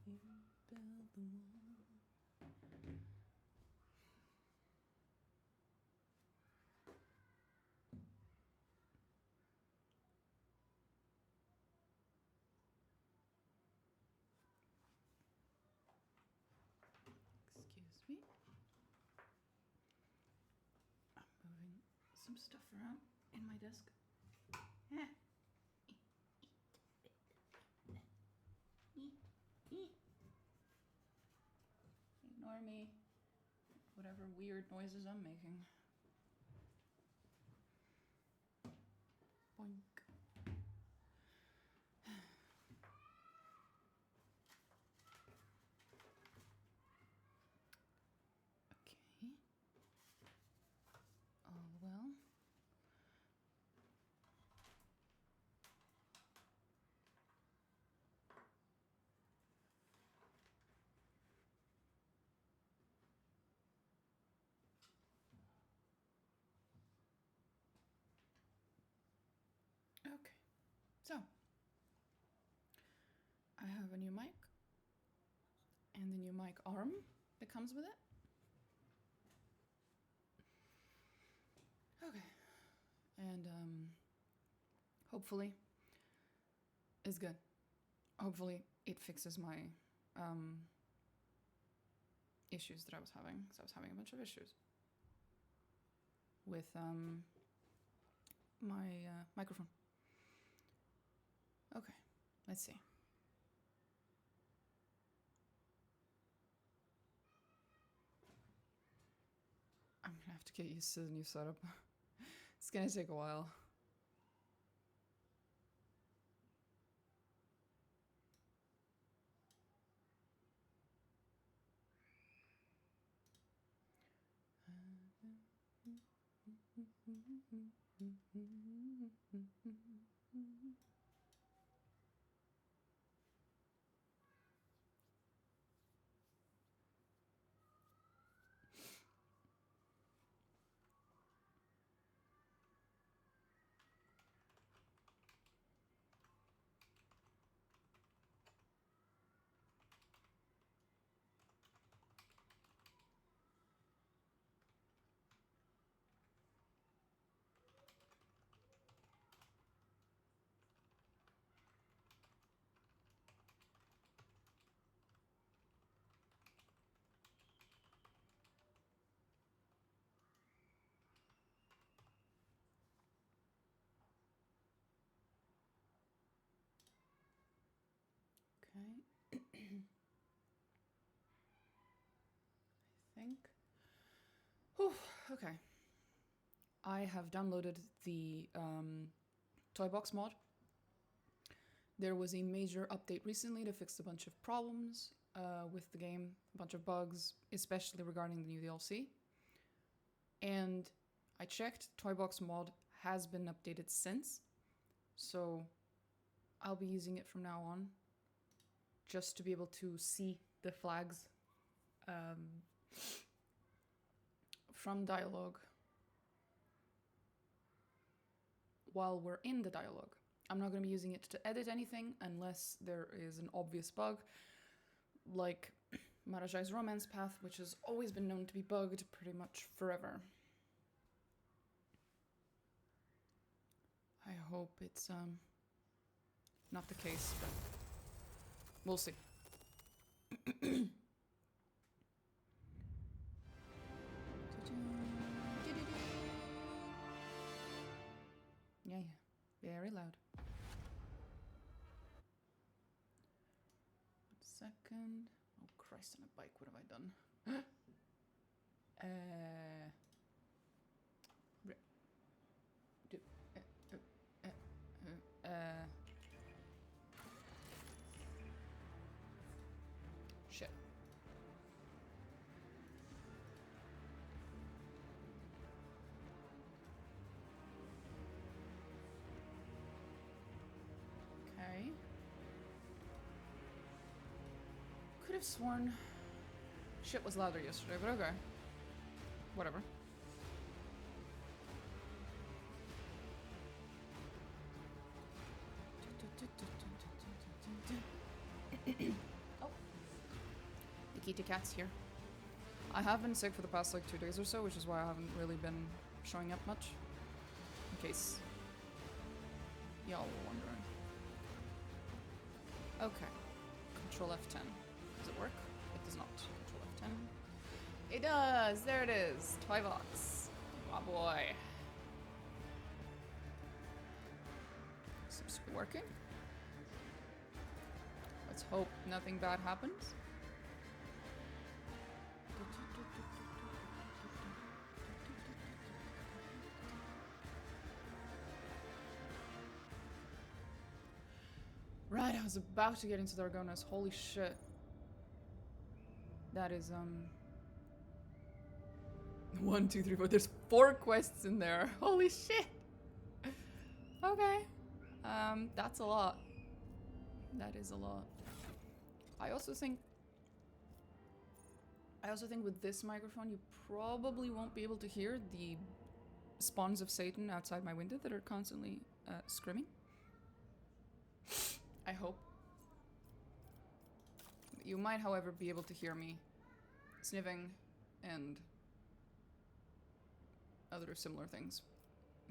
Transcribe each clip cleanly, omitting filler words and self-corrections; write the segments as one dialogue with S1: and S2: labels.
S1: You build the wall. Excuse me. I'm moving some stuff around in my desk. Ignore me. Whatever weird noises I'm making. Boink. Okay. All well. Okay, so I have a new mic and the new mic arm that comes with it. Okay, and hopefully it's good. Hopefully it fixes my issues that I was having, because I was having a bunch of issues with my microphone. Okay, let's see. I'm gonna have to get used to the new setup. It's gonna take a while. Okay. I think. Whew, okay. I have downloaded the toy box mod. There was a major update recently to fix a bunch of problems with the game, a bunch of bugs, especially regarding the new DLC. And I checked, toy box mod has been updated since, so I'll be using it from now on, just to be able to see the flags from dialogue while we're in the dialogue. I'm not going to be using it to edit anything unless there is an obvious bug, like Marajai's romance path, which has always been known to be bugged pretty much forever. I hope it's not the case, but we'll see. Yeah, very loud. 1 second. Oh Christ, on a bike, what have I done? Shit. Okay. Could have sworn shit was louder yesterday, but okay. Whatever. Oh, kitty cat's here. I have been sick for the past like 2 days or so, which is why I haven't really been showing up much. In case y'all were wondering. Okay. Control F10. Does it work? It does not. Control F10. It does! There it is! Toy box. Oh boy. Seems to be working. Let's hope nothing bad happens. Right, I was about to get into Dargonus. Holy shit. That is, 1, 2, 3, 4. There's 4 quests in there. Holy shit. Okay. That's a lot. That is a lot. I also think with this microphone, you probably won't be able to hear the spawns of Satan outside my window that are constantly screaming. I hope. You might, however, be able to hear me sniffing and other similar things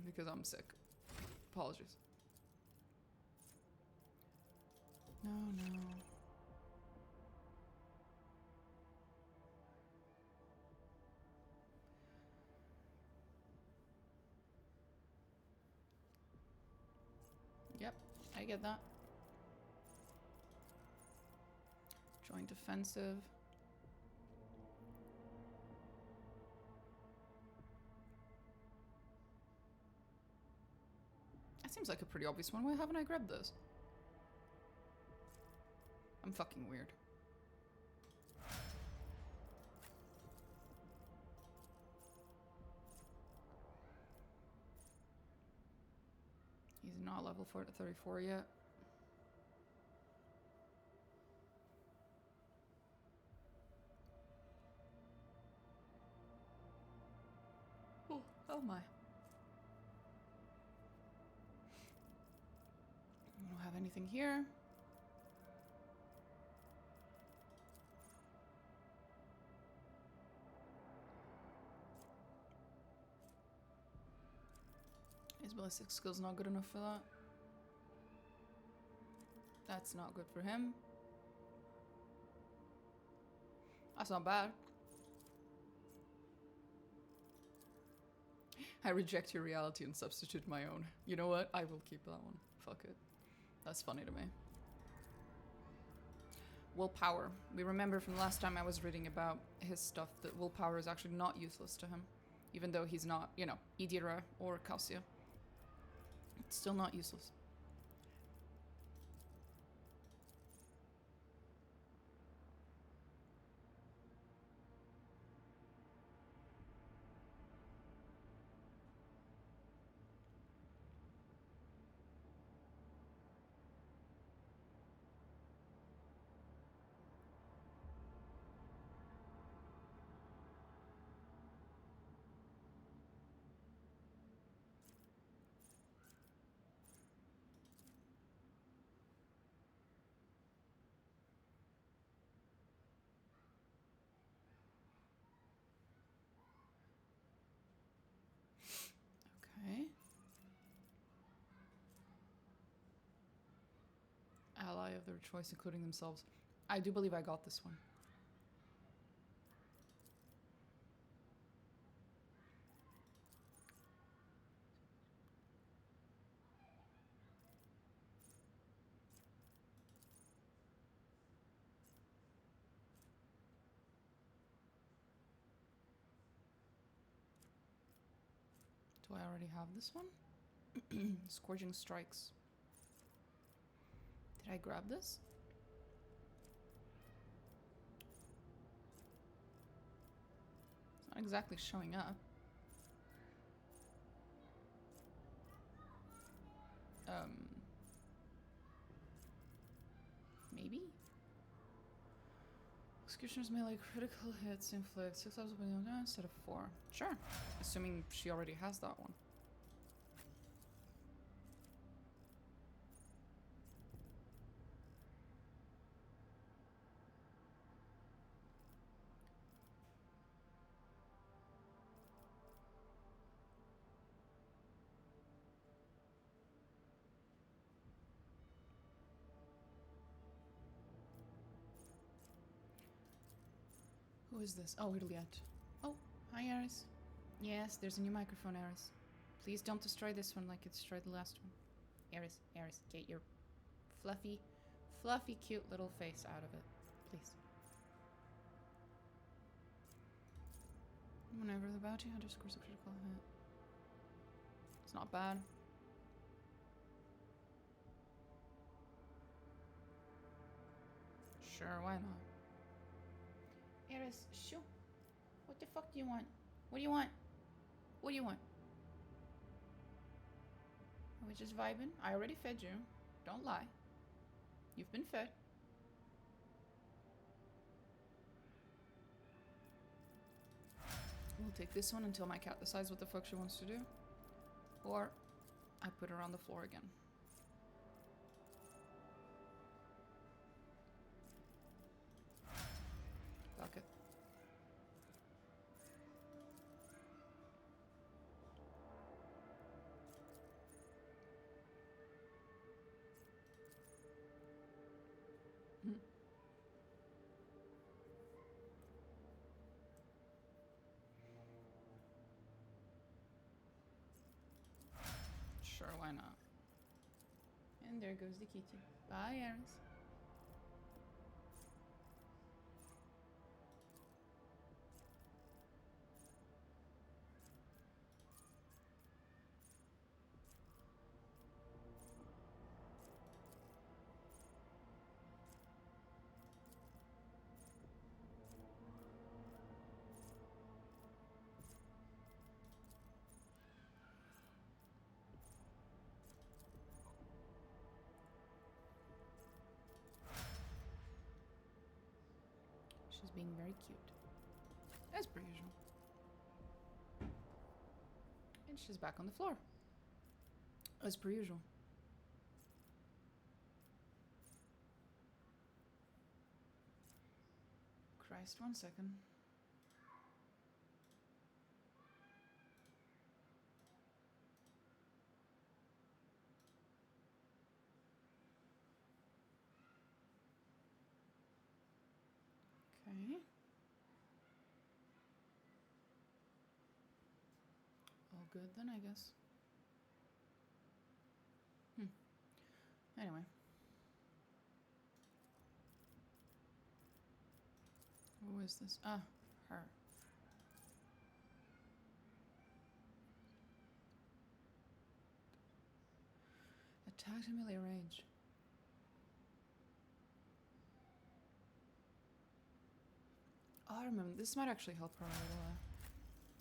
S1: because I'm sick. Apologies. No, no. Yep, I get that. Joint offensive. That seems like a pretty obvious one. Why haven't I grabbed this? I'm fucking weird. He's not level 34 yet. Oh my. I don't have anything here. His ballistic skill's not good enough for that. That's not good for him. That's not bad. I reject your reality and substitute my own. You know what? I will keep that one. Fuck it. That's funny to me. Willpower. We remember from last time I was reading about his stuff that willpower is actually not useless to him. Even though he's not, you know, Idira or Kausia. It's still not useless. Okay. Ally of their choice, including themselves. I do believe I got this one. Do I already have this one? Scourging Strikes. Did I grab this? It's not exactly showing up. Maybe? Executioner's melee critical hits inflict 6,000 instead of 4. Sure. Assuming she already has that one. Who is this? Oh, Juliet. Oh, hi, Aris. Yes, there's a new microphone, Aris. Please don't destroy this one like it destroyed the last one. Aris, get your fluffy, cute little face out of it. Please. Whenever the bounty hunter scores a critical hit. It's not bad. Sure, why not? Aris, shoo. What the fuck do you want? What do you want? What do you want? Are we just vibing? I already fed you. Don't lie. You've been fed. We'll take this one until my cat decides what the fuck she wants to do. Or I put her on the floor again. Fuck it. Sure, why not? And there goes the kitty. Bye, Aris. She's being very cute. As per usual. And she's back on the floor. As per usual. Christ, 1 second. Okay. All good then, I guess. Anyway. Who is this? Ah, her. Attack to melee range. Oh, I remember. This might actually help her a little.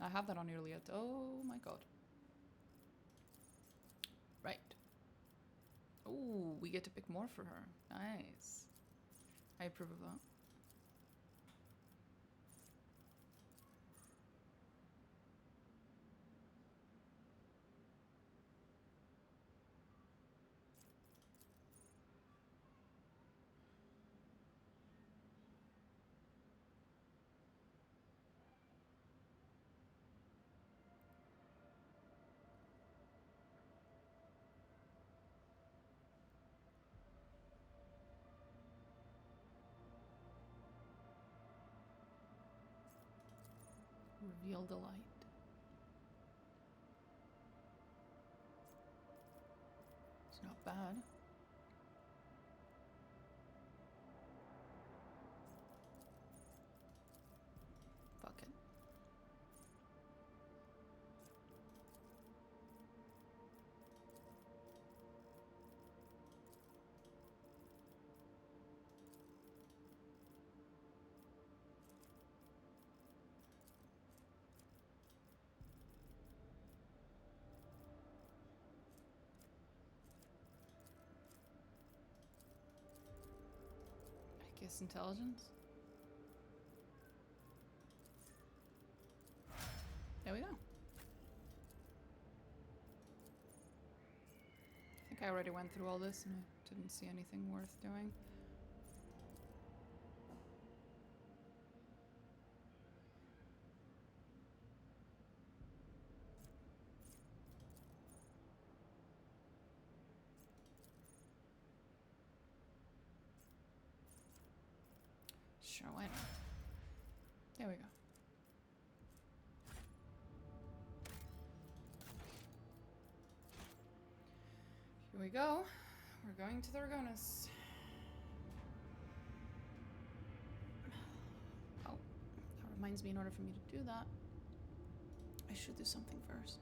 S1: I have that on early yet. Oh my god. Right. Oh, we get to pick more for her. Nice. I approve of that. Reveal the light. It's not bad. Fuck it. I guess intelligence. There we go. I think I already went through all this and I didn't see anything worth doing. Sure, why not? There we go. Here we go. We're going to Dargonus. Oh, that reminds me, in order for me to do that, I should do something first.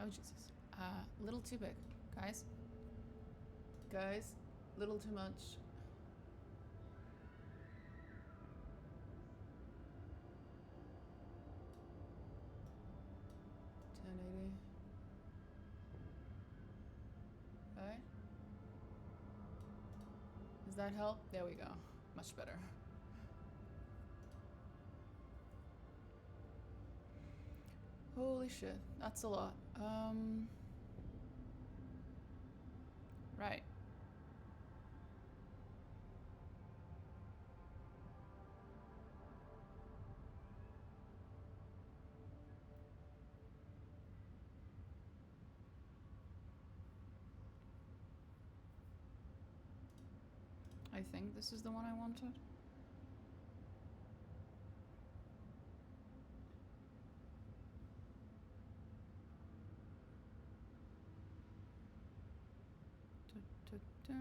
S1: Oh, Jesus. Little too big. Guys. Guys. Little too much. Okay. Does that help? There we go. Much better. Holy shit. That's a lot. Right. I think this is the one I wanted. Da.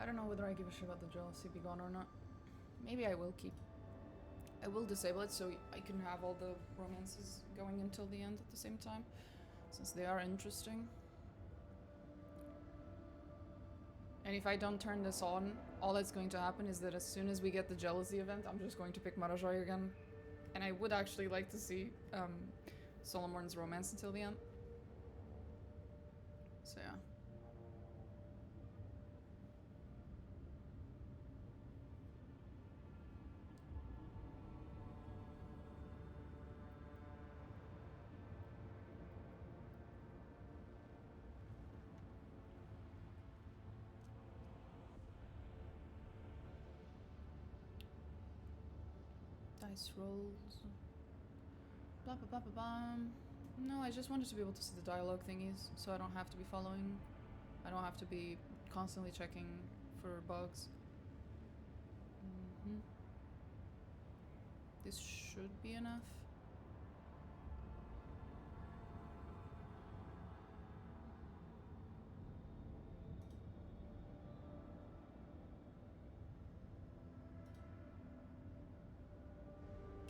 S1: I don't know whether I give a shit about the jealousy be gone or not. Maybe I will I will disable it so I can have all the romances going until the end at the same time, since they are interesting. And if I don't turn this on, all that's going to happen is that as soon as we get the jealousy event, I'm just going to pick Marajoy again. And I would actually like to see Solomorn's romance until the end. So yeah. Dice rolls. Blah blah blah blah blah. No, I just wanted to be able to see the dialogue thingies, so I don't have to be following. I don't have to be constantly checking for bugs. This should be enough.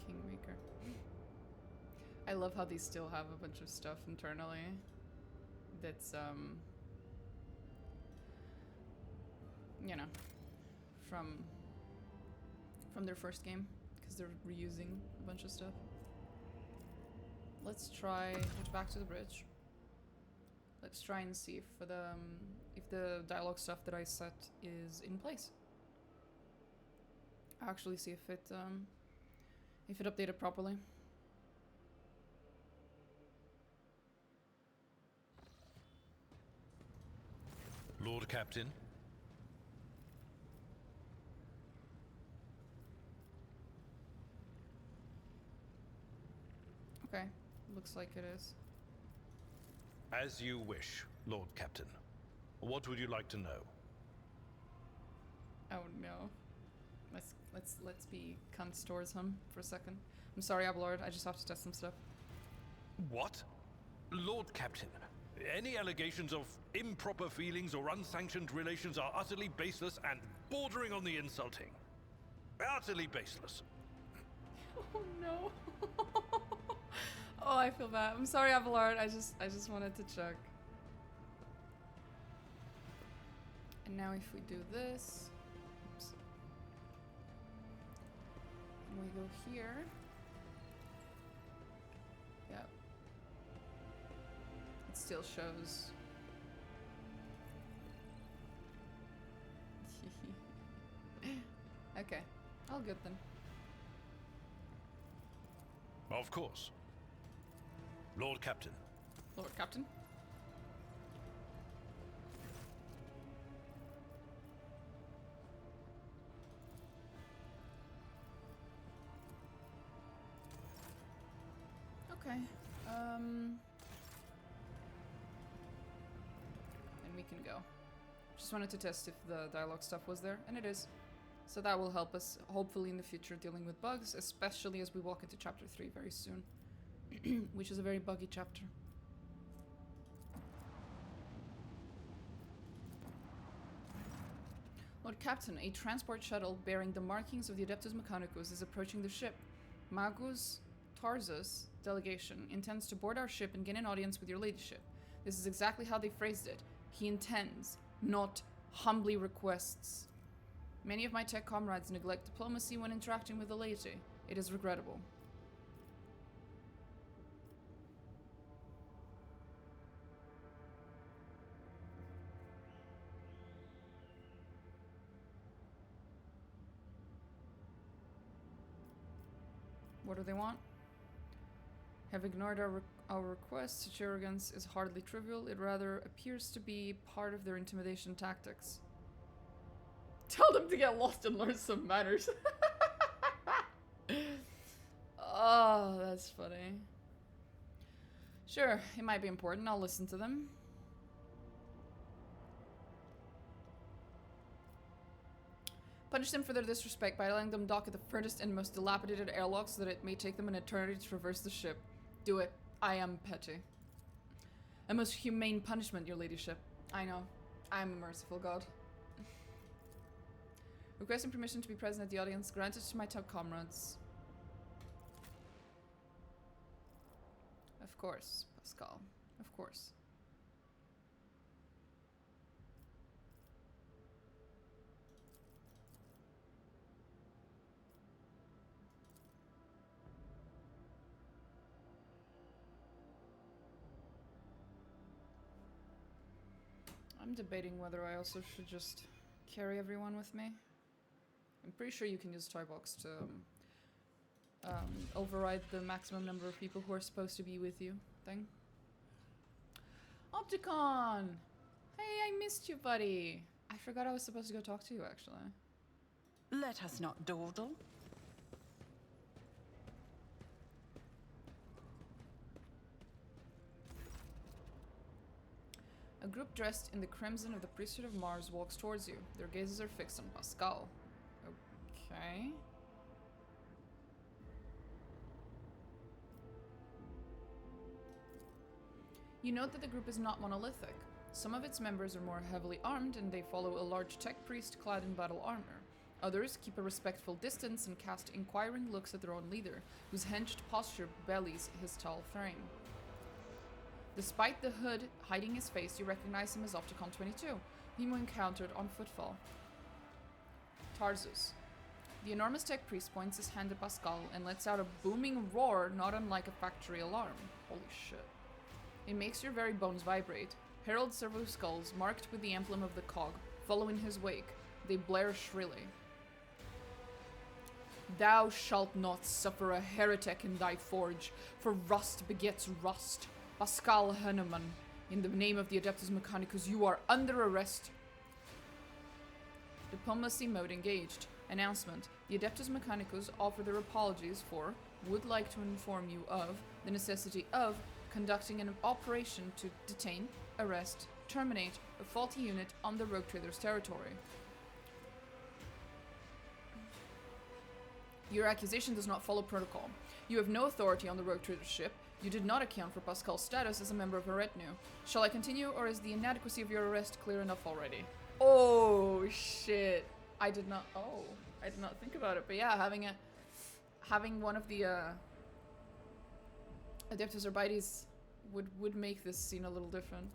S1: Kingmaker. I love how these still have a bunch of stuff internally that's you know, from their first game, because they're reusing a bunch of stuff. Let's try head back to the bridge. Let's try and see if the dialogue stuff that I set is in place. Actually see if it updated properly.
S2: Lord Captain.
S1: Okay, looks like it is.
S2: As you wish, Lord Captain. What would you like to know?
S1: Oh no. Let's be cunts towards him for a second. I'm sorry, Abelard, I just have to test some stuff.
S2: What? Lord Captain, Any allegations of improper feelings or unsanctioned relations are utterly baseless and bordering on the insulting. Utterly baseless.
S1: Oh no. Oh, I feel bad. I'm sorry, Abelard. I just wanted to check. And now if we do this, oops, and we go here, yep, it still shows. Okay, all good then.
S2: Of course. Lord Captain.
S1: Lord Captain. Okay. And we can go. Just wanted to test if the dialogue stuff was there, and it is. So that will help us, hopefully, in the future dealing with bugs, especially as we walk into Chapter 3 very soon, which is a very buggy chapter. Lord Captain, a transport shuttle bearing the markings of the Adeptus Mechanicus is approaching the ship. Magus Tarzus delegation intends to board our ship and gain an audience with your ladyship. This is exactly how they phrased it. He intends, not humbly requests. Many of my tech comrades neglect diplomacy when interacting with the laity. It is regrettable. What do they want? Have ignored our request. Such arrogance is hardly trivial. It rather appears to be part of their intimidation tactics. Tell them to get lost and learn some manners. Oh, that's funny. Sure, it might be important. I'll listen to them. Punish them for their disrespect by letting them dock at the furthest and most dilapidated airlock so that it may take them an eternity to traverse the ship. Do it. I am petty. A most humane punishment, your ladyship. I know. I am a merciful god. Requesting permission to be present at the audience. Granted to my tug comrades. Of course, Pascal. Of course. I'm debating whether I also should just carry everyone with me. I'm pretty sure you can use Toybox to override the maximum number of people who are supposed to be with you thing. Opticon! Hey, I missed you, buddy. I forgot I was supposed to go talk to you, actually.
S3: Let us not dawdle.
S1: A group dressed in the crimson of the priesthood of Mars walks towards you. Their gazes are fixed on Pascal. Okay. You note that the group is not monolithic. Some of its members are more heavily armed and they follow a large tech priest clad in battle armor. Others keep a respectful distance and cast inquiring looks at their own leader, whose hinged posture bellies his tall frame. Despite the hood hiding his face, you recognize him as Opticon 22, whom you encountered on Footfall. Tarzus. The enormous tech priest points his hand at Pascal and lets out a booming roar not unlike a factory alarm. Holy shit. It makes your very bones vibrate. Herald servo skulls, marked with the emblem of the cog, follow in his wake. They blare shrilly. Thou shalt not suffer a heretic in thy forge, for rust begets rust. Pascal Henneman, in the name of the Adeptus Mechanicus, you are under arrest. Diplomacy mode engaged. Announcement. The Adeptus Mechanicus offer their apologies for, would like to inform you of, the necessity of conducting an operation to detain, arrest, terminate a faulty unit on the Rogue Traders' territory. Your accusation does not follow protocol. You have no authority on the rogue trader's ship. You did not account for Pascal's status as a member of a retinue. Shall I continue, or is the inadequacy of your arrest clear enough already? Oh, shit. I did not think about it. But yeah, having one of the Adeptus Orbites would make this scene a little different.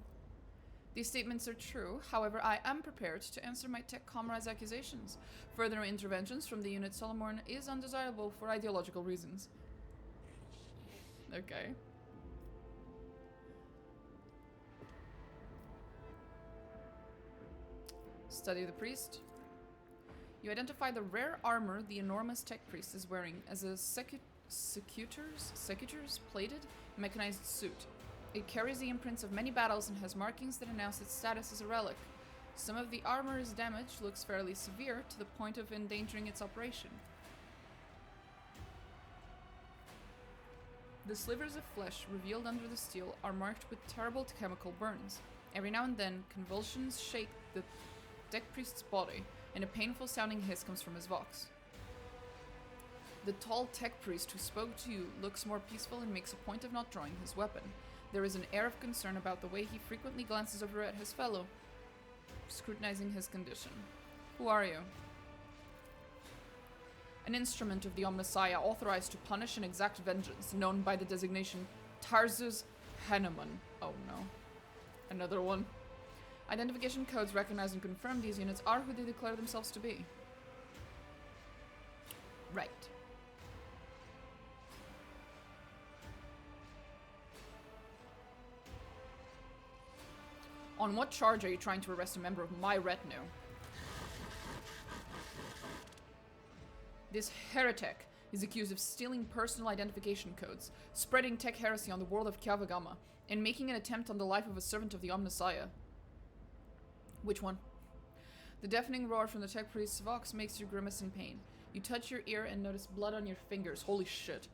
S1: These statements are true. However, I am prepared to answer my tech comrades' accusations. Further interventions from the unit Solomorn is undesirable for ideological reasons. Okay. Study the priest. You identify the rare armor the enormous tech priest is wearing as a secutor's plated, mechanized suit. It carries the imprints of many battles and has markings that announce its status as a relic. Some of the armor's damage looks fairly severe to the point of endangering its operation. The slivers of flesh revealed under the steel are marked with terrible chemical burns. Every now and then, convulsions shake the tech priest's body, and a painful sounding hiss comes from his vox. The tall tech priest who spoke to you looks more peaceful and makes a point of not drawing his weapon. There is an air of concern about the way he frequently glances over at his fellow, scrutinizing his condition. Who are you? An instrument of the Omnissiah authorized to punish and exact vengeance, known by the designation Tarzus Hanuman. Oh no. Another one. Identification codes recognize and confirm these units are who they declare themselves to be. Right. On what charge are you trying to arrest a member of my retinue? This heretic is accused of stealing personal identification codes, spreading tech heresy on the world of Kyavagama, and making an attempt on the life of a servant of the Omnissiah. Which one? The deafening roar from the tech priest's vox makes you grimace in pain. You touch your ear and notice blood on your fingers. Holy shit.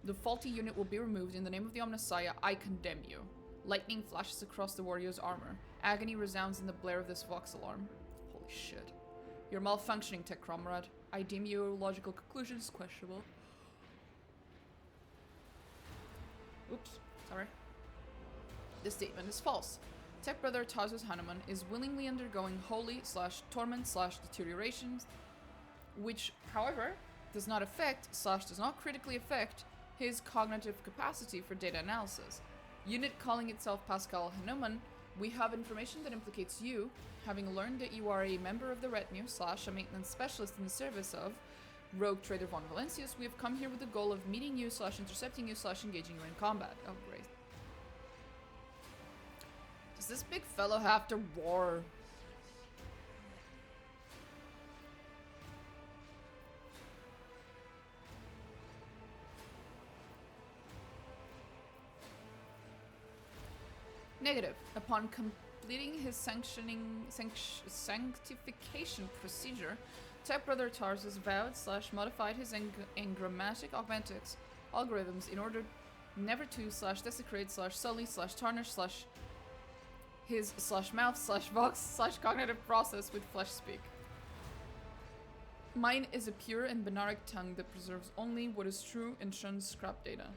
S1: The faulty unit will be removed in the name of the Omnissiah. I condemn you. Lightning flashes across the warrior's armor. Agony resounds in the blare of this vox alarm. Holy shit. You're malfunctioning, tech comrade. I deem your logical conclusions questionable. Oops, sorry. This statement is false. Tech brother Tarzus Hanuman is willingly undergoing holy/torment/deterioration, which, however, does not critically affect his cognitive capacity for data analysis. Unit calling itself Pascal Hanuman, we have information that implicates you, having learned that you are a member of the retinue / a maintenance specialist in the service of Rogue Trader von Valencius. We have come here with the goal of meeting you / intercepting you / engaging you in combat. Oh, great. Does this big fellow have to roar? Negative. Upon completing his sanctification procedure, Tech Brother Tarzus vowed / modified his engrammatic algorithms in order never to / desecrate / sully / tarnish / his / mouth / vox / cognitive process with flesh speak. Mine is a pure and benaric tongue that preserves only what is true and shuns scrap data.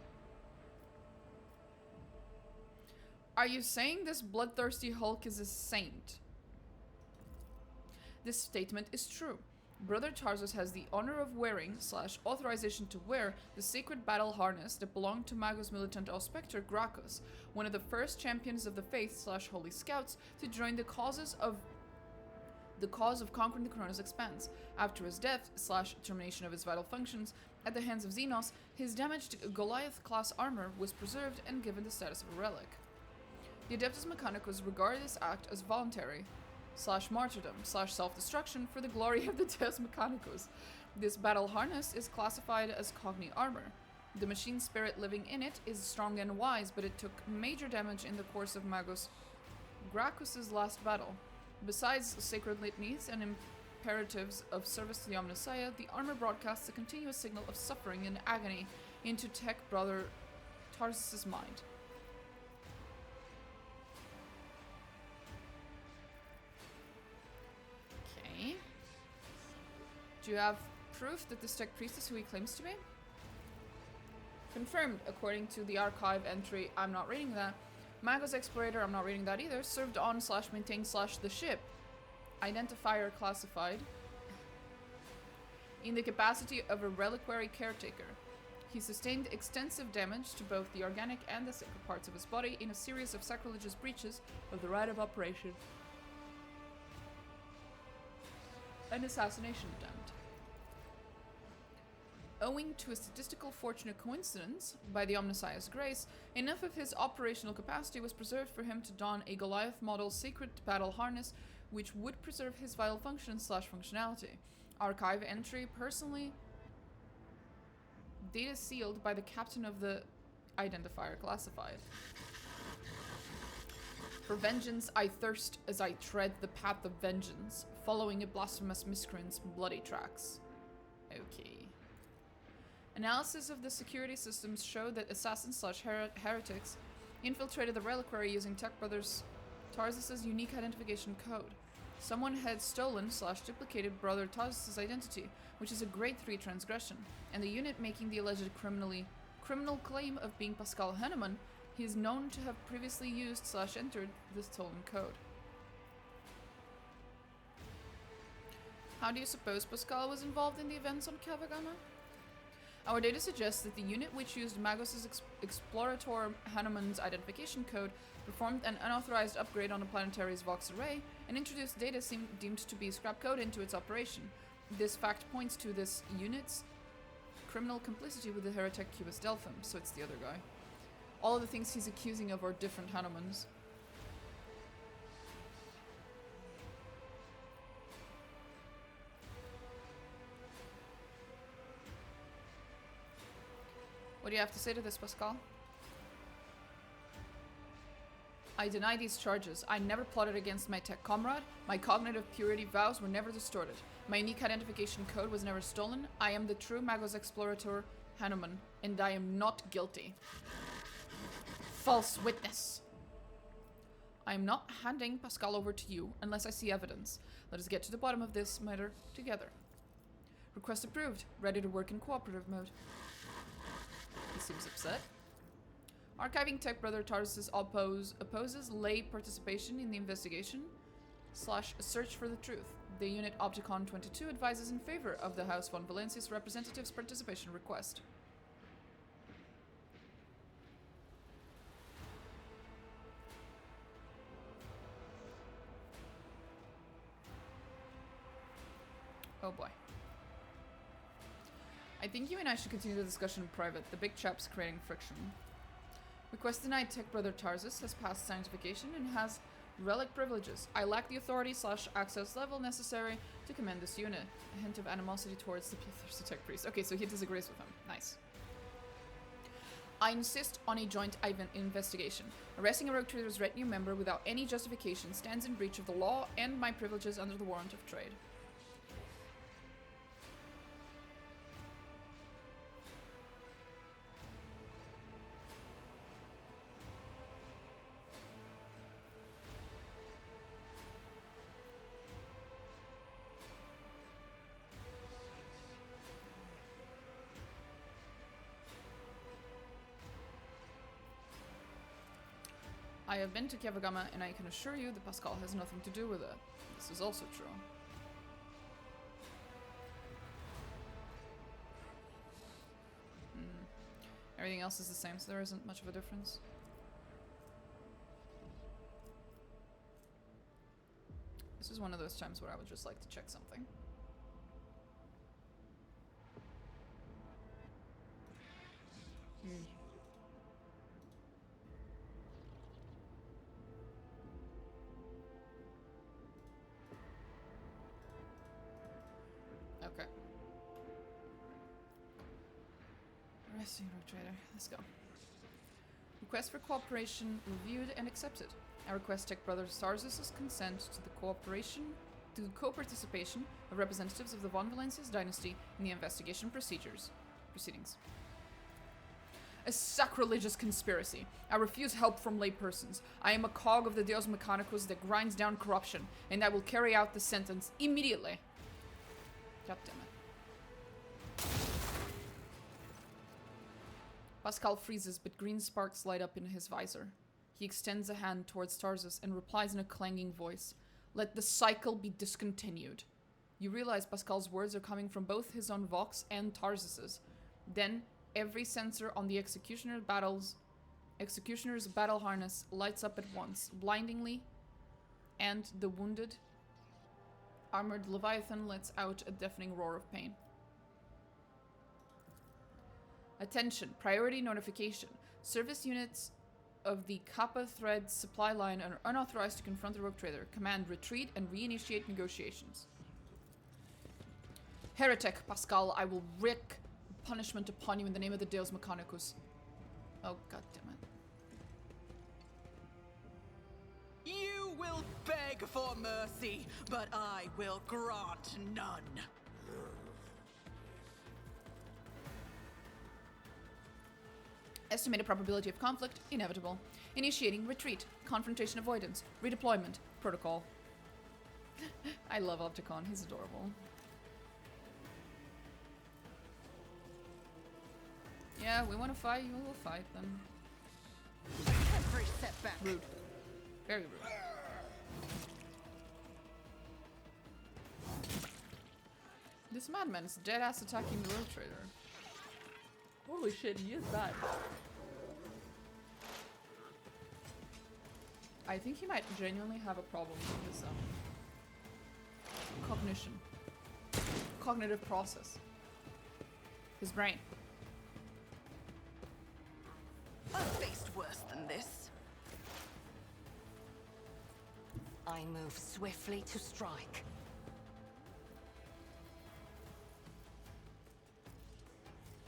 S1: Are you saying this bloodthirsty Hulk is a saint? This statement is true. Brother Tarzus has the honor of wearing / authorization to wear the sacred battle harness that belonged to Magus Militant Auspector Gracchus, one of the first champions of the faith / holy scouts to join the cause of conquering the Corona's expanse. After his death / termination of his vital functions at the hands of Xenos, his damaged Goliath-class armor was preserved and given the status of a relic. The Adeptus Mechanicus regard this act as voluntary / martyrdom / self-destruction for the glory of the Deus Mechanicus. This battle harness is classified as Cogni armor. The machine spirit living in it is strong and wise, but it took major damage in the course of Magus Gracchus's last battle. Besides sacred litanies and imperatives of service to the Omnissiah, the armor broadcasts a continuous signal of suffering and agony into Tech Brother Tarzus' mind. Okay. Do you have proof that this tech priest is who he claims to be? Confirmed, according to the archive entry, I'm not reading that. Magos Explorator, I'm not reading that either, served on / maintained / the ship. Identifier classified. In the capacity of a reliquary caretaker. He sustained extensive damage to both the organic and the sacred parts of his body in a series of sacrilegious breaches of the right of operation. An assassination attempt. Owing to a statistical fortunate coincidence, by the Omnissiah's grace, enough of his operational capacity was preserved for him to don a Goliath model sacred battle harness, which would preserve his vital function / functionality. Archive entry, personally, data sealed by the captain of the identifier classified. For vengeance I thirst as I tread the path of vengeance, following a blasphemous miscreant's bloody tracks. Okay. Analysis of the security systems showed that assassins / heretics infiltrated the reliquary using Tech Brothers Tarsus's unique identification code. Someone had stolen / duplicated Brother Tarsus's identity, which is a grade 3 transgression, and the unit making the alleged criminal claim of being Pascal Henneman, he is known to have previously used / entered the stolen code. How do you suppose Pascal was involved in the events on Kavagama? Our data suggests that the unit which used Magos' Explorator Hanneman's identification code performed an unauthorized upgrade on the planetary's Vox array and introduced data deemed to be scrap code into its operation. This fact points to this unit's criminal complicity with the heretic Cubus Delphim, so it's the other guy. All of the things he's accusing of are different Hannemans. What do you have to say to this, Pascal? I deny these charges. I never plotted against my tech comrade. My cognitive purity vows were never distorted. My unique identification code was never stolen. I am the true Magos Explorator Hanneman, and I am not guilty. False witness. I am not handing Pascal over to you unless I see evidence. Let us get to the bottom of this matter together. Request approved. Ready to work in cooperative mode. He seems upset. Archiving Tech Brother Tarsus opposes lay participation in the investigation / search for the truth. The unit Opticon 22 advises in favor of the House von Valencia's representative's participation request. Oh boy. I think you and I should continue the discussion in private. The big chap's creating friction. Request denied. Tech Brother Tarsus has passed sanctification and has relic privileges. I lack the authority / access level necessary to command this unit. A hint of animosity towards the Thirsty Tech Priest. Okay, so he disagrees with him. Nice. I insist on a joint investigation. Arresting a rogue trader's retinue member without any justification stands in breach of the law and my privileges under the warrant of trade. I have been to Kavagama, and I can assure you that Pascal has nothing to do with it. This is also true. Everything else is the same, so there isn't much of a difference. This is one of those times where I would just like to check something. Okay. Arresting rogue trader. Let's go. Request for cooperation reviewed and accepted. I request Tech Brother Tarsus's consent to the co-participation of representatives of the Von Valencia's dynasty in the investigation proceedings. A sacrilegious conspiracy. I refuse help from laypersons. I am a cog of the Deus Mechanicus that grinds down corruption, and I will carry out the sentence immediately. God damn it. Pascal freezes, but green sparks light up in his visor. He extends a hand towards Tarsus and replies in a clanging voice. Let the cycle be discontinued. You realize Pascal's words are coming from both his own vox and Tarsus's. Then, every sensor on the Executioner's battle harness lights up at once, blindingly, and the wounded, armored Leviathan lets out a deafening roar of pain. Attention, priority notification. Service units of the Kappa Thread supply line are unauthorized to confront the rogue trader. Command retreat and reinitiate negotiations. Heretic, Pascal, I will wreak punishment upon you in the name of the Deus Mechanicus. Oh, god damn it.
S3: You will beg for mercy, but I will grant none.
S1: Estimated probability of conflict, inevitable. Initiating retreat, confrontation avoidance, redeployment, protocol. I love Opticon, he's adorable. Yeah, we want to fight, we will fight then.
S3: A temporary setback.
S1: Rude. Very rude. This madman is dead-ass attacking the rogue trader. Holy shit, he is bad. I think he might genuinely have a problem with his cognition. Cognitive process. His brain.
S3: I've faced worse than this.
S4: I move swiftly to strike.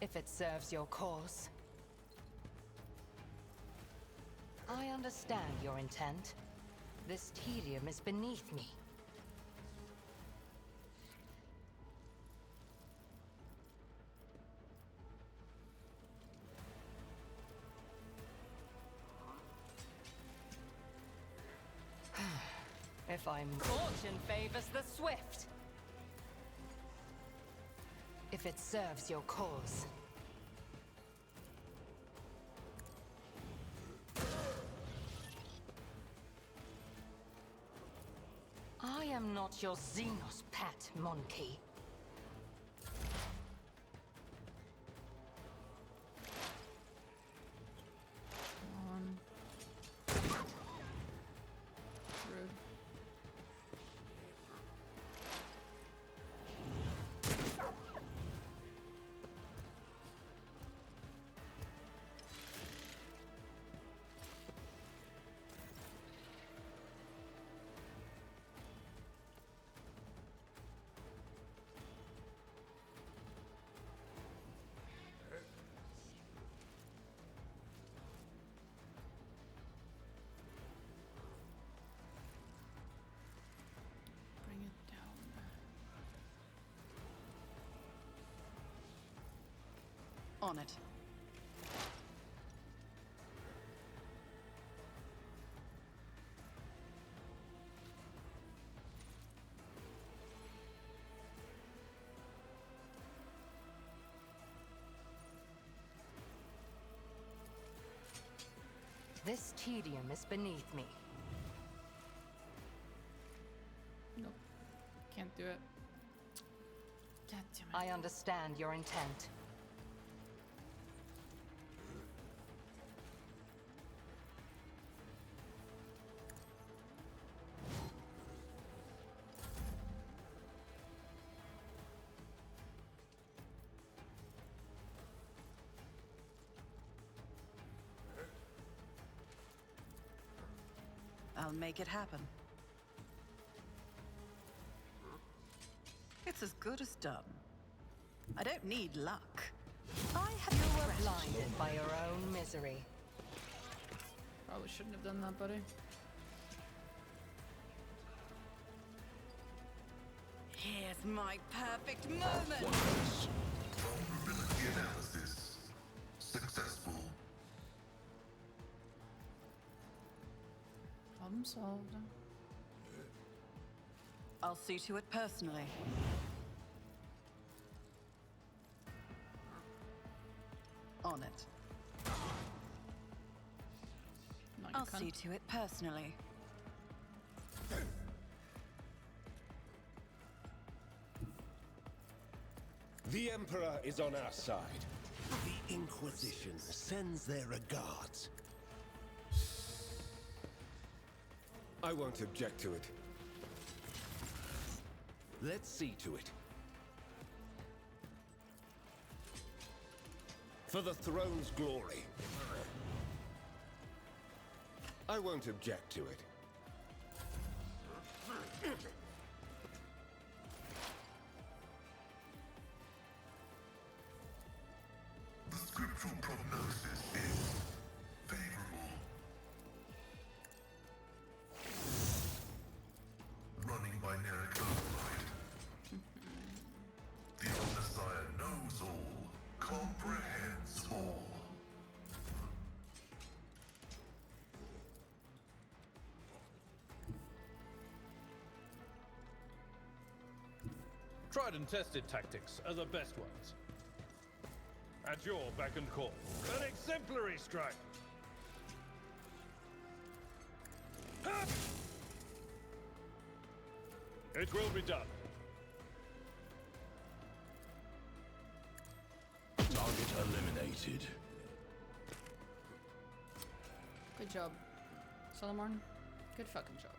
S4: If it serves your cause. I understand your intent. This tedium is beneath me. If I'm fortune favors the swift. If it serves your cause. I am not your Xenos pet, monkey.
S1: Rude. Bring it down.
S3: On it.
S4: This tedium is beneath me.
S1: Nope. Can't do it. God damn it.
S4: I understand your intent.
S3: I'll make it happen. It's as good as done. I don't need luck. I have
S4: You were
S3: strategy.
S4: blinded by your own misery.
S1: Probably shouldn't have done that, buddy.
S3: Here's my perfect moment.
S5: Vulnerability analysis successful.
S1: Problem solved.
S3: I'll see to it personally. On it. I'll
S1: cunt.
S3: see to it personally.
S6: The Emperor is on our side. The Inquisition sends their regards. I won't object to it. Let's see to it. For the throne's glory. I won't object to it.
S5: The scriptural prognosis is favorable. Running by Nericode. The Messiah knows all, comprehends all.
S2: Tried and tested tactics are the best ones. At your beck and call. An exemplary strike! Ha! It will be done.
S6: Target eliminated.
S1: Good job, Solomon. Good fucking job.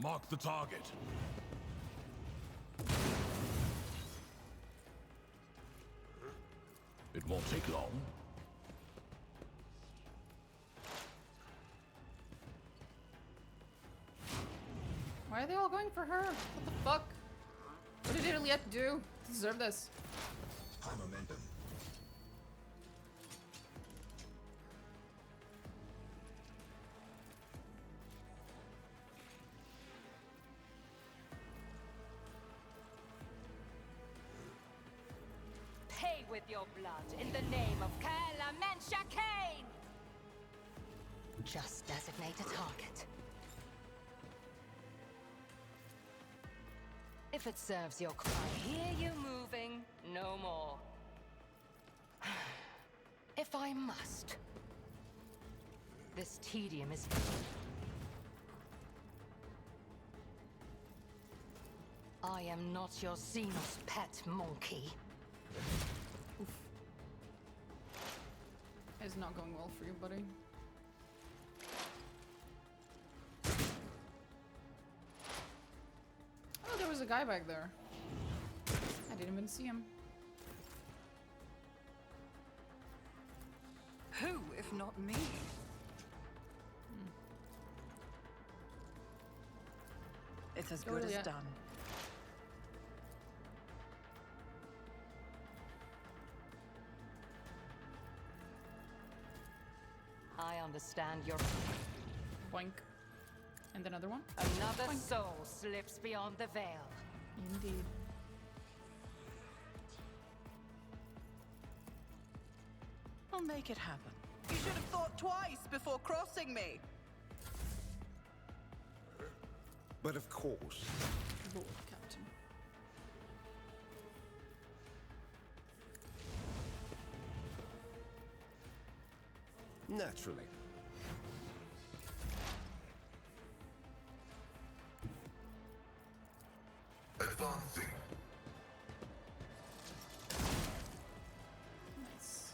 S6: Mark the target. It won't take long.
S1: Why are they all going for her? What the fuck? What did Italy have to do to deserve this?
S5: High momentum.
S4: Pay with your blood in the name of Kaela Mensha Kane! Just designate a target. If it serves your cause, I hear you moving, no more. If I must. This tedium is... I am not your Xenos pet monkey.
S1: Oof. It's not going well for you, buddy. Oh, there was a guy back there. I didn't even see him.
S3: Who, if not me? It's as good as
S1: yeah.
S3: done.
S4: I understand your...
S1: Boink. And another one.
S4: Another
S1: Boink.
S4: soul slips beyond the veil.
S1: Indeed.
S3: I'll make it happen. You should have thought twice before crossing me.
S6: But of course.
S1: Lord, Captain.
S6: Naturally.
S5: Advancing.
S1: Nice.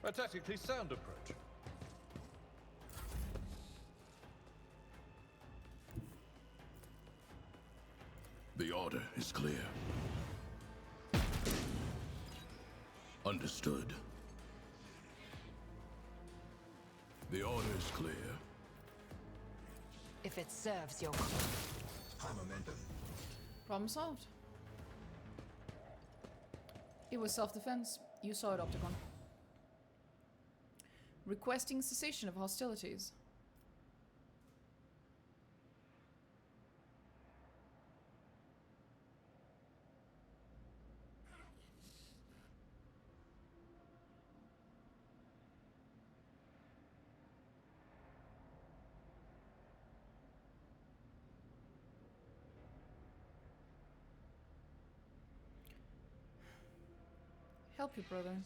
S2: A tactically sound approach.
S6: The order is clear. Understood. The order is clear.
S4: If it serves your...
S5: High momentum.
S1: Problem solved. It was self-defense. You saw it, Opticon. Requesting cessation of hostilities. Help you, brother.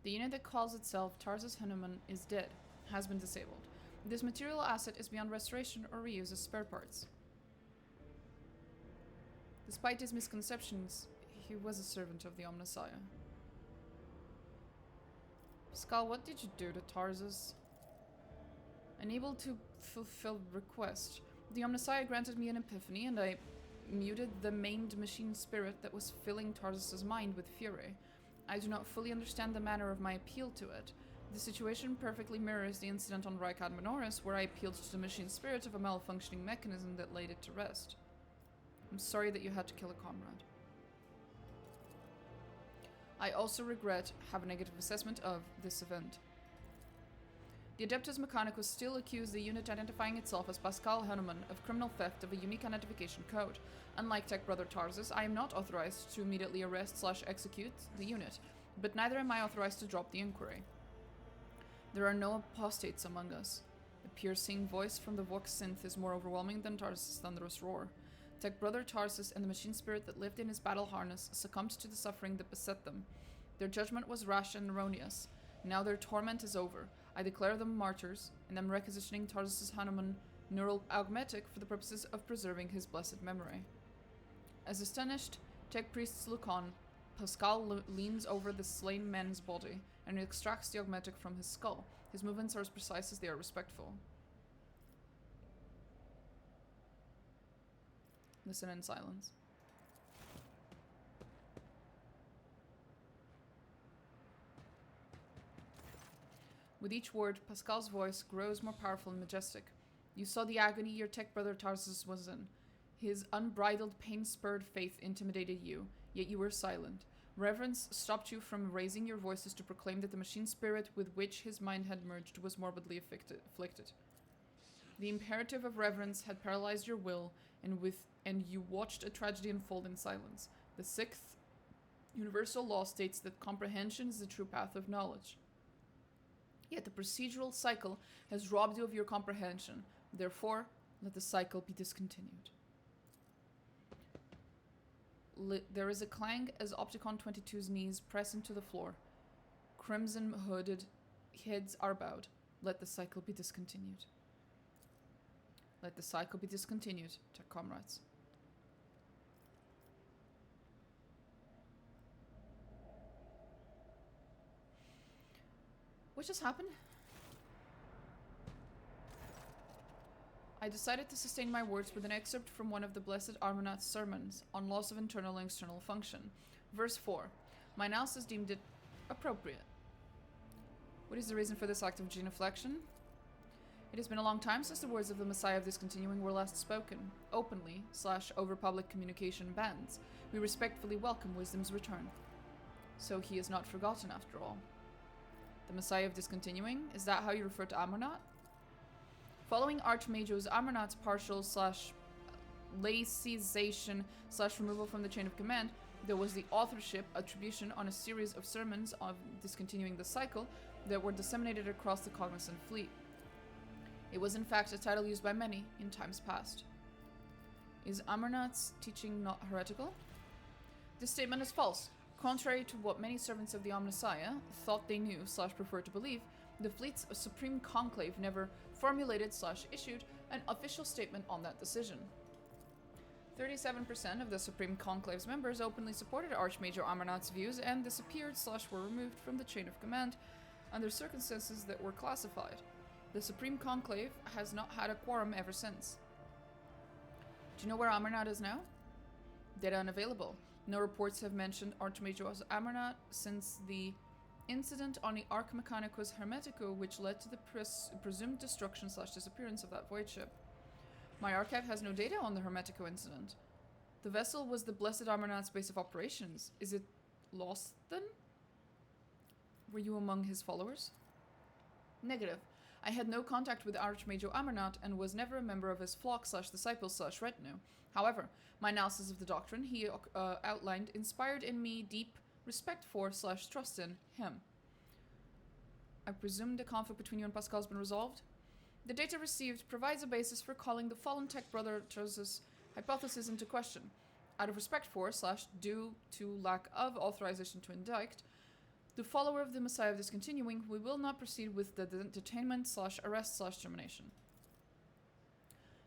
S1: The unit that calls itself Tarsus Hanuman is dead, has been disabled. This material asset is beyond restoration or reuse as spare parts. Despite his misconceptions, he was a servant of the Omnissiah. Pascal, what did you do to Tarsus? Unable to fulfill request, the Omnissiah granted me an epiphany and I muted the maimed machine spirit that was filling Tarsus's mind with fury. I do not fully understand the manner of my appeal to it. The situation perfectly mirrors the incident on Rykad Minoris, where I appealed to the machine spirit of a malfunctioning mechanism that laid it to rest. I'm sorry that you had to kill a comrade. I also regret have a negative assessment of this event. The Adeptus Mechanicus still accuse the unit identifying itself as Pascal Hanuman of criminal theft of a unique identification code. Unlike Tech Brother Tarsus, I am not authorized to immediately arrest/execute the unit, but neither am I authorized to drop the inquiry. There are no apostates among us. The piercing voice from the Vox synth is more overwhelming than Tarsus' thunderous roar. Tech Brother Tarsus and the machine spirit that lived in his battle harness succumbed to the suffering that beset them. Their judgment was rash and erroneous. Now their torment is over. I declare them martyrs, and am requisitioning Tarsus' Hanuman neural augmetic for the purposes of preserving his blessed memory. As astonished tech priests look on, Pascal leans over the slain man's body and extracts the augmetic from his skull. His movements are as precise as they are respectful. Listen in silence. With each word, Pascal's voice grows more powerful and majestic. You saw the agony your tech brother Tarsus was in. His unbridled, pain-spurred faith intimidated you, yet you were silent. Reverence stopped you from raising your voices to proclaim that the machine spirit with which his mind had merged was morbidly afflicted. The imperative of reverence had paralyzed your will, and you watched a tragedy unfold in silence. The sixth universal law states that comprehension is the true path of knowledge. Yet the procedural cycle has robbed you of your comprehension. Therefore, let the cycle be discontinued. There is a clang as Opticon 22's knees press into the floor. Crimson hooded heads are bowed. Let the cycle be discontinued. Let the cycle be discontinued, to comrades. What just happened? I decided to sustain my words with an excerpt from one of the Blessed Armonat's sermons on loss of internal and external function. Verse 4. My analysis deemed it appropriate. What is the reason for this act of genuflection? It has been a long time since the words of the Messiah of Discontinuing were last spoken, openly, / over public communication bans. We respectfully welcome wisdom's return. So he is not forgotten after all. The Messiah of Discontinuing? Is that how you refer to Amonat? Following Archmage's Amonat's partial / laicization / removal from the chain of command, there was the authorship attribution on a series of sermons of Discontinuing the Cycle that were disseminated across the cognizant fleet. It was in fact a title used by many in times past. Is Amonat's teaching not heretical? This statement is false. Contrary to what many servants of the Omnissiah thought they knew / preferred to believe, the fleet's Supreme Conclave never formulated / issued an official statement on that decision. 37% of the Supreme Conclave's members openly supported Archmage Amonat's views and disappeared / were removed from the chain of command under circumstances that were classified. The Supreme Conclave has not had a quorum ever since. Do you know where Amonat is now? Data unavailable. No reports have mentioned Archmage Amonat since the incident on the Arc Mechanicus Hermetico, which led to the presumed destruction / disappearance of that void ship. My archive has no data on the Hermetico incident. The vessel was the Blessed Amonat's base of operations. Is it lost then? Were you among his followers? Negative. I had no contact with Archmage Amonat and was never a member of his flock / disciples / retinue. However, my analysis of the doctrine he outlined inspired in me deep respect for / trust in him. I presume the conflict between you and Pascal has been resolved? The data received provides a basis for calling the fallen tech brother Tarsus' hypothesis into question. out of respect for / due to lack of authorization to indict, the follower of the Messiah discontinuing, we will not proceed with the detainment / arrest / termination.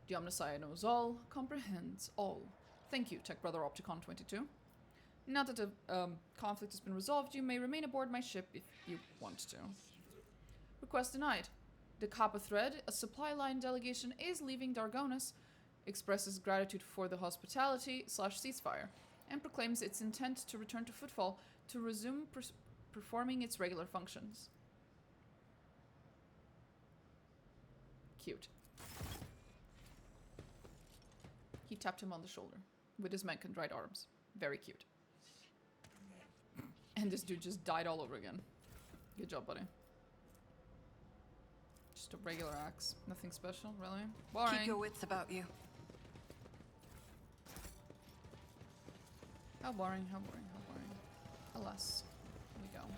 S1: The Omnissiah knows all, comprehends all. Thank you, Tech Brother Opticon 22. Now that the conflict has been resolved, you may remain aboard my ship if you want to. Request denied. The Kappa Thread, a supply line delegation, is leaving Dargonus, expresses gratitude for the hospitality / ceasefire, and proclaims its intent to return to Footfall to resume performing its regular functions. Cute. He tapped him on the shoulder with his Menkened right arms. Very cute. And this dude just died all over again. Good job, buddy. Just a regular axe. Nothing special, really. Boring.
S3: Keep your wits about you.
S1: How boring, how boring, how boring. Alas, here we go. Okay.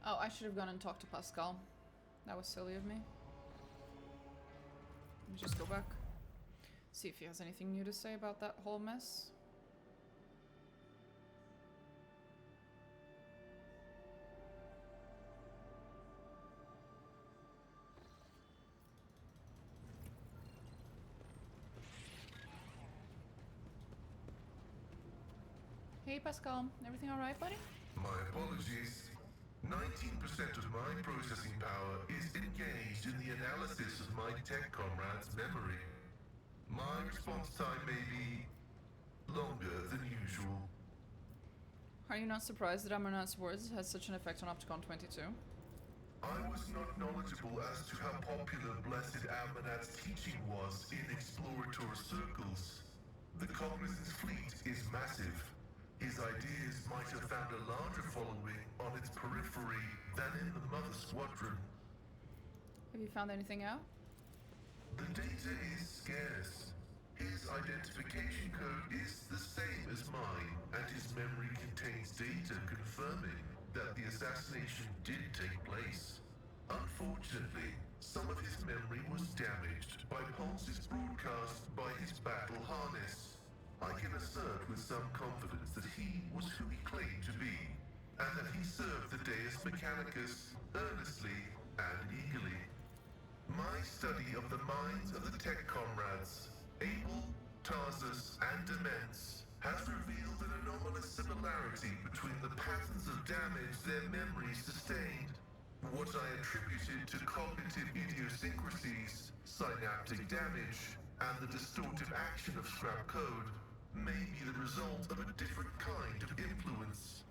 S1: Oh, I should have gone and talked to Pascal. That was silly of me. Let me just go back. See if he has anything new to say about that whole mess. Hey Pascal, everything alright, buddy?
S5: My apologies. 19% of my processing power is engaged in the analysis of my tech comrade's memory. My response time may be longer than usual.
S1: Are you not surprised that Amarnat's words had such an effect on Opticon 22?
S5: I was not knowledgeable as to how popular Blessed Amarnat's teaching was in exploratory circles. The Cognizance fleet is massive. His ideas might have found a larger following on its periphery than in the Mother Squadron.
S1: Have you found anything out?
S5: The data is scarce. His identification code is the same as mine, and his memory contains data confirming that the assassination did take place. Unfortunately, some of his memory was damaged by pulses broadcast by his battle harness. I can assert with some confidence that he was who he claimed to be, and that he served the Deus Mechanicus earnestly and eagerly. My study of the minds of the tech comrades, Abel, Tarsus, and Demence, has revealed an anomalous similarity between the patterns of damage their memories sustained. What I attributed to cognitive idiosyncrasies, synaptic damage, and the distortive action of scrap code may be the result of a different kind of influence.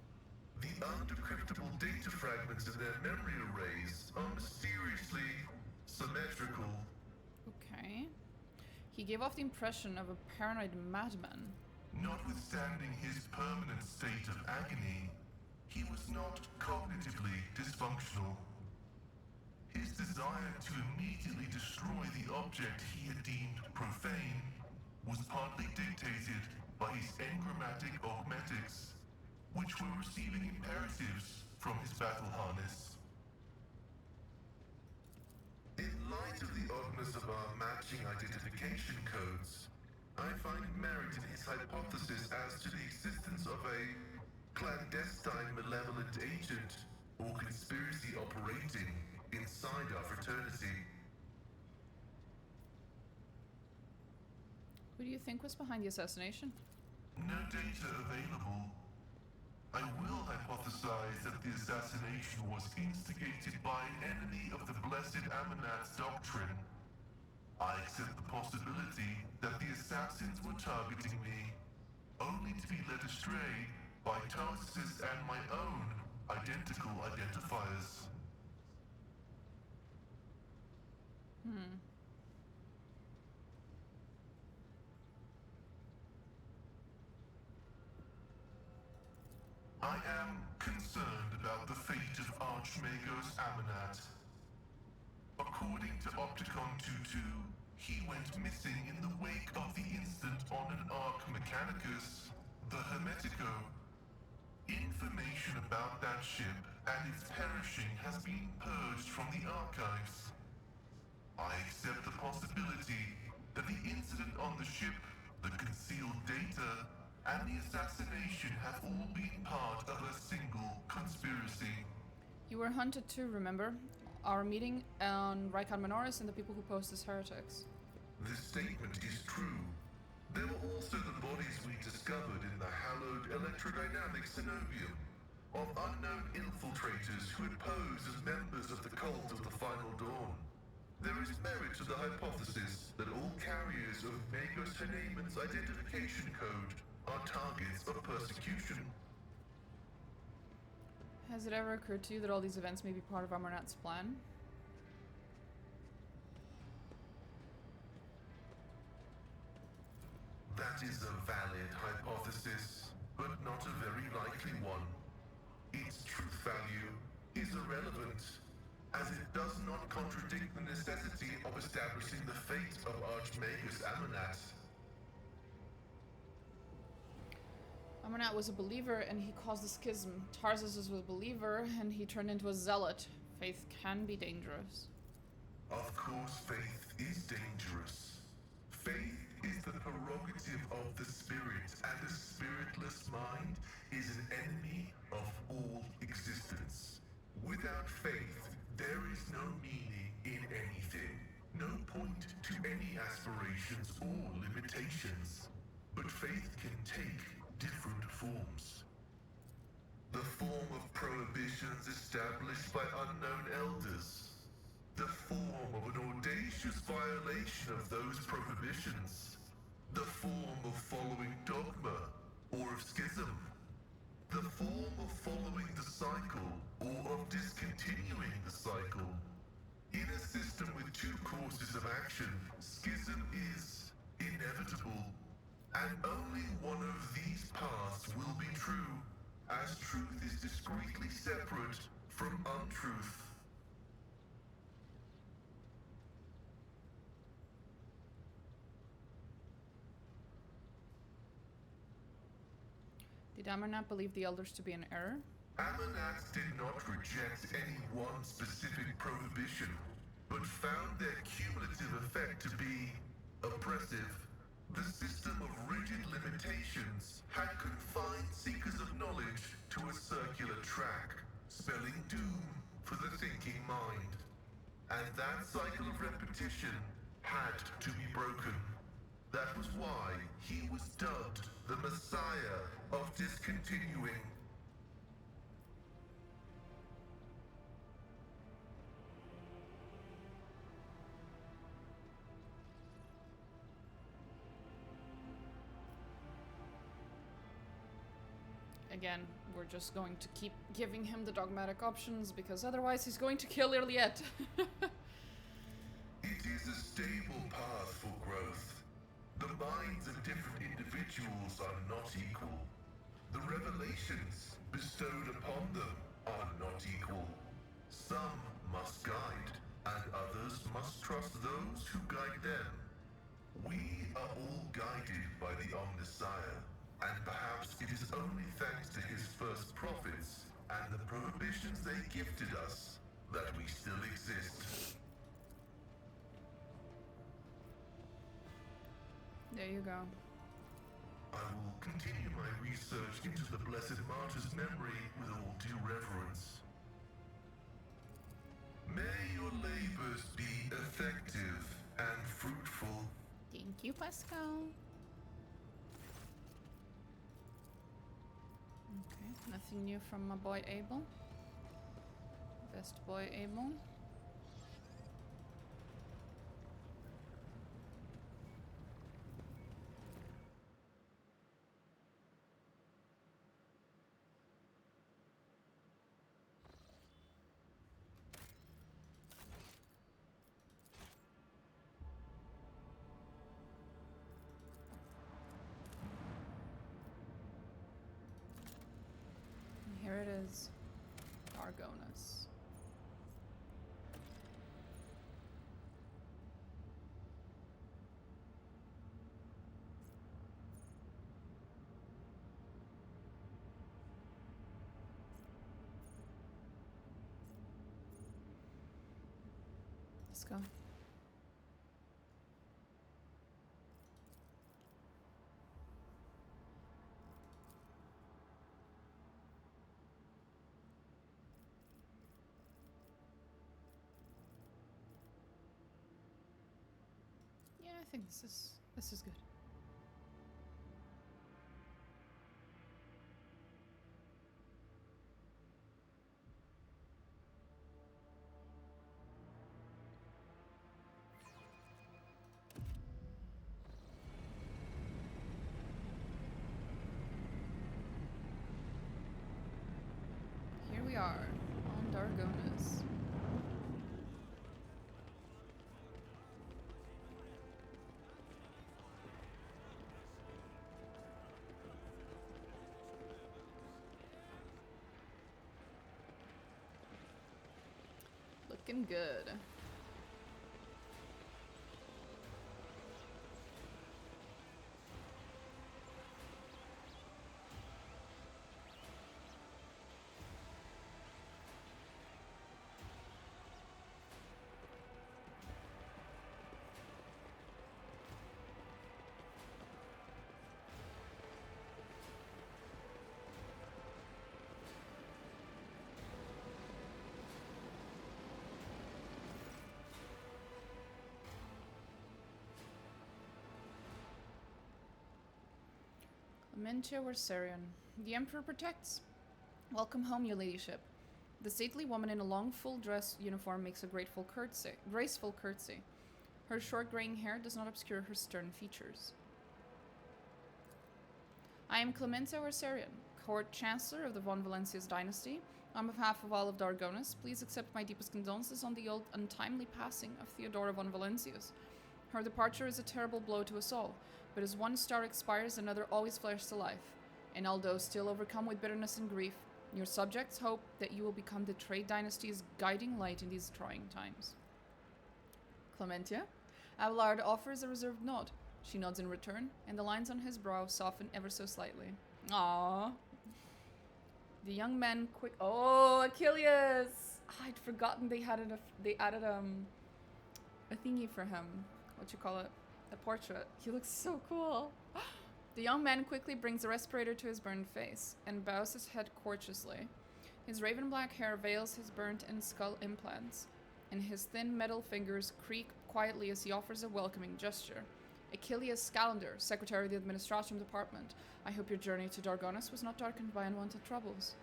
S5: The undecryptable data fragments in their memory arrays are mysteriously symmetrical.
S1: Okay. He gave off the impression of a paranoid madman.
S5: Notwithstanding his permanent state of agony, he was not cognitively dysfunctional. His desire to immediately destroy the object he had deemed profane was partly dictated by his engrammatic augmetics, which were receiving imperatives from his battle harness. In light of the oddness of our matching identification codes, I find merit in his hypothesis as to the existence of a clandestine malevolent agent or conspiracy operating inside our fraternity.
S1: Who do you think was behind the assassination?
S5: No data available. I will hypothesize that the assassination was instigated by an enemy of the Blessed Amanat's doctrine. I accept the possibility that the assassins were targeting me, only to be led astray by Tarsus and my own identical identifiers. I am concerned about the fate of Archmagos Amanat. According to Opticon 22, he went missing in the wake of the incident on an Arc Mechanicus, the Hermetico. Information about that ship and its perishing has been purged from the archives. I accept the possibility that the incident on the ship, the concealed data, and the assassination have all been part of a single conspiracy.
S1: You were hunted too, remember? Our meeting on Rykon Minoris and the people who posed as heretics.
S5: This statement is true. There were also the bodies we discovered in the hallowed electrodynamic Cenobium of unknown infiltrators who had posed as members of the cult of the Final Dawn. There is merit to the hypothesis that all carriers of Magos Haneman's identification code are targets of persecution.
S1: Has it ever occurred to you that all these events may be part of Amarnat's plan?
S5: That is a valid hypothesis, but not a very likely one. Its truth value is irrelevant, as it does not contradict the necessity of establishing the fate of Archmagus Amanat.
S1: Amarnat was a believer and he caused a schism. Tarsus was a believer and he turned into a zealot. Faith can be dangerous.
S5: Of course, faith is dangerous. Faith is the prerogative of the spirit, and a spiritless mind is an enemy of all existence. Without faith, there is no meaning in anything, no point to any aspirations or limitations. But faith can take different forms. The form of prohibitions established by unknown elders. The form of an audacious violation of those prohibitions. The form of following dogma or of schism. The form of following the cycle or of discontinuing the cycle. In a system with two courses of action, schism is inevitable. And only one of these paths will be true, as truth is discreetly separate from untruth.
S1: Did Amarnat believe the elders to be in error?
S5: Amanat did not reject any one specific prohibition, but found their cumulative effect to be oppressive. The system of rigid limitations had confined seekers of knowledge to a circular track, spelling doom for the thinking mind. And that cycle of repetition had to be broken. That was why he was dubbed the Messiah of Discontinuing.
S1: Again, we're just going to keep giving him the dogmatic options because otherwise he's going to kill Iliet.
S5: It is a stable path for growth. The minds of different individuals are not equal. The revelations bestowed upon them are not equal. Some must guide, and others must trust those who guide them. We are all guided by the Omnissiah, and perhaps it is only thanks to his first prophets and the prohibitions they gifted us that we still exist.
S1: There you go.
S5: I will continue my research into the Blessed Martyr's memory with all due reverence. May your labors be effective and fruitful.
S1: Thank you, Pascal. Okay, nothing new from my boy Abel. Best boy Abel. Here it is, Dargonus. Let's go. Yeah, I think this is good. Here we are on Dargonus. Looking good. Clementia Warsarian. The Emperor protects. Welcome home, your ladyship. The stately woman in a long full dress uniform makes a graceful curtsy. Her short graying hair does not obscure her stern features. I am Clementia Warsarian, Court Chancellor of the von Valencia's dynasty. On behalf of all of Dargonus, please accept my deepest condolences on the untimely passing of Theodora von Valencius. Her departure is a terrible blow to us all, but as one star expires, another always flares to life. And although still overcome with bitterness and grief, your subjects hope that you will become the Trade Dynasty's guiding light in these trying times. Clementia? Abelard offers a reserved nod. She nods in return, and the lines on his brow soften ever so slightly. Aww. The young man quick. Oh, Achilles! I'd forgotten they added a thingy for him. What you call it? A portrait. He looks so cool. The young man quickly brings a respirator to his burned face and bows his head courteously. His raven black hair veils his burnt and skull implants, and his thin metal fingers creak quietly as he offers a welcoming gesture. Achilles Scalander, Secretary of the Administration Department, I hope your journey to Dargonus was not darkened by unwanted troubles.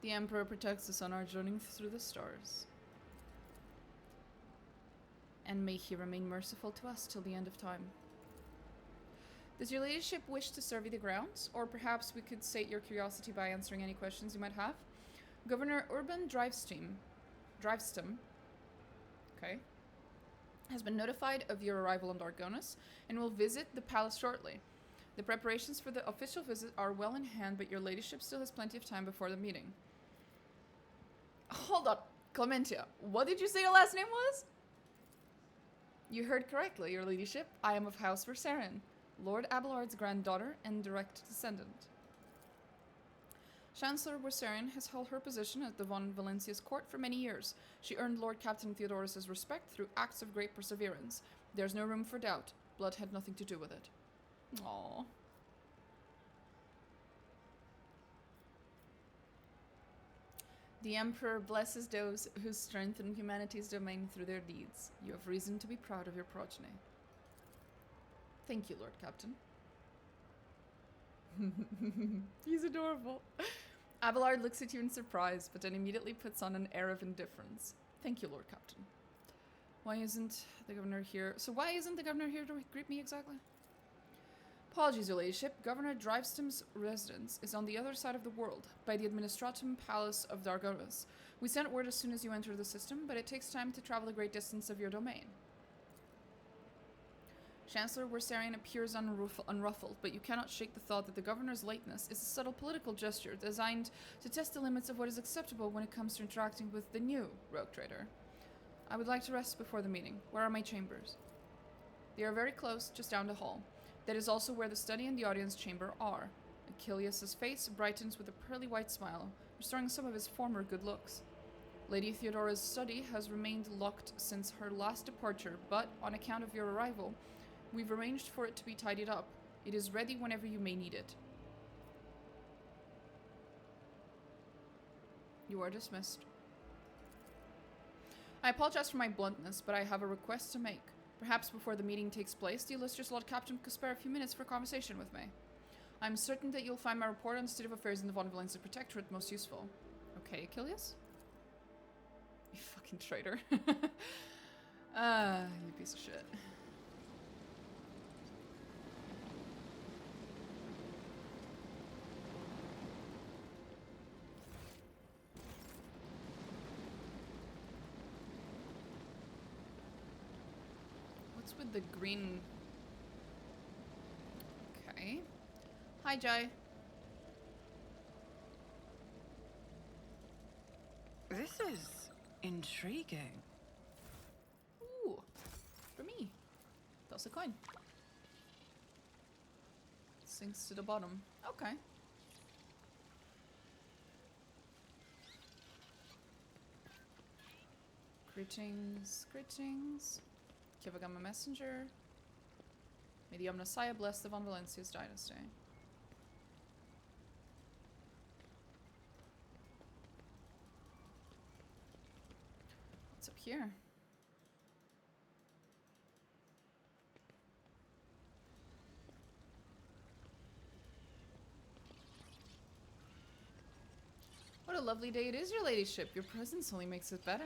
S1: The Emperor protects us on our journey through the stars. And may he remain merciful to us till the end of time. Does your ladyship wish to survey the grounds? Or perhaps we could sate your curiosity by answering any questions you might have? Governor Urban Drivestem, okay, has been notified of your arrival on Dargonus and will visit the palace shortly. The preparations for the official visit are well in hand, but your ladyship still has plenty of time before the meeting. Hold up, Clementia, what did you say your last name was? You heard correctly, your ladyship. I am of House Versaren, Lord Abelard's granddaughter and direct descendant. Chancellor Versaren has held her position at the von Valencia's court for many years. She earned Lord Captain Theodorus' respect through acts of great perseverance. There's no room for doubt. Blood had nothing to do with it. Aww. The Emperor blesses those who strengthen humanity's domain through their deeds. You have reason to be proud of your progeny. Thank you, Lord Captain. He's adorable. Abelard looks at you in surprise, but then immediately puts on an air of indifference. Thank you, Lord Captain. Why isn't the governor here? So why isn't the governor here to greet me exactly? Apologies, your ladyship. Governor Drivestom's residence is on the other side of the world, by the Administratum Palace of Dargonus. We sent word as soon as you enter the system, but it takes time to travel a great distance of your domain. Chancellor Wersarian appears unruffled, but you cannot shake the thought that the governor's lateness is a subtle political gesture designed to test the limits of what is acceptable when it comes to interacting with the new rogue trader. I would like to rest before the meeting. Where are my chambers? They are very close, just down the hall. That is also where the study and the audience chamber are. Achilles' face brightens with a pearly white smile, restoring some of his former good looks. Lady Theodora's study has remained locked since her last departure, but on account of your arrival, we've arranged for it to be tidied up. It is ready whenever you may need it. You are dismissed. I apologize for my bluntness, but I have a request to make. Perhaps before the meeting takes place, the illustrious Lord Captain could spare a few minutes for conversation with me. I'm certain that you'll find my report on the state of affairs in the Von Valencia Protectorate most useful. Okay, Achilles? You fucking traitor. You piece of shit. What's with the green? Okay. Hi, Jai.
S3: This is intriguing.
S1: Ooh, for me. Toss a coin. Sinks to the bottom. Okay. Greetings, greetings. Kivagama Messenger. May the Omnissiah bless the Von Valencia's dynasty. What's up here? What a lovely day it is, your ladyship. Your presence only makes it better.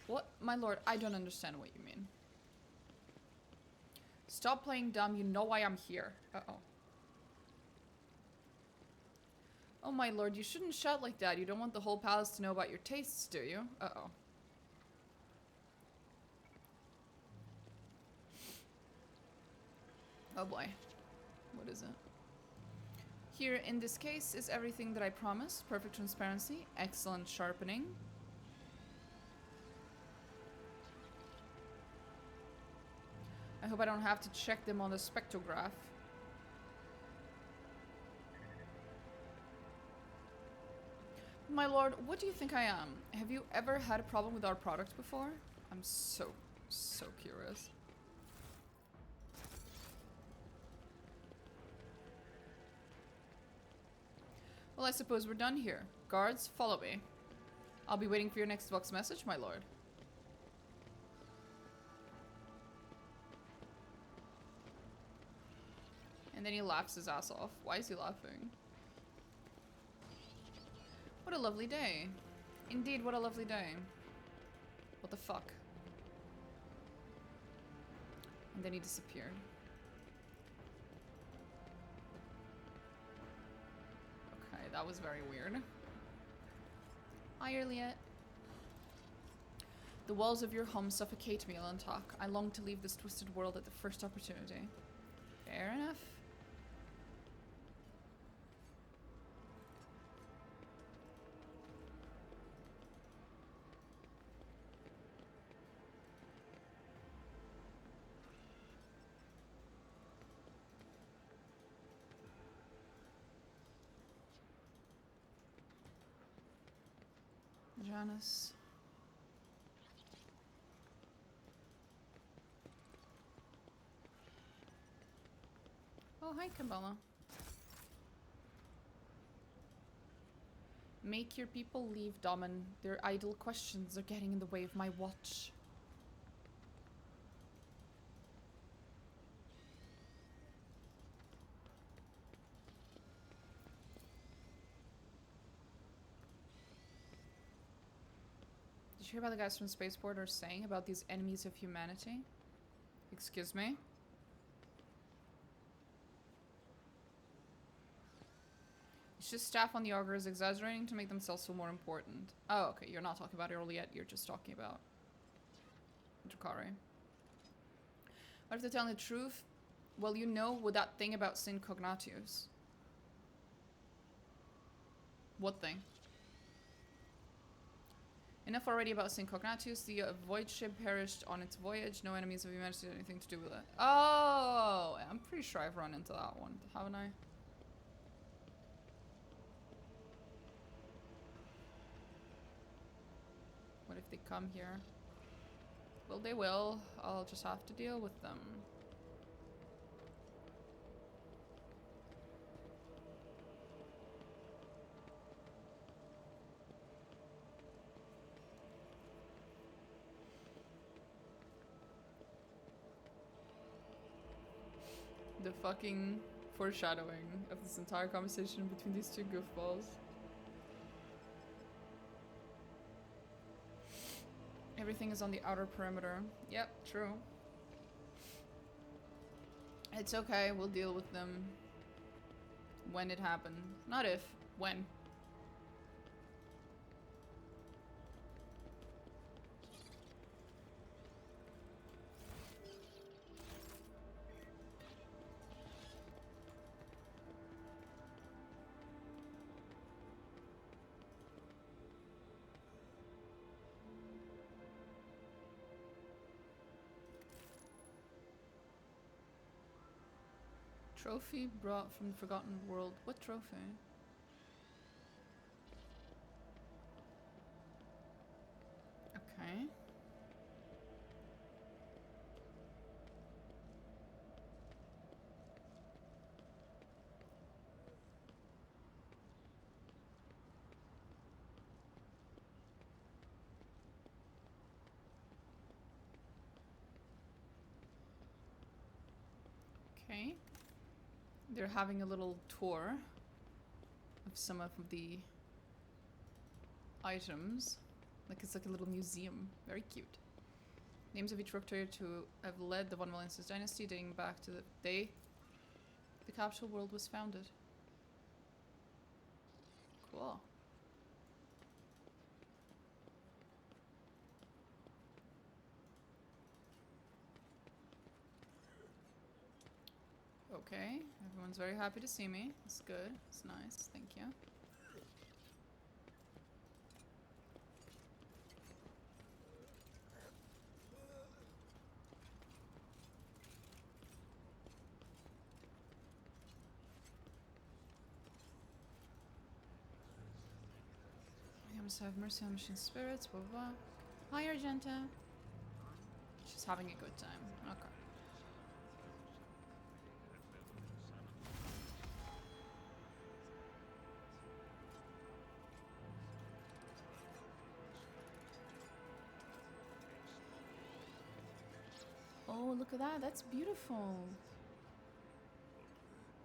S1: What? My lord, I don't understand what you mean. Stop playing dumb, you know why I'm here. Uh-oh. Oh, my lord, you shouldn't shout like that. You don't want the whole palace to know about your tastes, do you? Uh-oh. Oh boy. What is it? Here, in this case, is everything that I promised. Perfect transparency, excellent sharpening. I hope I don't have to check them on the spectrograph. My lord, what do you think I am? Have you ever had a problem with our product before? I'm so curious. Well, I suppose we're done here. Guards, follow me. I'll be waiting for your next Vox message, my lord. And then he laughs his ass off. Why is he laughing? What a lovely day. Indeed, what a lovely day. What the fuck? And then he disappeared. Okay, that was very weird. Hi, Erliet. The walls of your home suffocate me, Alantak. I long to leave this twisted world at the first opportunity. Fair enough. Janus. Oh, hi, Kabbalah. Make your people leave, Domin. Their idle questions are getting in the way of my watch. Did you hear about the guys from Spaceport are saying about these enemies of humanity? Excuse me? It's just staff on the augurs exaggerating to make themselves feel more important. Oh, okay. You're not talking about Earl yet. You're just talking about Drakari. What if they're telling the truth? Well, you know with that thing about Sin Cognatius. What thing? Enough already about Sin Cognatius. The void ship perished on its voyage. No enemies of humanity had anything to do with it. Oh! I'm pretty sure I've run into that one. Haven't I? What if they come here? Well, they will. I'll just have to deal with them. The fucking foreshadowing of this entire conversation between these two goofballs. Everything is on the outer perimeter. Yep, true. It's okay, we'll deal with them when it happens. Not if, when. Trophy brought from the Forgotten World. What trophy? Okay. Okay. They're having a little tour of some of the items. Like it's like a little museum. Very cute. Names of each Ruktor to have led the Von Valensis dynasty dating back to the day the capsule world was founded. Cool. Okay, everyone's very happy to see me. It's good. It's nice. Thank you. I must have mercy on machine spirits. Blah blah blah. Hi, Argenta. She's having a good time. Okay. Oh, look at that. That's beautiful.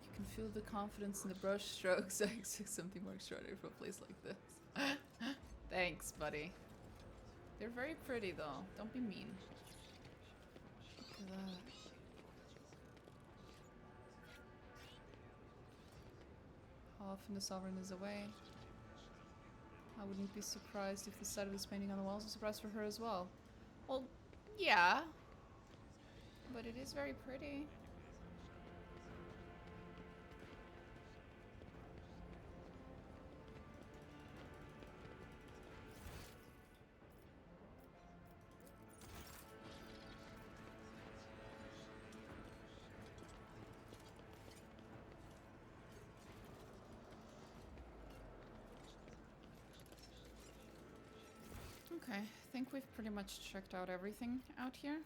S1: You can feel the confidence in the brush strokes. I expect something more extraordinary from a place like this. Thanks, buddy. They're very pretty, though. Don't be mean. Look at that. How often the Sovereign is away. I wouldn't be surprised if the sight of this painting on the walls is a surprise for her as well. Well, yeah. But it is very pretty. Okay, I think we've pretty much checked out everything out here.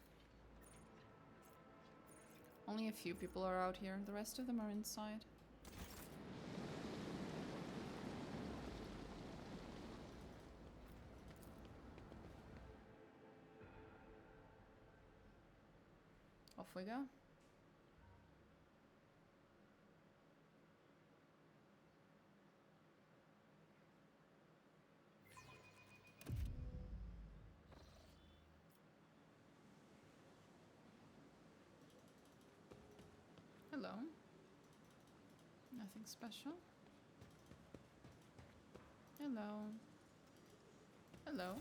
S1: Only a few people are out here. The rest of them are inside. Off we go. Hello. Nothing special. Hello. Hello.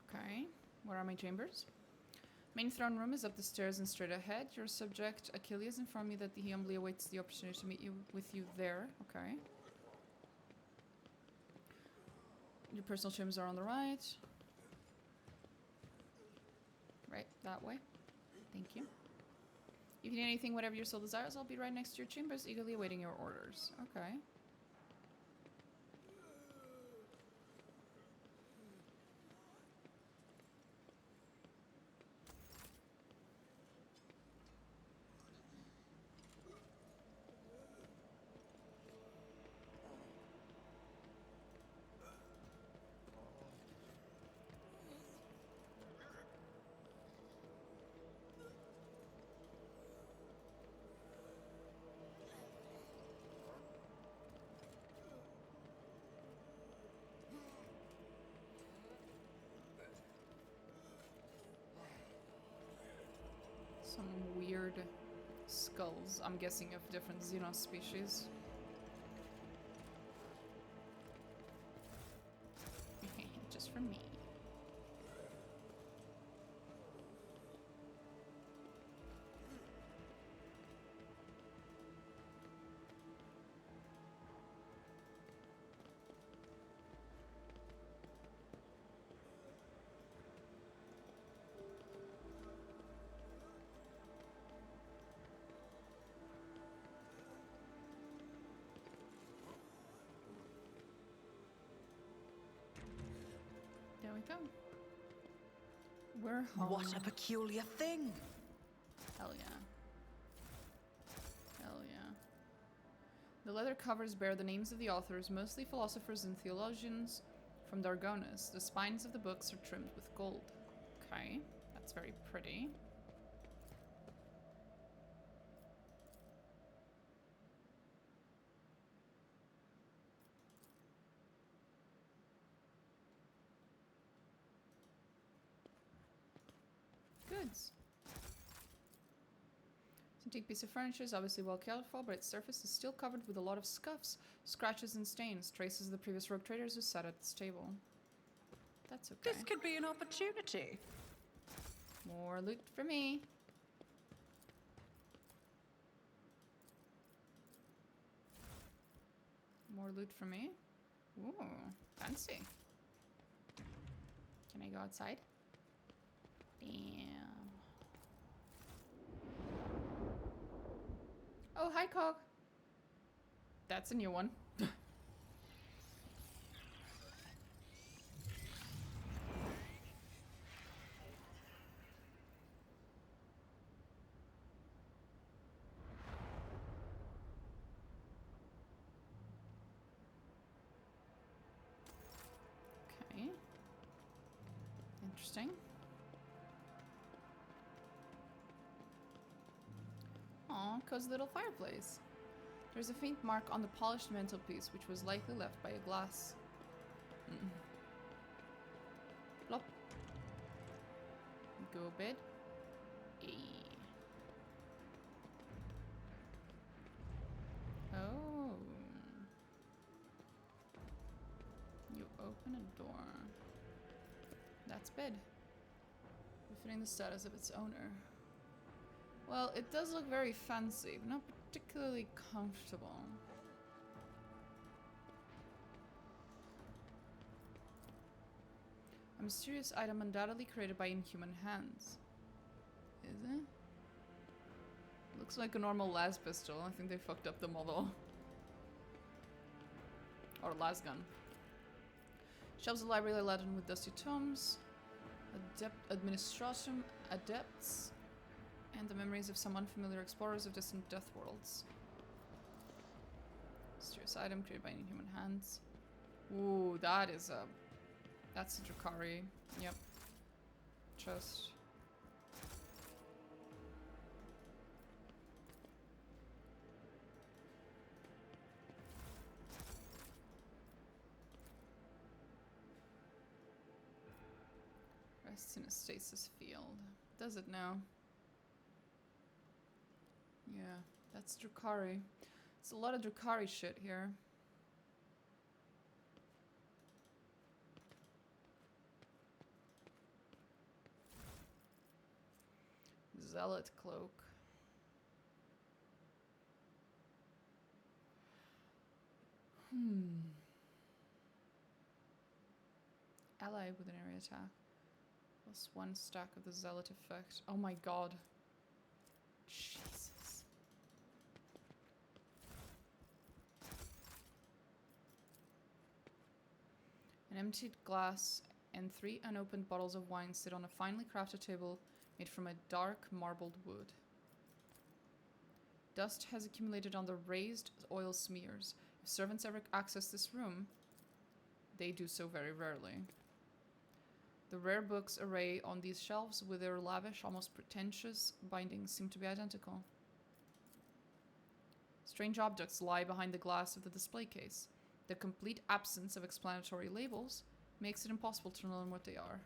S1: Okay, where are my chambers? Main throne room is up the stairs and straight ahead. Your subject, Achilles, informed me that he humbly awaits the opportunity to meet with you there. Okay. Your personal chambers are on the right. Right, that way. Thank you. If you need anything, whatever your soul desires, I'll be right next to your chambers, eagerly awaiting your orders. Okay. Some weird skulls, I'm guessing, of different Xenos species. Just for me. There we go. We're home.
S3: What a peculiar thing!
S1: Hell yeah. Hell yeah. The leather covers bear the names of the authors, mostly philosophers and theologians from Dargonus. The spines of the books are trimmed with gold. Okay, that's very pretty. Goods. It's an antique piece of furniture is obviously well cared for, but its surface is still covered with a lot of scuffs, scratches, and stains, traces of the previous rogue traders who sat at this table. That's okay.
S3: This could be an opportunity.
S1: More loot for me. More loot for me. Ooh, fancy. Can I go outside? Damn. Oh, hi, Cog. That's a new one. Okay. Interesting. Aw, cozy little fireplace. There's a faint mark on the polished mantelpiece, which was likely left by a glass. Plop. Go bed. Oh. You open a door. That's bed. Befitting the status of its owner. Well, it does look very fancy, but not particularly comfortable. A mysterious item undoubtedly created by inhuman hands. Is it? Looks like a normal las pistol. I think they fucked up the model. Or las gun. Shelves of the library are laden with dusty tomes, administration adepts, and the memories of some unfamiliar explorers of distant death worlds. Mysterious Mysterious item created by inhuman hands. Ooh, that is a... That's a Drukhari. Yep. Chest. Rests in a stasis field. Does it now? Yeah, that's Drukhari. There's a lot of Drukhari shit here. Zealot cloak. Ally with an area attack. Plus 1 stack of the zealot effect. Oh my god. Jesus. An emptied glass and 3 unopened bottles of wine sit on a finely crafted table made from a dark marbled wood. Dust has accumulated on the raised oil smears. If servants ever access this room, they do so very rarely. The rare books array on these shelves with their lavish, almost pretentious bindings seem to be identical. Strange objects lie behind the glass of the display case. The complete absence of explanatory labels makes it impossible to learn what they are.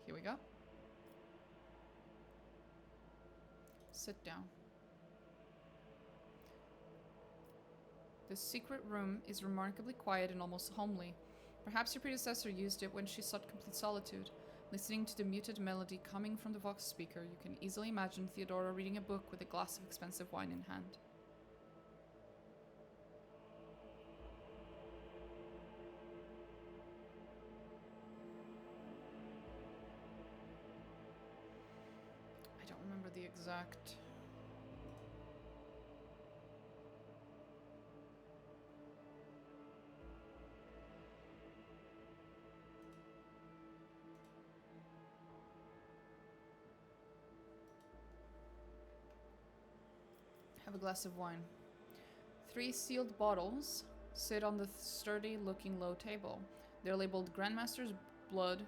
S1: Here we go. Sit down. This secret room is remarkably quiet and almost homely. Perhaps your predecessor used it when she sought complete solitude. Listening to the muted melody coming from the Vox speaker, you can easily imagine Theodora reading a book with a glass of expensive wine in hand. I don't remember the exact... Have a glass of wine. 3 sealed bottles sit on the sturdy-looking low table. They're labeled Grandmaster's Blood,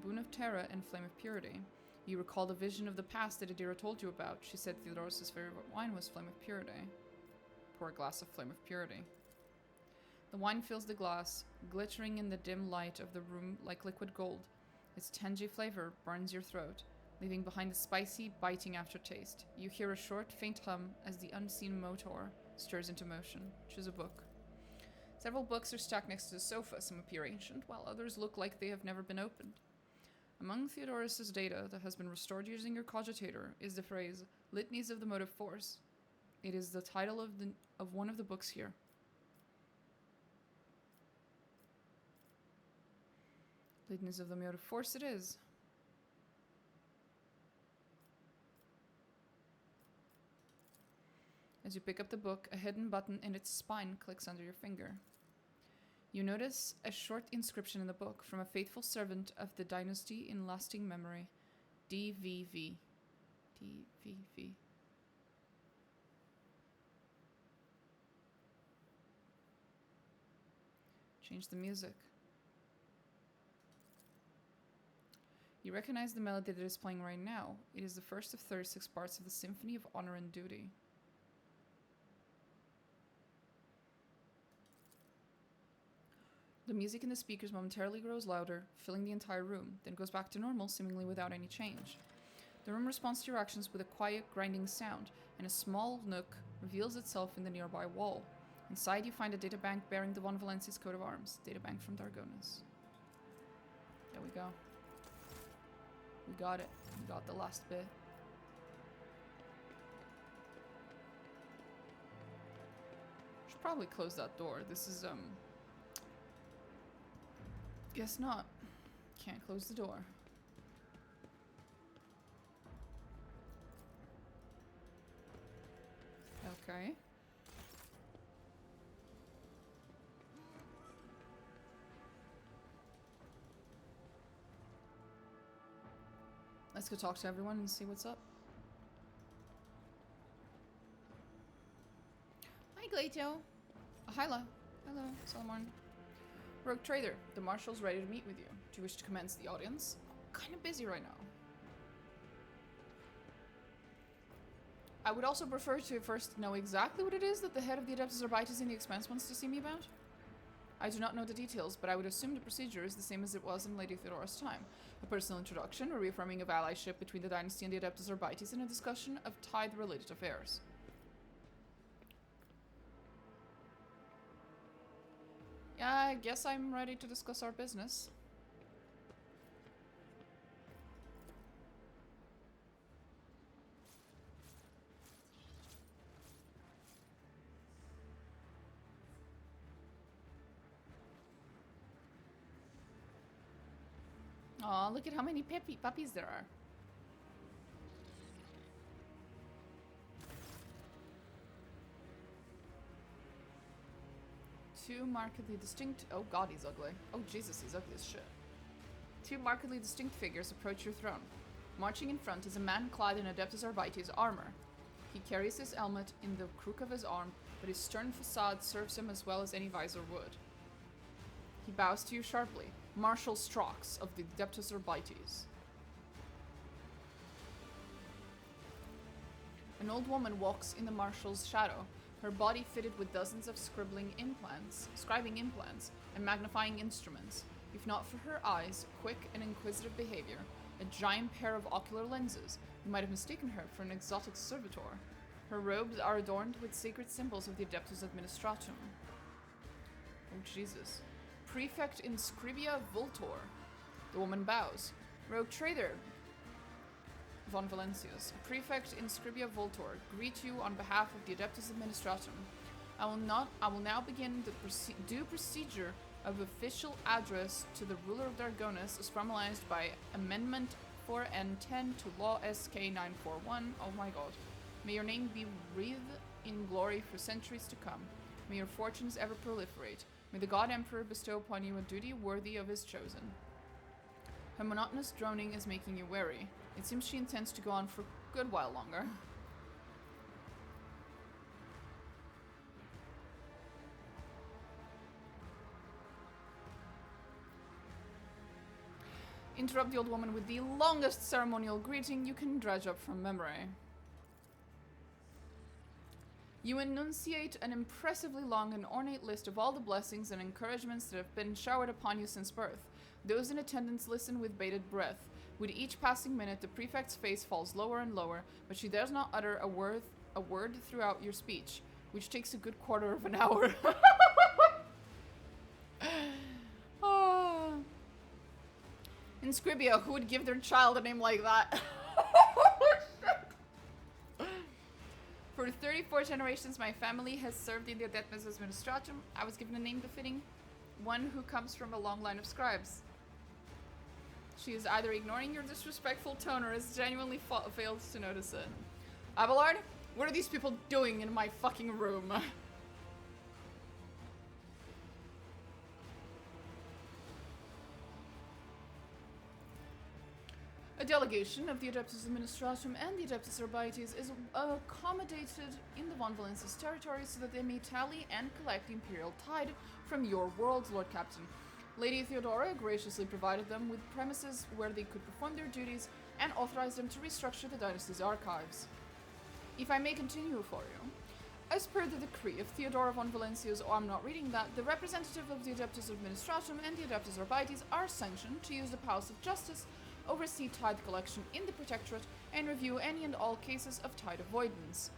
S1: Boon of Terra, and Flame of Purity. You recall the vision of the past that Adira told you about. She said Theodoros' favorite wine was Flame of Purity. Pour a glass of Flame of Purity. The wine fills the glass, glittering in the dim light of the room like liquid gold. Its tangy flavor burns your throat, leaving behind a spicy, biting aftertaste. You hear a short, faint hum as the unseen motor stirs into motion. Choose a book. Several books are stacked next to the sofa. Some appear ancient, while others look like they have never been opened. Among Theodorus' data that has been restored using your cogitator is the phrase, Litanies of the Motive Force. It is the title of one of the books here. Litanies of the Motive Force it is. As you pick up the book, a hidden button in its spine clicks under your finger. You notice a short inscription in the book from a faithful servant of the dynasty in lasting memory. DVV. DVV. Change the music. You recognize the melody that is playing right now. It is the first of 36 parts of the Symphony of Honor and Duty. The music in the speakers momentarily grows louder, filling the entire room, then goes back to normal, seemingly without any change. The room responds to your actions with a quiet, grinding sound, and a small nook reveals itself in the nearby wall. Inside, you find a databank bearing the Von Valencia's coat of arms. Databank from Dargonus. There we go. We got it. We got the last bit. Should probably close that door. This is, Guess not. Can't close the door. Okay. Let's go talk to everyone and see what's up. Hi Glato. Hyla. Hello, Solomon. Rogue Trader, the Marshal's ready to meet with you. Do you wish to commence the audience? Kind of busy right now. I would also prefer to first know exactly what it is that the head of the Adeptus Arbites in the Expanse wants to see me about. I do not know the details, but I would assume the procedure is the same as it was in Lady Theodora's time. A personal introduction, a reaffirming of allyship between the Dynasty and the Adeptus Arbites, and a discussion of tithe-related affairs. Yeah, I guess I'm ready to discuss our business. Aw, look at how many puppies there are. Two markedly distinct... Oh god, he's ugly. Oh Jesus, he's ugly as shit. Two markedly distinct figures approach your throne. Marching in front is a man clad in Adeptus Arbites armor. He carries his helmet in the crook of his arm, but his stern facade serves him as well as any visor would. He bows to you sharply. Marshal Strox of the Adeptus Arbites. An old woman walks in the Marshal's shadow, her body fitted with dozens of scribing implants, and magnifying instruments. If not for her eyes, quick and inquisitive behavior, a giant pair of ocular lenses, you might have mistaken her for an exotic servitor. Her robes are adorned with sacred symbols of the Adeptus Administratum. Oh Jesus. Prefect Inscribia Vultor. The woman bows. Rogue Trader von Valencius. Prefect Inscribia Vultor, greet you on behalf of the Adeptus Administratum. I will now begin the due procedure of official address to the ruler of Dargonus as formalized by Amendment 4N10 to Law SK 941. Oh my god. May your name be wreathed in glory for centuries to come. May your fortunes ever proliferate. May the God Emperor bestow upon you a duty worthy of his chosen. Her monotonous droning is making you wary. It seems she intends to go on for a good while longer. Interrupt the old woman with the longest ceremonial greeting you can dredge up from memory. You enunciate an impressively long and ornate list of all the blessings and encouragements that have been showered upon you since birth. Those in attendance listen with bated breath. With each passing minute, the prefect's face falls lower and lower, but she dares not utter a word throughout your speech, which takes a good quarter of an hour. Inscribia, who would give their child a name like that? For 34 generations, my family has served in the Adeptus Administratum. I was given a name befitting one who comes from a long line of scribes. She is either ignoring your disrespectful tone or has genuinely failed to notice it. Abelard, what are these people doing in my fucking room? A delegation of the Adeptus Administratum and the Adeptus Arbites is accommodated in the Von Valencius territory so that they may tally and collect the Imperial tithe from your world, Lord Captain. Lady Theodora graciously provided them with premises where they could perform their duties and authorized them to restructure the dynasty's archives. If I may continue for you, as per the decree of Theodora von Valencius, or I'm not reading that, the representative of the Adeptus Administratum and the Adeptus Arbites are sanctioned to use the powers of justice, oversee tithe collection in the Protectorate, and review any and all cases of tithe avoidance,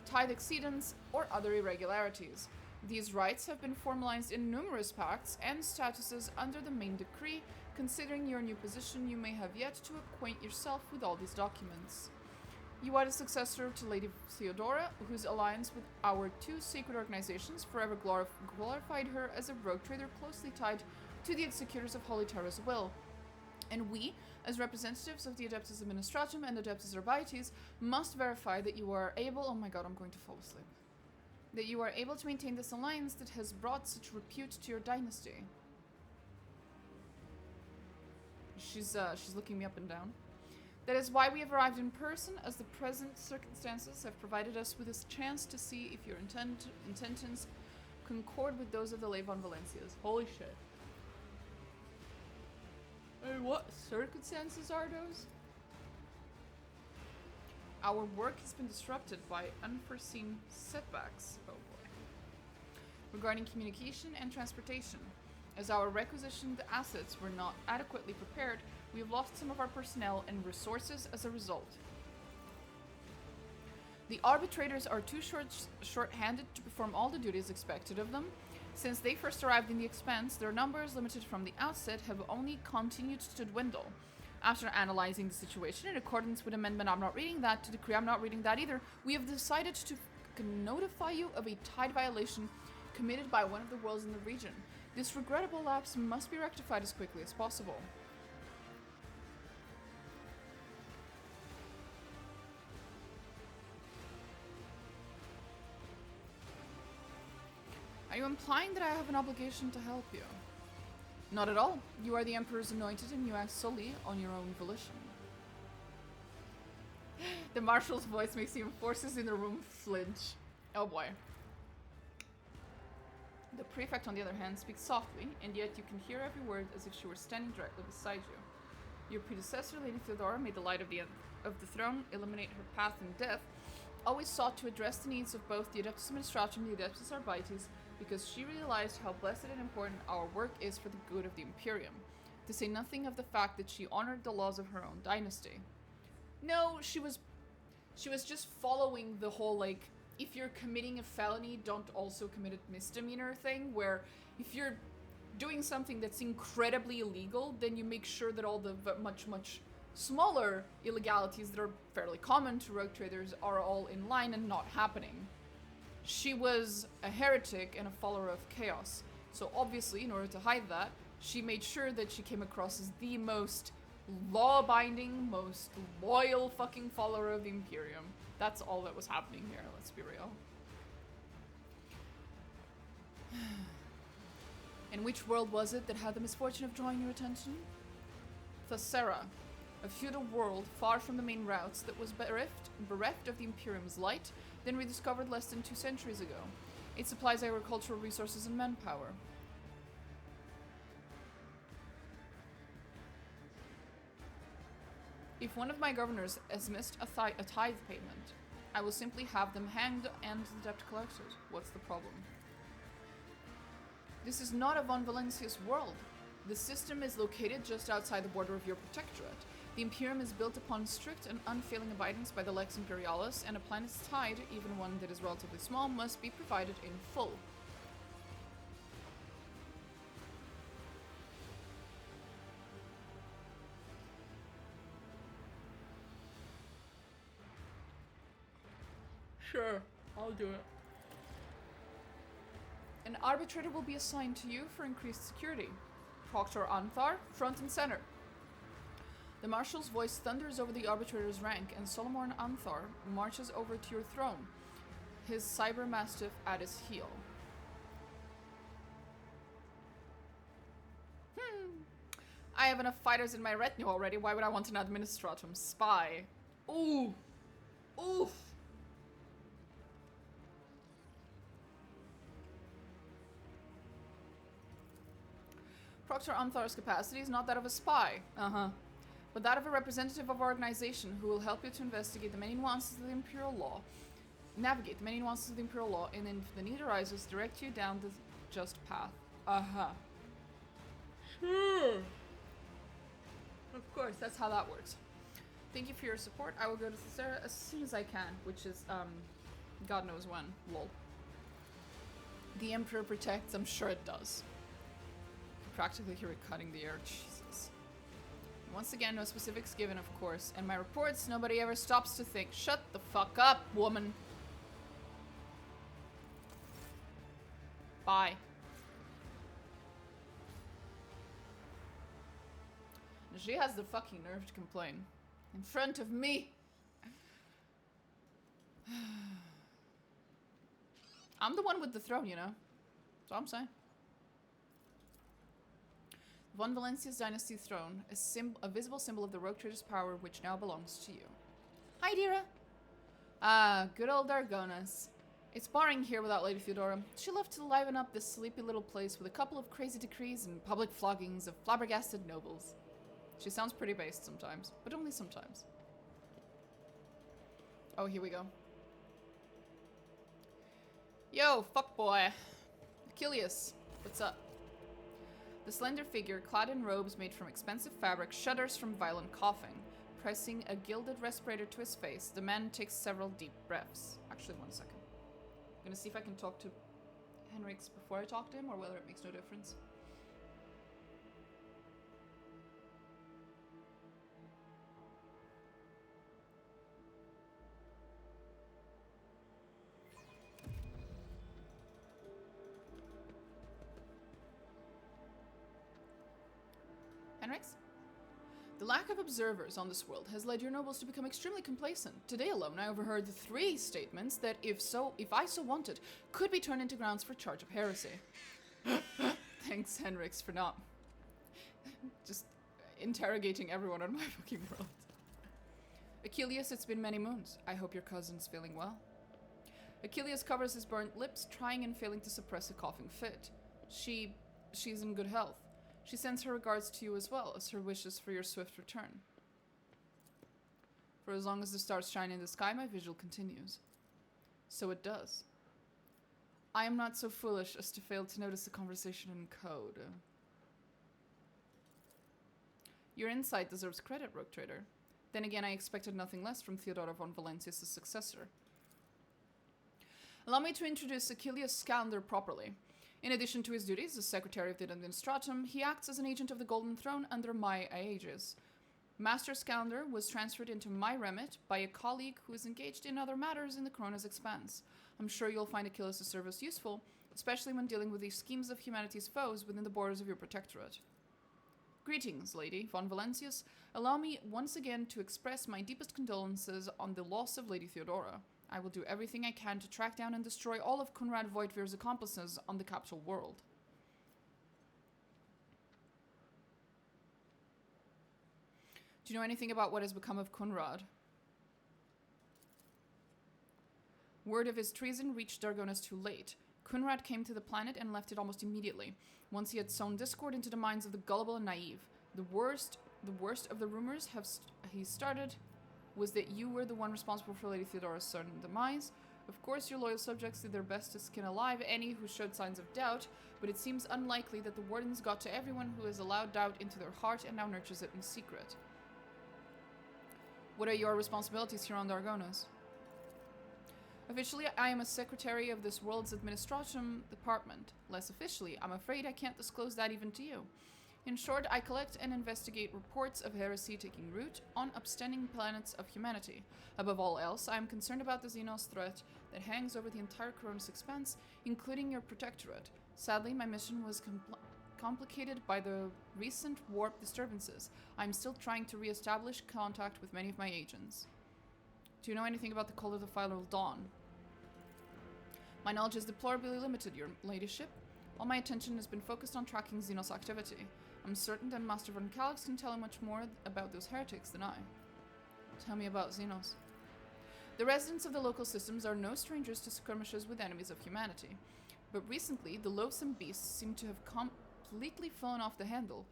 S1: tithe exceedance, or other irregularities. These rights have been formalized in numerous pacts and statuses under the main decree. Considering your new position, you may have yet to acquaint yourself with all these documents. You are the successor to Lady Theodora, whose alliance with our two sacred organizations forever glorified her as a rogue trader closely tied to the executors of Holy Terra's will. And we, as representatives of the Adeptus Administratum and Adeptus Arbites, must verify that you are able— oh my god, I'm going to fall asleep. That you are able to maintain this alliance that has brought such repute to your dynasty. She's looking me up and down. That is why we have arrived in person, as the present circumstances have provided us with this chance to see if your intentions concord with those of the Ley von Valencias. Holy shit. Hey, what circumstances are those? Our work has been disrupted by unforeseen setbacks. Oh boy. Regarding communication and transportation. As our requisitioned assets were not adequately prepared, we have lost some of our personnel and resources as a result. The arbitrators are too short-handed to perform all the duties expected of them. Since they first arrived in the Expanse, their numbers, limited from the outset, have only continued to dwindle. After analyzing the situation in accordance with Amendment I'm not reading that to Decree I'm not reading that either, we have decided to notify you of a tide violation committed by one of the worlds in the region. This regrettable lapse must be rectified as quickly as possible. Are you implying that I have an obligation to help you? Not at all. You are the Emperor's anointed and you act solely on your own volition. The Marshal's voice makes the forces in the room flinch. Oh boy. The Prefect, on the other hand, speaks softly, and yet you can hear every word as if she were standing directly beside you. Your predecessor, Lady Theodora, may the light of the throne illuminate her path in death, always sought to address the needs of both the Adeptus Administratum and the Adeptus Arbites, because she realized how blessed and important our work is for the good of the Imperium, to say nothing of the fact that she honored the laws of her own dynasty. No, she was just following the whole, like, if you're committing a felony, don't also commit a misdemeanor thing, where if you're doing something that's incredibly illegal, then you make sure that all the much, much smaller illegalities that are fairly common to rogue traders are all in line and not happening. She was a heretic and a follower of chaos, so obviously, in order to hide that, she made sure that she came across as the most law-abiding, most loyal fucking follower of the Imperium. That's all that was happening here, let's be real. And which world was it that had the misfortune of drawing your attention? Thassera, a feudal world far from the main routes that was bereft of the Imperium's light, then rediscovered less than 2 centuries ago. It supplies agricultural resources and manpower. If one of my governors has missed a tithe payment, I will simply have them hanged and the debt collected. What's the problem? This is not a von Valencia's world. The system is located just outside the border of your protectorate. The Imperium is built upon strict and unfailing abidance by the Lex Imperialis, and a planet's tide, even one that is relatively small, must be provided in full. Sure, I'll do it. An arbitrator will be assigned to you for increased security. Proctor Anthar, front and center. The Marshal's voice thunders over the arbitrator's rank, and Solomon Anthar marches over to your throne, his cyber mastiff at his heel. I have enough fighters in my retinue already. Why would I want an administratum spy? Ooh. Oof. Proctor Anthar's capacity is not that of a spy, but that of a representative of our organization who will help you to investigate the many nuances of the Imperial law, navigate the many nuances of the Imperial law, and if the need arises, direct you down the just path. Sure. Of course, that's how that works. Thank you for your support. I will go to Thassera as soon as I can, which is, God knows when. Lol. The Emperor protects, I'm sure it does. Practically hear it cutting the air. Jesus. Once again, no specifics given, of course. And my reports, nobody ever stops to think. Shut the fuck up, woman. Bye. She has the fucking nerve to complain. In front of me. I'm the one with the throne, you know. That's all I'm saying. Von Valencia's dynasty throne, a visible symbol of the rogue trader's power which now belongs to you. Hi, Dira. Ah, good old Dargonus. It's boring here without Lady Theodora. She loved to liven up this sleepy little place with a couple of crazy decrees and public floggings of flabbergasted nobles. She sounds pretty based sometimes, but only sometimes. Oh, here we go. Yo, fuckboy. Achilles, what's up? The slender figure, clad in robes made from expensive fabric, shudders from violent coughing. Pressing a gilded respirator to his face, the man takes several deep breaths. Actually, one second. I'm gonna see if I can talk to Henrix before I talk to him, or whether it makes no difference. Henrix? The lack of observers on this world has led your nobles to become extremely complacent. Today alone, I overheard the 3 statements that, if I so wanted, could be turned into grounds for charge of heresy. Thanks, Henrix, for not just interrogating everyone on my fucking world. Achilles, it's been many moons. I hope your cousin's feeling well. Achilles covers his burnt lips, trying and failing to suppress a coughing fit. She's in good health. She sends her regards to you as well as her wishes for your swift return. For as long as the stars shine in the sky, my vigil continues. So it does. I am not so foolish as to fail to notice the conversation in code. Your insight deserves credit, Rogue Trader. Then again, I expected nothing less from Theodora von Valencia's successor. Allow me to introduce Achilles Scander properly. In addition to his duties as Secretary of the Administratum, he acts as an agent of the Golden Throne under my aegis. Master Scander was transferred into my remit by a colleague who is engaged in other matters in the Corona's expanse. I'm sure you'll find Achilles' service useful, especially when dealing with the schemes of humanity's foes within the borders of your protectorate. Greetings, Lady von Valencius. Allow me once again to express my deepest condolences on the loss of Lady Theodora. I will do everything I can to track down and destroy all of Conrad Voigtvir's accomplices on the capital world. Do you know anything about what has become of Conrad? Word of his treason reached Dargonus too late. Conrad came to the planet and left it almost immediately, once he had sown discord into the minds of the gullible and naive. The worst of the rumors he started was that you were the one responsible for Lady Theodora's sudden demise. Of course, your loyal subjects did their best to skin alive any who showed signs of doubt, but it seems unlikely that the Wardens got to everyone who has allowed doubt into their heart and now nurtures it in secret. What are your responsibilities here on Dargonus? Officially, I am a secretary of this world's administratum department. Less officially, I'm afraid I can't disclose that even to you. In short, I collect and investigate reports of heresy taking root on upstanding planets of humanity. Above all else, I am concerned about the Xenos threat that hangs over the entire Coronis expanse, including your protectorate. Sadly, my mission was complicated by the recent warp disturbances. I'm still trying to re-establish contact with many of my agents. Do you know anything about the Cult of the Final Dawn? My knowledge is deplorably limited, your ladyship. All my attention has been focused on tracking Xenos activity. I'm certain that Master Von Calyx can tell you much more about those heretics than I. Tell me about Xenos. The residents of the local systems are no strangers to skirmishes with enemies of humanity. But recently, the loathsome beasts seem to have completely fallen off the handle.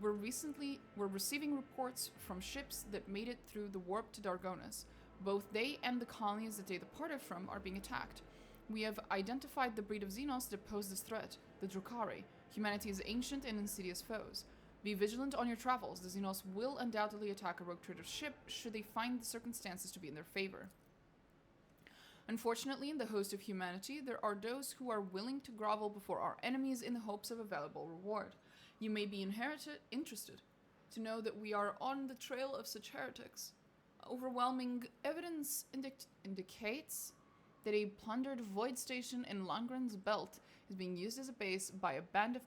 S1: We're receiving reports from ships that made it through the warp to Dargonus. Both they and the colonies that they departed from are being attacked. We have identified the breed of Xenos that pose this threat, the Drukari, humanity's ancient and insidious foes. Be vigilant on your travels. The Xenos will undoubtedly attack a rogue trader's ship should they find the circumstances to be in their favor. Unfortunately, in the host of humanity, there are those who are willing to grovel before our enemies in the hopes of a valuable reward. You may be interested to know that we are on the trail of such heretics. Overwhelming evidence indicates that a plundered void station in Langren's belt is being used as a base by a band of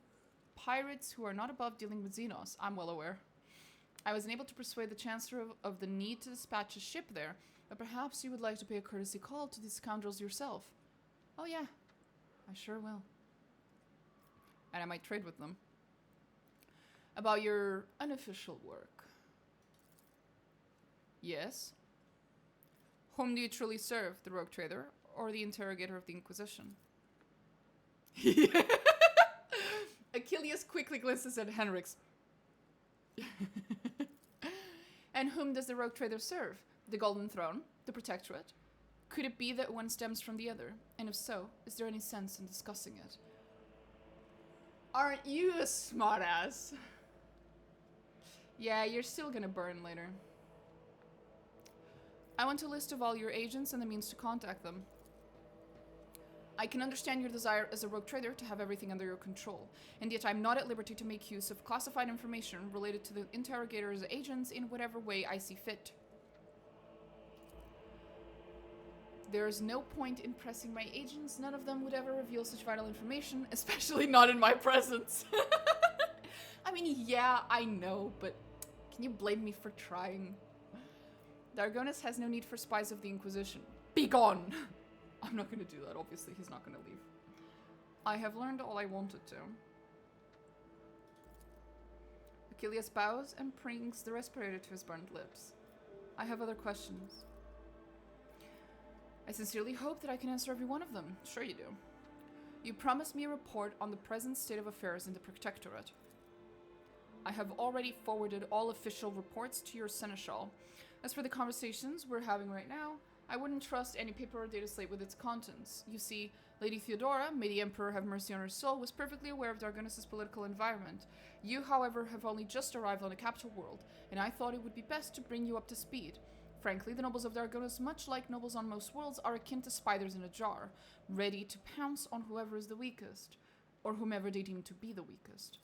S1: pirates who are not above dealing with Xenos. I'm well aware. I was unable to persuade the Chancellor of the need to dispatch a ship there, but perhaps you would like to pay a courtesy call to these scoundrels yourself. Oh yeah, I sure will. And I might trade with them. About your unofficial work. Yes? Whom do you truly serve, the rogue trader or the interrogator of the Inquisition? Achilles quickly glances at Henrix. And whom does the rogue trader serve? The Golden Throne? The Protectorate? Could it be that one stems from the other? And if so, is there any sense in discussing it? Aren't you a smartass? Yeah, you're still gonna burn later. I want a list of all your agents and the means to contact them. I can understand your desire as a rogue trader to have everything under your control, and yet I'm not at liberty to make use of classified information related to the interrogator's agents in whatever way I see fit. There is no point in pressing my agents. None of them would ever reveal such vital information, especially not in my presence. I mean, yeah, I know, but can you blame me for trying? Dargonus has no need for spies of the Inquisition. Be gone! I'm not gonna do that, obviously. He's not gonna leave. I have learned all I wanted to. Achilles bows and brings the respirator to his burned lips. I have other questions. I sincerely hope that I can answer every one of them. Sure you do. You promised me a report on the present state of affairs in the Protectorate. I have already forwarded all official reports to your Seneschal. As for the conversations we're having right now, I wouldn't trust any paper or data slate with its contents. You see, Lady Theodora, may the Emperor have mercy on her soul, was perfectly aware of Dargonus' political environment. You, however, have only just arrived on the capital world, and I thought it would be best to bring you up to speed. Frankly, the nobles of Dargonus, much like nobles on most worlds, are akin to spiders in a jar, ready to pounce on whoever is the weakest, or whomever they deem to be the weakest.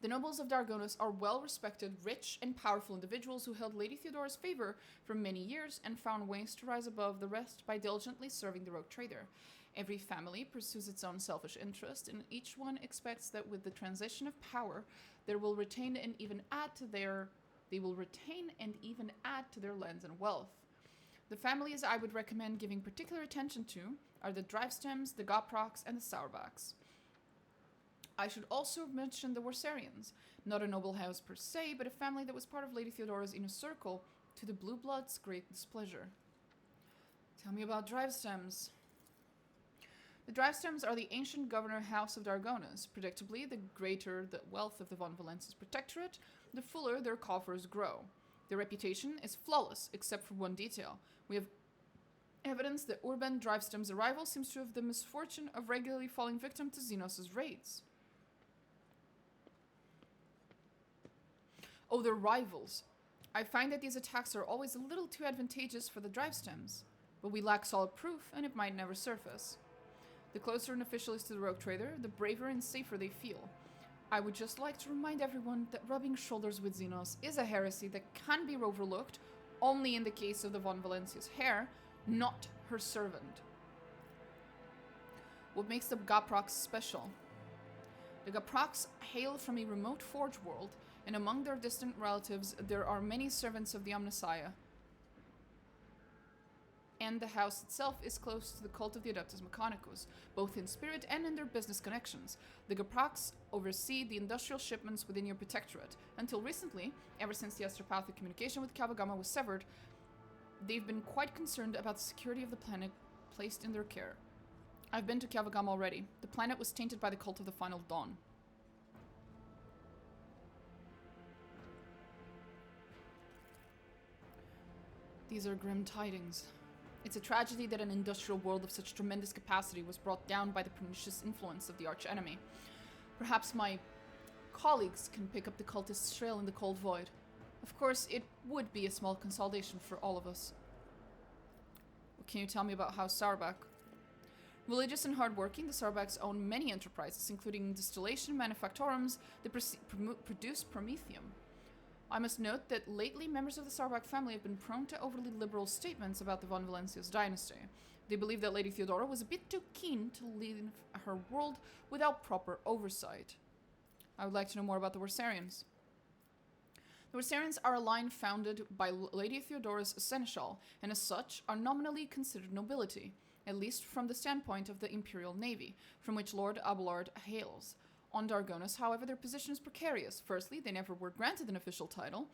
S1: The nobles of Dargonus are well-respected, rich, and powerful individuals who held Lady Theodora's favor for many years and found ways to rise above the rest by diligently serving the rogue trader. Every family pursues its own selfish interest, and each one expects that with the transition of power, they will retain and even add to their lands and wealth. The families I would recommend giving particular attention to are the Drivestems, the Goprocs, and the Sauerbachs. I should also mention the Warsarians, not a noble house per se, but a family that was part of Lady Theodora's inner circle, to the Blue Bloods' great displeasure. Tell me about Drivestems. The Drivestems are the ancient governor house of Dargonus. Predictably, the greater the wealth of the Von Valensis Protectorate, the fuller their coffers grow. Their reputation is flawless, except for one detail. We have evidence that Urban Drivestem's arrival seems to have the misfortune of regularly falling victim to Xenos' raids. Oh, they're rivals. I find that these attacks are always a little too advantageous for the Drivestems, but we lack solid proof, and it might never surface. The closer an official is to the rogue trader, the braver and safer they feel. I would just like to remind everyone that rubbing shoulders with Xenos is a heresy that can be overlooked only in the case of the Von Valencia's heir, not her servant. What makes the Goprocs special? The Goprocs hail from a remote Forge world, and among their distant relatives there are many servants of the Omnissiah. And the house itself is close to the cult of the Adeptus Mechanicus, both in spirit and in their business connections. The Goprocs oversee the industrial shipments within your protectorate. Until recently, ever since the astropathic communication with Kavagama was severed, they've been quite concerned about the security of the planet placed in their care. I've been to Kavagama already. The planet was tainted by the cult of the Final Dawn. These are grim tidings. It's a tragedy that an industrial world of such tremendous capacity was brought down by the pernicious influence of the arch-enemy. Perhaps my colleagues can pick up the cultist's trail in the cold void. Of course, it would be a small consolidation for all of us. What can you tell me about House Sauerbach? Religious and hardworking, the Sauerbachs own many enterprises, including distillation manufactorums that produce promethium. I must note that lately members of the Sauerbach family have been prone to overly liberal statements about the Von Valencia's dynasty. They believe that Lady Theodora was a bit too keen to lead her world without proper oversight. I would like to know more about the Warsarians. The Warsarians are a line founded by Lady Theodora's seneschal, and as such are nominally considered nobility, at least from the standpoint of the Imperial Navy, from which Lord Abelard hails. on Dargonus, however, their position is precarious. Firstly, they never were granted an official title,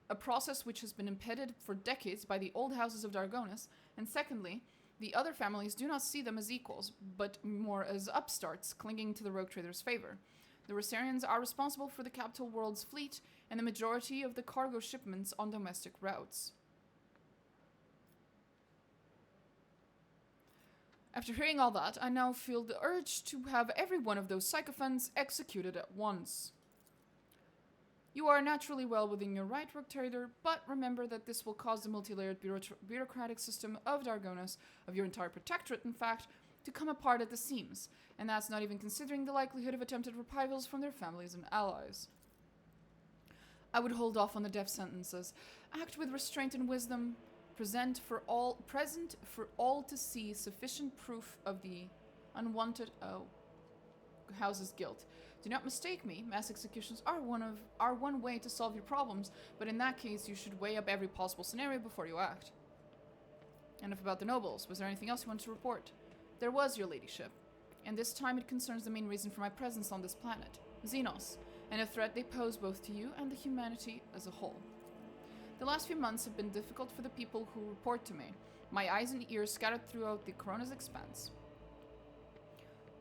S1: a process which has been impeded for decades by the old houses of Dargonus, and secondly, the other families do not see them as equals, but more as upstarts clinging to the rogue trader's favor. The Rosarians are responsible for the capital world's fleet and the majority of the cargo shipments on domestic routes. After hearing all that, I now feel the urge to have every one of those sycophants executed at once. You are naturally well within your right, Rogue Trader, but remember that this will cause the multi-layered bureaucratic system of Dargonus, of your entire protectorate in fact, to come apart at the seams, and that's not even considering the likelihood of attempted reprisals from their families and allies. I would hold off on the death sentences, act with restraint and wisdom, present for all to see sufficient proof of the unwanted house's guilt. Do not mistake me, mass executions are one way to solve your problems, but in that case you should weigh up every possible scenario before you act. Enough about the nobles. Was there anything else you wanted to report? There was, your ladyship, and this time it concerns the main reason for my presence on this planet, Xenos, and a threat they pose both to you and the humanity as a whole. The last few months have been difficult for the people who report to me, my eyes and ears scattered throughout the Corona's expanse.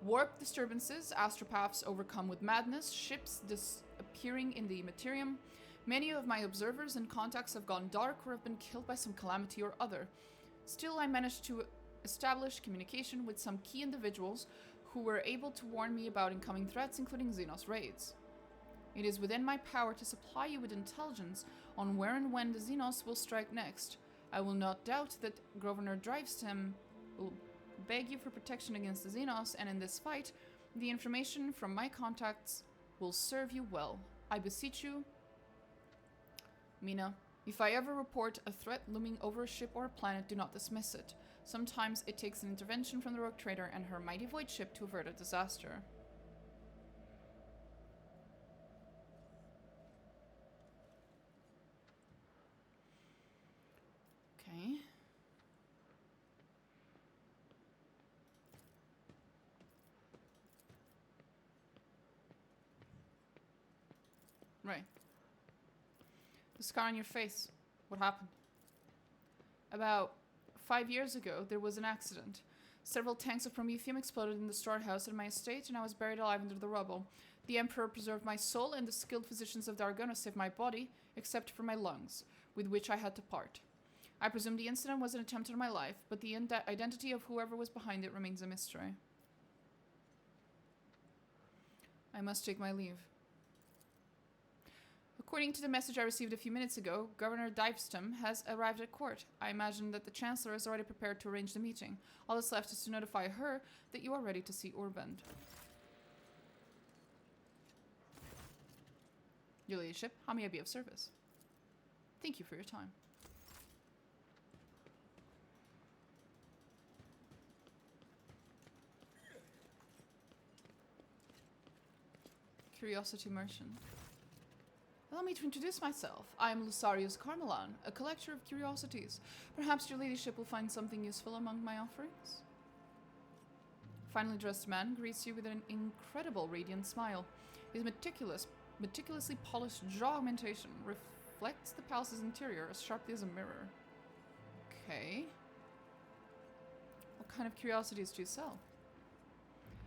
S1: Warp disturbances, astropaths overcome with madness, ships disappearing in the Materium. Many of my observers and contacts have gone dark or have been killed by some calamity or other. Still, I managed to establish communication with some key individuals who were able to warn me about incoming threats, including Xenos raids. It is within my power to supply you with intelligence on where and when the Xenos will strike next. I will not doubt that Governor Drivestem will beg you for protection against the Xenos, and in this fight, the information from my contacts will serve you well. I beseech you, Mina, if I ever report a threat looming over a ship or a planet, do not dismiss it. Sometimes it takes an intervention from the Rogue Trader and her mighty void ship to avert a disaster. Okay. Right. The scar on your face. What happened? About 5 years ago, there was an accident. Several tanks of promethium exploded in the storehouse at my estate, and I was buried alive under the rubble. The Emperor preserved my soul, and the skilled physicians of Dargonus saved my body, except for my lungs, with which I had to part. I presume the incident was an attempt on my life, but the identity of whoever was behind it remains a mystery. I must take my leave. According to the message I received a few minutes ago, Governor Divestem has arrived at court. I imagine that the Chancellor is already prepared to arrange the meeting. All that's left is to notify her that you are ready to see Urband. Your ladyship, how may I be of service? Thank you for your time. Curiosity Merchant. Allow me to introduce myself. I am Lusarius Carmelan, a collector of curiosities. Perhaps your ladyship will find something useful among my offerings? A finely dressed man greets you with an incredible radiant smile. His meticulously polished jaw augmentation reflects the palace's interior as sharply as a mirror. Okay. What kind of curiosities do you sell?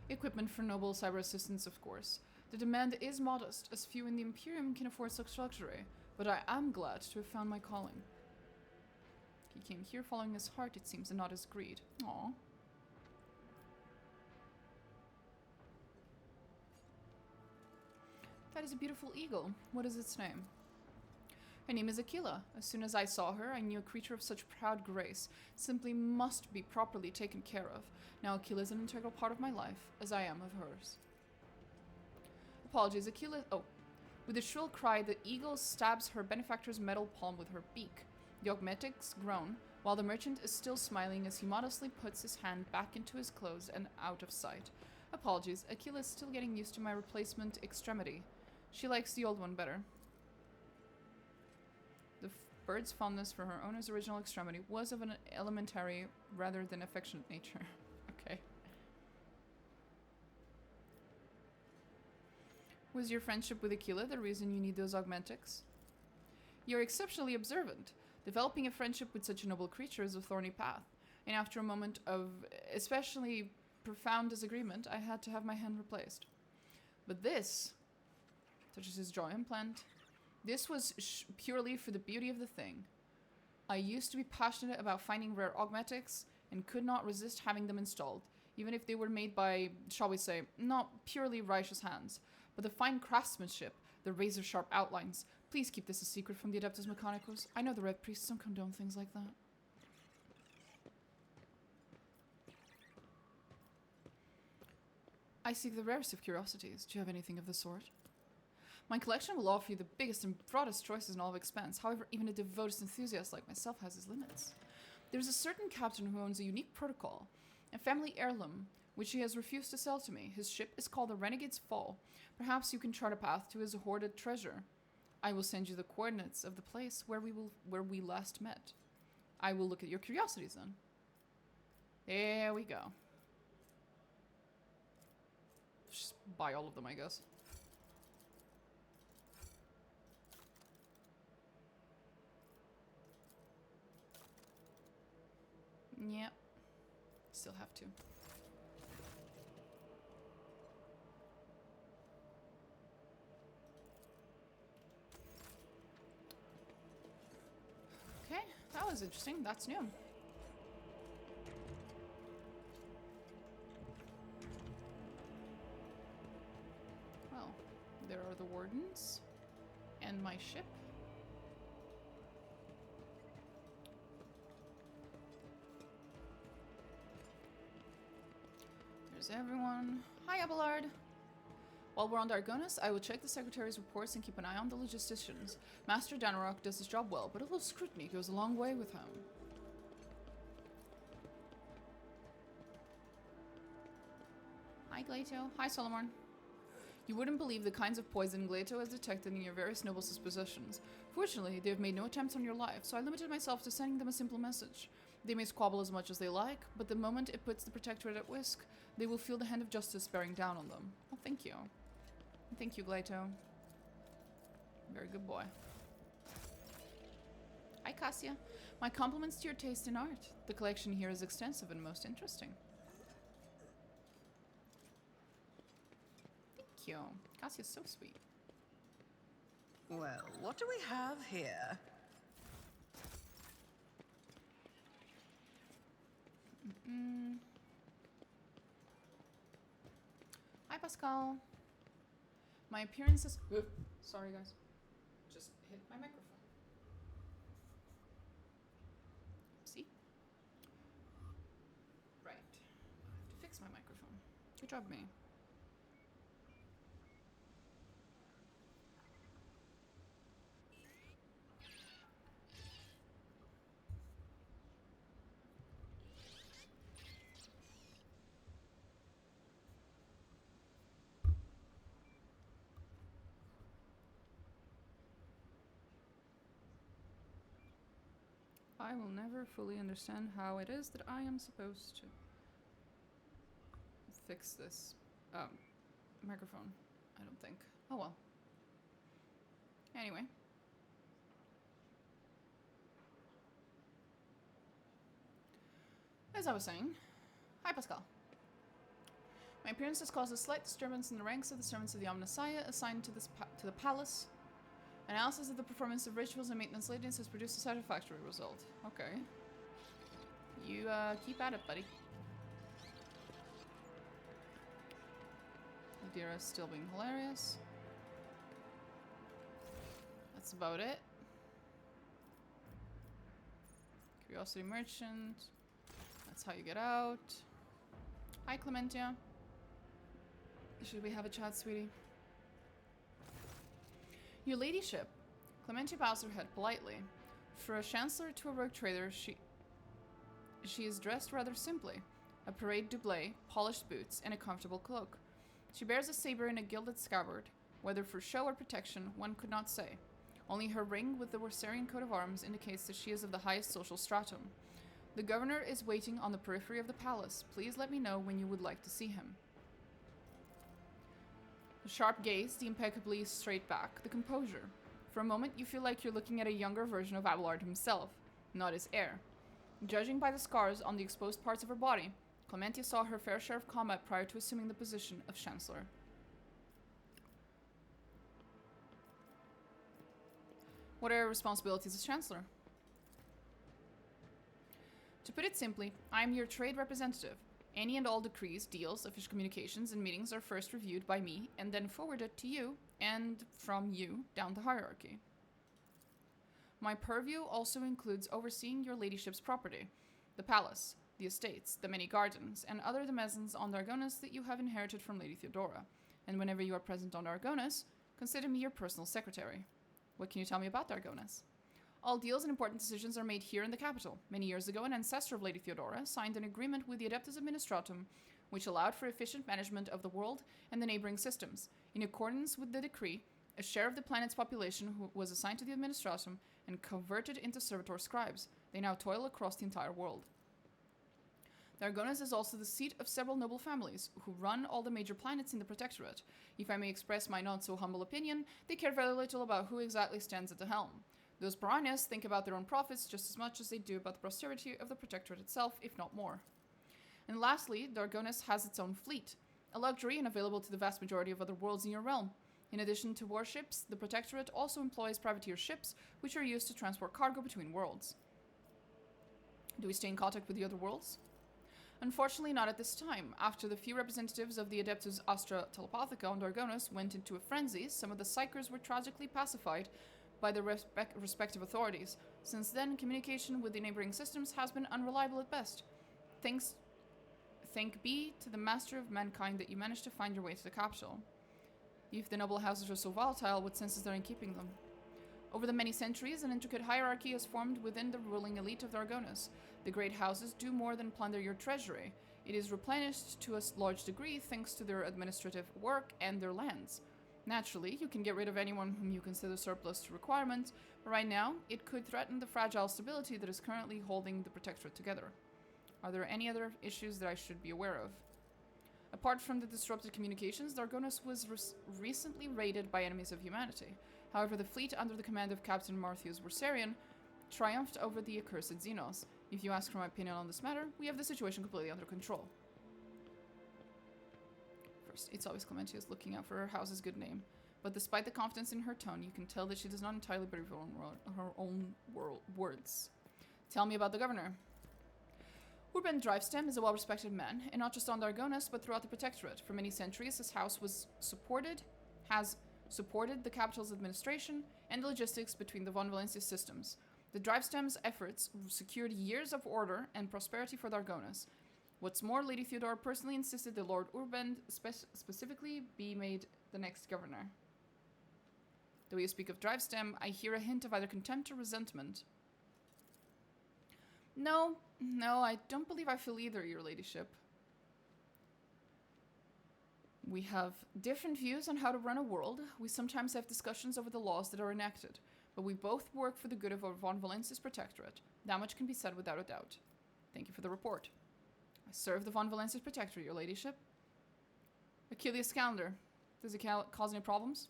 S1: Equipment for noble cyber assistants, of course. The demand is modest, as few in the Imperium can afford such luxury, but I am glad to have found my calling. He came here following his heart, it seems, and not his greed. Aww. That is a beautiful eagle. What is its name? Her name is Aquila. As soon as I saw her, I knew a creature of such proud grace simply must be properly taken care of. Now Aquila is an integral part of my life, as I am of hers. Apologies, Aquila. Oh. With a shrill cry, the eagle stabs her benefactor's metal palm with her beak. The augmetics groan, while the merchant is still smiling as he modestly puts his hand back into his clothes and out of sight. Apologies, Aquila is still getting used to my replacement extremity. She likes the old one better. The bird's fondness for her owner's original extremity was of an elementary rather than affectionate nature. Okay. Was your friendship with Aquila the reason you need those augmentics? You're exceptionally observant. Developing a friendship with such a noble creature is a thorny path, and after a moment of especially profound disagreement, I had to have my hand replaced. But this, touches his jaw implant, this was purely for the beauty of the thing. I used to be passionate about finding rare augmetics and could not resist having them installed, even if they were made by, shall we say, not purely righteous hands, but the fine craftsmanship, the razor-sharp outlines. Please keep this a secret from the Adeptus Mechanicus. I know the Red Priests don't condone things like that. I seek the rarest of curiosities. Do you have anything of the sort? My collection will offer you the biggest and broadest choices in all of expanse. However, even a devoted enthusiast like myself has his limits. There's a certain captain who owns a unique protocol, a family heirloom, which he has refused to sell to me. His ship is called the Renegade's Fall. Perhaps you can chart a path to his hoarded treasure. I will send you the coordinates of the place where we last met. I will look at your curiosities then. There we go. Just buy all of them, I guess. Yep. Still have to. Okay, that was interesting. That's new. Well, there are the wardens and my ship. There's everyone. Hi, Abelard. While we're on Dargonus, I will check the Secretary's reports and keep an eye on the logisticians. Master Danarok does his job well, but a little scrutiny goes a long way with him. Hi, Glato. Hi, Solomon. You wouldn't believe the kinds of poison Glato has detected in your various nobles' possessions. Fortunately, they have made no attempts on your life, so I limited myself to sending them a simple message. They may squabble as much as they like, but the moment it puts the Protectorate at risk, they will feel the hand of justice bearing down on them. Oh, thank you. Thank you, Glato. Very good boy. Hi, Cassia. My compliments to your taste in art. The collection here is extensive and most interesting. Thank you. Cassia's so sweet.
S3: Well, what do we have here?
S1: Hi, Pascal. My appearance is... Sorry, guys. Just hit my microphone. See? Right. I have to fix my microphone. Good job, me. I will never fully understand how it is that I am supposed to fix this microphone. I don't think. Oh well. Anyway. As I was saying, hi Pascal. My appearance has caused a slight disturbance in the ranks of the servants of the Omnissiah assigned to the palace. Analysis of the performance of rituals and maintenance ladies has produced a satisfactory result. Okay. You, keep at it, buddy. Adira's still being hilarious. That's about it. Curiosity Merchant. That's how you get out. Hi, Clementia. Should we have a chat, sweetie? Your ladyship. Clementia bows her head politely. For a chancellor to a rogue trader, she is dressed rather simply. A parade doublet, polished boots, and a comfortable cloak. She bears a saber in a gilded scabbard. Whether for show or protection, one could not say. Only her ring with the Warsarian coat of arms indicates that she is of the highest social stratum. The governor is waiting on the periphery of the palace. Please let me know when you would like to see him. The sharp gaze, the impeccably straight back, the composure. For a moment, you feel like you're looking at a younger version of Abelard himself, not his heir. Judging by the scars on the exposed parts of her body, Clementia saw her fair share of combat prior to assuming the position of Chancellor. What are your responsibilities as Chancellor? To put it simply, I am your trade representative. Any and all decrees, deals, official communications, and meetings are first reviewed by me and then forwarded to you, and from you down the hierarchy. My purview also includes overseeing your ladyship's property, the palace, the estates, the many gardens, and other demesnes on Dargonus that you have inherited from Lady Theodora. And whenever you are present on Dargonus, consider me your personal secretary. What can you tell me about Dargonus? All deals and important decisions are made here in the capital. Many years ago, an ancestor of Lady Theodora signed an agreement with the Adeptus Administratum, which allowed for efficient management of the world and the neighboring systems. In accordance with the decree, a share of the planet's population was assigned to the Administratum and converted into servitor scribes. They now toil across the entire world. Dargonus is also the seat of several noble families, who run all the major planets in the Protectorate. If I may express my not so humble opinion, they care very little about who exactly stands at the helm. Those piranhas think about their own profits just as much as they do about the prosperity of the Protectorate itself, if not more. And lastly, Dargonus has its own fleet, a luxury and available to the vast majority of other worlds in your realm. In addition to warships, the Protectorate also employs privateer ships, which are used to transport cargo between worlds. Do we stay in contact with the other worlds? Unfortunately, not at this time. After the few representatives of the Adeptus Astra Telepathica on Dargonus went into a frenzy, some of the Psychers were tragically pacified by the respective authorities. Since then, communication with the neighboring systems has been unreliable at best. Thank be to the master of mankind that you managed to find your way to the capital. If the noble houses are so volatile, what sense is there in keeping them? Over the many centuries, an intricate hierarchy has formed within the ruling elite of Dargonus. The great houses do more than plunder your treasury. It is replenished to a large degree thanks to their administrative work and their lands. Naturally, you can get rid of anyone whom you consider surplus to requirements, but right now, it could threaten the fragile stability that is currently holding the Protectorate together. Are there any other issues that I should be aware of? Apart from the disrupted communications, Dargonus was recently raided by enemies of humanity. However, the fleet under the command of Captain Martheus Worsarian triumphed over the accursed Xenos. If you ask for my opinion on this matter, we have the situation completely under control. First, it's always Clementius looking out for her house's good name. But despite the confidence in her tone, you can tell that she does not entirely believe her own words. Tell me about the governor. Urban Drivestem is a well-respected man, and not just on Dargonus, but throughout the Protectorate. For many centuries, his house has supported the capital's administration and the logistics between the Von Valencia systems. The Drivestem's efforts secured years of order and prosperity for Dargonus. What's more, Lady Theodora personally insisted that Lord Urban specifically be made the next governor. The way you speak of Drivestem, I hear a hint of either contempt or resentment. No, I don't believe I feel either, your ladyship. We have different views on how to run a world. We sometimes have discussions over the laws that are enacted, but we both work for the good of our Von Valencia's Protectorate. That much can be said without a doubt. Thank you for the report. I serve the Von Valencia's Protectorate, your ladyship. Achilles Calendar. Does it cause any problems?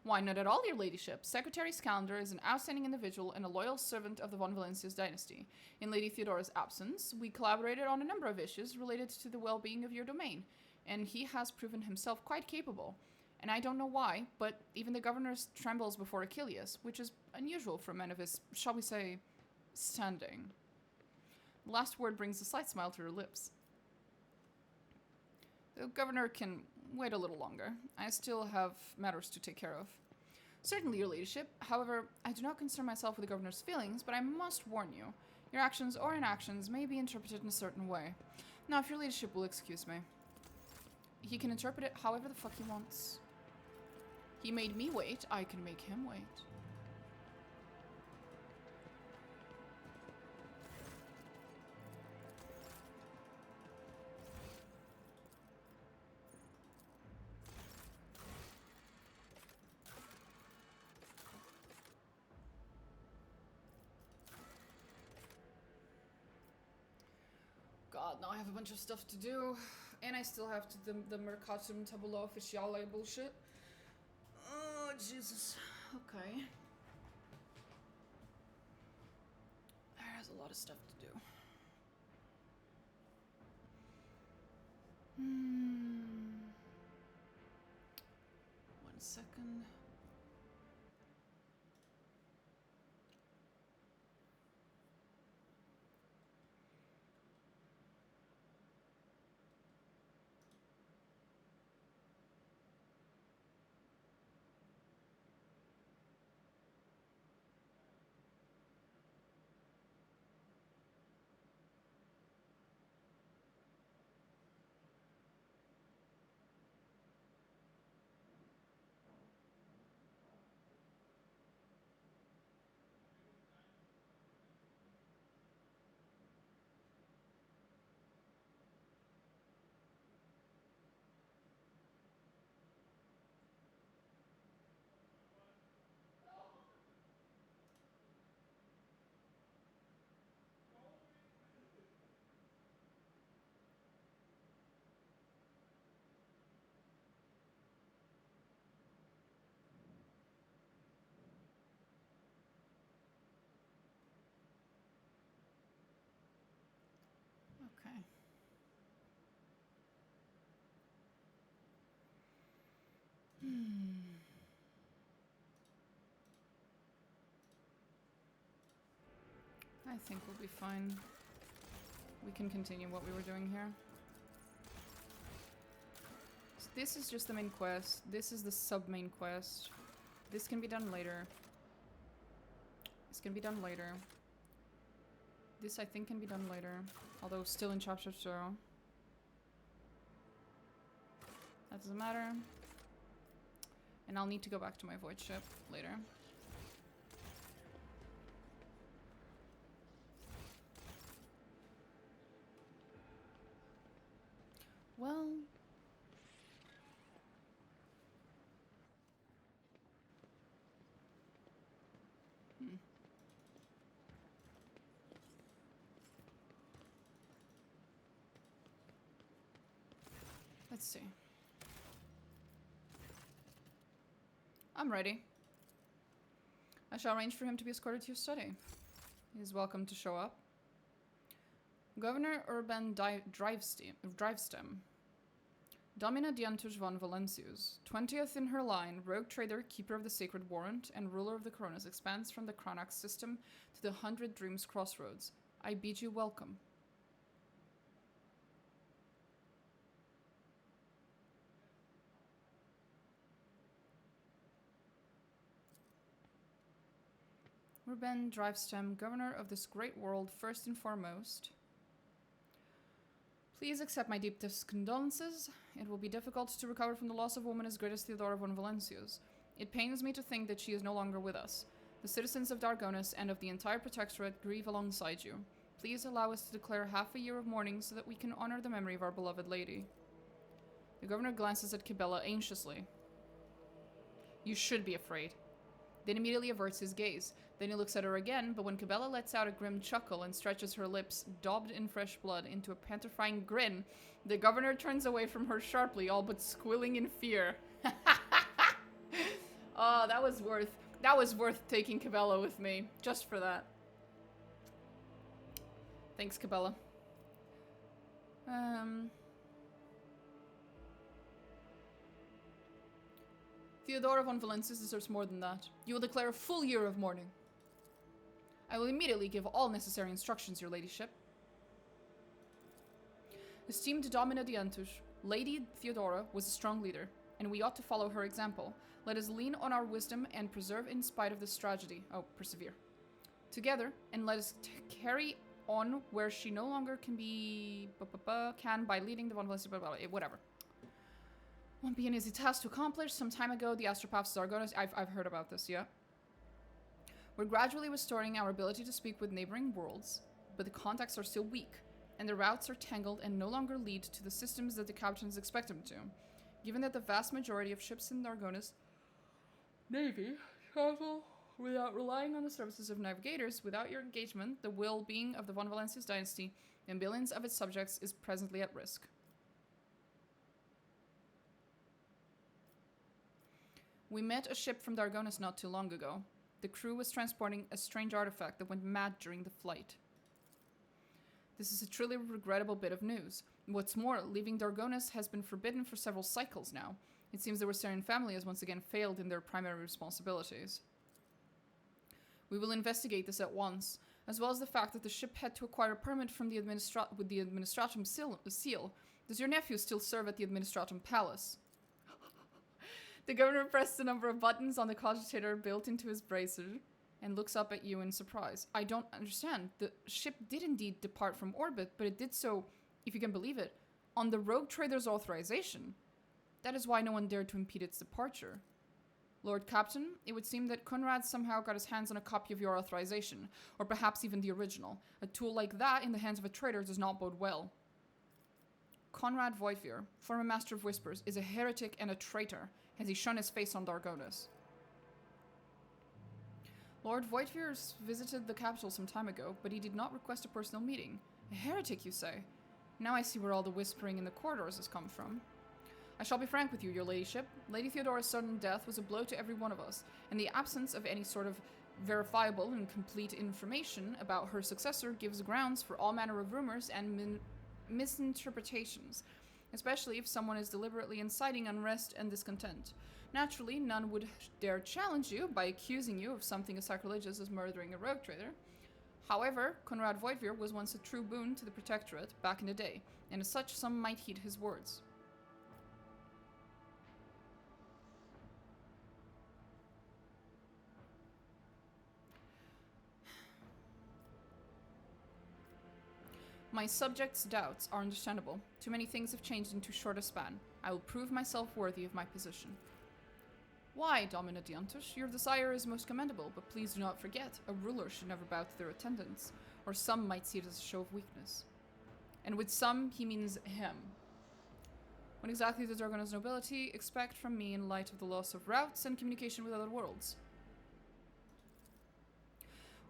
S1: Why, not at all, your ladyship. Secretary Scalander is an outstanding individual and a loyal servant of the Von Valencia's dynasty. In Lady Theodora's absence, we collaborated on a number of issues related to the well-being of your domain, and he has proven himself quite capable. And I don't know why, but even the governor trembles before Achilles, which is unusual for a man of his, shall we say, standing. The last word brings a slight smile to her lips. The governor can wait a little longer. I still have matters to take care of. Certainly, your ladyship. However, I do not concern myself with the governor's feelings, but I must warn you. Your actions or inactions may be interpreted in a certain way. Now, if your ladyship will excuse me. He can interpret it however the fuck he wants. He made me wait, I can make him wait. God, now I have a bunch of stuff to do. And I still have to the Mercatum Tabula Officiale bullshit. Oh, Jesus. Okay. There's a lot of stuff to do. 1 second. Okay. I think we'll be fine. We can continue what we were doing here. So this is just the main quest. This is the sub-main quest. This can be done later. This can be done later. This I think can be done later. Although still in chapter 2. That doesn't matter. And I'll need to go back to my void ship later. Well... Let's see. I'm ready. I shall arrange for him to be escorted to your study. He is welcome to show up. Governor Urban Drivestem. Domina Diantus von Valencius, 20th in her line, rogue trader, keeper of the sacred warrant, and ruler of the Coronas, expands from the Chronax system to the 100 Dreams Crossroads. I bid you welcome. Urban Drivestem, governor of this great world, first and foremost. Please accept my deepest condolences. It will be difficult to recover from the loss of a woman as great as Theodora von Valencius. It pains me to think that she is no longer with us. The citizens of Dargonus and of the entire Protectorate grieve alongside you. Please allow us to declare half a year of mourning so that we can honor the memory of our beloved lady. The governor glances at Kibella anxiously. You should be afraid. Then immediately averts his gaze. Then he looks at her again, but when Kibella lets out a grim chuckle and stretches her lips, daubed in fresh blood, into a petrifying grin, the governor turns away from her sharply, all but squealing in fear. Oh, that was worth taking Kibella with me, just for that. Thanks, Kibella. Theodora von Valencius deserves more than that. You will declare a full year of mourning. I will immediately give all necessary instructions, your ladyship. Esteemed Domina Diantus, Lady Theodora was a strong leader, and we ought to follow her example. Let us lean on our wisdom and persevere in spite of this tragedy. Oh, persevere. Together, and let us carry on where she no longer can be... can by leading the von Valencius... whatever. Won't be an easy task to accomplish. Some time ago, the astropaths of Dargonus... I've heard about this, yeah. We're gradually restoring our ability to speak with neighboring worlds, but the contacts are still weak, and the routes are tangled and no longer lead to the systems that the captains expect them to. Given that the vast majority of ships in Dargonus Navy travel without relying on the services of navigators, without your engagement, the well-being of the von Valencius dynasty and billions of its subjects is presently at risk. We met a ship from Dargonus not too long ago. The crew was transporting a strange artifact that went mad during the flight. This is a truly regrettable bit of news. What's more, leaving Dargonus has been forbidden for several cycles now. It seems the Rosarian family has once again failed in their primary responsibilities. We will investigate this at once, as well as the fact that the ship had to acquire a permit from the with the Administratum seal. Does your nephew still serve at the Administratum Palace? The governor pressed a number of buttons on the cogitator built into his bracer and looks up at you in surprise. I don't understand. The ship did indeed depart from orbit, but it did so, if you can believe it, on the rogue trader's authorization. That is why no one dared to impede its departure. Lord Captain, it would seem that Conrad somehow got his hands on a copy of your authorization, or perhaps even the original. A tool like that in the hands of a traitor does not bode well. Conrad Voivir, former Master of Whispers, is a heretic and a traitor, as he shone his face on Dargonus. Lord Voivir visited the capital some time ago, but he did not request a personal meeting. A heretic, you say? Now I see where all the whispering in the corridors has come from. I shall be frank with you, your ladyship. Lady Theodora's sudden death was a blow to every one of us, and the absence of any sort of verifiable and complete information about her successor gives grounds for all manner of rumors and misinterpretations, especially if someone is deliberately inciting unrest and discontent. Naturally, none would dare challenge you by accusing you of something as sacrilegious as murdering a rogue trader. However, Conrad Voivir was once a true boon to the Protectorate back in the day, and as such some might heed his words. My subject's doubts are understandable. Too many things have changed in too short a span. I will prove myself worthy of my position. Why, Domina Diantus? Your desire is most commendable, but please do not forget, a ruler should never bow to their attendants, or some might see it as a show of weakness. And with some, he means him. What exactly does Dargonus nobility expect from me in light of the loss of routes and communication with other worlds?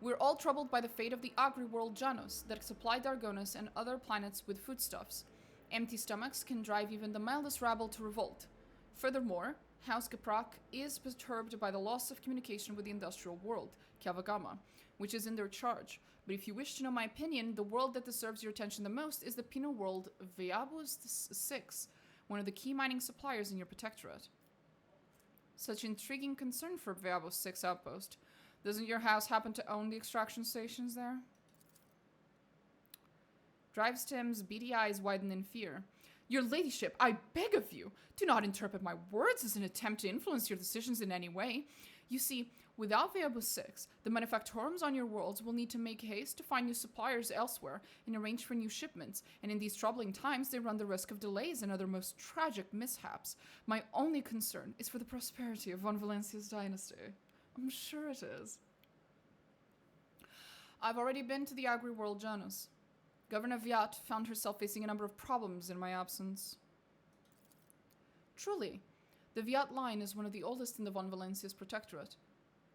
S1: We're all troubled by the fate of the agri-world Janus that supplied Dargonus and other planets with foodstuffs. Empty stomachs can drive even the mildest rabble to revolt. Furthermore, House Geprak is perturbed by the loss of communication with the industrial world, Kavagama, which is in their charge. But if you wish to know my opinion, the world that deserves your attention the most is the penal world Veabus 6, one of the key mining suppliers in your protectorate. Such intriguing concern for Veabus 6 outpost. Doesn't your house happen to own the extraction stations there? Drivestem's beady eyes widen in fear. Your ladyship, I beg of you, do not interpret my words as an attempt to influence your decisions in any way. You see, without Veabus 6, the manufactorums on your worlds will need to make haste to find new suppliers elsewhere and arrange for new shipments, and in these troubling times they run the risk of delays and other most tragic mishaps. My only concern is for the prosperity of Von Valencia's dynasty. I'm sure it is. I've already been to the agri-world Janus. Governor Viat found herself facing a number of problems in my absence. Truly, the Viat line is one of the oldest in the Von Valencia's protectorate.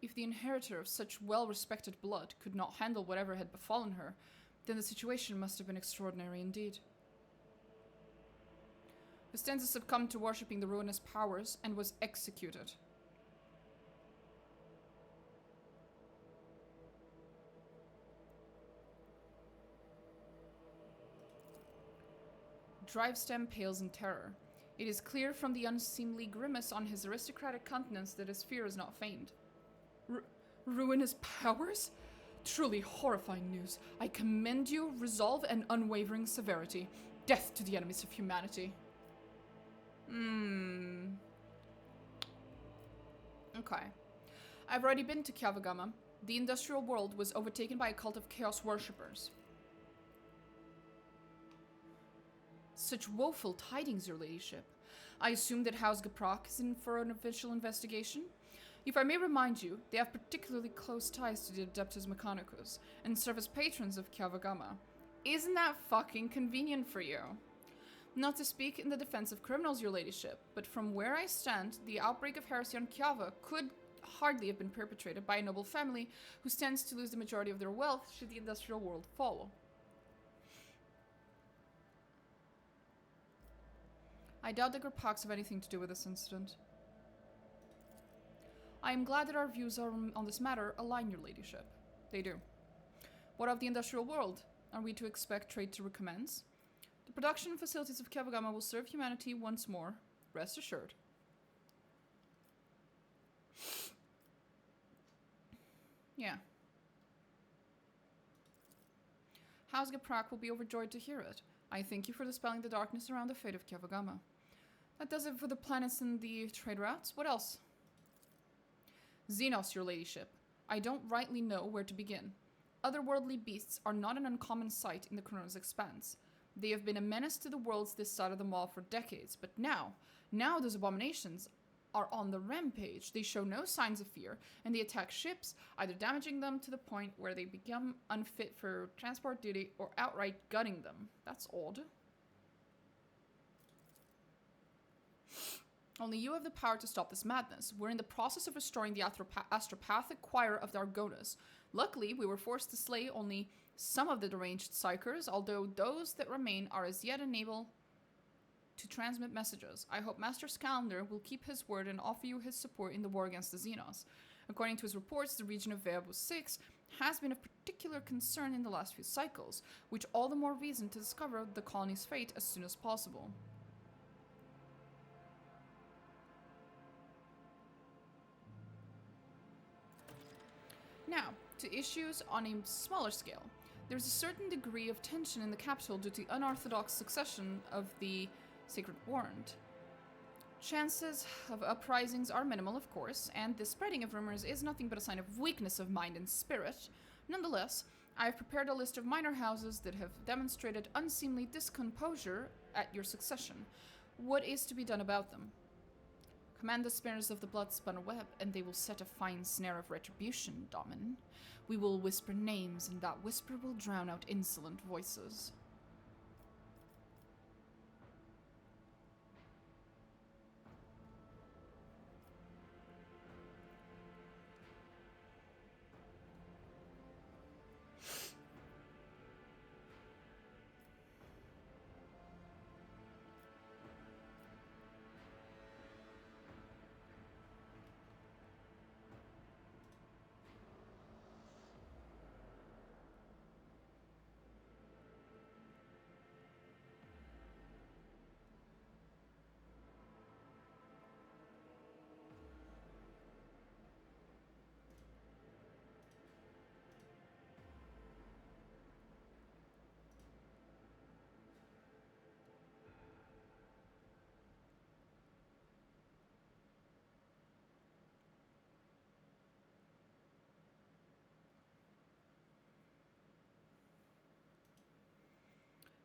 S1: If the inheritor of such well-respected blood could not handle whatever had befallen her, then the situation must have been extraordinary indeed. Vistenza succumbed to worshipping the ruinous powers and was executed. Drivestem pales in terror. It is clear from the unseemly grimace on his aristocratic countenance that his fear is not feigned. Ruinous powers? Truly horrifying news. I commend you resolve and unwavering severity. Death to the enemies of humanity. Okay. I've already been to Kavagama. The industrial world was overtaken by a cult of chaos worshippers. Such woeful tidings, your ladyship. I assume that House Geprak is in for an official investigation? If I may remind you, they have particularly close ties to the Adeptus Mechanicus and serve as patrons of Kavagama. Isn't that fucking convenient for you? Not to speak in the defense of criminals, your ladyship, but from where I stand, the outbreak of heresy on Kiava could hardly have been perpetrated by a noble family who stands to lose the majority of their wealth should the industrial world fall. I doubt the Gepaks have anything to do with this incident. I am glad that our views on this matter align, your ladyship. They do. What of the industrial world? Are we to expect trade to recommence? The production facilities of Kavagama will serve humanity once more. Rest assured. Yeah. House Geprak will be overjoyed to hear it. I thank you for dispelling the darkness around the fate of Kavagama. That does it for the planets and the trade routes. What else? Xenos, your ladyship. I don't rightly know where to begin. Otherworldly beasts are not an uncommon sight in the Chronos Expanse. They have been a menace to the worlds this side of the Maw for decades, but now those abominations are on the rampage. They show no signs of fear, and they attack ships, either damaging them to the point where they become unfit for transport duty or outright gutting them. That's odd. Only you have the power to stop this madness. We're in the process of restoring the astropathic choir of Dargonus. Luckily, we were forced to slay only some of the deranged psychers, although those that remain are as yet unable to transmit messages. I hope Master Scalander will keep his word and offer you his support in the war against the Xenos. According to his reports, the region of Veabus 6 has been of particular concern in the last few cycles, which all the more reason to discover the colony's fate as soon as possible. Now, to issues on a smaller scale. There's a certain degree of tension in the capital due to the unorthodox succession of the Sacred Warrant. Chances of uprisings are minimal, of course, and the spreading of rumors is nothing but a sign of weakness of mind and spirit. Nonetheless, I have prepared a list of minor houses that have demonstrated unseemly discomposure at your succession. What is to be done about them? Command the spinners of the blood-spun web, and they will set a fine snare of retribution, Domin. We will whisper names, and that whisper will drown out insolent voices.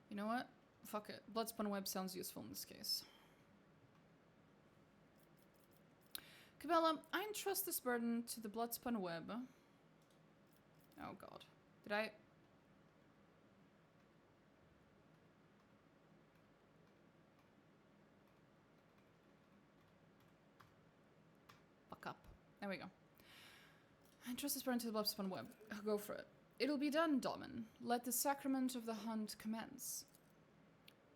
S1: You know what? Fuck it. Bloodspun web sounds useful in this case. Cabela, I entrust this burden to the Bloodspun web. Oh god. Did I... Fuck up. There we go. I entrust this burden to the Bloodspun web. Go for it. It'll be done, Domin. Let the sacrament of the hunt commence.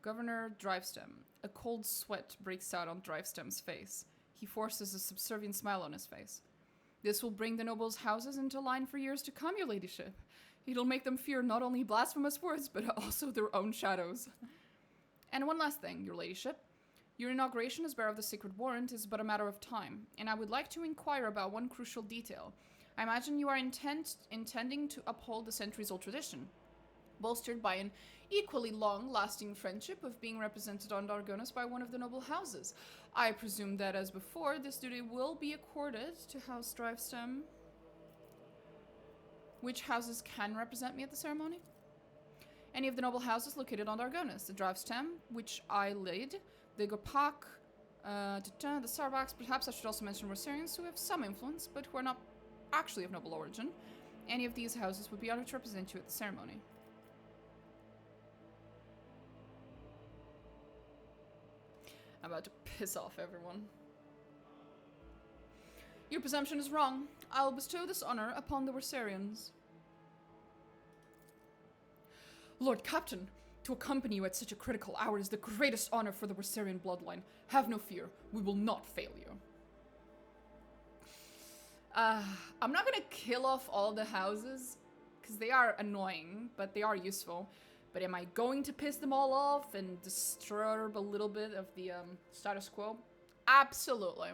S1: Governor Drivestem. A cold sweat breaks out on Drivestem's face. He forces a subservient smile on his face. This will bring the nobles' houses into line for years to come, your ladyship. It'll make them fear not only blasphemous words, but also their own shadows. And one last thing, your ladyship. Your inauguration as bearer of the Sacred Warrant is but a matter of time, and I would like to inquire about one crucial detail. I imagine you are intending to uphold the centuries-old tradition, bolstered by an equally long-lasting friendship of being represented on Dargonus by one of the noble houses. I presume that, as before, this duty will be accorded to House Drivestem. Which houses can represent me at the ceremony? Any of the noble houses located on Dargonus. The Drivestem, which I lead, the Gopak, the Sarbaks. Perhaps I should also mention Rosarians, who have some influence, but who are not actually of noble origin. Any of these houses would be honored to represent you at the ceremony. I'm about to piss off everyone. Your presumption is wrong. I will bestow this honor upon the Rosarians. Lord Captain, to accompany you at such a critical hour is the greatest honor for the Rosarian bloodline. Have no fear, we will not fail you. I'm not gonna kill off all the houses, because they are annoying, but they are useful. But am I going to piss them all off and disturb a little bit of the status quo? Absolutely.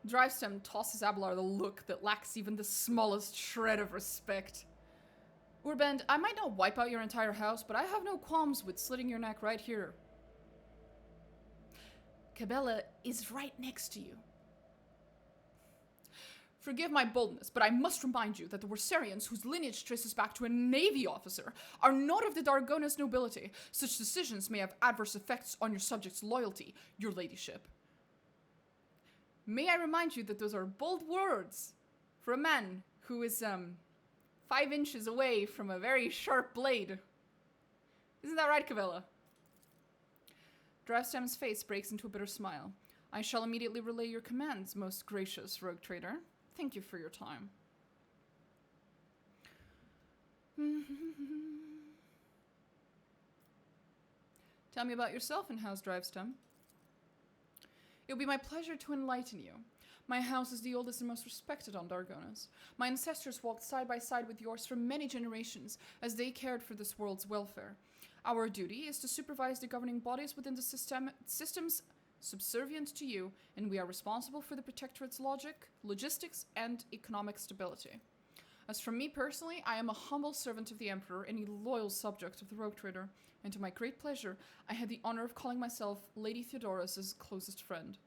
S1: Drivestem tosses Abelard a look that lacks even the smallest shred of respect. Urband, I might not wipe out your entire house, but I have no qualms with slitting your neck right here. Cabela is right next to you. Forgive my boldness, but I must remind you that the Wersarians, whose lineage traces back to a Navy officer, are not of the Dargonus nobility. Such decisions may have adverse effects on your subjects' loyalty, your ladyship. May I remind you that those are bold words for a man who is, 5 inches away from a very sharp blade. Isn't that right, Cavella? Drivestem's face breaks into a bitter smile. I shall immediately relay your commands, most gracious rogue trader. Thank you for your time. Tell me about yourself and how's Drivestem? It will be my pleasure to enlighten you. My house is the oldest and most respected on Dargonus. My ancestors walked side by side with yours for many generations as they cared for this world's welfare. Our duty is to supervise the governing bodies within the systems subservient to you, and we are responsible for the Protectorate's logistics, and economic stability. As for me personally, I am a humble servant of the Emperor and a loyal subject of the Rogue Trader, and to my great pleasure, I had the honor of calling myself Lady Theodoras's closest friend.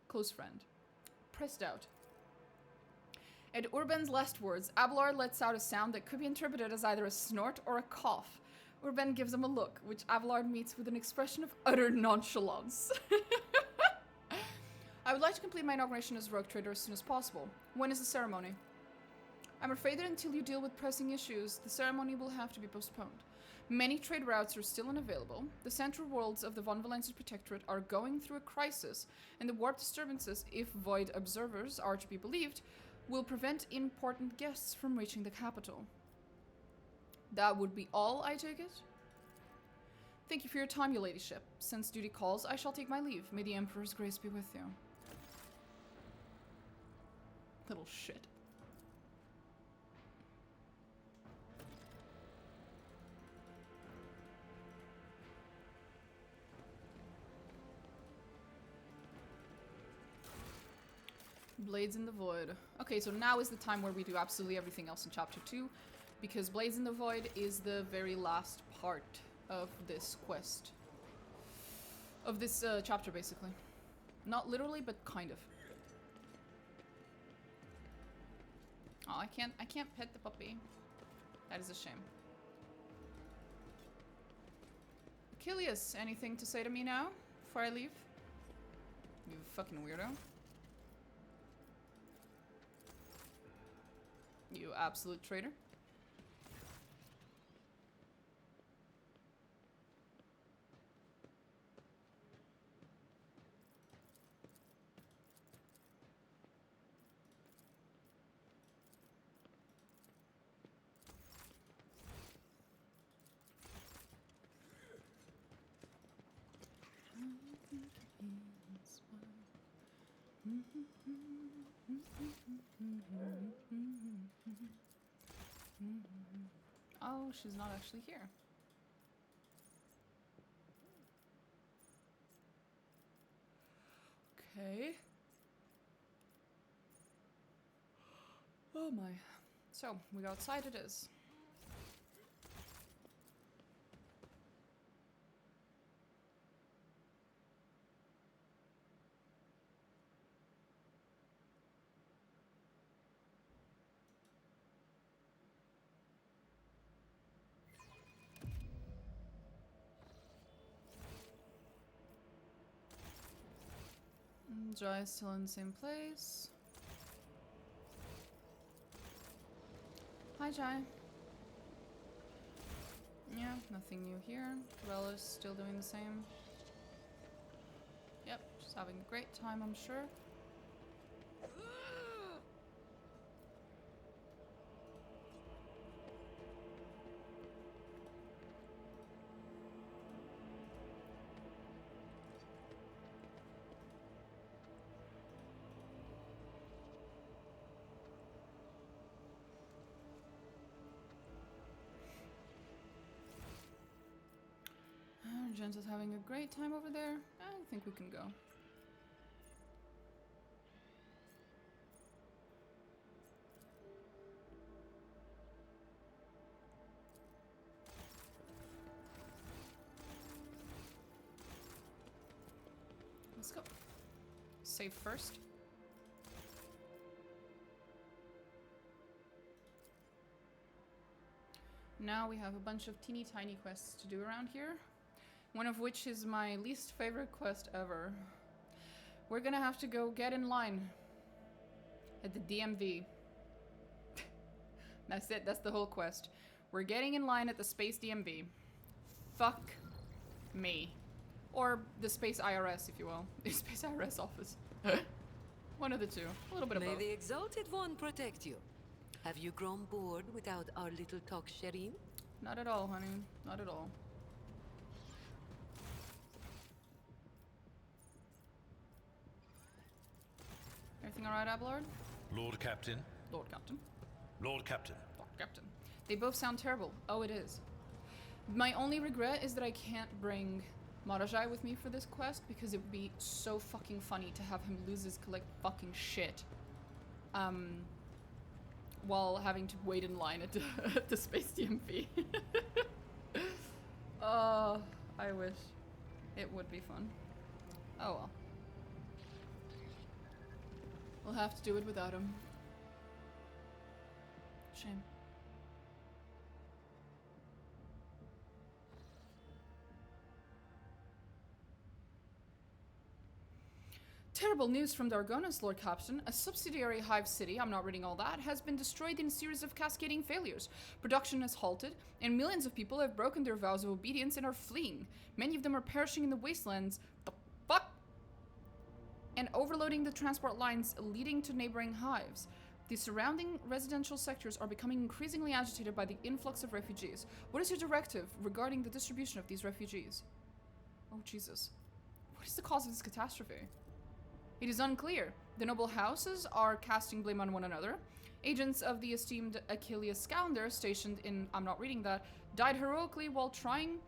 S1: Close friend. Pressed out. At Urban's last words, Abelard lets out a sound that could be interpreted as either a snort or a cough. Urban gives him a look, which Abelard meets with an expression of utter nonchalance. I would like to complete my inauguration as Rogue Trader as soon as possible. When is the ceremony? I'm afraid that until you deal with pressing issues, the ceremony will have to be postponed. Many trade routes are still unavailable. The central worlds of the Von Valencia Protectorate are going through a crisis, and the warp disturbances, if Void observers are to be believed, will prevent important guests from reaching the capital. That would be all, I take it? Thank you for your time, your ladyship. Since duty calls, I shall take my leave. May the Emperor's grace be with you. Little shit. Blades in the Void. Okay, so now is the time where we do absolutely everything else in Chapter 2, because Blades in the Void is the very last part of this quest. Of this chapter, basically. Not literally, but kind of. Oh, I can't pet the puppy. That is a shame. Achilles, anything to say to me now, before I leave? You fucking weirdo. You absolute traitor. Oh, she's not actually here. Okay. Oh my. So, we go outside it is. Jai is still in the same place. Hi, Jai. Yeah, nothing new here. Cabella's still doing the same. Yep, she's having a great time, I'm sure. Argenta's having a great time over there. I think we can go. Let's go. Save first. Now we have a bunch of teeny tiny quests to do around here. One of which is my least favorite quest ever. We're gonna have to go get in line at the DMV. That's it, that's the whole quest. We're getting in line at the Space DMV. Fuck me. Or the Space IRS, if you will. The Space IRS office. One of the two. A little bit of
S7: May
S1: both.
S7: the Exalted One protect you. Have you grown bored without our little talk, Shireen?
S1: Not at all, honey. Not at all. Everything alright, Ablord?
S2: Lord Captain.
S1: Lord Captain.
S2: Lord Captain.
S1: Lord Captain. They both sound terrible. Oh, it is. My only regret is that I can't bring Marajai with me for this quest because it would be so fucking funny to have him lose his collect fucking shit. While having to wait in line at the Space DMV. I wish. It would be fun. Oh well. We'll have to do it without him. Shame. Terrible news from Dargonus, Lord Captain. A subsidiary hive city, I'm not reading all that, has been destroyed in a series of cascading failures. Production has halted, and millions of people have broken their vows of obedience and are fleeing. Many of them are perishing in the wastelands. The fuck? And overloading the transport lines leading to neighboring hives. The surrounding residential sectors are becoming increasingly agitated by the influx of refugees. What is your directive regarding the distribution of these refugees? Oh, Jesus. What is the cause of this catastrophe? It is unclear. The noble houses are casting blame on one another. Agents of the esteemed Achilles Scounder, stationed in, I'm not reading that, died heroically while trying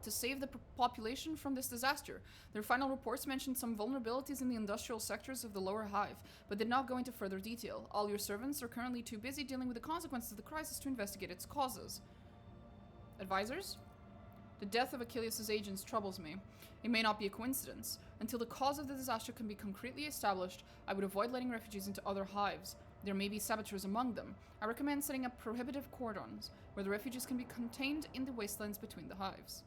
S1: to save the population from this disaster. Their final reports mentioned some vulnerabilities in the industrial sectors of the lower hive, but did not go into further detail. All your servants are currently too busy dealing with the consequences of the crisis to investigate its causes. Advisors? The death of Achilles' agents troubles me. It may not be a coincidence. Until the cause of the disaster can be concretely established, I would avoid letting refugees into other hives. There may be saboteurs among them. I recommend setting up prohibitive cordons, where the refugees can be contained in the wastelands between the hives.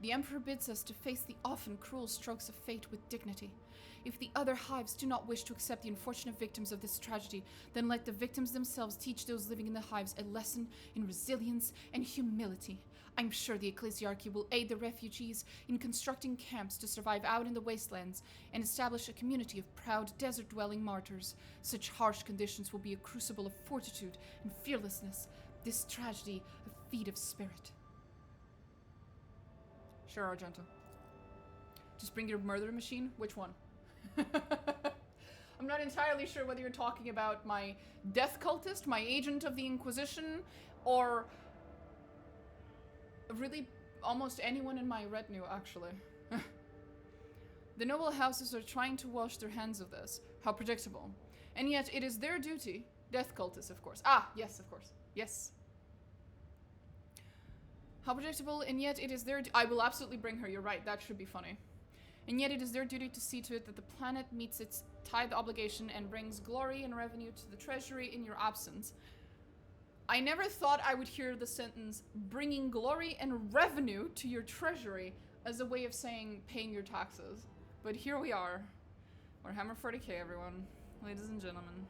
S1: The Emperor bids us to face the often cruel strokes of fate with dignity. If the other hives do not wish to accept the unfortunate victims of this tragedy, then let the victims themselves teach those living in the hives a lesson in resilience and humility. I'm sure the ecclesiarchy will aid the refugees in constructing camps to survive out in the wastelands and establish a community of proud desert-dwelling martyrs. Such harsh conditions will be a crucible of fortitude and fearlessness. This tragedy, a feat of spirit. Sure, Argenta. Just bring your murder machine? Which one? I'm not entirely sure whether you're talking about my death cultist, my agent of the Inquisition, or really almost anyone in my retinue, actually. The noble houses are trying to wash their hands of this. How predictable. And yet it is their duty. Death cultists, of course. Ah, yes, of course. Yes. How predictable, and yet it is their I will absolutely bring her, you're right, that should be funny. And yet it is their duty to see to it that the planet meets its tithe obligation and brings glory and revenue to the treasury in your absence. I never thought I would hear the sentence, bringing glory and revenue to your treasury, as a way of saying paying your taxes. But here we are. Warhammer 40k, everyone. Ladies and gentlemen.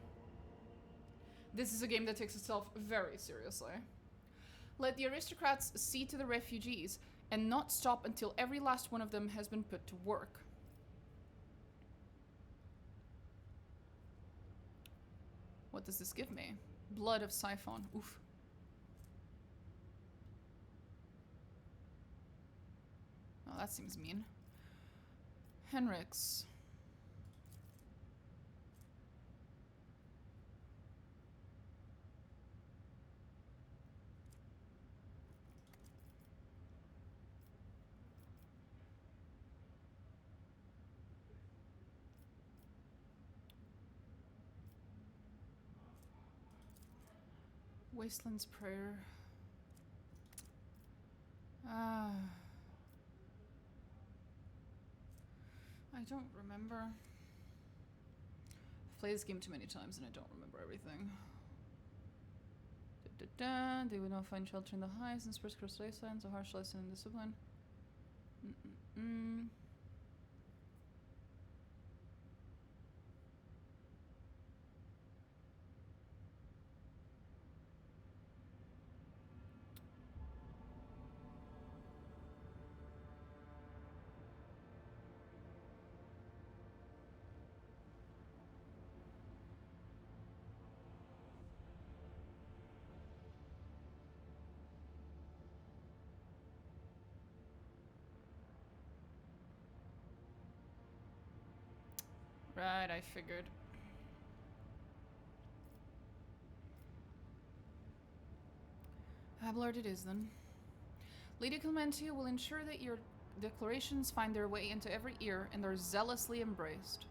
S1: This is a game that takes itself very seriously. Let the aristocrats see to the refugees, and not stop until every last one of them has been put to work. What does this give me? Blood of Siphon. Oof. Oh, that seems mean. Henrik's. Wasteland's Prayer. I don't remember. I've played this game too many times and I don't remember everything. They would not find shelter in the hives and spurs cursed wastelands, a harsh lesson in discipline. Right, I figured. Ablard it is then. Lady Clementia will ensure that your declarations find their way into every ear and are zealously embraced.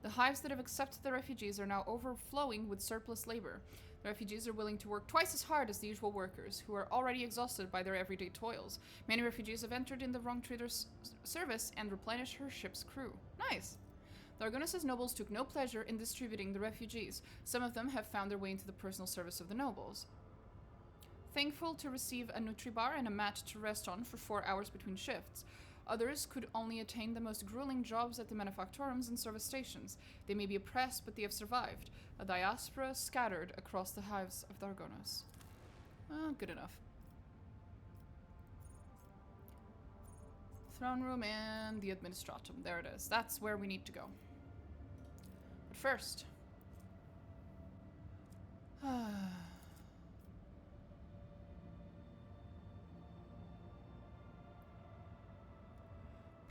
S1: The hives that have accepted the refugees are now overflowing with surplus labor. The refugees are willing to work twice as hard as the usual workers, who are already exhausted by their everyday toils. Many refugees have entered in the wrong trader's service and replenished her ship's crew. Nice! Dargonus' nobles took no pleasure in distributing the refugees. Some of them have found their way into the personal service of the nobles. Thankful to receive a Nutribar and a mat to rest on for 4 hours between shifts. Others could only attain the most grueling jobs at the manufactorums and service stations. They may be oppressed, but they have survived. A diaspora scattered across the hives of Dargonus. Good enough. Throne room and the administratum. There it is. That's where we need to go. But first...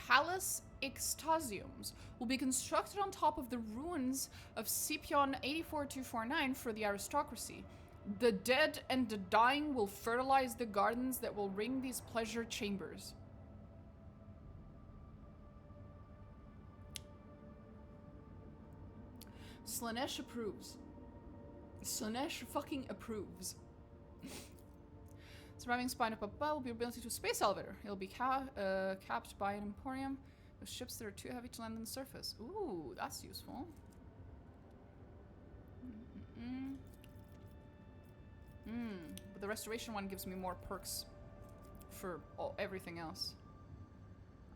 S1: Palace Extasiums will be constructed on top of the ruins of Scipion 84249 for the aristocracy. The dead and the dying will fertilize the gardens that will ring these pleasure chambers. Slanesh approves. Slanesh fucking approves. Surviving spine of Papa will be built into a space elevator. It'll be capped by an emporium with ships that are too heavy to land on the surface. Ooh, that's useful. But the restoration one gives me more perks for everything else.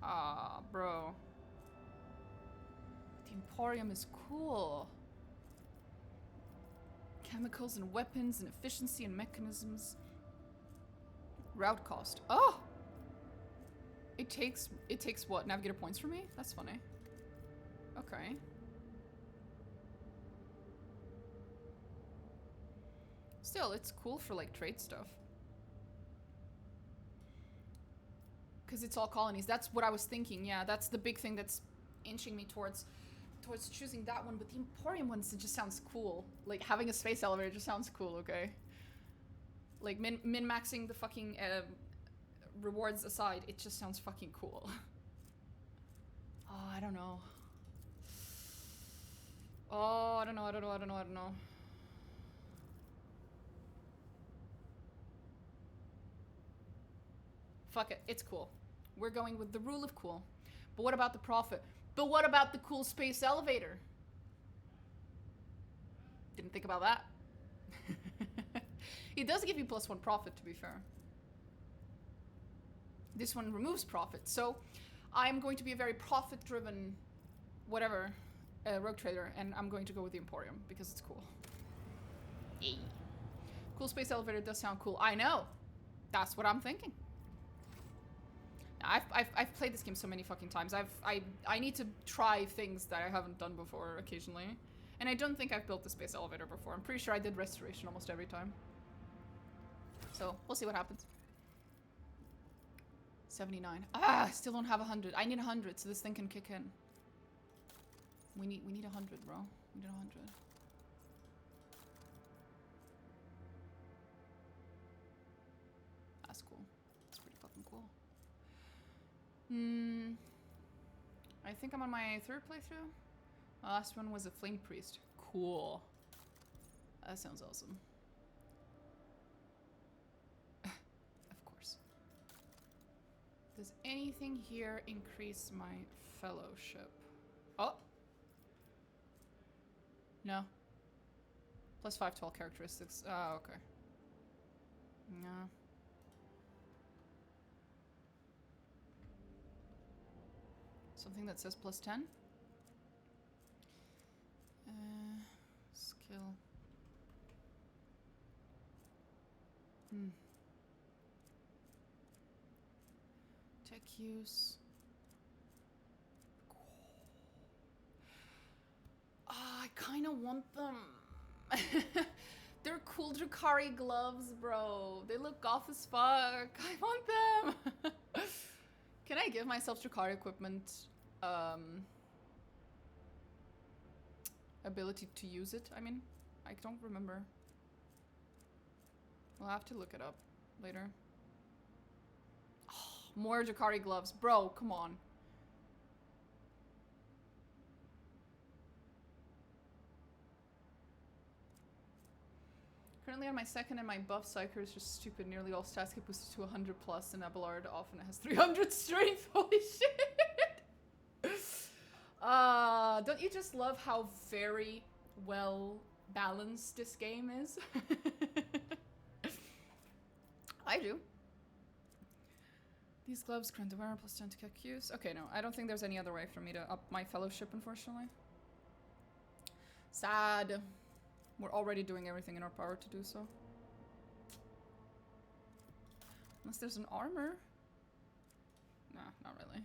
S1: Ah, bro. The emporium is cool. Chemicals and weapons and efficiency and mechanisms. Route cost. Oh! It takes what? Navigator points for me? That's funny. Okay. Still, it's cool for like trade stuff. Because it's all colonies. That's what I was thinking. Yeah, that's the big thing that's inching me towards choosing that one. But the Emporium one just sounds cool. Like having a space elevator just sounds cool, okay? Like min-maxing the fucking rewards aside, it just sounds fucking cool. Oh, I don't know. Oh, I don't know. Fuck it, it's cool. We're going with the rule of cool. But what about the profit? But what about the cool space elevator? Didn't think about that. It does give you +1 profit, to be fair. This one removes profit, so I'm going to be a very profit-driven, whatever, rogue trader, and I'm going to go with the Emporium because it's cool. Yay. Cool space elevator does sound cool. I know. That's what I'm thinking. I've played this game so many fucking times. I need to try things that I haven't done before occasionally, and I don't think I've built the space elevator before. I'm pretty sure I did restoration almost every time. So, we'll see what happens. 79. Ah, I still don't have 100. I need 100 so this thing can kick in. We need 100, bro. We need 100. That's cool. That's pretty fucking cool. I think I'm on my 3rd playthrough. My last one was a Flame Priest. Cool. That sounds awesome. Does anything here increase my fellowship? Oh! No. +5 to all characteristics. Oh, okay. No. Something that says +10? Skill. Tech use. I kind of want them. They're cool Drukhari gloves, bro. They look goth as fuck. I want them. Can I give myself Drukhari equipment ability to use it? I mean, I don't remember. We'll have to look it up later. Oh, more Drukhari gloves. Bro, come on. Currently on my second and my buff Psyker is just stupid. Nearly all stats get boosted to 100 plus and Abelard often has 300 strength. Holy shit. Don't you just love how very well balanced this game is? I do. These gloves grant the wearer +10 to kick use. Okay, no, I don't think there's any other way for me to up my fellowship, unfortunately. Sad. We're already doing everything in our power to do so. Unless there's an armor. Nah, not really.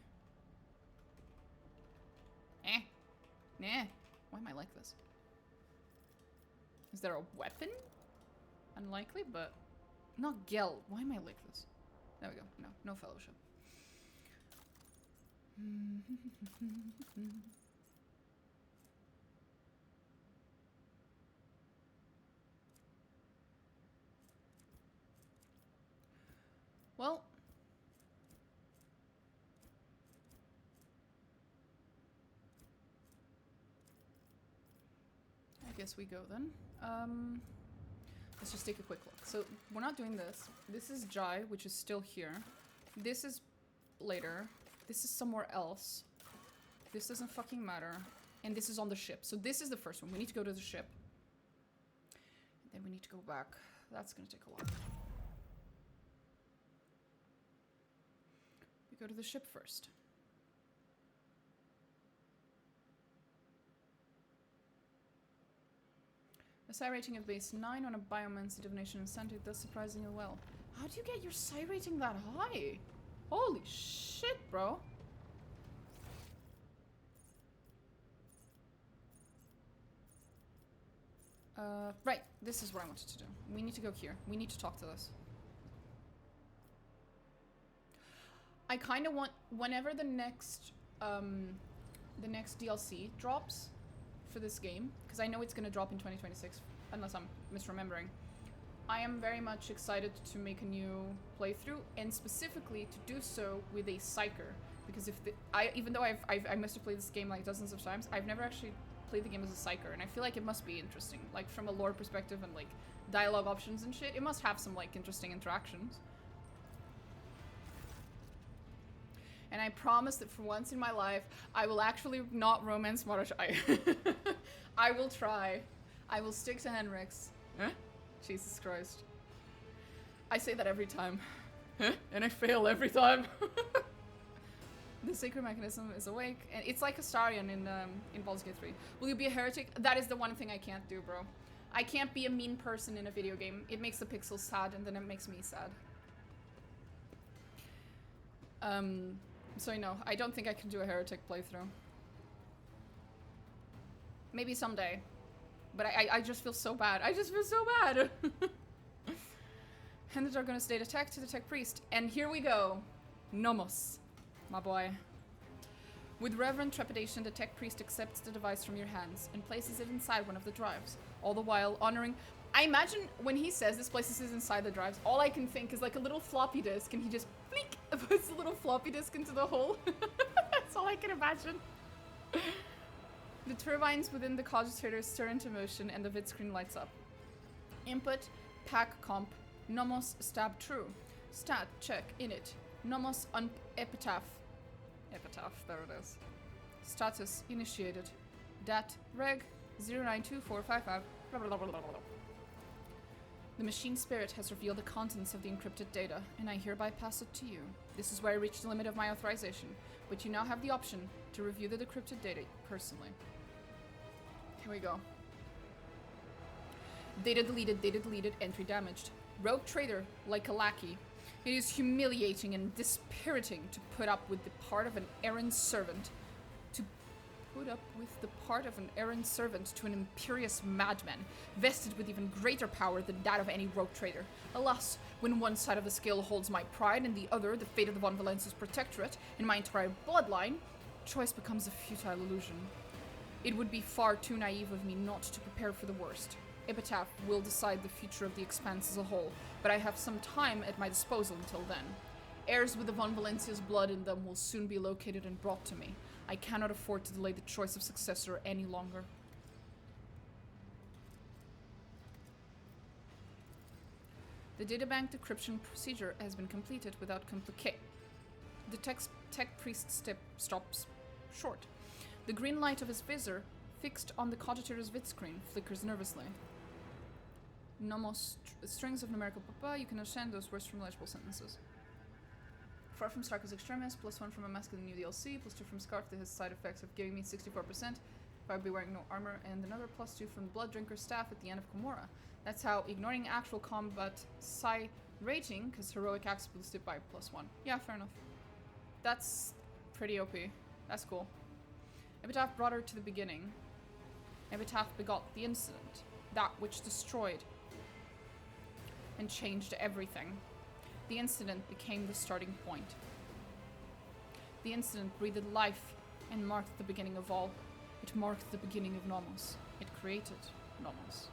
S1: Nah. Why am I like this? Is there a weapon? Unlikely, but... Not Gel. Why am I like this? There we go. No, no fellowship. Well, I guess we go then. Let's just take a quick look. So we're not doing this. This is Jai, which is still here. This is later. This is somewhere else. This doesn't fucking matter. And this is on the ship. So this is the first one. We need to go to the ship. And then we need to go back. That's gonna take a while. We go to the ship first. A psi rating of base 9 on a biomancy divination incentive does surprisingly well. How do you get your psi rating that high? Holy shit, bro. Right, this is what I wanted to do. We need to go here. We need to talk to this. I kind of want, whenever the next DLC drops for this game, because I know it's going to drop in 2026, unless I'm misremembering, I am very much excited to make a new playthrough, and specifically to do so with a Psyker, because if even though I must have played this game like dozens of times, I've never actually played the game as a Psyker, and I feel like it must be interesting, like from a lore perspective and like dialogue options and shit. It must have some like interesting interactions. And I promise that for once in my life, I will actually not romance Marajai. I will try. I will stick to Henrik's. Huh? Jesus Christ. I say that every time. Huh? And I fail every time. The sacred mechanism is awake. And it's like Astarion in Baldur's Gate 3. Will you be a heretic? That is the one thing I can't do, bro. I can't be a mean person in a video game. It makes the pixels sad, and then it makes me sad. So no, I don't think I can do a heretic playthrough. Maybe someday. But I just feel so bad. I just feel so bad! And the Dargonus data tech to the tech priest. And here we go. Nomos, my boy. With reverent trepidation, the tech priest accepts the device from your hands and places it inside one of the drives, all the while honoring... I imagine when he says this places it inside the drives, all I can think is like a little floppy disk, and he just bleak puts a little floppy disk into the hole. That's all I can imagine. The turbines within the cogitator stir into motion, and the vid screen lights up. Input, pack comp, nomos stab true. Stat check init. Nomos on epitaph. Epitaph, there it is. Status initiated. Dat reg 092455. Blah, blah, blah, blah, blah. The machine spirit has revealed the contents of the encrypted data, and I hereby pass it to you. This is where I reached the limit of my authorization, but you now have the option to review the decrypted data personally. Here we go. Data deleted, entry damaged. Rogue trader, like a lackey. It is humiliating and dispiriting to put up with the part of an errand servant. To an imperious madman, vested with even greater power than that of any rogue trader. Alas, when one side of the scale holds my pride and the other the fate of the Von Valencia's protectorate and my entire bloodline, choice becomes a futile illusion. It would be far too naive of me not to prepare for the worst. Epitaph will decide the future of the Expanse as a whole, but I have some time at my disposal until then. Heirs with the Von Valencia's blood in them will soon be located and brought to me. I cannot afford to delay the choice of successor any longer. The databank decryption procedure has been completed without complication. The tech priest stops short. The green light of his visor, fixed on the cogitator's vid screen, flickers nervously. Nomos strings of numerical papa, you can understand those words from legible sentences. Far from Stark as Extremis, +1 from a masculine new DLC, +2 from Scarf to his side effects of giving me 64% if I'd be wearing no armor, and another +2 from the Blood Drinker's staff at the end of Komora. That's how, ignoring actual combat psi rating, because heroic acts boosted by +1. Yeah, fair enough. That's pretty OP. That's cool. Epitaph brought her to the beginning. Epitaph begot the incident, that which destroyed and changed everything. The incident became the starting point. The incident breathed life and marked the beginning of all. It marked the beginning of Nomos. It created Nomos.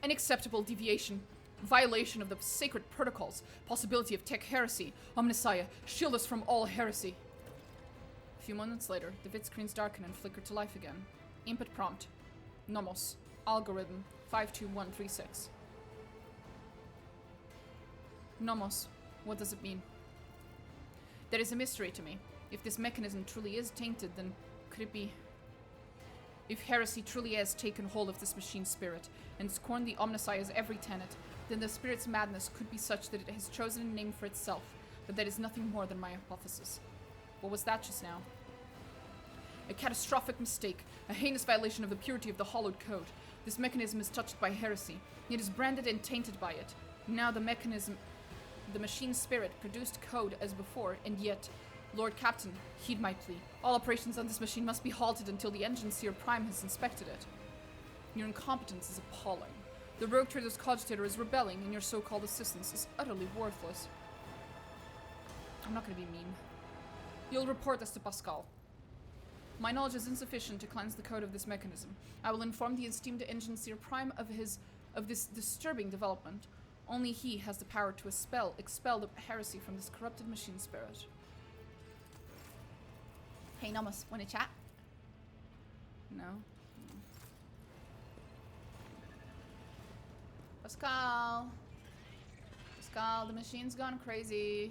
S1: Unacceptable deviation. Violation of the sacred protocols. Possibility of tech heresy. Omnissiah, shield us from all heresy. A few moments later, the vid screens darken and flicker to life again. Input prompt. Nomos. Algorithm 52136. Nomos. What does it mean? There is a mystery to me. If this mechanism truly is tainted, then could it be... If heresy truly has taken hold of this machine spirit and scorned the Omnissiah's every tenet, then the spirit's madness could be such that it has chosen a name for itself, but that is nothing more than my hypothesis. What was that just now? A catastrophic mistake, a heinous violation of the purity of the hallowed code. This mechanism is touched by heresy. It is branded and tainted by it. Now the machine spirit produced code as before, and yet, Lord Captain, heed my plea. All operations on this machine must be halted until the Engine Seer Prime has inspected it. Your incompetence is appalling. The Rogue Trader's cogitator is rebelling, and your so-called assistance is utterly worthless. I'm not gonna be mean. You'll report this to Pascal. My knowledge is insufficient to cleanse the code of this mechanism. I will inform the esteemed Engine Seer Prime of this disturbing development. Only he has the power to expel the heresy from this corrupted machine spirit. Hey Nomos, wanna chat? No? Pascal! Pascal, the machine's gone crazy.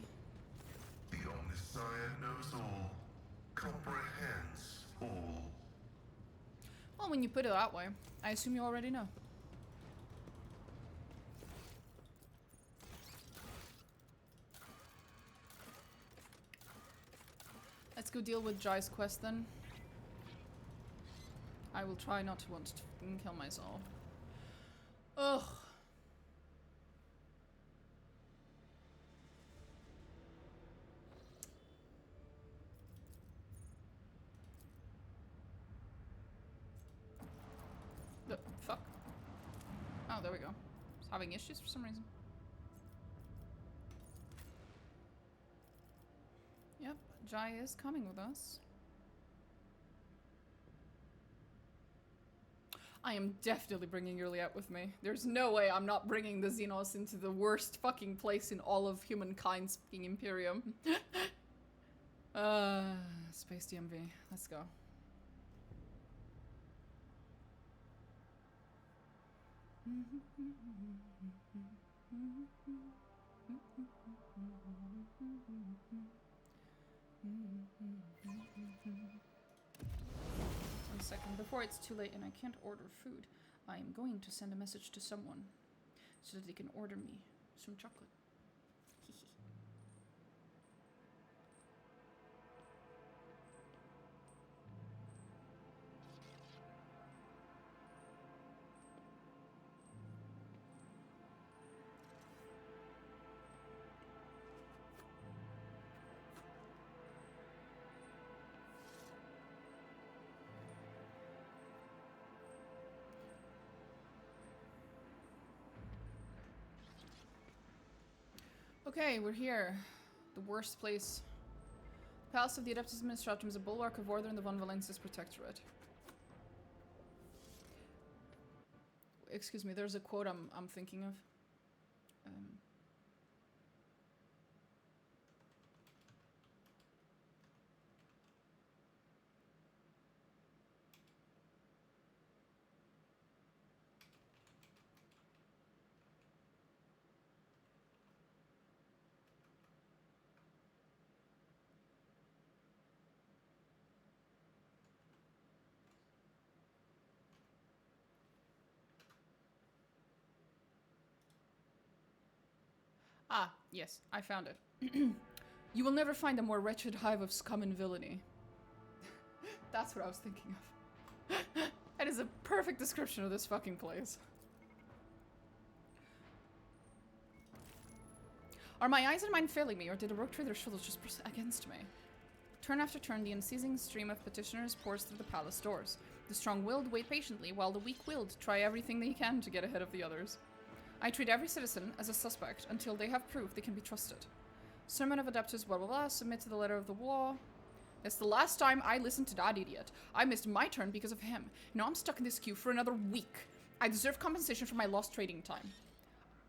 S5: The Omnissiah knows all, comprehends all.
S1: Well, when you put it that way, I assume you already know. Let's go deal with Jai's quest then. I will try not to want to kill myself. Ugh. The fuck? Oh, there we go. It's having issues for some reason. Yep, Jai is coming with us. I am definitely bringing Yurliet with me. There's no way I'm not bringing the Xenos into the worst fucking place in all of humankind's fucking Imperium. Space DMV. Let's go. second. Before it's too late and I can't order food, I am going to send a message to someone so that they can order me some chocolate. Okay, we're here. The worst place. The Palace of the Adeptus Administratum is a bulwark of order in the Von Valensis Protectorate. Excuse me, there's a quote I'm thinking of. Ah, yes, I found it. You will never find a more wretched hive of scum and villainy. That's what I was thinking of. That is a perfect description of this fucking place. Are my eyes and mind failing me, or did a rogue trader's shoulders just press against me? Turn after turn, the unceasing stream of petitioners pours through the palace doors. The strong-willed wait patiently, while the weak-willed try everything they can to get ahead of the others. I treat every citizen as a suspect until they have proof they can be trusted. Sermon of Adeptus blah blah blah, submit to the letter of the law. That's the last time I listened to that idiot. I missed my turn because of him. Now I'm stuck in this queue for another week. I deserve compensation for my lost trading time.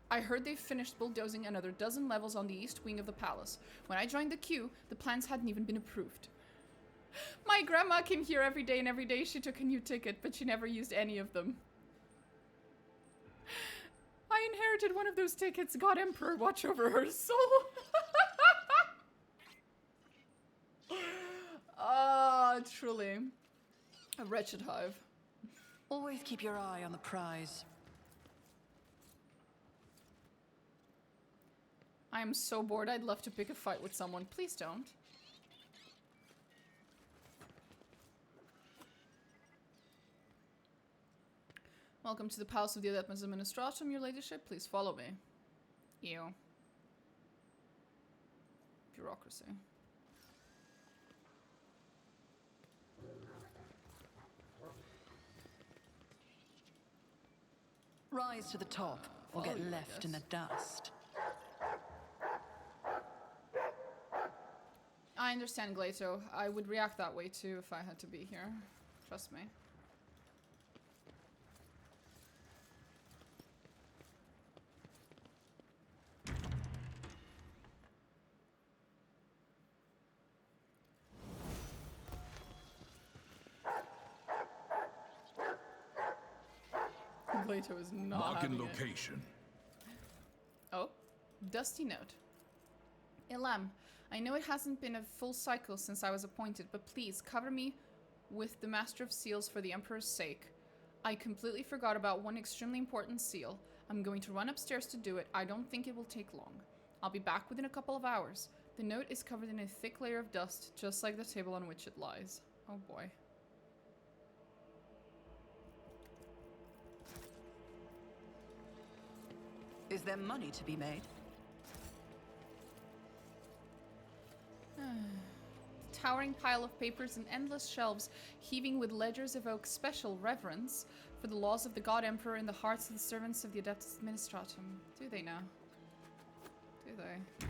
S1: I heard they've finished bulldozing another dozen levels on the east wing of the palace. When I joined the queue, the plans hadn't even been approved. My grandma came here every day, and every day she took a new ticket, but she never used any of them. I inherited one of those tickets. God Emperor, watch over her soul. Ah, truly. A wretched hive.
S3: Always keep your eye on the prize.
S1: I am so bored. I'd love to pick a fight with someone. Please don't. Welcome to the Palace of the Adeptus Administratum, your ladyship. Please follow me. Ew. Bureaucracy.
S3: Rise to the top, or get left in the dust.
S1: I understand, Glato. I would react that way too if I had to be here. Trust me. Glato is not
S8: Marking location.
S1: Oh, dusty note. Elam, I know it hasn't been a full cycle since I was appointed, but please cover me with the Master of Seals for the Emperor's sake. I completely forgot about one extremely important seal. I'm going to run upstairs to do it. I don't think it will take long. I'll be back within a couple of hours. The note is covered in a thick layer of dust, just like the table on which it lies. Oh boy.
S3: Is there money to be made?
S1: The towering pile of papers and endless shelves heaving with ledgers evoke special reverence for the laws of the God Emperor in the hearts of the servants of the Adeptus Administratum. Do they now? Do they?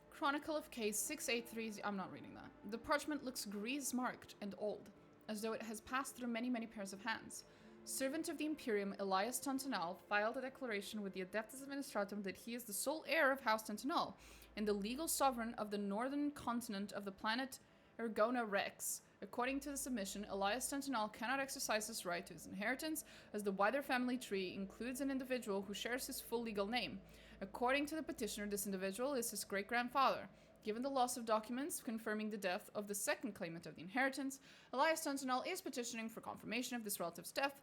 S1: Chronicle of Case 683. I'm not reading that. The parchment looks grease-marked and old, as though it has passed through many, many pairs of hands. Servant of the Imperium, Elias Tantanal, filed a declaration with the Adeptus Administratum that he is the sole heir of House Tantanal and the legal sovereign of the northern continent of the planet Ergona Rex. According to the submission, Elias Tantanal cannot exercise his right to his inheritance, as the wider family tree includes an individual who shares his full legal name. According to the petitioner, this individual is his great-grandfather. Given the loss of documents confirming the death of the second claimant of the inheritance, Elias Sentinel is petitioning for confirmation of this relative's death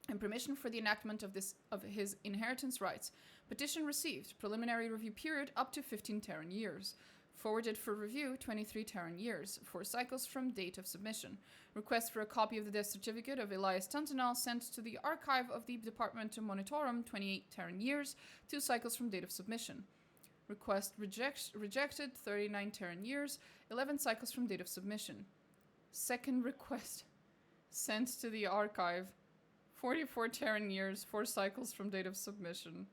S1: and permission for the enactment of his inheritance rights. Petition received. Preliminary review period up to 15 Terran years. Forwarded for review 23 Terran years. 4 cycles from date of submission. Request for a copy of the death certificate of Elias Sentinel sent to the archive of the Departmentum Monitorum 28 Terran years. 2 cycles from date of submission. Request rejected 39 Terran years. 11 cycles from date of submission. Second request sent to the archive 44 Terran years. 4 cycles from date of submission.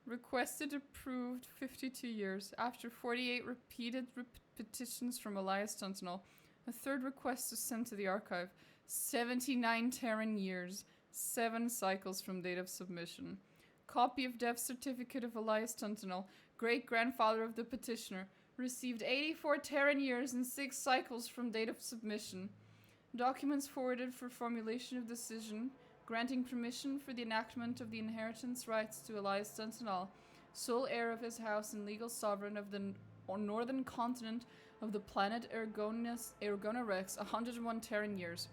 S1: Requested approved 52 years. After 48 repeated petitions from Elias Sentinel, a third request is sent to the archive. 79 Terran years. 7 cycles from date of submission. Copy of death certificate of Elias Sentinel, great-grandfather of the petitioner, received 84 Terran years and 6 cycles from date of submission. Documents forwarded for formulation of decision, granting permission for the enactment of the inheritance rights to Elias Sentinel, sole heir of his house and legal sovereign of the northern continent of the planet Ergona Rex, 101 Terran years.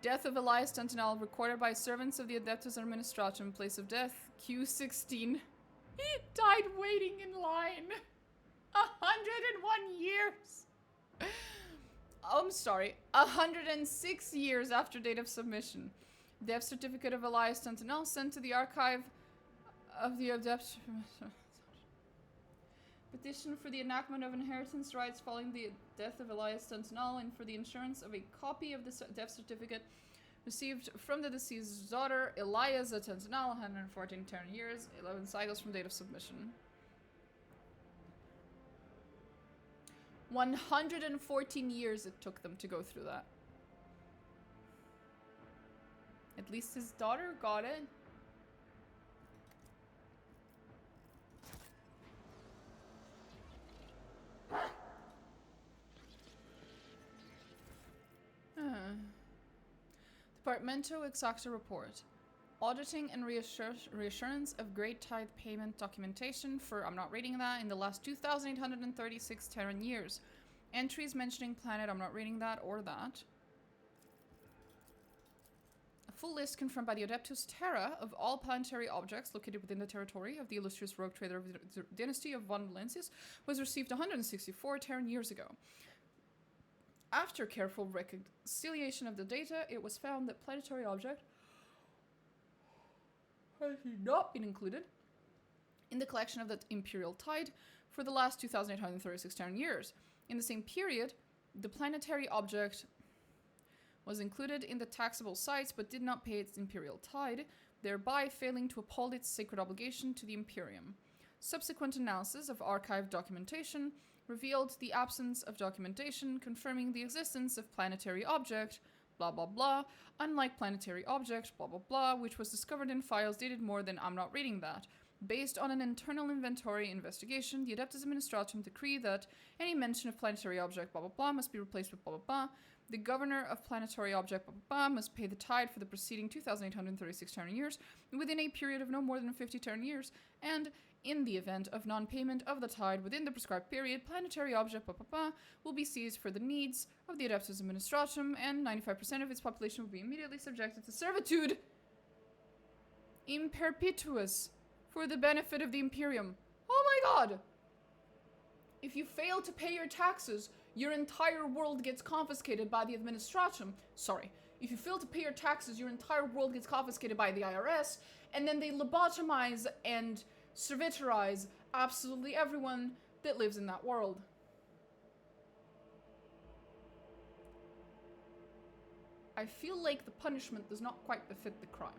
S1: Death of Elias Sentinel, recorded by servants of the Adeptus Administratum, place of death, Q16. He died waiting in line. 101 years. I'm sorry, 106 years after date of submission. Death certificate of Elias Sentinel sent to the archive of the Adeptus. Petition for the enactment of inheritance rights following the death of Elias Sentinel and for the insurance of a copy of the death certificate received from the deceased's daughter, Eliza Sentinel, 114 Terran years, 11 cycles from date of submission. 114 years it took them to go through that. At least his daughter got it. Departamento Exacta Report. Auditing and reassurance of Great Tithe payment documentation for, I'm not reading that, in the last 2,836 Terran years. Entries mentioning planet, I'm not reading that or that. A full list confirmed by the Adeptus Terra of all planetary objects located within the territory of the illustrious rogue trader of the dynasty of Von Valencius was received 164 Terran years ago. After careful reconciliation of the data, it was found that planetary object has not been included in the collection of the Imperial Tide for the last 2,836 Terran years. In the same period, the planetary object was included in the taxable sites but did not pay its Imperial Tide, thereby failing to uphold its sacred obligation to the Imperium. Subsequent analysis of archived documentation revealed the absence of documentation confirming the existence of planetary object, blah blah blah, unlike planetary object, blah blah blah, which was discovered in files dated more than I'm not reading that. Based on an internal inventory investigation, the Adeptus Administratum decree that any mention of planetary object, blah blah blah, must be replaced with blah blah blah. The governor of planetary object, blah blah blah, must pay the tithe for the preceding 2,836 Terran years within a period of no more than 50 Terran years, and in the event of non-payment of the tithe within the prescribed period, planetary object blah, blah, blah, will be seized for the needs of the Adeptus Administratum, and 95% of its population will be immediately subjected to servitude in perpetuus for the benefit of the Imperium. Oh my god! If you fail to pay your taxes, your entire world gets confiscated by the Administratum. Sorry. If you fail to pay your taxes, your entire world gets confiscated by the IRS, and then they lobotomize and servitorize absolutely everyone that lives in that world. I feel like the punishment does not quite befit the crime.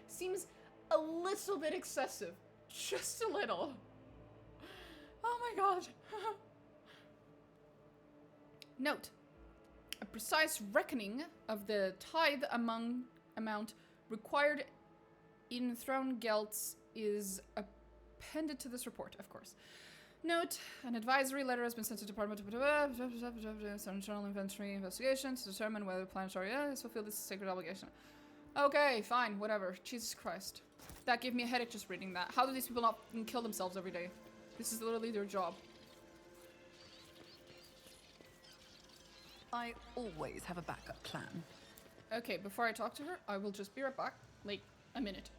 S1: Seems a little bit excessive. Just a little. Oh my god. Note. A precise reckoning of the tithe amount required in throne gelts is appended to this report, of course. Note, an advisory letter has been sent to Department of Internal Inventory Investigation to determine whether planetary has fulfilled this sacred obligation. Okay, fine, whatever. Jesus Christ. That gave me a headache just reading that. How do these people not kill themselves every day? This is literally their job.
S3: I always have a backup plan.
S1: Okay, before I talk to her, I will just be right back. Like, a minute.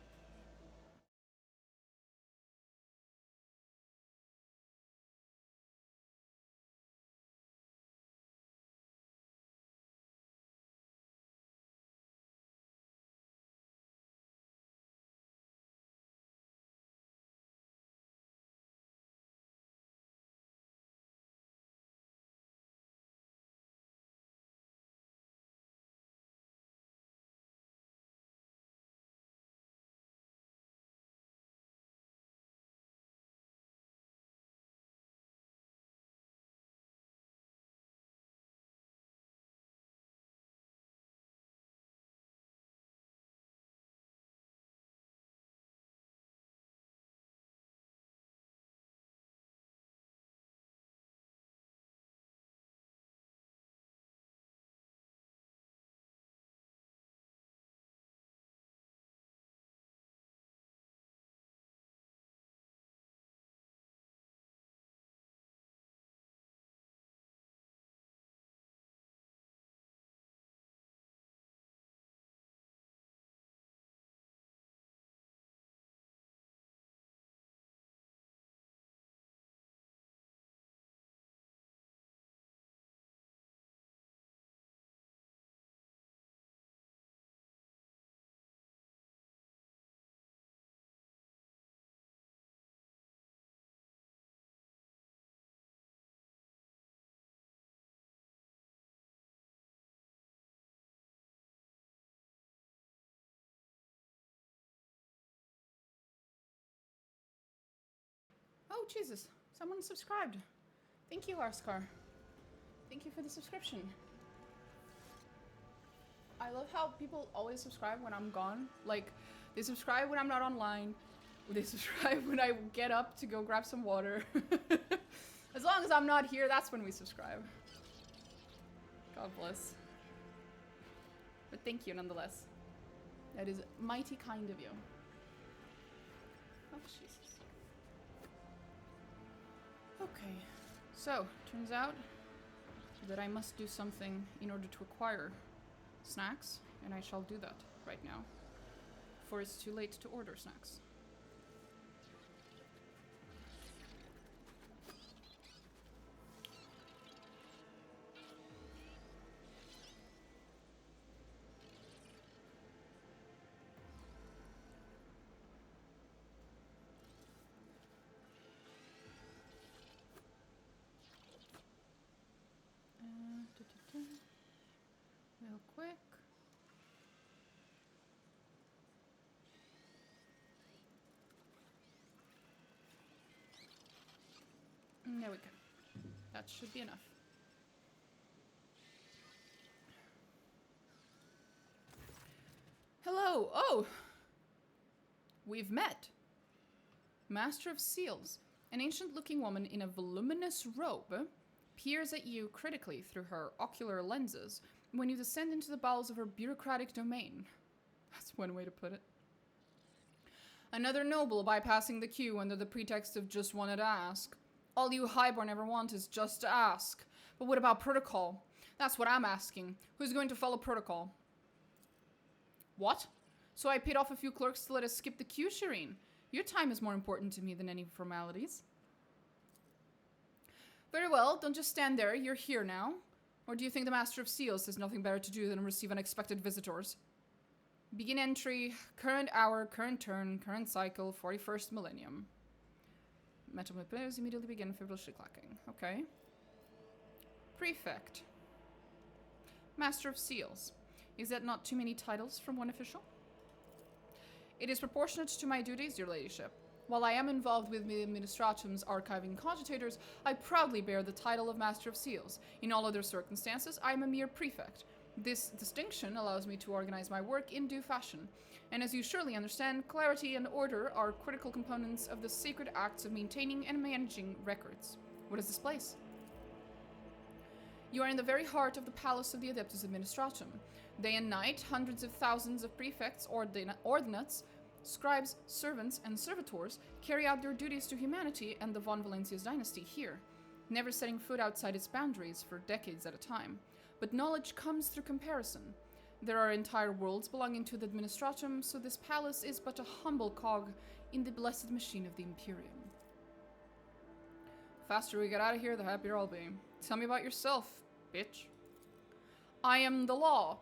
S1: Oh, Jesus. Someone subscribed. Thank you, Arskar. Thank you for the subscription. I love how people always subscribe when I'm gone. Like, they subscribe when I'm not online. They subscribe when I get up to go grab some water. As long as I'm not here, that's when we subscribe. God bless. But thank you nonetheless. That is mighty kind of you. Oh, Jesus. Okay, so, turns out that I must do something in order to acquire snacks, and I shall do that right now, for it's too late to order snacks. Real quick. There we go. That should be enough. Hello! Oh! We've met. Master of Seals, an ancient-looking woman in a voluminous robe, peers at you critically through her ocular lenses when you descend into the bowels of her bureaucratic domain. That's one way to put it. Another noble bypassing the queue under the pretext of just wanted to ask. All you highborn ever want is just to ask. But what about protocol? That's what I'm asking. Who's going to follow protocol? What? So I paid off a few clerks to let us skip the queue, Shireen? Your time is more important to me than any formalities. Very well, don't just stand there. You're here now. Or do you think the Master of Seals has nothing better to do than receive unexpected visitors? Begin entry, current hour, current turn, current cycle, 41st millennium. Metal players immediately begin feverishly clacking. Okay. Prefect. Master of Seals. Is that not too many titles from one official? It is proportionate to my duties, your ladyship. While I am involved with the Administratum's archiving cogitators, I proudly bear the title of Master of Seals. In all other circumstances, I am a mere prefect. This distinction allows me to organize my work in due fashion. And as you surely understand, clarity and order are critical components of the sacred acts of maintaining and managing records. What is this place? You are in the very heart of the palace of the Adeptus Administratum. Day and night, hundreds of thousands of prefects, ordinates, scribes, servants, and servitors carry out their duties to humanity and the von Valencia's dynasty here, never setting foot outside its boundaries for decades at a time. But knowledge comes through comparison. There are entire worlds belonging to the Administratum, so this palace is but a humble cog in the blessed machine of the Imperium. The faster we get out of here, the happier I'll be. Tell me about yourself, bitch. I am the law.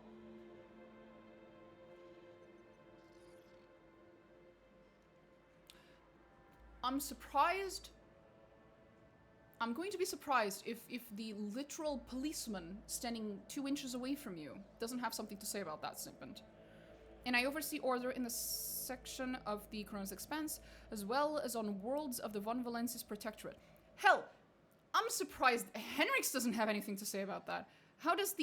S1: I'm surprised. I'm going to be surprised if the literal policeman standing 2 inches away from you doesn't have something to say about that statement. And I oversee order in the section of the Corona's Expanse, as well as on worlds of the Von Valencia's Protectorate. Hell, I'm surprised Henrix doesn't have anything to say about that. How does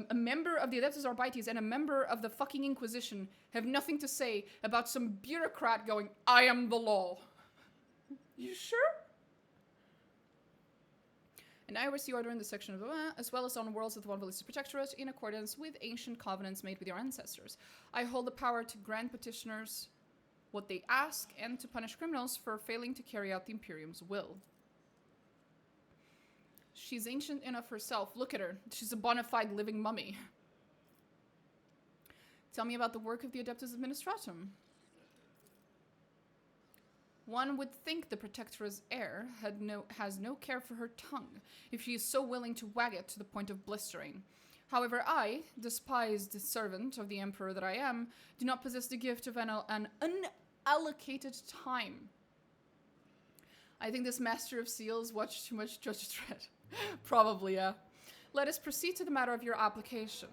S1: a member of the Adeptus Arbites and a member of the fucking Inquisition have nothing to say about some bureaucrat going, I am the law? You sure? And I oversee order in the section of the as well as on worlds of the Von Valencia's Protectorate in accordance with ancient covenants made with your ancestors. I hold the power to grant petitioners what they ask and to punish criminals for failing to carry out the Imperium's will. She's ancient enough herself. Look at her. She's a bona fide living mummy. Tell me about the work of the Adeptus Administratum. One would think the Protector's heir has no care for her tongue, if she is so willing to wag it to the point of blistering. However, I, despised servant of the Emperor that I am, do not possess the gift of an unallocated time. I think this Master of Seals watched too much Judge Dredd. Probably, yeah. Let us proceed to the matter of your application.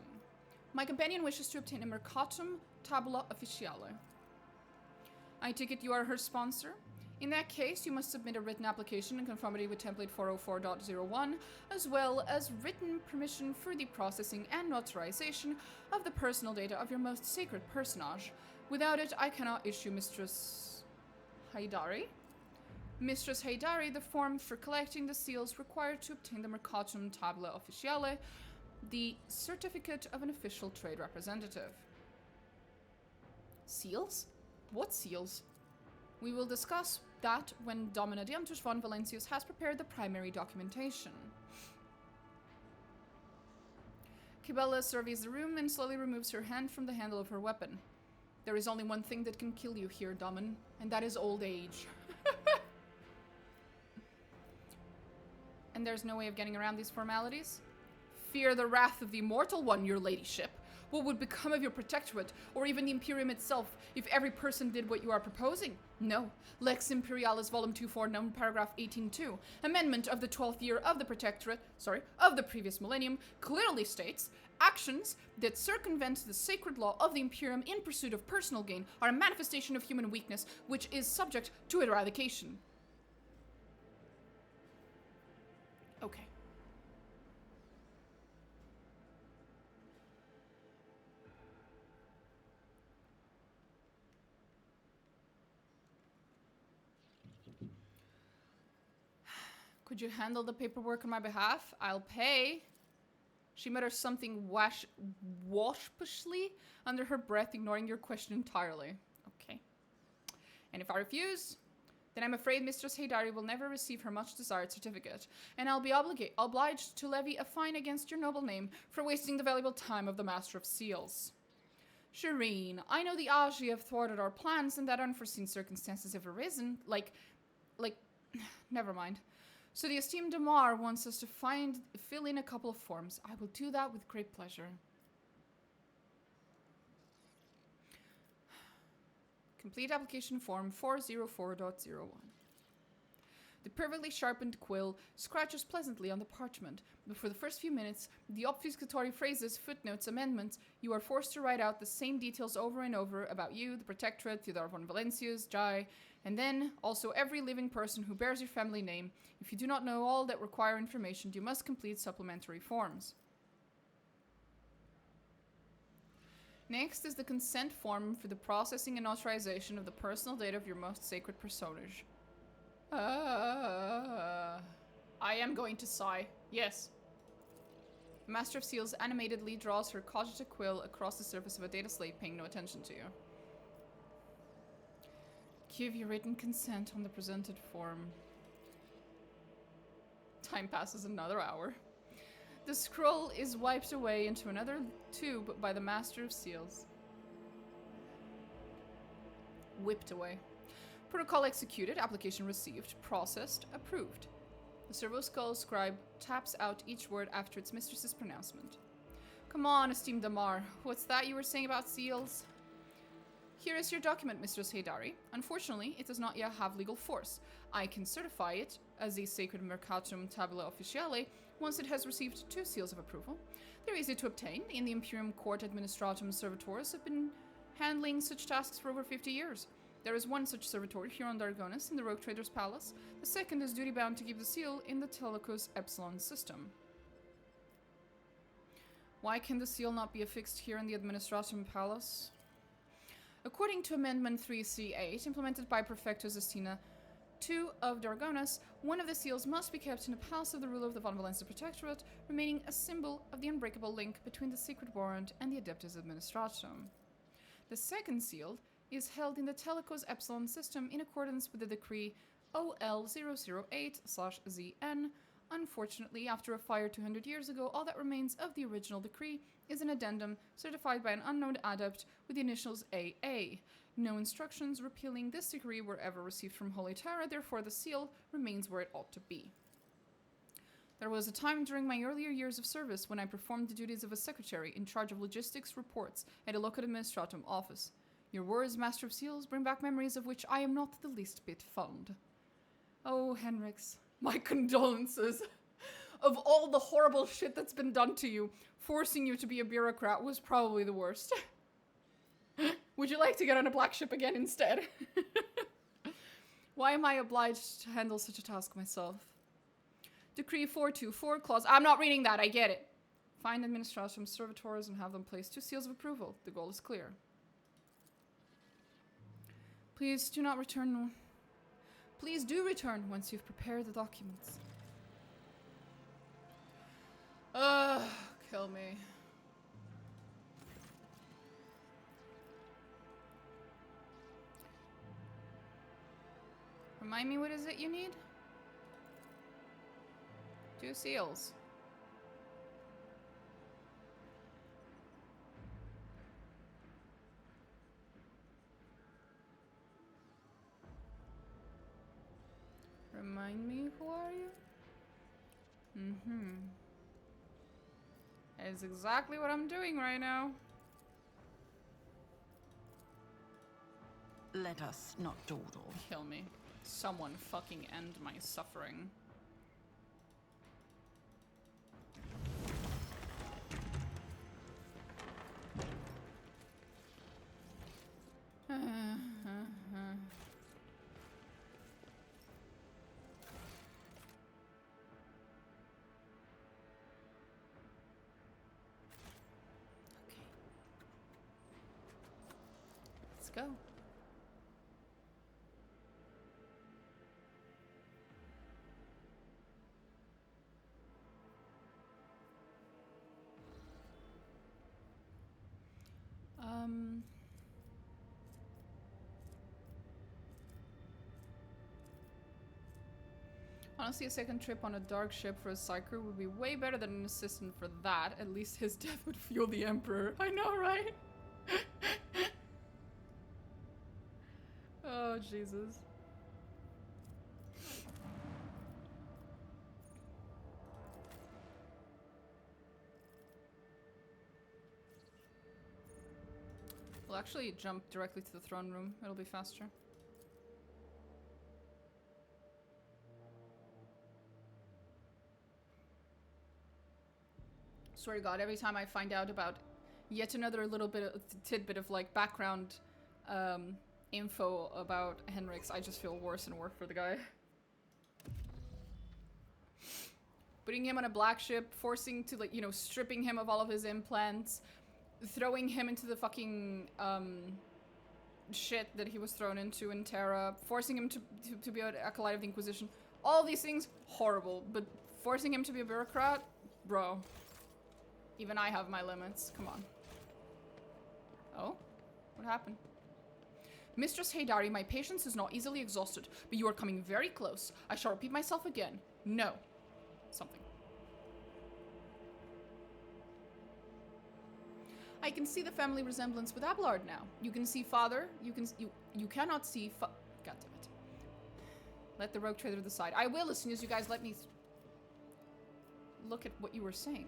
S1: My companion wishes to obtain a Mercatum Tabula Officiale. I take it you are her sponsor. In that case, you must submit a written application in conformity with template 404.01, as well as written permission for the processing and notarization of the personal data of your most sacred personage. Without it, I cannot issue Mistress Haidari the form for collecting the seals required to obtain the Mercatum Tabula Officiale, the certificate of an official trade representative. Seals? What seals? We will discuss that when Domina Diantus von Valencius has prepared the primary documentation. Kibella surveys the room and slowly removes her hand from the handle of her weapon. There is only one thing that can kill you here, Domin, and that is old age. And there's no way of getting around these formalities? Fear the wrath of the Immortal One, your ladyship. What would become of your protectorate, or even the Imperium itself, if every person did what you are proposing? No. Lex Imperialis Volume 24, number paragraph 18.2, amendment of the 12th year of the protectorate, of the previous millennium, clearly states, actions that circumvent the sacred law of the Imperium in pursuit of personal gain are a manifestation of human weakness, which is subject to eradication. Okay. Could you handle the paperwork on my behalf? I'll pay. She mutters something waspishly under her breath, ignoring your question entirely. Okay. And if I refuse, then I'm afraid Mistress Haidari will never receive her much-desired certificate, and I'll be obliged to levy a fine against your noble name for wasting the valuable time of the Master of Seals. Shireen, I know the Aji have thwarted our plans and that unforeseen circumstances have arisen, never mind. So the esteemed Damar wants us to fill in a couple of forms. I will do that with great pleasure. Complete application form 404.01. The perfectly sharpened quill scratches pleasantly on the parchment, but for the first few minutes, the obfuscatory phrases, footnotes, amendments, you are forced to write out the same details over and over about you, the Protectorate, Theodore von Valencius, Jai, and then also every living person who bears your family name. If you do not know all that require information, you must complete supplementary forms. Next is the consent form for the processing and authorization of the personal data of your most sacred personage. I am going to sigh. Yes, The Master of Seals animatedly draws her cogita quill across the surface of a data slate, paying no attention to you. Give your written consent on the presented form. Time passes another hour. The scroll is wiped away into another tube by the Master of Seals. Whipped away. Protocol executed, application received, processed, approved. The Servo Skull scribe taps out each word after its mistress's pronouncement. Come on, esteemed Damar. What's that you were saying about seals? Here is your document, Mistress Haydari. Unfortunately, it does not yet have legal force. I can certify it as a sacred Mercatum Tabula Officiale once it has received 2 seals of approval. They're easy to obtain. In the Imperium Court Administratum Servitors have been handling such tasks for over 50 years. There is one such servitor here on Dargonus in the Rogue Trader's Palace. The second is duty-bound to keep the seal in the Telecos Epsilon system. Why can the seal not be affixed here in the Administratum Palace? According to Amendment 3C8, implemented by Prefecto Zestina II of Dargonus, one of the seals must be kept in the palace of the ruler of the Von Valenza Protectorate, remaining a symbol of the unbreakable link between the Secret Warrant and the Adeptus Administratum. The second seal is held in the Telecos Epsilon system in accordance with the decree OL008/ZN. Unfortunately, after a fire 200 years ago, all that remains of the original decree is an addendum certified by an unknown adept with the initials AA. No instructions repealing this decree were ever received from Holy Terra, therefore the seal remains where it ought to be. There was a time during my earlier years of service when I performed the duties of a secretary in charge of logistics reports at a local administratum office. Your words, Master of Seals, bring back memories of which I am not the least bit fond. Oh, Henrix, my condolences. Of all the horrible shit that's been done to you, forcing you to be a bureaucrat was probably the worst. Would you like to get on a black ship again instead? Why am I obliged to handle such a task myself? Decree 424, clause... I'm not reading that, I get it. Find Administratum Servitors and have them place 2 seals of approval. The goal is clear. Please do not return. Please do return once you've prepared the documents. Kill me. Remind me, what is it you need? 2 seals. Remind me, who are you? That is exactly what I'm doing right now.
S3: Let us not dawdle.
S1: Kill me. Someone fucking end my suffering. Let's go. Honestly, a second trip on a dark ship for a psyker would be way better than an assistant for that. At least his death would fuel the Emperor. I know, right? Oh, Jesus. We'll actually jump directly to the throne room. It'll be faster. Swear to God, every time I find out about yet another little bit of tidbit of like background info about Henrix, I just feel worse and worse for the guy. Putting him on a black ship, forcing to, like, you know, stripping him of all of his implants, throwing him into the fucking shit that he was thrown into in Terra, forcing him to be an acolyte of the Inquisition. All these things, horrible, but forcing him to be a bureaucrat? Bro. Even I have my limits. Come on. Oh? What happened? Mistress Haydari, my patience is not easily exhausted, but you are coming very close. I shall repeat myself again. No. Something. I can see the family resemblance with Abelard now. You can see father. You cannot see God damn it. Let the rogue trader decide. I will as soon as you guys let me look at what you were saying.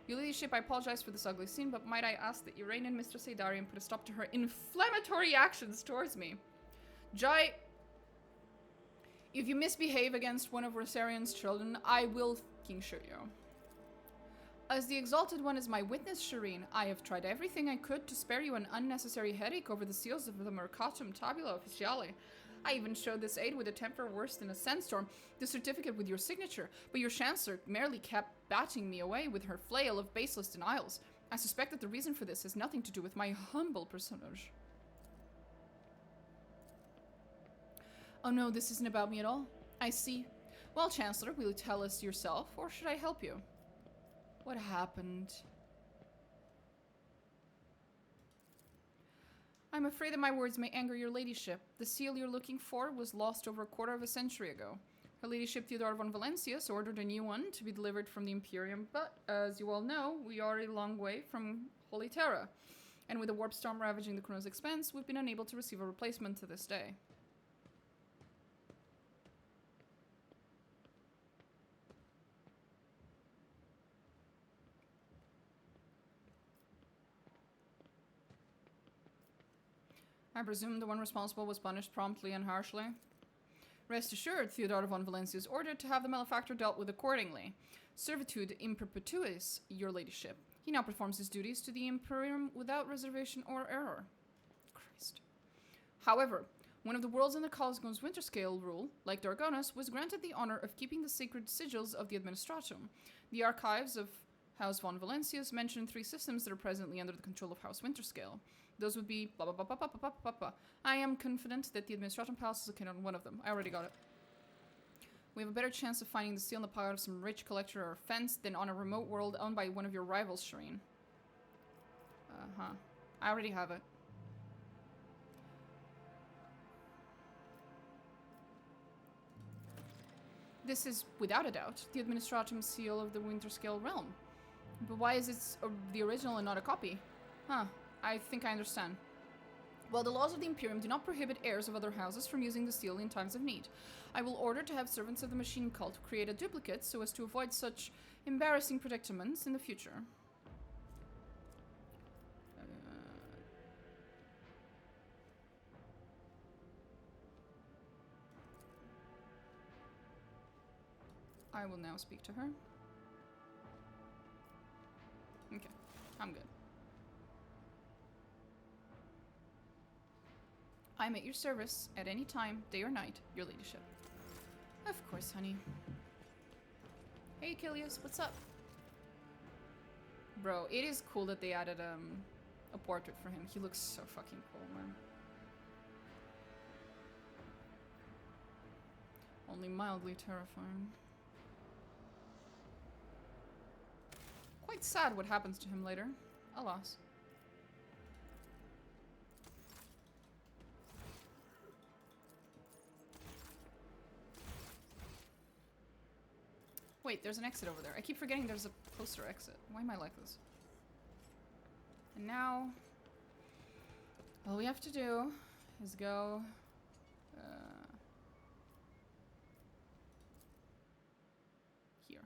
S1: Your ladyship, I apologize for this ugly scene, but might I ask that you rein in Mistress Haydari and put a stop to her inflammatory actions towards me? Jai, if you misbehave against one of Rosarian's children, I will fucking shoot you. As the Exalted One is my witness, Shireen, I have tried everything I could to spare you an unnecessary headache over the seals of the Mercatum Tabula Officiale. I even showed this aid with a temper worse than a sandstorm, the certificate with your signature, but your Chancellor merely kept batting me away with her flail of baseless denials. I suspect that the reason for this has nothing to do with my humble personage. Oh no, this isn't about me at all. I see. Well, Chancellor, will you tell us yourself, or should I help you? What happened? I'm afraid that my words may anger your ladyship. The seal you're looking for was lost over a quarter of a century ago. Her ladyship Theodore von Valencius ordered a new one to be delivered from the Imperium, but as you all know, we are a long way from Holy Terra. And with a warp storm ravaging the Chronos Expanse, we've been unable to receive a replacement to this day. I presume the one responsible was punished promptly and harshly. Rest assured, Theodore von Valencia is ordered to have the malefactor dealt with accordingly. Servitude in perpetuis, your ladyship. He now performs his duties to the Imperium without reservation or error. Christ. However, one of the worlds in the Cosmos Winterscale rule, like Dargonus, was granted the honor of keeping the sacred sigils of the Administratum. The archives of House von Valencius mention 3 systems that are presently under the control of House Winterscale. Those would be blah blah blah blah blah blah blah blah. I am confident that the Administratum Palace is located on one of them. I already got it. We have a better chance of finding the seal in the pocket of some rich collector or fence than on a remote world owned by one of your rivals, Shireen. Uh-huh. I already have it. This is, without a doubt, the Administratum seal of the Winterscale realm. But why is it the original and not a copy? Huh. I think I understand. Well, the laws of the Imperium do not prohibit heirs of other houses from using the seal in times of need. I will order to have servants of the machine cult create a duplicate so as to avoid such embarrassing predicaments in the future. I will now speak to her. Okay, I'm good. I'm at your service at any time, day or night, your ladyship. Of course, honey. Hey, Achilles, what's up? Bro, it is cool that they added a portrait for him. He looks so fucking cool, man. Only mildly terrifying. Quite sad what happens to him later. Alas. Wait, there's an exit over there. I keep forgetting there's a closer exit. Why am I like this? And now, all we have to do is go... here.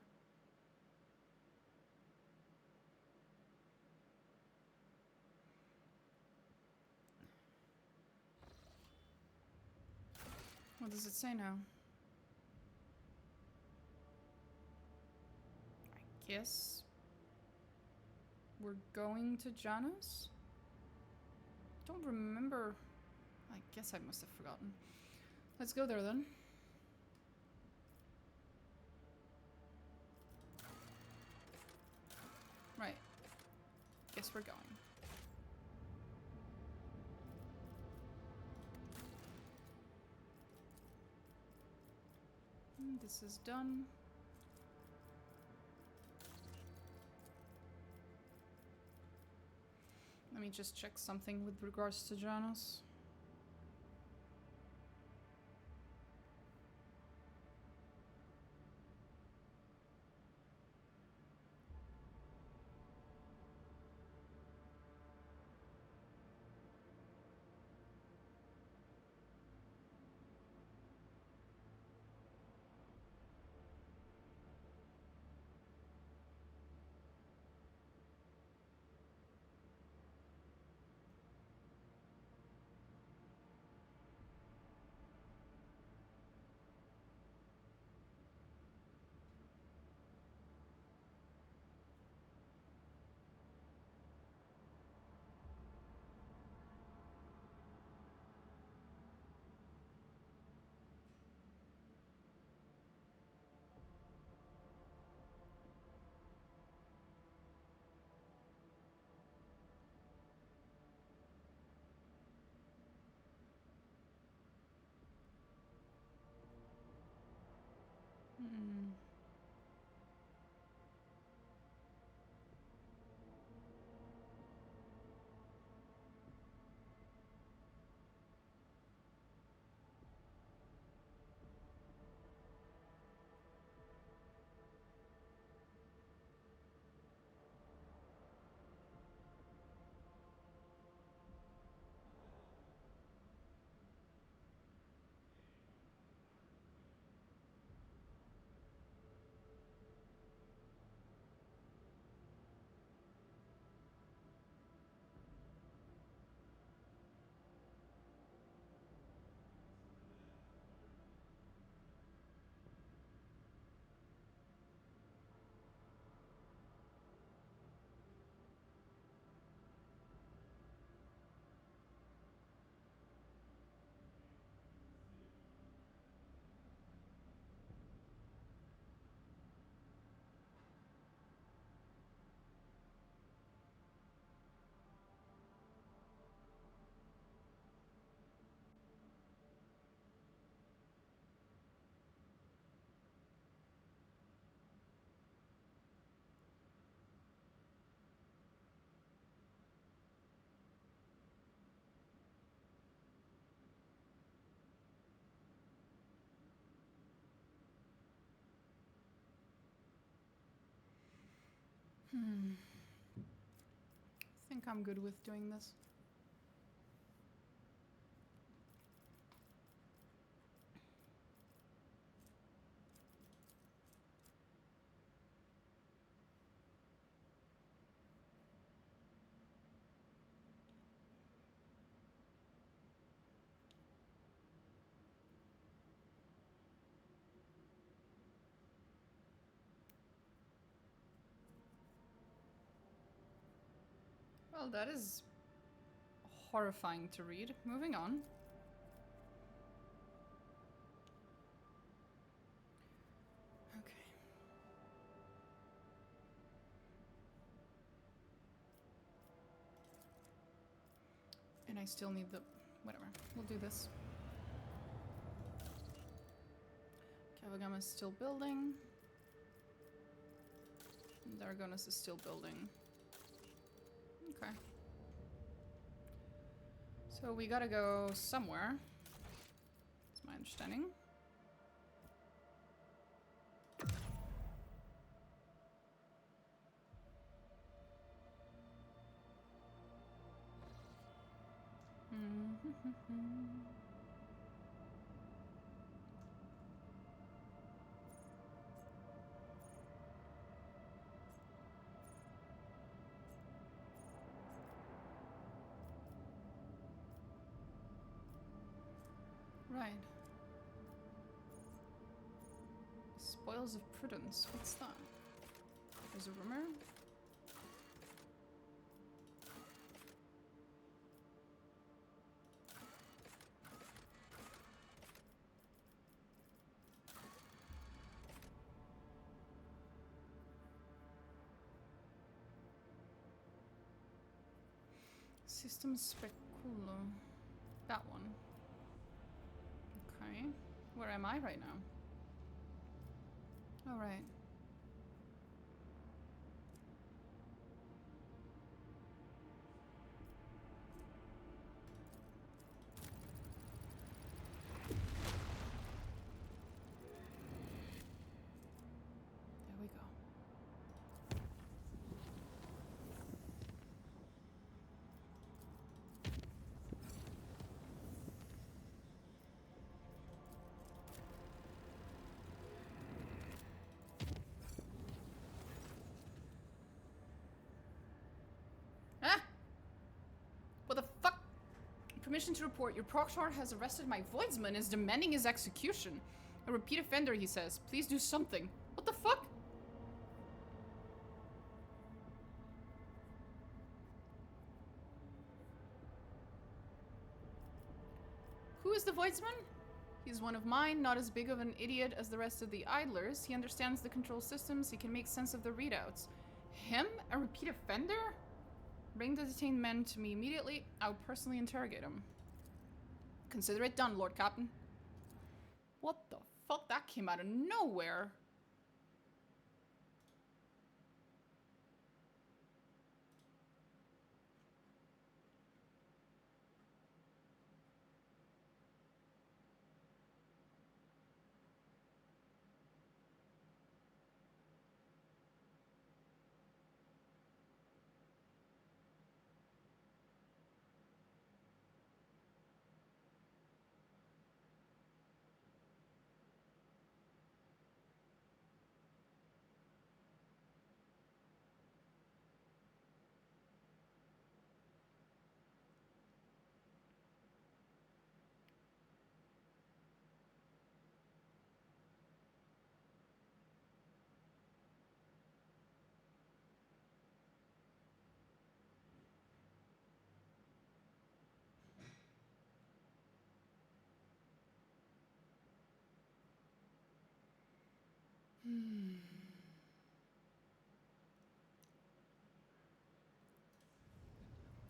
S1: What does it say now? Yes. We're going to Janus? Don't remember. I guess I must have forgotten. Let's go there then. Right. Guess we're going. This is done. Let me just check something with regards to Janus. Hmm. I think I'm good with doing this. Well, that is horrifying to read. Moving on. Okay. And I still need the... whatever. We'll do this. Kavagam is still building. Dargonus is still building. Okay. So we gotta go somewhere. That's my understanding. Right. Spoils of Prudence. What's that? There's a rumor? System Speculo. That one. Okay. Where am I right now? All right. Commission to report, your proctor has arrested my voidsman and is demanding his execution. A repeat offender, he says. Please do something. What the fuck? Who is the voidsman? He's one of mine, not as big of an idiot as the rest of the idlers. He understands the control systems, he can make sense of the readouts. Him? A repeat offender? Bring the detained men to me immediately. I'll personally interrogate him. Consider it done, Lord Captain. What the fuck? That came out of nowhere.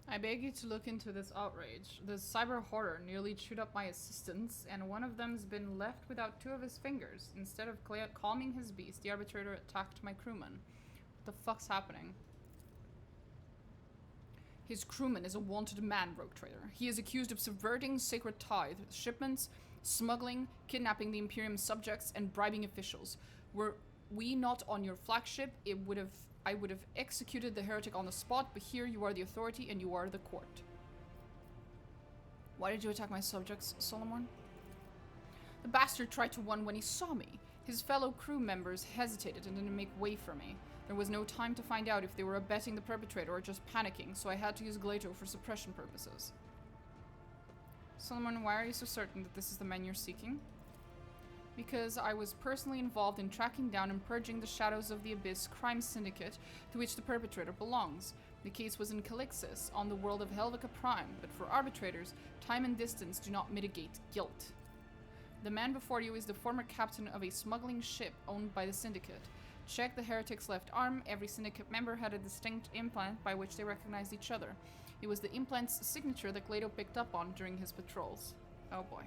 S1: I beg you to look into this outrage. The cyber horror nearly chewed up my assistants, and one of them's been left without 2 of his fingers. Instead of calming his beast, the arbitrator attacked my crewman. What the fuck's happening? His crewman is a wanted man, rogue trader. He is accused of subverting sacred tithe shipments, smuggling, kidnapping the Imperium's subjects, and bribing officials. Were we not on your flagship, I would have executed the heretic on the spot, but here you are the authority and you are the court. Why did you attack my subjects, Solomon? The bastard tried to run when he saw me. His fellow crew members hesitated and didn't make way for me. There was no time to find out if they were abetting the perpetrator or just panicking, so I had to use Glato for suppression purposes. Solomon, why are you so certain that this is the man you're seeking? Because I was personally involved in tracking down and purging the Shadows of the Abyss crime syndicate to which the perpetrator belongs. The case was in Calixis, on the world of Helvetica Prime, but for arbitrators, time and distance do not mitigate guilt. The man before you is the former captain of a smuggling ship owned by the syndicate. Check the heretic's left arm. Every syndicate member had a distinct implant by which they recognized each other. It was the implant's signature that Glato picked up on during his patrols. Oh boy.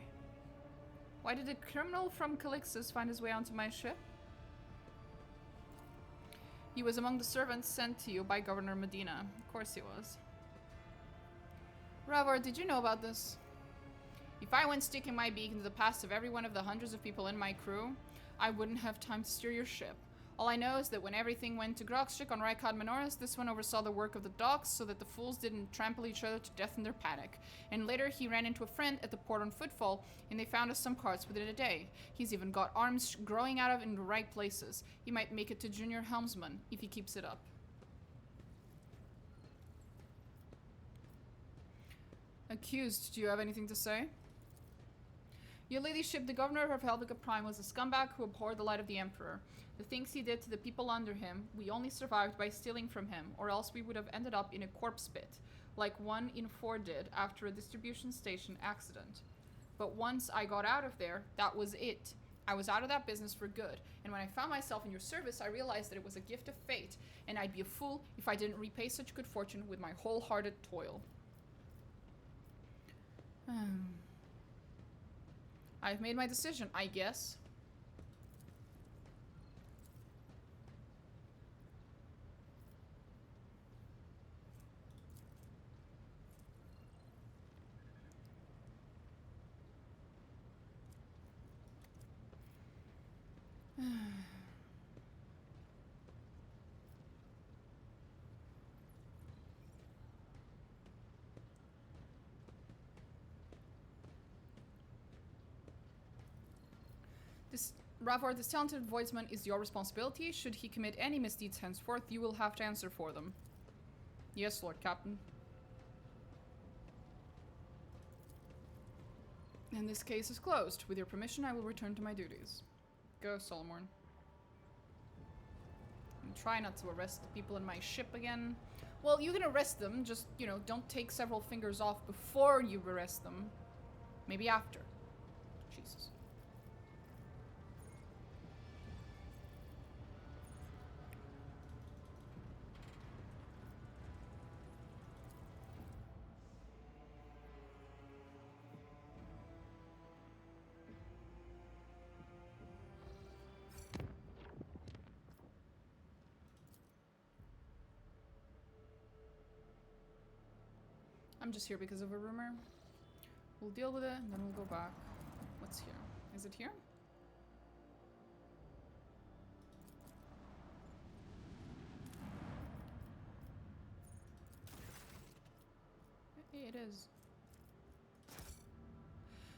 S1: Why did a criminal from Calixis find his way onto my ship? He was among the servants sent to you by Governor Medina. Of course he was. Ravor, did you know about this? If I went sticking my beak into the past of every one of the hundreds of people in my crew, I wouldn't have time to steer your ship. All I know is that when everything went to Grokshik on Rykad Menoris, this one oversaw the work of the docks so that the fools didn't trample each other to death in their panic. And later he ran into a friend at the port on Footfall, and they found us some carts within a day. He's even got arms growing out of in the right places. He might make it to junior helmsman if he keeps it up. Accused, do you have anything to say? Your ladyship, the governor of Helvetica Prime was a scumbag who abhorred the light of the Emperor. The things he did to the people under him, we only survived by stealing from him, or else we would have ended up in a corpse pit, like 1 in 4 did after a distribution station accident. But once I got out of there, that was it. I was out of that business for good, and when I found myself in your service, I realized that it was a gift of fate, and I'd be a fool if I didn't repay such good fortune with my wholehearted toil. I've made my decision, I guess. Ravor, this talented voidsman is your responsibility. Should he commit any misdeeds henceforth, you will have to answer for them. Yes, Lord Captain. And this case is closed. With your permission, I will return to my duties. Go, Solomorn. And try not to arrest the people in my ship again. Well, you can arrest them, just, you know, don't take several fingers off before you arrest them. Maybe after. Jesus. I'm just here because of a rumor. We'll deal with it, and then we'll go back. What's here? Is it here? It is.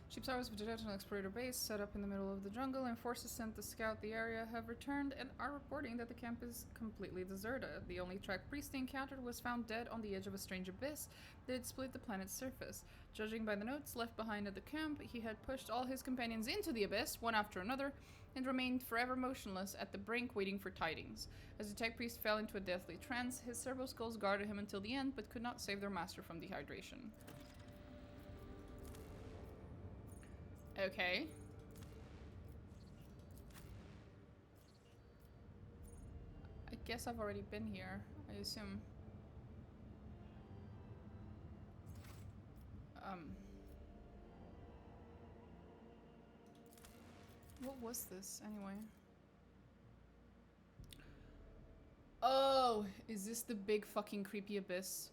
S1: Ship's hours of an explorator base set up in the middle of the jungle, and forces sent to scout the area have returned and are reporting that the camp is completely deserted. The only track priest they encountered was found dead on the edge of a strange abyss that had split the planet's surface. Judging by the notes left behind at the camp, he had pushed all his companions into the abyss, one after another, and remained forever motionless at the brink waiting for tidings. As the tech priest fell into a deathly trance, his servo skulls guarded him until the end, but could not save their master from dehydration. Okay. I guess I've already been here, I assume. What was this, anyway? Oh, is this the big fucking creepy abyss?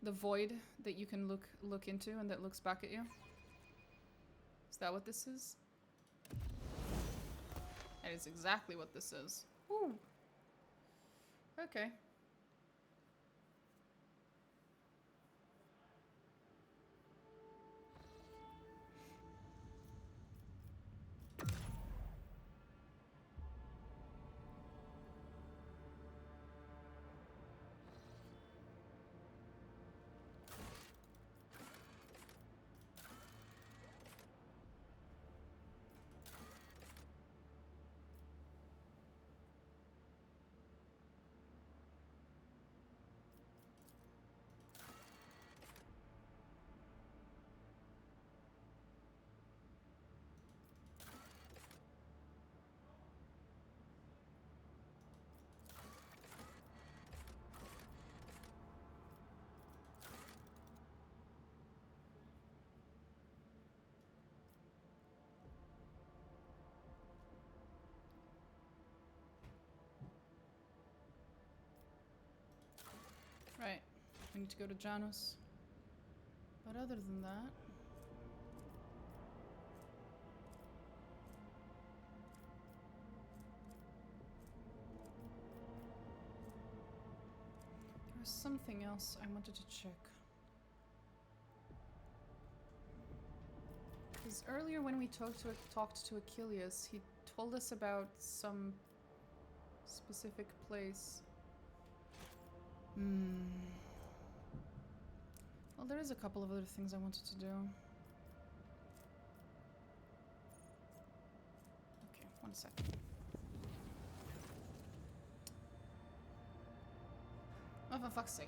S1: The void that you can look into and that looks back at you? Is that what this is? That is exactly what this is. Ooh. Okay. Right. We need to go to Janus. But other than that... there was something else I wanted to check. Because earlier when we talked to Achilles, he told us about some specific place. Well, there is a couple of other things I wanted to do. Okay, 1 second. Oh, for fuck's sake.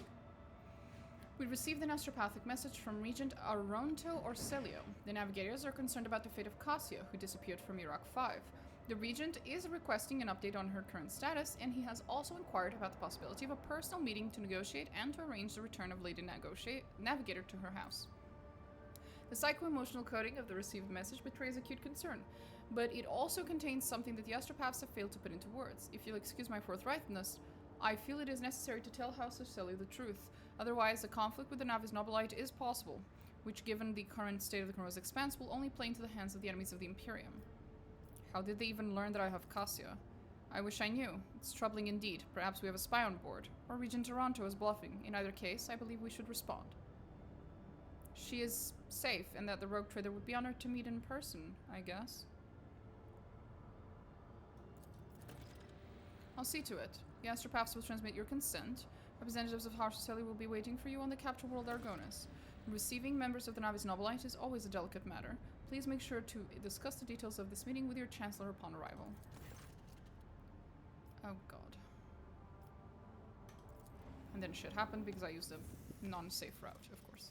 S1: We received an astropathic message from Regent Aronto Orselio. The navigators are concerned about the fate of Cassia, who disappeared from Iraq 5. The Regent is requesting an update on her current status, and he has also inquired about the possibility of a personal meeting to negotiate and to arrange the return of Lady Navigator to her house. The psycho-emotional coding of the received message betrays acute concern, but it also contains something that the astropaths have failed to put into words. If you'll excuse my forthrightness, I feel it is necessary to tell House of Selly the truth. Otherwise, a conflict with the Navis Nobilite is possible, which, given the current state of the Chronos Expanse, will only play into the hands of the enemies of the Imperium. How did they even learn that I have Cassia? I wish I knew. It's troubling indeed. Perhaps we have a spy on board, or Regent Toronto is bluffing. In either case, I believe we should respond. She is safe, and that the rogue trader would be honored to meet in person, I guess. I'll see to it. The astropaths will transmit your consent. Representatives of House Selly will be waiting for you on the capture world Dargonus. Receiving members of the Navis Nobilite is always a delicate matter. Please make sure to discuss the details of this meeting with your Chancellor upon arrival. Oh god. And then shit happened because I used a non-safe route, of course.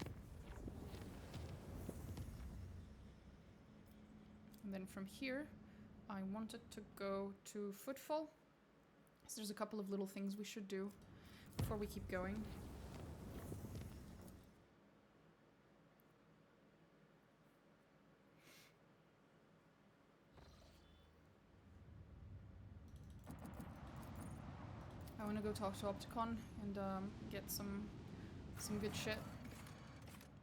S1: And then from here, I wanted to go to Footfall. So there's a couple of little things we should do before we keep going. I want to go talk to Opticon and get some good shit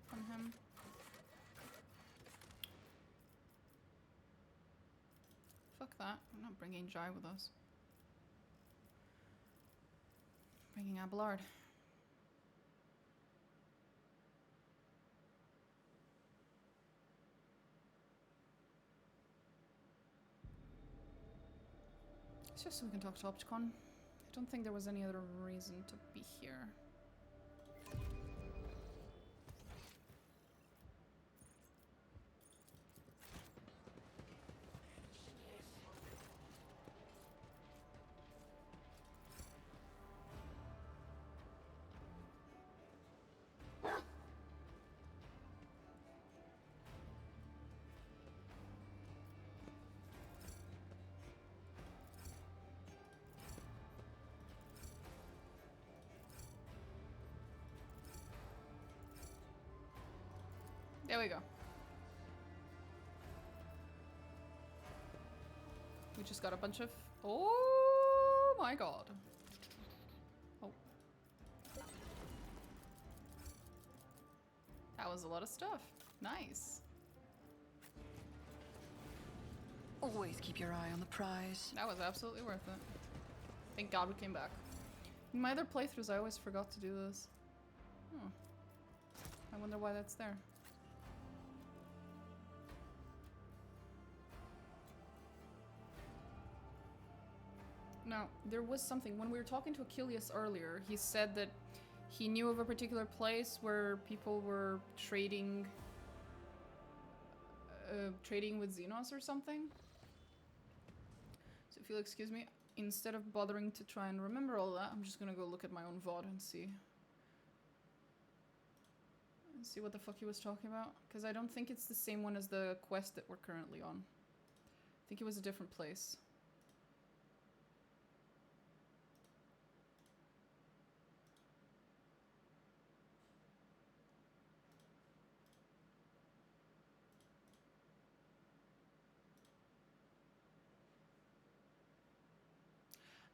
S1: from him. Fuck that. I'm not bringing Jai with us. Bringing Abelard. It's just so we can talk to Opticon. I don't think there was any other reason to be here. There we go. We just got a bunch of... Oh my god. Oh. That was a lot of stuff. Nice.
S3: Always keep your eye on the prize.
S1: That was absolutely worth it. Thank god we came back. In my other playthroughs, I always forgot to do this. Oh. I wonder why that's there. Now, there was something. When we were talking to Achilles earlier, he said that he knew of a particular place where people were trading with Xenos or something. So if you'll excuse me, instead of bothering to try and remember all that, I'm just gonna go look at my own VOD and see what the fuck he was talking about. Because I don't think it's the same one as the quest that we're currently on. I think it was a different place.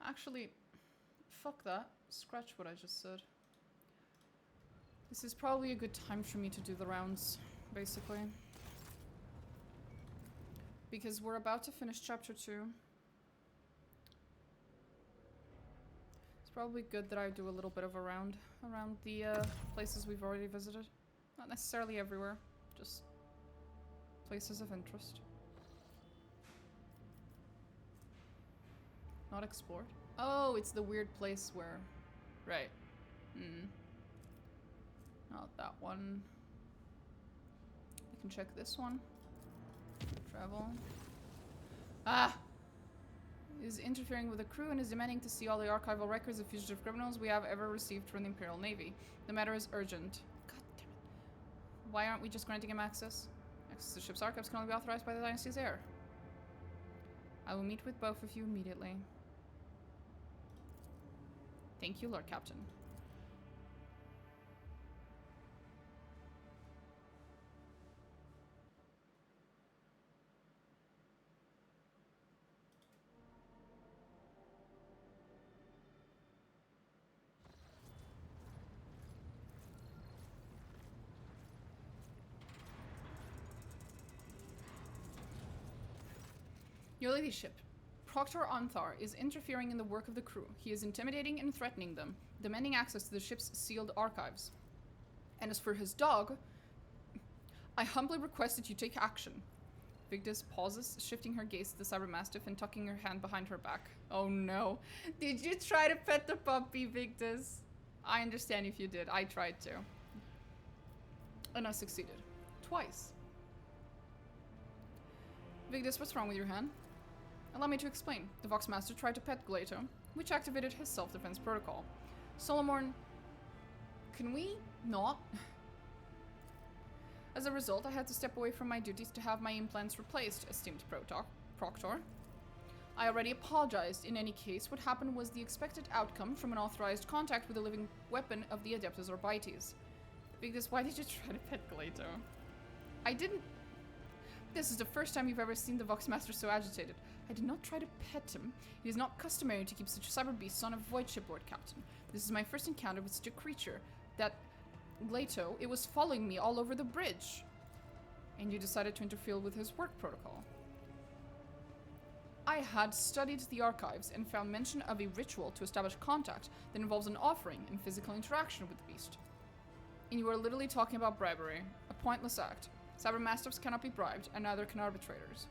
S1: Actually, fuck that. Scratch what I just said. This is probably a good time for me to do the rounds, basically. Because we're about to finish chapter 2. It's probably good that I do a little bit of a round around the places we've already visited. Not necessarily everywhere, just places of interest. Not explored. Oh, it's the weird place where... Right. Not that one. We can check this one. Travel. Ah! Is interfering with the crew and is demanding to see all the archival records of fugitive criminals we have ever received from the Imperial Navy. The matter is urgent. God damn it. Why aren't we just granting him access? Access to the ship's archives can only be authorized by the Dynasty's heir. I will meet with both of you immediately. Thank you, Lord Captain. Your ladyship, Proctor Anthar is interfering in the work of the crew. He is intimidating and threatening them, demanding access to the ship's sealed archives. And as for his dog, I humbly request that you take action. Vigdis pauses, shifting her gaze to the cybermastiff and tucking her hand behind her back. Oh no. Did you try to pet the puppy, Vigdis? I understand if you did. I tried to. And I succeeded. Twice. Vigdis, what's wrong with your hand? Allow me to explain. The Voxmaster tried to pet Glato, which activated his self-defense protocol. Solomorn, can we not? As a result, I had to step away from my duties to have my implants replaced, esteemed Proctor. I already apologized. In any case, what happened was the expected outcome from an authorized contact with a living weapon of the Adeptus Orbites. Vigdis, why did you try to pet Glato? I didn't. This is the first time you've ever seen the Voxmaster so agitated. I did not try to pet him. It is not customary to keep such cyber beasts on a void ship, Lord Captain. This is my first encounter with such a creature. That Glato, it was following me all over the bridge. And you decided to interfere with his work protocol. I had studied the archives and found mention of a ritual to establish contact that involves an offering and physical interaction with the beast. And you are literally talking about bribery, a pointless act. Cybermasters cannot be bribed, and neither can arbitrators.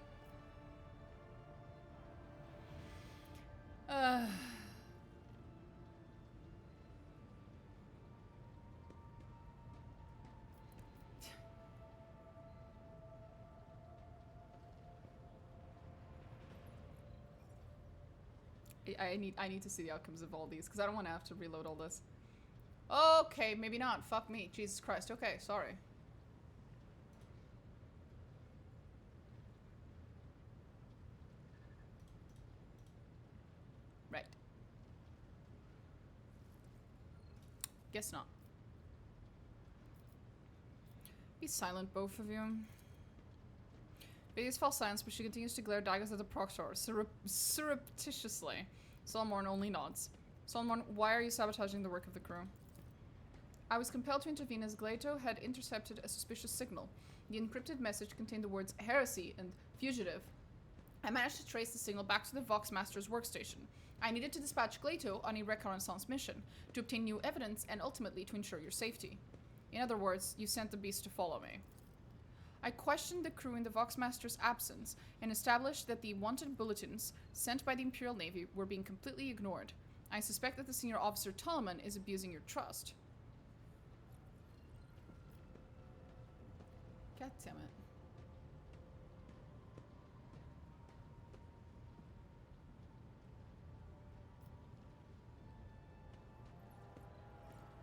S1: I need to see the outcomes of all these, because I don't want to have to reload all this. Okay, maybe not. Fuck me. Jesus Christ. Okay, sorry. Right. Guess not. Be silent, both of you. Vigdis falls silence, but she continues to glare daggers at the Proctor, surreptitiously. Solomorn only nods. Solomorn, why are you sabotaging the work of the crew? I was compelled to intervene as Glato had intercepted a suspicious signal. The encrypted message contained the words heresy and fugitive. I managed to trace the signal back to the Voxmaster's workstation. I needed to dispatch Glato on a reconnaissance mission, to obtain new evidence and ultimately to ensure your safety. In other words, you sent the beast to follow me. I questioned the crew in the Voxmaster's absence and established that the wanted bulletins sent by the Imperial Navy were being completely ignored. I suspect that the senior officer Tolman is abusing your trust. God damn it.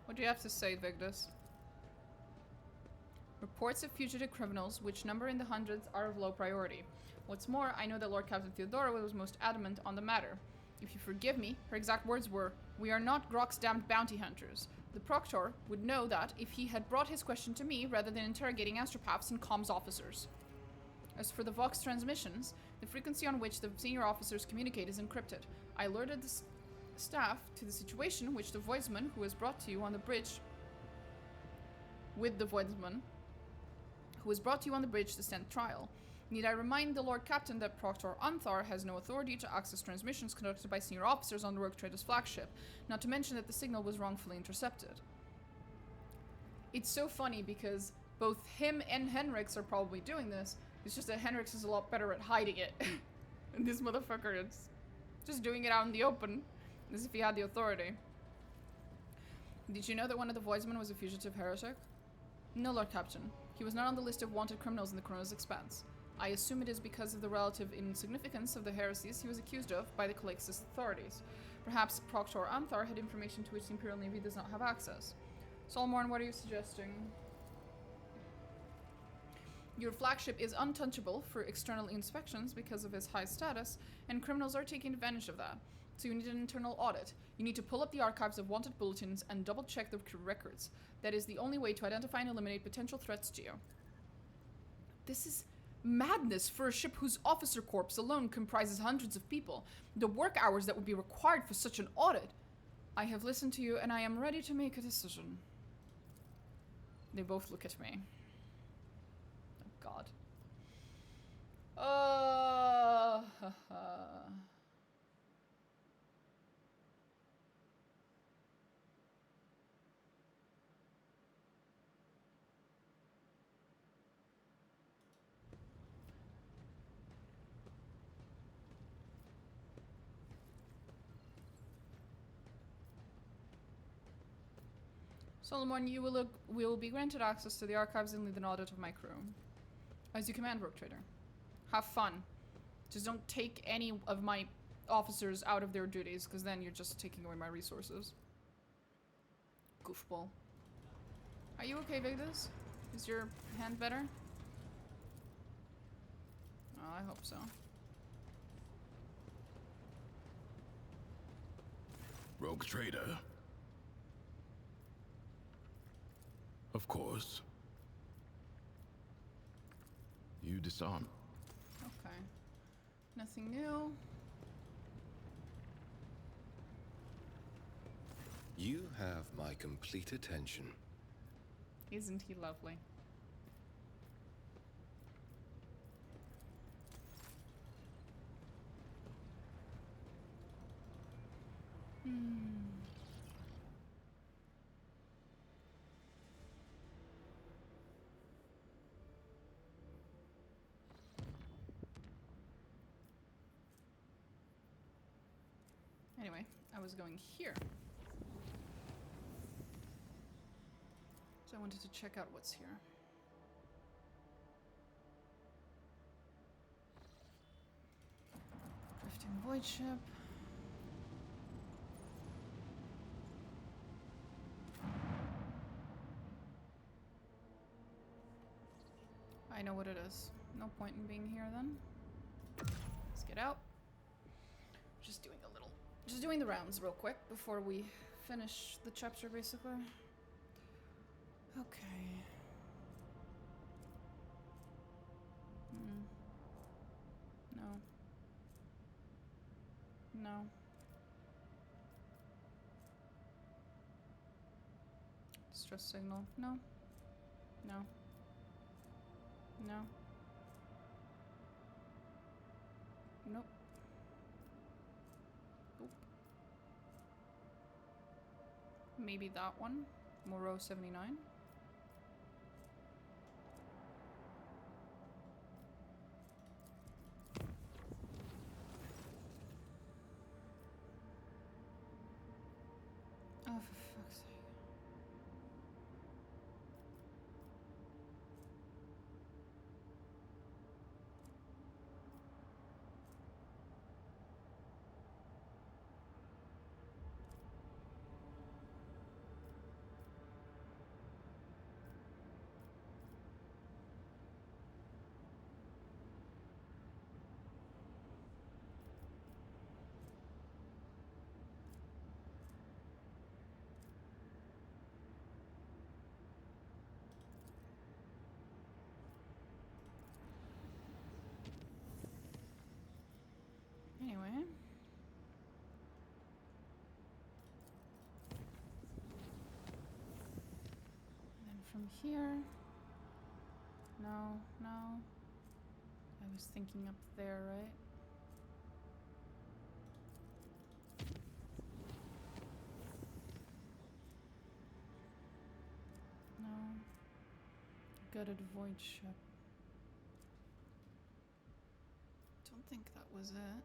S1: What do you have to say, Vigdis? Reports of fugitive criminals, which number in the hundreds, are of low priority. What's more, I know that Lord Captain Theodora was most adamant on the matter. If you forgive me, her exact words were, "We are not Grok's damned bounty hunters." The Proctor would know that if he had brought his question to me rather than interrogating astropaths and comms officers. As for the Vox transmissions, the frequency on which the senior officers communicate is encrypted. I alerted the staff to the situation which the voidsman who was brought to you on the bridge to stand trial. Need I remind the Lord Captain that Proctor Anthar has no authority to access transmissions conducted by senior officers on the Rogue Trader's flagship, not to mention that the signal was wrongfully intercepted. It's so funny because both him and Henrix are probably doing this, it's just that Henrix is a lot better at hiding it. And this motherfucker is just doing it out in the open, as if he had the authority. Did you know that one of the voidsmen was a fugitive heretic? No, Lord Captain. He was not on the list of wanted criminals in the Chronos Expanse. I assume it is because of the relative insignificance of the heresies he was accused of by the Calixtus authorities. Perhaps Proctor Anthar had information to which the Imperial Navy does not have access. Solomorn, what are you suggesting? Your flagship is untouchable for external inspections because of his high status, and criminals are taking advantage of that. So you need an internal audit. You need to pull up the archives of wanted bulletins and double-check the records. That is the only way to identify and eliminate potential threats to you. This is madness for a ship whose officer corps alone comprises hundreds of people. The work hours that would be required for such an audit. I have listened to you and I am ready to make a decision. They both look at me. Oh God. Solomon, you will be granted access to the archives and lead an audit of my crew. As you command, Rogue Trader. Have fun. Just don't take any of my officers out of their duties, because then you're just taking away my resources. Goofball. Are you okay, Vigdis? Is your hand better? Oh, I hope so.
S8: Rogue Trader? Of course. You disarm.
S1: Okay. Nothing new.
S6: You have my complete attention.
S1: Isn't he lovely? Anyway, I was going here. So I wanted to check out what's here. Drifting void ship. I know what it is. No point in being here then. Let's get out. Just doing the rounds real quick before we finish the chapter, basically. Okay. No. No. Distress signal. No. No. No. Nope. Nope. Maybe that one. Moreau 79. Oh, for fuck's sake. Anyway. And then from here. No, no. I was thinking up there, right? No. Gutted void ship. Don't think that was it.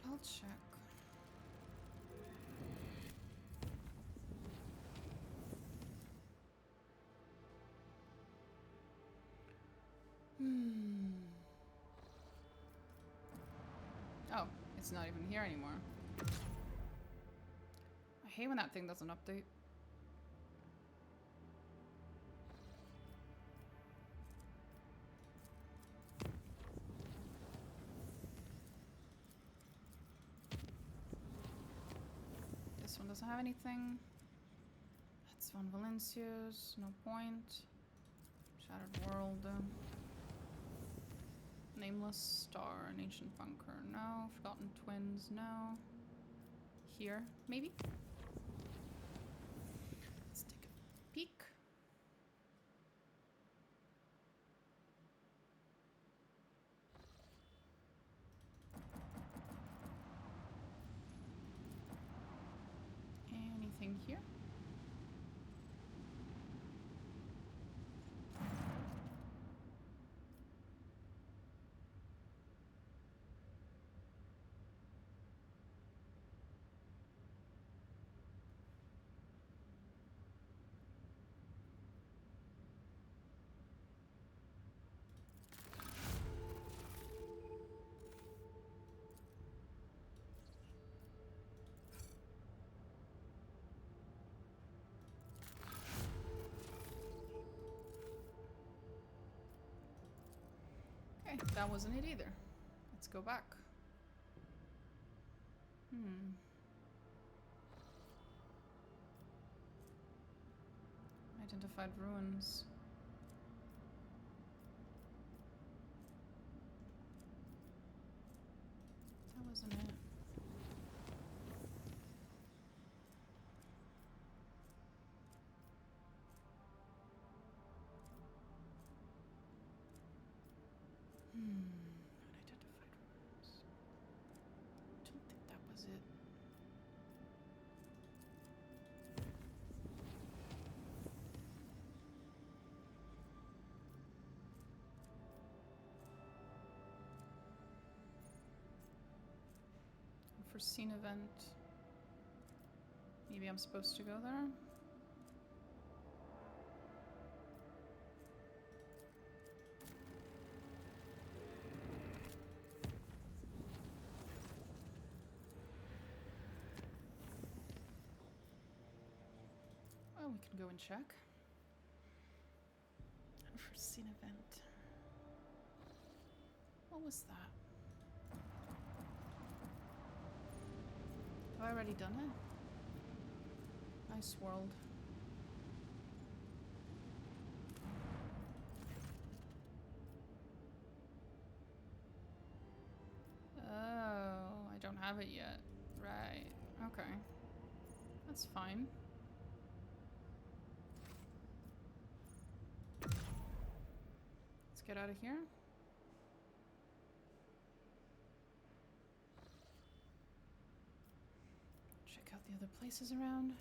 S1: I'll check. Oh, it's not even here anymore. I hate when that thing doesn't update. This one doesn't have anything. That's one Valencia's, no point. Shattered World. Nameless Star, an Ancient Bunker, no. Forgotten Twins, no. Here, maybe? Let's take a peek. Anything here? Okay, that wasn't it either. Let's go back. Identified ruins. That wasn't it. Unidentified ruins. Don't think that was it. Unforeseen event. Maybe I'm supposed to go there? Well, we can go and check. Unforeseen event. What was that? Have I already done it? Nice world. Oh, I don't have it yet. Right. Okay. That's fine. Let's get out of here. Check out the other places around.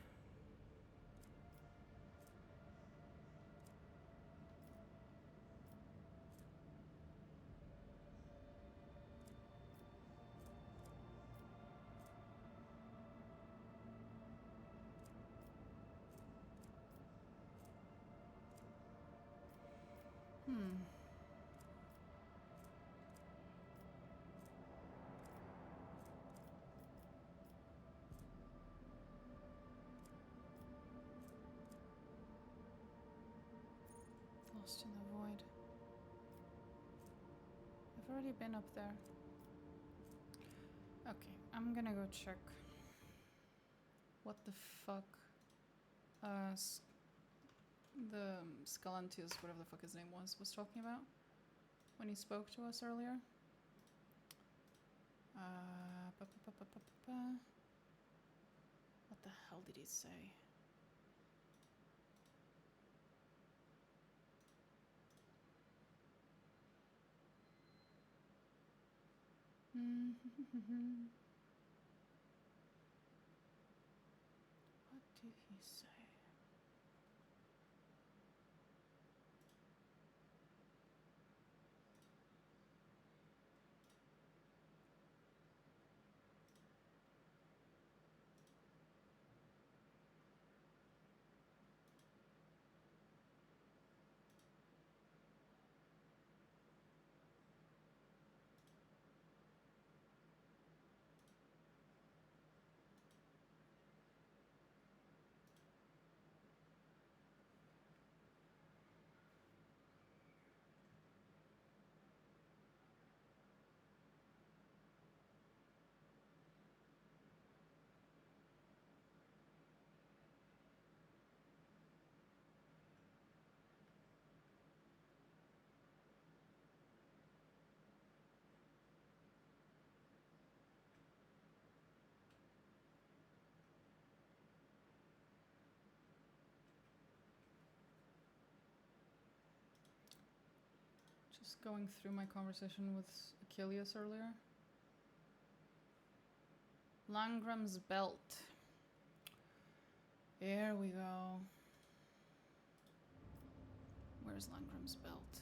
S1: Lost in the void. I've already been up there. Okay, I'm gonna go check what the fuck the Scalantius, whatever the fuck his name was talking about when he spoke to us earlier. What the hell did he say? What did he say? Just going through my conversation with Achilles earlier. Langram's belt. There we go. Where's Langram's belt?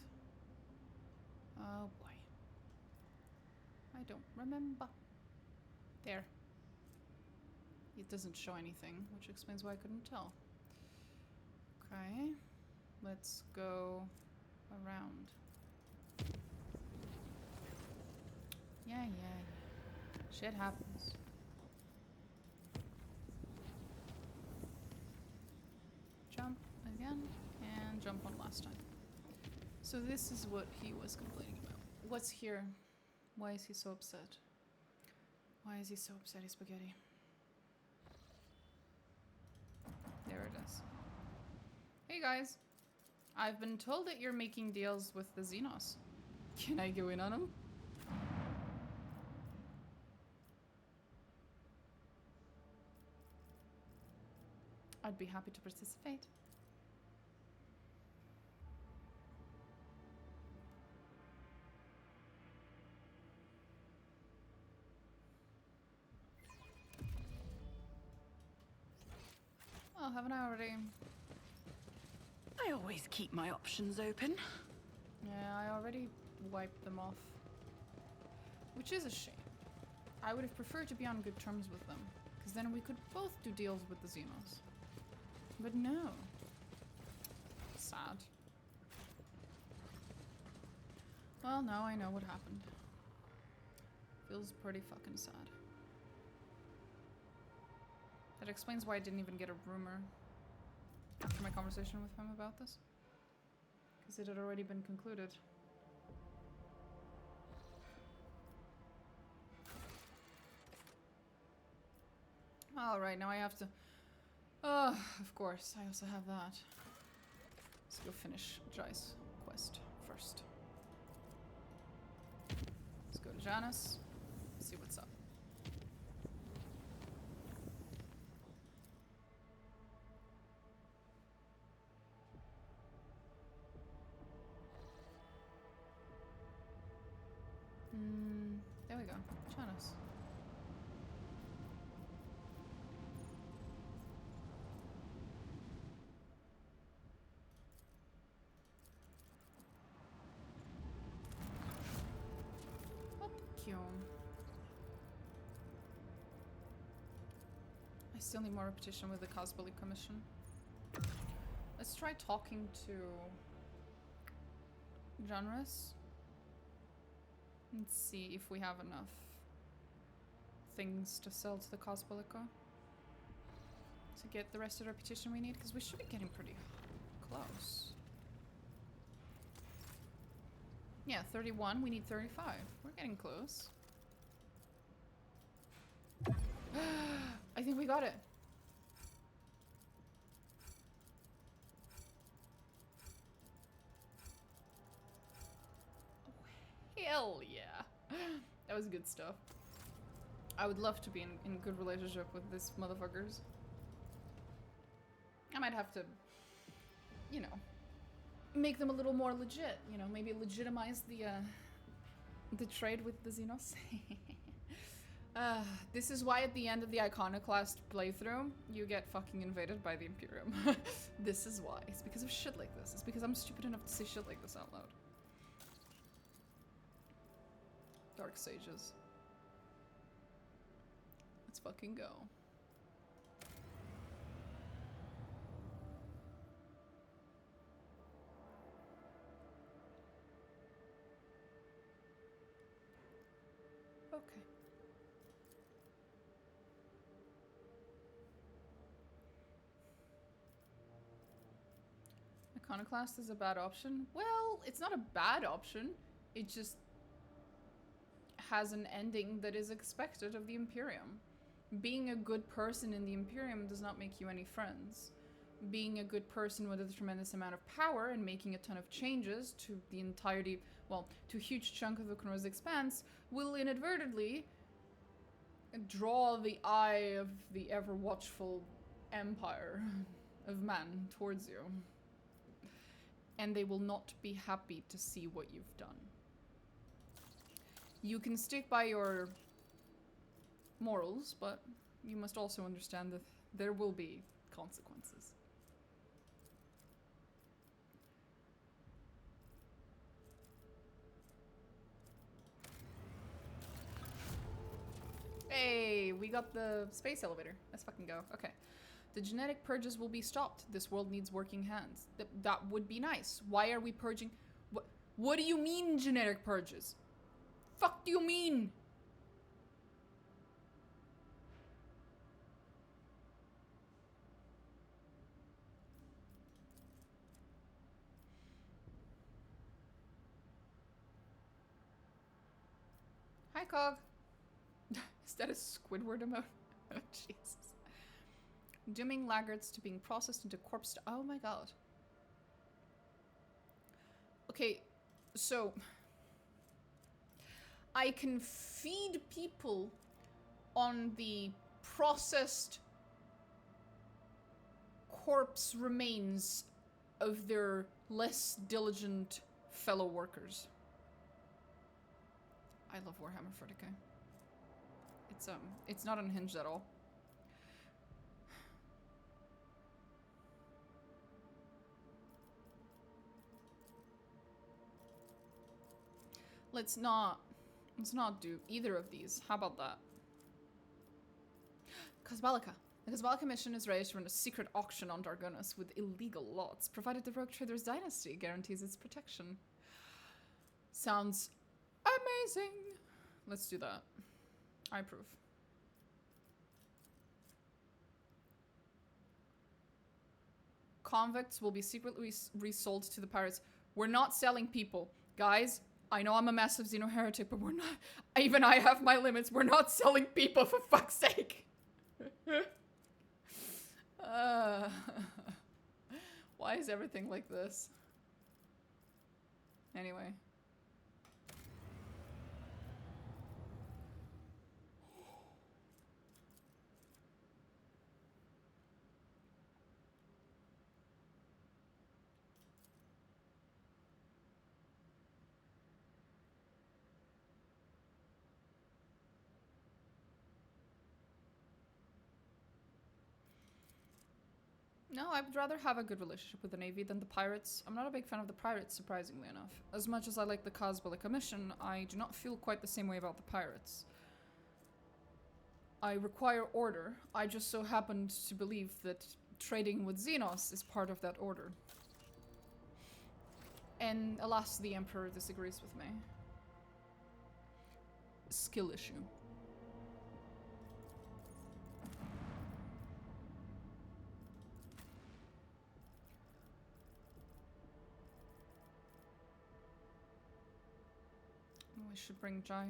S1: Oh boy. I don't remember. There. It doesn't show anything, which explains why I couldn't tell. Okay. Let's go around. Yeah. Shit happens. Jump again, and jump on last time. So this is what he was complaining about. What's here? Why is he so upset? Why is he so upset, spaghetti? There it is. Hey guys. I've been told that you're making deals with the Xenos. Can I go in on them? I'd be happy to participate. Oh, haven't I already?
S3: I always keep my options open.
S1: Yeah, I already wiped them off. Which is a shame. I would have preferred to be on good terms with them, because then we could both do deals with the Xenos. But no. Sad. Well, now I know what happened. Feels pretty fucking sad. That explains why I didn't even get a rumor after my conversation with him about this. Because it had already been concluded. Alright, now I have to... Oh, of course, I also have that. Let's go finish Jai's quest first. Let's go to Janus, see what's up. There we go, Janus. I still need more repetition with the Cosbully Commission. Let's try talking to Janus and see if we have enough things to sell to the Cosbullica to get the rest of the repetition we need, because we should be getting pretty close. Yeah, 31, we need 35. We're getting close. I think we got it. Oh, hell yeah. That was good stuff. I would love to be in a good relationship with these motherfuckers. I might have to, you know, make them a little more legit. You know, maybe legitimize the trade with the Xenos. This is why at the end of the Iconoclast playthrough, you get fucking invaded by the Imperium. This is why. It's because of shit like this. It's because I'm stupid enough to say shit like this out loud. Dark Sages. Let's fucking go. Okay. Iconoclast is a bad option? Well, it's not a bad option. It just has an ending that is expected of the Imperium. Being a good person in the Imperium does not make you any friends. Being a good person with a tremendous amount of power and making a ton of changes to the entirety, well, to a huge chunk of the Konoha's expanse will inadvertently draw the eye of the ever-watchful empire of man towards you. And they will not be happy to see what you've done. You can stick by your morals, but you must also understand that there will be consequences. Hey, we got the space elevator. Let's fucking go. Okay. The genetic purges will be stopped. This world needs working hands. That would be nice. Why are we purging? What do you mean genetic purges? Fuck do you mean? Hi, Cog. Is that a Squidward emote? Oh, Jesus. Dooming laggards to being processed into corpse. Oh my god. Okay, so I can feed people on the processed corpse remains of their less diligent fellow workers. I love Warhammer 40k. It's not unhinged at all. Let's not do either of these. How about that? Kazbalika. The Kazbalika mission is ready to run a secret auction on Dargonus with illegal lots, provided the Rogue Trader's dynasty guarantees its protection. Sounds amazing. Let's do that. I approve. Convicts will be secretly resold to the pirates. We're not selling people. Guys, I know I'm a massive xeno-heretic, but we're not... Even I have my limits. We're not selling people, for fuck's sake. Why is everything like this? Anyway. No, I'd rather have a good relationship with the Navy than the pirates. I'm not a big fan of the pirates, surprisingly enough. As much as I like the Kazbalika mission, I do not feel quite the same way about the pirates. I require order. I just so happened to believe that trading with Xenos is part of that order. And alas, the Emperor disagrees with me. Skill issue. We should bring Jai.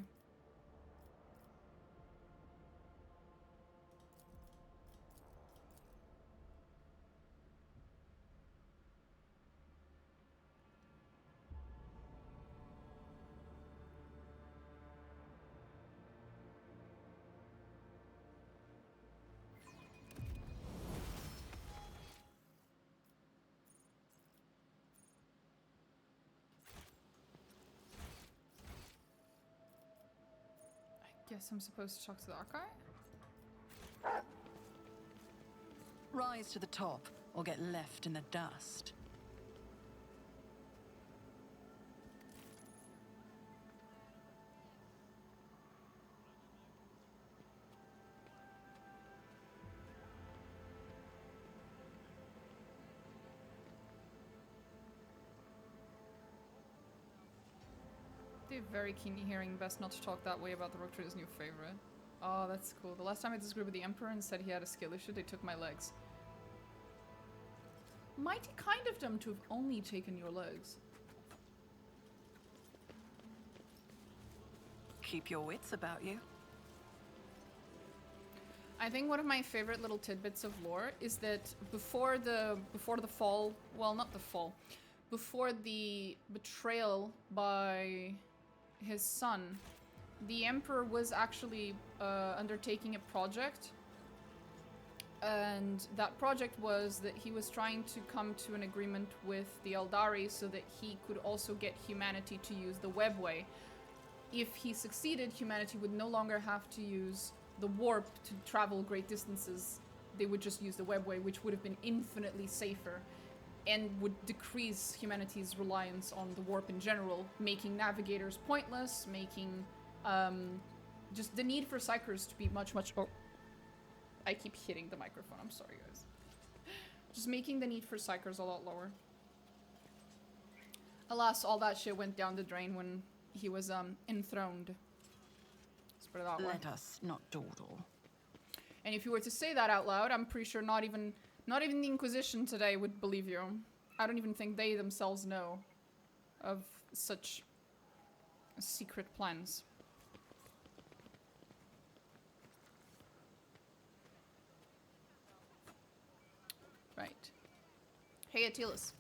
S1: Guess I'm supposed to talk to the archive?
S3: Rise to the top, or get left in the dust.
S1: They're very keenly hearing best not to talk that way about the Rogue Trader's new favorite. Oh, that's cool. The last time I disagreed with the Emperor and said he had a skill issue, they took my legs. Mighty kind of them to have only taken your legs.
S3: Keep your wits about you.
S1: I think one of my favorite little tidbits of lore is that before the fall, well, not the fall, before the betrayal by his son, the Emperor was actually undertaking a project, and that project was that he was trying to come to an agreement with the Eldari so that he could also get humanity to use the webway. If he succeeded, humanity would no longer have to use the warp to travel great distances. They would just use the webway, which would have been infinitely safer and would decrease humanity's reliance on the warp in general, making navigators pointless, making just the need for psychers to be much... Oh, I keep hitting the microphone, I'm sorry guys. Just making the need for psychers a lot lower. Alas, all that shit went down the drain when he was enthroned. Let's put it that way.
S3: Let us not dawdle.
S1: And if you were to say that out loud, I'm pretty sure not even the Inquisition today would believe you. I don't even think they themselves know of such secret plans. Right. Hey, Attilas.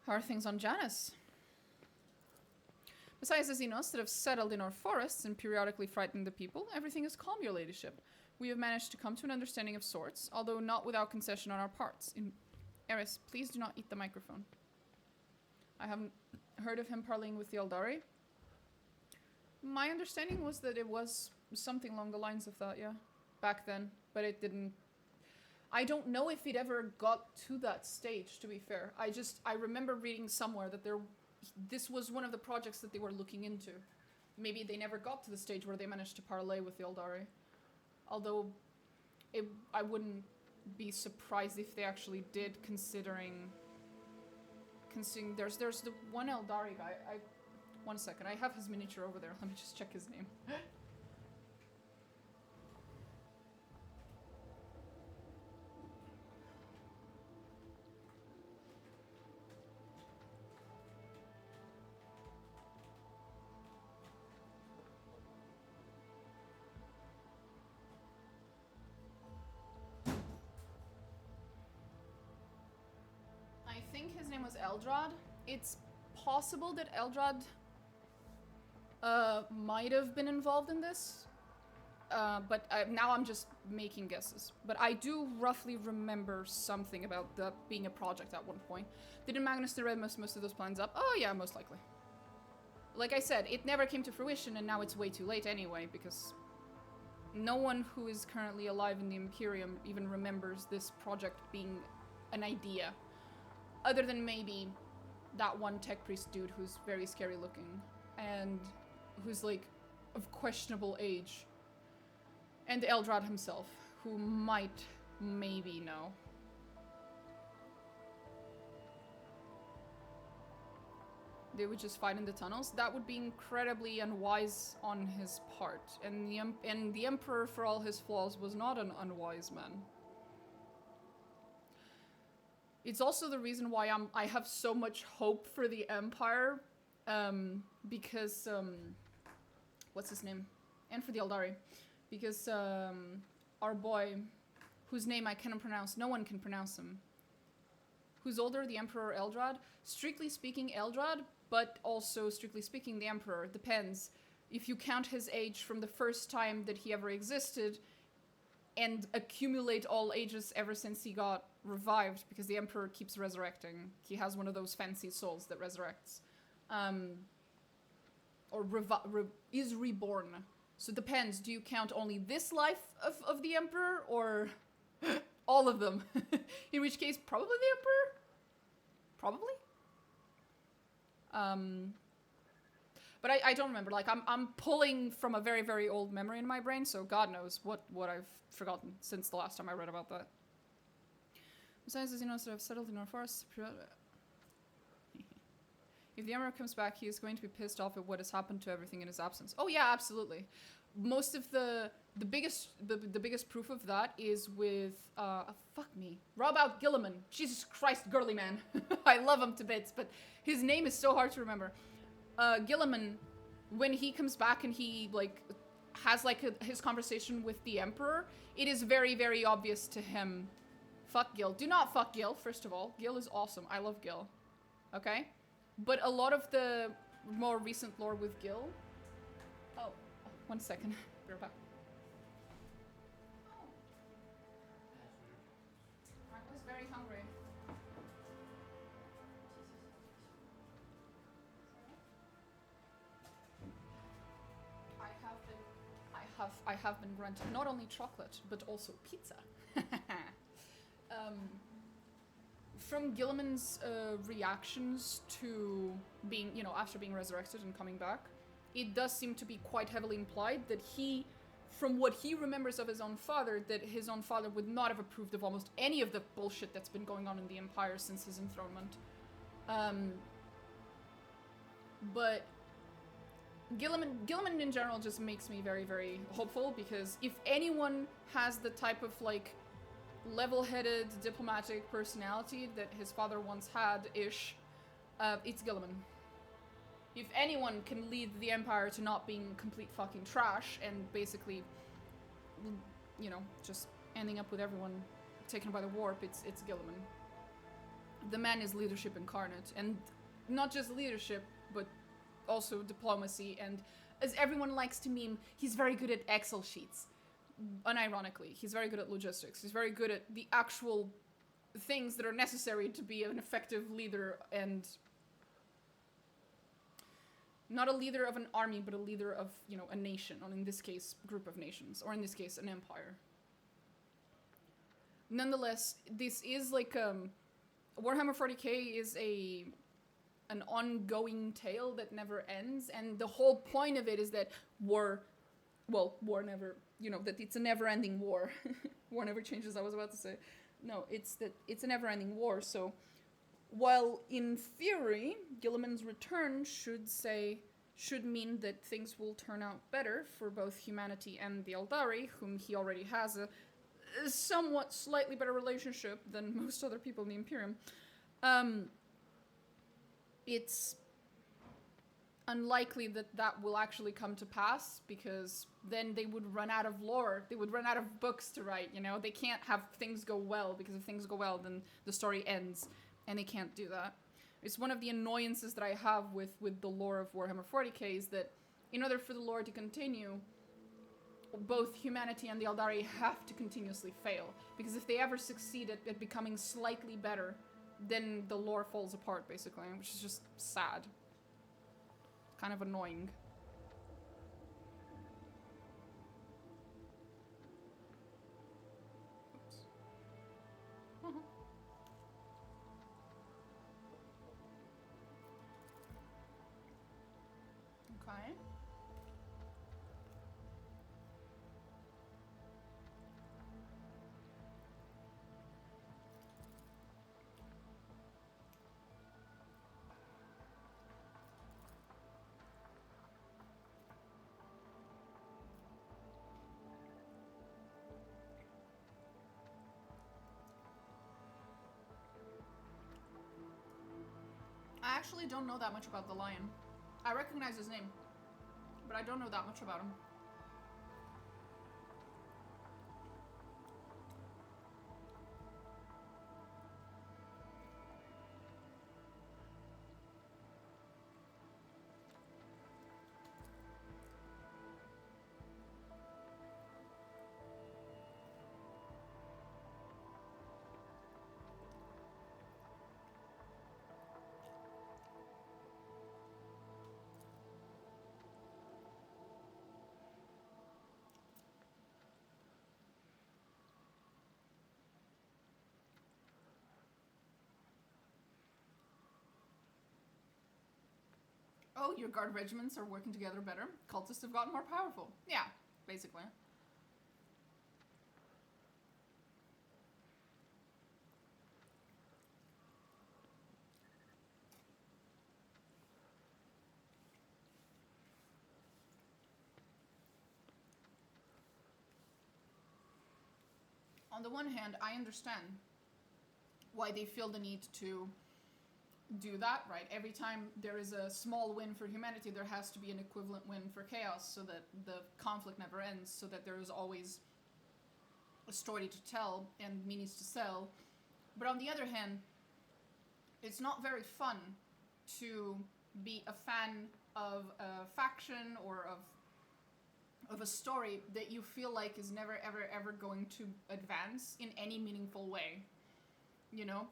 S1: How are things on Janus? Besides the Xenos that have settled in our forests and periodically frightened the people, everything is calm, your ladyship. We have managed to come to an understanding of sorts, although not without concession on our parts. Eris, please do not eat the microphone. I haven't heard of him parleying with the Eldari. My understanding was that it was something along the lines of that, yeah. Back then, but it didn't... I don't know if it ever got to that stage, to be fair. I remember reading somewhere that this was one of the projects that they were looking into. Maybe they never got to the stage where they managed to parlay with the Eldari. Although, I wouldn't be surprised if they actually did, considering there's the one Eldari guy. One second, I have his miniature over there. Let me just check his name. I think his name was Eldrad. It's possible that Eldrad might have been involved in this, but now I'm just making guesses. But I do roughly remember something about that being a project at one point. Didn't Magnus the Red mess most of those plans up? Oh yeah, most likely. Like I said, it never came to fruition, and now it's way too late anyway, because no one who is currently alive in the Imperium even remembers this project being an idea. Other than maybe that one tech priest dude who's very scary looking and who's like of questionable age. And Eldrad himself, who might maybe know. They would just fight in the tunnels. That would be incredibly unwise on his part. And the Emperor, for all his flaws, was not an unwise man. It's also the reason why I have so much hope for the Empire, because what's his name? And for the Eldari, because our boy, whose name I cannot pronounce, no one can pronounce him. Who's older, the Emperor Eldrad? Strictly speaking, Eldrad, but also strictly speaking, the Emperor. Depends. If you count his age from the first time that he ever existed, and accumulate all ages ever since he got revived, because the Emperor keeps resurrecting. He has one of those fancy souls that resurrects. Or is reborn. So it depends. Do you count only this life of the Emperor, or all of them? In which case, probably the Emperor? Probably? But I don't remember. Like, I'm pulling from a very, very old memory in my brain, so God knows what I've forgotten since the last time I read about that. Besides, as you know, so I've settled in our forests. If the Emperor comes back, he is going to be pissed off at what has happened to everything in his absence. Oh yeah, absolutely. Most of the biggest proof of that is with fuck me, Rob out Gilliman. Jesus Christ, girly man. I love him to bits, but his name is so hard to remember. Gilliman, when he comes back and he like has like his conversation with the Emperor, it is very, very obvious to him. Fuck Gil. Do not fuck Gil, first of all. Gil is awesome. I love Gil. Okay? But a lot of the more recent lore with Gil... Oh, 1 second. We're back. Oh. I was very hungry. I have been granted not only chocolate, but also pizza. From Gilliman's reactions to being, you know, after being resurrected and coming back, it does seem to be quite heavily implied that he, from what he remembers of his own father, that his own father would not have approved of almost any of the bullshit that's been going on in the Empire since his enthronement. But Gilliman in general just makes me very, very hopeful, because if anyone has the type of, like, level-headed diplomatic personality that his father once had-ish, it's Gilliman. If anyone can lead the Empire to not being complete fucking trash and basically, you know, just ending up with everyone taken by the warp, it's Gilliman. The man is leadership incarnate, and not just leadership, but also diplomacy, and as everyone likes to meme, he's very good at Excel sheets. Unironically, he's very good at logistics. He's very good at the actual things that are necessary to be an effective leader, and not a leader of an army, but a leader of, you know, a nation, or in this case, group of nations, or in this case, an empire. Nonetheless, this is like, Warhammer 40k is an ongoing tale that never ends, and the whole point of it is that war never, you know, that it's a never-ending war. War never changes, I was about to say. No, it's that it's a never-ending war, so while in theory, Gilliman's return should mean that things will turn out better for both humanity and the Eldari, whom he already has a somewhat slightly better relationship than most other people in the Imperium, it's unlikely that that will actually come to pass, because then they would run out of lore, they would run out of books to write, you know? They can't have things go well, because if things go well, then the story ends, and they can't do that. It's one of the annoyances that I have with the lore of Warhammer 40k, is that in order for the lore to continue, both humanity and the Eldari have to continuously fail, because if they ever succeed at becoming slightly better, then the lore falls apart, basically, which is just sad. Kind of annoying. Oops. Okay. I actually don't know that much about the lion. I recognize his name, but I don't know that much about him. Oh, your guard regiments are working together better. Cultists have gotten more powerful. Yeah, basically. On the one hand, I understand why they feel the need to do that, right? Every time there is a small win for humanity, there has to be an equivalent win for chaos, so that the conflict never ends, so that there is always a story to tell and meanings to sell. But on the other hand, it's not very fun to be a fan of a faction or of a story that you feel like is never ever ever going to advance in any meaningful way, you know?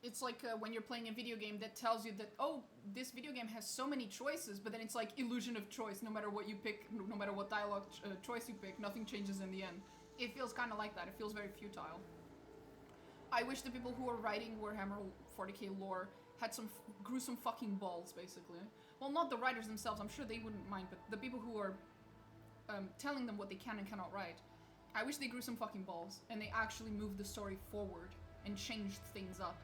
S1: It's like when you're playing a video game that tells you that, oh, this video game has so many choices, but then it's like illusion of choice. No matter what you pick, no matter what dialogue choice you pick, nothing changes in the end. It feels kind of like that. It feels very futile. I wish the people who are writing Warhammer 40k lore had some gruesome fucking balls, basically. Well, not the writers themselves, I'm sure they wouldn't mind, but the people who are telling them what they can and cannot write. I wish they grew some fucking balls, and they actually moved the story forward and changed things up.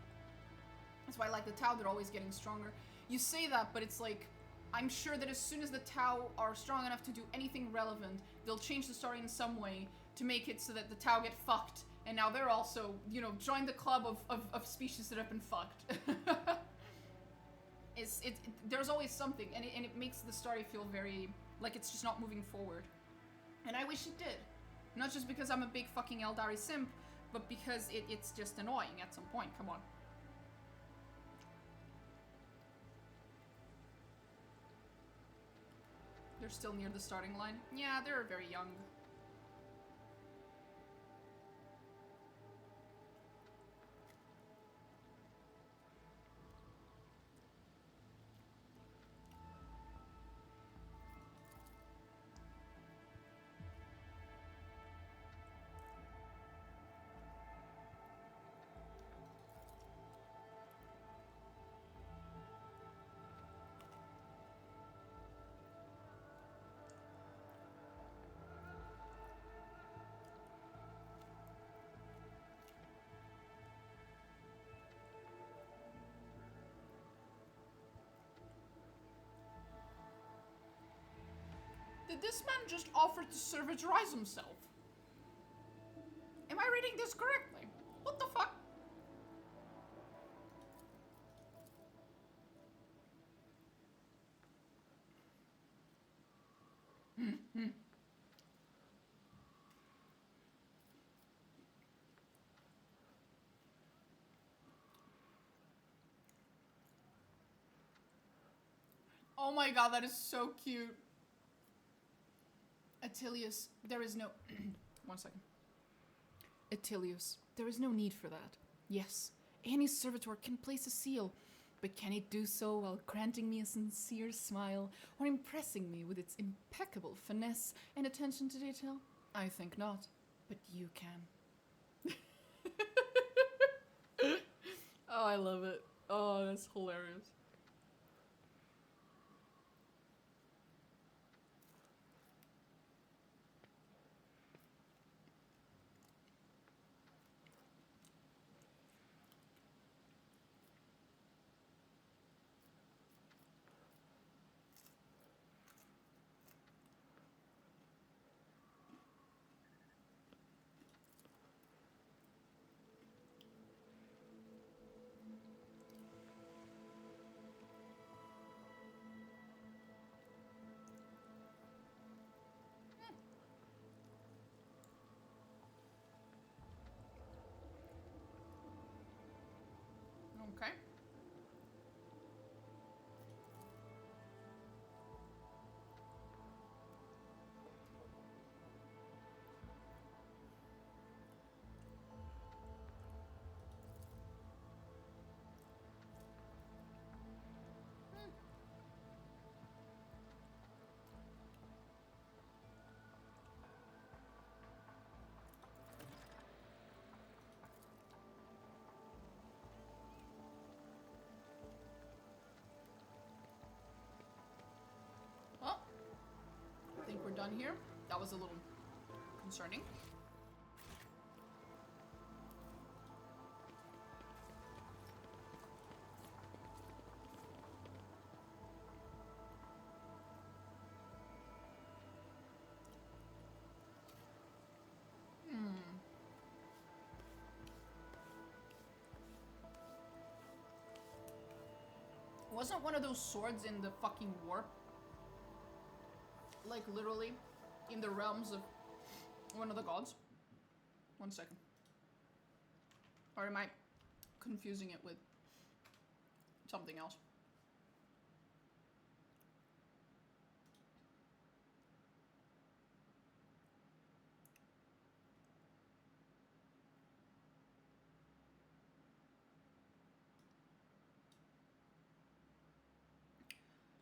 S1: That's why I like the Tau, they're always getting stronger. You say that, but it's like, I'm sure that as soon as the Tau are strong enough to do anything relevant, they'll change the story in some way to make it so that the Tau get fucked, and now they're also, you know, join the club of species that have been fucked. There's always something, and it makes the story feel very, like it's just not moving forward. And I wish it did. Not just because I'm a big fucking Eldari simp, but because it's just annoying at some point. Come on. They're still near the starting line. Yeah, they're very young. Did this man just offer to servitorize himself? Am I reading this correctly? What the fuck? Oh my god, that is so cute. Attilius, there is no... One second. Attilius, there is no need for that. Yes, any servitor can place a seal, but can it do so while granting me a sincere smile or impressing me with its impeccable finesse and attention to detail? I think not, but you can. Oh, I love it. Oh, that's hilarious. Okay. Well, I think we're done here. That was a little concerning. Wasn't one of those swords in the fucking warp? Like literally in the realms of one of the gods? One second. Or am I confusing it with something else?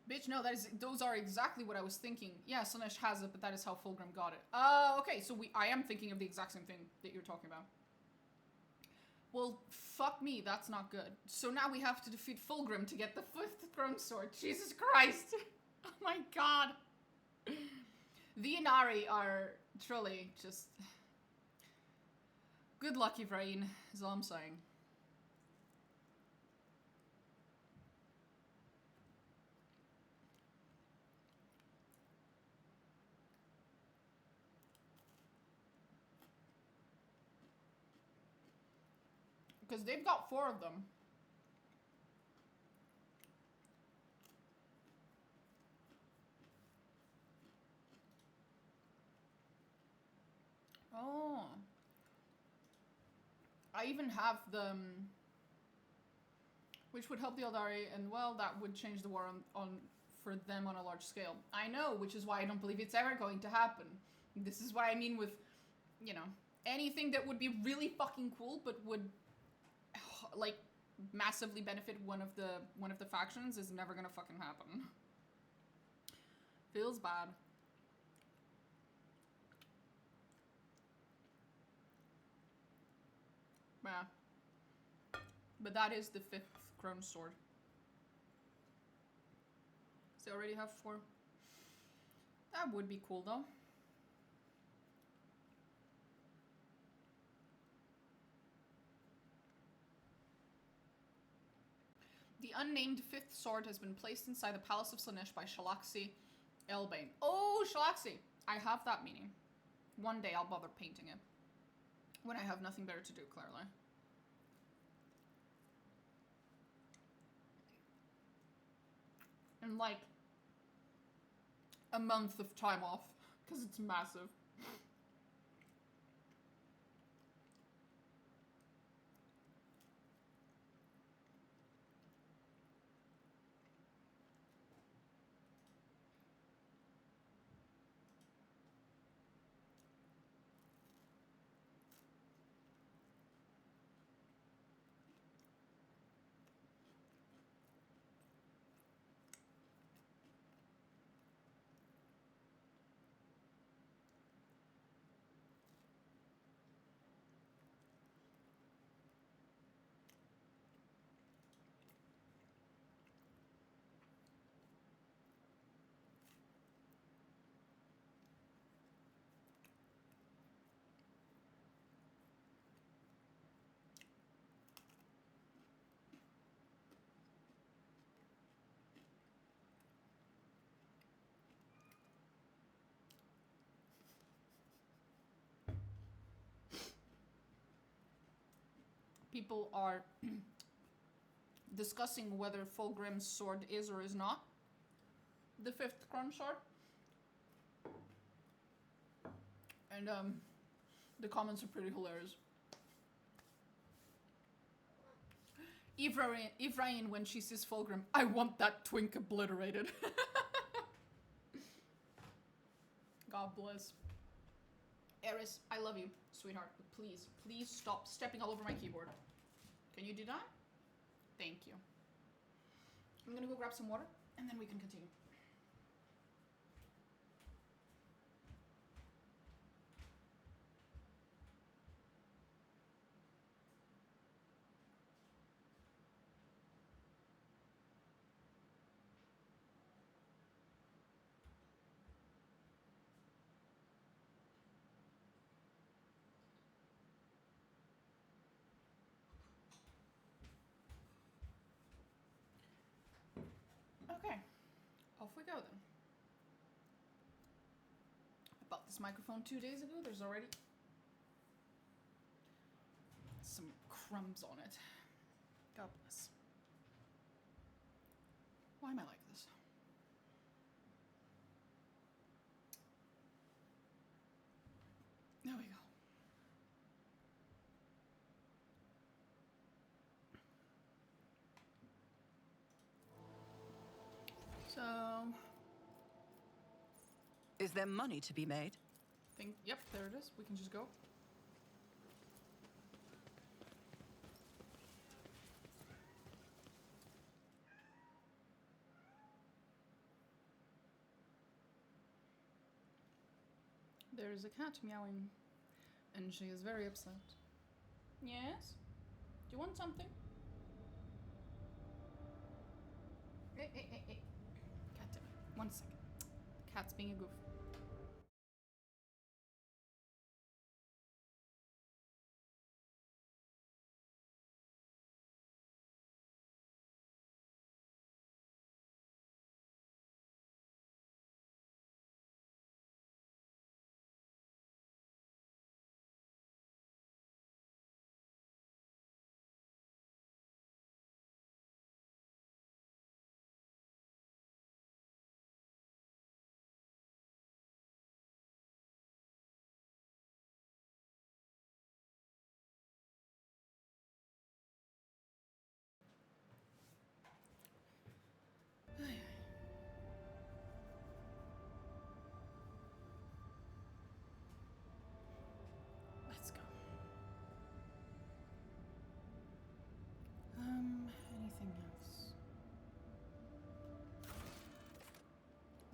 S1: Bitch, no, those are exactly what I was thinking. Yeah, Slanesh has it, but that is how Fulgrim got it. Okay, so I am thinking of the exact same thing that you're talking about. Well, fuck me, that's not good. So now we have to defeat Fulgrim to get the 5th throne sword. Jesus Christ! Oh my god! The Inari are truly just... Good luck, Yvrain, is all I'm saying. Because they've got 4 of them. I even have the... which would help the Eldari, and well, that would change the war on for them on a large scale. I know, which is why I don't believe it's ever going to happen. This is what I mean with, you know, anything that would be really fucking cool, but would, like, massively benefit one of the factions is never gonna fucking happen. Feels bad. Yeah. But that is the 5th Crown Sword. So they already have 4. That would be cool though. The unnamed 5th sword has been placed inside the Palace of Slaanesh by Shalaxi Elbane. Oh, Shalaxi! I have that meaning. One day I'll bother painting it. When I have nothing better to do, clearly. And like a month of time off, because it's massive. People are discussing whether Fulgrim's sword is or is not the 5th Crown Sword. And the comments are pretty hilarious. Ephraim, when she sees Fulgrim, I want that twink obliterated. God bless. Eris, I love you, sweetheart, but please, please stop stepping all over my keyboard. Can you do that? Thank you. I'm gonna go grab some water, and then we can continue. Okay, off we go then. I bought this microphone 2 days ago. There's already some crumbs on it. God bless. Why am I like this? There we go. So,
S3: Is there money to be made?
S1: yep, there it is. We can just go. There is a cat meowing, and she is very upset. Yes? Do you want something? Hey. Cat, 1 second. The cat's being a goof.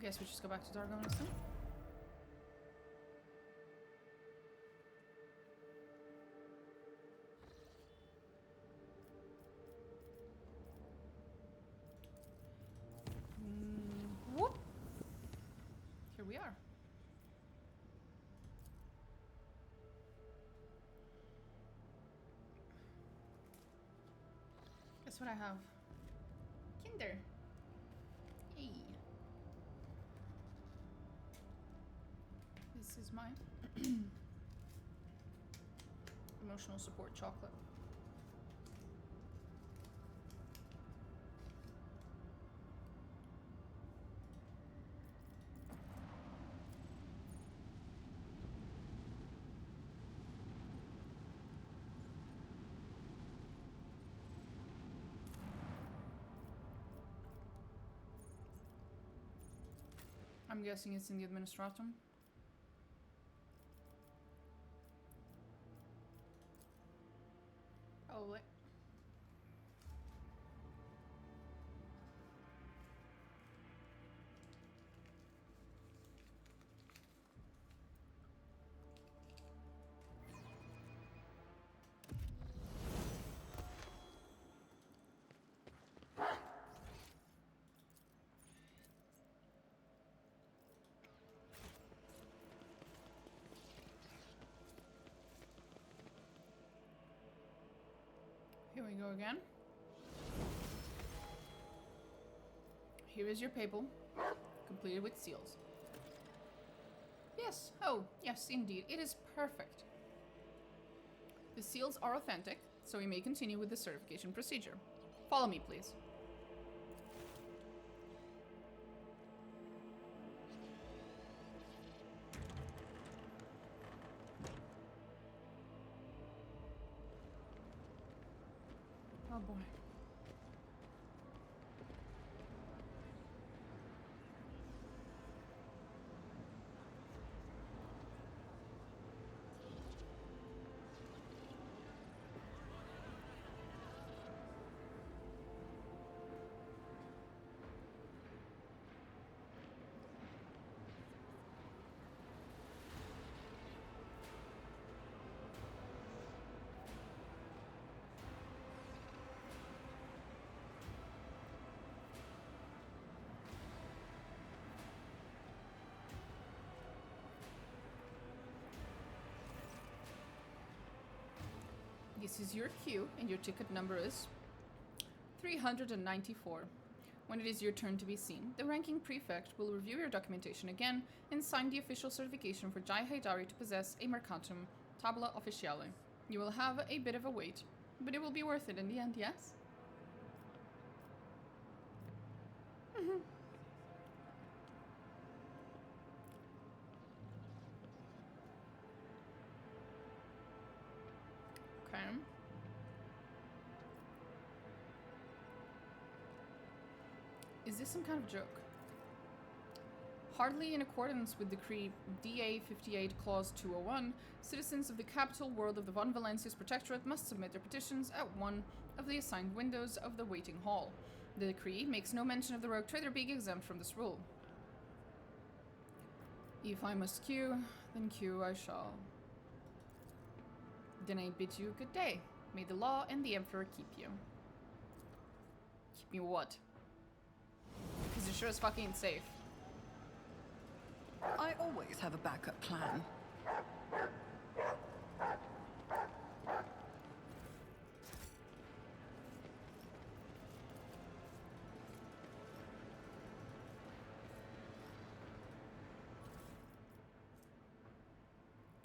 S1: Guess we just go back to Dargonus then. Whoop! Here we are. Guess what I have? Kinder. Yay. This is my emotional support chocolate. I'm guessing it's in the administratum. Probably. Here we go again. Here is your papal, completed with seals. Yes, oh, yes, indeed, it is perfect. The seals are authentic, so we may continue with the certification procedure. Follow me, please. Oh boy. This is your queue, and your ticket number is 394. When it is your turn to be seen, the ranking prefect will review your documentation again and sign the official certification for Jai Haidari to possess a Mercantum Tabula Officiale. You will have a bit of a wait, but it will be worth it in the end, yes? Okay. Is this some kind of joke? Hardly in accordance with Decree DA 58 Clause 201, citizens of the capital world of the Von Valencius Protectorate must submit their petitions at one of the assigned windows of the waiting hall. The decree makes no mention of the rogue trader being exempt from this rule. If I must queue, then queue I shall. Then I bid you good day. May the law and the Emperor keep you. Keep me what? Because you're sure as fucking ain't safe.
S3: I always have a backup plan.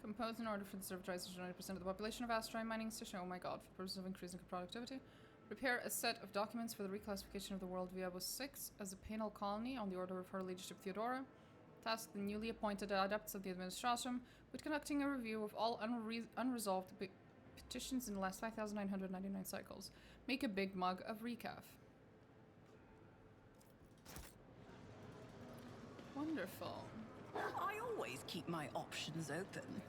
S1: Compose an order for the servitization of 90% of the population of Astrai mining station. Oh my god, for purposes of increasing productivity. Prepare a set of documents for the reclassification of the world Viabos 6 as a penal colony on the order of Her Ladyship Theodora. Task the newly appointed adepts of the administration with conducting a review of all unresolved petitions in the last 5,999 cycles. Make a big mug of recaf. Wonderful.
S3: I always keep my options open.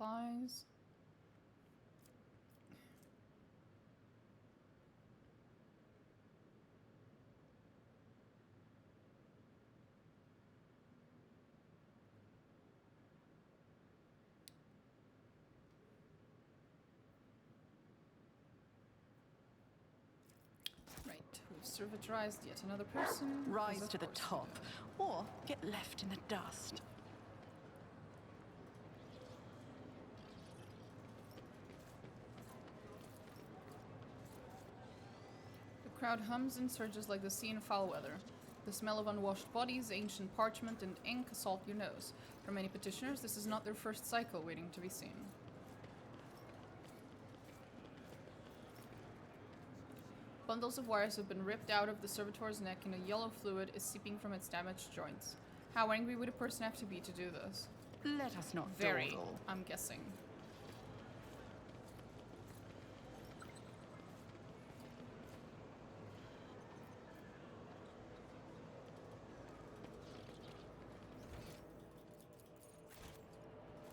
S1: supplies. Right, we've servitorized yet another person.
S3: Rise to the top, or get left in the dust.
S1: The crowd hums and surges like the sea in foul weather. The smell of unwashed bodies, ancient parchment, and ink assault your nose. For many petitioners, this is not their first cycle waiting to be seen. Bundles of wires have been ripped out of the servitor's neck and a yellow fluid is seeping from its damaged joints. How angry would a person have to be to do this?
S3: Let us not
S1: Very,
S3: dawdle.
S1: I'm guessing.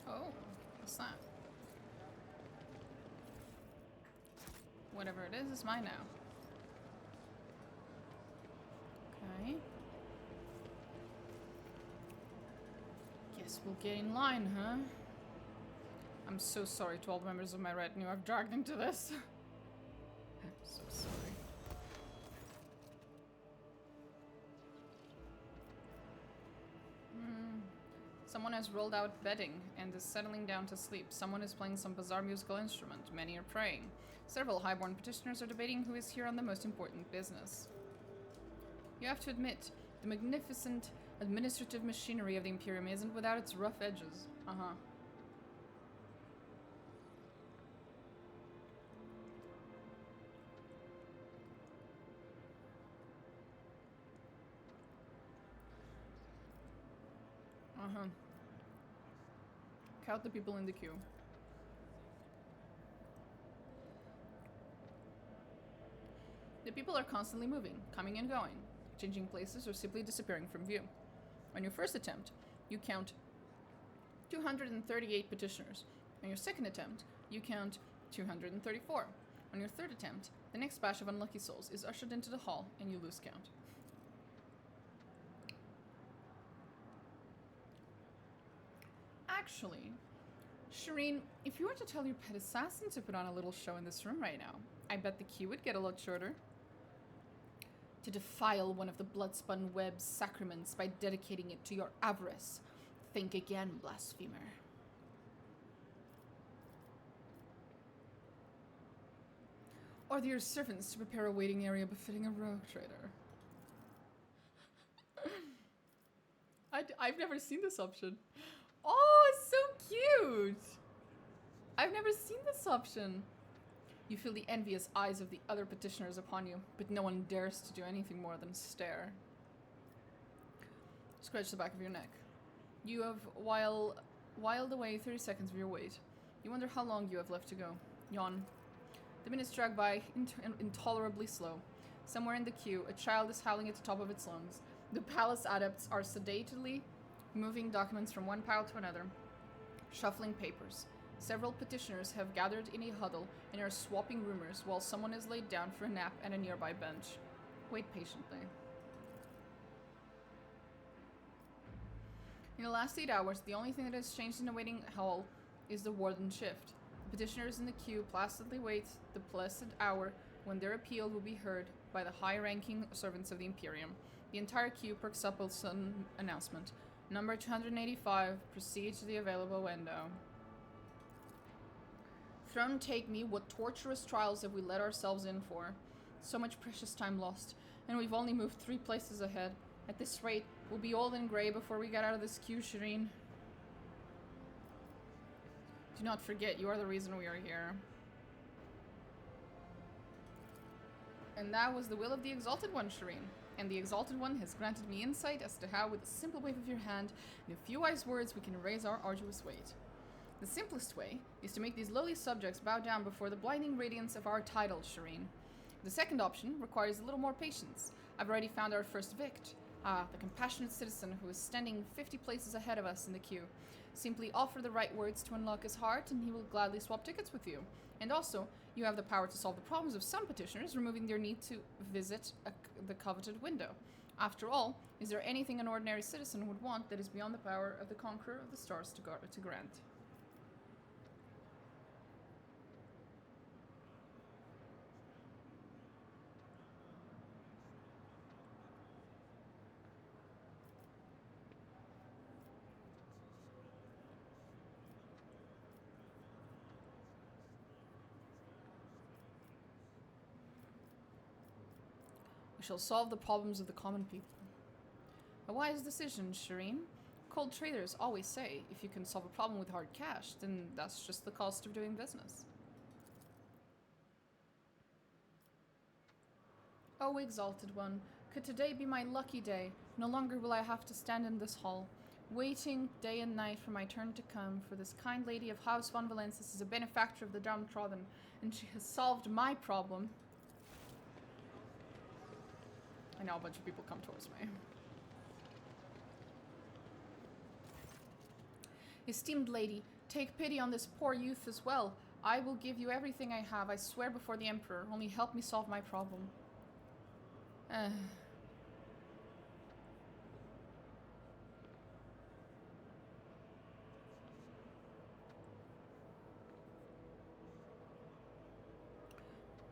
S1: Oh, what's that? Whatever it is mine now. Okay. Guess we'll get in line, huh? I'm so sorry to all the members of my retinue I've dragged into this. I'm so sorry. Someone has rolled out bedding and is settling down to sleep. Someone is playing some bizarre musical instrument. Many are praying. Several highborn petitioners are debating who is here on the most important business. You have to admit, the magnificent administrative machinery of the Imperium isn't without its rough edges. Uh-huh. Uh-huh. Count the people in the queue. The people are constantly moving, coming and going, changing places or simply disappearing from view. On your first attempt, you count 238 petitioners. On your second attempt, you count 234. On your third attempt, the next batch of unlucky souls is ushered into the hall and you lose count. Actually, Shireen, if you were to tell your pet assassin to put on a little show in this room right now, I bet the queue would get a lot shorter. To defile one of the blood-spun web's sacraments by dedicating it to your avarice. Think again, blasphemer. Order your servants to prepare a waiting area befitting a rogue trader. I've never seen this option. Oh, it's so cute! I've never seen this option. You feel the envious eyes of the other petitioners upon you, but no one dares to do anything more than stare. Scratch the back of your neck. You have whiled away 30 seconds of your wait. You wonder how long you have left to go. Yawn. The minutes drag by intolerably slow. Somewhere in the queue, a child is howling at the top of its lungs. The palace adepts are sedately moving documents from one pile to another, shuffling papers. Several petitioners have gathered in a huddle and are swapping rumors while someone is laid down for a nap at a nearby bench. Wait patiently. In the last 8 hours, the only thing that has changed in the waiting hall is the warden shift. The petitioners in the queue placidly wait the blessed hour when their appeal will be heard by the high-ranking servants of the Imperium. The entire queue perks up with sudden announcement. Number 285, proceed to the available window. Throne take me, what torturous trials have we let ourselves in for? So much precious time lost, and we've only moved 3 places ahead. At this rate, we'll be old and grey before we get out of this queue, Shireen. Do not forget, you are the reason we are here. And that was the will of the Exalted One, Shireen. And the Exalted One has granted me insight as to how, with a simple wave of your hand and a few wise words, we can raise our arduous weight. The simplest way is to make these lowly subjects bow down before the blinding radiance of our title, Shireen. The second option requires a little more patience. I've already found our first vict. Ah, the compassionate citizen who is standing 50 places ahead of us in the queue. Simply offer the right words to unlock his heart and he will gladly swap tickets with you. And also, you have the power to solve the problems of some petitioners, removing their need to visit the coveted window. After all, is there anything an ordinary citizen would want that is beyond the power of the Conqueror of the Stars to grant? We shall solve the problems of the common people. A wise decision, Shireen. Cold traders always say, if you can solve a problem with hard cash, then that's just the cost of doing business. Oh, exalted one, could today be my lucky day? No longer will I have to stand in this hall, waiting day and night for my turn to come, for this kind lady of House von Valensis is a benefactor of the downtrodden, and she has solved my problem. I know a bunch of people come towards me. Esteemed lady, take pity on this poor youth as well. I will give you everything I have, I swear before the Emperor. Only help me solve my problem.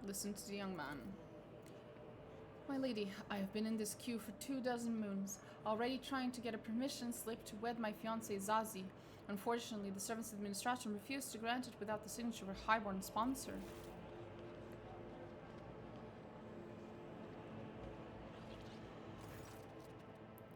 S1: Listen to the young man. My lady, I have been in this queue for 24 moons, already trying to get a permission slip to wed my fiancée Zazie. Unfortunately, the Servants' Administration refused to grant it without the signature of her highborn sponsor.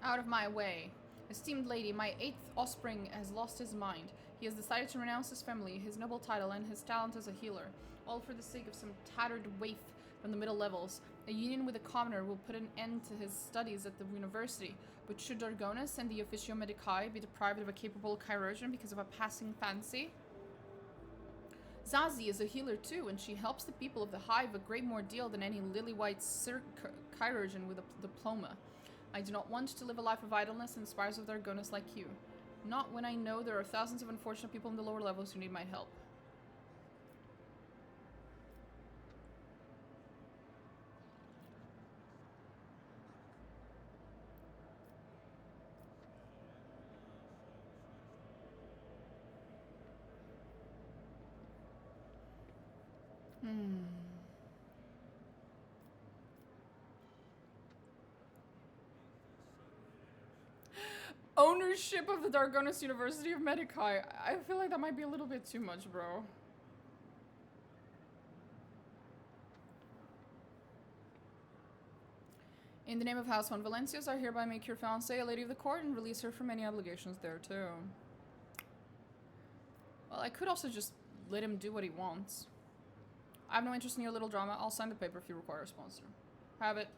S1: Out of my way. Esteemed lady, my 8th offspring has lost his mind. He has decided to renounce his family, his noble title, and his talent as a healer, all for the sake of some tattered waif from the middle levels. A union with a commoner will put an end to his studies at the university, but should Dargonus and the Officio Medicae be deprived of a capable chirurgeon because of a passing fancy? Zazie is a healer too, and she helps the people of the Hive a great more deal than any lily-white chirurgeon with a diploma. I do not want to live a life of idleness and spires of Dargonus like you. Not when I know there are thousands of unfortunate people in the lower levels who need my help. Ownership of the Dargonus University of Medicae. I feel like that might be a little bit too much, bro. In the name of House von Valencias, I hereby make your fiancée a lady of the court and release her from any obligations thereto. Well, I could also just let him do what he wants. I have no interest in your little drama. I'll sign the paper if you require a sponsor. Have it.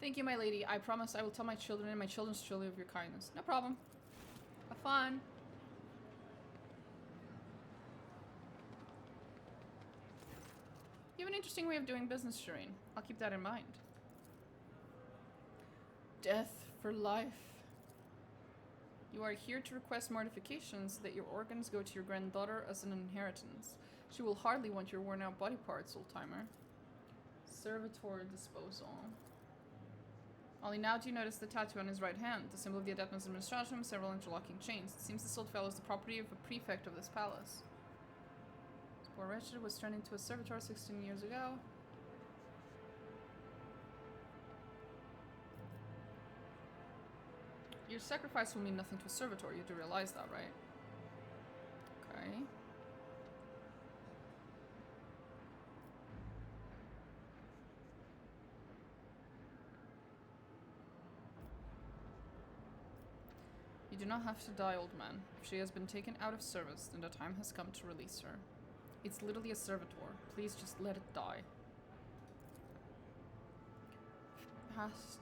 S1: Thank you, my lady. I promise I will tell my children and my children's children of your kindness. No problem. Have fun. You have an interesting way of doing business, Shireen. I'll keep that in mind. Death for life. You are here to request mortifications that your organs go to your granddaughter as an inheritance. She will hardly want your worn-out body parts, old-timer. Servitor disposal. Only now do you notice the tattoo on his right hand, the symbol of the Adeptus Administration with several interlocking chains. It seems this old fellow is the property of a prefect of this palace. This poor wretched was turned into a servitor 16 years ago. Your sacrifice will mean nothing to a servitor, you do realize that, right? Okay. You do not have to die, old man. If she has been taken out of service, then the time has come to release her. It's literally a servitor. Please just let it die. Past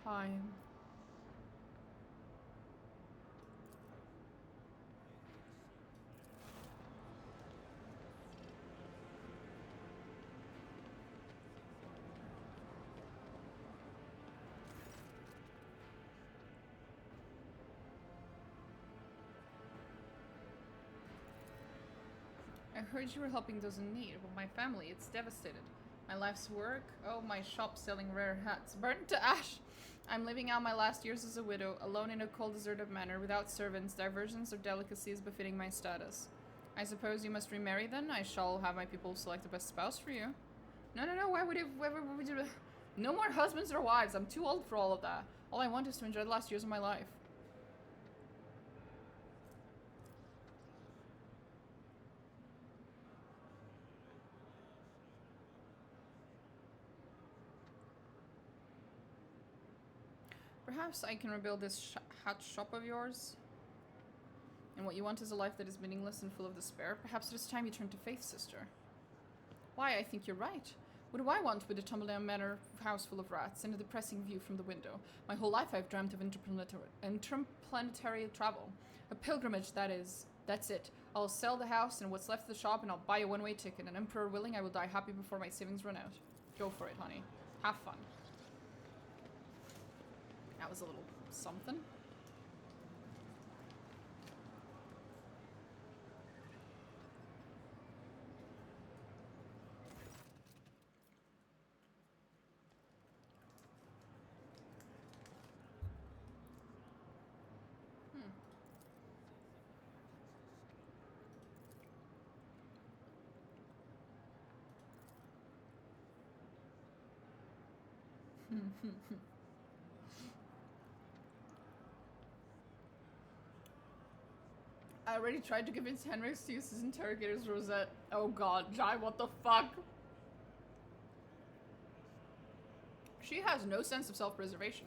S1: time. heard you were helping those in need. Well, my family, it's devastated. My life's work, oh, my shop selling rare hats, burnt to ash. I'm living out my last years as a widow, alone in a cold, deserted manor, without servants, diversions, or delicacies befitting my status. I suppose you must remarry then? I shall have my people select the best spouse for you. No, why would you... No more husbands or wives, I'm too old for all of that. All I want is to enjoy the last years of my life. Perhaps I can rebuild this hat shop of yours. And what you want is a life that is meaningless and full of despair. Perhaps it is time you turn to faith, sister. Why, I think you're right. What do I want with a tumble-down manor house full of rats and a depressing view from the window? My whole life I've dreamt of interplanetary travel. A pilgrimage, that is. That's it. I'll sell the house and what's left of the shop and I'll buy a one-way ticket. And Emperor willing, I will die happy before my savings run out. Go for it, honey. Have fun. That was a little something. I already tried to convince Henrik to use his interrogator's rosette. Oh god, Jai, what the fuck? She has no sense of self-preservation.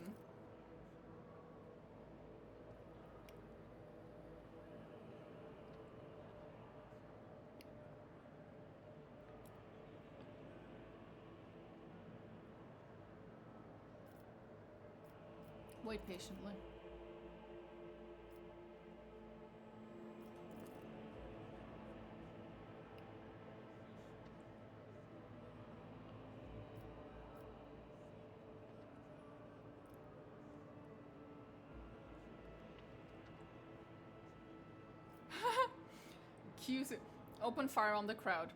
S1: Wait patiently. Open fire on the crowd.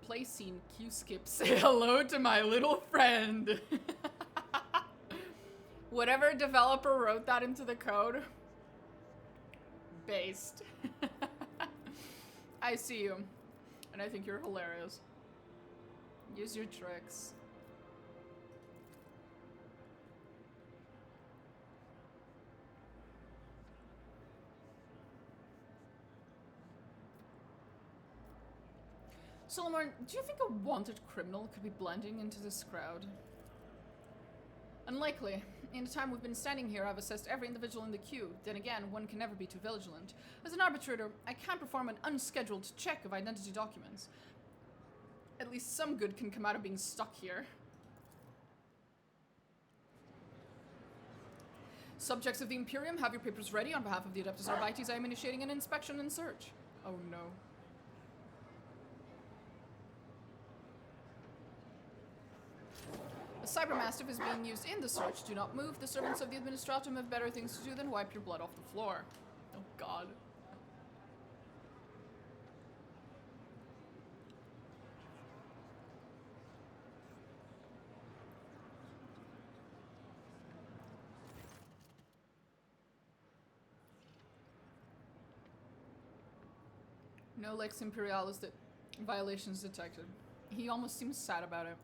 S1: Play scene. Q skip. Say hello to my little friend. Whatever developer wrote that into the code. Based. I see you. And I think you're hilarious. Use your tricks. Solomon, do you think a wanted criminal could be blending into this crowd? Unlikely. In the time we've been standing here, I've assessed every individual in the queue. Then again, one can never be too vigilant. As an arbitrator, I can't perform an unscheduled check of identity documents. At least some good can come out of being stuck here. Subjects of the Imperium, have your papers ready. On behalf of the Adeptus Arbites, I am initiating an inspection and search. Oh no. A cybermastiff is being used in the search. Do not move. The servants of the Administratum have better things to do than wipe your blood off the floor. Oh god. No Lex Imperialis violations detected. He almost seems sad about it.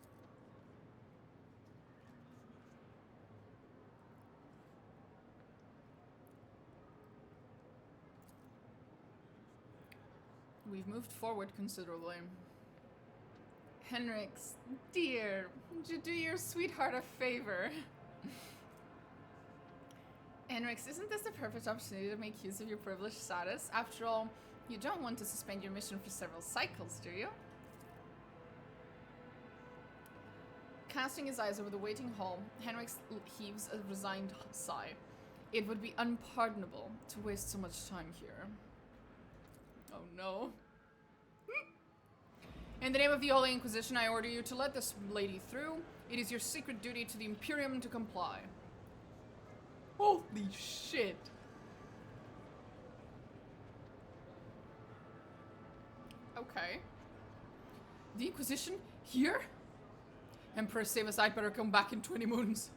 S1: We've moved forward considerably. Henrix, dear, would you do your sweetheart a favor? Henrix, isn't this the perfect opportunity to make use of your privileged status? After all, you don't want to suspend your mission for several cycles, do you? Casting his eyes over the waiting hall, Henrix heaves a resigned sigh. It would be unpardonable to waste so much time here. Oh no. In the name of the Holy Inquisition, I order you to let this lady through. It is your secret duty to the Imperium to comply. Holy shit. Okay. The Inquisition? Here? Emperor, save us, I'd better come back in 20 moons.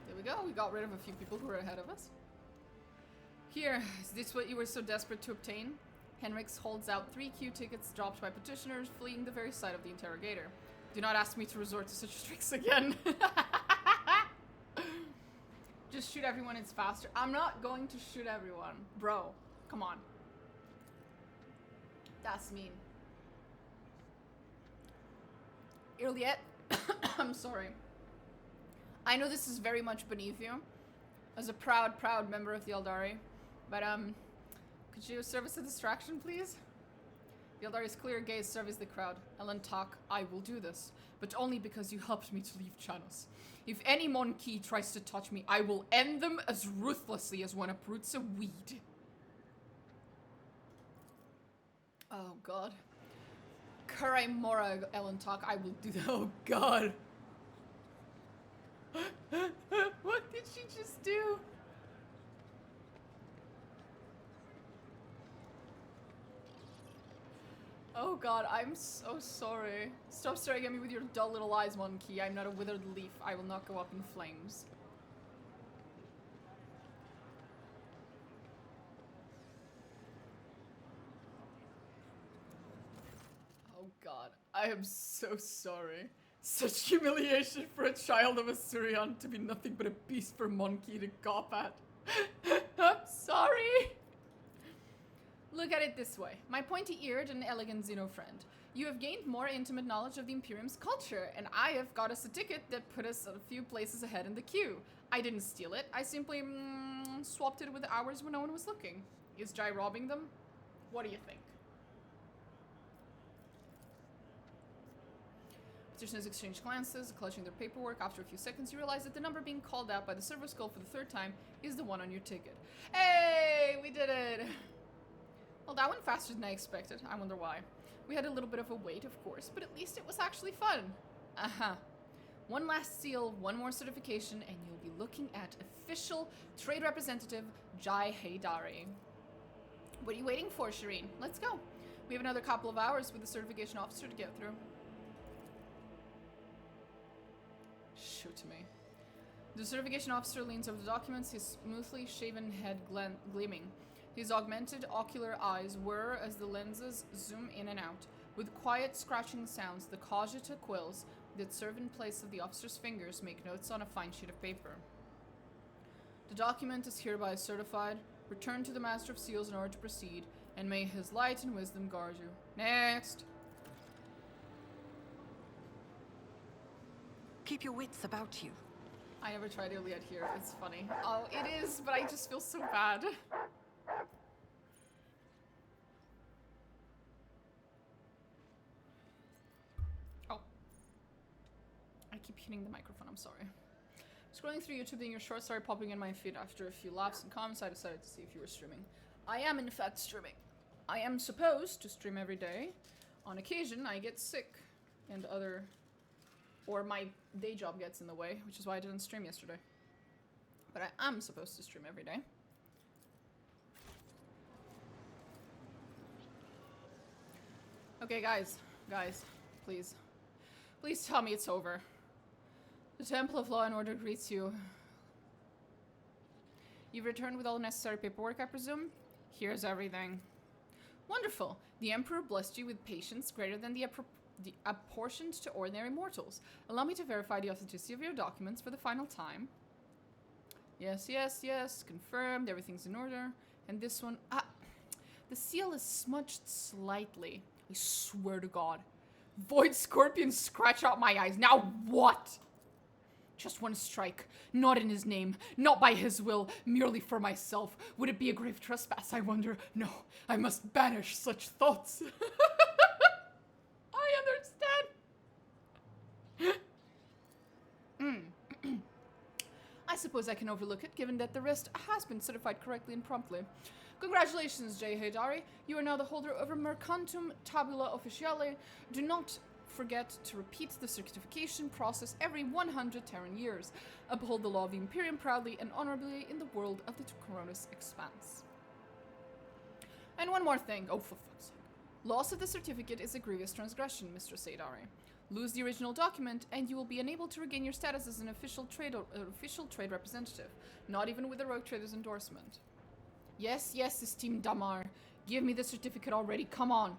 S1: There we go, we got rid of a few people who were ahead of us. Here, is this what you were so desperate to obtain? Henrix holds out 3 queue tickets dropped by petitioners fleeing the very sight of the interrogator. Do not ask me to resort to such tricks again. Just shoot everyone, it's faster. I'm not going to shoot everyone. Bro, come on. That's mean. Irliet, I'm sorry. I know this is very much beneath you, as a proud member of the Eldari, but could you serve as a distraction, please? The Eldari's clear gaze surveys the crowd. Ellen talk, I will do this, but only because you helped me to leave Chanos. If any Monkey tries to touch me, I will end them as ruthlessly as one uproots a weed. Oh god. Karaimora, Ellen talk, I will do that. Oh god. What did she just do? Oh god, I'm so sorry. Stop staring at me with your dull little eyes, Monkey. I'm not a withered leaf. I will not go up in flames. Oh god, I am so sorry. Such humiliation for a child of a Surian to be nothing but a beast for Monkey to gawp at. I'm sorry. Look at it this way. My pointy-eared and elegant Xeno friend. You have gained more intimate knowledge of the Imperium's culture, and I have got us a ticket that put us a few places ahead in the queue. I didn't steal it. I simply swapped it with hours when no one was looking. Is Jai robbing them? What do you think? Petitioners exchange glances, clutching their paperwork. After a few seconds, you realize that the number being called out by the server skull for the 3rd time is the one on your ticket. Hey, we did it! Well, that went faster than I expected. I wonder why. We had a little bit of a wait, of course, but at least it was actually fun. One last seal, one more certification, and you'll be looking at official trade representative Jai Haydari. What are you waiting for, Shireen? Let's go. We have another couple of hours with the certification officer to get through. Shoot me. The certification officer leans over the documents, his smoothly shaven head gleaming. His augmented ocular eyes whir as the lenses zoom in and out. With quiet scratching sounds, the cogita quills that serve in place of the officer's fingers make notes on a fine sheet of paper. The document is hereby certified. Return to the Master of Seals in order to proceed, and may his light and wisdom guard you. Next!
S3: Keep your wits about you.
S1: I never tried Iliad here. It's funny. Oh, it is, but I just feel so bad. Oh. I keep hitting the microphone, I'm sorry. Scrolling through YouTube, then your shorts started popping in my feed. After a few laughs and comments, I decided to see if you were streaming. I am, in fact, streaming. I am supposed to stream every day. On occasion, I get sick and other... or my day job gets in the way, which is why I didn't stream yesterday. But I am supposed to stream every day. Okay, guys, please. Please tell me it's over. The Temple of Law and Order greets you. You've returned with all the necessary paperwork, I presume? Here's everything. Wonderful. The Emperor blessed you with patience greater than the apportioned to ordinary mortals. Allow me to verify the authenticity of your documents for the final time. Yes, yes, yes. Confirmed. Everything's in order. And this one... Ah! The seal is smudged slightly. I swear to God. Void scorpions scratch out my eyes. Now what? Just one strike. Not in his name. Not by his will. Merely for myself. Would it be a grave trespass, I wonder? No. I must banish such thoughts. I understand. I suppose I can overlook it, given that the rest has been certified correctly and promptly. Congratulations, Jai Haydari. You are now the holder of a Mercantum Tabula Officiale. Do not forget to repeat the certification process every 100 Terran years. Uphold the law of the Imperium proudly and honorably in the world of the Coronis Expanse. And one more thing. Oh, for fuck's sake. Loss of the certificate is a grievous transgression, Mr. Seidari. Lose the original document, and you will be unable to regain your status as an official trade representative. Not even with the Rogue Trader's endorsement. Yes, yes, esteemed Damar. Give me the certificate already. Come on.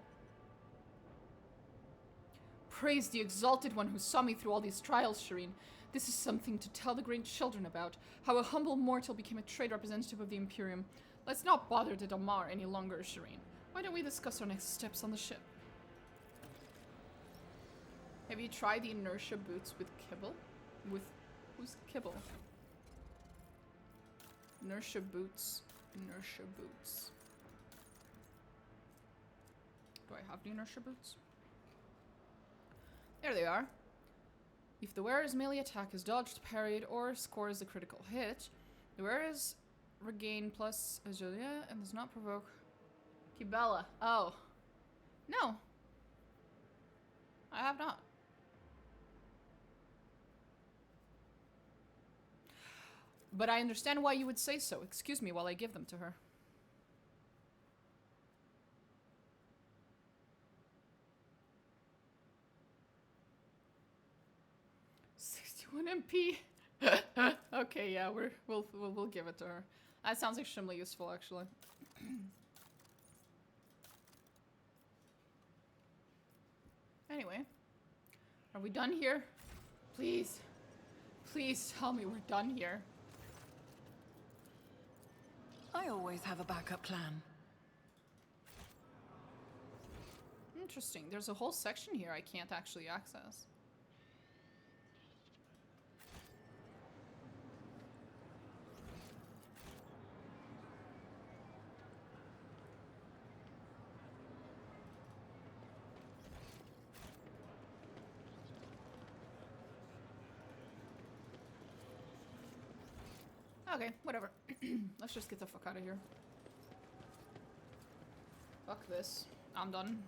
S1: Praise the exalted one who saw me through all these trials, Shireen. This is something to tell the great children about. How a humble mortal became a trade representative of the Imperium. Let's not bother the Damar any longer, Shireen. Why don't we discuss our next steps on the ship? Have you tried the inertia boots with Kibble? With... who's Kibble? Inertia boots. Inertia boots. Do I have the inertia boots? There they are. If the wearer's melee attack is dodged, parried, or scores a critical hit, the wearer's regain plus agility and does not provoke Kibella. Oh. No. I have not. But I understand why you would say so. Excuse me while I give them to her. 61 MP. Okay, yeah, we'll give it to her. That sounds extremely useful, actually. Anyway, are we done here? Please, please tell me we're done here.
S3: I always have a backup plan.
S1: Interesting. There's a whole section here I can't actually access. Okay, whatever. Let's just get the fuck out of here. Fuck this. I'm done.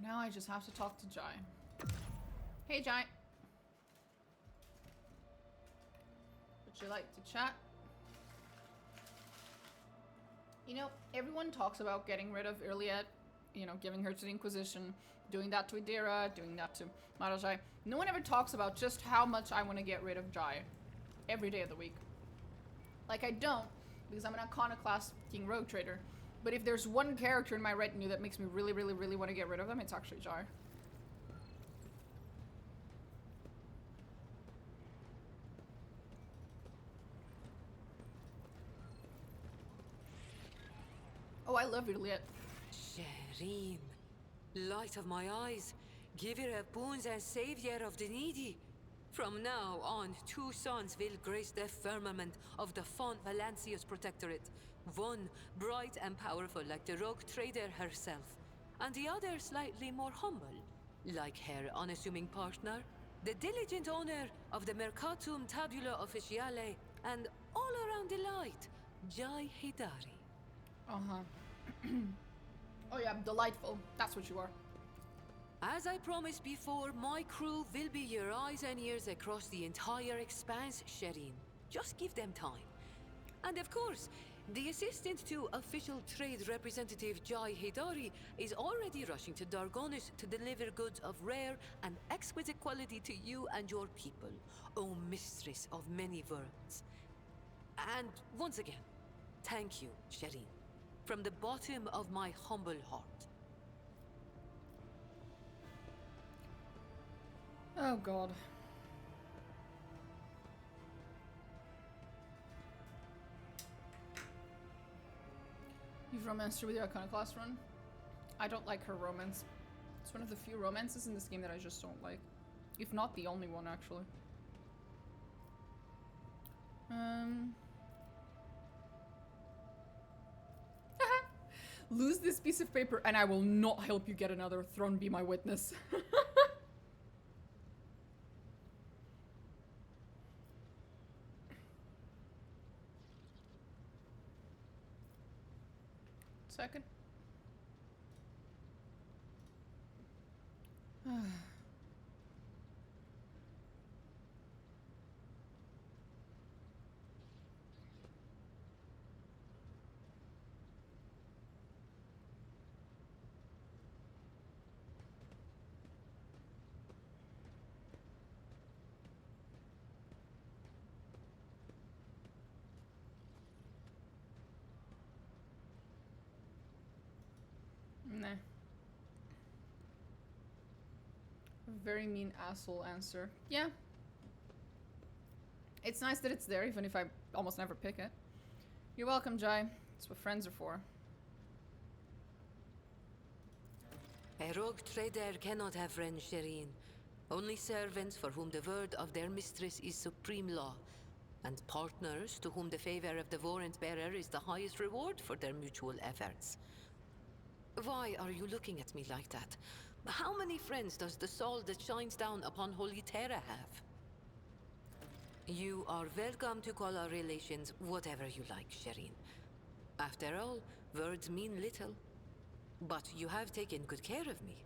S1: Now I just have to talk to Jai. Hey, Jai. Would you like to chat? You know, everyone talks about getting rid of Irliet, you know, giving her to the Inquisition, doing that to Idira, doing that to Marajai. No one ever talks about just how much I want to get rid of Jai every day of the week. Like, I don't, because I'm an iconoclast King Rogue Trader. But if there's one character in my retinue that makes me really, really, really want to get rid of them, it's actually Jar. Oh, I love Irliet.
S7: Shireen, light of my eyes, giver of boons and savior of the needy. From now on, two sons will grace the firmament of the Font Valancius Protectorate. One bright and powerful like the Rogue Trader herself, and the other slightly more humble, like her unassuming partner, the diligent owner of the Mercatum Tabula Officiale, and all around the light, Jai Hidari.
S1: Uh-huh. Oh yeah, delightful. That's what you are.
S7: As I promised before, my crew will be your eyes and ears across the entire expanse, Shireen. Just give them time. And of course, the assistant to official trade representative Jai Hidari is already rushing to Dargonus to deliver goods of rare and exquisite quality to you and your people, O mistress of many worlds. And once again, thank you, Shireen, from the bottom of my humble heart.
S1: Oh god. You've romanced her with your Iconoclast run? I don't like her romance. It's one of the few romances in this game that I just don't like. If not the only one, actually. Lose this piece of paper and I will not help you get another throne, be my witness. second. Nah. Very mean asshole answer. Yeah. It's nice that it's there, even if I almost never pick it. You're welcome, Jai. That's what friends are for.
S7: A rogue trader cannot have friends, Shireen. Only servants for whom the word of their mistress is supreme law, and partners to whom the favor of the warrant bearer is the highest reward for their mutual efforts. Why are you looking at me like that? How many friends does the soul that shines down upon Holy Terra have? You are welcome to call our relations whatever you like, Shireen. After all, words mean little. But you have taken good care of me,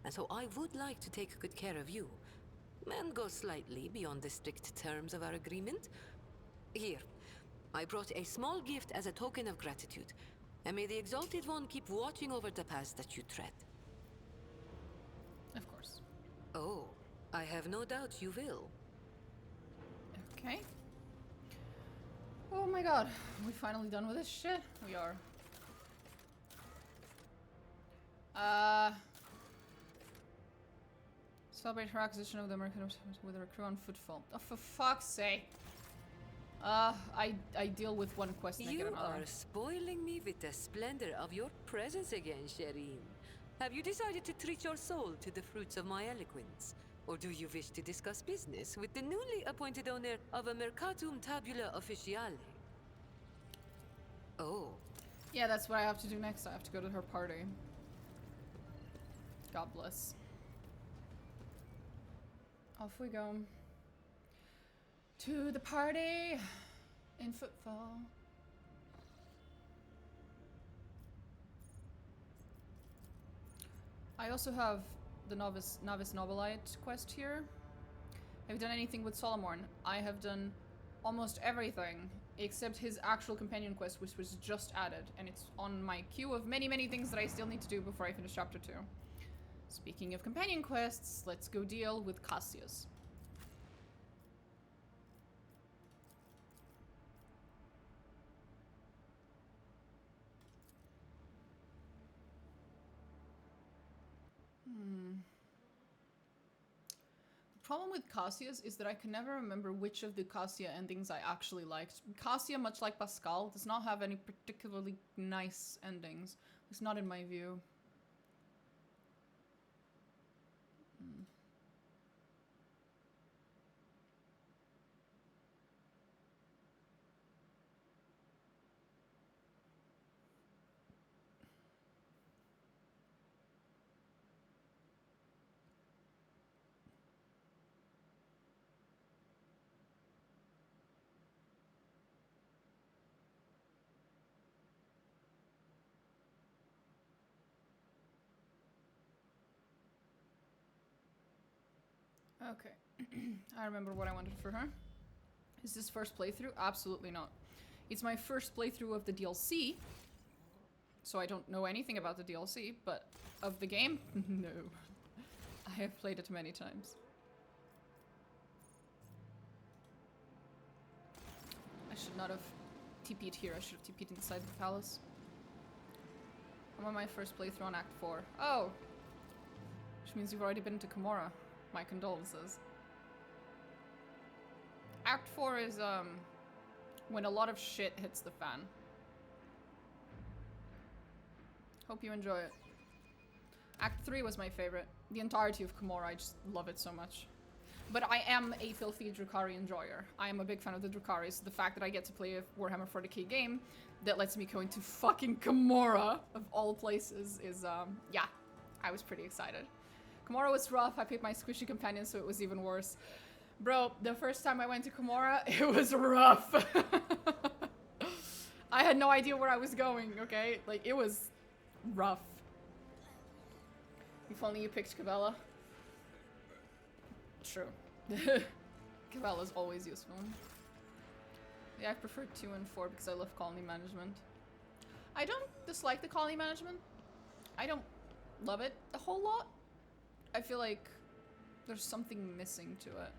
S7: and so I would like to take good care of you, and go slightly beyond the strict terms of our agreement. Here, I brought a small gift as a token of gratitude, and may the Exalted One keep watching over the paths that you tread.
S1: Of course.
S7: Oh, I have no doubt you will.
S1: Okay. Oh my god. Are we finally done with this shit? We are. Celebrate her acquisition of the American with her crew on footfall. Oh, for fuck's sake. I deal with one quest and I get
S7: You
S1: another.
S7: are spoiling me with the splendor of your presence again, Shireen. Have you decided to treat your soul to the fruits of my eloquence? Or do you wish to discuss business with the newly appointed owner of a Mercatum Tabula Officiale? Oh.
S1: Yeah, that's what I have to do next. I have to go to her party. God bless. Off we go. To the party in footfall. I also have the Novice Novelite quest here. Have you done anything with Solomorn? I have done almost everything except his actual companion quest, which was just added, and it's on my queue of many, many things that I still need to do before I finish chapter 2. Speaking of companion quests, let's go deal with Cassius. The problem with Cassius is that I can never remember which of the Cassia endings I actually liked. Cassia, much like Pascal, does not have any particularly nice endings. It's not in my view. Okay. I remember what I wanted for her. Is this first playthrough? Absolutely not. It's my first playthrough of the DLC, so I don't know anything about the DLC, but of the game? No. I have played it many times. I should not have TP'd here. I should have TP'd inside the palace. I'm on my first playthrough on Act 4. Oh! Which means you've already been to Kimura. My condolences. Act 4 is, when a lot of shit hits the fan. Hope you enjoy it. Act 3 was my favorite. The entirety of Kimura, I just love it so much. But I am a filthy Drukhari enjoyer. I am a big fan of the Drukharis. The fact that I get to play a Warhammer 40k game that lets me go into fucking Kimura, of all places, is, yeah. I was pretty excited. Kimura was rough. I picked my squishy companion, so it was even worse. Bro, the first time I went to Kimura, it was rough. I had no idea where I was going, okay? Like, it was Rough. If only you picked Cabela. True. Cabela's always useful. Yeah, I prefer 2 and 4 because I love colony management. I don't dislike the colony management. I don't love it a whole lot. I feel like there's something missing to it.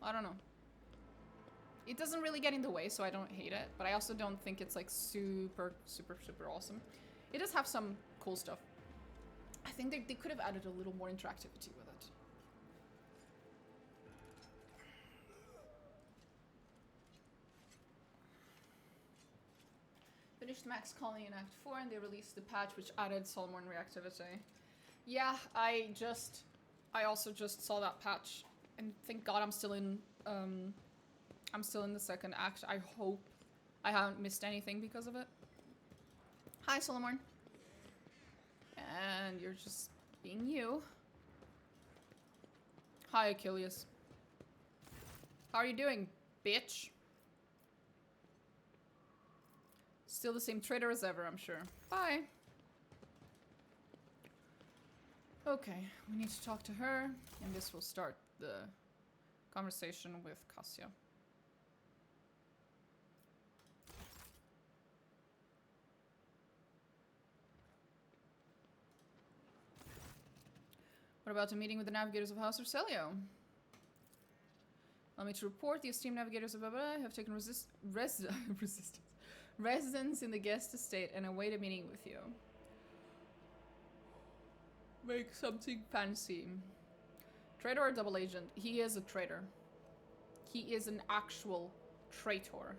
S1: I don't know. It doesn't really get in the way, so I don't hate it. But I also don't think it's like super, super, super awesome. It does have some cool stuff. I think they could have added a little more interactivity with it. Finished Max Colony in Act 4 and they released the patch which added Solomon reactivity. Yeah, I also just saw that patch and thank God I'm still in the second act. I hope I haven't missed anything because of it. Hi Solomon. And you're just being you. Hi Achilles. How are you doing, bitch? Still the same traitor as ever, I'm sure. Bye. Okay, we need to talk to her, and this will start the conversation with Cassia. What about the meeting with the navigators of House Urselio? Allow me to report the esteemed navigators of Baba have taken residence in the guest estate and await a meeting with you. Make something fancy. Traitor or double agent? He is a traitor. He is an actual traitor.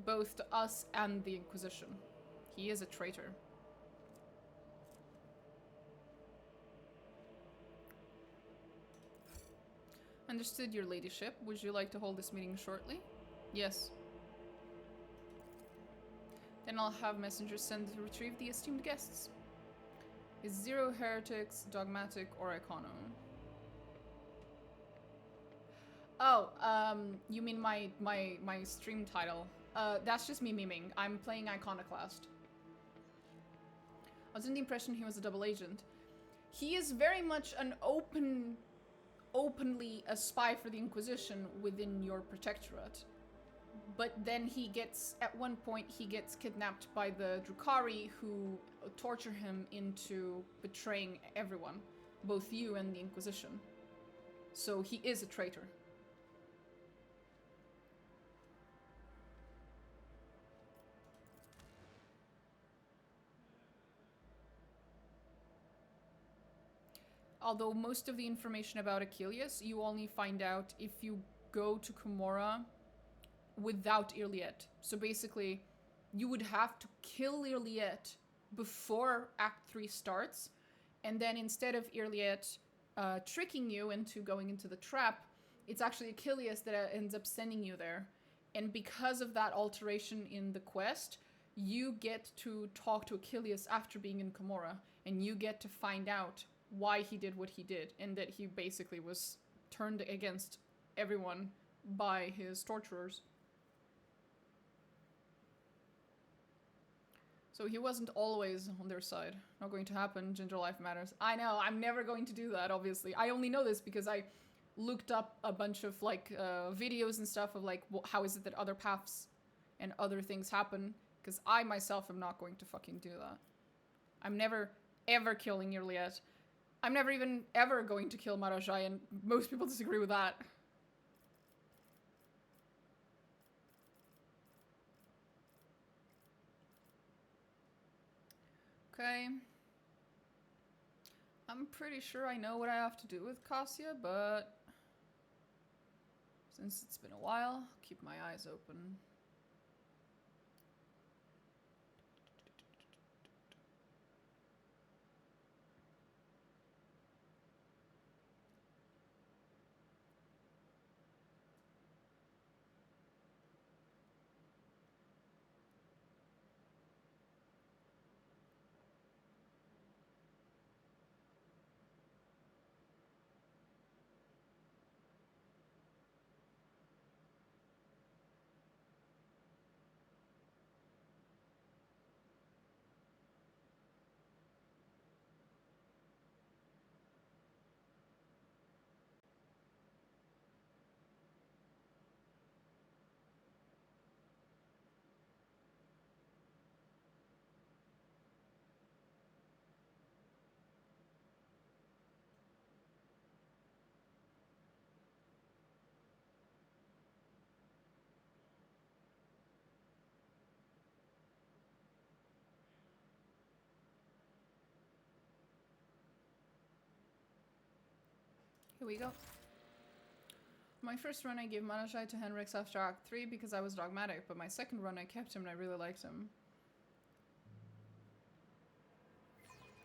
S1: Both to us and the Inquisition. He is a traitor. Understood, your ladyship. Would you like to hold this meeting shortly? Yes. Then I'll have messengers sent to retrieve the esteemed guests. Is 0 heretics, dogmatic, or icono? Oh, you mean my stream title? That's just me memeing. I'm playing Iconoclast. I was under the impression he was a double agent. He is very much an openly a spy for the Inquisition within your protectorate. But then he gets, at one point, he gets kidnapped by the Drukhari who torture him into betraying everyone. Both you and the Inquisition. So he is a traitor. Although most of the information about Achilles, you only find out if you go to Komorra without Irliet. So basically, you would have to kill Irliet before Act 3 starts, and then instead of Irliet tricking you into going into the trap, it's actually Achilles that ends up sending you there. And because of that alteration in the quest, you get to talk to Achilles after being in Komorra, and you get to find out why he did what he did, and that he basically was turned against everyone by his torturers. So he wasn't always on their side. Not going to happen. Ginger life matters. I know, I'm never going to do that, obviously. I only know this because I looked up a bunch of, like, videos and stuff of, like, how is it that other paths and other things happen. Because I myself am not going to fucking do that. I'm never, ever killing Irliet. I'm never even, ever going to kill Marajai, and most people disagree with that. Okay. I'm pretty sure I know what I have to do with Cassia, but since it's been a while, I'll keep my eyes open. we go. My first run I gave Manajai to Henrix after Act 3 because I was dogmatic, but my second run I kept him and I really liked him.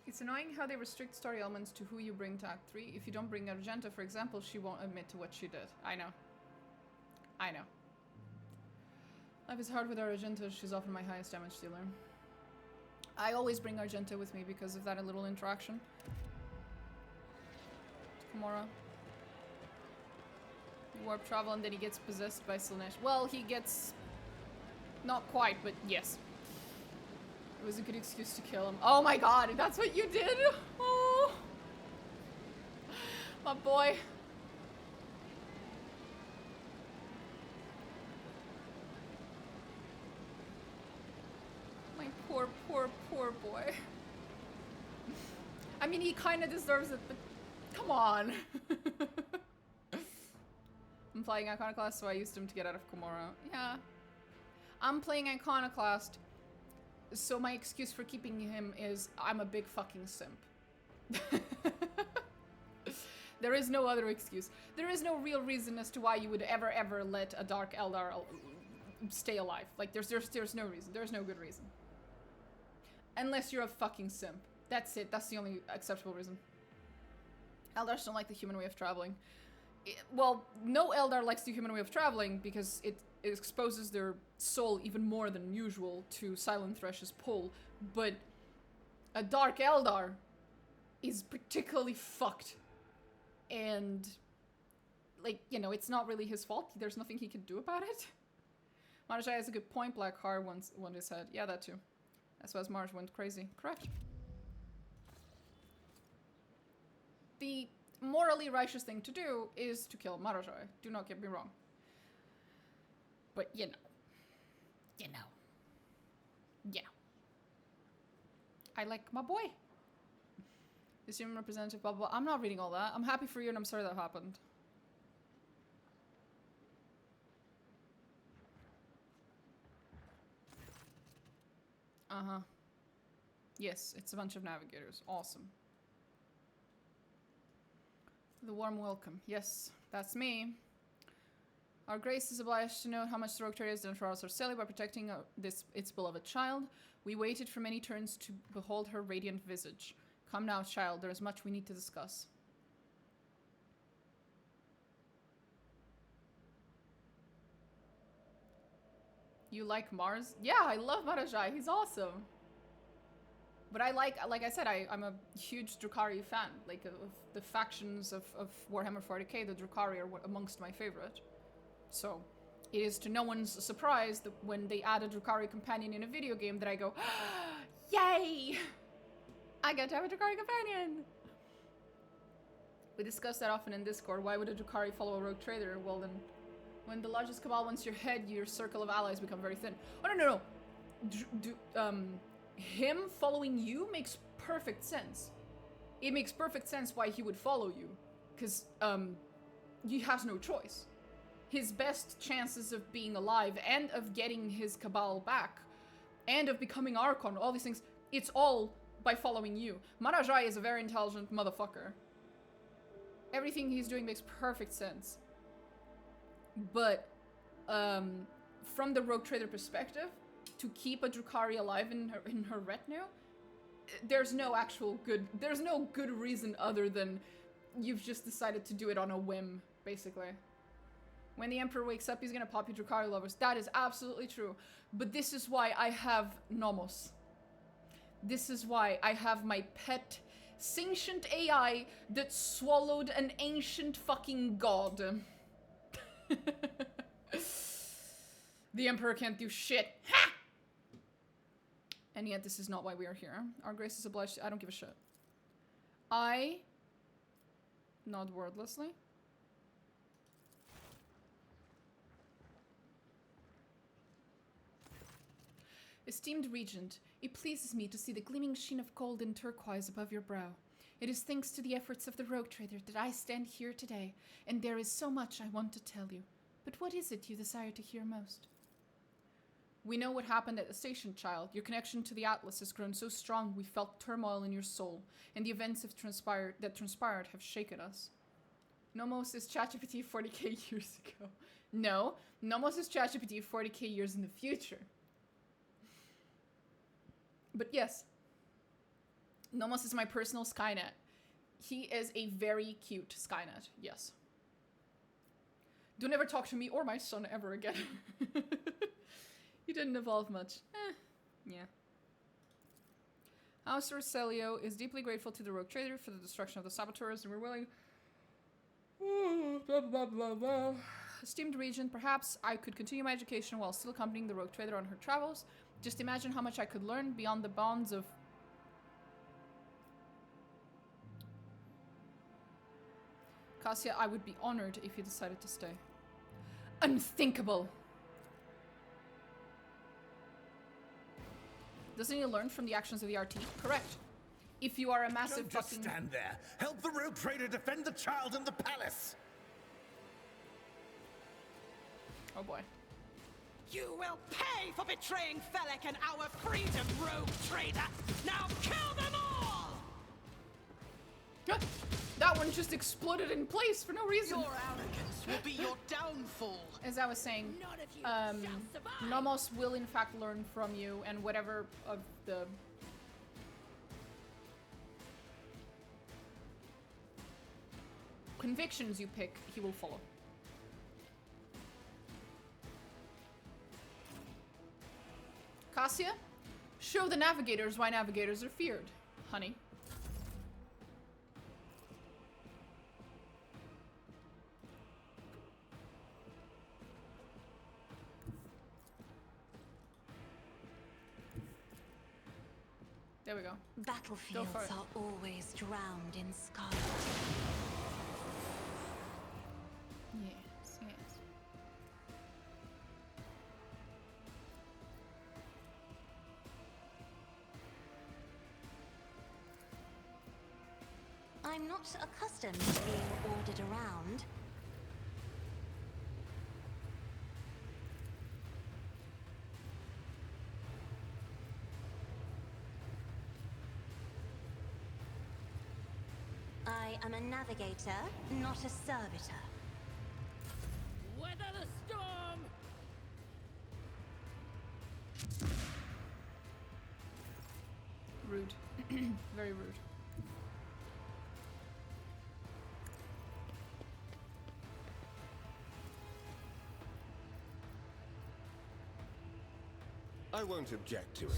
S1: It's annoying how they restrict story elements to who you bring to Act 3. If you don't bring Argenta, for example, she won't admit to what she did. I know. I know. Life is hard with Argenta, she's often my highest damage dealer. I always bring Argenta with me because of that little interaction. Kimura. Warp travel and then he gets possessed by Slaanesh. Well, he gets... not quite, but yes. It was a good excuse to kill him. Oh my god, that's what you did? Oh. My boy. My poor, poor, poor boy. I mean, he kind of deserves it, but come on. I'm playing Iconoclast, so I used him to get out of Komoro. Yeah. I'm playing Iconoclast, so my excuse for keeping him is I'm a big fucking simp. There is no other excuse. There is no real reason as to why you would ever let a Dark Eldar stay alive. Like, there's no reason. There's no good reason. Unless you're a fucking simp. That's it. That's the only acceptable reason. Eldars don't like the human way of traveling. Well, no Eldar likes the human way of traveling because it exposes their soul even more than usual to Silent Thresh's pull, but a Dark Eldar is particularly fucked. And, like, you know, it's not really his fault. There's nothing he can do about it. Marjai has a good point, Blackheart once said. Yeah, that too. That's why Marj went crazy. Correct. The morally righteous thing to do is to kill Marajai. Do not get me wrong. But, you know. Yeah. I like my boy. The human representative, blah, blah, blah. I'm not reading all that. I'm happy for you and I'm sorry that happened. Uh-huh. Yes, it's a bunch of navigators. Awesome. The warm welcome. Yes, that's me. Our grace is obliged to note how much the rogue trader has done for us Arceli by protecting its beloved child. We waited for many turns to behold her radiant visage. Come now, child. There is much we need to discuss. You like Mars? Yeah, I love Marajai. He's awesome. But I like I said, I'm a huge Drukhari fan. Like, of the factions of Warhammer 40k, the Drukhari are amongst my favorite. So, it is to no one's surprise that when they add a Drukhari companion in a video game that I go, yay! I get to have a Drukhari companion! We discuss that often in Discord. Why would a Drukhari follow a rogue trader? Well then, when the largest cabal wants your head, your circle of allies become very thin. Oh, no. Him following you makes perfect sense. It makes perfect sense why he would follow you. Because, he has no choice. His best chances of being alive and of getting his cabal back and of becoming Archon, all these things, it's all by following you. Marajai is a very intelligent motherfucker. Everything he's doing makes perfect sense. But, from the rogue trader perspective, to keep a Drukhari alive in her retinue, there's no good reason other than you've just decided to do it on a whim, basically. When the Emperor wakes up, he's gonna pop you Drukhari lovers. That is absolutely true. But this is why I have Nomos. This is why I have my pet sentient AI that swallowed an ancient fucking god. The Emperor can't do shit. Ha! And yet this is not why we are here. Our grace is obliged to— I don't give a shit. I nod wordlessly. Esteemed Regent, it pleases me to see the gleaming sheen of gold and turquoise above your brow. It is thanks to the efforts of the rogue trader that I stand here today, and there is so much I want to tell you. But what is it you desire to hear most? We know what happened at the station, child. Your connection to the Atlas has grown so strong we felt turmoil in your soul, and the events that transpired have shaken us. Nomos is ChatGPT 40k years ago. No, Nomos is ChatGPT 40k years in the future. But yes, Nomos is my personal Skynet. He is a very cute Skynet, yes. Don't ever talk to me or my son ever again. He didn't evolve much. Yeah. House Celio is deeply grateful to the Rogue Trader for the destruction of the Saboteurs, and we're willing... blah, blah, blah, blah. Esteemed Regent, perhaps I could continue my education while still accompanying the Rogue Trader on her travels. Just imagine how much I could learn beyond the bounds of... Cassia, I would be honored if you decided to stay. Unthinkable! Doesn't he learn from the actions of the RT? Correct. If you are a massive
S6: Don't just
S1: fucking...
S6: stand there. Help the Rogue Trader defend the child and the palace.
S1: Oh boy.
S3: You will pay for betraying Felek and our freedom, Rogue Trader! Now kill them all!
S1: That one just exploded in place for no reason.
S3: Your arrogance will be your downfall.
S1: As I was saying, Nomos will in fact learn from you, and whatever of the... convictions you pick, he will follow. Cassia, show the navigators why navigators are feared, honey. There we go.
S9: Battlefields
S1: Go for it.
S9: are always drowned in scarlet.
S1: Yes, yes.
S9: I'm not accustomed to being ordered around. I am a navigator, not a servitor.
S7: Weather the storm!
S1: Rude. Very rude.
S6: I won't object to it.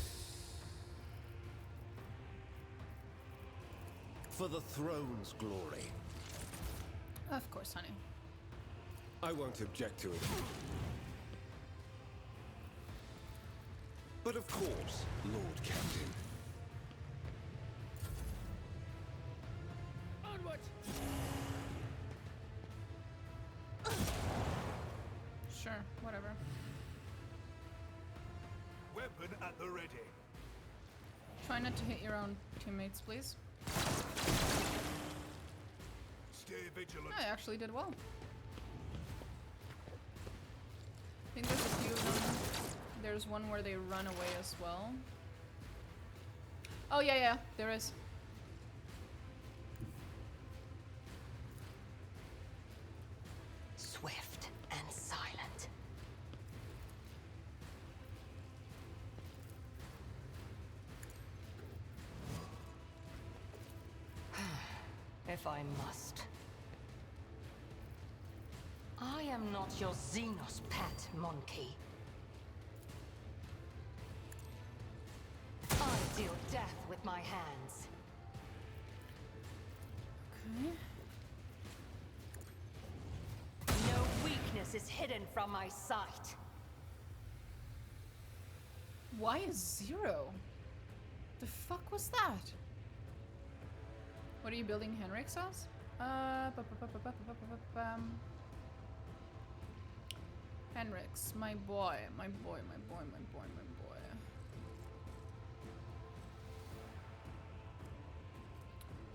S6: For the throne's glory.
S1: Of course, honey.
S6: I won't object to it. But of course, Lord Captain.
S7: Onward!
S1: Sure, whatever.
S2: Weapon at the ready.
S1: Try not to hit your own teammates, please.
S2: Stay vigilant.
S1: I actually did well. I think there's a few of them. There's one where they run away as well. Oh, yeah, there is.
S4: Swift and silent. If I must. I am not your Xenos pet, monkey. I deal death with my hands.
S1: Okay.
S4: No weakness is hidden from my sight.
S1: Why is 0? The fuck was that? What are you building Henrik's house? Henrik's, my boy.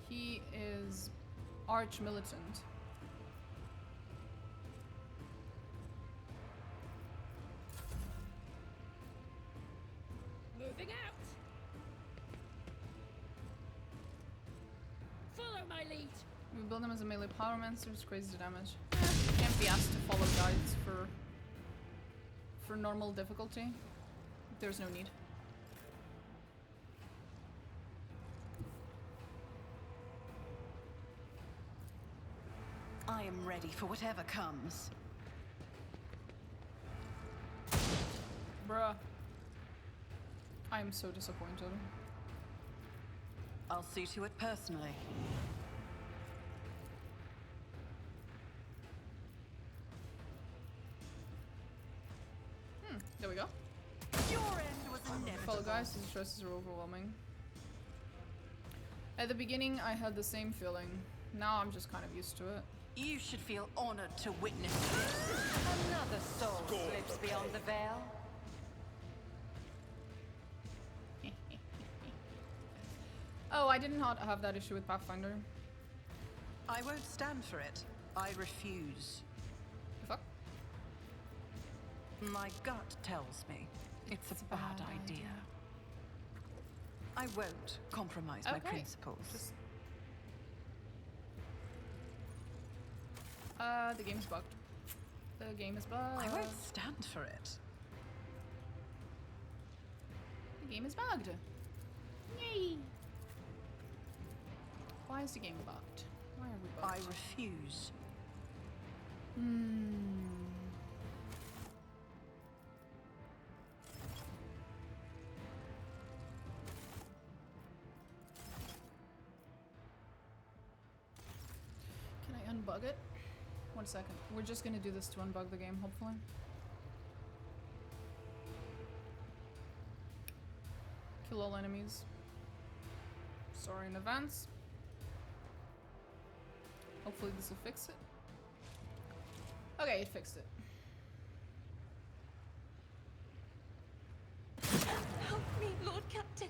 S1: He is arch-militant.
S7: Moving out! Follow my lead!
S1: build him as a melee pyromancer, it's crazy damage. Can't be asked to follow guides for normal difficulty. There's no need.
S3: I am ready for whatever comes.
S1: Bruh. I am so disappointed.
S3: I'll see to it personally.
S1: There we go.
S3: Your end was inevitable.
S1: Follow guys, the stresses are overwhelming. At the beginning, I had the same feeling. Now I'm just kind of used to it.
S3: You should feel honored to witness this.
S4: Another soul slips beyond the veil.
S1: Oh, I did not have that issue with Pathfinder.
S3: I won't stand for it. I refuse.
S1: The fuck?
S3: My gut tells me it's a bad idea. I won't compromise my principles.
S1: Just... the game's bugged. The game is bugged.
S3: I won't stand for it.
S1: The game is bugged. Yay! Why is the game bugged? Why are we bugged?
S3: I refuse.
S1: Can I unbug it? 1 second. We're just gonna do this to unbug the game, hopefully. Kill all enemies. Sorry in advance. Hopefully this will fix it. Okay, it fixed it.
S9: Help me, Lord Captain.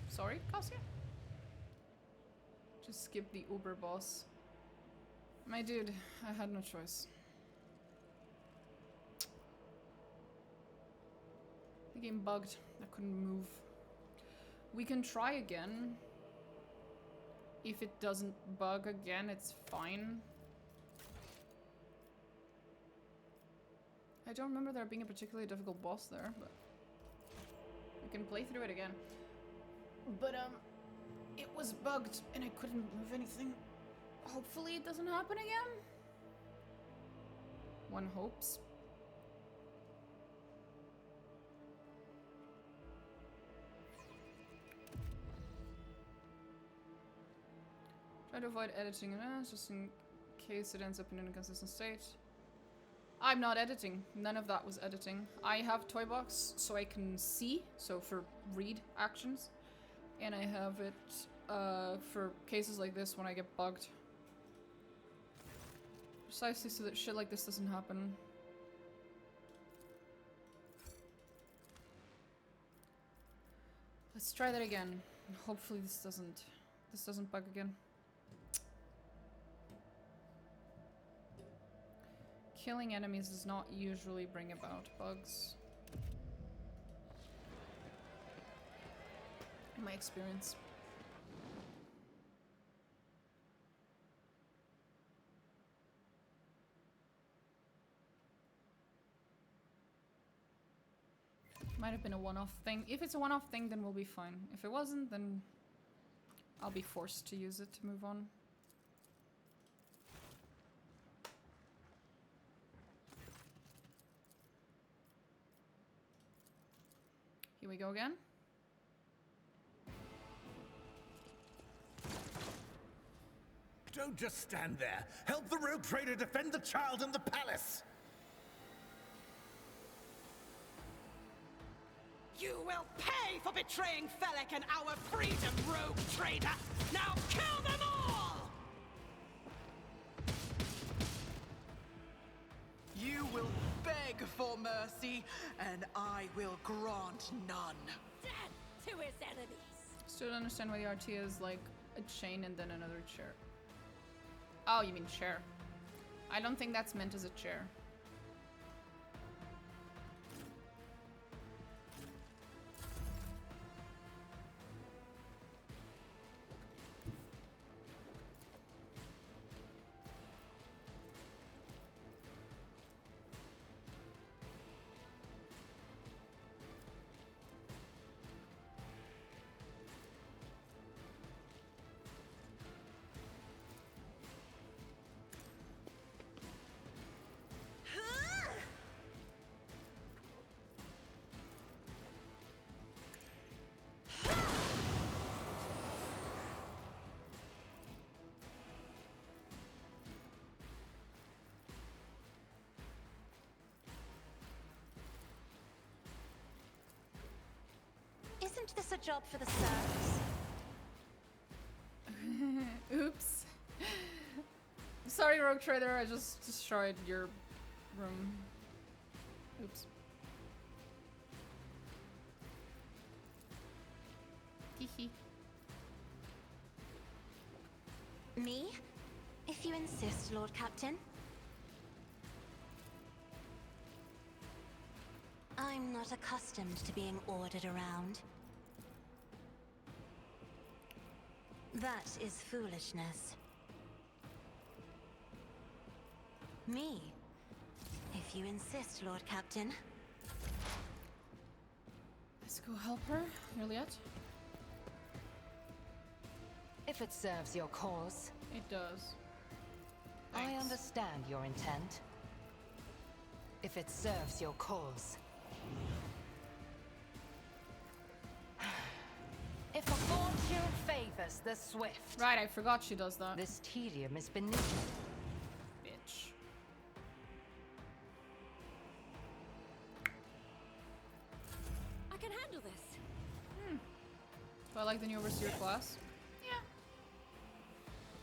S1: Sorry, Cassia? Just skip the Uber boss. My dude, I had no choice. The game bugged. I couldn't move. We can try again. If it doesn't bug again, it's fine. I don't remember there being a particularly difficult boss there, but we can play through it again. But it was bugged and I couldn't move anything. Hopefully it doesn't happen again. One hopes. Try to avoid editing it, just in case it ends up in an inconsistent state. I'm not editing. None of that was editing. I have Toybox so I can see, so for read actions. And I have it for cases like this when I get bugged. Precisely so that shit like this doesn't happen. Let's try that again. Hopefully this doesn't bug again. Killing enemies does not usually bring about bugs. In my experience. Might have been a one-off thing. If it's a one-off thing, then we'll be fine. If it wasn't, then I'll be forced to use it to move on. Here we go again.
S6: Don't just stand there. Help the rogue trader defend the child and the palace.
S3: You will pay for betraying Felek and our freedom, rogue trader! Now kill them all! You will beg for mercy, and I will grant none.
S9: Death to his enemies.
S1: Still don't understand why the RT is like a chain and then another chair. Oh, you mean chair. I don't think that's meant as a chair.
S9: Isn't this a job for the serfs?
S1: Oops. Sorry, Rogue Trader, I just destroyed your room. Oops. Hehe.
S9: Me? If you insist, Lord Captain. I'm not accustomed to being ordered around. That is foolishness. Me? If you insist, Lord Captain.
S1: Let's go help her, Juliet.
S4: If it serves your cause.
S1: It does.
S4: I
S1: Thanks.
S4: understand your intent. If it serves your cause. If a fortune favors the swift.
S1: Right, I forgot she does that.
S4: This tedium is beneath.
S1: Bitch.
S7: I can handle this.
S1: Do I like the new Overseer class? Yeah.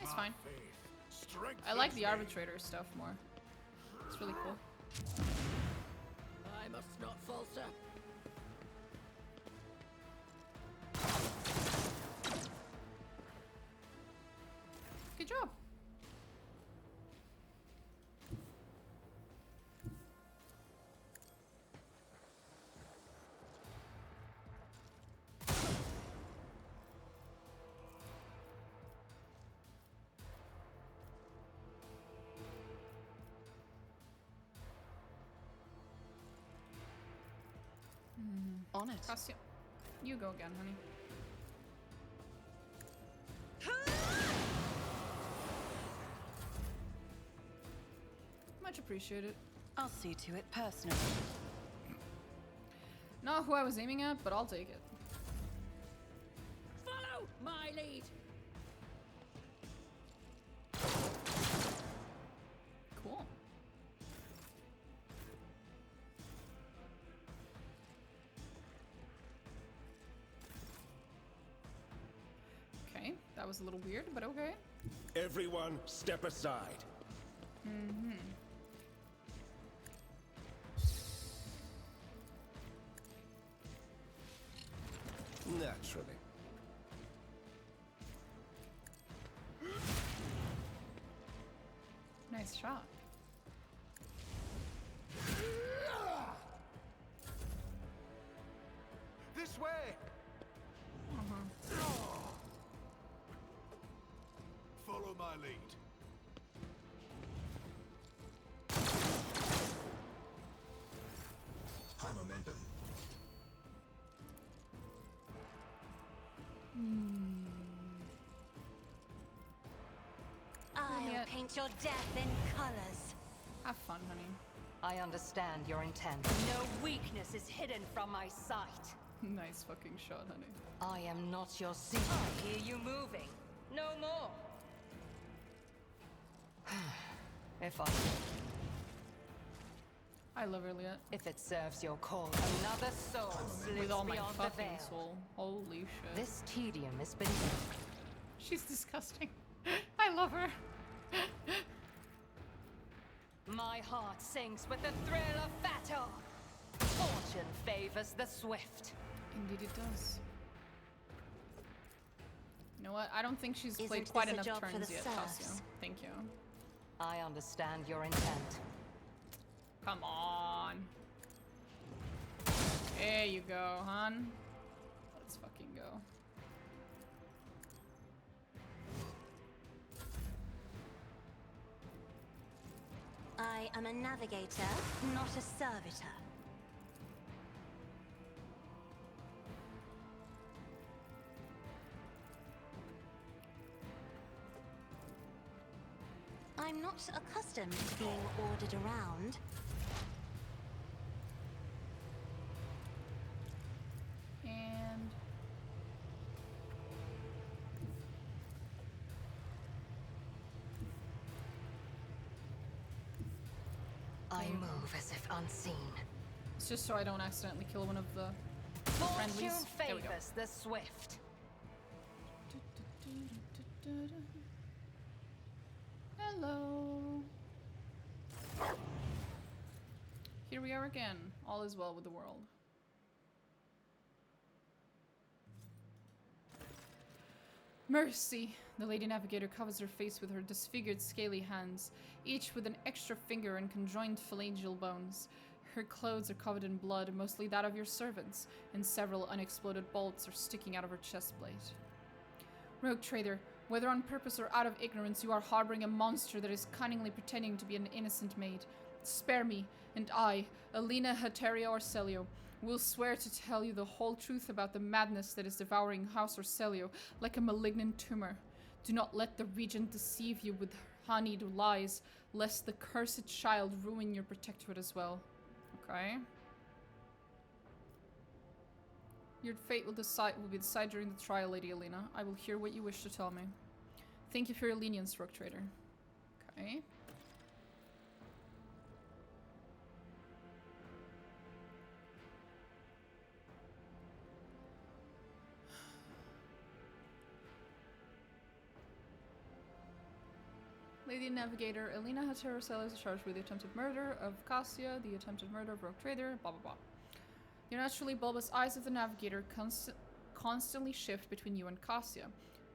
S1: It's fine. I like the Arbitrator stuff more. It's really cool.
S3: I must not falter.
S1: Good job.
S4: On it.
S1: Cassia, you go again, honey. Much appreciated.
S3: I'll see to it personally.
S1: Not who I was aiming at, but I'll take it.
S3: Follow my lead.
S1: Cool. Okay, that was a little weird, but okay.
S6: Everyone, step aside. Naturally.
S1: Nice shot.
S6: This way! Follow my lead. High momentum.
S9: I'll
S1: Yet.
S9: paint your death in colors.
S1: Have fun, honey.
S4: I understand your intent.
S3: No weakness is hidden from my sight.
S1: Nice fucking shot, honey.
S4: I am not your secret.
S3: I hear you moving. No more.
S4: If
S1: I love Juliet.
S4: if it serves your cause, another soul
S1: With
S4: slips
S1: all my
S4: beyond the
S1: fucking
S4: veil.
S1: soul. Holy shit.
S4: This tedium is beneath.
S1: She's disgusting. I love her.
S4: My heart sings with the thrill of battle. Fortune favors the swift.
S1: Indeed it does. You know what? I don't think she's
S9: Isn't
S1: played quite
S9: this a
S1: enough
S9: job for
S1: turns
S9: the
S1: yet,
S9: serfs?
S1: Cassia. Thank you.
S4: I understand your intent.
S1: Come on. There you go, hon. Let's fucking go.
S9: I am a navigator, not a servitor. I'm not accustomed to being ordered around.
S1: And
S4: I move as if unseen.
S1: it's just so I don't accidentally kill one of the friendlies.
S4: Fortune
S1: There we go.
S4: favors the swift.
S1: Hello. Here we are again. All is well with the world. Mercy! The Lady Navigator covers her face with her disfigured, scaly hands, each with an extra finger and conjoined phalangeal bones. Her clothes are covered in blood, mostly that of your servants, and several unexploded bolts are sticking out of her chest plate. Rogue trader, whether on purpose or out of ignorance, you are harboring a monster that is cunningly pretending to be an innocent maid. Spare me, and I, Alina Hateria Orselio, will swear to tell you the whole truth about the madness that is devouring House Orselio like a malignant tumor. Do not let the Regent deceive you with honeyed lies, lest the cursed child ruin your protectorate as well. Okay. Your fate will be decided during the trial, Lady Alina. I will hear what you wish to tell me. Thank you for your lenience, Rogue Trader. Okay. Lady Navigator, Alina Hateria Orselio is charged with the attempted murder of Cassia, the attempted murder of Rogue Trader, blah blah blah. The naturally bulbous eyes of the Navigator constantly shift between you and Cassia.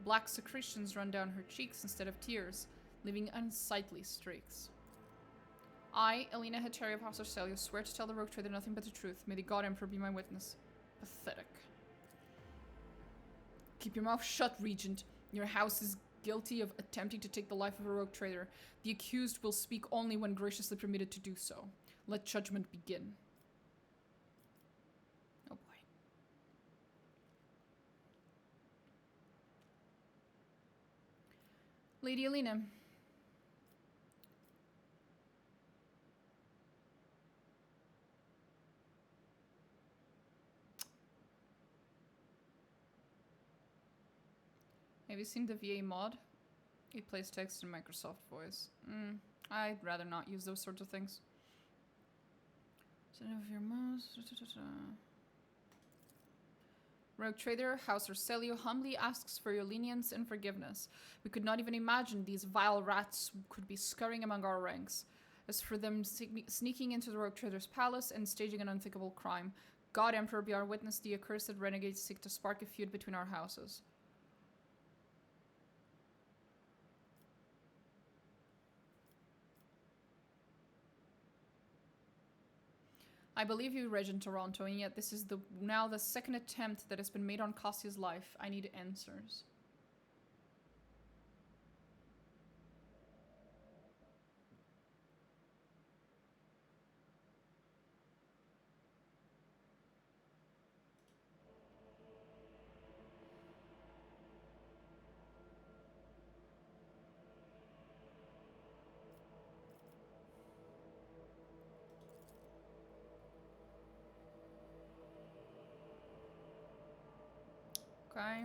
S1: Black secretions run down her cheeks instead of tears, leaving unsightly streaks. I, Alina Hateria of House Orselio, swear to tell the Rogue Trader nothing but the truth. May the God Emperor be my witness. Pathetic. Keep your mouth shut, Regent. Your house is guilty of attempting to take the life of a Rogue Trader. The accused will speak only when graciously permitted to do so. Let judgment begin. Oh boy. Lady Alina. Have you seen the VA mod? It plays text in Microsoft Voice. I'd rather not use those sorts of things. Rogue Trader, House Orselio humbly asks for your lenience and forgiveness. We could not even imagine these vile rats could be scurrying among our ranks. As for them sneaking into the Rogue Trader's palace and staging an unthinkable crime, God Emperor be our witness, the accursed renegades seek to spark a feud between our houses. I believe you, Regent Toronto, and yet this is now the second attempt that has been made on Cassia's life. I need answers. Okay.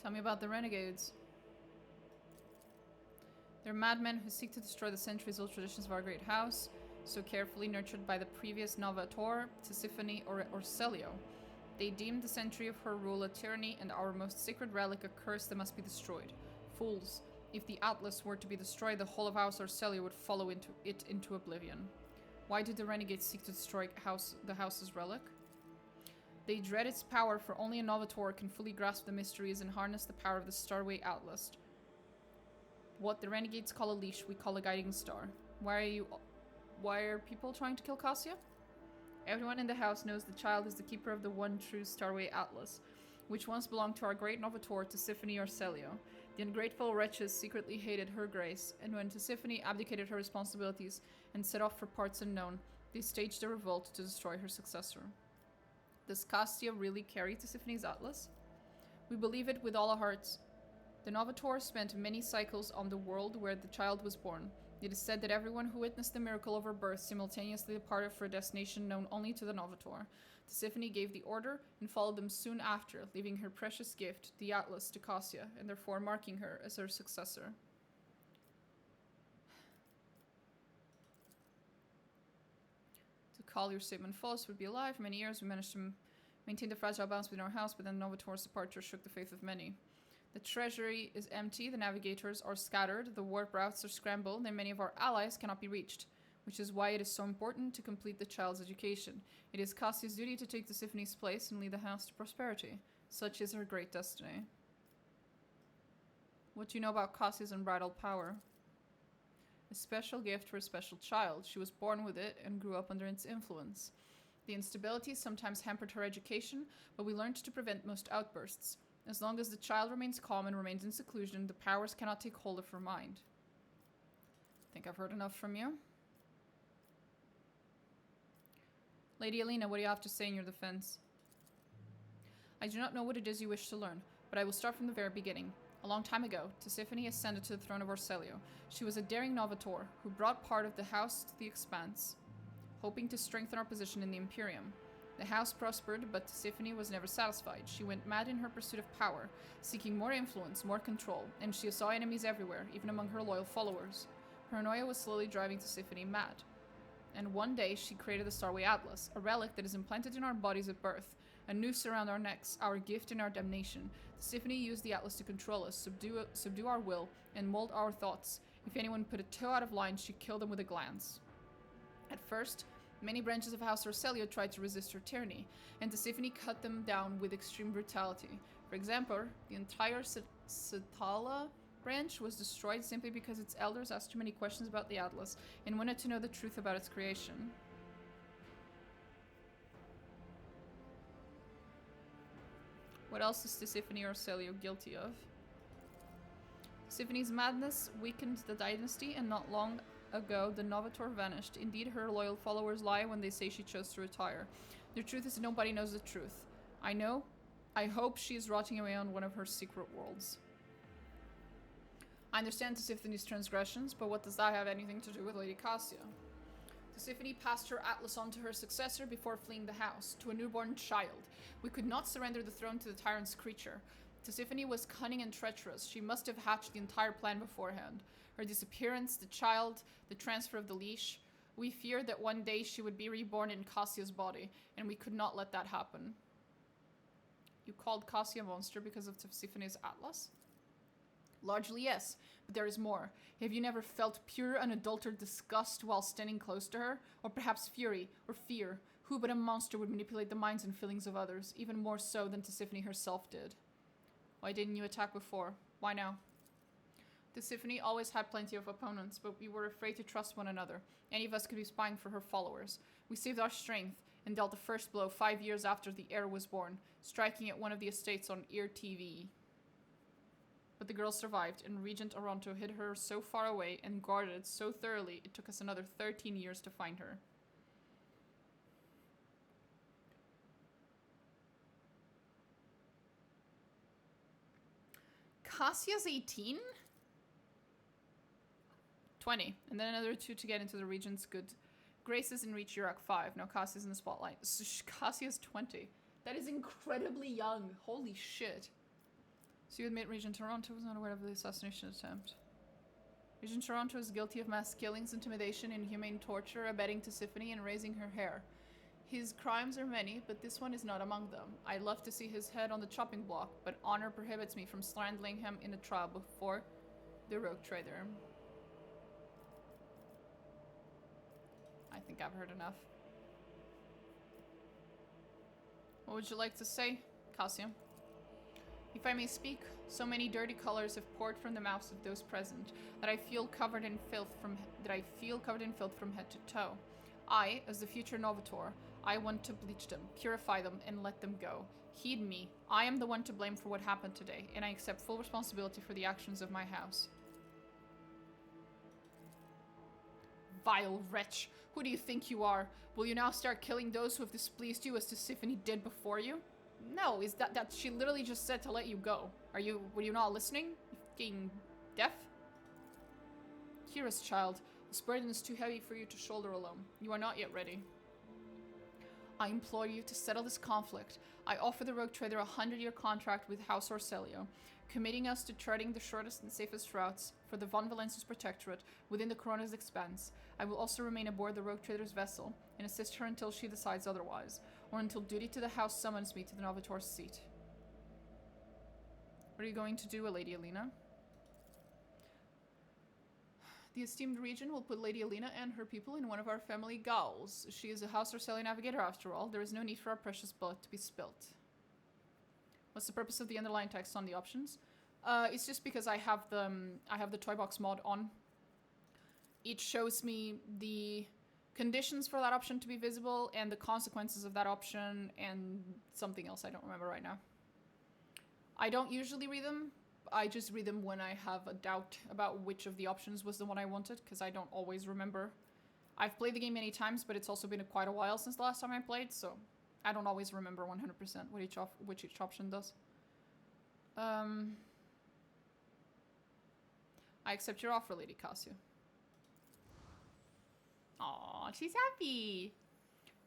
S1: Tell me about the renegades. They're madmen who seek to destroy the centuries-old traditions of our great house, so carefully nurtured by the previous Novator, Tisiphone, or Orselio. They deemed the century of her rule a tyranny and our most sacred relic a curse that must be destroyed. Fools. If the Atlas were to be destroyed, the whole of House Orselio would follow into oblivion. Why did the renegades seek to destroy the house's relic? They dread its power, for only a Novator can fully grasp the mysteries and harness the power of the Starway Atlas. What the renegades call a leash, we call a guiding star. Why are people trying to kill Cassia? Everyone in the house knows the child is the keeper of the one true Starway Atlas, which once belonged to our great Novator, Tisiphone Orselio. The ungrateful wretches secretly hated her grace, and when Tisiphone abdicated her responsibilities and set off for parts unknown, they staged a revolt to destroy her successor. Does Cassia really carry Tisiphone's Atlas? We believe it with all our hearts. The Novator spent many cycles on the world where the child was born. It is said that everyone who witnessed the miracle of her birth simultaneously departed for a destination known only to the Novator. Tisiphone gave the order and followed them soon after, leaving her precious gift, the Atlas, to Cassia, and therefore marking her as her successor. To recall your statement false, would be alive. For many years, we managed to maintain the fragile balance within our house, but then Novator's departure shook the faith of many. The treasury is empty, the navigators are scattered, the warp routes are scrambled, and many of our allies cannot be reached, which is why it is so important to complete the child's education. It is Cassia's duty to take Tissiphane's place and lead the house to prosperity. Such is her great destiny. What do you know about Cassia's unbridled power? A special gift for a special child. She was born with it and grew up under its influence. The instability sometimes hampered her education, but we learned to prevent most outbursts. As long as the child remains calm and remains in seclusion, the powers cannot take hold of her mind. Think I've heard enough from you? Lady Alina, what do you have to say in your defense? I do not know what it is you wish to learn, but I will start from the very beginning. A long time ago, Tisiphone ascended to the throne of Orselio. She was a daring Novator who brought part of the house to the Expanse, hoping to strengthen our position in the Imperium. The house prospered, but Tisiphone was never satisfied. She went mad in her pursuit of power, seeking more influence, more control, and she saw enemies everywhere, even among her loyal followers. Paranoia was slowly driving Tisiphone mad. And one day, she created the Starway Atlas, a relic that is implanted in our bodies at birth, a noose around our necks, our gift and our damnation. Tisiphone used the Atlas to control us, subdue our will, and mold our thoughts. If anyone put a toe out of line, she killed them with a glance. At first, many branches of House Orselio tried to resist her tyranny, and Tisiphone cut them down with extreme brutality. For example, the entire Satala branch was destroyed simply because its elders asked too many questions about the Atlas and wanted to know the truth about its creation. What else is Tisiphone Orselio guilty of? Tisiphone's madness weakened the dynasty, and not long ago the Novator vanished. Indeed, her loyal followers lie when they say she chose to retire. The truth is nobody knows the truth. I hope she is rotting away on one of her secret worlds. I understand Tisiphone's transgressions, but what does that have anything to do with Lady Cassia? Tisiphone passed her Atlas on to her successor before fleeing the house, to a newborn child. We could not surrender the throne to the tyrant's creature. Tisiphone was cunning and treacherous. She must have hatched the entire plan beforehand. Her disappearance, the child, the transfer of the leash. We feared that one day she would be reborn in Cassia's body, and we could not let that happen. You called Cassia a monster because of Tisiphone's Atlas? Largely, yes, but there is more. Have you never felt pure, unadulterated disgust while standing close to her? Or perhaps fury, or fear? Who but a monster would manipulate the minds and feelings of others, even more so than Tisiphone herself did? Why didn't you attack before? Why now? Tisiphone always had plenty of opponents, but we were afraid to trust one another. Any of us could be spying for her followers. We saved our strength and dealt the first blow 5 years after the heir was born, striking at one of the estates on Ear TV. But the girl survived, and Regent Oronto hid her so far away and guarded it so thoroughly it took us another 13 years to find her. Cassia's 18? 20. And then another 2 to get into the Regent's good graces and reach Yurak 5. Now Cassia's in the spotlight. So Cassia's 20. That is incredibly young. Holy shit. So you admit Regent Toronto was not aware of the assassination attempt. Regent Toronto is guilty of mass killings, intimidation, inhumane torture, abetting Tisiphone, and raising her hair. His crimes are many, but this one is not among them. I'd love to see his head on the chopping block, but honor prohibits me from slandering him in a trial before the rogue trader. I think I've heard enough. What would you like to say, Cassia? If I may speak, so many dirty colors have poured from the mouths of those present that I feel covered in filth from head to toe. I, as the future Novator, I want to bleach them, purify them, and let them go. Heed me. I am the one to blame for what happened today, and I accept full responsibility for the actions of my house. Vile wretch! Who do you think you are? Will you now start killing those who have displeased you as Tisiphone did before you? No, is that she literally just said to let you go. Were you not listening? You fucking deaf? Kira's child, this burden is too heavy for you to shoulder alone. You are not yet ready. I implore you to settle this conflict. I offer the Rogue Trader a 100-year contract with House Orcelio, committing us to treading the shortest and safest routes for the Von Valensis Protectorate within the Corona's expanse. I will also remain aboard the Rogue Trader's vessel and assist her until she decides otherwise, or until duty to the House summons me to the Novator's seat. What are you going to do, Lady Alina? The esteemed regent will put Lady Alina and her people in one of our family gauls. She is a House Orcelio navigator after all. There is no need for our precious blood to be spilt. What's the purpose of the underlying text on the options? It's just because I have the toy box mod on. It shows me the conditions for that option to be visible and the consequences of that option and something else I don't remember right now. I don't usually read them. I just read them when I have a doubt about which of the options was the one I wanted, because I don't always remember. I've played the game many times, but it's also been quite a while since the last time I played, so I don't always remember 100% which each option does. I accept your offer, Lady Cassia. Aw, she's happy.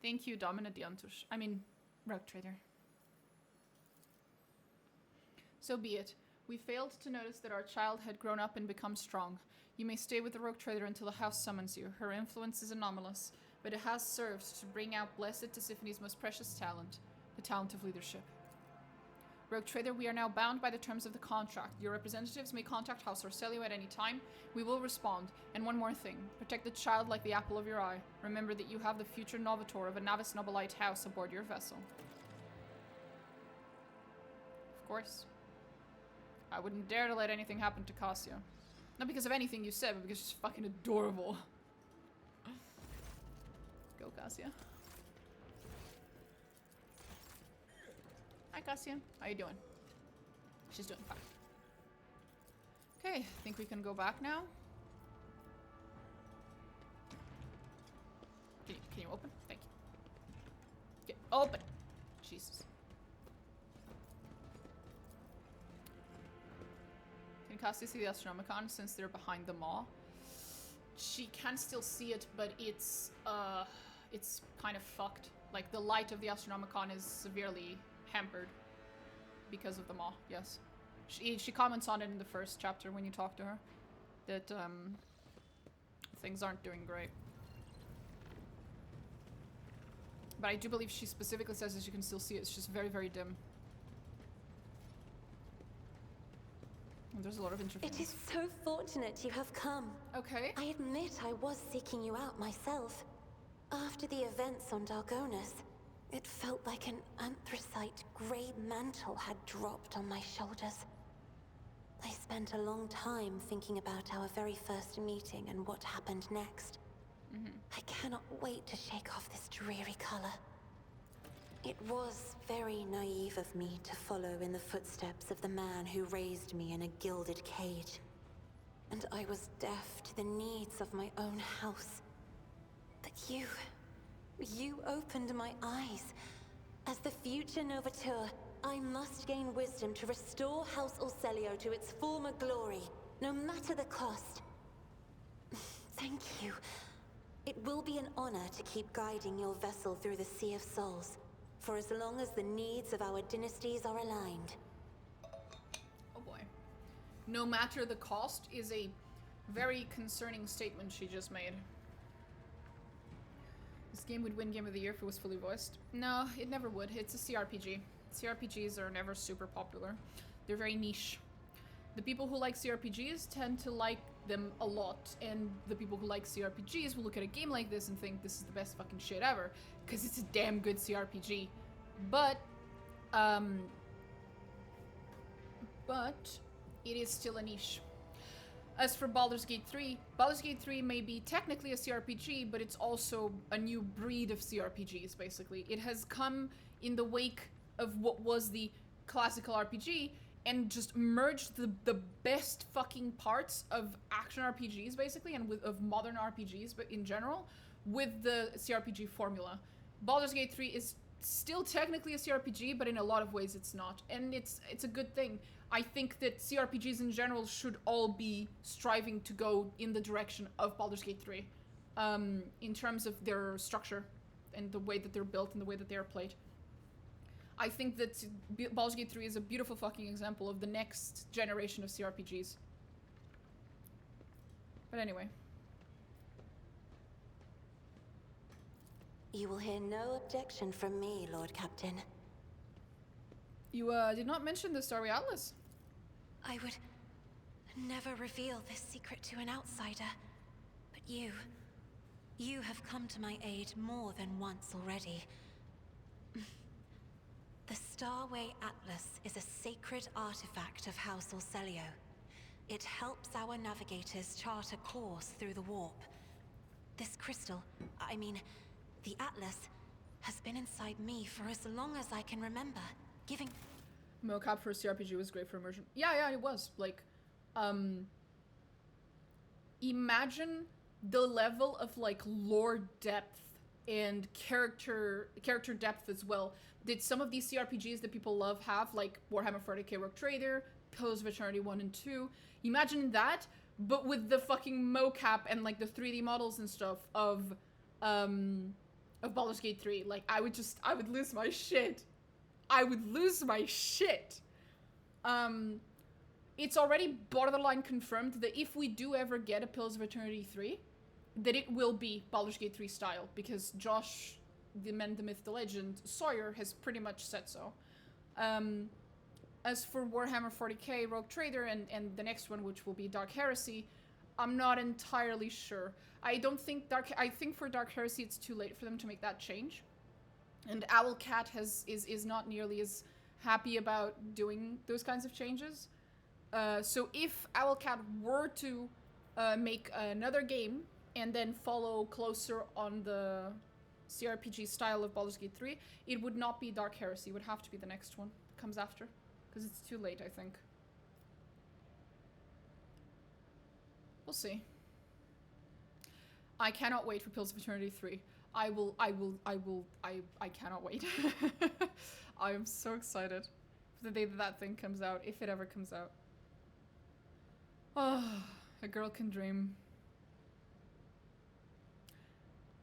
S1: Thank you, Domina Diantush. I mean, Rogue Trader. So be it. We failed to notice that our child had grown up and become strong. You may stay with the Rogue Trader until the house summons you. Her influence is anomalous, but it has served to bring out Blessed Tisiphony's most precious talent, the talent of leadership. Rogue Trader, we are now bound by the terms of the contract. Your representatives may contact House Orcelio at any time. We will respond. And one more thing. Protect the child like the apple of your eye. Remember that you have the future Novator of a Navis Nobilite house aboard your vessel. Of course. I wouldn't dare to let anything happen to Cassia. Not because of anything you said, but because she's fucking adorable. Go, Cassia. Hi, Cassia. How you doing? She's doing fine. Okay, I think we can go back now. Can you open? Thank you. Get open! Jesus. Can Cassia see the Astronomicon since they're behind the maw? She can still see it, but it's kind of fucked. Like, the light of the Astronomicon is severely hampered because of the maw, yes. She comments on it in the first chapter when you talk to her, that things aren't doing great. But I do believe she specifically says that you can still see it, it's just very, very dim. And there's a lot of interference.
S9: It is so fortunate you have come.
S1: Okay.
S9: I admit I was seeking you out myself. After the events on Dargonus, it felt like an anthracite grey mantle had dropped on my shoulders. I spent a long time thinking about our very first meeting and what happened next. I cannot wait to shake off this dreary color. It was very naive of me to follow in the footsteps of the man who raised me in a gilded cage. And I was deaf to the needs of my own house. But you opened my eyes. As the future Novateur, I must gain wisdom to restore House Orcelio to its former glory, no matter the cost. Thank you. It will be an honor to keep guiding your vessel through the Sea of Souls, for as long as the needs of our dynasties are aligned.
S1: Oh boy. No matter the cost is a very concerning statement she just made. This game would win Game of the Year if it was fully voiced. No, it never would. It's a CRPG. CRPGs are never super popular. They're very niche. The people who like CRPGs tend to like them a lot, and the people who like CRPGs will look at a game like this and think this is the best fucking shit ever, because it's a damn good CRPG. But it is still a niche. As for Baldur's Gate 3, Baldur's Gate 3 may be technically a CRPG, but it's also a new breed of CRPGs, basically. It has come in the wake of what was the classical RPG, and just merged the best fucking parts of action RPGs, basically, and of modern RPGs, but in general, with the CRPG formula. Baldur's Gate 3 is still technically a CRPG, but in a lot of ways it's not. And it's a good thing. I think that CRPGs in general should all be striving to go in the direction of Baldur's Gate 3, in terms of their structure. and the way that they're built and the way that they are played. I think that Baldur's Gate 3 is a beautiful fucking example of the next generation of CRPGs. But anyway.
S9: You will hear no objection from me, Lord Captain.
S1: You did not mention the Starry Atlas.
S9: I would never reveal this secret to an outsider. But you have come to my aid more than once already. The Starway Atlas is a sacred artifact of House Orselio. It helps our navigators chart a course through the warp. This crystal, I mean, the Atlas, has been inside me for as long as I can remember, giving...
S1: Mocap for a CRPG was great for immersion. Yeah, it was. Like, imagine the level of, like, lore depth and character depth as well that some of these CRPGs that people love have, like Warhammer 40k Rogue Trader, Pillars of Eternity 1 and 2. Imagine that, but with the fucking mocap and, like, the 3D models and stuff of Baldur's Gate 3. Like, I would lose my shit. I would lose my shit. It's already borderline confirmed that if we do ever get a Pillars of Eternity 3, that it will be Baldur's Gate 3 style, because Josh, the man, the myth, the legend, Sawyer has pretty much said so. As for Warhammer 40k Rogue Trader and the next one, which will be Dark Heresy, I'm not entirely sure. I think for Dark Heresy it's too late for them to make that change. And Owlcat is not nearly as happy about doing those kinds of changes. So if Owlcat were to make another game and then follow closer on the CRPG style of Baldur's Gate 3, it would not be Dark Heresy. It would have to be the next one that comes after. Because it's too late, I think. We'll see. I cannot wait for Pillars of Eternity 3. I cannot wait. I am so excited for the day that thing comes out, if it ever comes out. Oh, a girl can dream.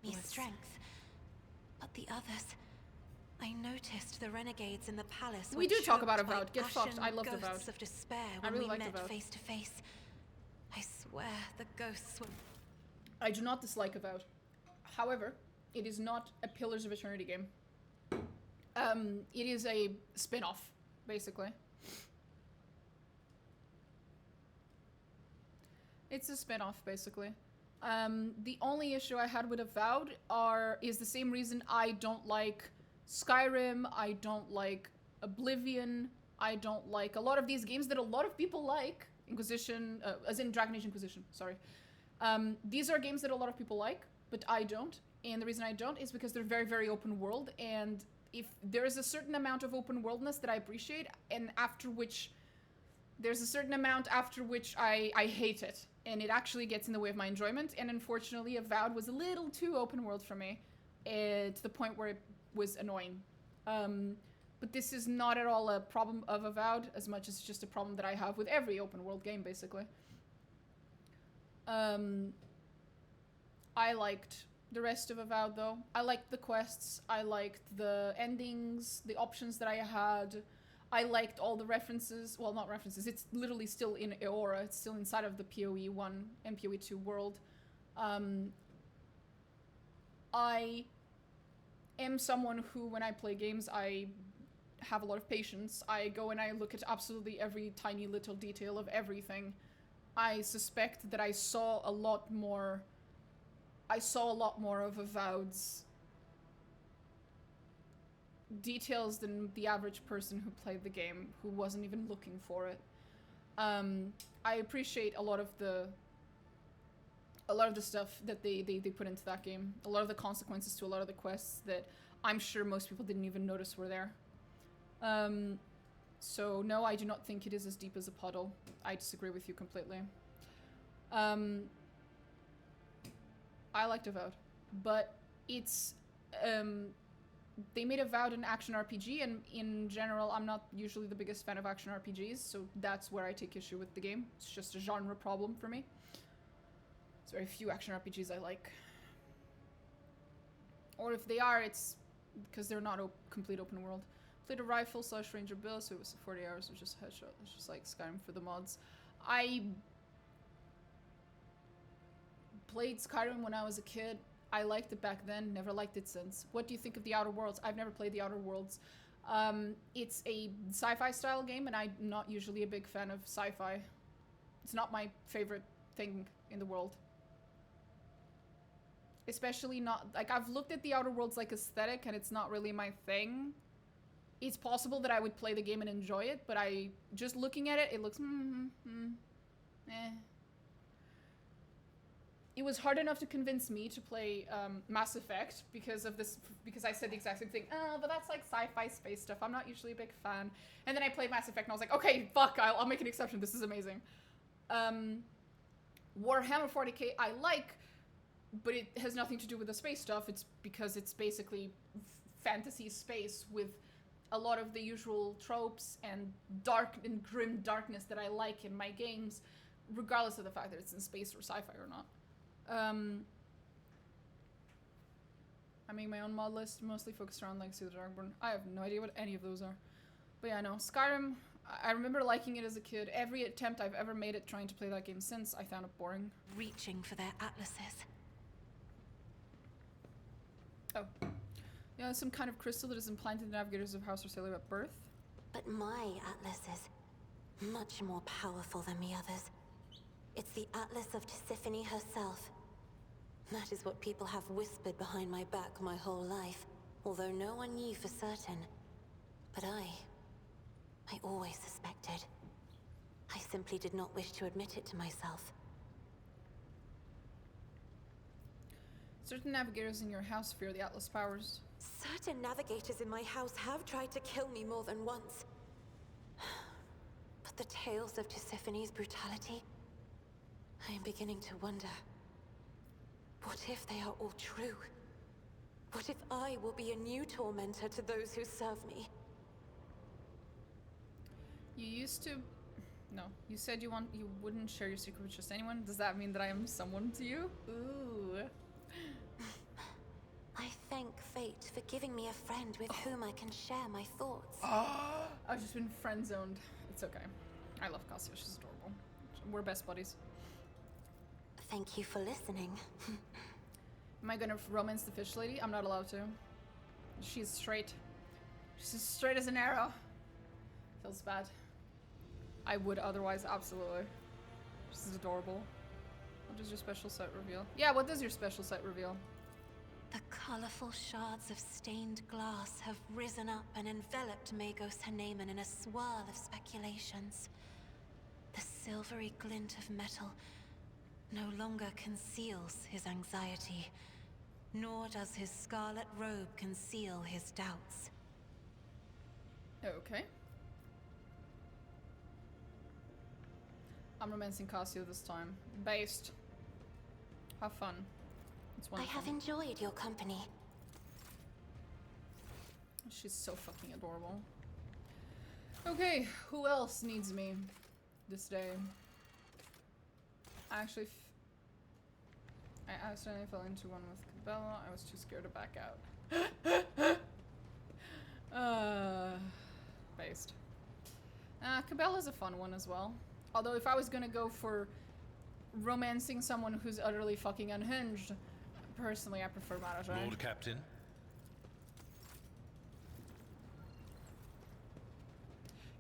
S9: Me strength. But the others... I noticed the renegades in the palace.
S1: We do talk about Avowed. Get fucked. I love Avowed.
S9: Of despair
S1: I
S9: when
S1: really
S9: we
S1: like
S9: met
S1: Avowed.
S9: face to face. I swear the ghosts were...
S1: I do not dislike Avowed. However, it is not a Pillars of Eternity game. It is a spin-off, basically. It's a spin-off, basically. The only issue I had with Avowed is the same reason I don't like Skyrim, I don't like Oblivion, I don't like a lot of these games that a lot of people like. Inquisition, as in Dragon Age Inquisition, sorry. These are games that a lot of people like, but I don't. And the reason I don't is because they're very, very open world, and if there's a certain amount of open worldness that I appreciate, and after which there's a certain amount after which I hate it, and it actually gets in the way of my enjoyment, and unfortunately Avowed was a little too open world for me, to the point where it was annoying. But this is not at all a problem of Avowed, as much as it's just a problem that I have with every open world game, basically. I liked the rest of Avowed, though. I liked the quests, I liked the endings, the options that I had. I liked all the references. Well, not references. It's literally still in Eora. It's still inside of the PoE 1 and PoE 2 world. I am someone who, when I play games, I have a lot of patience. I go and I look at absolutely every tiny little detail of everything. I suspect that I saw a lot more of Avowed's details than the average person who played the game, who wasn't even looking for it. I appreciate a lot of the stuff that they put into that game. A lot of the consequences to a lot of the quests that I'm sure most people didn't even notice were there. So no, I do not think it is as deep as a puddle. I disagree with you completely. I liked Avowed, but it's they made Avowed an action RPG, and in general, I'm not usually the biggest fan of action RPGs, so that's where I take issue with the game. It's just a genre problem for me. There's very few action RPGs I like. Or if they are, it's because they're not complete open world. Played a rifle / ranger build, so it was 40 hours, which is headshot. It's just like Skyrim for the mods. I played Skyrim when I was a kid. I liked it back then, never liked it since. What do you think of the Outer Worlds? I've never played the Outer Worlds. It's a sci-fi style game, and I'm not usually a big fan of sci-fi. It's not my favorite thing in the world. Especially not, like, I've looked at the Outer Worlds like aesthetic, and it's not really my thing. It's possible that I would play the game and enjoy it, but just looking at it, it looks, eh. It was hard enough to convince me to play Mass Effect because I said the exact same thing. Oh, but that's like sci-fi space stuff. I'm not usually a big fan. And then I played Mass Effect and I was like, okay, fuck, I'll make an exception. This is amazing. Warhammer 40k I like, but it has nothing to do with the space stuff. It's because it's basically fantasy space with a lot of the usual tropes and dark and grim darkness that I like in my games, regardless of the fact that it's in space or sci-fi or not. I make my own mod list, mostly focused around Legacy of the Dragonborn. I have no idea what any of those are. But yeah, no, Skyrim, I remember liking it as a kid. Every attempt I've ever made at trying to play that game since, I found it boring.
S9: Reaching for their atlases.
S1: Oh. Yeah, some kind of crystal that is implanted in the navigators of House Orselia at birth.
S9: But my atlas is much more powerful than the others. It's the Atlas of Tisiphone herself. That is what people have whispered behind my back my whole life, although no one knew for certain. But I always suspected. I simply did not wish to admit it to myself.
S1: Certain navigators in your house fear the Atlas powers.
S9: Certain navigators in my house have tried to kill me more than once. But the tales of Tisiphone's brutality, I am beginning to wonder. What if they are all true? What if I will be a new tormentor to those who serve me?
S1: You used to... No. You said you wouldn't share your secret with just anyone. Does that mean that I am someone to you? Ooh.
S9: I thank fate for giving me a friend with whom I can share my thoughts.
S1: I've just been friend-zoned. It's okay. I love Cassia. She's adorable. We're best buddies.
S9: Thank you for listening.
S1: Am I gonna romance the fish lady? I'm not allowed to. She's straight. She's as straight as an arrow. Feels bad. I would otherwise, absolutely. She's adorable. What does your special set reveal? Yeah, what does your special set reveal?
S9: The colorful shards of stained glass have risen up and enveloped Magos Haneman in a swirl of speculations. The silvery glint of metal no longer conceals his anxiety, nor does his scarlet robe conceal his doubts.
S1: Okay. I'm romancing Cassio this time. Based. Have fun. It's
S9: I
S1: wonderful.
S9: have enjoyed your company.
S1: She's so fucking adorable. Okay, who else needs me this day? I accidentally fell into one with Cabela. I was too scared to back out. Based. Cabela's a fun one as well. Although if I was gonna go for romancing someone who's utterly fucking unhinged, personally I prefer Marajai.
S2: Lord Captain.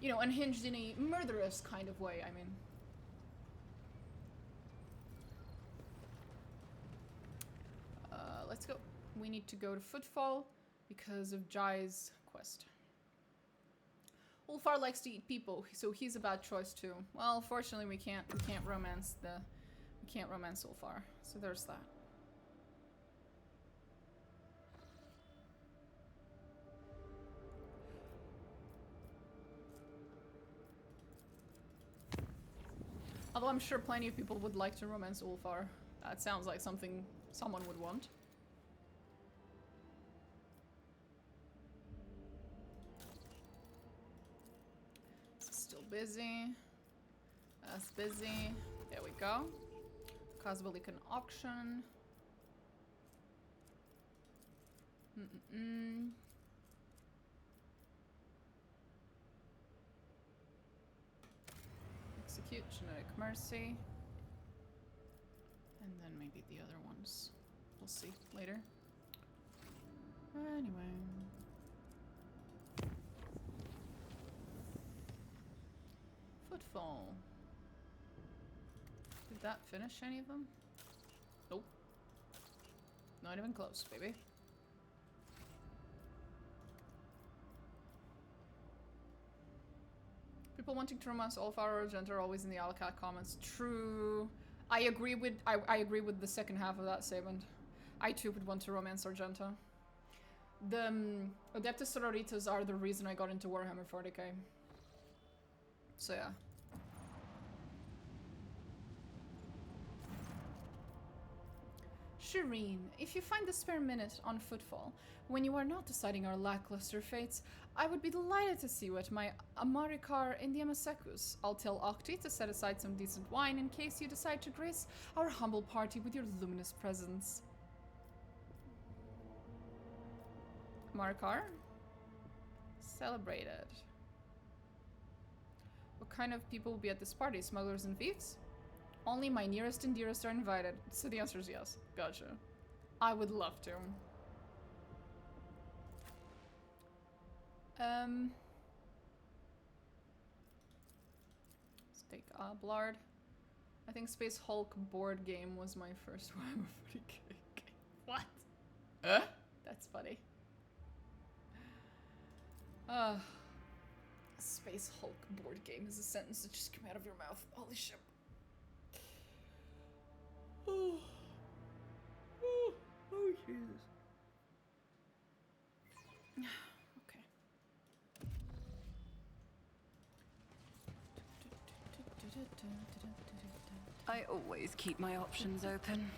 S1: You know, unhinged in a murderous kind of way, I mean. Let's go. We need to go to Footfall because of Jai's quest. Ulfar likes to eat people, so he's a bad choice too. Well, fortunately we can't romance Ulfar. So there's that. Although I'm sure plenty of people would like to romance Ulfar. That sounds like something someone would want. Still busy. That's busy. There we go. Cosbelican auction. Execute Genetic Mercy. And then maybe the other ones. We'll see later. Anyway. Footfall. Did that finish any of them? Nope. Not even close, baby. People wanting to romance all of our Argenta are always in the Alacat comments. True. I agree with the second half of that statement. I too would want to romance Argenta. The Adeptus Sororitas are the reason I got into Warhammer 40k. So yeah. Shireen, if you find the spare minute on Footfall, when you are not deciding our lackluster fates, I would be delighted to see you at my Amarikar in the Amasekus. I'll tell Octi to set aside some decent wine in case you decide to grace our humble party with your luminous presence. Amarikar? Celebrated. What kind of people will be at this party? Smugglers and thieves? Only my nearest and dearest are invited. So the answer is yes. Gotcha. I would love to. Let's take Ablard. I think Space Hulk board game was my first Warhammer 40k. What? That's funny. Space Hulk board game is a sentence that just came out of your mouth. Holy shit. Oh, Jesus. Okay.
S10: I always keep my options open.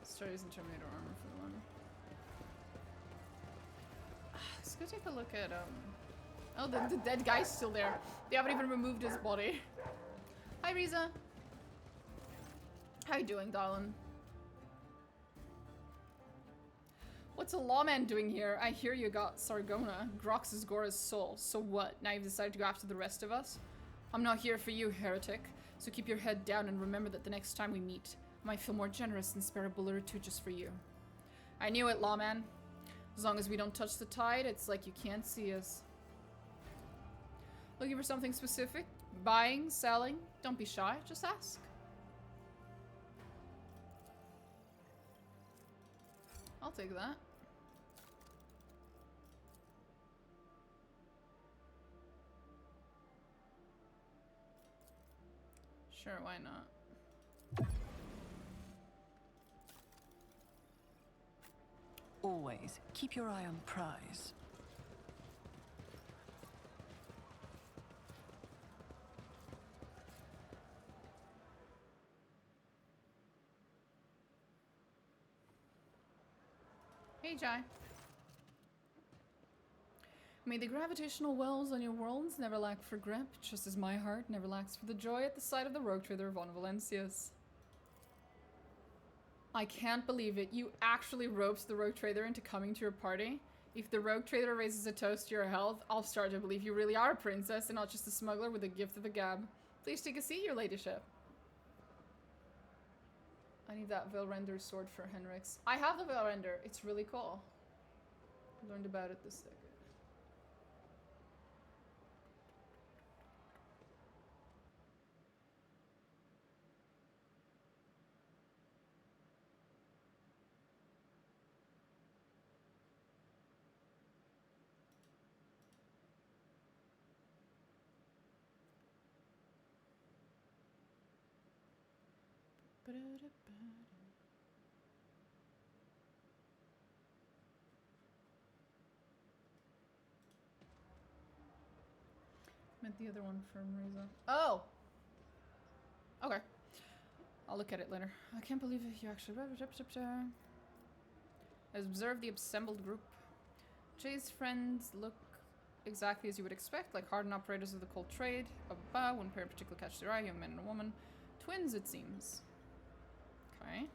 S1: Stories in Terminator armor for the one. Let's go take a look at oh, the dead guy's still there. They haven't even removed his body. Hi, Riza. How you doing, darling? What's a lawman doing here? I hear you got Sargona, Grox's Gora's soul. So what? Now you've decided to go after the rest of us? I'm not here for you, heretic. So keep your head down and remember that the next time we meet, I might feel more generous and spare a bullet or two just for you. I knew it, lawman. As long as we don't touch the tide, it's like you can't see us. Looking for something specific? Buying? Selling? Don't be shy, just ask. I'll take that. Sure, why not?
S10: Always keep your eye on the prize.
S1: Hey, Jai. May the gravitational wells on your worlds never lack for grip, just as my heart never lacks for the joy at the sight of the rogue trader von Valencius. I can't believe it. You actually roped the rogue trader into coming to your party? If the rogue trader raises a toast to your health, I'll start to believe you really are a princess and not just a smuggler with a gift of the gab. Please take a seat, your ladyship. I need that Veilrender sword for Henrik's. I have the Veilrender. It's really cool. I learned about it this second. Meant the other one from Riza. Oh! Okay. I'll look at it later. I can't believe you actually... Observe the assembled group. Jay's friends look exactly as you would expect, like hardened operators of the cold trade. One pair in particular catch their eye, young man and a woman. Twins, it seems. Okay.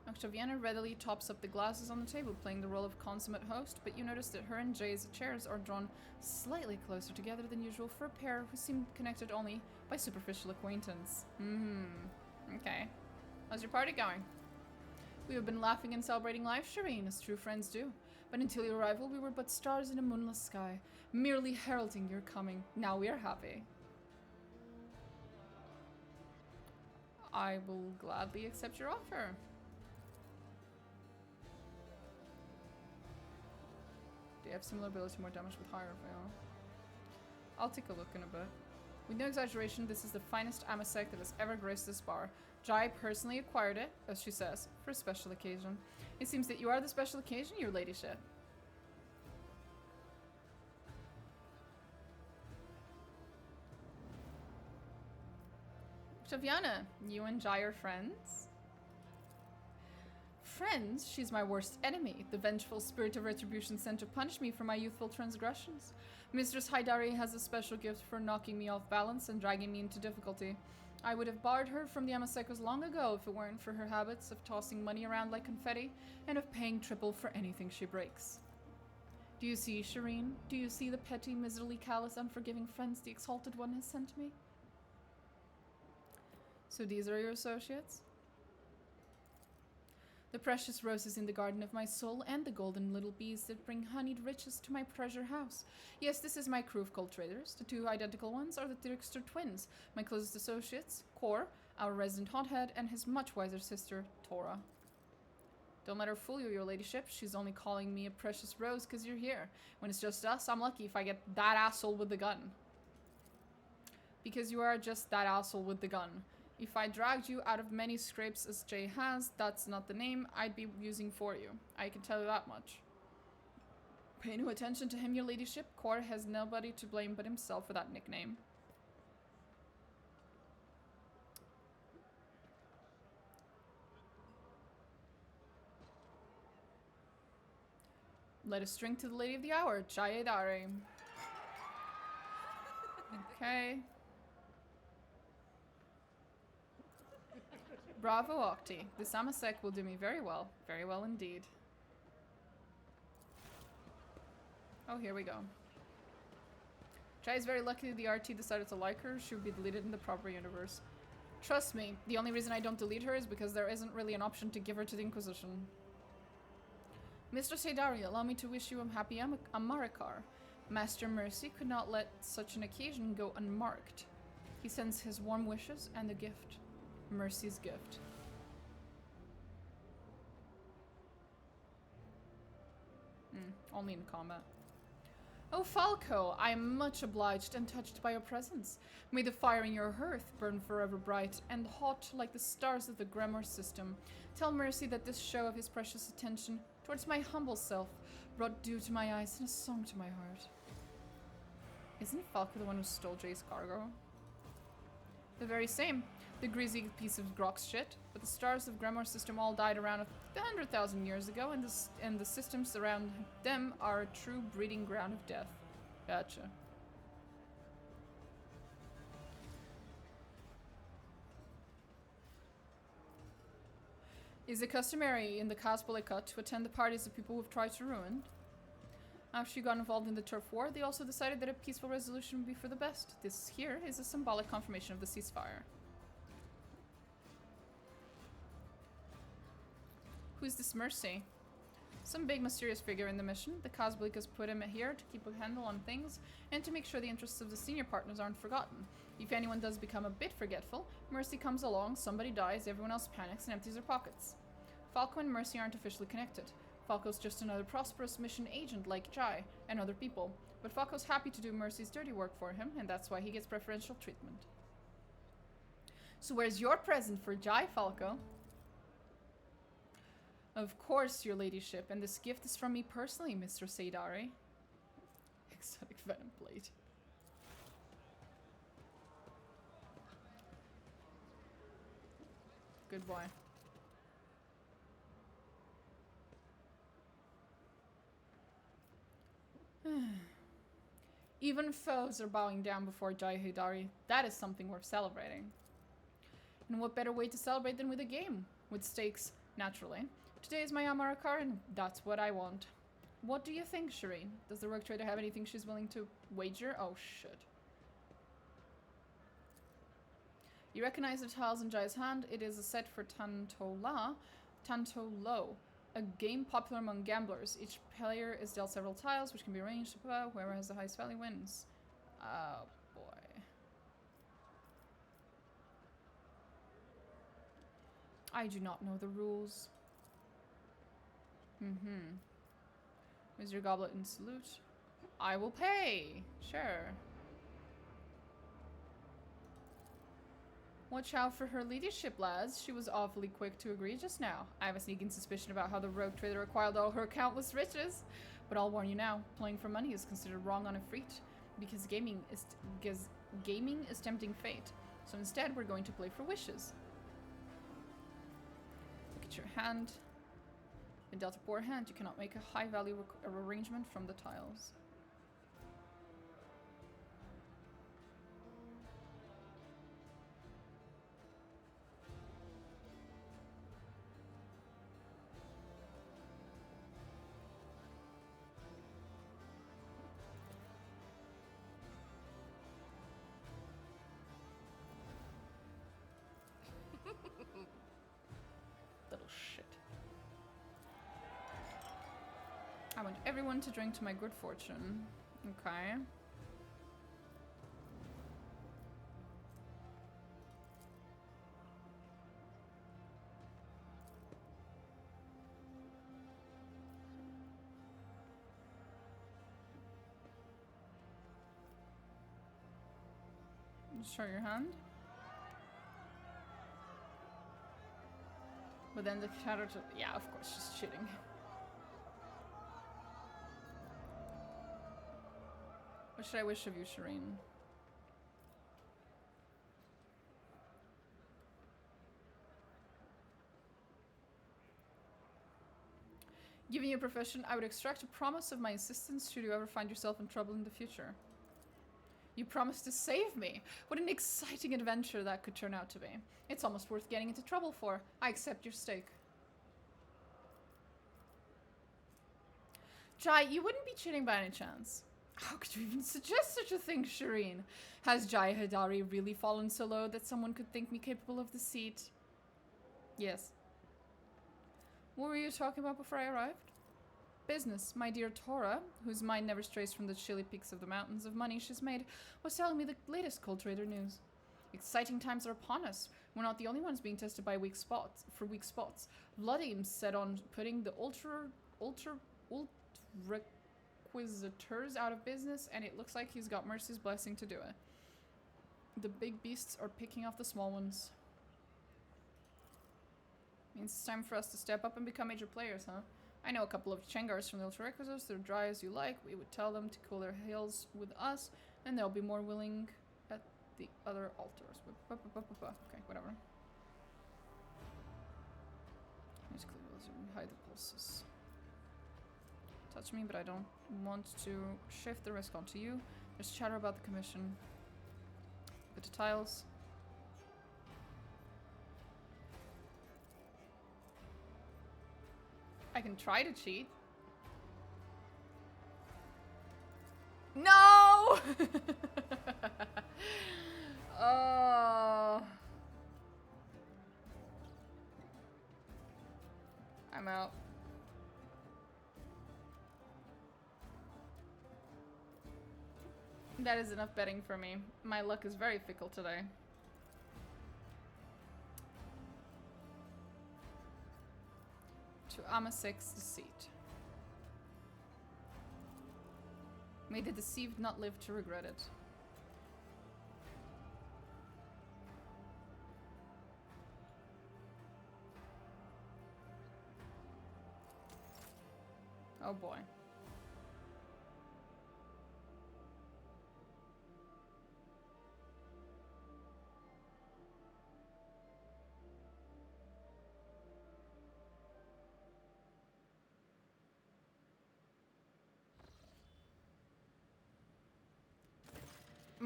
S1: Octaviana readily tops up the glasses on the table, playing the role of consummate host, but you notice that her and Jay's chairs are drawn slightly closer together than usual for a pair who seem connected only by superficial acquaintance. Okay. How's your party going? We have been laughing and celebrating life, Shireen, as true friends do. But until your arrival, we were but stars in a moonless sky, merely heralding your coming. Now we are happy. I will gladly accept your offer. They have similar ability, more damage with higher avail. I'll take a look in a bit. With no exaggeration, this is the finest amasec that has ever graced this bar. Jai personally acquired it, as she says, for a special occasion. It seems that you are the special occasion, your ladyship. Shaviana, you and Jai are friends? Friends? She's my worst enemy. The vengeful spirit of retribution sent to punish me for my youthful transgressions. Mistress Haidari has a special gift for knocking me off balance and dragging me into difficulty. I would have barred her from the Amasekos long ago if it weren't for her habits of tossing money around like confetti and of paying triple for anything she breaks. Do you see, Shireen? Do you see the petty, miserly, callous, unforgiving friends the Exalted One has sent me? So these are your associates? The precious roses in the garden of my soul and the golden little bees that bring honeyed riches to my treasure house. Yes, this is my crew of gold traders. The two identical ones are the trickster twins, my closest associates, Kor, our resident hothead, and his much wiser sister, Tora. Don't let her fool you, your ladyship. She's only calling me a precious rose because you're here. When it's just us, I'm lucky if I get that asshole with the gun. Because you are just that asshole with the gun. If I dragged you out of many scrapes as Jay has, that's not the name I'd be using for you. I can tell you that much. Pay no attention to him, your ladyship. Kor has nobody to blame but himself for that nickname. Let us drink to the lady of the hour, Jayadare. Okay. Bravo, Octi. This Amasek will do me very well indeed. Oh, here we go. Jai is very lucky the RT decided to like her. She would be deleted in the proper universe. Trust me, the only reason I don't delete her is because there isn't really an option to give her to the Inquisition. Mr. Seidari, allow me to wish you a happy Amarikar. Master Mercy could not let such an occasion go unmarked. He sends his warm wishes and a gift. Mercy's gift. Only in combat. Oh, Falco, I am much obliged and touched by your presence. May the fire in your hearth burn forever bright and hot like the stars of the Gremor system. Tell Mercy that this show of his precious attention towards my humble self brought dew to my eyes and a song to my heart. Isn't Falco the one who stole Jay's cargo? The very same. The greasy piece of Grok's shit. But the stars of Gremor system all died around 100,000 years ago, and the systems around them are a true breeding ground of death. Gotcha. Is it customary in the Kasbolicut to attend the parties of people who've tried to ruin? After you got involved in the turf war, they also decided that a peaceful resolution would be for the best. This here is a symbolic confirmation of the ceasefire. Who's this Mercy? Some big mysterious figure in the mission. The Kasbolikas put him here to keep a handle on things and to make sure the interests of the senior partners aren't forgotten. If anyone does become a bit forgetful, Mercy comes along, somebody dies, everyone else panics and empties their pockets. Falco and Mercy aren't officially connected. Falco's just another prosperous mission agent like Jai and other people, but Falco's happy to do Mercy's dirty work for him, and that's why he gets preferential treatment. So where's your present for Jai, Falco? Of course, your ladyship, and this gift is from me personally, Mr. Seidari. Exotic venom blade. Good boy. Even foes are bowing down before Jai Hidari. That is something worth celebrating. And what better way to celebrate than with a game? With stakes, naturally. Today is my Amarakar, and that's what I want. What do you think, Shireen? Does the Rogue Trader have anything she's willing to wager? Oh, shit. You recognize the tiles in Jai's hand. It is a set for Tantolo, a game popular among gamblers. Each player is dealt several tiles, which can be arranged. Whoever has the highest value wins. Oh, boy. I do not know the rules. Where's your goblet and salute? I will pay. Sure. Watch out for her leadership, lads. She was awfully quick to agree just now. I have a sneaking suspicion about how the Rogue Trader acquired all her countless riches. But I'll warn you now, playing for money is considered wrong on a freet, because gaming is tempting fate. So instead, we're going to play for wishes. Look at your hand. In dealt a poor hand, you cannot make a high value arrangement from the tiles. Little shit. I want everyone to drink to my good fortune. Okay. Show your hand. But then the character, yeah, of course, just cheating. What should I wish of you, Shireen? Given your profession, I would extract a promise of my assistance should you ever find yourself in trouble in the future. You promised to save me. What an exciting adventure that could turn out to be. It's almost worth getting into trouble for. I accept your stake. Jai, you wouldn't be cheating by any chance. How could you even suggest such a thing, Shireen? Has Jai Hidari really fallen so low that someone could think me capable of deceit? Yes. What were you talking about before I arrived? Business. My dear Tora, whose mind never strays from the chilly peaks of the mountains of money she's made, was telling me the latest Cold Trader news. Exciting times are upon us. We're not the only ones being tested by weak spots. Vladim's set on putting the ultra requisitors out of business, and it looks like he's got Mercy's blessing to do it. The big beasts are picking off the small ones. Means it's time for us to step up and become major players, huh? I know a couple of Chengars from the Ultra Requisites. They're dry as you like. We would tell them to cool their heels with us, and they'll be more willing at the other altars. Okay, whatever. Just hide the pulses. Touch me, but I don't want to shift the risk onto you. There's chatter about the commission. Look at the tiles. I can try to cheat. No! Oh. I'm out. That is enough betting for me. My luck is very fickle today. To Amma 6 deceit. May the deceived not live to regret it. Oh boy.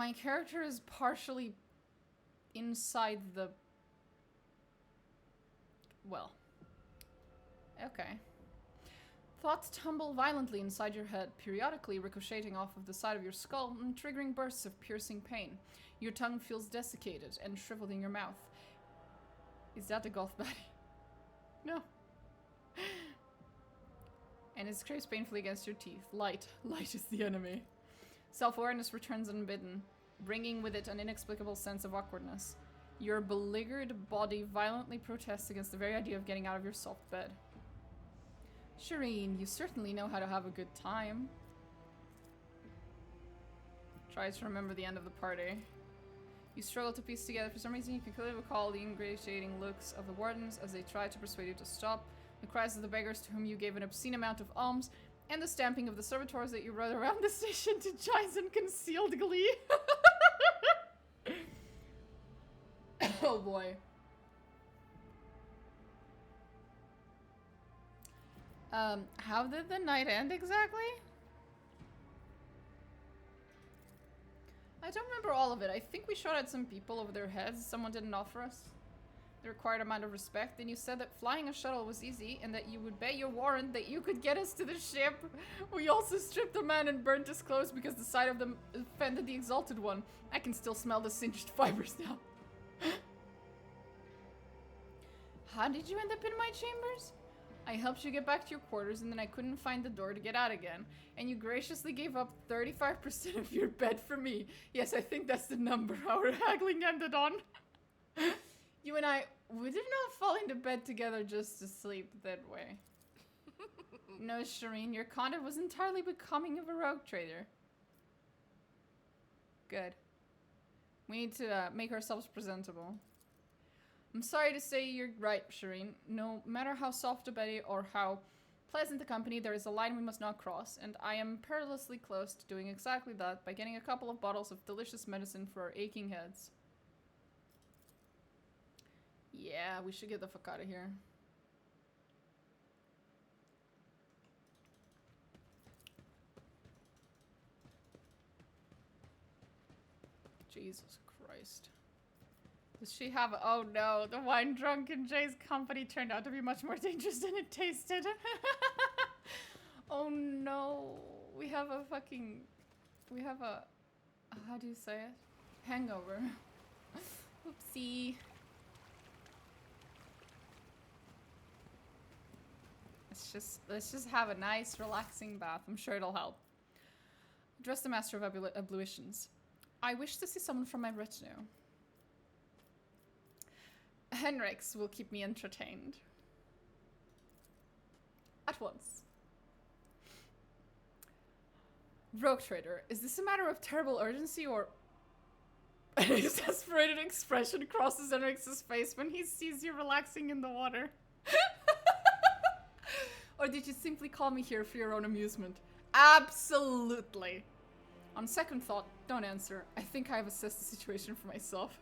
S1: my character is partially inside the... Well. Okay. Thoughts tumble violently inside your head, periodically ricocheting off of the side of your skull and triggering bursts of piercing pain. Your tongue feels desiccated and shriveled in your mouth. Is that the goth baddie? No. And it scrapes painfully against your teeth. Light. Light is the enemy. Self-awareness returns unbidden, bringing with it an inexplicable sense of awkwardness. Your beleaguered body violently protests against the very idea of getting out of your soft bed. Shireen, you certainly know how to have a good time. Tries to remember the end of the party. You struggle to piece together. For some reason, you can clearly recall the ingratiating looks of the wardens as they try to persuade you to stop, the cries of the beggars to whom you gave an obscene amount of alms, and the stamping of the servitors that you rode around the station to giants in concealed glee. Oh boy. How did the night end exactly? I don't remember all of it. I think we shot at some people over their heads. Someone didn't offer us the required amount of respect. Then you said that flying a shuttle was easy and that you would bet your warrant that you could get us to the ship. We also stripped a man and burnt his clothes because the sight of them offended the Exalted One. I can still smell the singed fibers now. How did you end up in my chambers? I helped you get back to your quarters and then I couldn't find the door to get out again. And you graciously gave up 35% of your bed for me. Yes, I think that's the number our haggling ended on. You and I, we did not fall into bed together just to sleep that way. No, Shireen, your conduct was entirely becoming of a rogue trader. Good. We need to make ourselves presentable. I'm sorry to say you're right, Shireen. No matter how soft a Betty or how pleasant the company, there is a line we must not cross, and I am perilously close to doing exactly that by getting a couple of bottles of delicious medicine for our aching heads. Yeah, we should get the fuck out of here. Jesus Christ. Does she have... Oh no, the wine drunk in Jay's company turned out to be much more dangerous than it tasted. Oh no. We have a fucking... We have a... How do you say it? Hangover. Oopsie. Let's just have a nice, relaxing bath. I'm sure it'll help. Address the Master of Ablutions. I wish to see someone from my retinue. Henrix will keep me entertained. At once. Rogue Trader, is this a matter of terrible urgency or... An exasperated expression crosses Henrix's face when he sees you relaxing in the water. Or did you simply call me here for your own amusement? Absolutely. On second thought, don't answer. I think I have assessed the situation for myself.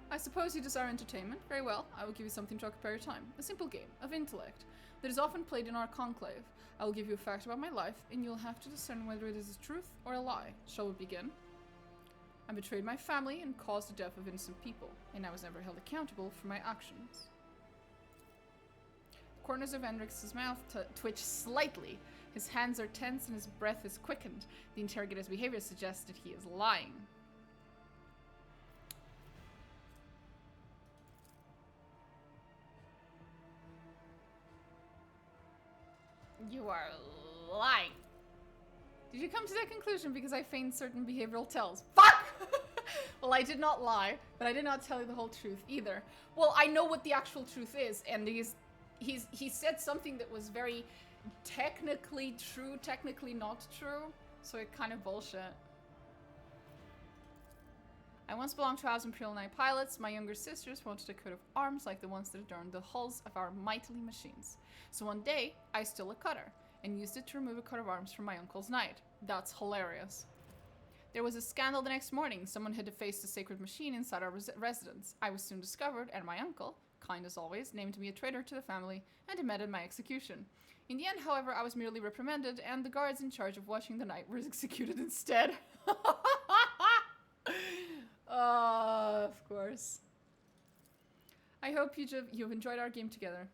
S1: I suppose you desire entertainment. Very well, I will give you something to occupy your time. A simple game of intellect that is often played in our conclave. I will give you a fact about my life, and you'll have to discern whether it is a truth or a lie. Shall we begin? I betrayed my family and caused the death of innocent people, and I was never held accountable for my actions. The corners of Henrix's mouth twitch slightly. His hands are tense and his breath is quickened. The interrogator's behavior suggests that he is lying. You are lying. Did you come to that conclusion because I feigned certain behavioral tells? Fuck! Well, I did not lie, but I did not tell you the whole truth either. Well, I know what the actual truth is, and he said something that was very technically true, technically not true, so it kind of bullshit. I once belonged to House Imperial Knight pilots. My younger sisters wanted a coat of arms like the ones that adorned the hulls of our mightily machines. So one day, I stole a cutter and used it to remove a coat of arms from my uncle's knight. That's hilarious. There was a scandal the next morning. Someone had defaced a sacred machine inside our residence. I was soon discovered, and my uncle, kind as always, named me a traitor to the family and demanded my execution. In the end, however, I was merely reprimanded, and the guards in charge of watching the night were executed instead. Of course. I hope you've enjoyed our game together.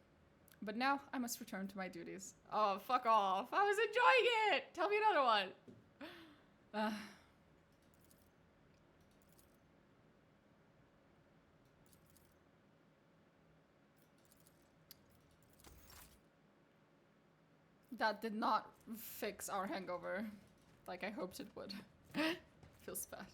S1: But now, I must return to my duties. Oh, fuck off. I was enjoying it! Tell me another one. That did not fix our hangover like I hoped it would. Feels bad.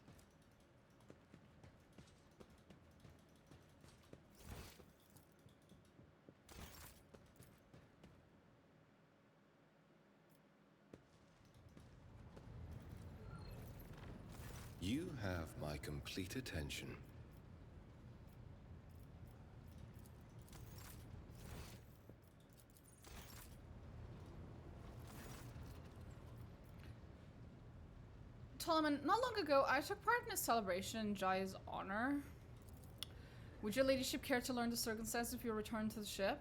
S6: You have my complete attention.
S1: Tolman, not long ago, I took part in a celebration in Jai's honor. Would your ladyship care to learn the circumstances of your return to the ship?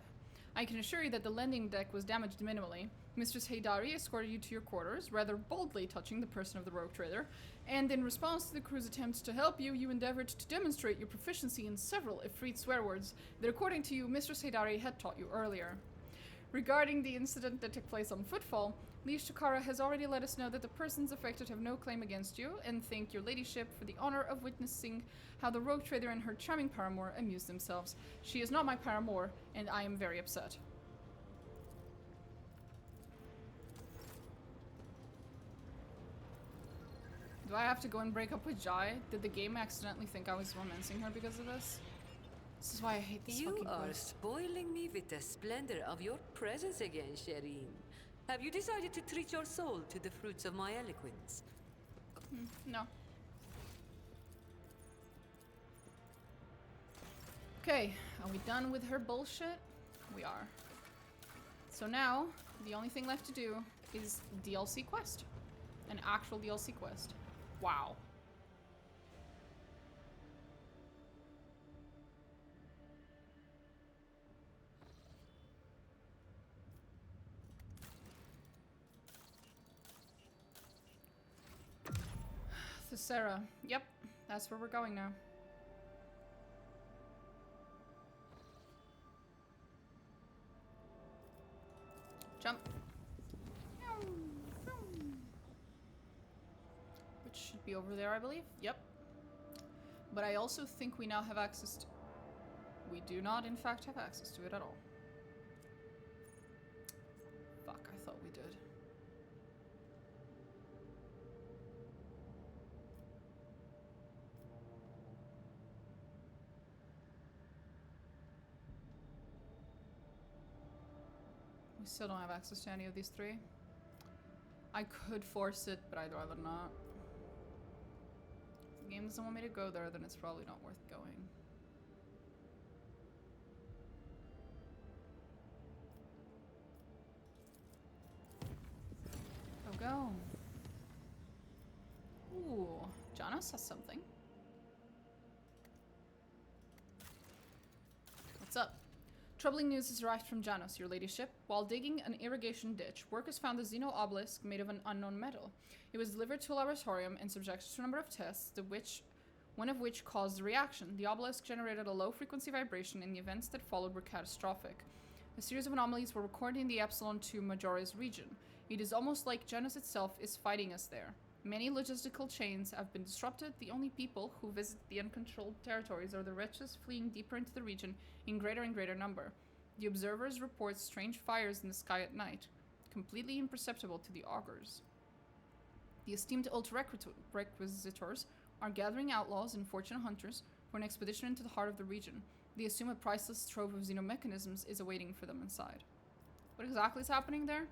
S1: I can assure you that the landing deck was damaged minimally. Mistress Haydari escorted you to your quarters, rather boldly touching the person of the rogue trader, and in response to the crew's attempts to help you, you endeavored to demonstrate your proficiency in several Ifrit swear words that, according to you, Mistress Haydari had taught you earlier. Regarding the incident that took place on Footfall, Liege Takara has already let us know that the persons affected have no claim against you, and thank your ladyship for the honor of witnessing how the rogue trader and her charming paramour amused themselves. She is not my paramour, and I am very upset. Do I have to go and break up with Jai? Did the game accidentally think I was romancing her because of this? This is why I hate this fucking
S7: You are
S1: quest.
S7: spoiling me with the splendor of your presence again, Shireen. Have you decided to treat your soul to the fruits of my eloquence?
S1: No. Okay, are we done with her bullshit? We are. So now, the only thing left to do is DLC quest. An actual DLC quest. Wow. Thassera. Yep, that's where we're going now. Jump. Which should be over there, I believe. Yep. But I also think we now have access to... We do not, in fact, have access to it at all. Fuck, I thought we did. We still don't have access to any of these three. I could force it, but I'd rather not. If the game doesn't want me to go there, then it's probably not worth going. Go. Ooh, Janos has something. What's up? Troubling news has arrived from Janos, your ladyship. While digging an irrigation ditch, workers found a Xeno obelisk made of an unknown metal. It was delivered to a laboratorium and subjected to a number of tests, one of which caused a reaction. The obelisk generated a low-frequency vibration, and the events that followed were catastrophic. A series of anomalies were recorded in the Epsilon 2 Majoris region. It is almost like Janos itself is fighting us there. Many logistical chains have been disrupted. The only people who visit the uncontrolled territories are the wretches fleeing deeper into the region in greater and greater number. The observers report strange fires in the sky at night, completely imperceptible to the augurs. The esteemed ultra-requisitors are gathering outlaws and fortune hunters for an expedition into the heart of the region. They assume a priceless trove of xenomechanisms is awaiting for them inside. What exactly is happening there?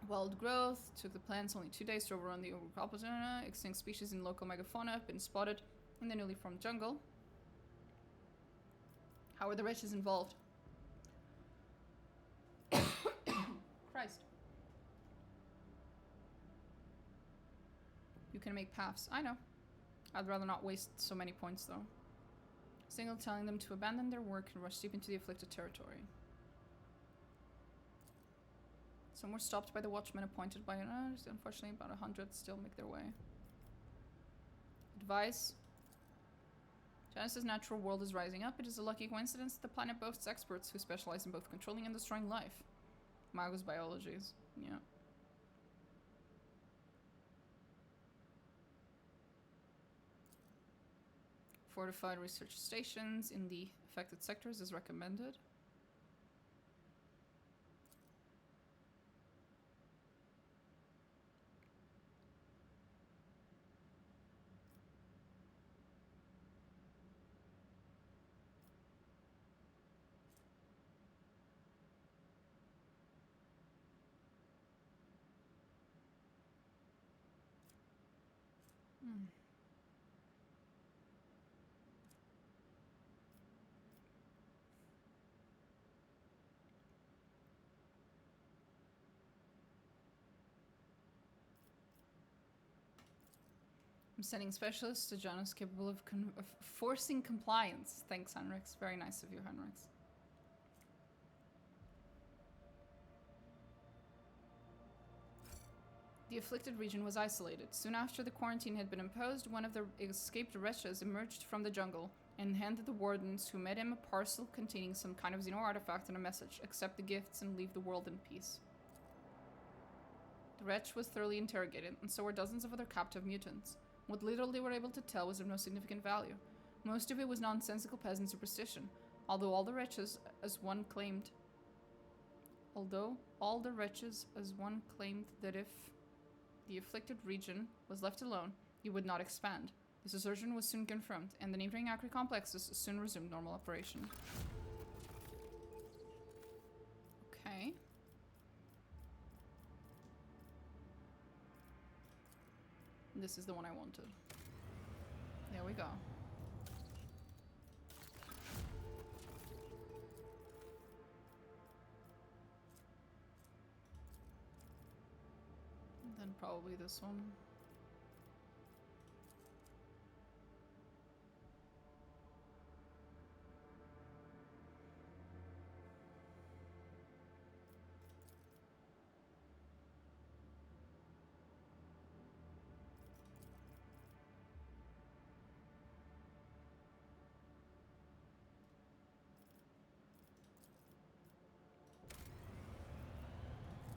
S1: Wild growth. Took the plants only 2 days to overrun the overpopulation. Extinct species in local megafauna have been spotted in the newly formed jungle. How are the wretches involved? Christ. You can make paths. I know. I'd rather not waste so many points though. Signal telling them to abandon their work and rush deep into the afflicted territory. Some were stopped by the watchmen appointed by others. Unfortunately, about 100 still make their way. Advice. Janus's natural world is rising up. It is a lucky coincidence that the planet boasts experts who specialize in both controlling and destroying life. Mago's biologies. Yeah. Fortified research stations in the affected sectors is recommended. I'm sending specialists to Janus capable of forcing compliance. Thanks, Henrix. Very nice of you, Henrix. The afflicted region was isolated. Soon after the quarantine had been imposed, one of the escaped wretches emerged from the jungle and handed the wardens who met him a parcel containing some kind of Xeno artifact and a message. Accept the gifts and leave the world in peace. The wretch was thoroughly interrogated, and so were dozens of other captive mutants. What little they were able to tell was of no significant value. Most of it was nonsensical peasant superstition, although all the wretches as one claimed that if the afflicted region was left alone, it would not expand. This assertion was soon confirmed, and the neighboring Acre complexes soon resumed normal operation. Okay. This is the one I wanted. There we go. Then probably this one.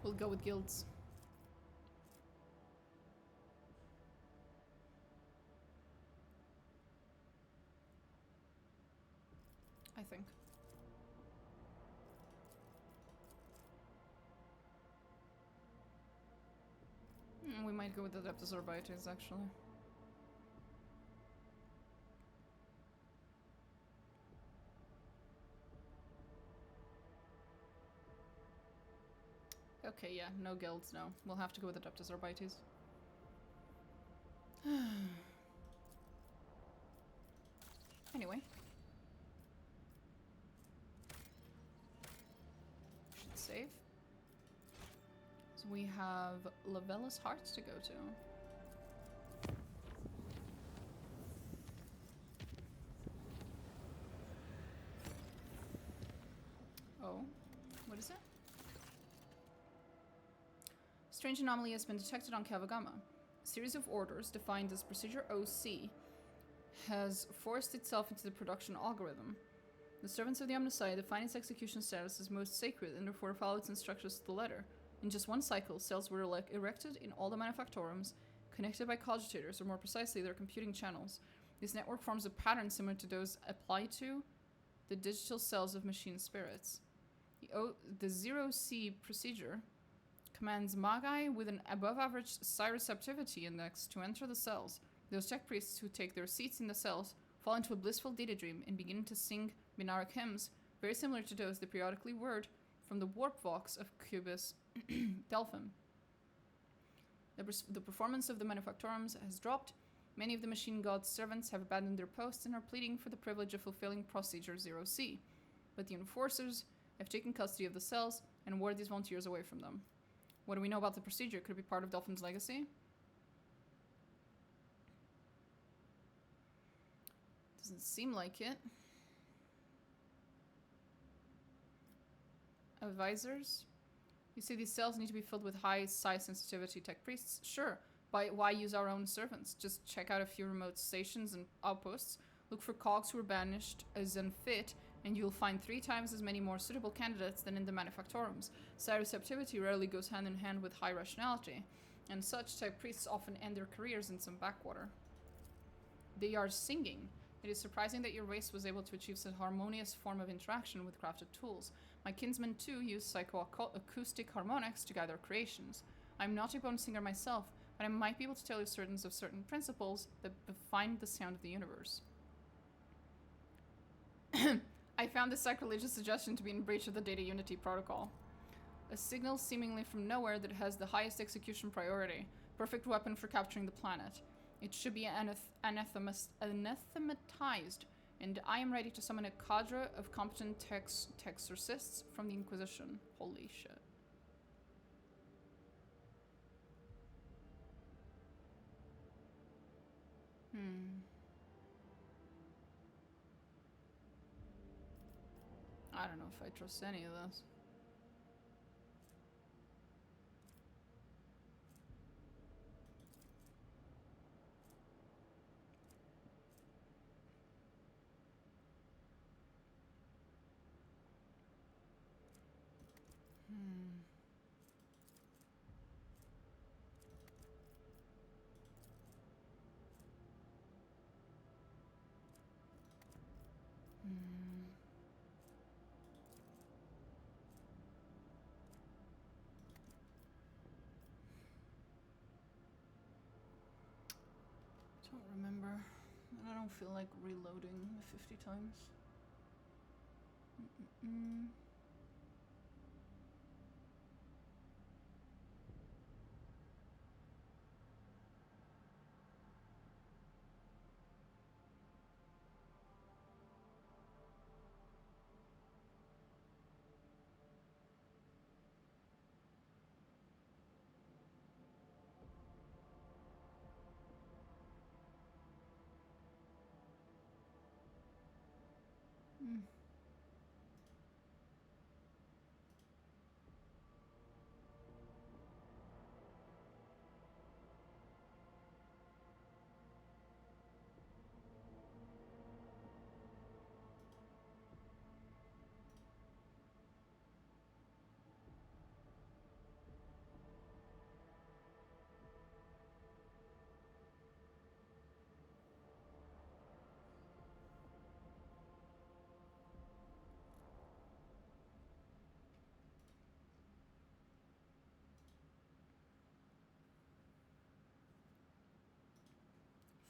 S1: We'll go with guilds. I think. We might go with Adeptus Orbites, actually. Okay, yeah, no guilds, no. We'll have to go with Adeptus Orbites. Anyway. Should save. So we have Lavella's Hearts to go to. Oh, what is it? Strange anomaly has been detected on Kavagama. A series of orders, defined as Procedure OC, has forced itself into the production algorithm. The servants of the Omnissiah define its execution status as most sacred and therefore follow its instructions to the letter. In just one cycle, cells were erected in all the manufactorums, connected by cogitators, or more precisely, their computing channels. This network forms a pattern similar to those applied to the digital cells of machine spirits. The 0C procedure commands Magi with an above-average psi receptivity index to enter the cells. Those tech priests who take their seats in the cells fall into a blissful data dream and begin to sing Binaric hymns, very similar to those that periodically whirred from the warp vox of Cubus Delphim. The performance of the manufactorums has dropped. Many of the machine god's servants have abandoned their posts and are pleading for the privilege of fulfilling Procedure 0C. But the enforcers have taken custody of the cells and ward these volunteers away from them. What do we know about the procedure? Could it be part of Delphin's legacy? Doesn't seem like it. Advisors. You say these cells need to be filled with high size sensitivity tech priests? Sure. Why use our own servants? Just check out a few remote stations and outposts. Look for cogs who are banished as unfit, and you'll find 3 times as many more suitable candidates than in the manufactorums. Psi receptivity rarely goes hand in hand with high rationality, and such type priests often end their careers in some backwater. They are singing. It is surprising that your race was able to achieve such a harmonious form of interaction with crafted tools. My kinsmen too use psychoacoustic harmonics to guide their creations. I'm not a bone singer myself, but I might be able to tell you certain principles that define the sound of the universe. I found this sacrilegious suggestion to be in breach of the Data Unity Protocol. A signal seemingly from nowhere that has the highest execution priority. Perfect weapon for capturing the planet. It should be anathematized, and I am ready to summon a cadre of competent texorcists from the Inquisition. Holy shit. I don't know if I trust any of this. Don't remember, and I don't feel like reloading 50 times.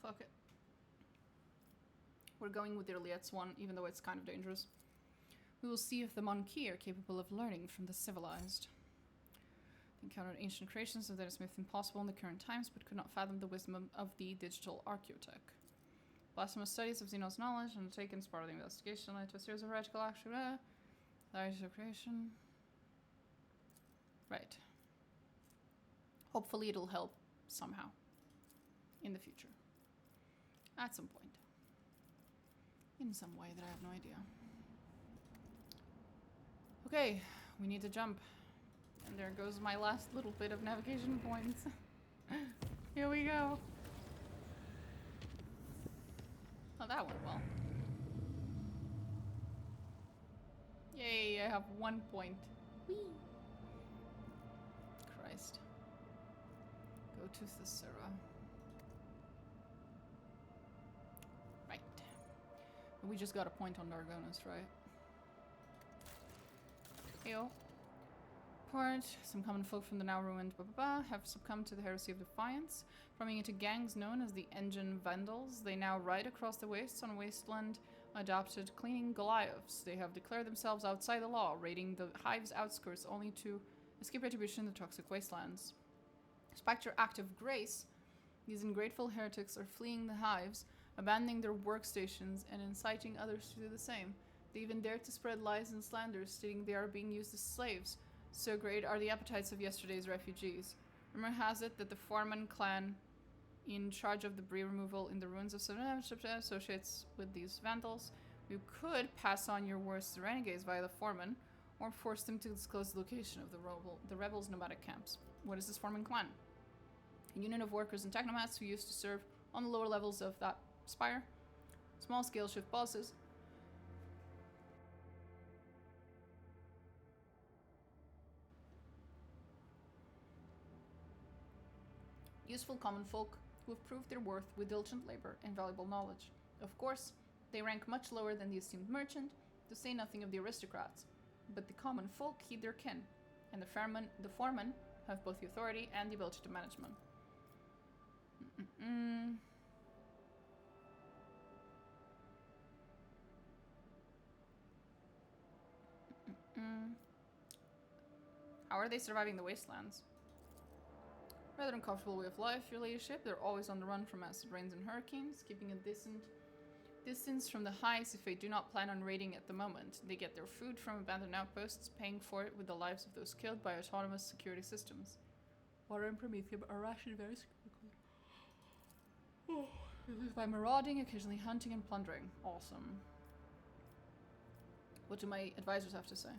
S1: Fuck it. We're going with the Earliet's one, even though it's kind of dangerous. We will see if the Monkey are capable of learning from the civilized. They encountered ancient creations of that is myth impossible in the current times, but could not fathom the wisdom of the digital archaeotech. Blasphemous studies of Xeno's knowledge undertaken as part of the investigation led to a series of heretical actions. Creation. Right. Hopefully it'll help somehow in the future. At some point. In some way that I have no idea. Okay, we need to jump. And there goes my last little bit of navigation points. Here we go. Oh, that went well. Yay, I have 1 point. Whee! Christ. Go to Thassera. Right. We just got a point on Dargonus, right? Heyo. Port. Some common folk from the now ruined have succumbed to the heresy of defiance, forming into gangs known as the Engine Vandals. They now ride across the wastes on wasteland adopted cleaning Goliaths. They have declared themselves outside the law, raiding the hive's outskirts only to escape retribution in the toxic wastelands. Despite your act of grace, these ungrateful heretics are fleeing the hives, abandoning their workstations, and inciting others to do the same. They even dare to spread lies and slanders, stating they are being used as slaves. So great are the appetites of yesterday's refugees. Rumor has it that the Foreman clan, in charge of debris removal in the ruins of Seven associates with these vandals. You could pass on your worst renegades via the Foreman, or force them to disclose the location of the rebels' nomadic camps. What is this forming clan? A unit of workers and technomats who used to serve on the lower levels of that spire. Small-scale shift bosses. Useful common folk who have proved their worth with diligent labor and valuable knowledge. Of course, they rank much lower than the esteemed merchant, to say nothing of the aristocrats. But the common folk heed their kin, and the foremen have both the authority and the ability to manage them. How are they surviving the wastelands? Rather uncomfortable way of life, your ladyship. They're always on the run from acid rains and hurricanes, keeping a decent distance from the highs if they do not plan on raiding at the moment. They get their food from abandoned outposts, paying for it with the lives of those killed by autonomous security systems. Water and promethium are rationed very quickly. They live by marauding, occasionally hunting and plundering. Awesome. What do my advisors have to say?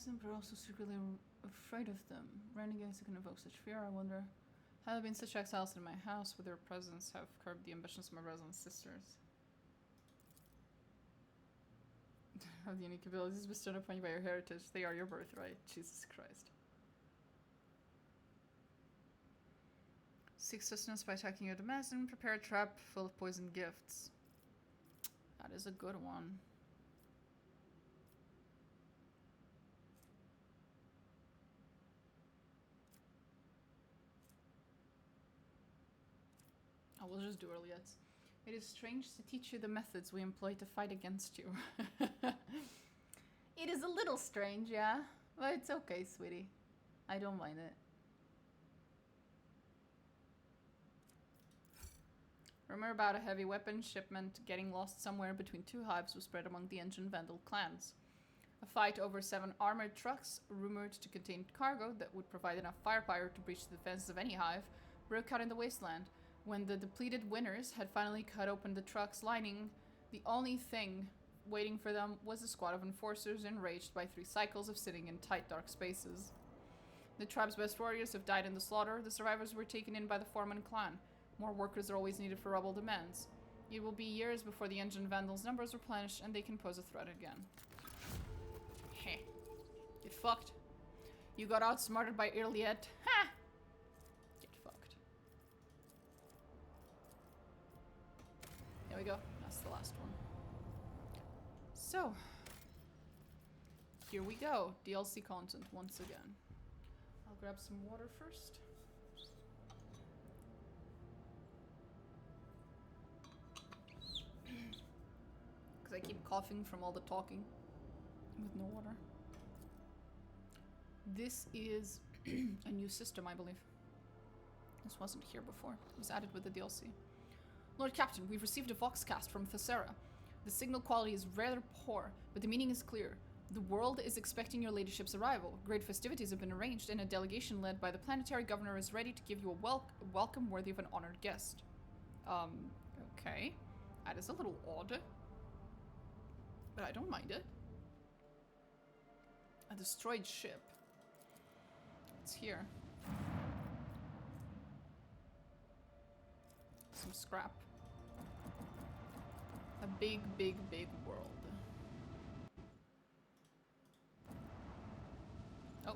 S1: Emperor also secretly afraid of them. Renegades can evoke such fear. I wonder, have there been such exiles in my house? Would their presence have curbed the ambitions of my brothers and sisters? Have the unique abilities bestowed upon you by your heritage. They are your birthright. Jesus Christ. Seek sustenance by attacking your domestic. Prepare a trap full of poisoned gifts. That is a good one. I will just do early yet. It is strange to teach you the methods we employ to fight against you. It is a little strange, yeah? But it's okay, sweetie. I don't mind it. Rumor about a heavy weapon shipment getting lost somewhere between two hives was spread among the Engine Vandal clans. A fight over 7 armored trucks, rumored to contain cargo that would provide enough firepower to breach the defenses of any hive, broke out in the wasteland. When the depleted winners had finally cut open the truck's lining, the only thing waiting for them was a squad of enforcers enraged by 3 cycles of sitting in tight, dark spaces. The tribe's best warriors have died in the slaughter. The survivors were taken in by the Foreman clan. More workers are always needed for rebel demands. It will be years before the Engine Vandals' numbers replenish and they can pose a threat again. Heh. Get fucked. You got outsmarted by Irliet. Ha! Get fucked. There we go. That's the last one. So, here we go. DLC content once again. I'll grab some water first. Because I keep coughing from all the talking with no water. This is a new system, I believe. This wasn't here before. It was added with the DLC. Lord Captain, we've received a voxcast from Thassera. The signal quality is rather poor, but the meaning is clear. The world is expecting your ladyship's arrival. Great festivities have been arranged, and a delegation led by the planetary governor is ready to give you a welcome worthy of an honored guest. Okay. That is a little odd. But I don't mind it. A destroyed ship. It's here. Some scrap. A big, big, big world. Oh.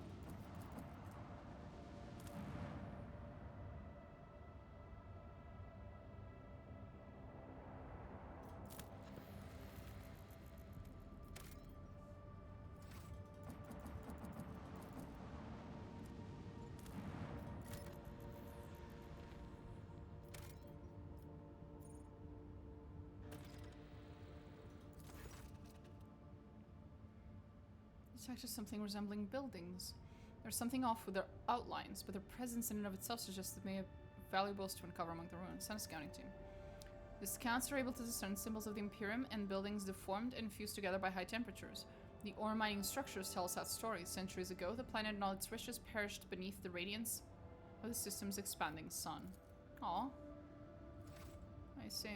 S1: Detected something resembling buildings. There's something off with their outlines, but their presence in and of itself suggests that may have valuables to uncover among the ruins. Send a scouting team. The scouts are able to discern symbols of the Imperium and buildings deformed and fused together by high temperatures. The ore mining structures tell us that story. Centuries ago, the planet and all its riches perished beneath the radiance of the system's expanding sun. Aw. I see.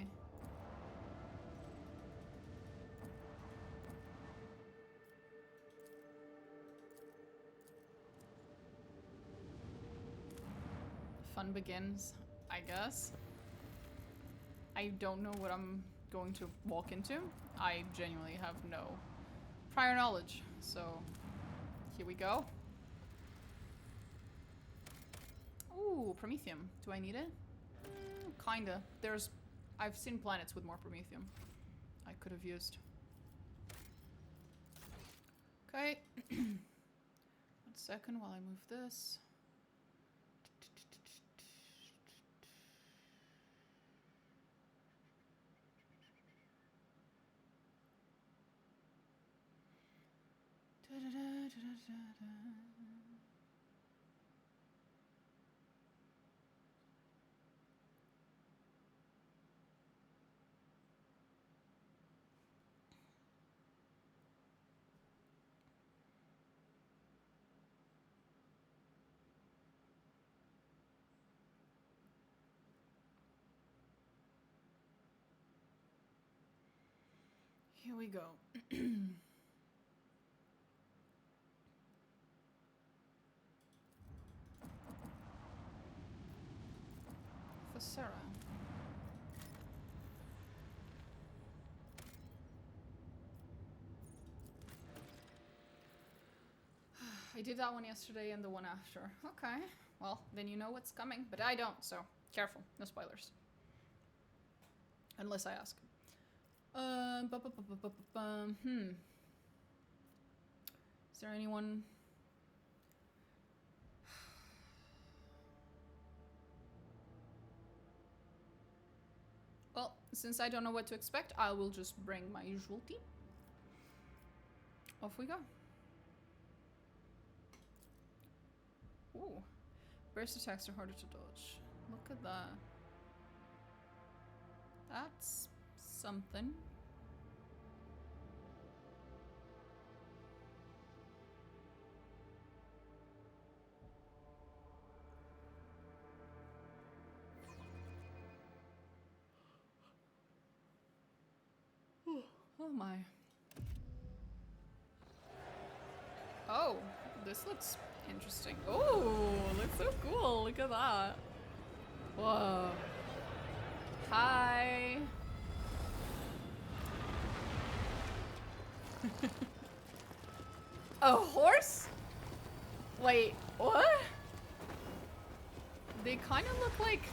S1: Fun begins, I guess. I don't know what I'm going to walk into. I genuinely have no prior knowledge, so here we go. Ooh, promethium. Do I need it? Kinda. I've seen planets with more promethium I could have used. Okay. 1 second while I move this. Here we go. Thassera. I did that one yesterday and the one after. Okay. Well, then you know what's coming, but I don't, so careful. No spoilers. Unless I ask. Is there anyone? Well, since I don't know what to expect, I will just bring my usual team. Off we go. Ooh. Burst attacks are harder to dodge. Look at that. That's something. Oh my. Oh, this looks interesting. Oh, looks so cool. Look at that. Whoa. Hi. A horse? Wait, what? They kind of look like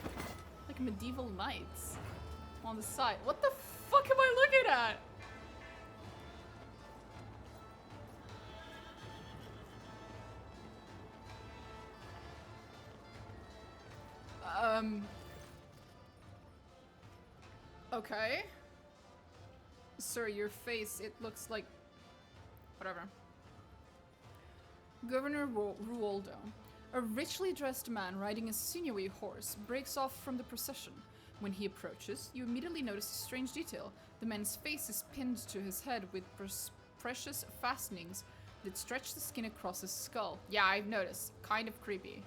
S1: medieval knights on the side. What the fuck am I looking at? Okay. Sir, your face, it looks like... whatever. Governor Ruoldo, a richly dressed man riding a sinewy horse, breaks off from the procession. When he approaches, you immediately notice a strange detail. The man's face is pinned to his head with precious fastenings that stretch the skin across his skull. Yeah, I've noticed. Kind of creepy.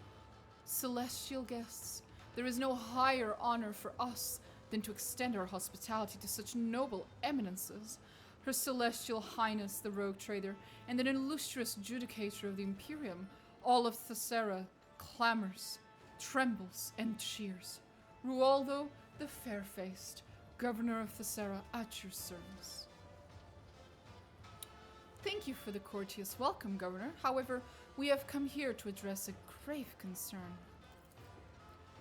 S1: Celestial guests, there is no higher honor for us than to extend our hospitality to such noble eminences. Her Celestial Highness, the Rogue Trader, and an illustrious judicator of the Imperium, all of Thassera, clamors, trembles, and cheers. Ruoldo, the fair-faced, Governor of Thassera, at your service. Thank you for the courteous welcome, Governor. However, we have come here to address a grave concern.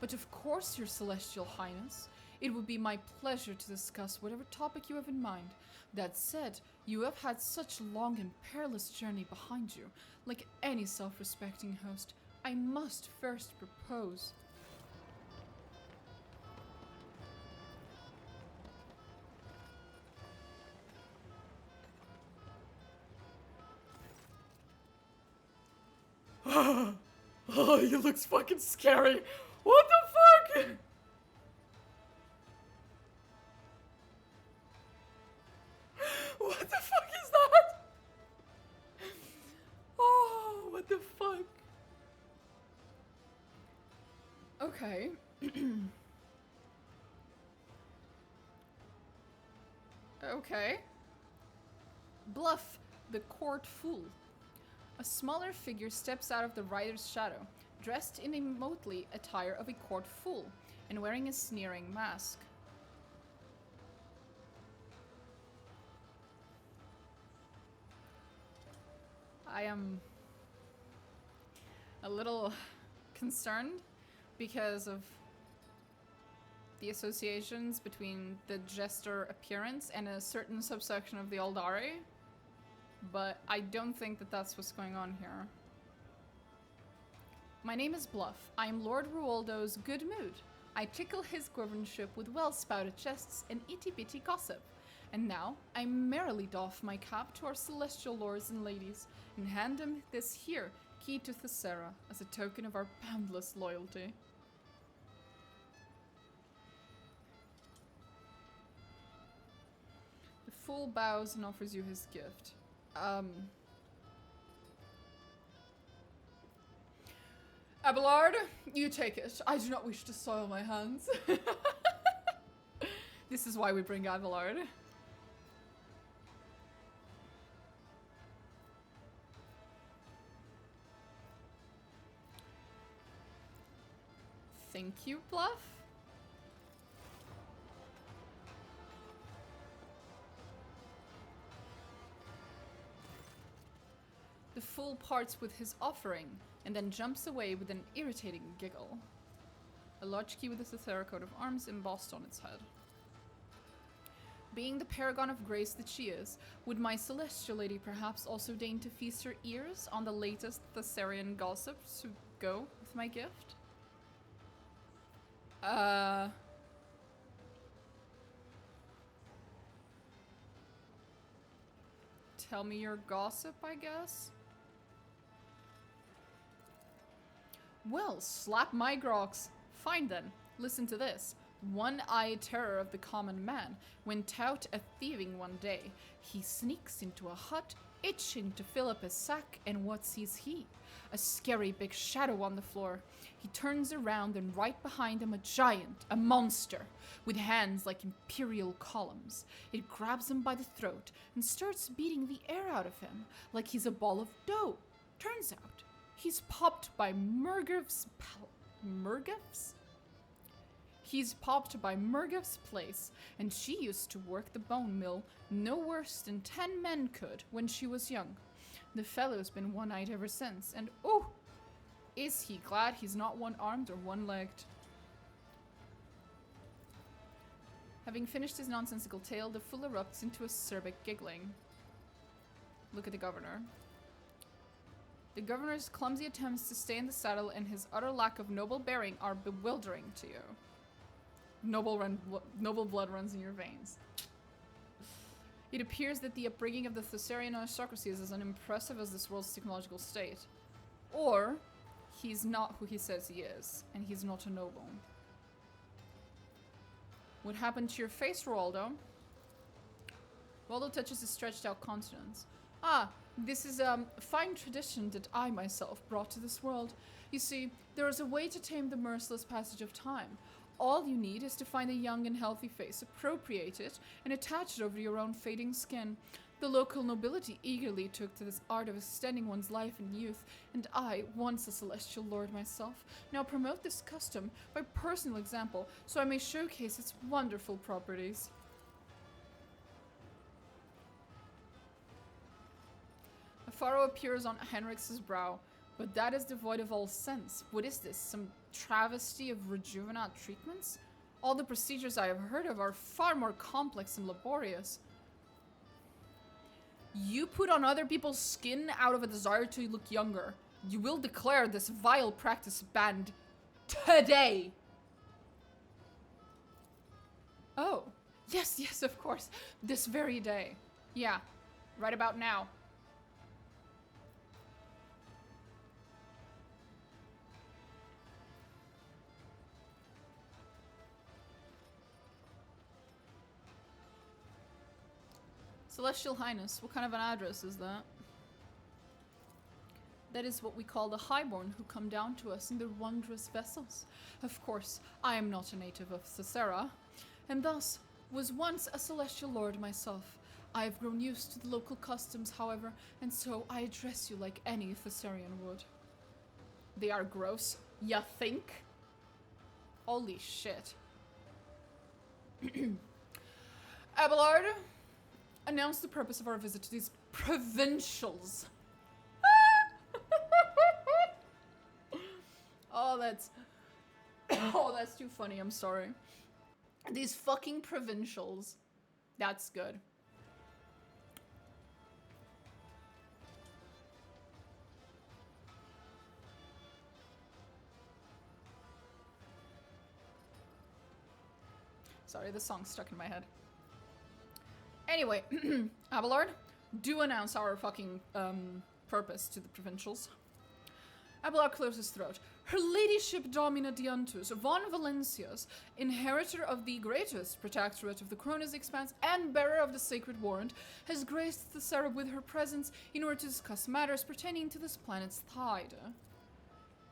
S1: But of course, your Celestial Highness. It would be my pleasure to discuss whatever topic you have in mind. That said, you have had such long and perilous journey behind you. Like any self-respecting host, I must first propose. Oh, he looks fucking scary. What the fuck? What the fuck is that? Oh, what the fuck? Okay. Okay. Bluff, the court fool. A smaller figure steps out of the rider's shadow, dressed in a motley attire of a court fool, and wearing a sneering mask. I am a little concerned because of the associations between the jester appearance and a certain subsection of the Aldari, but I don't think that that's what's going on here. My name is Bluff. I am Lord Ruoldo's good mood. I tickle his governorship with well-spouted jests and itty-bitty gossip. And now, I merrily doff my cap to our celestial lords and ladies and hand them this here key to Thassera as a token of our boundless loyalty. The fool bows and offers you his gift. Abelard, you take it. I do not wish to soil my hands. This is why we bring Abelard. Thank you, Bluff. The fool parts with his offering, and then jumps away with an irritating giggle. A large key with a Thassera coat of arms embossed on its head. Being the paragon of grace that she is, would my celestial lady perhaps also deign to feast her ears on the latest Thassarian gossip to go with my gift? Tell me your gossip, I guess? Well, slap my grox. Fine then, listen to this. One-eyed terror of the common man, went out a thieving one day. He sneaks into a hut, itching to fill up his sack, and what sees he? A scary big shadow on the floor. He turns around, and right behind him a giant, a monster, with hands like imperial columns. It grabs him by the throat and starts beating the air out of him, like he's a ball of dough. Turns out, he's popped by Murgif's He's popped by Murgif's place, and she used to work the bone mill no worse than 10 men could when she was young. The fellow's been one-eyed ever since, and oh, is he glad he's not one-armed or one-legged. Having finished his nonsensical tale, the fool erupts into acerbic giggling. Look at the governor. The governor's clumsy attempts to stay in the saddle and his utter lack of noble bearing are bewildering to you. Noble blood runs in your veins. It appears that the upbringing of the Thassarian aristocracy is as unimpressive as this world's technological state. Or, he's not who he says he is, and he's not a noble. What happened to your face, Ruoldo? Ruoldo touches his stretched out countenance. Ah, this is a fine tradition that I myself brought to this world. You see, there is a way to tame the merciless passage of time. All you need is to find a young and healthy face, appropriate it, and attach it over your own fading skin. The local nobility eagerly took to this art of extending one's life and youth, and I, once a celestial lord myself, now promote this custom by personal example, so I may showcase its wonderful properties. A furrow appears on Henrik's brow, but that is devoid of all sense. What is this, some travesty of rejuvenat treatments? All the procedures I have heard of are far more complex and laborious. You put on other people's skin out of a desire to look younger. You will declare this vile practice banned today. Oh, yes, of course. This very day. Yeah, right about now. Celestial Highness, what kind of an address is that? That is what we call the Highborn who come down to us in their wondrous vessels. Of course, I am not a native of Thassera, and thus was once a celestial lord myself. I have grown used to the local customs, however, and so I address you like any Thassarian would. They are gross, ya think? Holy shit. Abelard, announce the purpose of our visit to these provincials. Oh, that's... oh, that's too funny, I'm sorry. These fucking provincials. That's good. Sorry, the song's stuck in my head. Anyway, Abelard, do announce our fucking purpose to the provincials. Abelard clears his throat. Her ladyship Domina Diantus von Valencias, inheritor of the greatest protectorate of the Cronus Expanse and bearer of the sacred warrant, has graced Thassera with her presence in order to discuss matters pertaining to this planet's tide.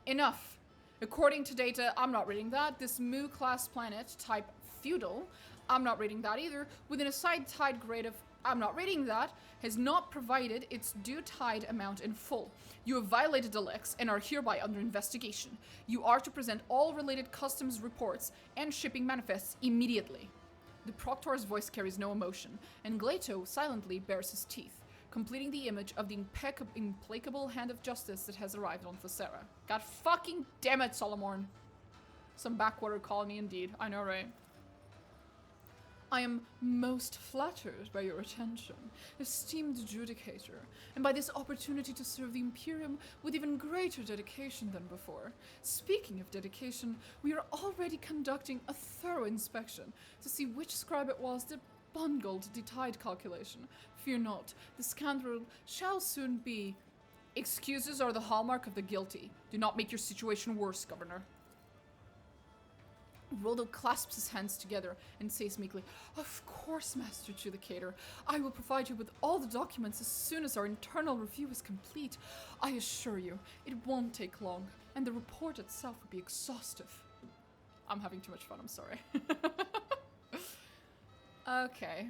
S1: Enough. According to data, I'm not reading that, this Mu-class planet, type feudal, I'm not reading that either, with an assigned tide grade of, I'm not reading that, has not provided its due tide amount in full. You have violated the Lex and are hereby under investigation. You are to present all related customs reports and shipping manifests immediately. The Proctor's voice carries no emotion, and Glato silently bares his teeth, completing the image of the implacable hand of justice that has arrived on Thassera. God fucking damn it, Solomon. Some backwater colony indeed, I know, right? I am most flattered by your attention, esteemed adjudicator, and by this opportunity to serve the Imperium with even greater dedication than before. Speaking of dedication, we are already conducting a thorough inspection to see which scribe it was that bungled the tide calculation. Fear not, the scandal shall soon be. Excuses are the hallmark of the guilty. Do not make your situation worse, Governor. Roldo clasps his hands together and says meekly, Of course, Master Adjudicator. I will provide you with all the documents as soon as our internal review is complete. I assure you, it won't take long, and the report itself will be exhaustive. I'm having too much fun, I'm sorry. Okay.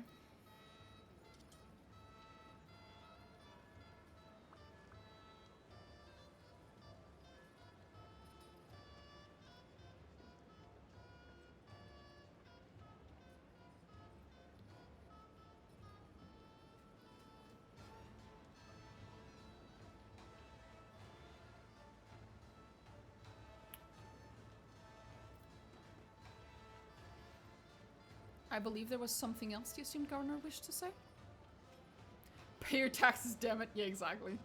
S1: I believe there was something else the esteemed governor wished to say. Pay your taxes, damn it. Yeah, exactly.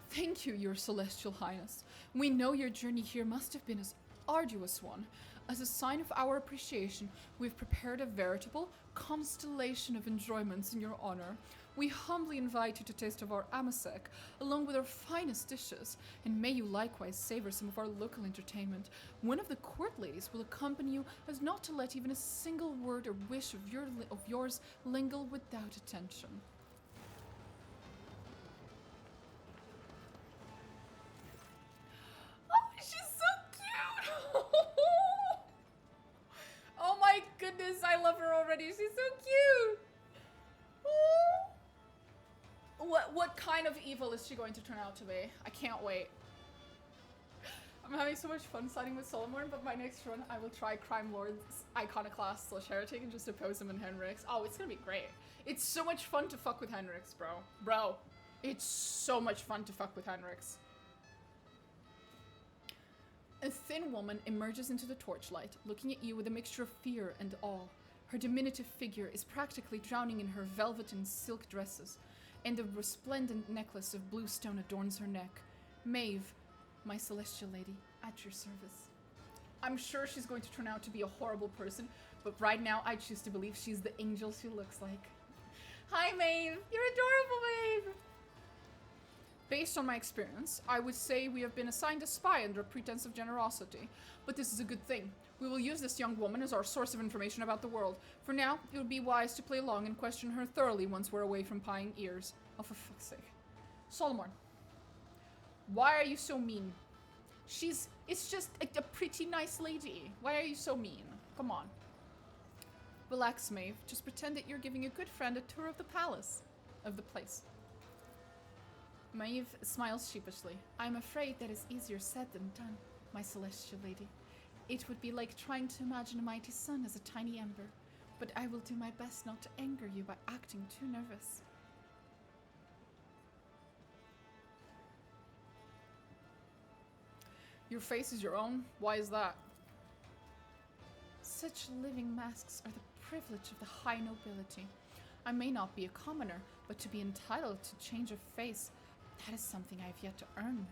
S1: Thank you, your celestial highness. We know your journey here must have been an arduous one. As a sign of our appreciation, we've prepared a veritable constellation of enjoyments in your honor. We humbly invite you to taste of our amasek, along with our finest dishes, and may you likewise savor some of our local entertainment. One of the court ladies will accompany you as not to let even a single word or wish of yours linger without attention. Oh, she's so cute! Oh my goodness, I love her already. She's so cute! What kind of evil is she going to turn out to be? I can't wait. I'm having so much fun siding with Solomon, but my next run I will try Crime Lord's Iconoclast / Heretic and just oppose him in Henrix. Oh, it's gonna be great. It's so much fun to fuck with Henrix, bro. Bro, it's so much fun to fuck with Henrix. A thin woman emerges into the torchlight, looking at you with a mixture of fear and awe. Her diminutive figure is practically drowning in her velvet and silk dresses, and a resplendent necklace of blue stone adorns her neck. Maeve, my celestial lady, at your service. I'm sure she's going to turn out to be a horrible person, but right now I choose to believe she's the angel she looks like. Hi, Maeve! You're adorable, Maeve! Based on my experience, I would say we have been assigned a spy under a pretense of generosity, but this is a good thing. We will use this young woman as our source of information about the world. For now, it would be wise to play along and question her thoroughly once we're away from prying ears. Oh, for fuck's sake. Solomon. Why are you so mean? It's just a pretty nice lady. Why are you so mean? Come on. Relax, Maeve. Just pretend that you're giving a good friend a tour of the palace. Of the place. Maive smiles sheepishly. I'm afraid that is easier said than done, my celestial lady. It would be like trying to imagine a mighty sun as a tiny ember, but I will do my best not to anger you by acting too nervous. Your face is your own? Why is that? Such living masks are the privilege of the high nobility. I may not be a commoner, but to be entitled to change of face, that is something I have yet to earn.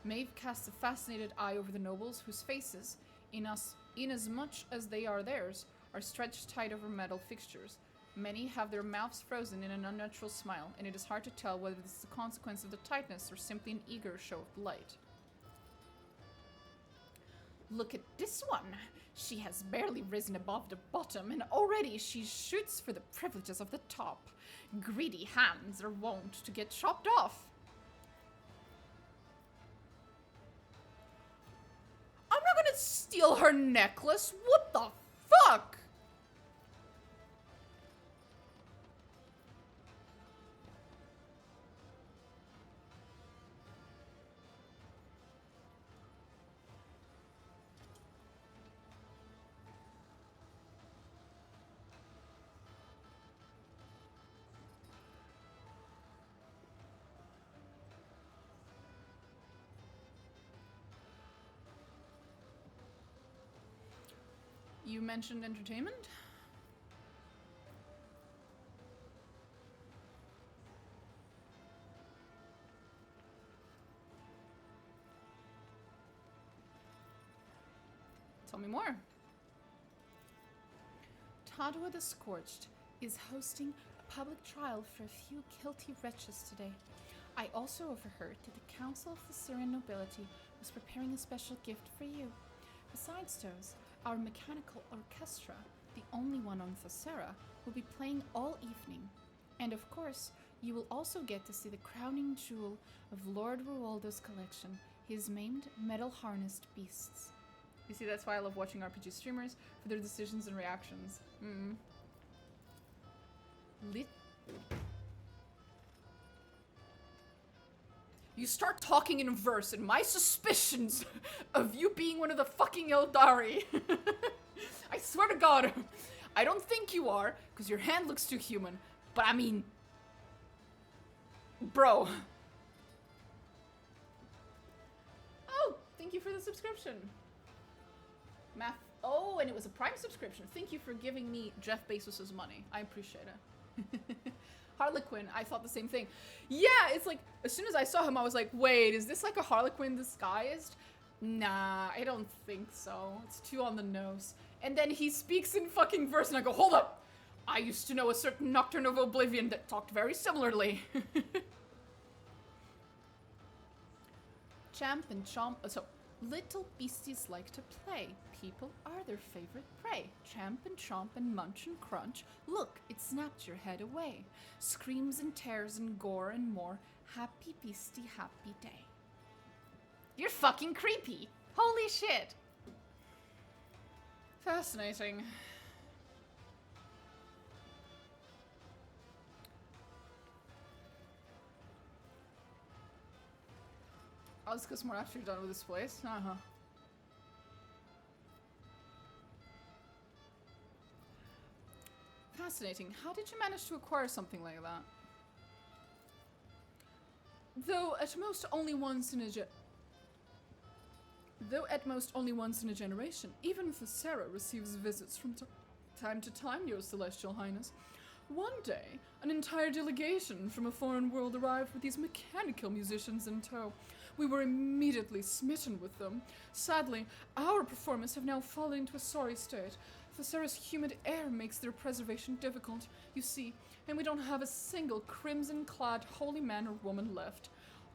S1: Maeve casts a fascinated eye over the nobles whose faces, inasmuch as they are theirs, are stretched tight over metal fixtures. Many have their mouths frozen in an unnatural smile, and it is hard to tell whether this is a consequence of the tightness or simply an eager show of delight. Look at this one. She has barely risen above the bottom, and already she shoots for the privileges of the top. Greedy hands are wont to get chopped off. I'm not gonna steal her necklace. What the fuck? You mentioned entertainment? Tell me more. Tadwa the Scorched is hosting a public trial for a few guilty wretches today. I also overheard that the Council of Thassera nobility was preparing a special gift for you. Besides those, our mechanical orchestra, the only one on Thassera, will be playing all evening. And of course, you will also get to see the crowning jewel of Lord Ruoldo's collection, his maimed metal-harnessed beasts. You see, that's why I love watching RPG streamers, for their decisions and reactions. You start talking in verse, and my suspicions of you being one of the fucking Eldari. I swear to God, I don't think you are, because your hand looks too human. But I mean, bro. Oh, thank you for the subscription. Math. Oh, and it was a Prime subscription. Thank you for giving me Jeff Bezos's money. I appreciate it. Harlequin, I thought the same thing. Yeah, it's like, as soon as I saw him, I was like, wait, is this like a Harlequin disguised? Nah, I don't think so. It's too on the nose. And then he speaks in fucking verse, and I go, hold up! I used to know a certain Nocturne of Oblivion that talked very similarly. Champ and Chomp. So, little beasties like to play. People are their favorite prey. Champ and chomp and munch and crunch. Look, it snapped your head away. Screams and tears and gore and more. Happy beastie, happy day. You're fucking creepy. Holy shit. Fascinating. I'll discuss more after you're done with this place. Fascinating. How did you manage to acquire something like that? Though at most only once in a generation, even Thassera receives visits from time to time, Your Celestial Highness. One day, an entire delegation from a foreign world arrived with these mechanical musicians in tow. We were immediately smitten with them. Sadly, our performers have now fallen into a sorry state. Thassera's humid air makes their preservation difficult, you see, and we don't have a single crimson-clad holy man or woman left.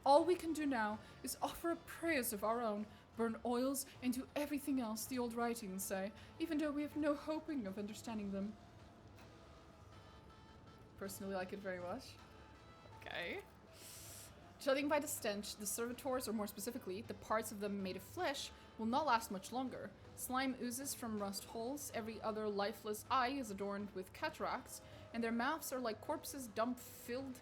S1: All we can do now is offer a praise of our own, burn oils, and do everything else the old writings say, even though we have no hoping of understanding them. Personally like it very much. Okay. Judging by the stench, the servitors, or more specifically, the parts of them made of flesh, will not last much longer. Slime oozes from rust holes, every other lifeless eye is adorned with cataracts, and their mouths are like corpses dumps filled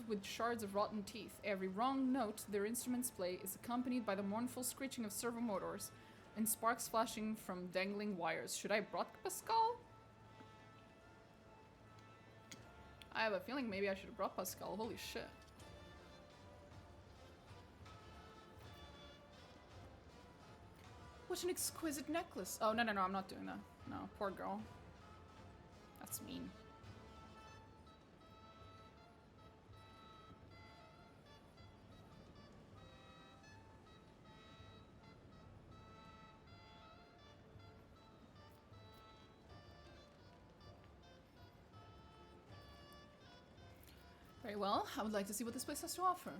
S1: with shards of rotten teeth. Every wrong note their instruments play is accompanied by the mournful screeching of servo motors and sparks flashing from dangling wires. Should I brought Pascal? I have a feeling maybe I should have brought Pascal. Holy shit. What an exquisite necklace. Oh, no, I'm not doing that. No, poor girl. That's mean. Very well. I would like to see what this place has to offer.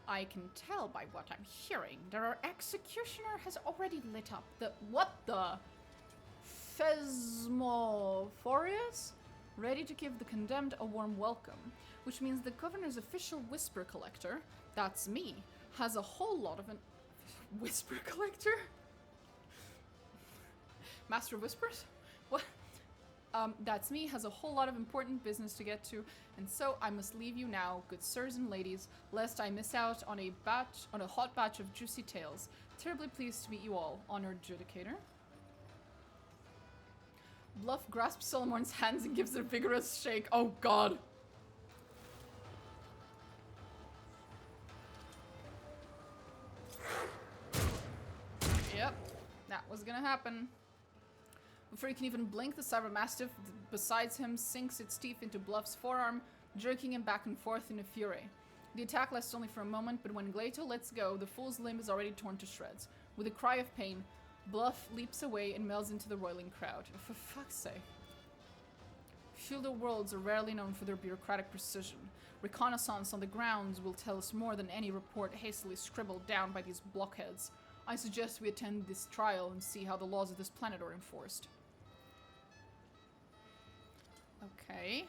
S1: I can tell by what I'm hearing that our executioner has already lit up the... What the? Phesmophorius? Ready to give the condemned a warm welcome. Which means the governor's official whisper collector, that's me, has a whole lot of an... Whisper collector? Master of Whispers? What? That's me, has a whole lot of important business to get to, and so I must leave you now, good sirs and ladies, lest I miss out on a hot batch of juicy tales. Terribly pleased to meet you all, honored judicator. Bluff grasps Solomon's hands and gives it a vigorous shake. Oh god. Yep, that was gonna happen. Before he can even blink, the Cyber Mastiff beside him sinks its teeth into Bluff's forearm, jerking him back and forth in a fury. The attack lasts only for a moment, but when Glato lets go, the fool's limb is already torn to shreds. With a cry of pain, Bluff leaps away and melds into the roiling crowd. For fuck's sake. Feudal worlds are rarely known for their bureaucratic precision. Reconnaissance on the grounds will tell us more than any report hastily scribbled down by these blockheads. I suggest we attend this trial and see how the laws of this planet are enforced. Okay.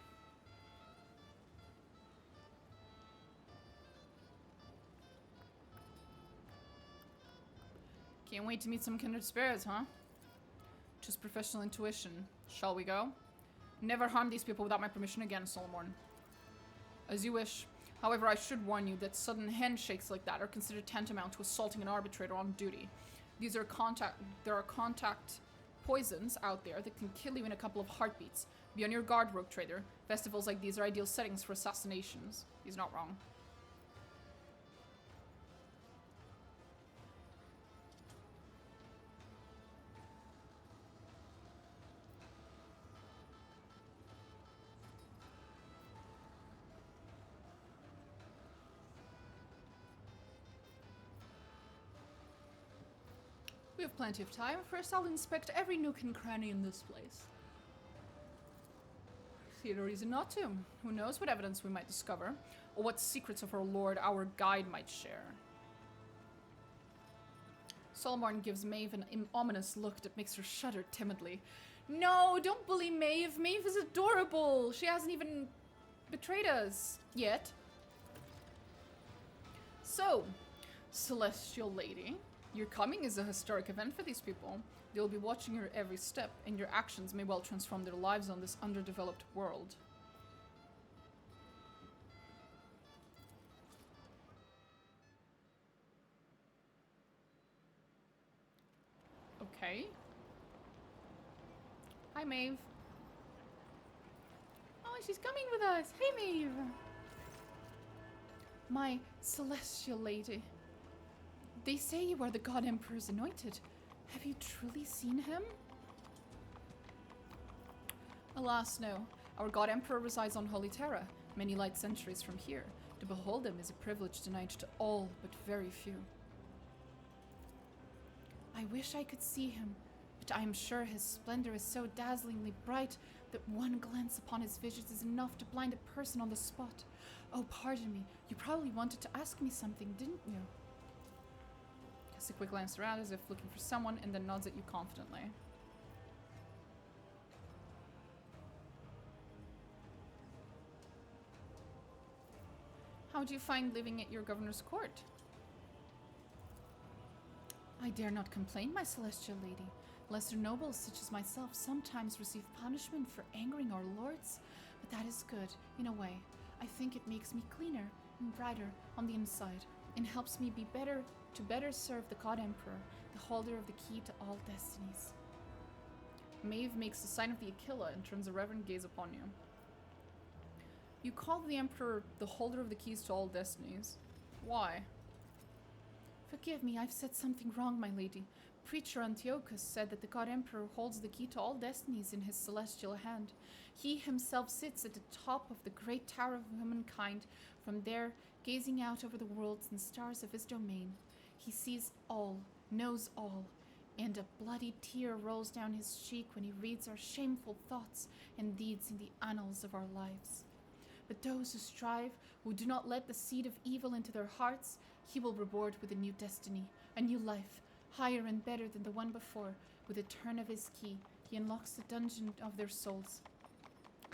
S1: Can't wait to meet some kindred spirits, huh? Just professional intuition. Shall we go? Never harm these people without my permission again, Solomon. As you wish. However, I should warn you that sudden handshakes like that are considered tantamount to assaulting an arbitrator on duty. There are contact poisons out there that can kill you in a couple of heartbeats. Be on your guard, rogue trader. Festivals like these are ideal settings for assassinations. He's not wrong. We have plenty of time. First, I'll inspect every nook and cranny in this place. See no reason not to. Who knows what evidence we might discover, or what secrets of our lord our guide might share. Solomon gives Maive an ominous look that makes her shudder timidly. No, don't bully Maive. Maive is adorable. She hasn't even betrayed us yet. So, Celestial Lady, your coming is a historic event for these people. They'll be watching your every step, and your actions may well transform their lives on this underdeveloped world. Okay. Hi, Maive. Oh, she's coming with us. Hey, Maive. My Celestial Lady. They say you are the God Emperor's anointed. Have you truly seen him? Alas, no. Our God Emperor resides on Holy Terra, many light centuries from here. To behold him is a privilege denied to all but very few. I wish I could see him, but I am sure his splendor is so dazzlingly bright that one glance upon his visions is enough to blind a person on the spot. Oh, pardon me. You probably wanted to ask me something, didn't you? Casts a quick glance around as if looking for someone and then nods at you confidently. How do you find living at your governor's court? I dare not complain, my celestial lady. Lesser nobles such as myself sometimes receive punishment for angering our lords, but that is good, in a way. I think it makes me cleaner and brighter on the inside, and helps me be better serve the God Emperor, the holder of the key to all destinies. Maeve makes the sign of the Aquila and turns a reverent gaze upon you. You call the Emperor the holder of the keys to all destinies. Why? Forgive me, I've said something wrong, my lady. Preacher Antiochus said that the God Emperor holds the key to all destinies in his celestial hand. He himself sits at the top of the great tower of humankind, from there gazing out over the worlds and stars of his domain. He sees all, knows all, and a bloody tear rolls down his cheek when he reads our shameful thoughts and deeds in the annals of our lives. But those who strive, who do not let the seed of evil into their hearts, he will reward with a new destiny, a new life, higher and better than the one before. With a turn of his key, he unlocks the dungeon of their souls.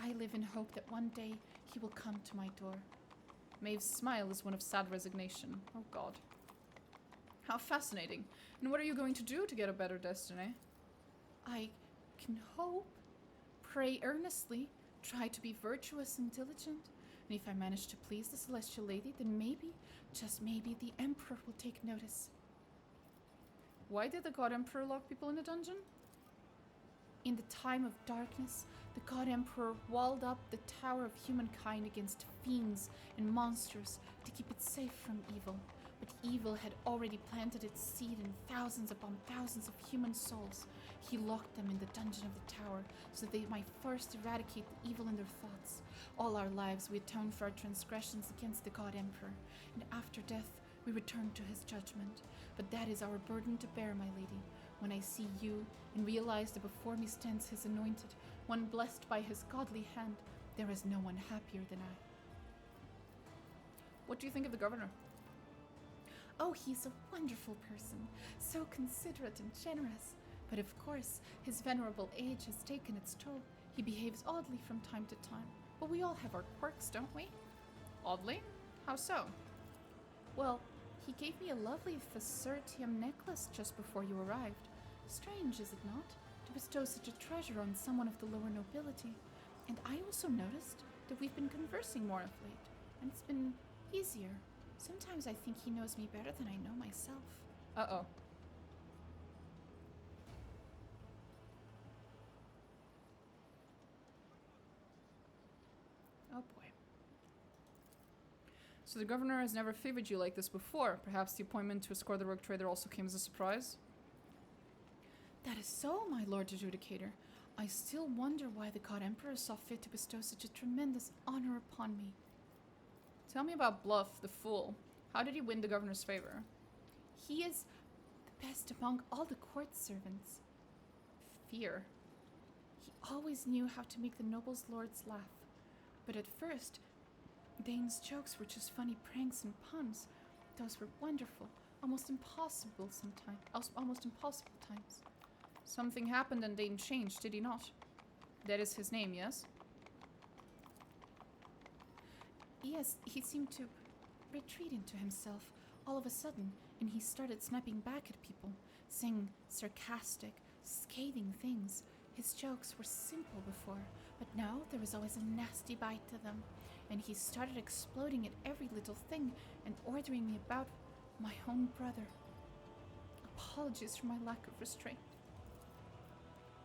S1: I live in hope that one day he will come to my door. Maeve's smile is one of sad resignation. Oh God. How fascinating. And what are you going to do to get a better destiny? I can hope, pray earnestly, try to be virtuous and diligent, and if I manage to please the Celestial Lady, then maybe, just maybe, the Emperor will take notice. Why did the God Emperor lock people in a dungeon? In the time of darkness, the God Emperor walled up the tower of humankind against fiends and monsters to keep it safe from evil. But evil had already planted its seed in thousands upon thousands of human souls. He locked them in the dungeon of the tower so that they might first eradicate the evil in their thoughts. All our lives we atoned for our transgressions against the God Emperor, and after death we returned to his judgment. But that is our burden to bear, my lady. When I see you and realize that before me stands his anointed, one blessed by his godly hand, there is no one happier than I. What do you think of the governor? Oh, he's a wonderful person, so considerate and generous. But of course, his venerable age has taken its toll. He behaves oddly from time to time. But we all have our quirks, don't we? Oddly? How so? Well, he gave me a lovely Thassera necklace just before you arrived. Strange, is it not, to bestow such a treasure on someone of the lower nobility? And I also noticed that we've been conversing more of late, and it's been easier. Sometimes I think he knows me better than I know myself. Uh-oh. Oh boy. So the governor has never favored you like this before. Perhaps the appointment to escort the rogue trader also came as a surprise? That is so, my lord adjudicator. I still wonder why the God Emperor saw fit to bestow such a tremendous honor upon me. Tell me about Bluff, the fool. How did he win the governor's favor? He is the best among all the court servants. Fear. He always knew how to make the nobles' lords laugh. But at first, Dane's jokes were just funny pranks and puns. Those were wonderful, almost impossible sometimes. Almost impossible times. Something happened and Dane changed, did he not? That is his name, yes? Yes, he seemed to retreat into himself all of a sudden, and he started snapping back at people, saying sarcastic, scathing things. His jokes were simple before, but now there was always a nasty bite to them, and he started exploding at every little thing and ordering me about my own brother. Apologies for my lack of restraint.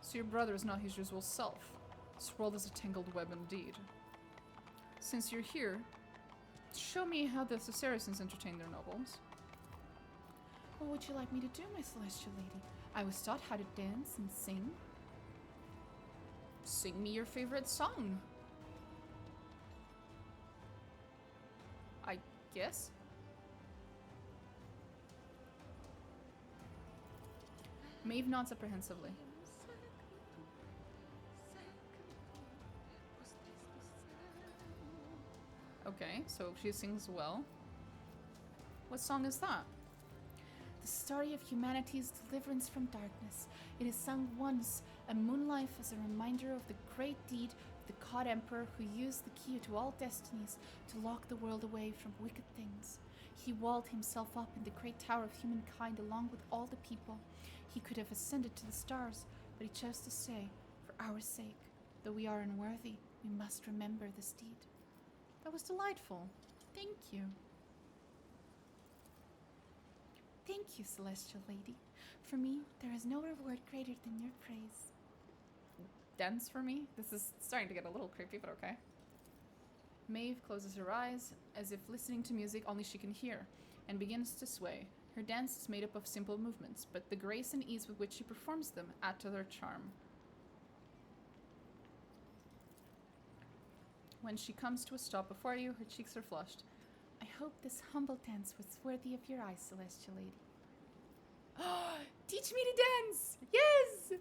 S1: So your brother is not his usual self. This world is a tangled web indeed. Since you're here, show me how the Saracens entertain their nobles. What would you like me to do, my celestial lady? I was taught how to dance and sing. Sing me your favorite song. I guess? Maeve nods apprehensively. Okay, so she sings well. What song is that? the story of humanity's deliverance from darkness. It is sung once at Moonlife as a reminder of the great deed of the God Emperor who used the key to all destinies to lock the world away from wicked things. He walled himself up in the great tower of humankind along with all the people. He could have ascended to the stars, but he chose to stay for our sake. Though we are unworthy, we must remember this deed. That was delightful. Thank you. Thank you, Celestial Lady. For me, there is no reward greater than your praise. Dance for me? This is starting to get a little creepy, but okay. Maeve closes her eyes, as if listening to music only she can hear, and begins to sway. Her dance is made up of simple movements, but the grace and ease with which she performs them add to their charm. When she comes to a stop before you, her cheeks are flushed. I hope this humble dance was worthy of your eyes, Celestial Lady. Teach me to dance! Yes!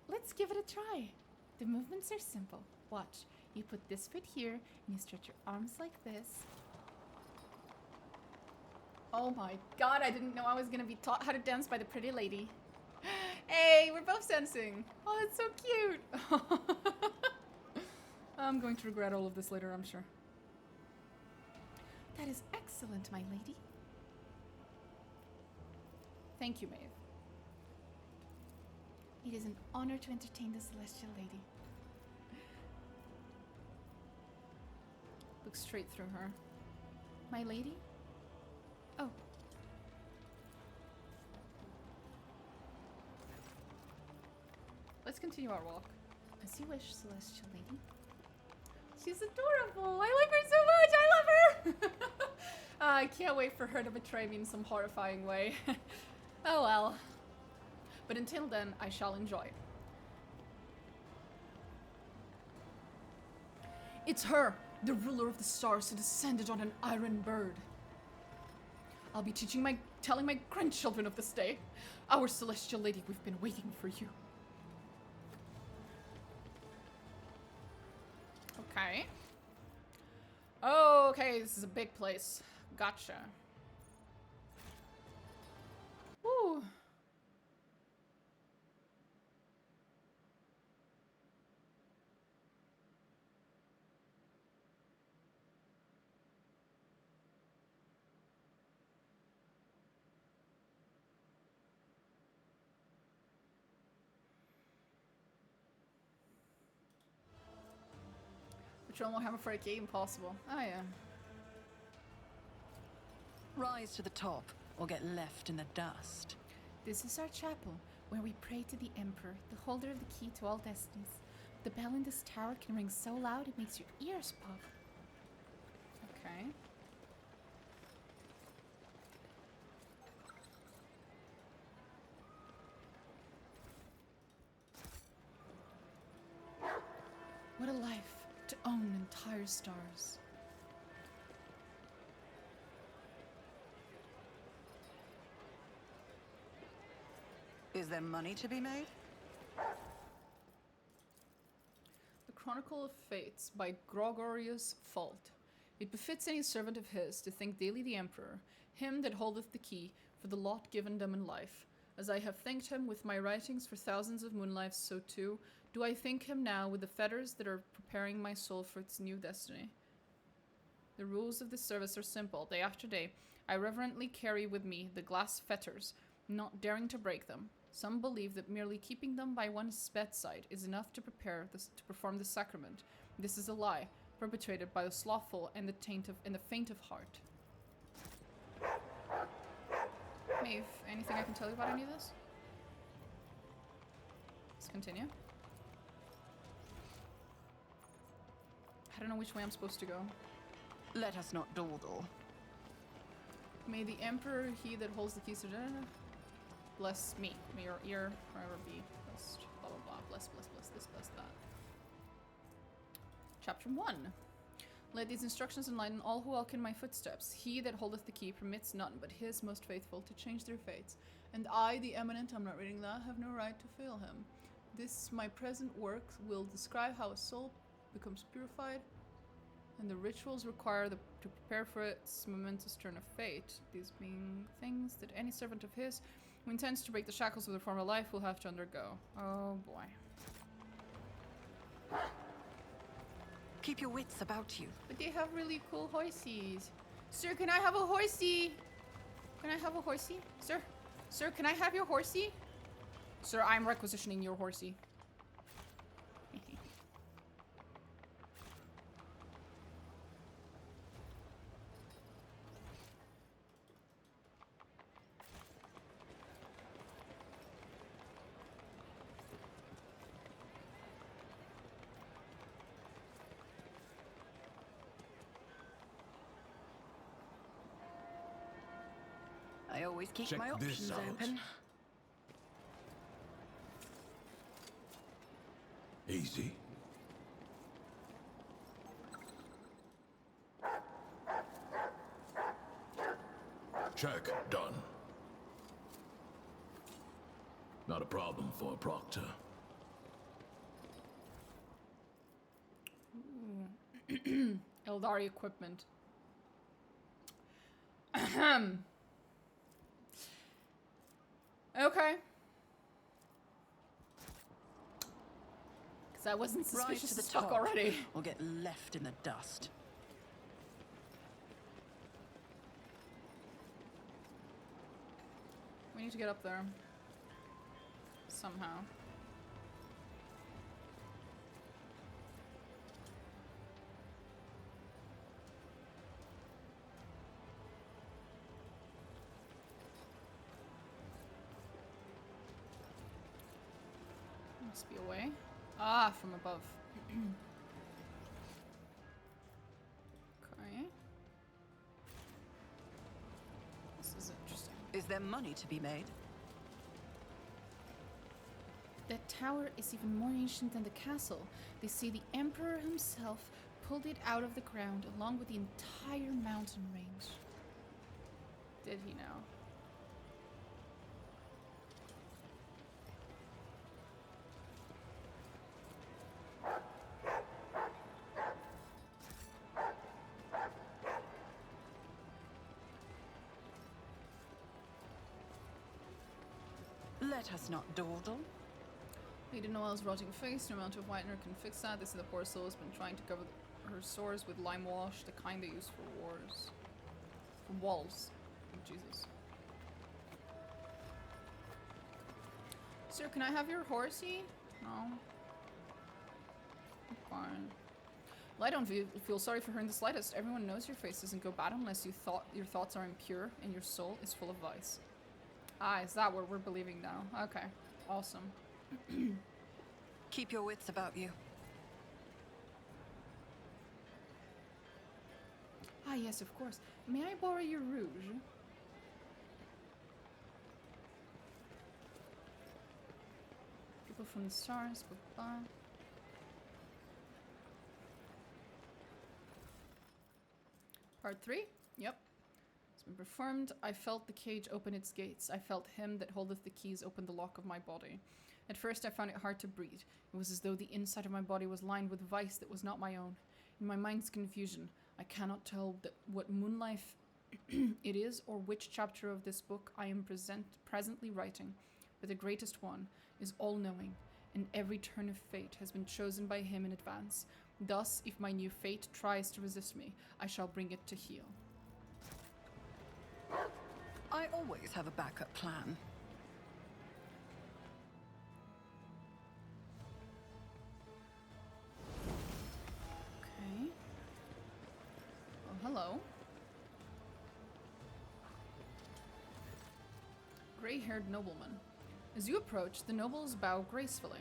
S1: Let's give it a try. The movements are simple. Watch. You put this foot here, and you stretch your arms like this. Oh my god, I didn't know I was gonna be taught how to dance by the pretty lady. Hey, we're both dancing. Oh, that's so cute. I'm going to regret all of this later, I'm sure. That is excellent, my lady. Thank you, Maeve. It is an honor to entertain the Celestial Lady. Look straight through her. My lady? Oh. Let's continue our walk. As you wish, Celestial Lady. She's adorable! I like her so much! I love her! I can't wait for her to betray me in some horrifying way. Oh well. But until then, I shall enjoy. It's her, the ruler of the stars who descended on an iron bird. I'll be telling my grandchildren of this day. Our Celestial Lady, we've been waiting for you. Okay. Okay, this is a big place. Gotcha. Woo. Which one will have for a game possible? Oh yeah.
S10: Rise to the top, or get left in the dust.
S1: This is our chapel, where we pray to the Emperor, the holder of the key to all destinies. The bell in this tower can ring so loud it makes your ears pop. Okay. What a life to own entire stars.
S10: Is there money to be made?
S1: The Chronicle of Fates by Gregorius Fault. It befits any servant of his to thank daily the Emperor, him that holdeth the key, for the lot given them in life. As I have thanked him with my writings for thousands of moonlives, so too do I thank him now with the fetters that are preparing my soul for its new destiny. The rules of this service are simple. Day after day, I reverently carry with me the glass fetters, not daring to break them. Some believe that merely keeping them by one's bedside is enough to perform the sacrament. This is a lie, perpetrated by the slothful and the faint of heart. Maeve, anything I can tell you about any of this? Let's continue. I don't know which way I'm supposed to go.
S10: Let us not dawdle.
S1: May the Emperor, he that holds the keys to bless me. May your ear forever be blessed. Blah blah blah. Bless, bless, bless this, bless that. Chapter 1. Let these instructions enlighten all who walk in my footsteps. He that holdeth the key permits none but his most faithful to change their fates. And I, the eminent, I'm not reading that, have no right to fail him. This, my present work, will describe how a soul becomes purified. And the rituals require to prepare for its momentous turn of fate. These being things that any servant of his who intends to break the shackles of their former life will have to undergo. Oh boy.
S10: Keep your wits about you.
S1: But they have really cool horses. Sir, can I have a horsey? Can I have a horsey? Sir? Sir, can I have your horsey? Sir, I'm requisitioning your horsey.
S10: I always keep
S8: Check
S10: my
S8: this
S10: options
S8: out.
S10: open.
S8: Easy. Check. Done. Not a problem for a proctor.
S1: Eldari equipment. Ahem. Okay. Because I wasn't
S10: Rise
S1: suspicious
S10: to the
S1: as fuck
S10: top,
S1: already.
S10: or get left in the dust.
S1: We need to get up there. Somehow. Must be a way. Ah, from above. Okay. This is interesting.
S10: Is there money to be made?
S1: The tower is even more ancient than the castle. They say the Emperor himself pulled it out of the ground along with the entire mountain range. Did he now?
S10: Let us not dawdle.
S1: Lady Noel's rotting face, no amount of whitener can fix that. They say the poor soul has been trying to cover her sores with lime wash, the kind they use for wars. For walls. Oh, Jesus. Sir, can I have your horsey? No. Fine. Well, I don't feel sorry for her in the slightest. Everyone knows your face doesn't go bad unless your thoughts are impure and your soul is full of vice. Ah, is that what we're believing now? Okay. Awesome.
S10: Keep your wits about you.
S1: Ah, yes, of course. May I borrow your rouge? People from the stars, blah, blah. Part 3? Yep. It's been performed. I felt the cage open its gates. I felt him that holdeth the keys open the lock of my body. At first I found it hard to breathe. It was as though the inside of my body was lined with vice that was not my own. In my mind's confusion, I cannot tell what moonlife it is or which chapter of this book I am presently writing, but the greatest one is all-knowing, and every turn of fate has been chosen by him in advance. Thus, if my new fate tries to resist me, I shall bring it to heel.
S10: I always have a backup plan.
S1: Okay. Oh, hello. Gray-haired nobleman. As you approach, the nobles bow gracefully.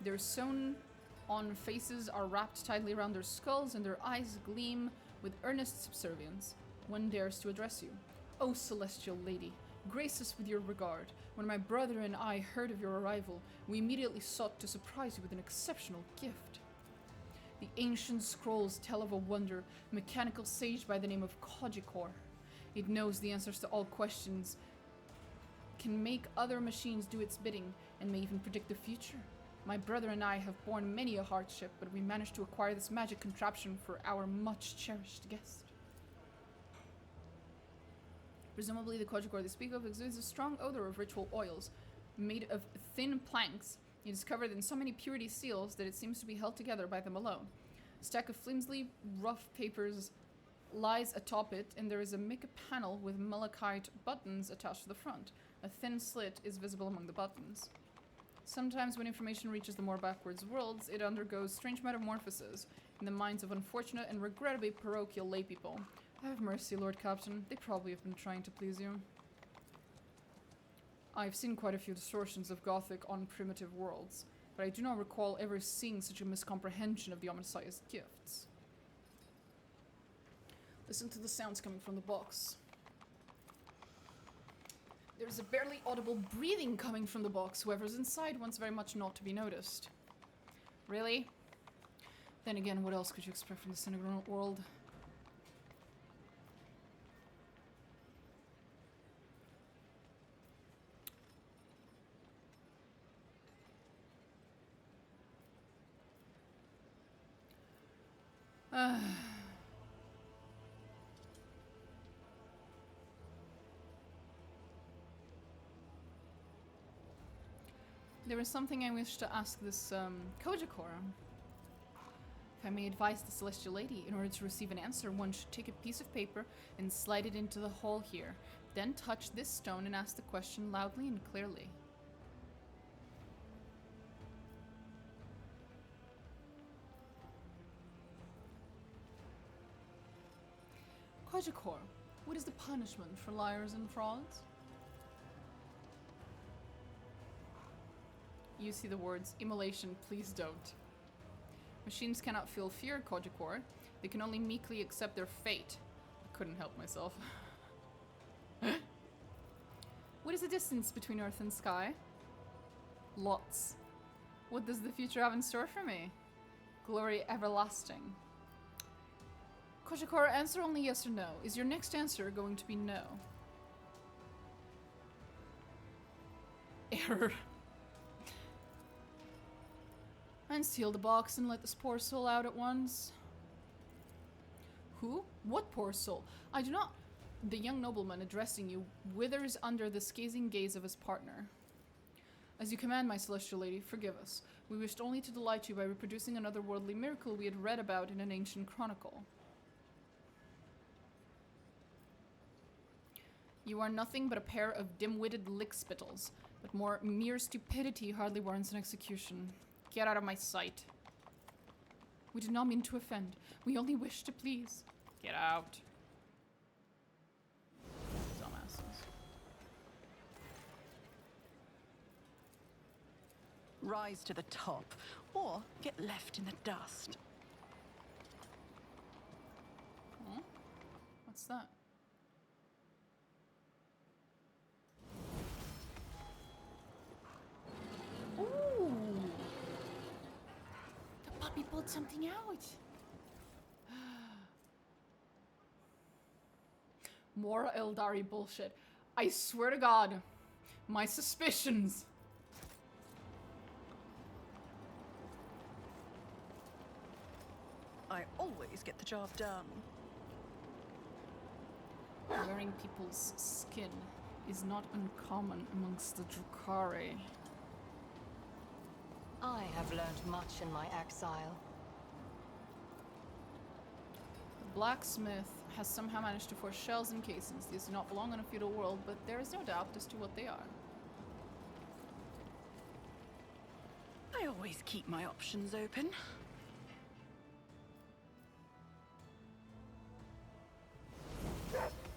S1: Their sewn-on faces are wrapped tightly around their skulls, and their eyes gleam with earnest subservience. One dares to address you. O celestial lady, grace us with your regard. When my brother and I heard of your arrival, we immediately sought to surprise you with an exceptional gift. The ancient scrolls tell of a wonder, mechanical sage by the name of Kojikor. It knows the answers to all questions, can make other machines do its bidding, and may even predict the future. My brother and I have borne many a hardship, but we managed to acquire this magic contraption for our much-cherished guest. Presumably, the quadricore they speak of exudes a strong odor of ritual oils, made of thin planks. It is covered in so many purity seals that it seems to be held together by them alone. A stack of flimsy, rough papers lies atop it, and there is a mica panel with malachite buttons attached to the front. A thin slit is visible among the buttons. Sometimes when information reaches the more backwards worlds, it undergoes strange metamorphoses in the minds of unfortunate and regrettably parochial laypeople. Have mercy, Lord Captain. They probably have been trying to please you. I've seen quite a few distortions of Gothic on primitive worlds, but I do not recall ever seeing such a miscomprehension of the Omniscience gifts. Listen to the sounds coming from the box. There's a barely audible breathing coming from the box. Whoever's inside wants very much not to be noticed. Really? Then again, what else could you expect from the Synagron world? There is something I wish to ask this Kojikora. If I may advise the Celestial Lady, in order to receive an answer, one should take a piece of paper and slide it into the hole here. Then touch this stone and ask the question loudly and clearly. Kojikor, what is the punishment for liars and frauds? You see the words, immolation, please don't. Machines cannot feel fear, Kojikor. They can only meekly accept their fate. I couldn't help myself. What is the distance between earth and sky? Lots. What does the future have in store for me? Glory everlasting. Kojikor, answer only yes or no. Is your next answer going to be no? Error. Unseal the box and let this poor soul out at once. Who? What poor soul? I do not... The young nobleman addressing you withers under the scathing gaze of his partner. As you command, my celestial lady, forgive us. We wished only to delight you by reproducing another worldly miracle we had read about in an ancient chronicle. You are nothing but a pair of dim-witted lickspittles, but mere stupidity hardly warrants an execution. Get out of my sight. We did not mean to offend. We only wish to please. Get out. Dumbasses.
S10: Rise to the top, or get left in the dust.
S1: Huh? What's that? Ooh! The puppy pulled something out. More Eldari bullshit. I swear to God, my suspicions.
S10: I always get the job done.
S1: Wearing people's skin is not uncommon amongst the Drukhari.
S4: I have learned much in my exile.
S1: The blacksmith has somehow managed to forge shells and casings. These do not belong in a feudal world, but there is no doubt as to what they are.
S10: I always keep my options open.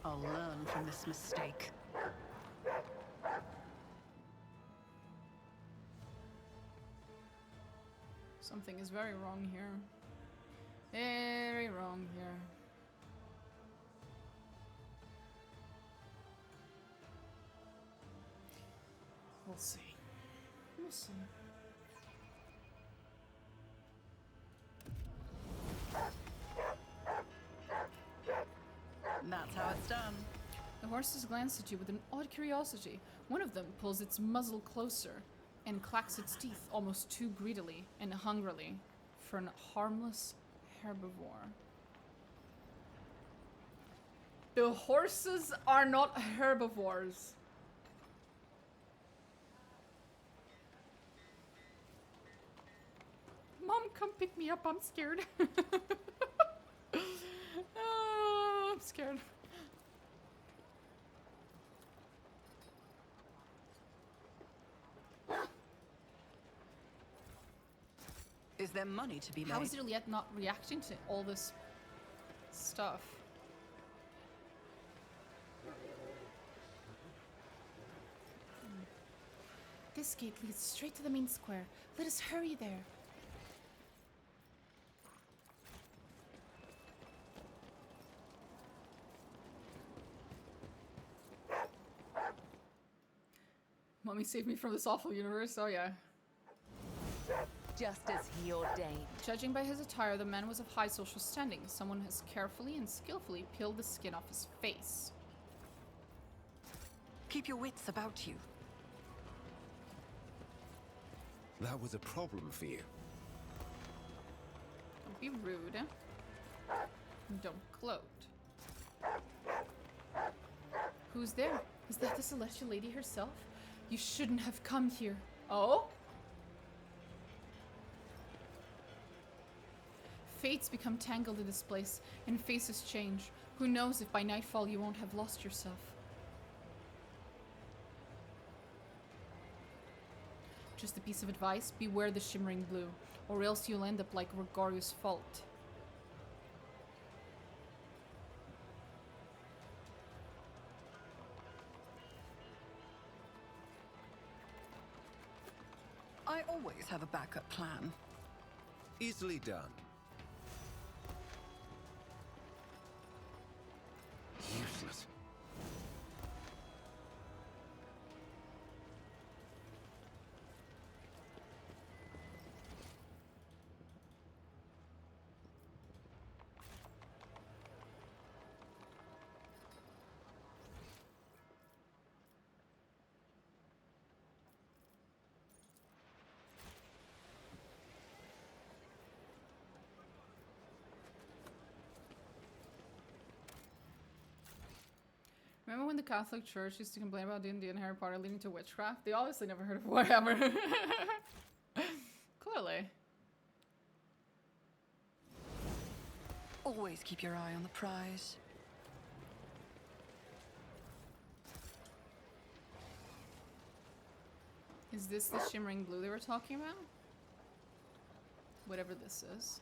S10: I'll learn from this mistake.
S1: Something is very wrong here. Very wrong here. We'll see. We'll see.
S10: And that's how it's done.
S1: The horses glance at you with an odd curiosity. One of them pulls its muzzle closer. and clacks its teeth almost too greedily and hungrily for an harmless herbivore. The horses are not herbivores. Mom, come pick me up. I'm scared. I'm scared.
S10: Is there money to be made?
S1: How is Juliet not reacting to all this stuff? This gate leads straight to the main square. Let us hurry there. Mommy saved me from this awful universe. Oh yeah.
S4: Just as he ordained.
S1: Judging by his attire, the man was of high social standing. Someone has carefully and skillfully peeled the skin off his face.
S10: Keep your wits about you.
S6: That was a problem for you.
S1: Don't be rude. Don't gloat. Who's there? Is that the Celestial Lady herself? You shouldn't have come here. Oh? Fates become tangled in this place, and faces change. Who knows if by nightfall you won't have lost yourself. Just a piece of advice, beware the shimmering blue, or else you'll end up like Gregorius Fault.
S10: I always have a backup plan.
S6: Easily done. Useless.
S1: Remember when the Catholic Church used to complain about D&D and Harry Potter leading to witchcraft? They obviously never heard of Warhammer. Clearly.
S10: Always keep your eye on the prize.
S1: Is this the shimmering blue they were talking about? Whatever this is.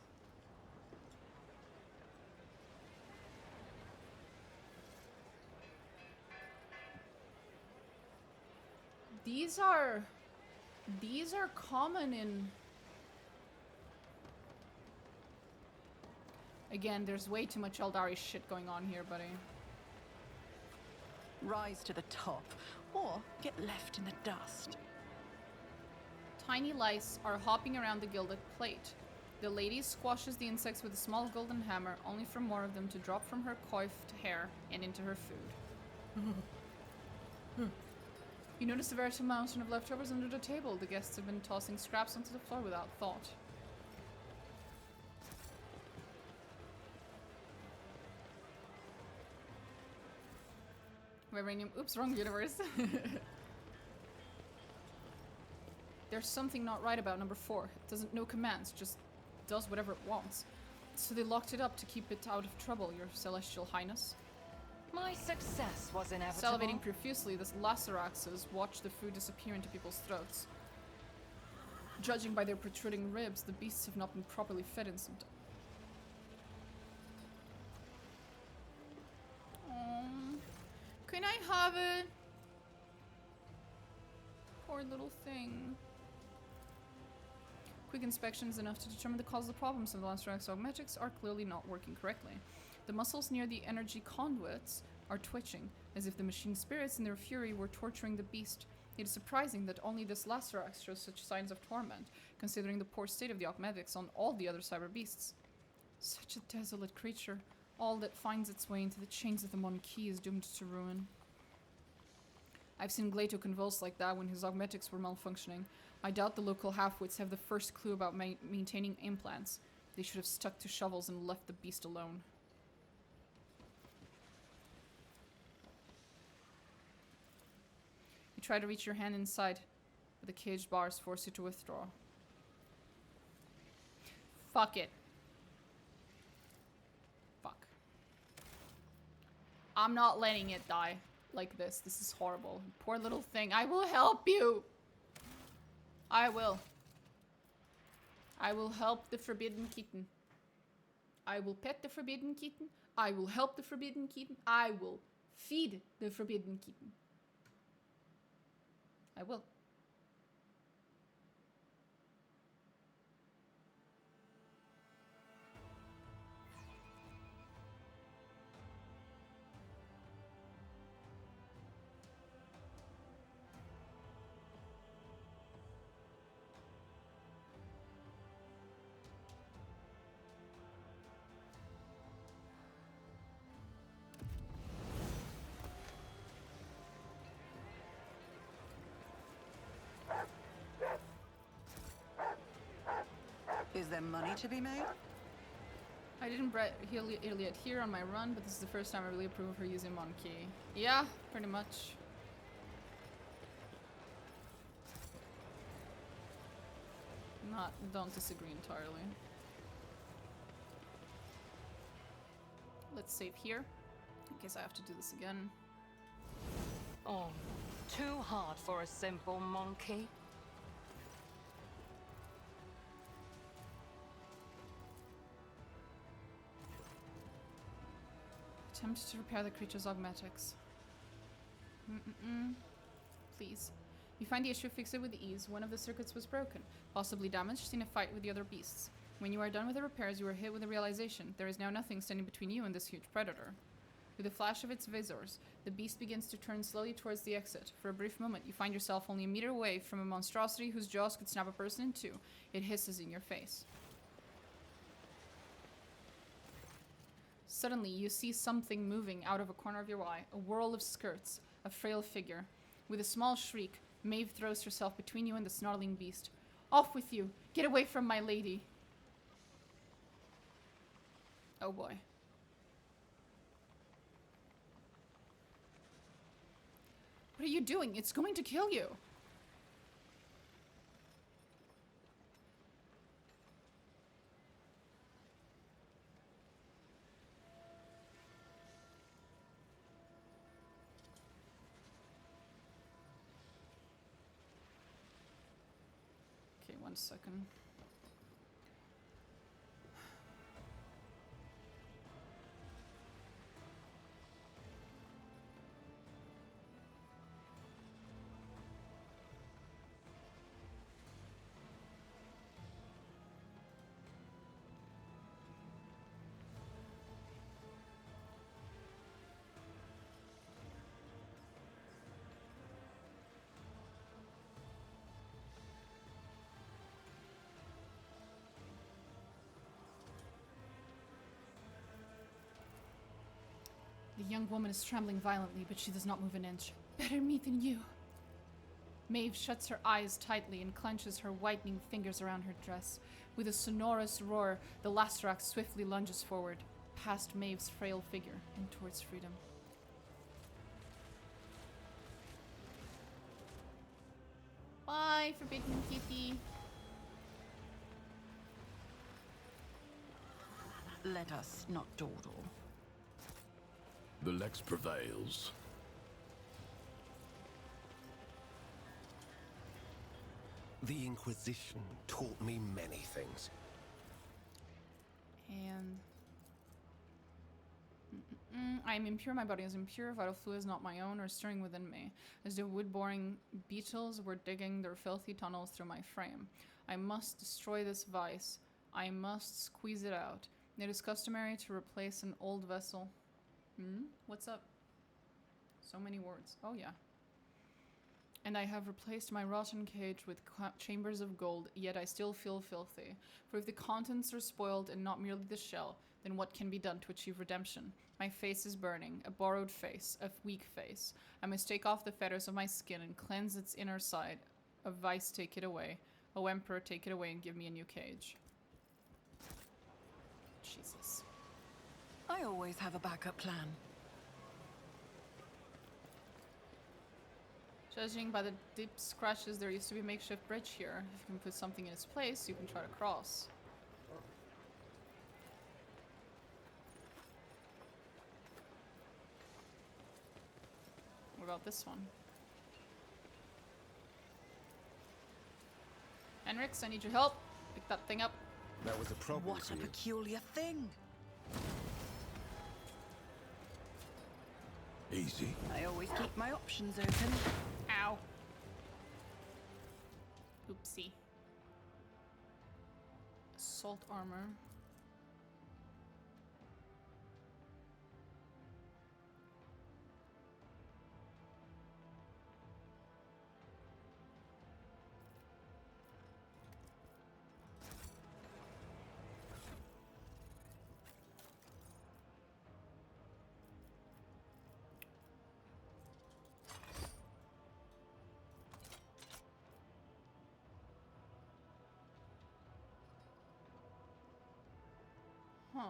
S1: These are common in... Again, there's way too much Eldari shit going on here, buddy.
S10: Rise to the top, or get left in the dust.
S1: Tiny lice are hopping around the gilded plate. The lady squashes the insects with a small golden hammer, only for more of them to drop from her coiffed hair and into her food. You notice a veritable mountain of leftovers under the table. The guests have been tossing scraps onto the floor without thought. Vibranium. Oops, wrong universe. There's something not right about number 4. It doesn't know commands, just does whatever it wants. So they locked it up to keep it out of trouble, your celestial highness.
S4: My success was inevitable.
S1: Salivating profusely, the Laceraxes watch the food disappear into people's throats. Judging by their protruding ribs, the beasts have not been properly fed in some time. Can I have it? Poor little thing. Quick inspection is enough to determine the cause of the problem. Some of the Lacerax augmetics are clearly not working correctly. The muscles near the energy conduits are twitching, as if the machine spirits in their fury were torturing the beast. It is surprising that only this Lacerax shows such signs of torment, considering the poor state of the augmetics on all the other cyber beasts. Such a desolate creature. All that finds its way into the chains of the Monarchy is doomed to ruin. I've seen Glato convulse like that when his augmetics were malfunctioning. I doubt the local half-wits have the first clue about maintaining implants. They should have stuck to shovels and left the beast alone. You try to reach your hand inside, but the caged bars force you to withdraw. Fuck it. Fuck. I'm not letting it die like this. This is horrible. Poor little thing. I will help you. I will. I will help the forbidden kitten. I will pet the forbidden kitten. I will help the forbidden kitten. I will feed the forbidden kitten. I will.
S10: Is there money to be made?
S1: I didn't bred Iliad here on my run, but this is the first time I really approve of her using Monkey. Yeah, pretty much. Don't disagree entirely. Let's save here, in case I have to do this again.
S4: Oh, too hard for a simple monkey.
S1: Attempt to repair the creature's augmetics. Please. You find the issue, fix it with ease. One of the circuits was broken, possibly damaged in a fight with the other beasts. When you are done with the repairs, you are hit with the realization there is now nothing standing between you and this huge predator. With a flash of its visors, the beast begins to turn slowly towards the exit. For a brief moment, you find yourself only a meter away from a monstrosity whose jaws could snap a person in two. It hisses in your face. Suddenly, you see something moving out of a corner of your eye, a whirl of skirts, a frail figure. With a small shriek, Maeve throws herself between you and the snarling beast. Off with you! Get away from my lady! Oh boy. What are you doing? It's going to kill you! Okay, 1 second. The young woman is trembling violently, but she does not move an inch. Better me than you. Maeve shuts her eyes tightly and clenches her whitening fingers around her dress. With a sonorous roar, the Lacerax swiftly lunges forward, past Maeve's frail figure and towards freedom. Bye, forbidden kitty.
S10: Let us not dawdle.
S8: The Lex prevails.
S6: The Inquisition taught me many things.
S1: And I am impure, my body is impure, vital fluid is not my own or stirring within me, as the wood-boring beetles were digging their filthy tunnels through my frame. I must destroy this vice. I must squeeze it out. It is customary to replace an old vessel. What's up? So many words. Oh yeah. And I have replaced my rotten cage with chambers of gold, yet I still feel filthy. For if the contents are spoiled and not merely the shell, then what can be done to achieve redemption? My face is burning, a borrowed face, a weak face. I must take off the fetters of my skin and cleanse its inner side A vice, take it away. O Emperor, take it away and give me a new cage. Jesus.
S10: I always have a backup plan.
S1: Judging by the deep scratches, there used to be a makeshift bridge here. If you can put something in its place, you can try to cross. What about this one? Henrix, I need your help. Pick that thing up.
S6: That was a problem.
S10: What a peculiar thing.
S8: Easy.
S10: I always keep my options open.
S1: Ow. Oopsie. Assault armor. Huh.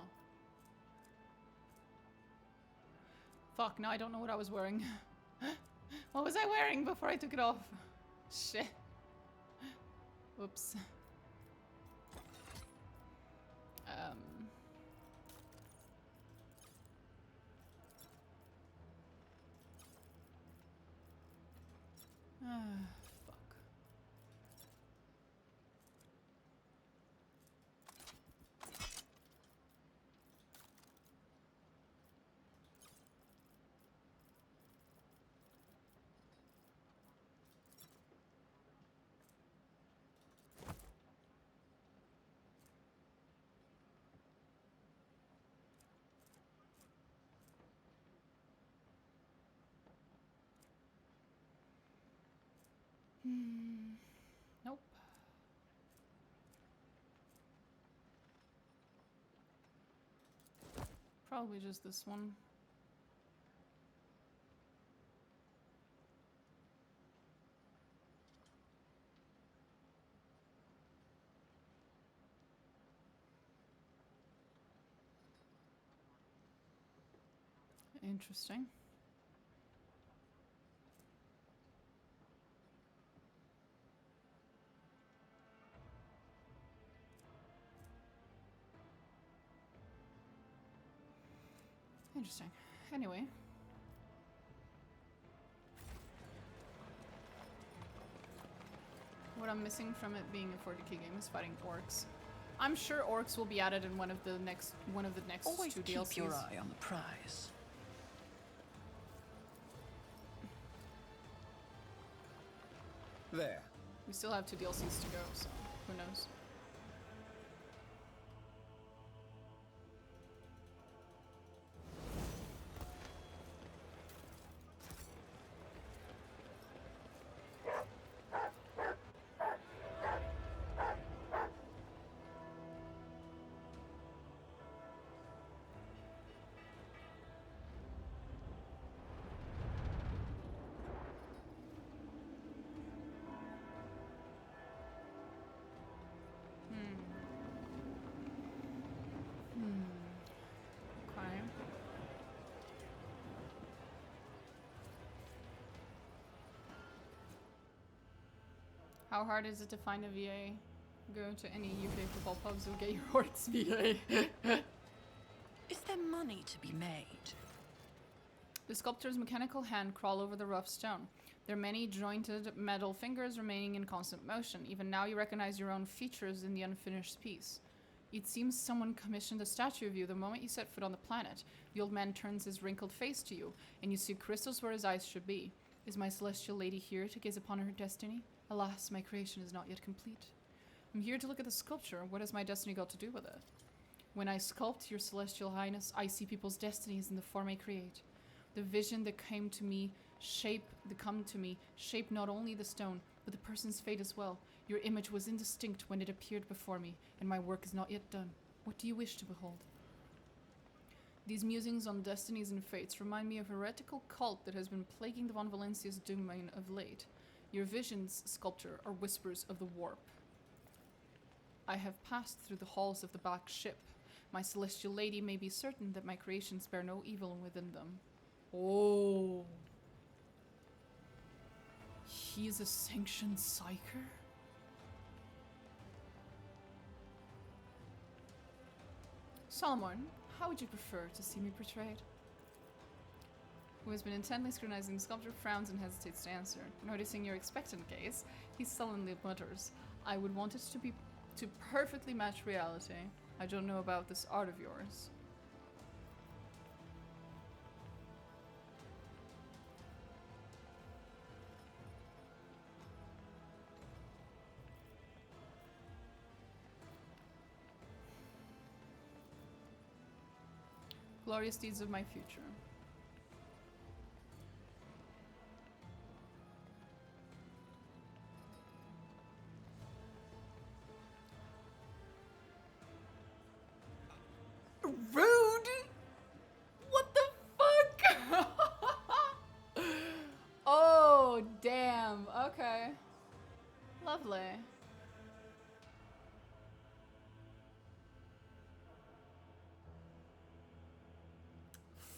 S1: Fuck, now I don't know what I was wearing. What was I wearing before I took it off? Shit. Oops. Fuck. Nope. Probably just this one. Interesting. Interesting. Anyway. What I'm missing from it being a 40k game is fighting orcs. I'm sure orcs will be added in one of the next
S10: Always
S1: two
S10: keep
S1: DLCs.
S10: your eye on the prize.
S6: There.
S1: We still have 2 DLCs to go, so who knows. Okay. How hard is it to find a VA? Go to any UK football pubs, you'll get your orcs VA.
S10: Is there money to be made?
S1: The sculptor's mechanical hand crawl over the rough stone. Their many jointed metal fingers remaining in constant motion. Even now you recognize your own features in the unfinished piece. It seems someone commissioned a statue of you the moment you set foot on the planet. The old man turns his wrinkled face to you, and you see crystals where his eyes should be. Is my celestial lady here to gaze upon her destiny? Alas, my creation is not yet complete. I'm here to look at the sculpture. What has my destiny got to do with it? When I sculpt, your celestial highness, I see people's destinies in the form I create. The vision that came to me shape not only the stone, but the person's fate as well. Your image was indistinct when it appeared before me, and my work is not yet done. What do you wish to behold? These musings on destinies and fates remind me of a heretical cult that has been plaguing the Von Valencia's domain of late. Your visions, sculptor, are whispers of the warp. I have passed through the halls of the black ship. My celestial lady may be certain that my creations bear no evil within them. Oh. He is a sanctioned psyker? Solomon, how would you prefer to see me portrayed? Who has been intently scrutinizing the sculpture, frowns and hesitates to answer. Noticing your expectant gaze, he sullenly mutters, I would want it to perfectly match reality. I don't know about this art of yours. Glorious deeds of my future. Rude! What the fuck? Oh, damn. Okay. Lovely.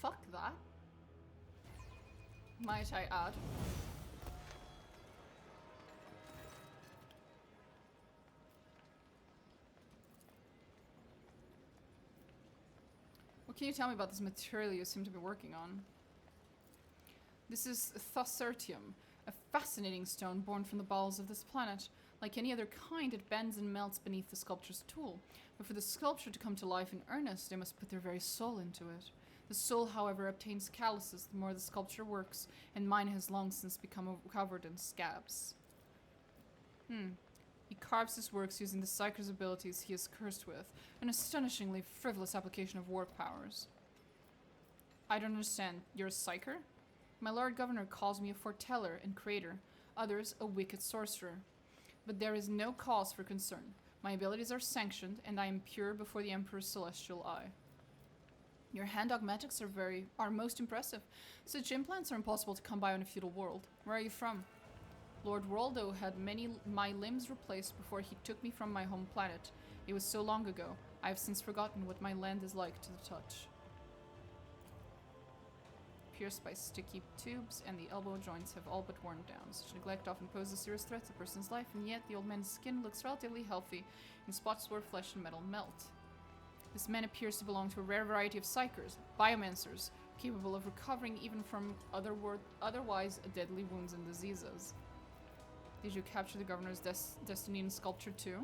S1: Fuck that. Might I add? What can you tell me about this material you seem to be working on? This is Thassera, a fascinating stone born from the bowels of this planet. Like any other kind, it bends and melts beneath the sculptor's tool. But for the sculpture to come to life in earnest, they must put their very soul into it. The soul, however, obtains calluses the more the sculpture works, and mine has long since become covered in scabs. He carves his works using the psyker's abilities he is cursed with, an astonishingly frivolous application of warp powers. I don't understand. You're a psyker? My Lord Governor calls me a foreteller and creator, others a wicked sorcerer. But there is no cause for concern. My abilities are sanctioned, and I am pure before the Emperor's celestial eye. Your hand dogmatics are most impressive. Such implants are impossible to come by on a feudal world. Where are you from? Lord Waldo had my limbs replaced before he took me from my home planet. It was so long ago. I have since forgotten what my land is like to the touch. Pierced by sticky tubes, and the elbow joints have all but worn down. Such neglect often poses serious threat to a person's life, and yet the old man's skin looks relatively healthy in spots where flesh and metal melt. This man appears to belong to a rare variety of psychers, biomancers, capable of recovering even from otherwise deadly wounds and diseases. Did you capture the governor's destiny in sculpture too?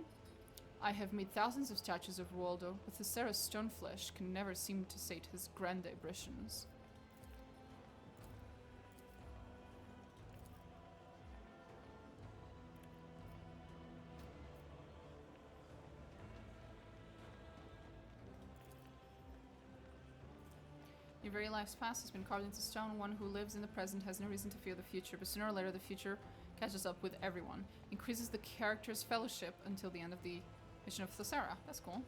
S1: I have made thousands of statues of Waldo, but Thassera's stone flesh can never seem to sate his grand ambitions. Your very life's past has been carved into stone. One who lives in the present has no reason to fear the future, but sooner or later the future catches up with everyone. Increases the character's fellowship until the end of the mission of Thassera. That's cool.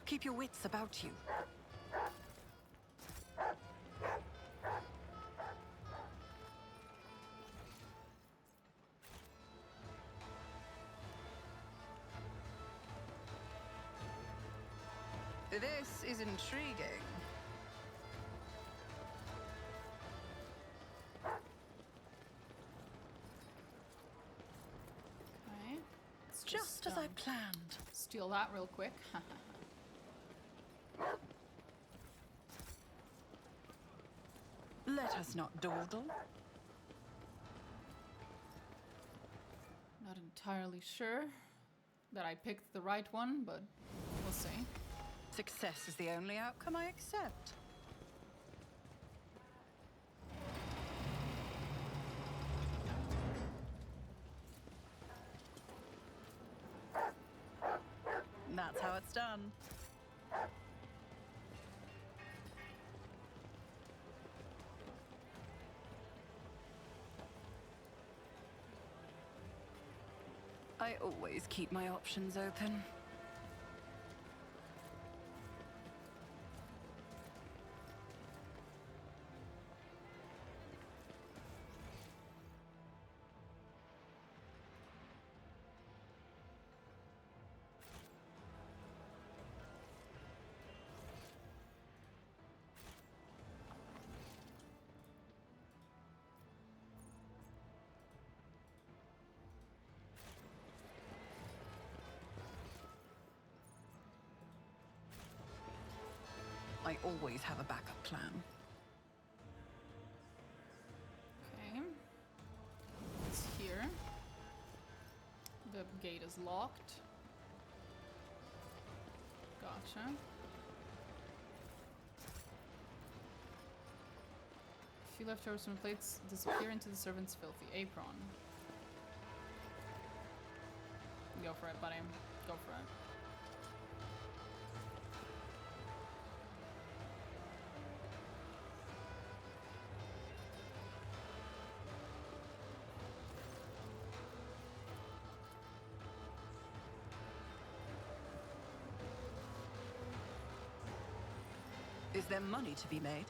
S10: Keep your wits about you. This is intriguing.
S1: Okay.
S10: It's just as I planned.
S1: Steal that real quick.
S10: Let us not dawdle.
S1: Not entirely sure that I picked the right one, but we'll see.
S10: Success is the only outcome I accept. That's how it's done. I always keep my options open. I always have a backup plan.
S1: Okay. It's here. The gate is locked. Gotcha. A few leftovers from plates disappear into the servant's filthy apron. Go for it, buddy. Go for it.
S10: Is there money to be made?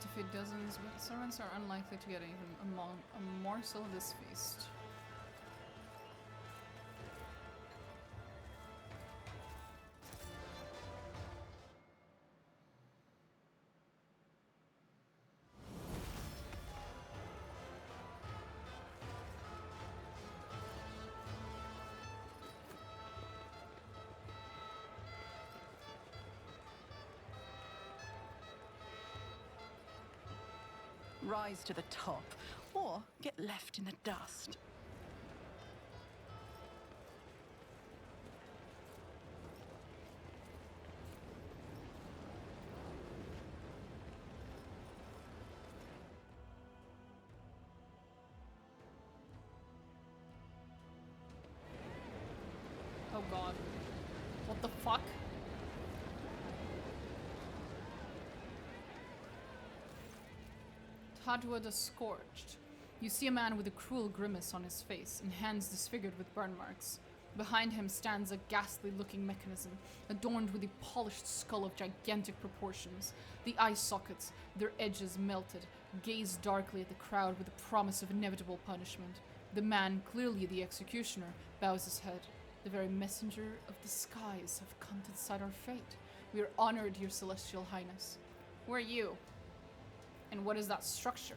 S1: To feed dozens, but servants are unlikely to get even a morsel of this feast.
S10: Rise to the top, or get left in the dust.
S1: Oh god. What the fuck? Hadwa the Scorched. You see a man with a cruel grimace on his face and hands disfigured with burn marks. Behind him stands a ghastly-looking mechanism, adorned with a polished skull of gigantic proportions. The eye sockets, their edges melted, gaze darkly at the crowd with the promise of inevitable punishment. The man, clearly the executioner, bows his head. The very messenger of the skies have come to decide our fate. We are honored, your celestial highness. Who are you? And what is that structure?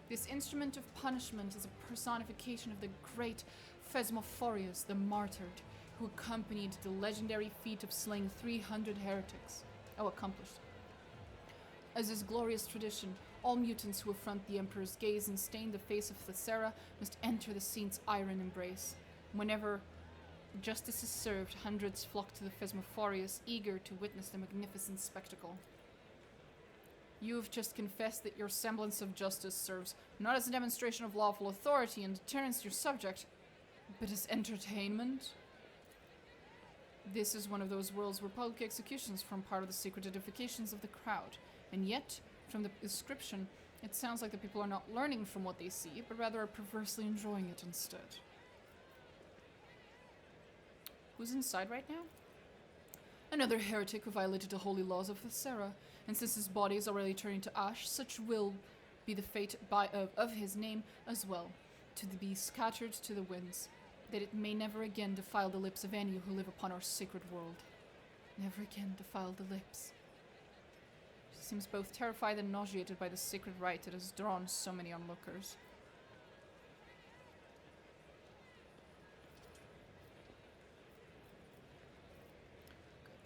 S1: This instrument of punishment is a personification of the great Phasmophorius the Martyred, who accompanied the legendary feat of slaying 300 heretics. Oh, accomplished. As is glorious tradition, all mutants who affront the Emperor's gaze and stain the face of Thassera must enter the saint's iron embrace. Whenever justice is served, hundreds flock to the Phasmophorius, eager to witness the magnificent spectacle. You have just confessed that your semblance of justice serves not as a demonstration of lawful authority and deterrence to your subject, but as entertainment. This is one of those worlds where public executions form part of the secret edifications of the crowd, and yet, from the description, it sounds like the people are not learning from what they see, but rather are perversely enjoying it instead. Who's inside right now? Another heretic who violated the holy laws of Thassera, and since his body is already turning to ash, such will be the fate of his name as well, to be scattered to the winds, that it may never again defile the lips of any who live upon our sacred world. Never again defile the lips. She seems both terrified and nauseated by the sacred rite that has drawn so many onlookers.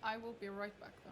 S1: I will be right back though.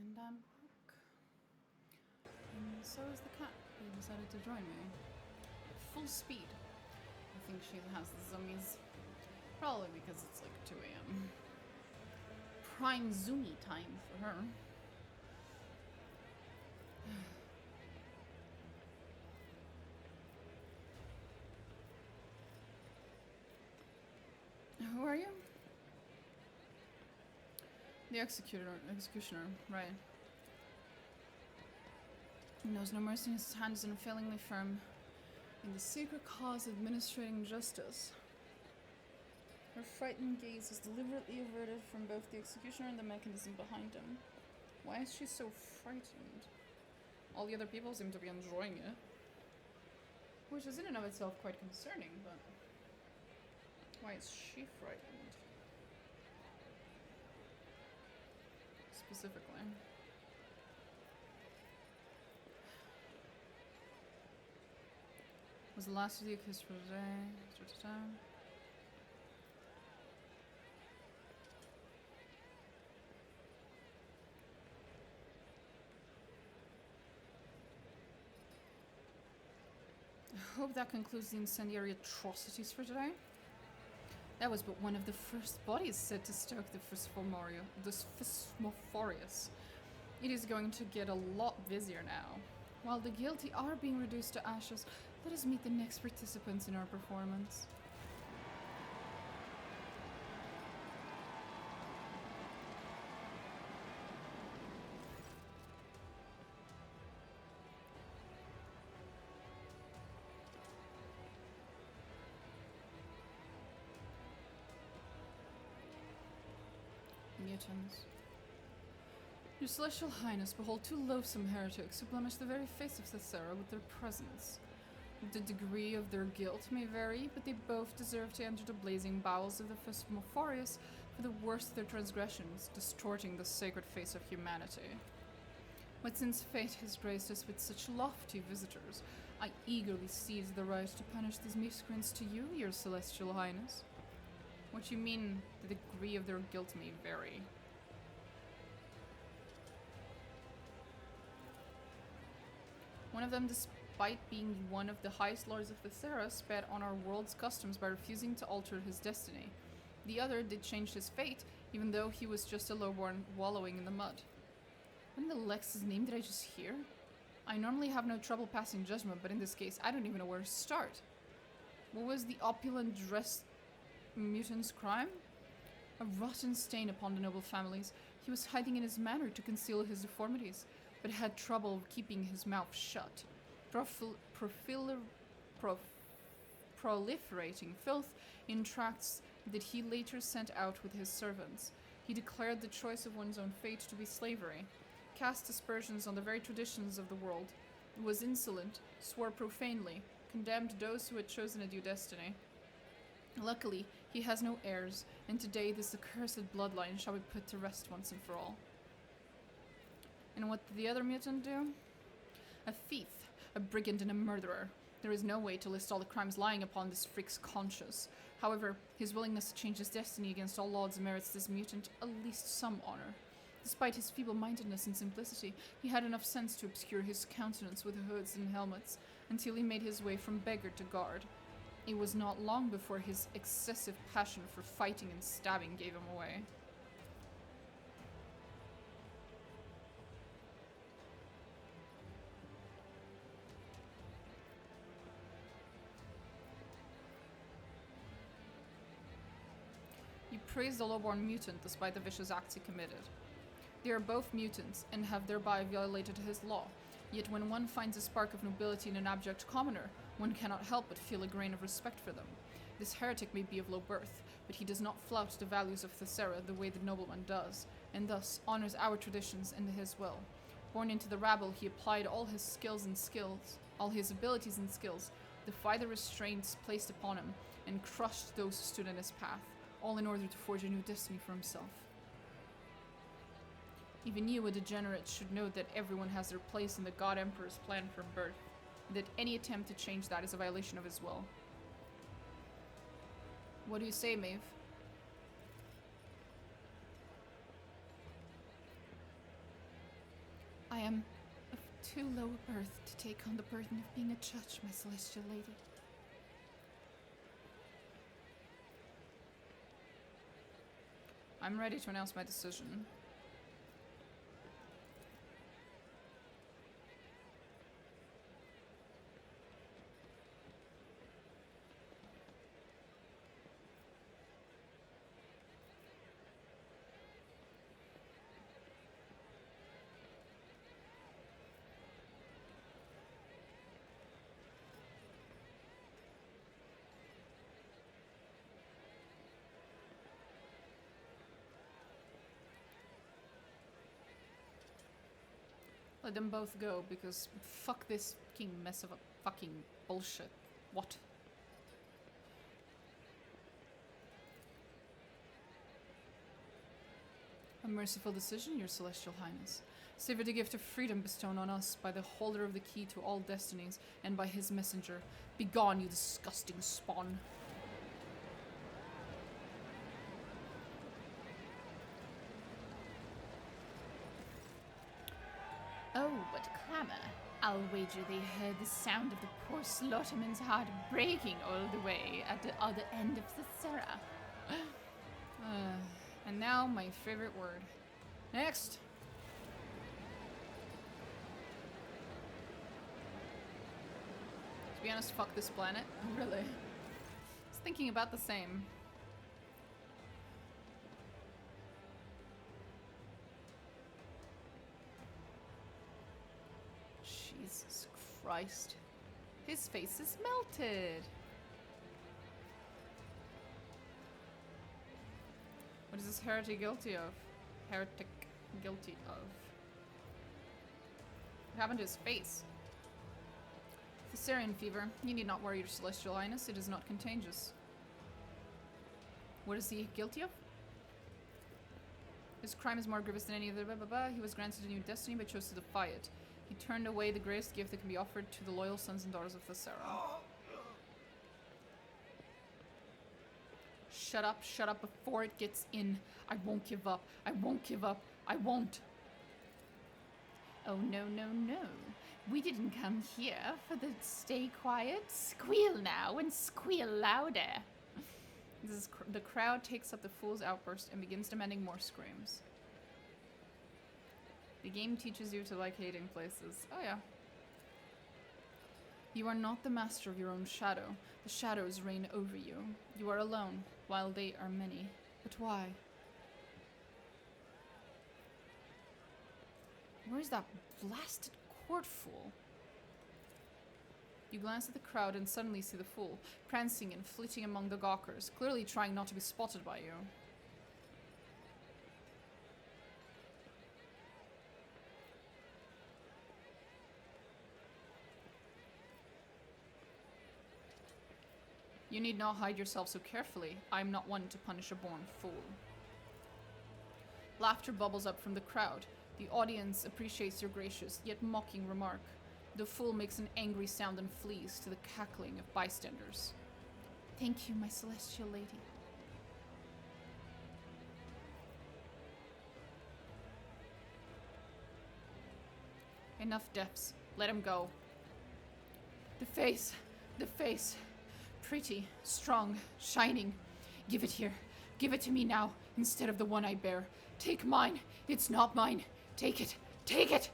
S1: And I'm back. And so is the cat, who decided to join me. At full speed. I think she has the zoomies. Probably because it's like 2 AM. Prime zoomie time for her. Who are you? The executioner, right. He knows no mercy, his hand is unfailingly firm in the sacred cause of administrating justice. Her frightened gaze is deliberately averted from both the executioner and the mechanism behind him. Why is she so frightened? All the other people seem to be enjoying it. Which is in and of itself quite concerning, but why is she frightened? Specifically. Was the last of the kiss for today? I hope that concludes the incendiary atrocities for today. That was but one of the first bodies set to stoke the Phasmophorius. It is going to get a lot busier now. While the guilty are being reduced to ashes, let us meet the next participants in our performance. Mutants. Your Celestial Highness, behold 2 loathsome heretics who blemish the very face of Thassera with their presence. The degree of their guilt may vary, but they both deserve to enter the blazing bowels of the Phasmophorius for the worst of their transgressions, distorting the sacred face of humanity. But since fate has graced us with such lofty visitors, I eagerly seize the right to punish these miscreants to you, Your Celestial Highness. What you mean, the degree of their guilt may vary. One of them, despite being one of the highest lords of Thassera, sped on our world's customs by refusing to alter his destiny. The other did change his fate, even though he was just a lowborn wallowing in the mud. What in the Lex's name did I just hear? I normally have no trouble passing judgment, but in this case, I don't even know where to start. What was the opulent dressed mutant's crime? A rotten stain upon the noble families. He was hiding in his manor to conceal his deformities, but had trouble keeping his mouth shut. Proliferating filth in tracts that he later sent out with his servants. He declared the choice of one's own fate to be slavery, cast aspersions on the very traditions of the world, was insolent, swore profanely, condemned those who had chosen a due destiny. Luckily, he has no heirs, and today this accursed bloodline shall be put to rest once and for all. And what did the other mutant do? A thief, a brigand, and a murderer. There is no way to list all the crimes lying upon this freak's conscience. However, his willingness to change his destiny against all odds merits this mutant at least some honor. Despite his feeble-mindedness and simplicity, he had enough sense to obscure his countenance with hoods and helmets until he made his way from beggar to guard. It was not long before his excessive passion for fighting and stabbing gave him away. He praised the lowborn mutant despite the vicious acts he committed. They are both mutants and have thereby violated his law, yet when one finds a spark of nobility in an abject commoner, one cannot help but feel a grain of respect for them. This heretic may be of low birth, but he does not flout the values of Thassera the way the nobleman does, and thus honors our traditions and his will. Born into the rabble, he applied all his abilities and skills, defied the restraints placed upon him, and crushed those who stood in his path, all in order to forge a new destiny for himself. Even you, a degenerate, should know that everyone has their place in the God Emperor's plan from birth, and that any attempt to change that is a violation of his will. What do you say, Maive? I am of too low a birth to take on the burden of being a judge, my celestial lady. I'm ready to announce my decision. Let them both go, because fuck this fucking mess of a fucking bullshit. What? A merciful decision, Your Celestial Highness. Savor the gift of freedom bestowed on us by the holder of the key to all destinies and by his messenger. Begone, you disgusting spawn. Oh, what clamour. I'll wager they heard the sound of the poor slaughterman's heart breaking all the way at the other end of Thassera. And now my favorite word. Next! To be honest, fuck this planet. Really. I was thinking about the same. Jesus Christ. His face is melted. What is this heretic guilty of? Heretic guilty of? What happened to his face? Thasserian fever. You need not worry, Your Celestial Highness. It is not contagious. What is he guilty of? His crime is more grievous than any other. He was granted a new destiny but chose to defy it. He turned away the greatest gift that can be offered to the loyal sons and daughters of Thassera. Shut up before it gets in. I won't give up. I won't give up. I won't. Oh, no, no, no. We didn't come here for the stay quiet. Squeal now and squeal louder. The crowd takes up the fool's outburst and begins demanding more screams. The game teaches you to like hating places. Oh yeah. You are not the master of your own shadow. The shadows reign over you. You are alone, while they are many. But why? Where is that blasted court fool? You glance at the crowd and suddenly see the fool, prancing and flitting among the gawkers, clearly trying not to be spotted by you. You need not hide yourself so carefully. I am not one to punish a born fool. Laughter bubbles up from the crowd. The audience appreciates your gracious, yet mocking remark. The fool makes an angry sound and flees to the cackling of bystanders. Thank you, my celestial lady. Enough depths. Let him go. The face. The face. Pretty, strong, shining. Give it here. Give it to me now, instead of the one I bear. Take mine. It's not mine. Take it. Take it!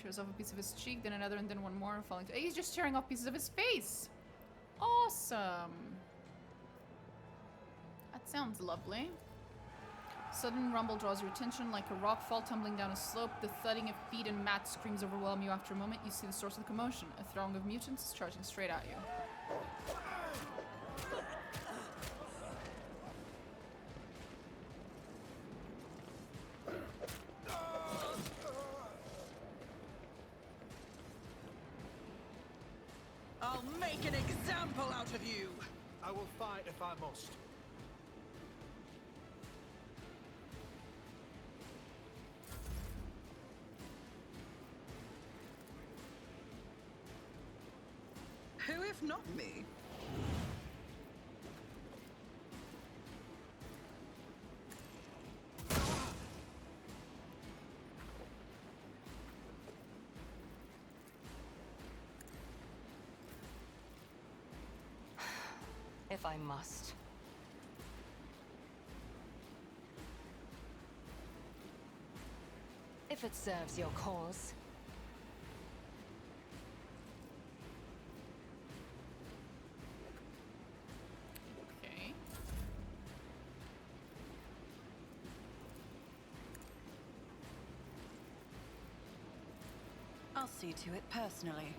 S1: Tears off a piece of his cheek, then another, and then one more, falling to— he's just tearing off pieces of his face! Awesome! That sounds lovely. Sudden rumble draws your attention like a rock fall tumbling down a slope. The thudding of feet and mat screams overwhelm you. After a moment, you see the source of the commotion. A throng of mutants is charging straight at you.
S3: I'll make an example out of you!
S6: I will fight if I must.
S3: Who if not me?
S4: if I must. If it serves your cause.
S1: Okay.
S10: I'll see to it personally.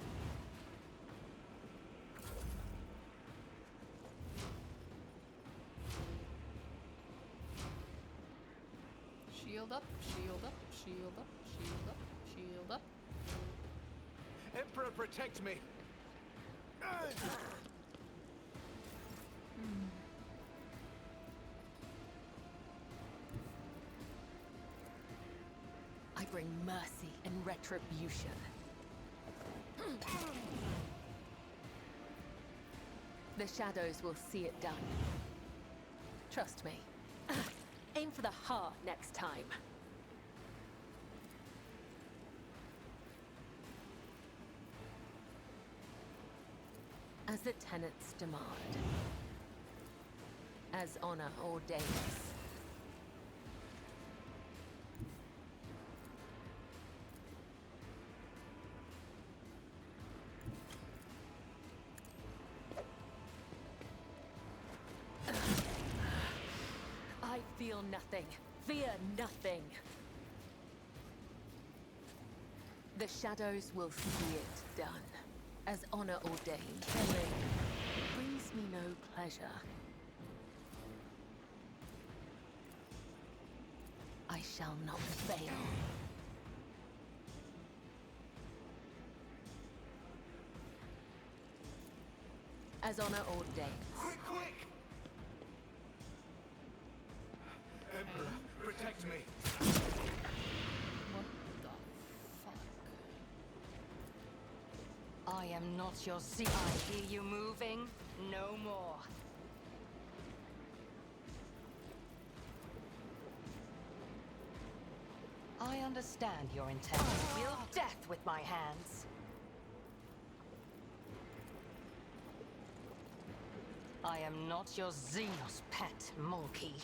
S1: Shield up, shield up, shield up, shield up, shield up.
S6: Emperor, protect me!
S7: I bring mercy and retribution. The shadows will see it done. Trust me. Aim for the heart next time. As the tenets demand. As honor ordains. I feel nothing. Fear nothing. The shadows will see it done. As honor ordained. Killing brings me no pleasure. I shall not fail. As honor ordained.
S6: Quick, quick! Emperor, protect me!
S1: What the fuck?
S4: I am not your Z. I hear you moving. No more. I understand your intent. I will death with my hands. I am not your Xenos pet monkey.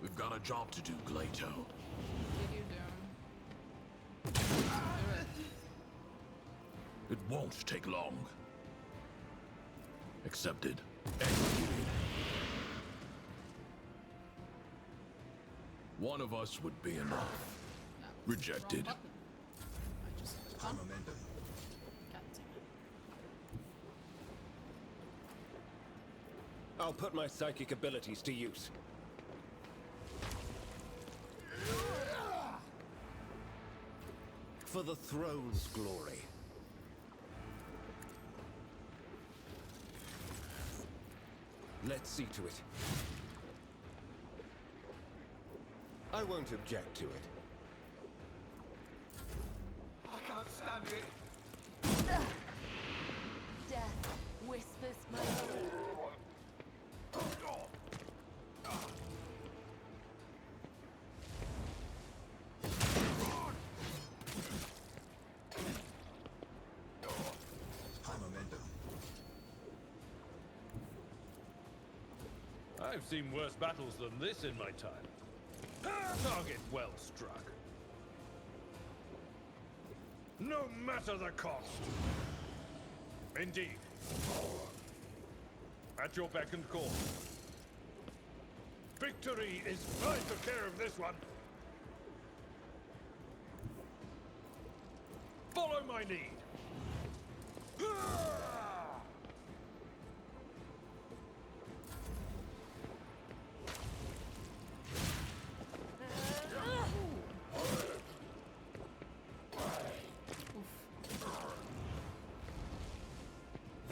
S8: We've got a job to do, Glato.
S1: What are you doing?
S8: It won't take long. Accepted. Executed. One of us would be enough. Rejected.
S1: Wrong button. I just clicked on.
S6: Momentum.
S1: God damn it.
S6: I'll put my psychic abilities to use. For the throne's glory. Let's see to it. I won't object to it. I can't stand it.
S7: Death whispers my name.
S2: I've seen worse battles than this in my time. Target well struck. No matter the cost. Indeed. At your beck and call. Victory is mine to care of this one. Follow my need.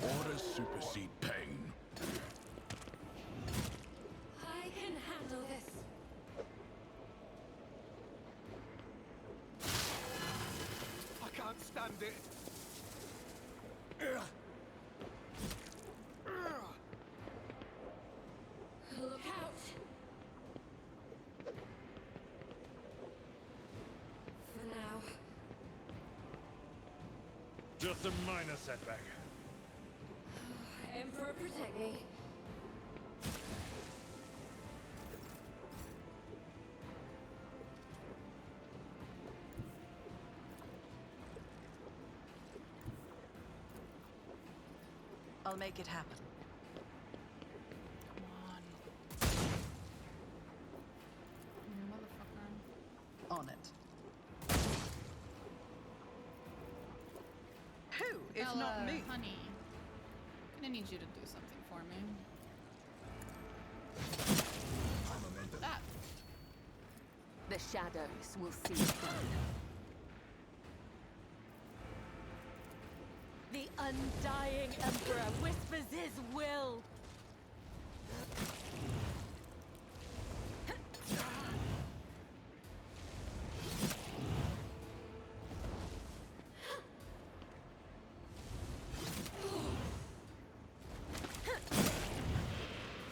S8: Orders supersede pain.
S9: I can handle this.
S6: I can't stand it.
S9: Look out!
S2: Just a minor setback.
S4: Emperor, protect me.
S10: I'll make it happen.
S1: Come on. You motherfucker.
S10: On it. Who, if
S1: Bella,
S10: not me?
S1: honey. I'm gonna need you to do something for me. That.
S7: The shadows will see it done.
S4: The undying Emperor whispers his will.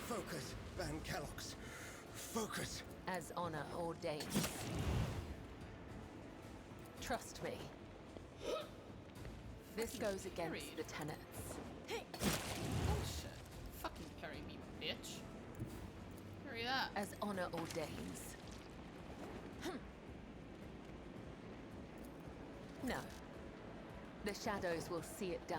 S6: Focus, Van Kellogg's. Focus.
S7: As honor ordains. Trust me. This goes against
S1: Period.
S7: the tenets.
S1: Bullshit. Fucking parry me, bitch. Parry that.
S7: As honor ordains. No. The shadows will see it done.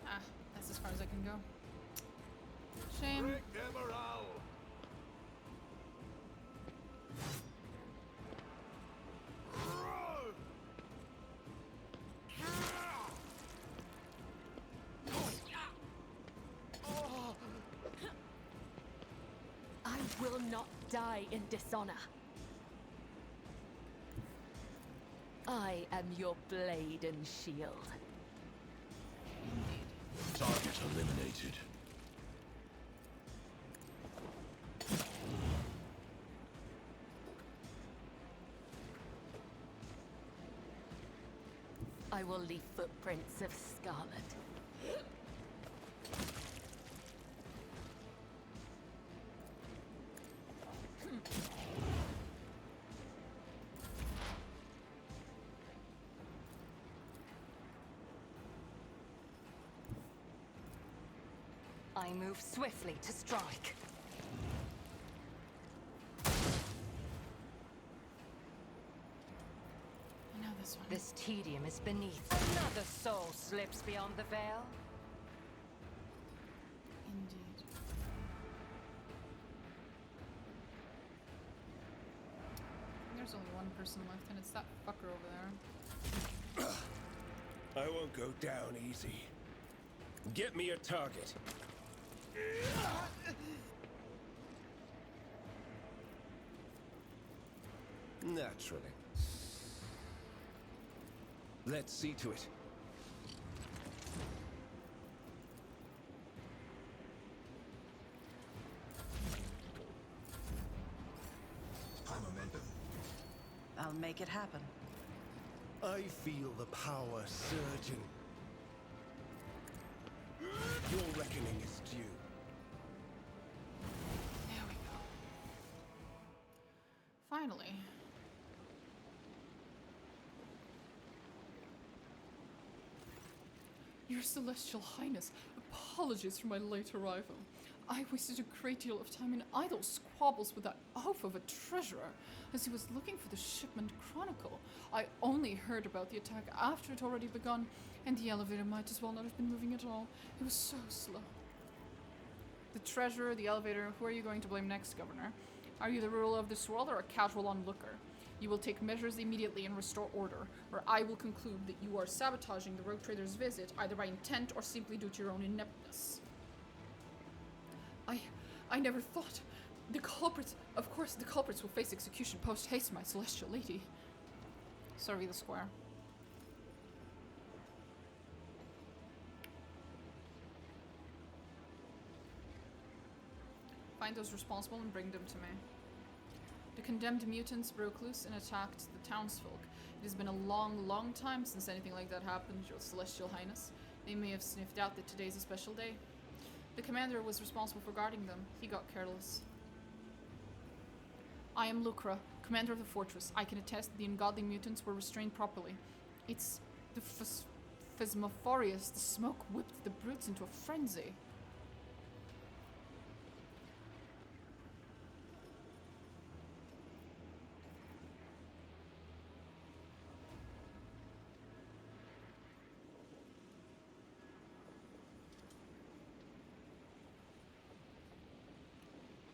S1: Ah, that's as far as I can go. Shame.
S4: I will not die in dishonor. I am your blade and shield.
S8: Target eliminated.
S4: I will leave footprints of scarlet. I move swiftly to strike.
S1: I know this one.
S4: This tedium is beneath. Another soul slips beyond the veil.
S1: Indeed. There's only one person left, and it's that fucker over there.
S6: I won't go down easy. Get me a target. Naturally. Let's see to it.
S10: I'll make it happen.
S6: I feel the power surging. Your reckoning is due.
S1: There we go. Finally. Your Celestial Highness, apologies for my late arrival. I wasted a great deal of time in idle squabbles with that oaf of a treasurer as he was looking for the shipment chronicle. I only heard about the attack after it already begun, and the elevator might as well not have been moving at all. It was so slow. The treasurer, the elevator, who are you going to blame next, Governor? Are you the ruler of this world or a casual onlooker? You will take measures immediately and restore order, or I will conclude that you are sabotaging the rogue trader's visit, either by intent or simply due to your own ineptness. I never thought. The culprits, of course, the culprits will face execution post-haste, my celestial lady. Survey the square. Find those responsible and bring them to me. The condemned mutants broke loose and attacked the townsfolk. It has been a long, long time since anything like that happened, Your Celestial Highness. They may have sniffed out that today's a special day. The commander was responsible for guarding them. He got careless. I am Lucra, Commander of the fortress, I can attest that the ungodly mutants were restrained properly. It's the Phasmophorius. The smoke whipped the brutes into a frenzy.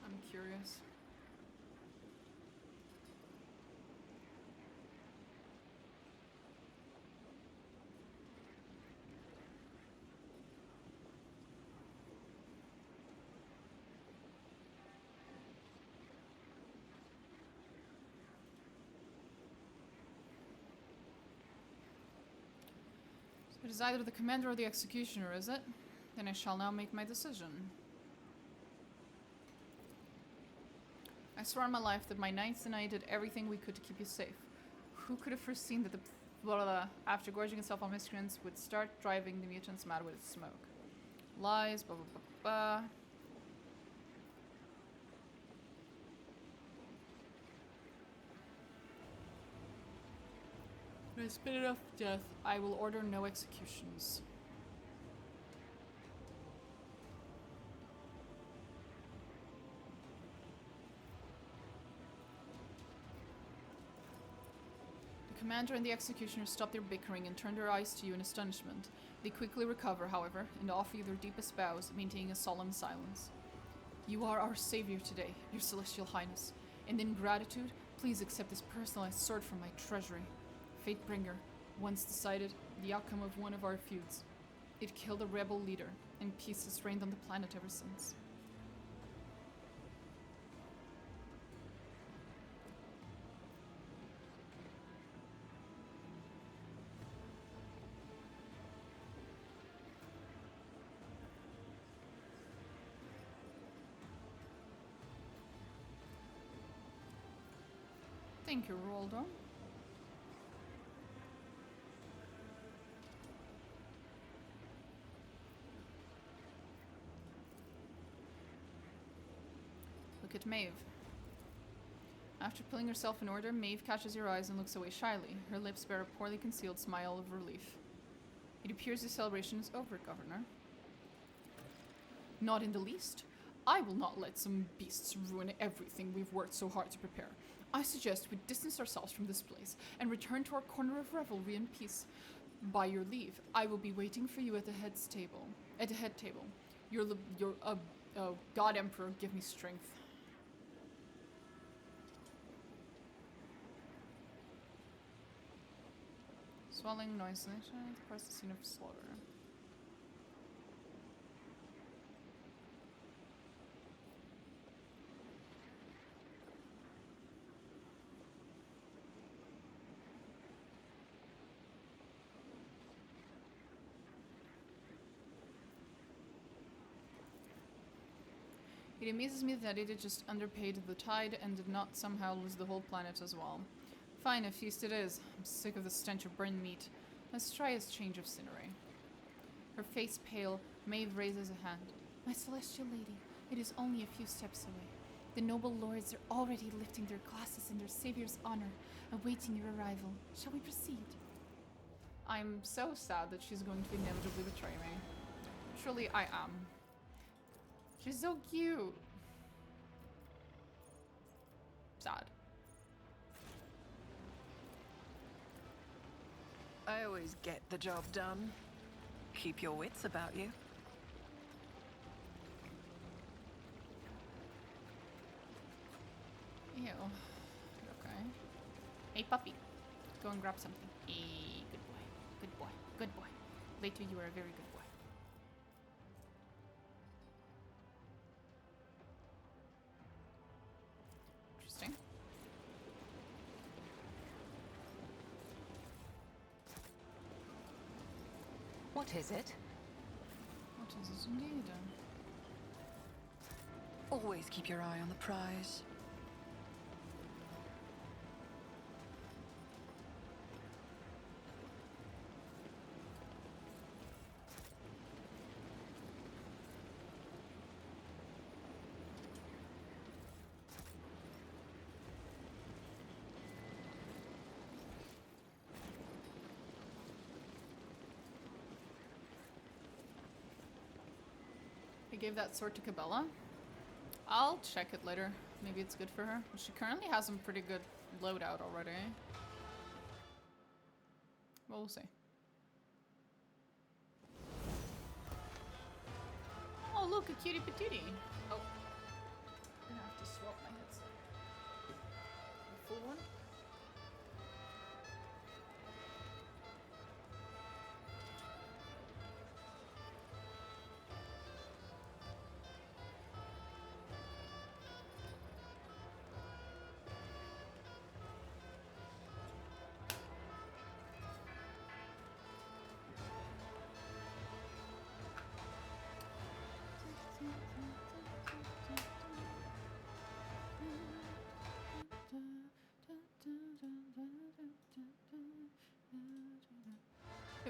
S1: I'm curious. It is either the commander or the executioner, is it? Then I shall now make my decision. I swear on my life that my knights and I did everything we could to keep you safe. Who could have foreseen that the blah, blah, blah, after gorging itself on miscreants, would start driving the mutants mad with its smoke? Lies, blah blah blah blah. When I spit it off death, I will order no executions. The commander and the executioner stop their bickering and turn their eyes to you in astonishment. They quickly recover, however, and offer you their deepest bows, maintaining a solemn silence. You are our savior today, your celestial highness, and in gratitude, please accept this personalized sword from my treasury. Fatebringer, once decided the outcome of one of our feuds. It killed a rebel leader, and peace has reigned on the planet ever since. Thank you, Roldo. Look at Maive. After pulling herself in order, Maive catches your eyes and looks away shyly. Her lips bear a poorly concealed smile of relief. It appears the celebration is over, Governor. Not in the least. I will not let some beasts ruin everything we've worked so hard to prepare. I suggest we distance ourselves from this place and return to our corner of revelry and peace. By your leave, I will be waiting for you at the head table. Your God Emperor, give me strength. Swelling noise across the scene of slaughter. It amazes me that it had just underpaid the tide and did not somehow lose the whole planet as well. Fine, a feast it is. I'm sick of the stench of burned meat. Let's try a change of scenery. Her face pale, Maive raises a hand. My celestial lady, it is only a few steps away. The noble lords are already lifting their glasses in their savior's honor, awaiting your arrival. Shall we proceed? I'm so sad that she's going to inevitably betray me. Truly, I am. She's so cute. Sad.
S10: I always get the job done. Keep your wits about you.
S1: Ew. Okay. Hey, puppy. Go and grab something. Hey, good boy. Good boy. Good boy. Later, you are a very good boy. Interesting.
S4: What is it?
S1: What is it indeed?
S10: Always keep your eye on the prize.
S1: I gave that sword to Cabela. I'll check it later. Maybe it's good for her. She currently has some pretty good loadout already. Well, we'll see. Oh, look, a cutie patootie. Oh. I'm gonna have to swap my headset. The full one?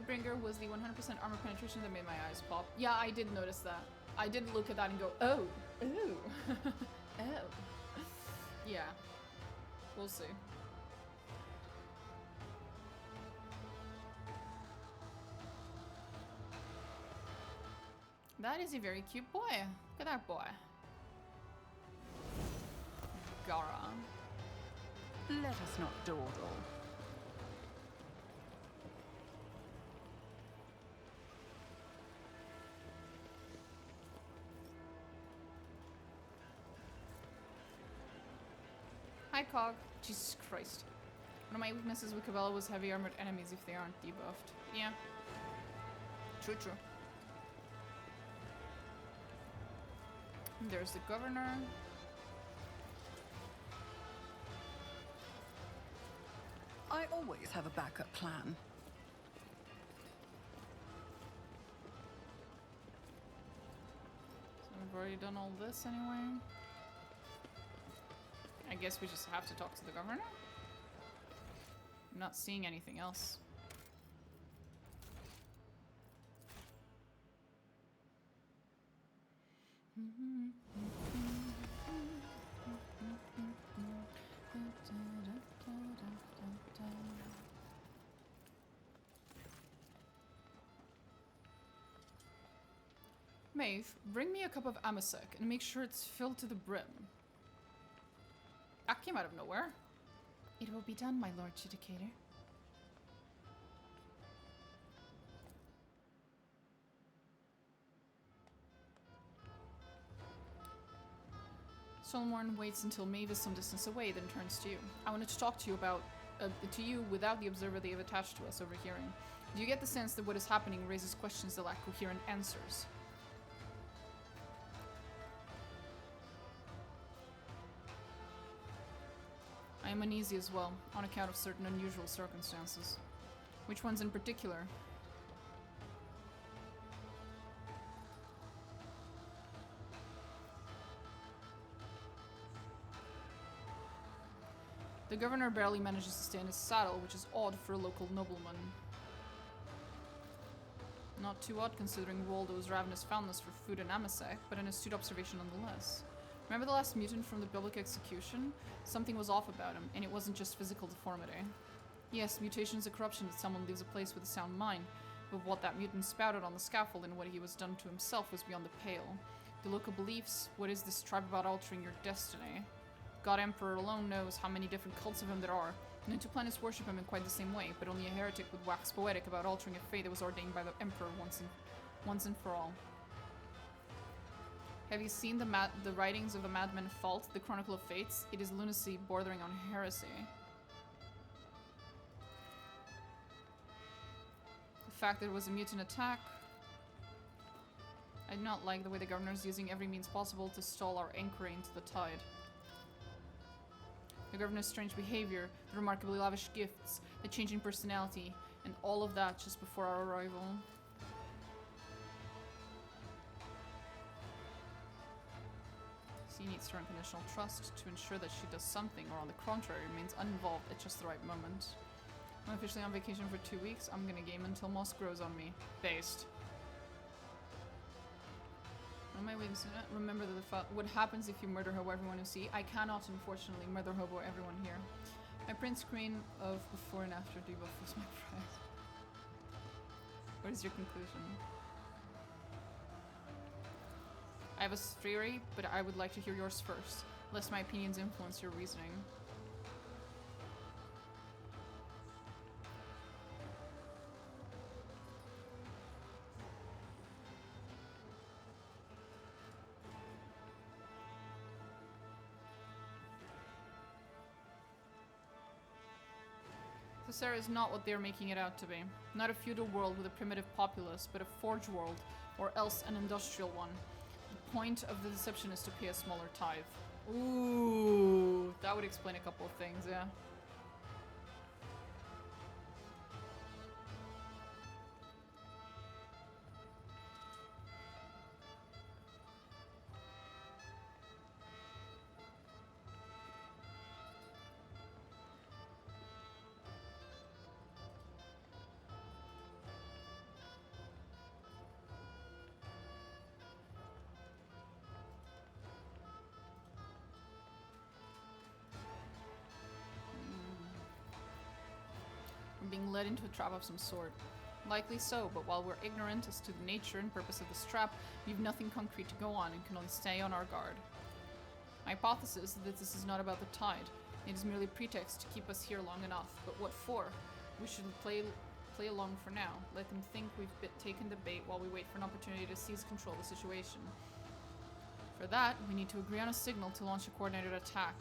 S1: Bringer was the 100% armor penetration that made my eyes pop. Yeah, I did notice that. I did look at that and go, oh, ooh, oh. Yeah, we'll see. That is a very cute boy. Look at that boy. Gara.
S10: Let us not dawdle.
S1: Hi, Cog. Jesus Christ. One of my weaknesses with Cabela was heavy armored enemies if they aren't debuffed. Yeah. True, true. And there's the governor.
S10: I always have a backup plan.
S1: So we've already done all this anyway. I guess we just have to talk to the governor? I'm not seeing anything else. Maeve, bring me a cup of amasec and make sure it's filled to the brim. That came out of nowhere. It will be done, my lord judicator. Solmorn waits until Maeve is some distance away, then turns to you. I wanted to talk to you about without the observer they have attached to us overhearing. Do you get the sense that what is happening raises questions that lack coherent answers? I am uneasy as well, on account of certain unusual circumstances. Which ones in particular? The governor barely manages to stay in his saddle, which is odd for a local nobleman. Not too odd considering Waldo's ravenous fondness for food and amasec, but an astute observation nonetheless. Remember the last mutant from the public execution? Something was off about him, and it wasn't just physical deformity. Yes, mutation is a corruption that someone leaves a place with a sound mind, but what that mutant spouted on the scaffold and what he was done to himself was beyond the pale. The local beliefs, what is this tribe about altering your destiny? God Emperor alone knows how many different cults of him there are, and two planets worship him in quite the same way, but only a heretic would wax poetic about altering a fate that was ordained by the Emperor once and for all. Have you seen the writings of the madman Fault, the Chronicle of Fates? It is lunacy bordering on heresy. The fact that it was a mutant attack. I do not like the way the governor is using every means possible to stall our anchoring into the tide. The governor's strange behavior, the remarkably lavish gifts, the changing personality, and all of that just before our arrival. She needs her unconditional trust to ensure that she does something, or on the contrary, remains uninvolved at just the right moment. I'm officially on vacation for 2 weeks. I'm gonna game until moss grows on me. Based. On my way, remember that what happens if you murder hobo everyone you see? I cannot, unfortunately, murder hobo everyone here. My print screen of before and after debuff was my pride. What is your conclusion? have a theory, but I would like to hear yours first, lest my opinions influence your reasoning. Thassera is not what they're making it out to be. Not a feudal world with a primitive populace, but a forge world, or else an industrial one. The point of the deception is to pay a smaller tithe. Ooh, that would explain a couple of things, yeah. Being led into a trap of some sort. Likely so, but while we're ignorant as to the nature and purpose of this trap, we have nothing concrete to go on and can only stay on our guard. My hypothesis is that this is not about the tide. It is merely a pretext to keep us here long enough. But what for? We should play along for now. Let them think we've taken the bait while we wait for an opportunity to seize control of the situation. For that, we need to agree on a signal to launch a coordinated attack.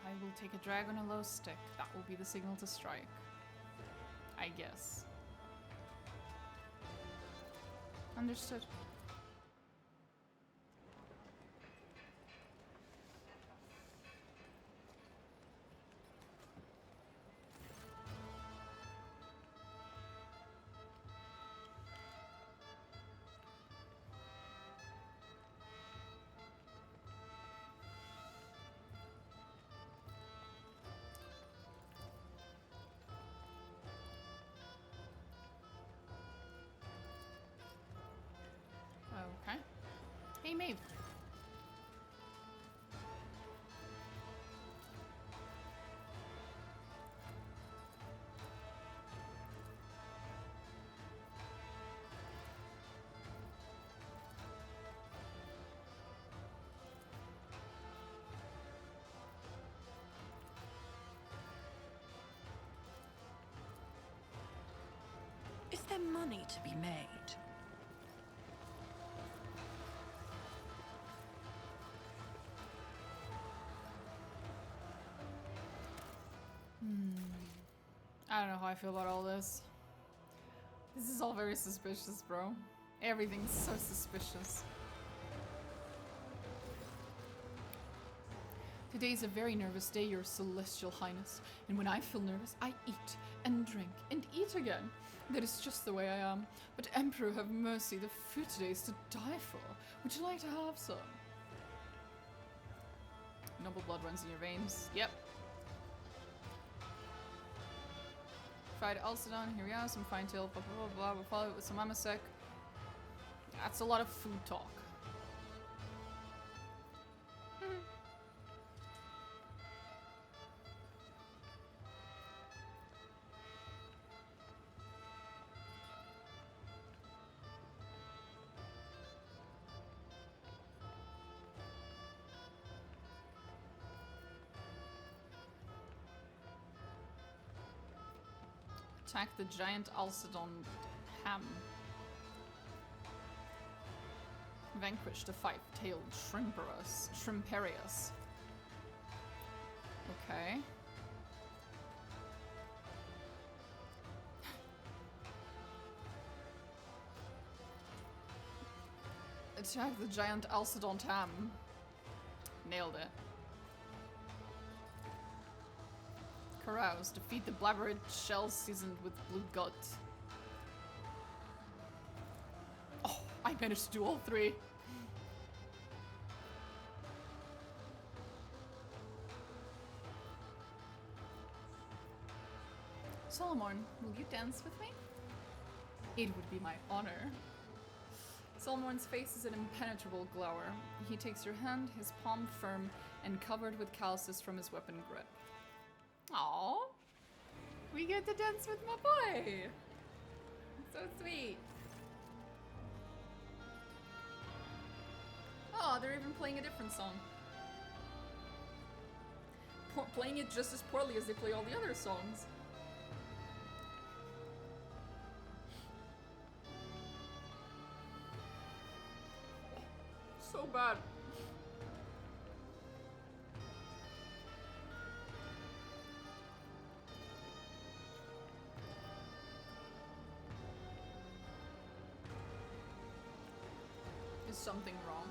S1: I will take a drag on a low stick. That will be the signal to strike. I guess. Understood. Okay. Hey, Maive.
S10: Is there money to be made?
S1: I don't know how I feel about all this. This is all very suspicious, bro. Everything's so suspicious. Today is a very nervous day, Your Celestial Highness. And when I feel nervous, I eat and drink and eat again. That is just the way I am. But Emperor, have mercy, the food today is to die for. Would you like to have some? Noble blood runs in your veins. Yep. Fried Alcedon, here we are, some fine tail, blah blah blah blah. We'll follow it with some amasec. That's a lot of food talk. Attack the giant Alcedon ham. Vanquish the five-tailed Shrimperius. Okay. Attack the giant Alcedon ham. Nailed it. Carouse. Defeat the blabbered shell seasoned with blue gut. Oh, I managed to do all three. Solomon, will you dance with me? It would be my honor. Solomon's face is an impenetrable glower. He takes your hand, his palm firm and covered with calluses from his weapon grip. Aww. We get to dance with my boy. So sweet. Oh, they're even playing a different song. Playing it just as poorly as they play all the other songs. So bad. Is something wrong?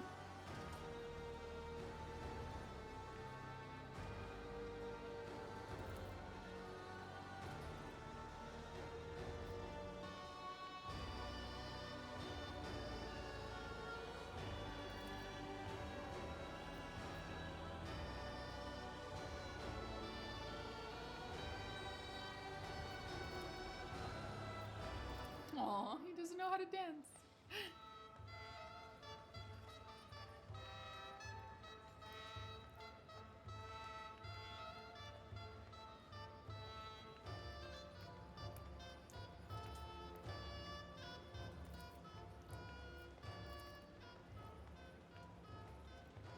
S1: Aw, he doesn't know how to dance.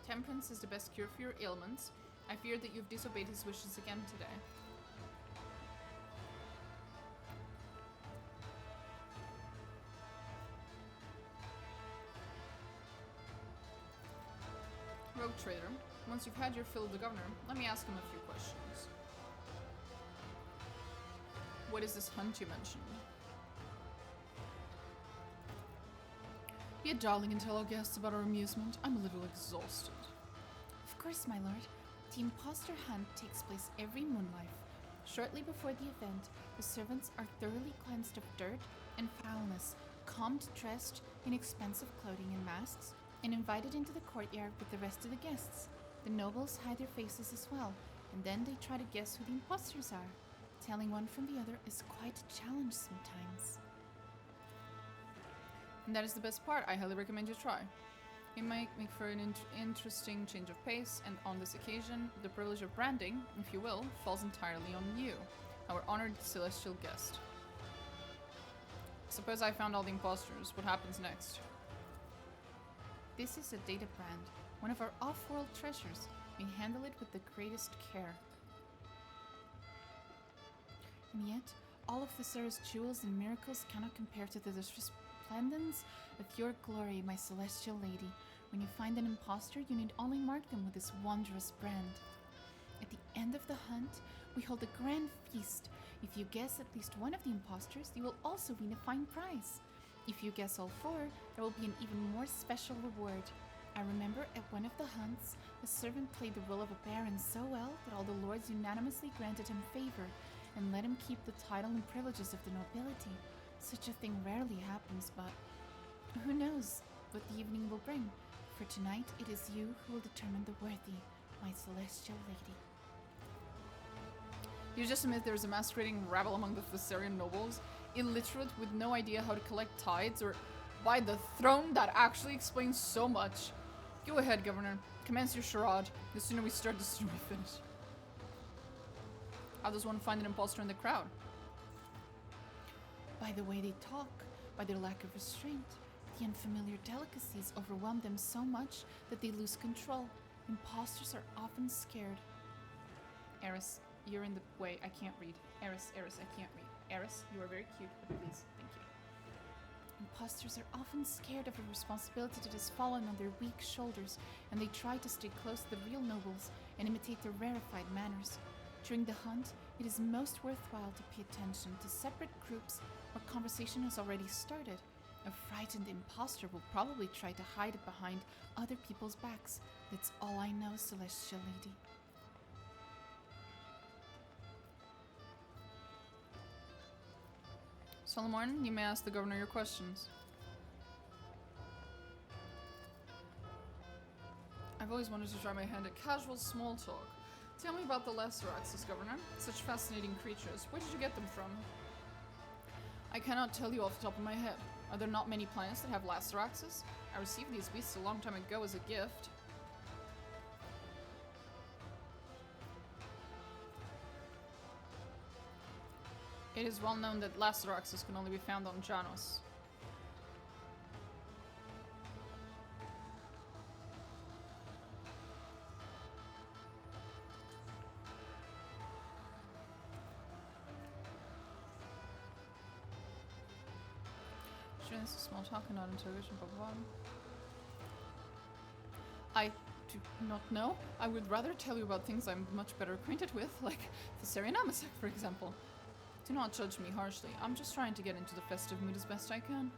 S1: Temperance is the best cure for your ailments. I fear that you've disobeyed his wishes again today. Rogue trader, once you've had your fill of the governor, let me ask him a few questions. What is this hunt you mentioned? Be a darling and tell our guests about our amusement. I'm a little exhausted. Of course, my lord. The imposter hunt takes place every moonlight. Shortly before the event, the servants are thoroughly cleansed of dirt and foulness, combed, dressed in expensive clothing and masks, and invited into the courtyard with the rest of the guests. The nobles hide their faces as well, and then they try to guess who the imposters are. Telling one from the other is quite a challenge sometimes. And that is the best part. I highly recommend you try. It might make for an interesting change of pace, and on this occasion, the privilege of branding, if you will, falls entirely on you, our honored celestial guest. Suppose I found all the imposters. What happens next? This is a data brand, one of our off-world treasures. We handle it with the greatest care. And yet, all of Thassera's jewels and miracles cannot compare to the resplendence of your glory, my celestial lady. When you find an impostor, you need only mark them with this wondrous brand. At the end of the hunt, we hold a grand feast. If you guess at least one of the imposters, you will also win a fine prize. If you guess all four, there will be an even more special reward. I remember at one of the hunts, a servant played the role of a baron so well that all the lords unanimously granted him favor and let him keep the title and privileges of the nobility. Such a thing rarely happens, but who knows what the evening will bring? For tonight, it is you who will determine the worthy, my celestial lady. You just admit there's a masquerading rabble among the Thassarian nobles, illiterate with no idea how to collect tithes, or by the throne, that actually explains so much. Go ahead, Governor. Commence your charade. The sooner we start, the sooner we finish. How does one find an imposter in the crowd? By the way they talk, by their lack of restraint. The unfamiliar delicacies overwhelm them so much that they lose control. Imposters are often scared. Eris, you're in the way. I can't read. Eris, I can't read. Eris, you are very cute, but please, thank you. Imposters are often scared of a responsibility that has fallen on their weak shoulders, and they try to stay close to the real nobles and imitate their rarefied manners. During the hunt, it is most worthwhile to pay attention to separate groups where conversation has already started. A frightened imposter will probably try to hide behind other people's backs. That's all I know, Celestial Lady. Solomon, you may ask the governor your questions. I've always wanted to try my hand at casual small talk. Tell me about the Laceraxes, Governor. Such fascinating creatures. Where did you get them from? I cannot tell you off the top of my head. Are there not many planets that have Laceraxes? I received these beasts a long time ago as a gift. It is well known that Laceraxes can only be found on Janus. Sure, this is small talk and not interrogation, blah blah blah. I do not know. I would rather tell you about things I'm much better acquainted with, like Thassera and Amasek, for example. Do not judge me harshly. I'm just trying to get into the festive mood as best I can.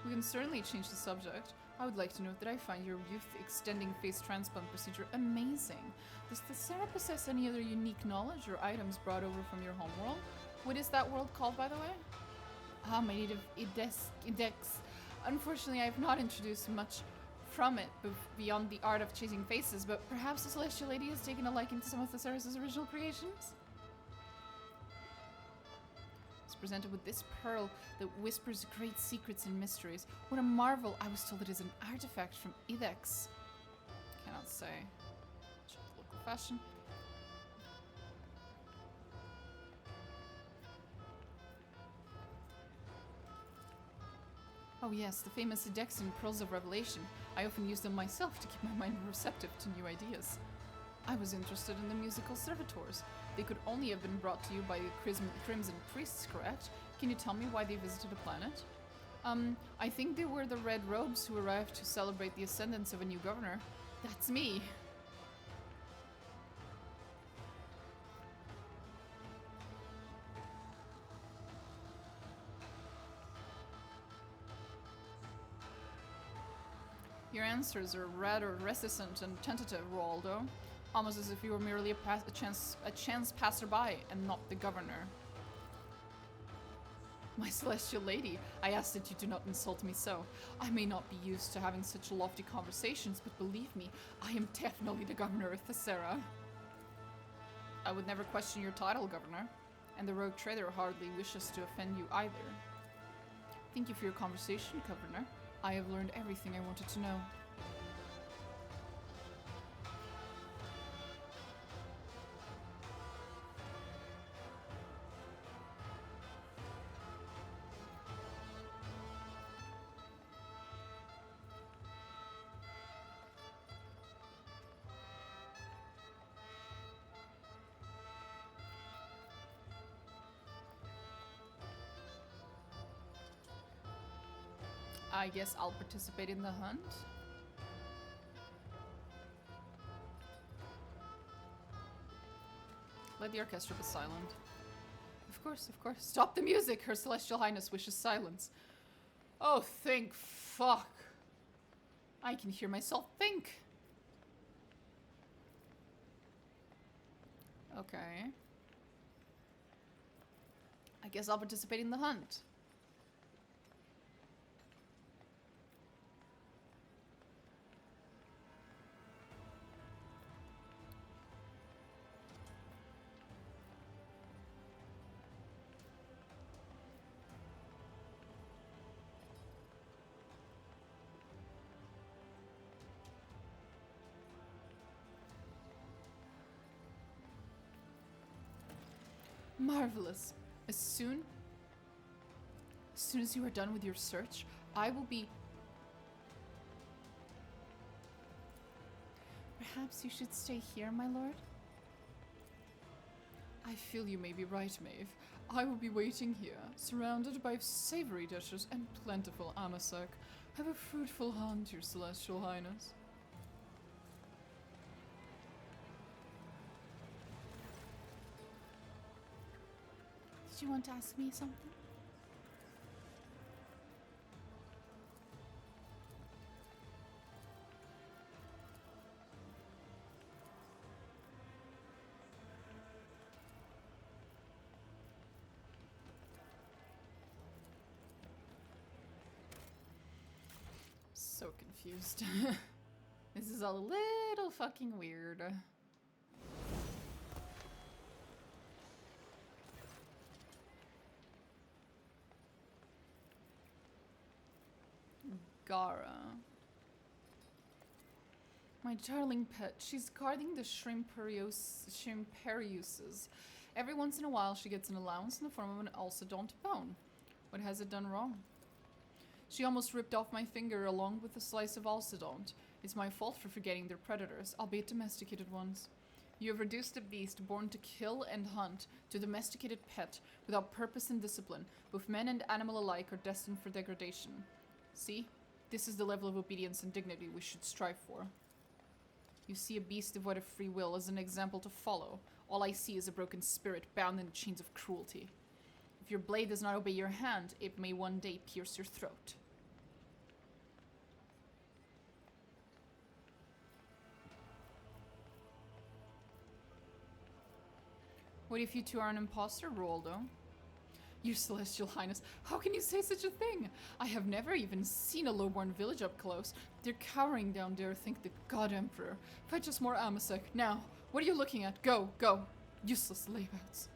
S1: We can certainly change the subject. I would like to note that I find your youth extending face transplant procedure amazing. Does Thassera possess any other unique knowledge or items brought over from your homeworld? What is that world called, by the way? Ah, my native Index. Unfortunately, I have not introduced much from it beyond the art of chasing faces, but perhaps the Celestial Lady has taken a liking to some of Thassera's original creations? Presented with this pearl that whispers great secrets and mysteries. What a marvel! I was told it is an artifact from Ithex. Cannot say. Check the local fashion. Oh yes, the famous Idexian Pearls of Revelation. I often use them myself to keep my mind receptive to new ideas. I was interested in the musical servitors. They could only have been brought to you by the Crimson Priests, correct? Can you tell me why they visited a planet? I think they were the Red Robes who arrived to celebrate the ascendance of a new governor. That's me. Your answers are rather reticent and tentative, Roaldo. Almost as if you were merely a chance passerby and not the governor. My Celestial Lady, I ask that you do not insult me so. I may not be used to having such lofty conversations, but believe me, I am definitely the governor of Thassera. I would never question your title, Governor, and the rogue trader hardly wishes to offend you either. Thank you for your conversation, Governor. I have learned everything I wanted to know. I guess I'll participate in the hunt. Let the orchestra be silent. Of course, of course. Stop the music! Her Celestial Highness wishes silence. Oh, thank fuck. I can hear myself think. Okay. I guess I'll participate in the hunt. Marvelous. As soon as you are done with your search, I will be... Perhaps you should stay here, my lord? I feel you may be right, Maeve. I will be waiting here, surrounded by savory dishes and plentiful amasek. Have a fruitful hunt, your Celestial Highness. Did you want to ask me something? So confused. This is a little fucking weird. Gara. My darling pet. She's guarding the Shrimperiuses. Every once in a while she gets an allowance in the form of an Alcedont bone. What has it done wrong? She almost ripped off my finger along with a slice of Alcedont. It's my fault for forgetting their predators, albeit domesticated ones. You have reduced a beast born to kill and hunt to a domesticated pet without purpose and discipline. Both men and animal alike are destined for degradation. See? This is the level of obedience and dignity we should strive for. You see a beast devoid of free will as an example to follow. All I see is a broken spirit bound in chains of cruelty. If your blade does not obey your hand, it may one day pierce your throat. What if you two are an imposter, Roldo? Your Celestial Highness, how can you say such a thing? I have never even seen a lowborn village up close. They're cowering down there, think the God Emperor. Fetch us more Amasek. Now, what are you looking at? Go, go. Useless layabouts.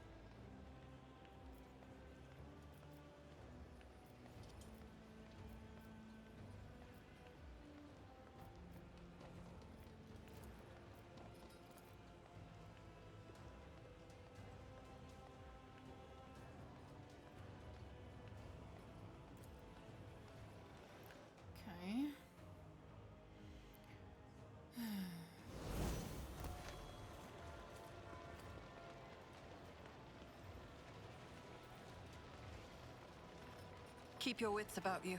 S10: Keep your wits about you.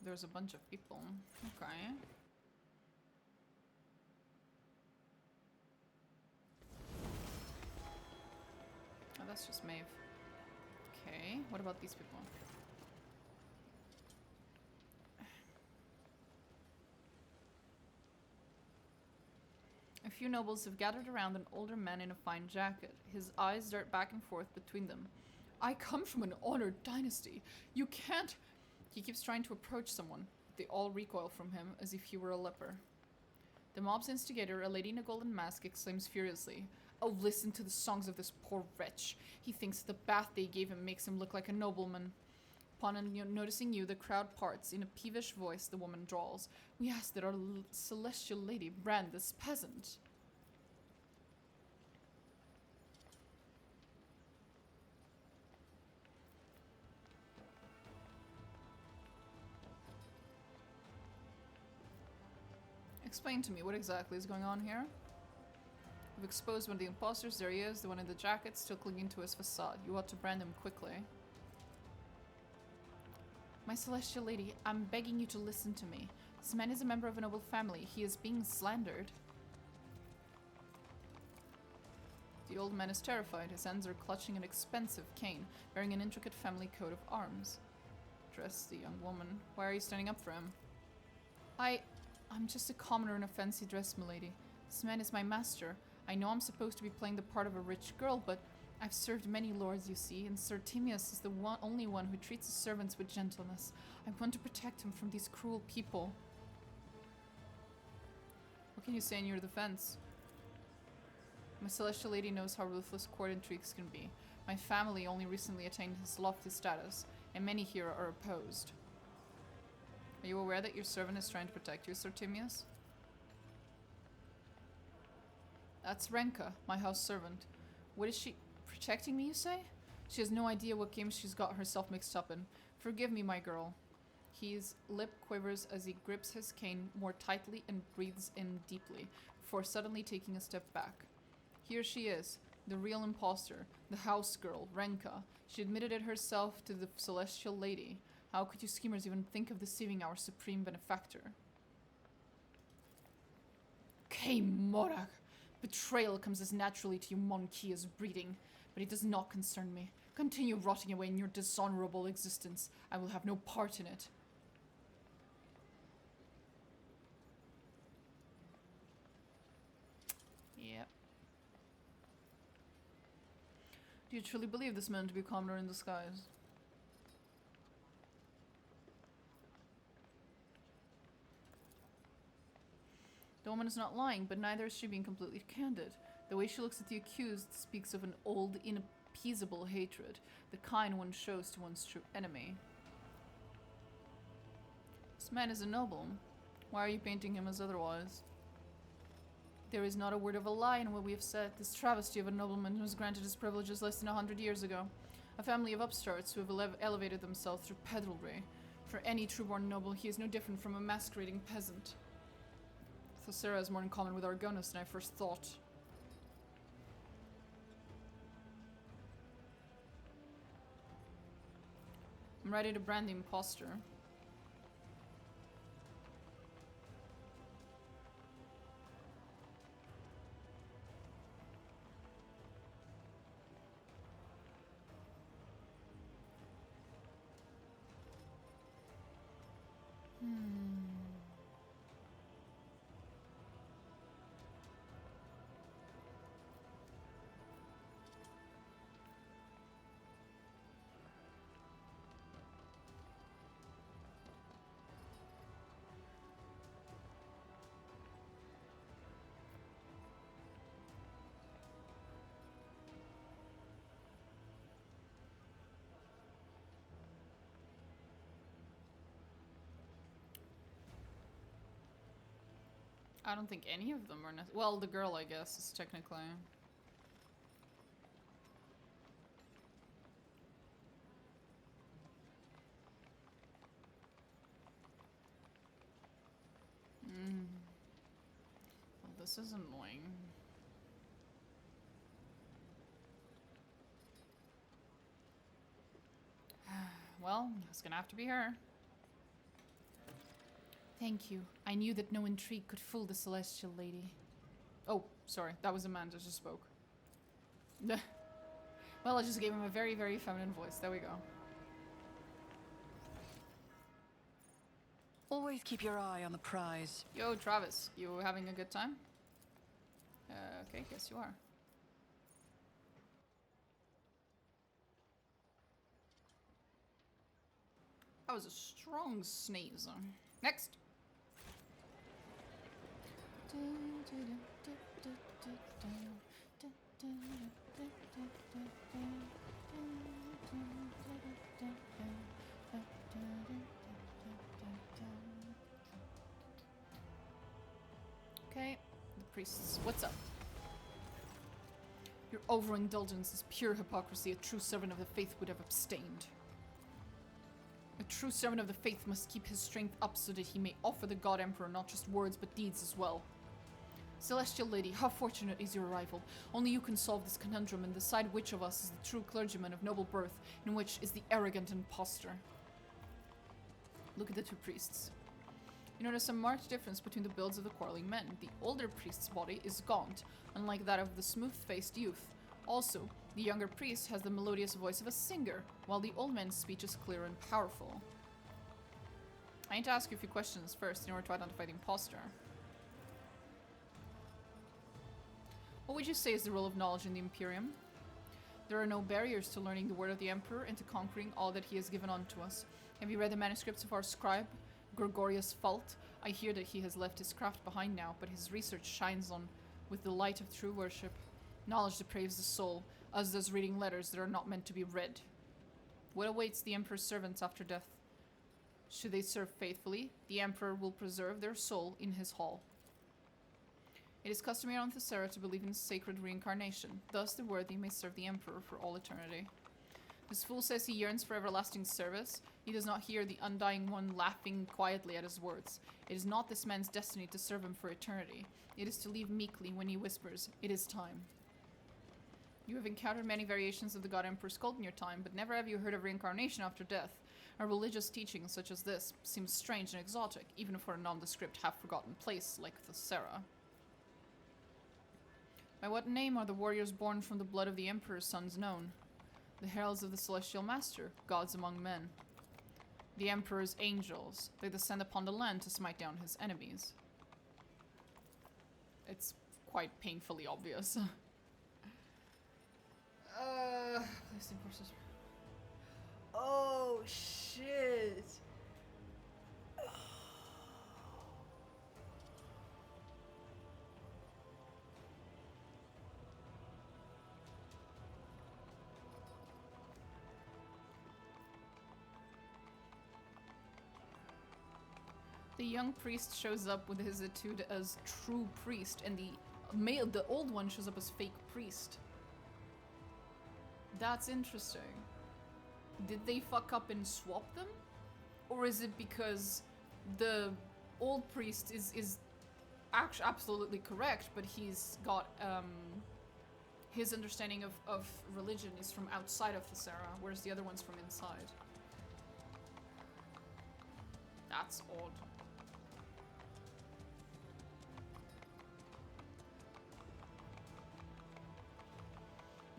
S1: There's a bunch of people. Okay. Oh, that's just Maive. Okay, what about these people? A few nobles have gathered around an older man in a fine jacket. His eyes dart back and forth between them. I come from an honored dynasty. You can't... He keeps trying to approach someone. They all recoil from him as if he were a leper. The mob's instigator, a lady in a golden mask, exclaims furiously, "Oh, listen to the songs of this poor wretch. He thinks the bath they gave him makes him look like a nobleman." Upon noticing you, the crowd parts. In a peevish voice, the woman drawls, "We ask that our celestial lady brand this peasant." Explain to me, what exactly is going on here? We've exposed one of the imposters. There he is, the one in the jacket, still clinging to his facade. You ought to brand him quickly. My celestial lady, I'm begging you to listen to me. This man is a member of a noble family. He is being slandered. The old man is terrified. His hands are clutching an expensive cane, bearing an intricate family coat of arms. Address the young woman. Why are you standing up for him? I'm just a commoner in a fancy dress, milady. This man is my master. I know I'm supposed to be playing the part of a rich girl, but I've served many lords, you see, and Sir Timius is the only one who treats his servants with gentleness. I want to protect him from these cruel people. What can you say in your defense? My celestial lady knows how ruthless court intrigues can be. My family only recently attained his lofty status, and many here are opposed. Are you aware that your servant is trying to protect you, Sir Timius? That's Renka, my house servant. What is she... protecting me, you say? She has no idea what game she's got herself mixed up in. Forgive me, my girl. His lip quivers as he grips his cane more tightly and breathes in deeply, before suddenly taking a step back. Here she is, the real imposter, the house girl, Renka. She admitted it herself to the celestial lady. How could you schemers even think of deceiving our supreme benefactor? Okay, Morak. Betrayal comes as naturally to you Monki as breeding, but it does not concern me. Continue rotting away in your dishonorable existence. I will have no part in it. Yep. Do you truly believe this man to be a commoner in disguise? The woman is not lying, but neither is she being completely candid. The way she looks at the accused speaks of an old, inappeasable hatred, the kind one shows to one's true enemy. This man is a noble. Why are you painting him as otherwise? There is not a word of a lie in what we have said. This travesty of a nobleman who was granted his privileges less than 100 years ago. A family of upstarts who have elevated themselves through peddlery. For any true-born noble, he is no different from a masquerading peasant. Thassera has more in common with Dargonus than I first thought. I'm ready to brand the imposter. I don't think any of them are well, the girl, I guess, is technically. Well, this is annoying. Well, it's gonna have to be her. Thank you. I knew that no intrigue could fool the celestial lady. Oh, sorry. That was a man that just spoke. Well, I just gave him a very, very feminine voice. There we go.
S10: Always keep your eye on the prize.
S1: Yo, Travis. You having a good time? Okay, guess you are. That was a strong sneeze. Next. Okay, the priests. What's up? Your overindulgence is pure hypocrisy. A true servant of the faith would have abstained. A true servant of the faith must keep his strength up so that he may offer the God Emperor not just words but deeds as well. Celestial Lady, how fortunate is your arrival. Only you can solve this conundrum and decide which of us is the true clergyman of noble birth and which is the arrogant impostor. Look at the two priests. You notice a marked difference between the builds of the quarreling men. The older priest's body is gaunt, unlike that of the smooth-faced youth. Also, the younger priest has the melodious voice of a singer, while the old man's speech is clear and powerful. I need to ask you a few questions first in order to identify the impostor. What would you say is the role of knowledge in the Imperium? There are no barriers to learning the word of the Emperor and to conquering all that he has given unto us. Have you read the manuscripts of our scribe, Gregorius Falt? I hear that he has left his craft behind now, but his research shines on with the light of true worship. Knowledge depraves the soul, as does reading letters that are not meant to be read. What awaits the Emperor's servants after death? Should they serve faithfully, the Emperor will preserve their soul in his hall. It is customary on Thassera to believe in sacred reincarnation. Thus the worthy may serve the Emperor for all eternity. This fool says he yearns for everlasting service. He does not hear the undying one laughing quietly at his words. It is not this man's destiny to serve him for eternity. It is to leave meekly when he whispers, "It is time." You have encountered many variations of the God Emperor's cult in your time, but never have you heard of reincarnation after death. A religious teaching such as this seems strange and exotic, even for a nondescript, half-forgotten place like Thassera. By what name are the warriors born from the blood of the Emperor's sons known? The heralds of the Celestial Master, gods among men. The Emperor's angels, they descend upon the land to smite down his enemies. It's quite painfully obvious. Oh, shit. The young priest shows up with his attitude as true priest, and the old one shows up as fake priest. That's interesting. Did they fuck up and swap them? Or is it because the old priest is actually absolutely correct, but he's got, his understanding of religion is from outside of Thassera, whereas the other one's from inside? That's odd.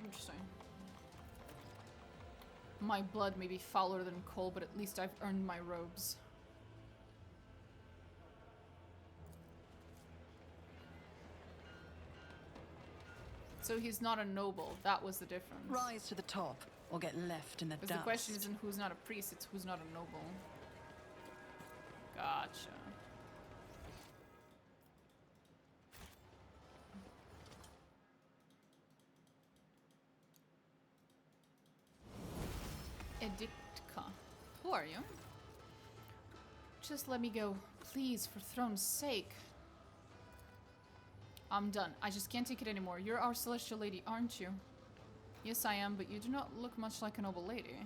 S1: Interesting. My blood may be fouler than coal, but at least I've earned my robes. So he's not a noble. That was the difference.
S10: Rise to the top, or get left in the
S1: Because
S10: dust.
S1: the question isn't who's not a priest, it's who's not a noble. Gotcha. Edictka. Who are you? Just let me go, please, for throne's sake. I'm done. I just can't take it anymore. You're our celestial lady, aren't you? Yes, I am, but you do not look much like a noble lady.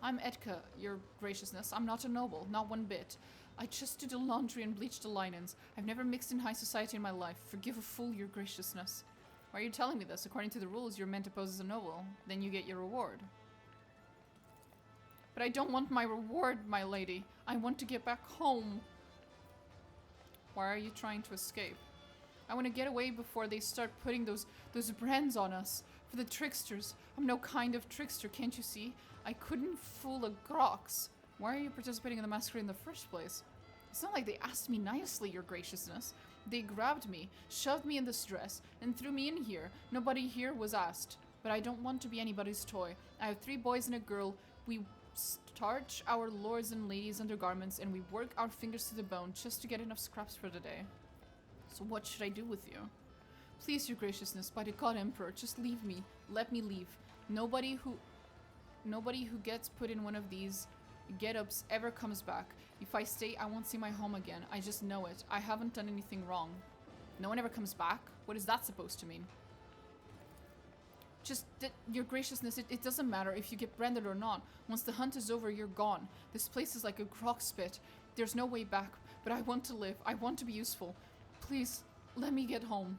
S1: I'm Edka, your graciousness. I'm not a noble, not one bit. I just do the laundry and bleach the linens. I've never mixed in high society in my life. Forgive a fool, your graciousness. Why are you telling me this? According to the rules, you're meant to pose as a noble. Then you get your reward. But I don't want my reward, my lady. I want to get back home. Why are you trying to escape? I want to get away before they start putting those brands on us. For the tricksters. I'm no kind of trickster, can't you see? I couldn't fool a Grox. Why are you participating in the masquerade in the first place? It's not like they asked me nicely, your graciousness. They grabbed me, shoved me in this dress, and threw me in here. Nobody here was asked. But I don't want to be anybody's toy. I have 3 boys and a girl. We starch our lords and ladies' undergarments, and we work our fingers to the bone just to get enough scraps for the day. So what should I do with you? Please, your graciousness, by the God Emperor, just leave me. Let me leave. Nobody who gets put in one of these get-ups ever comes back. If I stay, I won't see my home again. I just know it. I haven't done anything wrong. No one ever comes back? What is that supposed to mean? Just, your graciousness, it doesn't matter if you get branded or not. Once the hunt is over, you're gone. This place is like a crock spit. There's no way back, but I want to live. I want to be useful. Please, let me get home.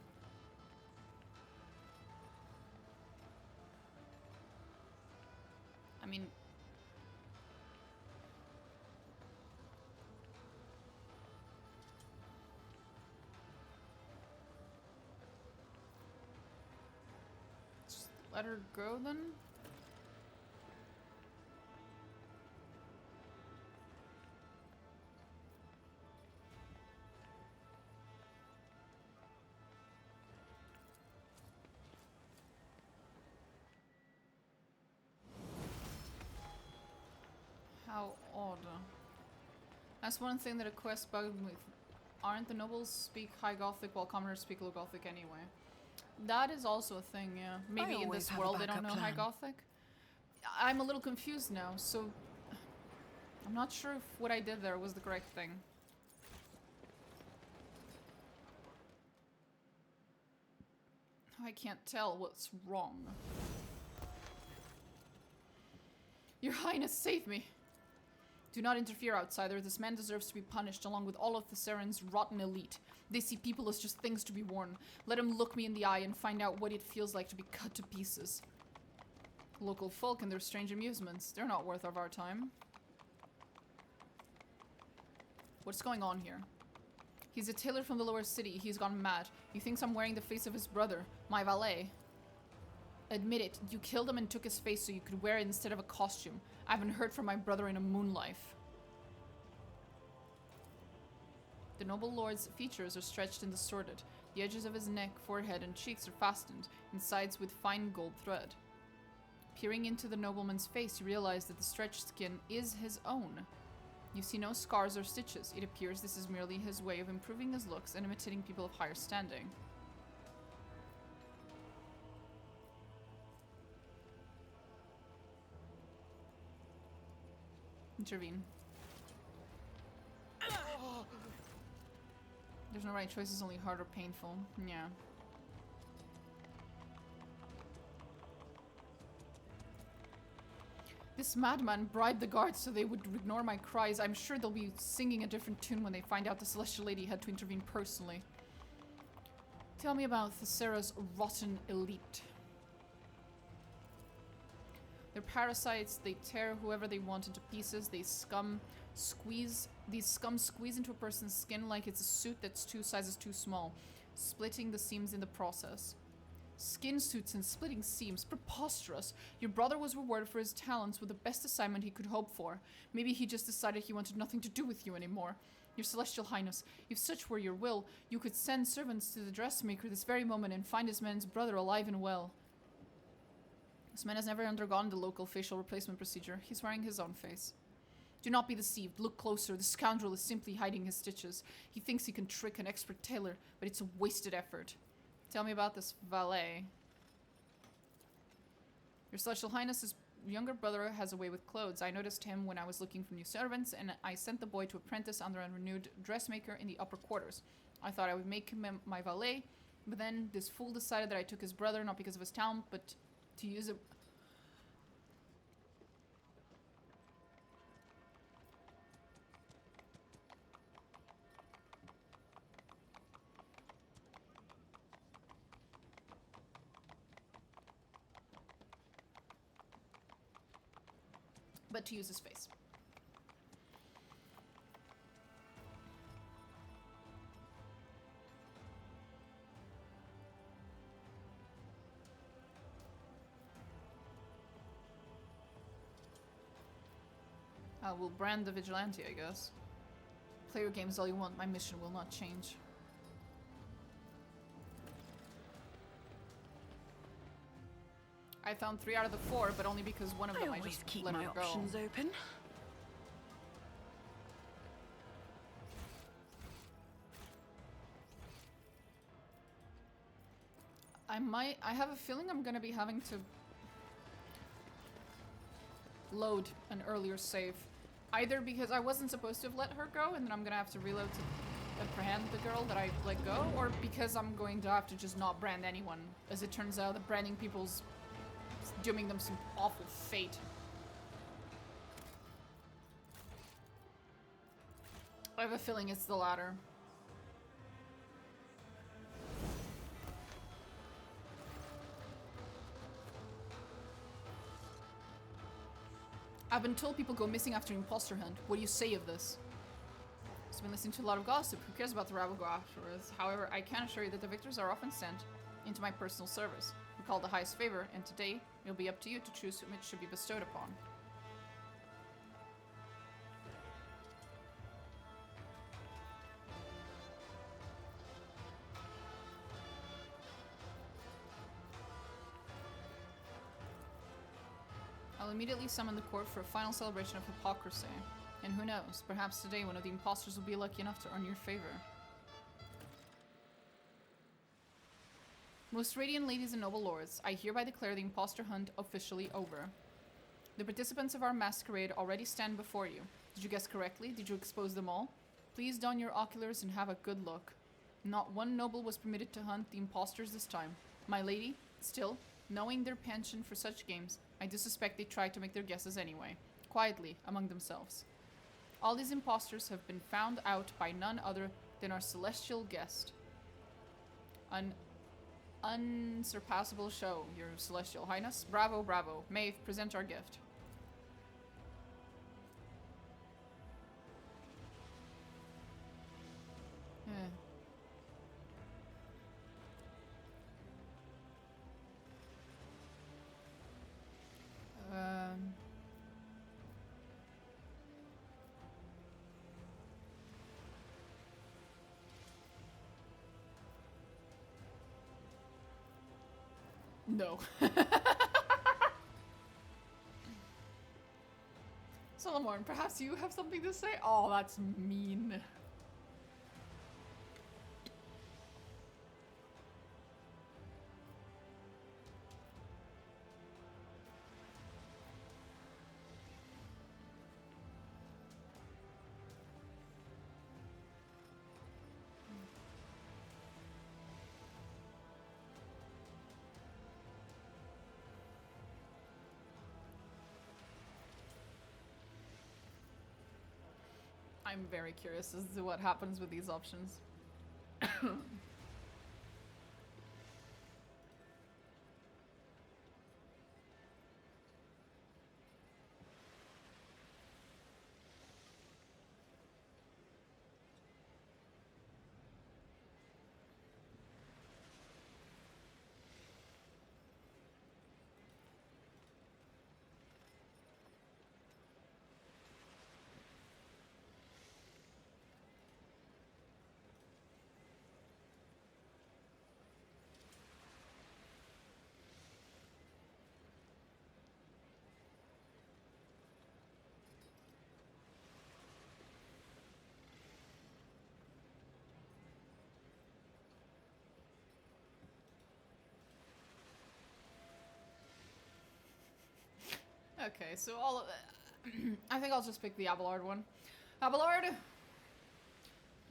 S1: I mean... just let her go then? How odd. That's one thing that a quest bugged me. Aren't the nobles speak High Gothic while commoners speak Low Gothic anyway? That is also a thing, yeah. Maybe in this world they don't know High Gothic. I'm a little confused now, so... I'm not sure if what I did there was the correct thing. I can't tell what's wrong. Your Highness, save me! Do not interfere, outsider. This man deserves to be punished along with all of Thasserans' rotten elite. They see people as just things to be worn. Let him look me in the eye and find out what it feels like to be cut to pieces. Local folk and their strange amusements. They're not worth of our time. What's going on here? He's a tailor from the lower city. He's gone mad. He thinks I'm wearing the face of his brother, my valet. Admit it, you killed him and took his face so you could wear it instead of a costume. I haven't heard from my brother in a moon life. The noble lord's features are stretched and distorted. The edges of his neck, forehead, and cheeks are fastened, and sides with fine gold thread. Peering into the nobleman's face, you realize that the stretched skin is his own. You see no scars or stitches. It appears this is merely his way of improving his looks and imitating people of higher standing. Intervene. There's no right choice, it's only hard or painful. Yeah. This madman bribed the guards so they would ignore my cries. I'm sure they'll be singing a different tune when they find out the Celestial Lady had to intervene personally. Tell me about Thassera's rotten elite. They're parasites, they tear whoever they want into pieces, these scum squeeze into a person's skin like it's a suit that's 2 sizes too small, splitting the seams in the process. Skin suits and splitting seams, preposterous. Your brother was rewarded for his talents with the best assignment he could hope for. Maybe he just decided he wanted nothing to do with you anymore. Your Celestial Highness, if such were your will, you could send servants to the dressmaker this very moment and find this man's brother alive and well. This man has never undergone the local facial replacement procedure. He's wearing his own face. Do not be deceived. Look closer. The scoundrel is simply hiding his stitches. He thinks he can trick an expert tailor, but it's a wasted effort. Tell me about this valet. Your Celestial Highness's younger brother has a way with clothes. I noticed him when I was looking for new servants, and I sent the boy to apprentice under a renewed dressmaker in the upper quarters. I thought I would make him my valet, but then this fool decided that I took his brother, not because of his talent, but to use it. But to use his face. I will brand the vigilante, I guess. Play your games all you want, my mission will not change. I found 3 out of the 4, but only because one of them I just
S10: keep
S1: let
S10: my
S1: her go.
S10: options open.
S1: I have a feeling I'm gonna be having to load an earlier save. Either because I wasn't supposed to have let her go and then I'm gonna have to reload to apprehend the girl that I let go, or because I'm going to have to just not brand anyone. As it turns out, the branding people's dooming them some awful fate. I have a feeling it's the latter. I've been told people go missing after imposter hunt. What do you say of this? I've been listening to a lot of gossip. Who cares about the rabble go afterwards? However, I can assure you that the victors are often sent into my personal service. We call the highest favor, and today it'll be up to you to choose whom it should be bestowed upon. I'll immediately summon the court for a final celebration of hypocrisy. And who knows, perhaps today one of the imposters will be lucky enough to earn your favor. Most radiant ladies and noble lords, I hereby declare the imposter hunt officially over. The participants of our masquerade already stand before you. Did you guess correctly? Did you expose them all? Please don your oculars and have a good look. Not one noble was permitted to hunt the imposters this time. My lady, still, knowing their penchant for such games, I do suspect they tried to make their guesses anyway, quietly, among themselves. All these imposters have been found out by none other than our celestial guest. An unsurpassable show, your Celestial Highness. Bravo, bravo. Maeve, present our gift. No. Solomon, perhaps you have something to say? Oh, that's mean. I'm very curious as to what happens with these options. Okay, so all of I think I'll just pick the Abelard one. Abelard!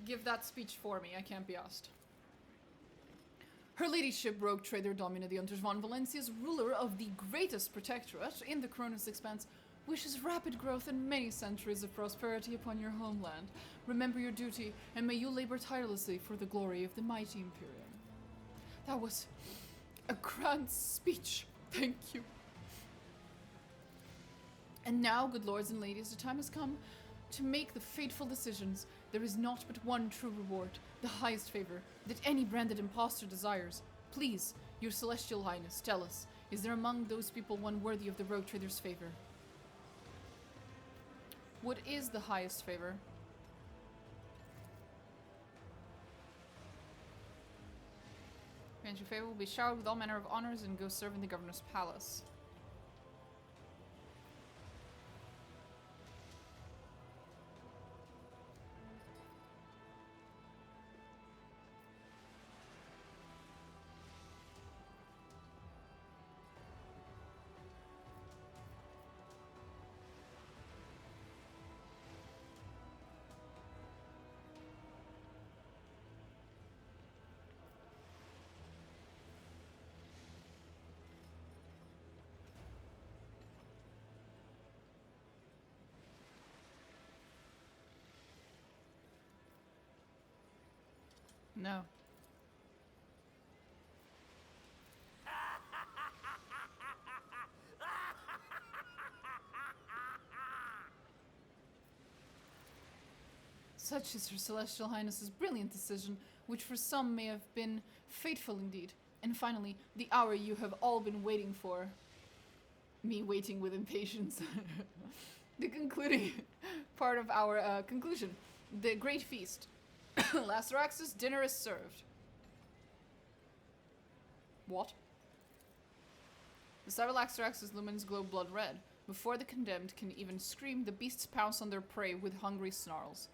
S1: Give that speech for me, I can't be asked. Her ladyship, rogue trader Domina the Hunters von Valencia's ruler of the greatest protectorate in the Cronus Expanse, wishes rapid growth and many centuries of prosperity upon your homeland. Remember your duty, and may you labor tirelessly for the glory of the mighty Imperium. That was a grand speech. Thank you. And now, good lords and ladies, the time has come to make the fateful decisions. There is naught but one true reward, the highest favor, that any branded impostor desires. Please, your celestial highness, tell us, is there among those people one worthy of the rogue trader's favor? What is the highest favor? Grant your favor will be showered with all manner of honors and go serve in the governor's palace. No. Such is Her Celestial Highness's brilliant decision, which for some may have been fateful indeed. And finally, the hour you have all been waiting for. Me waiting with impatience. The concluding part of our conclusion. The great feast. Lacerax's dinner is served. What? The sight of Lacerax's lumens glow blood red. Before the condemned can even scream, the beasts pounce on their prey with hungry snarls.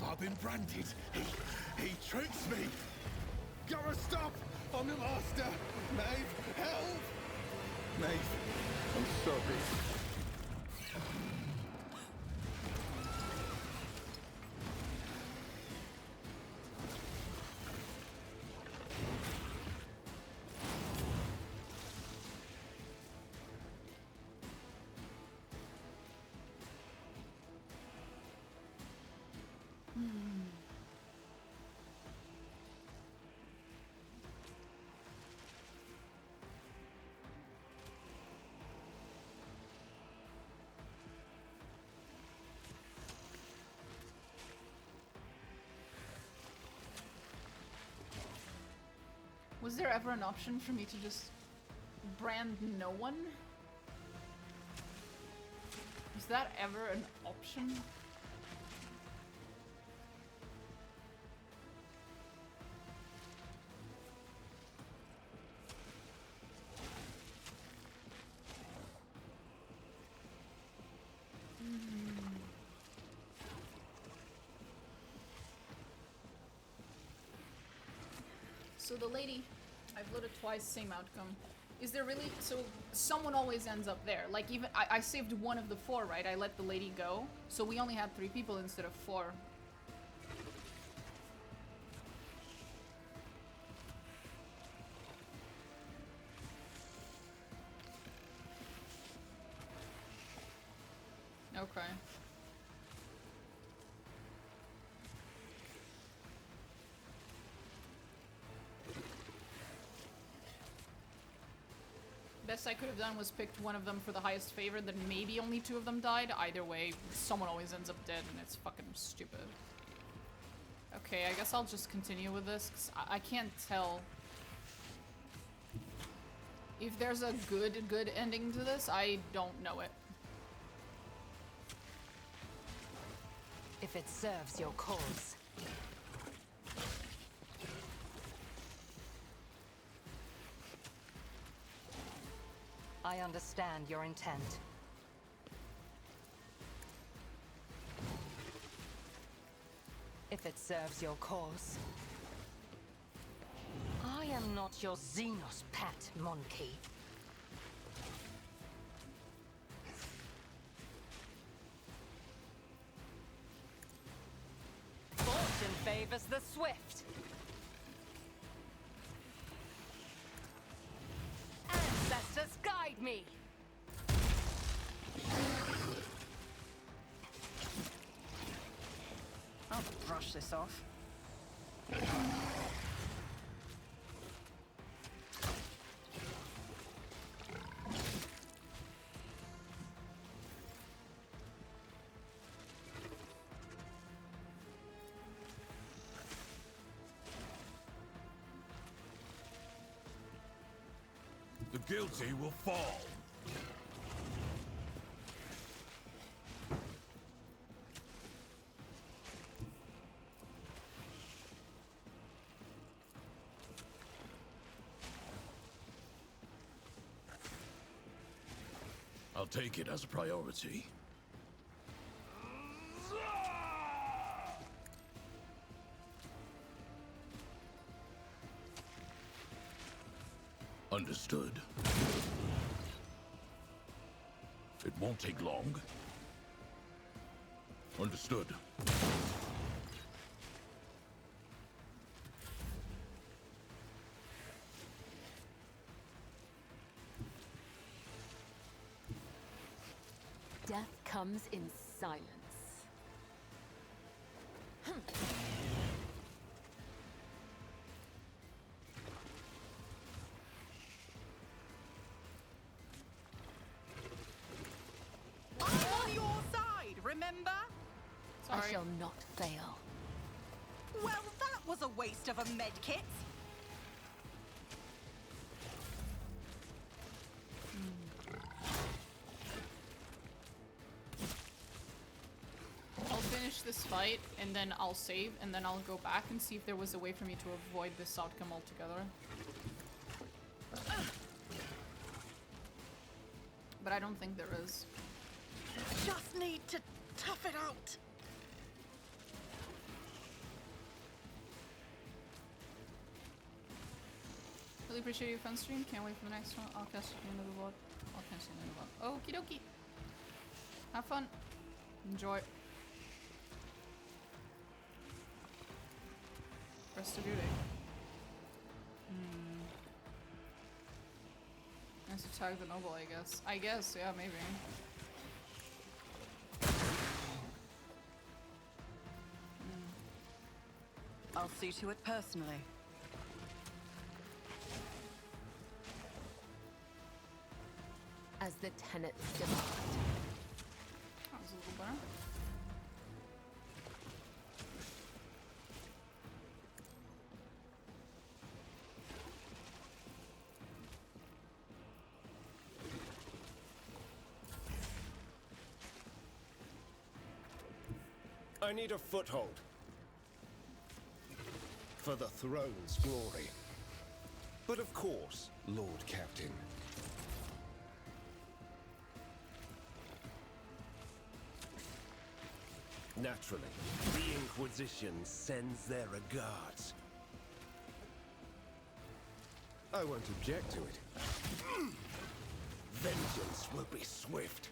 S6: I've been branded. He tricks me. Gotta stop! I'm the master. Maeve, help! Maeve, I'm sorry.
S1: Was there ever an option for me to just brand no one? Was that ever an option? So the lady, I've loaded twice, same outcome. Is there really, so someone always ends up there. Like even, I saved one of the 4, right? I let the lady go. So we only had 3 people instead of 4. Okay. Best I could have done was picked one of them for the highest favor, then maybe only 2 of them died. Either way, someone always ends up dead and it's fucking stupid. Okay, I guess I'll just continue with this, because I can't tell if there's a good ending to this. I don't know it.
S4: If it serves your cause. I understand your intent. If it serves your cause. I am not your Xenos pet monkey. Fortune favors the swift. Ancestors guide me.
S10: I'll brush this off.
S8: The guilty will fall. I'll take it as a priority. Understood. It won't take long. Understood.
S11: Death comes in silence.
S10: I'm on your side, remember?
S11: I shall not fail.
S10: Well, that was a waste of a med kit.
S1: I'll finish this fight and then I'll save and then I'll go back and see if there was a way for me to avoid this outcome altogether. But I don't think there is.
S10: Just need to tough it out.
S1: Really appreciate your fun stream. Can't wait for the next one. I'll catch you at the end of the VOD. I'll catch you at the end of the VOD. Okie dokie. Have fun. Enjoy. Rest of your day. Nice to tag the noble, I guess. I guess, yeah, maybe.
S10: I'll see to it personally.
S11: As the tenets demand.
S1: That was a little better.
S12: I need a foothold. For the throne's glory. But of course, Lord Captain. Naturally, the Inquisition sends their regards. I won't object to it. Vengeance will be swift.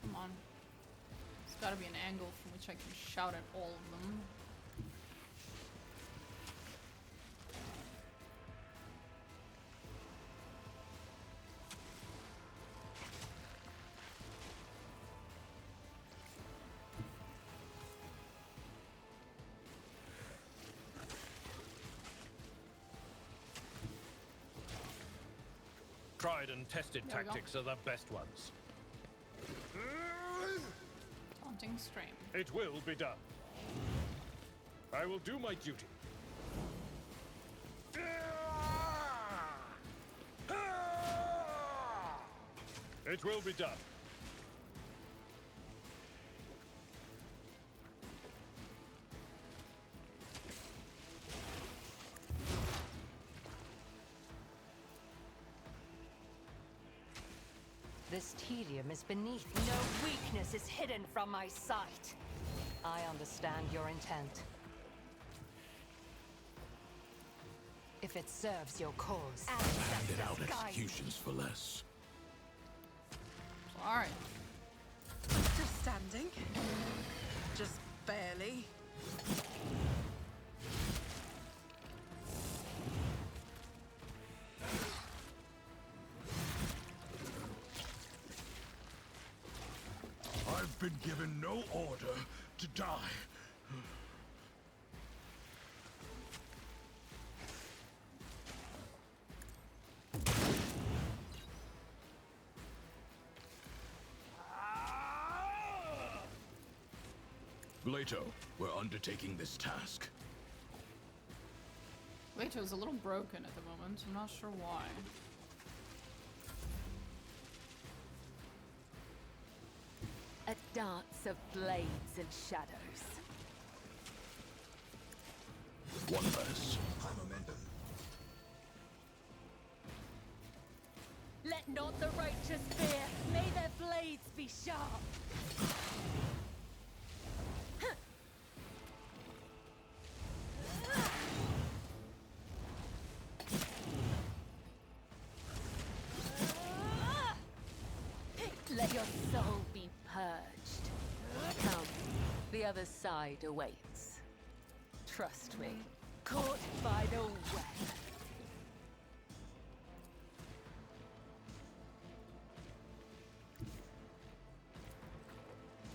S1: Come on. There's gotta be an angle from which I can shout at all of them.
S2: Tried and tested tactics are the best ones.
S1: Taunting stream.
S2: It will be done. I will do my duty. It will be done.
S4: This tedium is beneath. No weakness is hidden from my sight. I understand your intent. If it serves your cause.
S8: Handed out executions for less.
S1: Alright.
S10: Just standing. Just barely.
S8: I've been given no order to die. Leto, we're undertaking this task.
S1: Leto's a little broken at the moment. I'm not sure why.
S11: A dance of blades and shadows.
S8: One less.
S5: High momentum.
S4: Let not the righteous fear. May their blades be sharp.
S11: Let your soul be purged. Come, the other side awaits. Trust me.
S4: Caught by the web.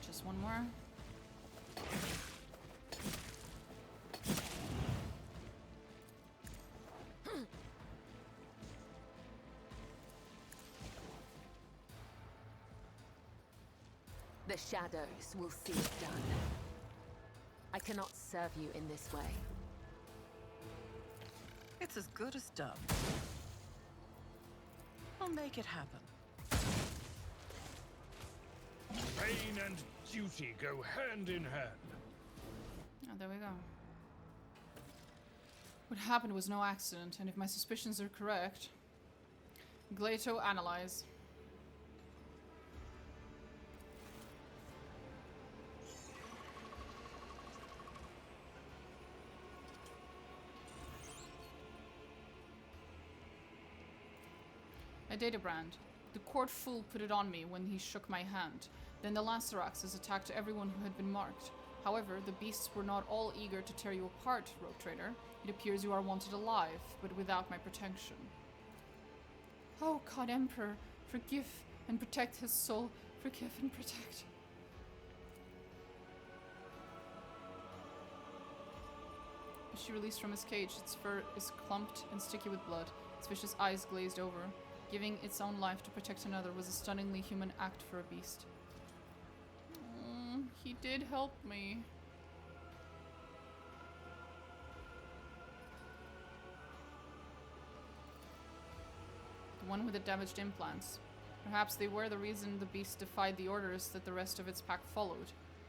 S1: Just one more.
S11: The shadows will see it done. I cannot serve you in this way.
S10: It's as good as done. I'll make it happen.
S2: Pain and duty go hand in hand.
S1: Oh, there we go. What happened was no accident, and if my suspicions are correct, Gleito, analyze. A data brand. The court fool put it on me when he shook my hand. Then the Lanceraxes attacked everyone who had been marked. However, the beasts were not all eager to tear you apart, Rogue Trader. It appears you are wanted alive, but without my protection. Oh God, Emperor, forgive and protect his soul. Forgive and protect. As she released from his cage, its fur is clumped and sticky with blood, its vicious eyes glazed over. Giving its own life to protect another was a stunningly human act for a beast. He did help me. one with the damaged implants. Perhaps they were the reason the beast defied the orders that the rest of its pack followed,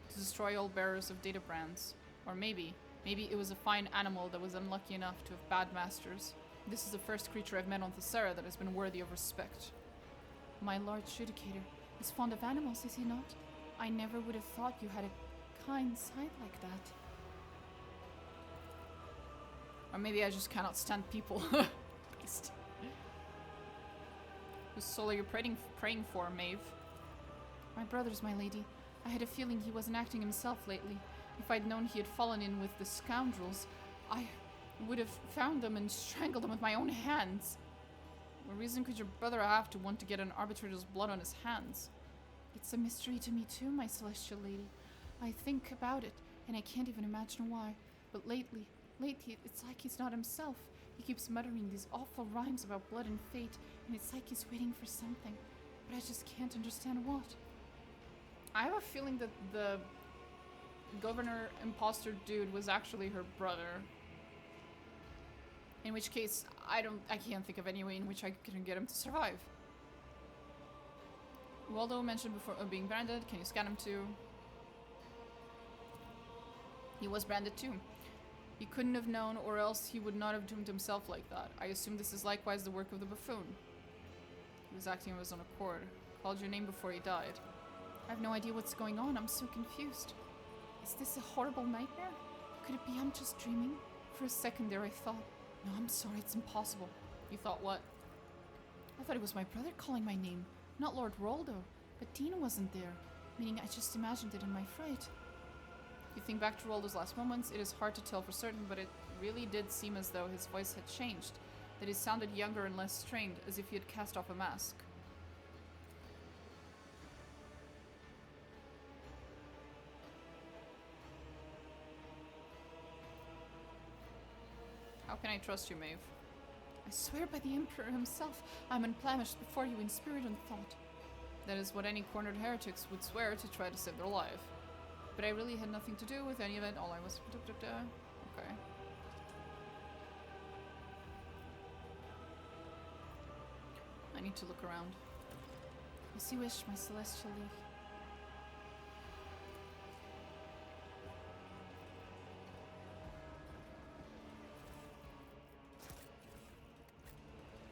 S1: to destroy all bearers of data brands. Or maybe it was a fine animal that was unlucky enough to have bad masters. This is the first creature I've met on Thassera that has been worthy of respect. My Lord Judicator is fond of animals, is he not? I never would have thought you had a kind side like that. Or maybe I just cannot stand people. Beast. Whose soul are you praying for, Maive? My brother's, my lady. I had a feeling he wasn't acting himself lately. If I'd known he had fallen in with the scoundrels, I would have found them and strangled them with my own hands. What reason could your brother have to want to get an arbitrator's blood on his hands? It's a mystery to me too, my celestial lady. I think about it, and I can't even imagine why. But lately, it's like he's not himself. He keeps muttering these awful rhymes about blood and fate, and it's like he's waiting for something. But I just can't understand what. I have a feeling that the governor imposter dude was actually her brother. In which case, I can't think of any way in which I can get him to survive. Waldo mentioned before being branded. Can you scan him too? He was branded too. He couldn't have known, or else he would not have doomed himself like that. I assume this is likewise the work of the buffoon. He was acting of his own accord. Called your name before he died. I have no idea what's going on. I'm so confused. Is this a horrible nightmare? Could it be I'm just dreaming? For a second there I thought, no, I'm sorry, it's impossible. You thought what? I thought it was my brother calling my name, not Lord Roldo. But Dina wasn't there, meaning I just imagined it in my fright. If you think back to Roldo's last moments, it is hard to tell for certain, but it really did seem as though his voice had changed, that he sounded younger and less strained, as if he had cast off a mask. How can I trust you, Maive? I swear by the Emperor himself, I'm unblemished before you in spirit and thought. That is what any cornered heretics would swear to try to save their life. But I really had nothing to do with any of it. All I was... Okay. I need to look around. As you wish, my celestial leaf.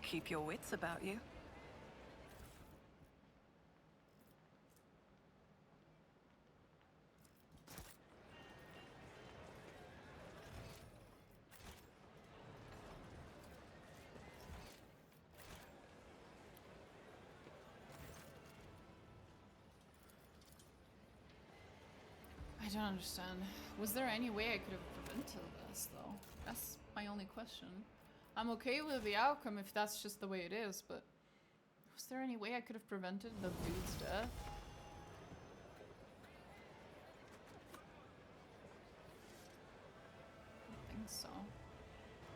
S10: Keep your wits about you.
S1: I don't understand. Was there any way I could have prevented this, though? That's my only question. I'm okay with the outcome if that's just the way it is, but was there any way I could have prevented the dude's death? I don't think so.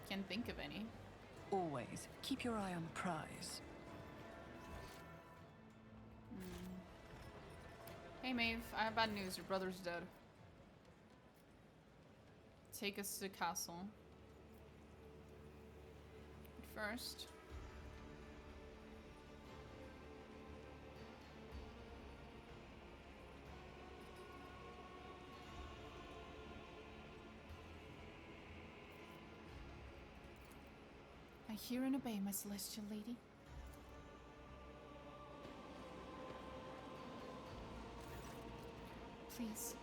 S1: Can't think of any.
S10: Always keep your eye on the prize.
S1: Hey Maeve, I have bad news. Your brother's dead. Take us to the castle. But first... I hear and obey, my celestial lady. Please.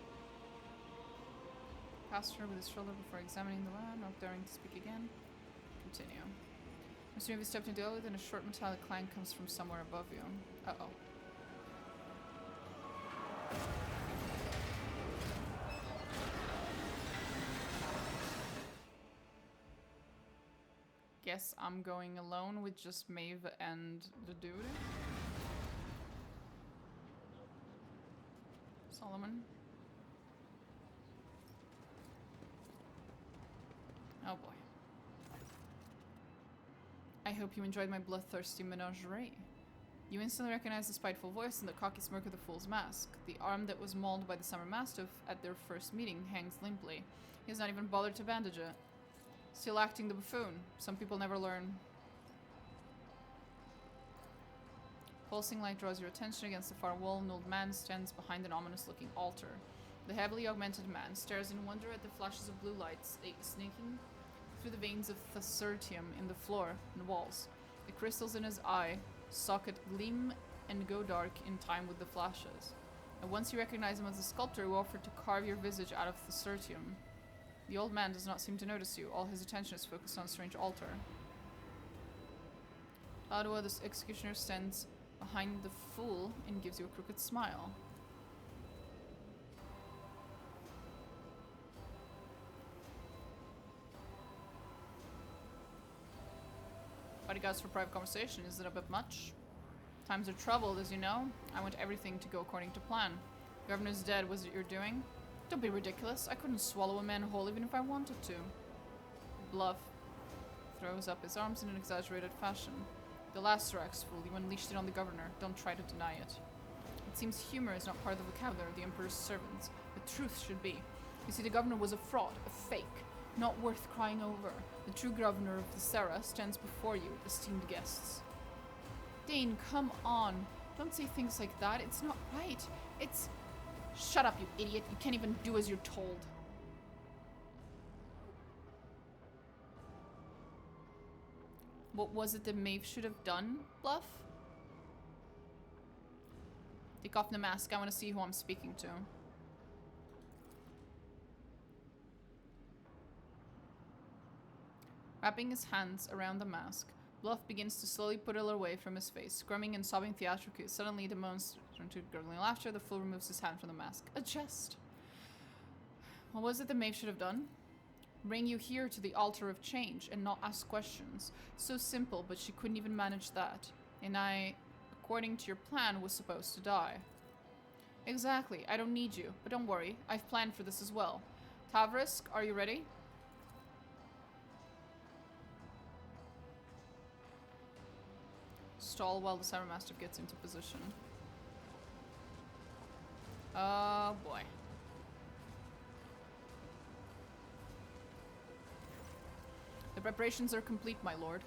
S1: Passed her with his shoulder before examining the land, not daring to speak again. Continue. As soon as you stepped into the oath, and a short metallic clang comes from somewhere above you. Uh-oh. Guess I'm going alone with just Maeve and the dude. Solomon. Oh boy. I hope you enjoyed my bloodthirsty menagerie. You instantly recognize the spiteful voice and the cocky smirk of the fool's mask. The arm that was mauled by the summer mastiff at their first meeting hangs limply. He has not even bothered to bandage it. Still acting the buffoon. Some people never learn. Pulsing light draws your attention. Against the far wall, an old man stands behind an ominous-looking altar. The heavily augmented man stares in wonder at the flashes of blue light snaking through the veins of Thassera in the floor and walls. The crystals in his eye socket gleam and go dark in time with the flashes. And once you recognize him as a sculptor who offered to carve your visage out of Thassera, the old man does not seem to notice you. All his attention is focused on a strange altar. Adwa, the executioner, stands behind the fool and gives you a crooked smile. Bodyguards for private conversation, is it a bit much? Times are troubled, as you know. I want everything to go according to plan. Governor's dead, was it your doing? Don't be ridiculous. I couldn't swallow a man whole even if I wanted to. Bluff. Throws up his arms in an exaggerated fashion. The last Rax fool, you unleashed it on the governor. Don't try to deny it. It seems humor is not part of the vocabulary of the Emperor's servants. The truth should be. You see, the governor was a fraud, a fake. Not worth crying over. The true governor of Thassera stands before you, esteemed guests. Dane, come on. Don't say things like that. It's not right. It's... Shut up, you idiot. You can't even do as you're told. What was it that Maive should have done, Bluff? Take off the mask. I want to see who I'm speaking to. Wrapping his hands around the mask, Bluff begins to slowly put it away from his face, scrumming and sobbing theatrically. Suddenly, the moans turn to gurgling laughter. The fool removes his hand from the mask. A jest. What was it that Maive should have done? Bring you here to the altar of change and not ask questions. So simple, but she couldn't even manage that. And I, according to your plan, was supposed to die. Exactly. I don't need you, but don't worry. I've planned for this as well. Tavrisk, are you ready? Stall while the Cyber Master gets into position. Oh boy. The preparations are complete, my lord.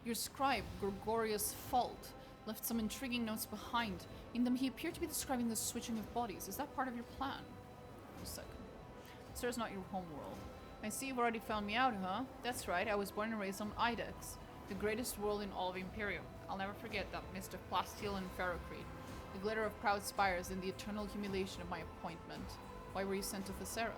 S1: Your scribe, Gregorius Fault, left some intriguing notes behind. In them, he appeared to be describing the switching of bodies. Is that part of your plan? Wait a second. Thassera's not your homeworld. I see you've already found me out, huh? That's right, I was born and raised on Idex, the greatest world in all of Imperium. I'll never forget that mist of plasteel and ferrocrete, the glitter of proud spires, and the eternal humiliation of my appointment. Why were you sent to Thassera?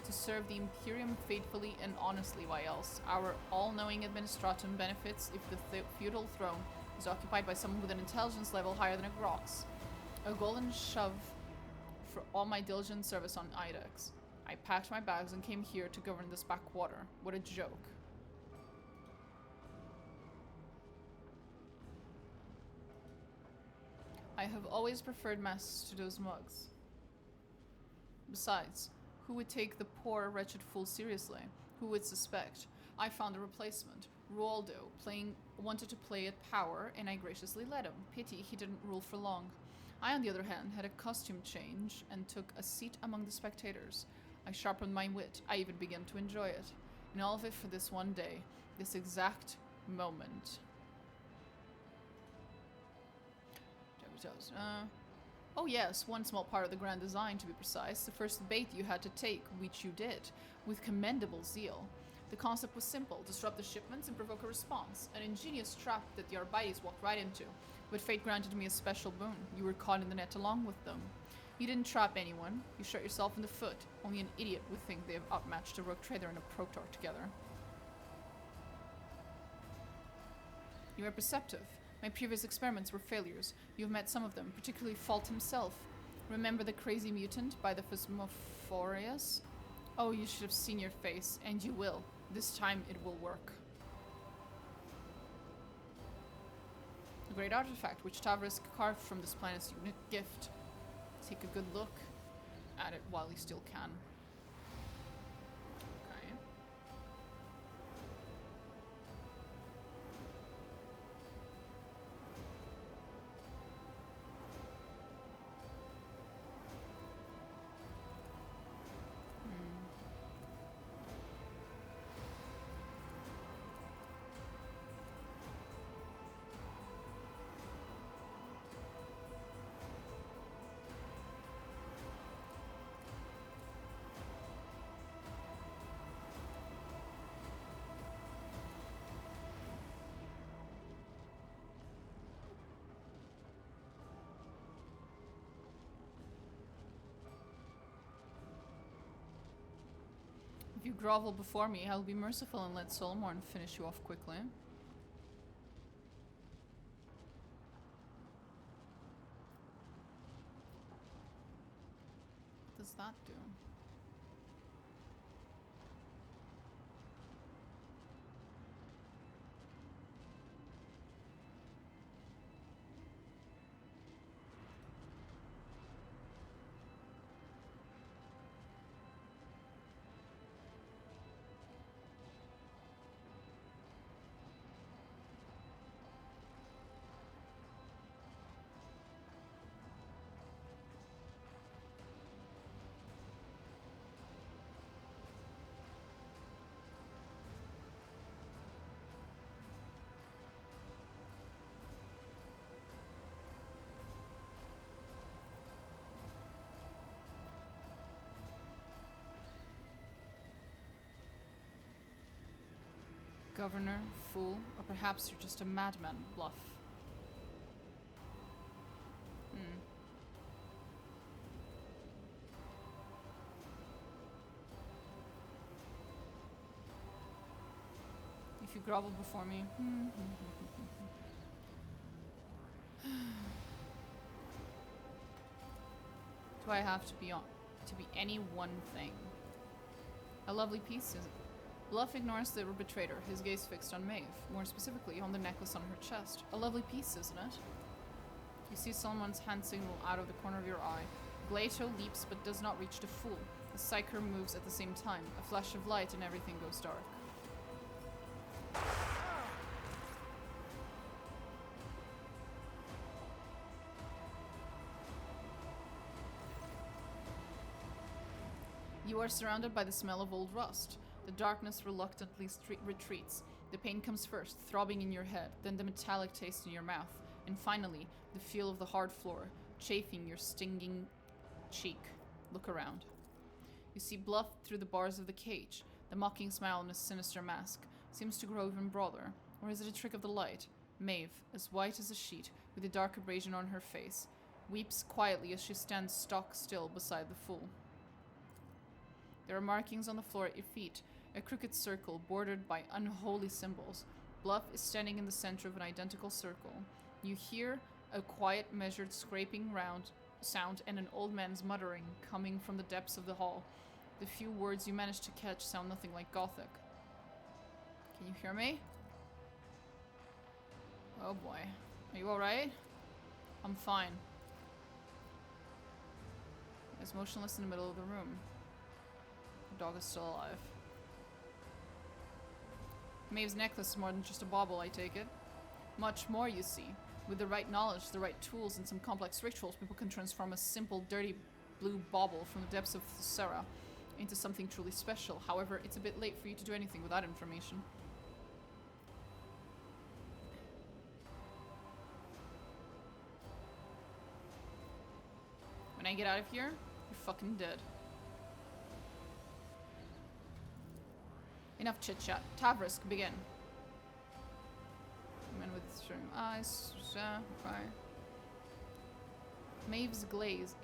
S1: To serve the Imperium faithfully and honestly. Why else? Our all-knowing administratum benefits if the feudal throne is occupied by someone with an intelligence level higher than a Grox. A golden shove for all my diligent service on Idex. I packed my bags and came here to govern this backwater. What a joke. I have always preferred masks to those mugs. Besides, who would take the poor, wretched fool seriously? Who would suspect? I found a replacement. Rualdo wanted to play at power, and I graciously let him. Pity he didn't rule for long. I, on the other hand, had a costume change and took a seat among the spectators. I sharpened my wit. I even began to enjoy it. And all of it for this one day. This exact moment. Oh yes, one small part of the grand design, to be precise. The first bait you had to take, which you did, with commendable zeal. The concept was simple: disrupt the shipments and provoke a response. An ingenious trap that the Arbites walked right into. But fate granted me a special boon. You were caught in the net along with them. You didn't trap anyone. You shot yourself in the foot. Only an idiot would think they have outmatched a rogue trader and a Protor together. You are perceptive. My previous experiments were failures. You've met some of them, particularly Fault himself. Remember the crazy mutant by the Phasmophorius? Oh, you should have seen your face, and you will. This time it will work. A great artifact, which Tavrisk carved from this planet's unique gift. take a good look at it while he still can. Okay. If you grovel before me, I will be merciful and let Solomon finish you off quickly. What does that do? Governor, fool, or perhaps you're just a madman, Bluff. If you grovel before me. Do I have to be any one thing? A lovely piece, isn't it? Bluff ignores the arbitrator, his gaze fixed on Maeve, more specifically on the necklace on her chest. A lovely piece, isn't it? You see someone's hand signal out of the corner of your eye. Glato leaps but does not reach the fool. The psyker moves at the same time. A flash of light and everything goes dark. You are surrounded by the smell of old rust. The darkness reluctantly retreats. The pain comes first, throbbing in your head, then the metallic taste in your mouth, and finally, the feel of the hard floor, chafing your stinging cheek. Look around. You see Bluff through the bars of the cage. The mocking smile on his sinister mask seems to grow even broader. Or is it a trick of the light? Maeve, as white as a sheet, with a dark abrasion on her face, weeps quietly as she stands stock still beside the fool. There are markings on the floor at your feet, a crooked circle bordered by unholy symbols. Bluff is standing in the center of an identical circle. You hear a quiet, measured scraping round sound and an old man's muttering coming from the depths of the hall. The few words you manage to catch sound nothing like Gothic. Can you hear me? Oh boy. Are you alright? I'm fine. He's motionless in the middle of the room. The dog is still alive. Maeve's necklace is more than just a bauble, I take it. Much more, you see. With the right knowledge, the right tools, and some complex rituals, people can transform a simple, dirty blue bauble from the depths of Thassera into something truly special. However, it's a bit late for you to do anything with that information. When I get out of here, you're fucking dead. Enough chit-chat. Tavrisk, begin. Man with streaming eyes. Okay. Maeve's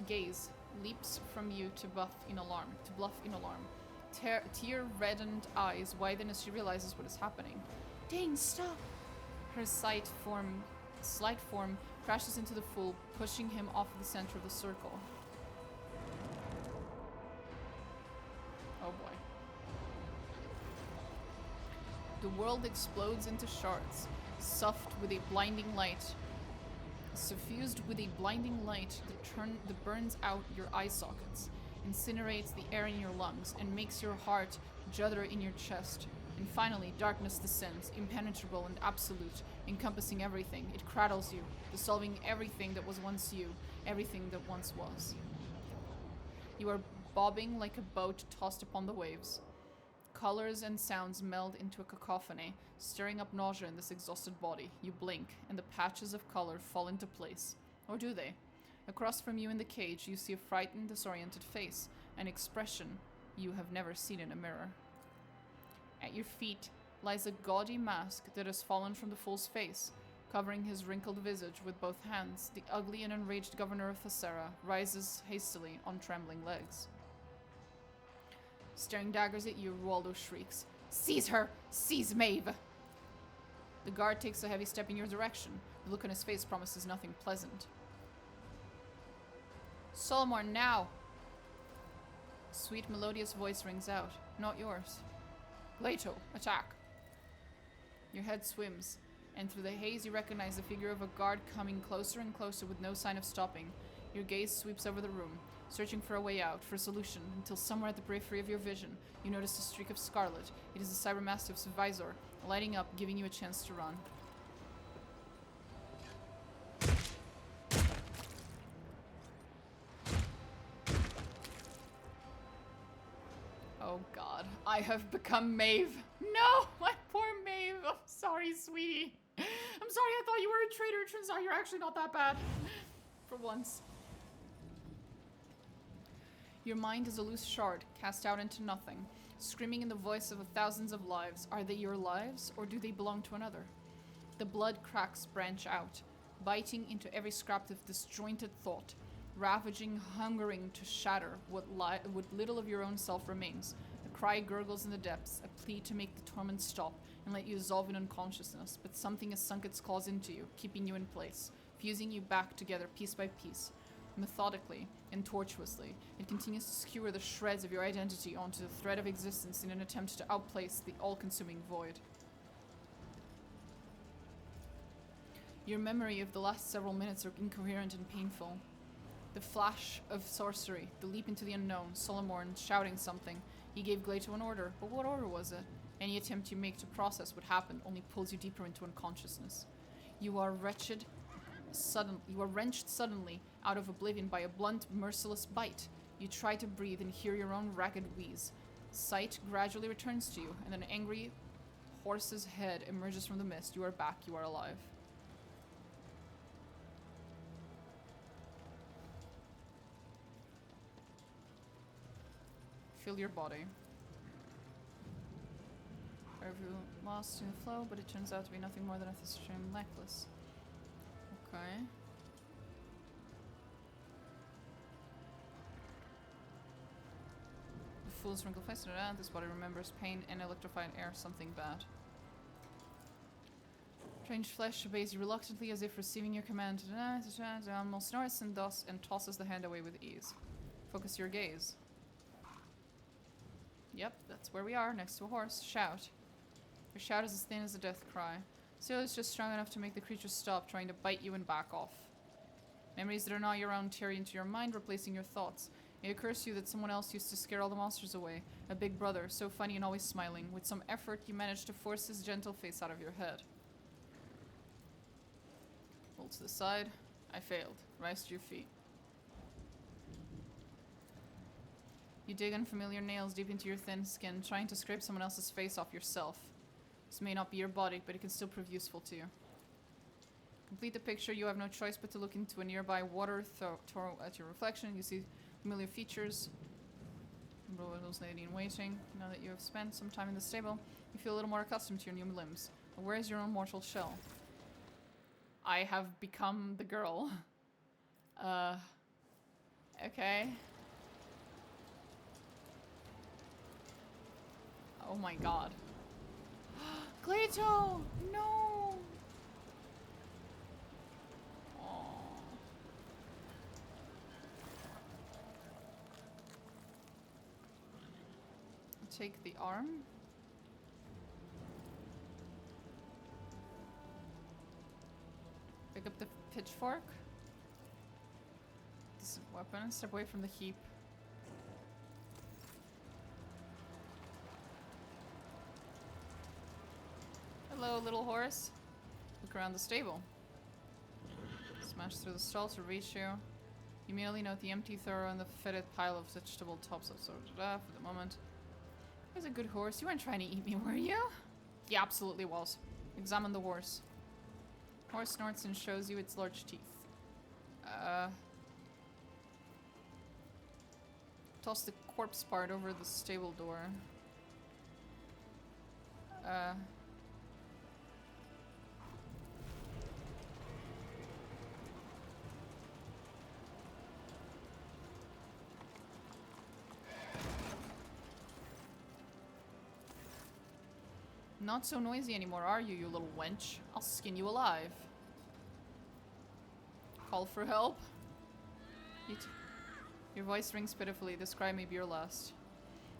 S1: gaze leaps from you to Bluff in alarm. Tear-reddened eyes widen as she realizes what is happening. Dane, stop! Her slight form crashes into the fool, pushing him off the center of the circle. Oh boy. The world explodes into shards, soft with a blinding light suffused with a blinding light that burns out your eye sockets, incinerates the air in your lungs, and makes your heart judder in your chest. And finally, darkness descends, impenetrable and absolute, encompassing everything. It cradles you, dissolving everything that was once you, everything that once was. You are bobbing like a boat tossed upon the waves. Colors and sounds meld into a cacophony, stirring up nausea in this exhausted body. You blink, and the patches of color fall into place. Or do they? Across from you in the cage, you see a frightened, disoriented face, an expression you have never seen in a mirror. At your feet lies a gaudy mask that has fallen from the fool's face. Covering his wrinkled visage with both hands, the ugly and enraged governor of Thassera rises hastily on trembling legs. Staring daggers at you, Waldo shrieks, "Seize her! Seize Maive!" The guard takes a heavy step in your direction. The look on his face promises nothing pleasant. "Solomon, now!" A sweet, melodious voice rings out. Not yours. "Leto, attack!" Your head swims, and through the haze you recognize the figure of a guard coming closer and closer with no sign of stopping. Your gaze sweeps over the room, searching for a way out, for a solution, until somewhere at the periphery of your vision, you notice a streak of scarlet. It is the Cybermastiff's visor, lighting up, giving you a chance to run. Oh god, I have become Maeve. No, my poor Maeve. I'm sorry, sweetie. I'm sorry, I thought you were a traitor. It turns out you're actually not that bad. For once. Your mind is a loose shard, cast out into nothing, screaming in the voice of thousands of lives. Are they your lives, or do they belong to another? The blood cracks branch out, biting into every scrap of disjointed thought, ravaging, hungering to shatter what little of your own self remains. A cry gurgles in the depths, a plea to make the torment stop and let you dissolve in unconsciousness, but something has sunk its claws into you, keeping you in place, fusing you back together piece by piece. Methodically and tortuously, it continues to skewer the shreds of your identity onto the thread of existence in an attempt to outplace the all-consuming void. Your memory of the last several minutes are incoherent and painful. The flash of sorcery, the leap into the unknown, Solomon shouting something. He gave Gleito an order, but what order was it? Any attempt you make to process what happened only pulls you deeper into unconsciousness. You are wrenched suddenly out of oblivion by a blunt, merciless bite. You try to breathe and hear your own ragged wheeze. Sight gradually returns to you, and an angry horse's head emerges from the mist. You are back, you are alive. Feel your body. Fairview lost in the flow, but it turns out to be nothing more than a Thessarian necklace. Okay. The fool's wrinkled face. This body remembers pain and electrified air. Something bad. Strange flesh obeys you reluctantly, as if receiving your command. The animal snorts and tosses the hand away with ease. Focus your gaze. Yep, that's where we are, next to a horse. Shout. Your shout is as thin as a death cry. Still, it's just strong enough to make the creature stop trying to bite you and back off. Memories that are not your own tear into your mind, replacing your thoughts. It occurs to you that someone else used to scare all the monsters away. A big brother, so funny and always smiling. With some effort, you manage to force his gentle face out of your head. Roll to the side. I failed. Rise to your feet. You dig unfamiliar nails deep into your thin skin, trying to scrape someone else's face off yourself. This may not be your body, but it can still prove useful to you. Complete the picture. You have no choice but to look into a nearby water, throw at your reflection. You see familiar features. Those lady in waiting. Now that you have spent some time in the stable, you feel a little more accustomed to your new limbs. But where is your own mortal shell? I have become the girl. Okay. Oh my god. Gleito! No! Aww. Take the arm. Pick up the pitchfork. This is a weapon. Step away from the heap. Hello, little horse. Look around the stable. Smash through the stall to reach you. You merely note the empty throw and the fetid pile of vegetable tops of sorted off for the moment. There's a good horse. You weren't trying to eat me, were you? He absolutely was. Examine the horse. Horse snorts and shows you its large teeth. Toss the corpse part over the stable door. Not so noisy anymore, are you, you little wench? I'll skin you alive. Call for help? Your voice rings pitifully. This cry may be your last.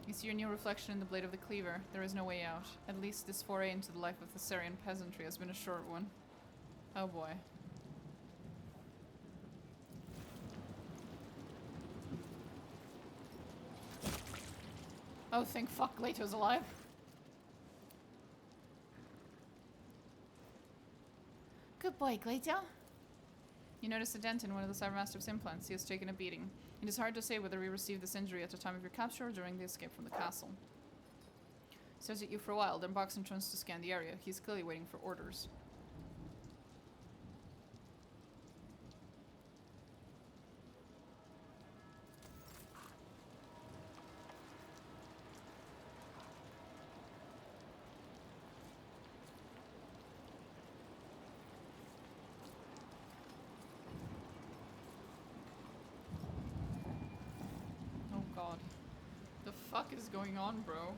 S1: You see your new reflection in the blade of the cleaver. There is no way out. At least this foray into the life of the Thesserian peasantry has been a short one. Oh boy. Oh, thank fuck Leto's alive. Good boy, Gleito. You notice a dent in one of the Cybermaster's implants. He has taken a beating. It is hard to say whether he received this injury at the time of your capture or during the escape from the castle. Stares at you for a while, then barks and turns to scan the area. He's clearly waiting for orders. What the fuck is going on, bro?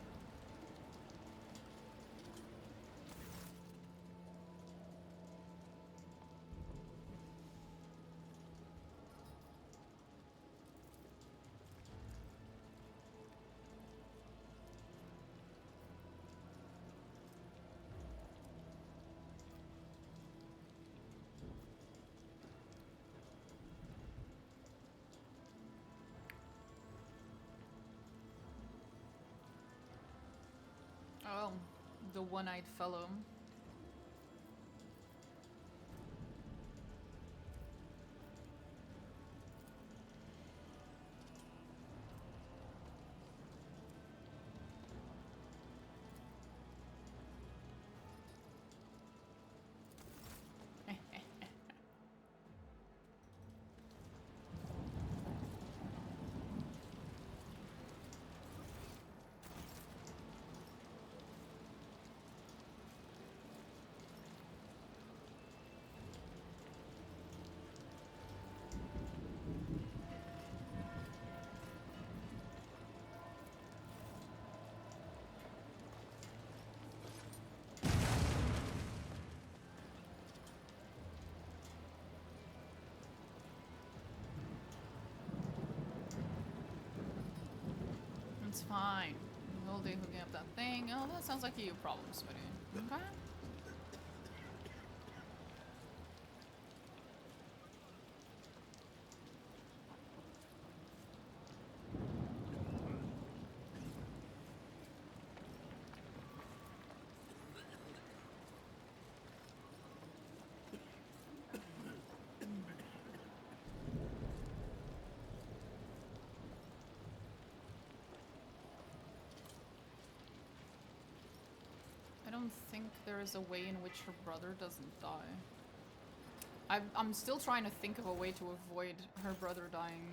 S1: Oh, the one-eyed fellow. It's fine. The whole day hooking up that thing. Oh, that sounds like you problems, buddy. Okay. I don't think there is a way in which her brother doesn't die. I'm still trying to think of a way to avoid her brother dying.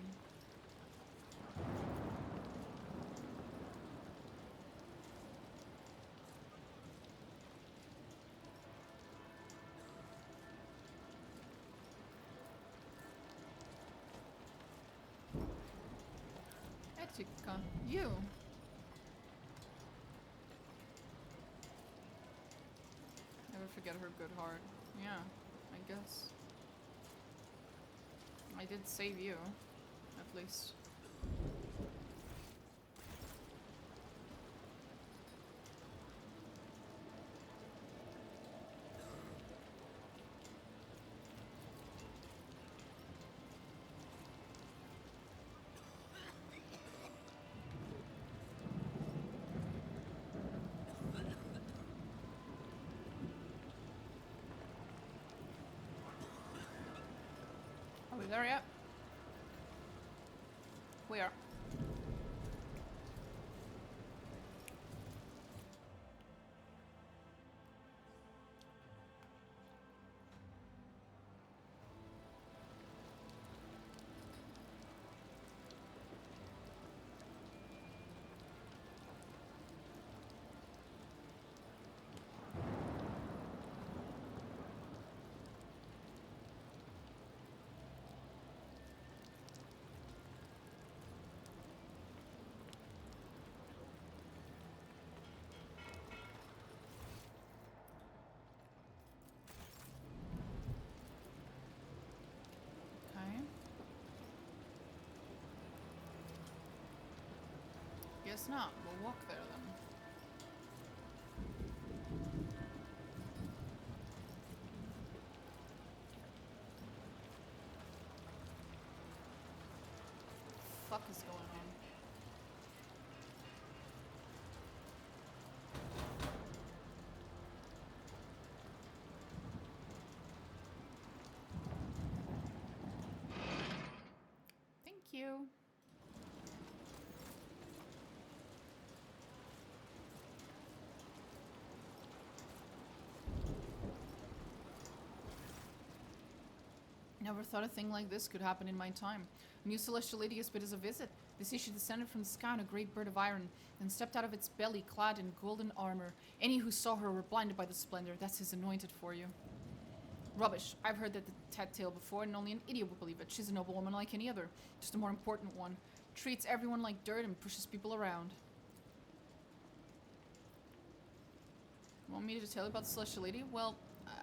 S1: Etika, you. Never forget her good heart. Yeah, I guess. I did save you, at least. We there yet? We are. Guess not. We'll walk there then. Fuck is going on? Thank you. Never thought a thing like this could happen in my time. A new celestial lady has paid us a visit. This issue descended from the sky on a great bird of iron, and stepped out of its belly clad in golden armor. Any who saw her were blinded by the splendor. That's his anointed for you. Rubbish. I've heard that tale before, and only an idiot would believe it. She's a noble woman like any other, just a more important one. Treats everyone like dirt and pushes people around. Want me to tell you about the celestial lady? Well,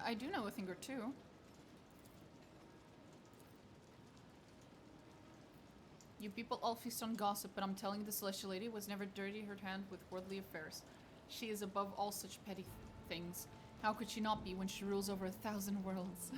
S1: I do know a thing or two. You people all feast on gossip, but I'm telling you the celestial lady was never dirty her hand with worldly affairs. She is above all such petty things. How could she not be when she rules over 1,000 worlds?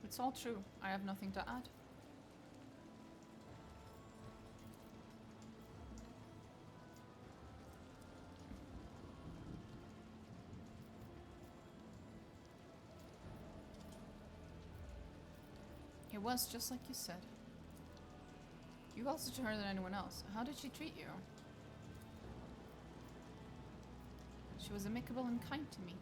S1: It's all true. I have nothing to add. It was just like you said. You also to her than anyone else. How did she treat you? She was amicable and kind to me.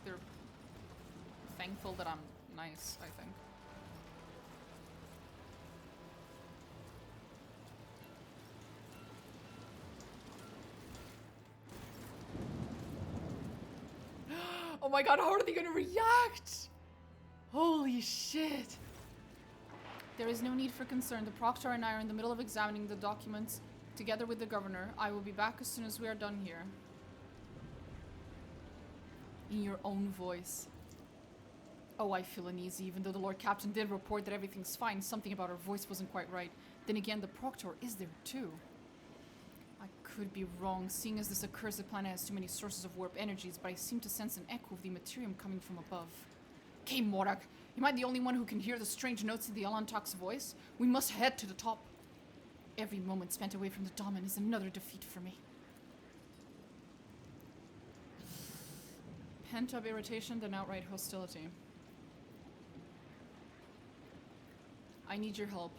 S1: They're thankful that I'm nice, I think. Oh my god, how are they gonna react? Holy shit. There is no need for concern. The proctor and I are in the middle of examining the documents together with the governor. I will be back as soon as we are done here. In your own voice. Oh, I feel uneasy, even though the Lord Captain did report that everything's fine. Something about her voice wasn't quite right. Then again, the Proctor is there too. I could be wrong, seeing as this accursed planet has too many sources of warp energies, but I seem to sense an echo of the materium coming from above. Okay, Morak, am I the only one who can hear the strange notes in the Elantak's voice? We must head to the top. Every moment spent away from the Daemon is another defeat for me. Pent-up irritation, then outright hostility. I need your help.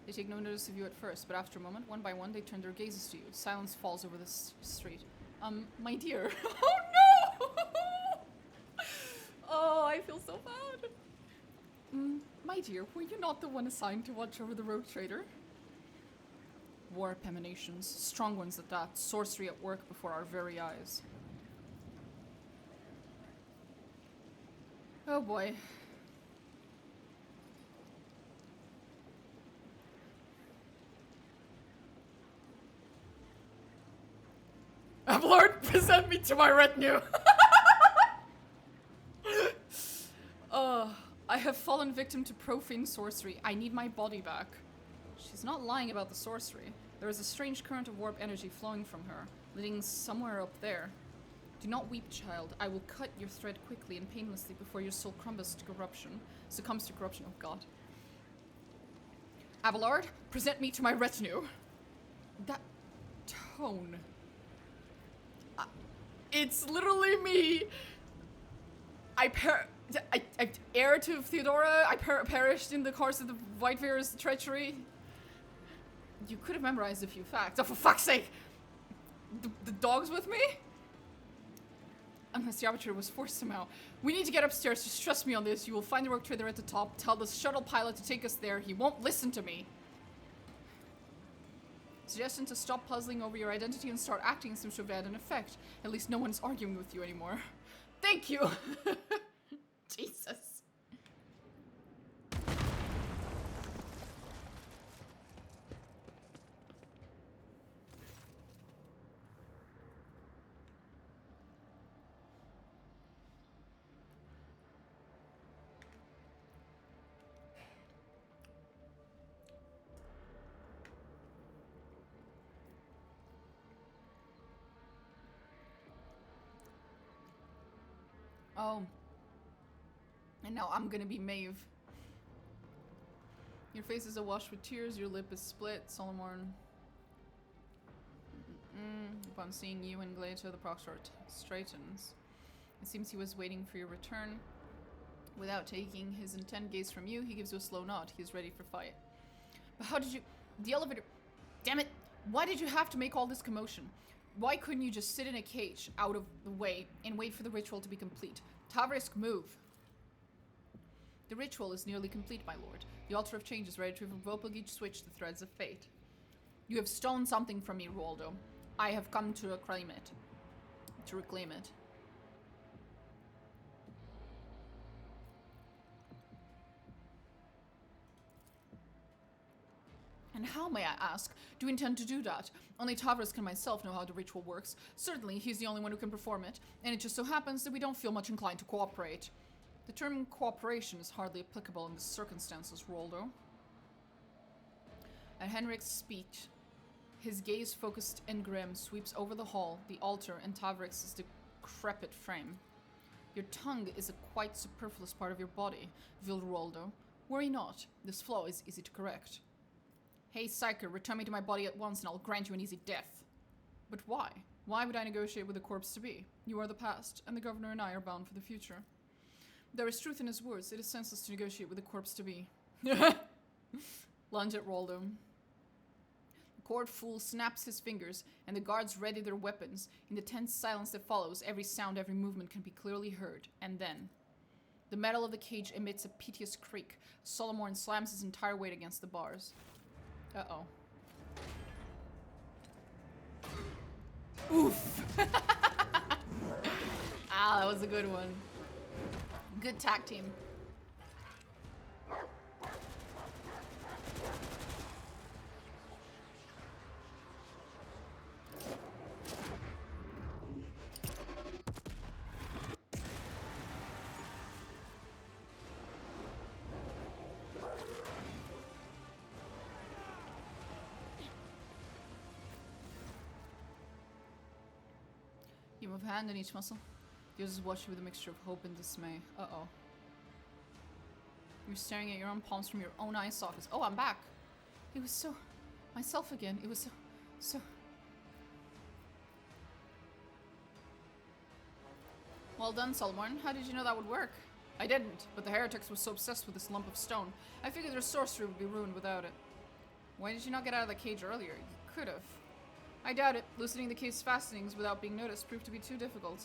S1: They take no notice of you at first, but after a moment, one by one, they turn their gazes to you. Silence falls over the street. My dear. Oh no! Oh, I feel so bad. My dear, were you not the one assigned to watch over the rogue trader? Warp emanations, strong ones at that, sorcery at work before our very eyes. Oh boy. Lord, present me to my retinue. fallen victim to profane sorcery. I need my body back. She's not lying about the sorcery. There is a strange current of warp energy flowing from her, leading somewhere up there. Do not weep, child. I will cut your thread quickly and painlessly before your soul succumbs to corruption. Oh god. Abelard, present me to my retinue. That tone. It's literally me. Heir to Theodora. I perished in the course of the White Veer's treachery. You could have memorized a few facts. Oh, for fuck's sake! The dog's with me? Unless the arbitrator was forced somehow. We need to get upstairs. Just trust me on this. You will find the rogue trader at the top. Tell the shuttle pilot to take us there. He won't listen to me. Suggestion to stop puzzling over your identity and start acting seems to have had an effect. At least no one's arguing with you anymore. Thank you! Jesus. Oh. And now I'm gonna be Maive. Your face is awash with tears, your lip is split, Solomon. Upon seeing you and Glato, the proctor straightens. It seems he was waiting for your return. Without taking his intent gaze from you, he gives you a slow nod. He is ready for fight. But how did you... The elevator... Damn it! Why did you have to make all this commotion? Why couldn't you just sit in a cage out of the way and wait for the ritual to be complete? Tavrisk, move. The ritual is nearly complete, my lord. The altar of change is ready to revoke each switch the threads of fate. You have stolen something from me, Rualdo. I have come to reclaim it. And how, may I ask, do you intend to do that? Only Tavrisk and myself know how the ritual works. Certainly, he's the only one who can perform it, and it just so happens that we don't feel much inclined to cooperate. The term cooperation is hardly applicable in the circumstances, Roldo. At Henrik's speech, his gaze focused and grim sweeps over the hall, the altar, and Tavrix's decrepit frame. Your tongue is a quite superfluous part of your body, Vilroldo. Worry not, this flaw is easy to correct. Hey, Psyker, return me to my body at once and I'll grant you an easy death. But why? Why would I negotiate with the corpse to be? You are the past, and the governor and I are bound for the future. There is truth in his words. It is senseless to negotiate with the corpse to be. Lunge at Roldo. The court fool snaps his fingers, and the guards ready their weapons. In the tense silence that follows, every sound, every movement can be clearly heard. And then... the metal of the cage emits a piteous creak. Solomon slams his entire weight against the bars. Uh-oh. Oof! Ah, that was a good one. Good tag team. You move hand on each muscle. Yours is watching with a mixture of hope and dismay. Uh-oh. You're staring at your own palms from your own eye sockets. Oh, I'm back. It was so... myself again. It was so... Well done, Solomon. How did you know that would work? I didn't, but the heretics were so obsessed with this lump of stone. I figured their sorcery would be ruined without it. Why did you not get out of the cage earlier? You could have. I doubt it. Loosening the cage's fastenings without being noticed proved to be too difficult.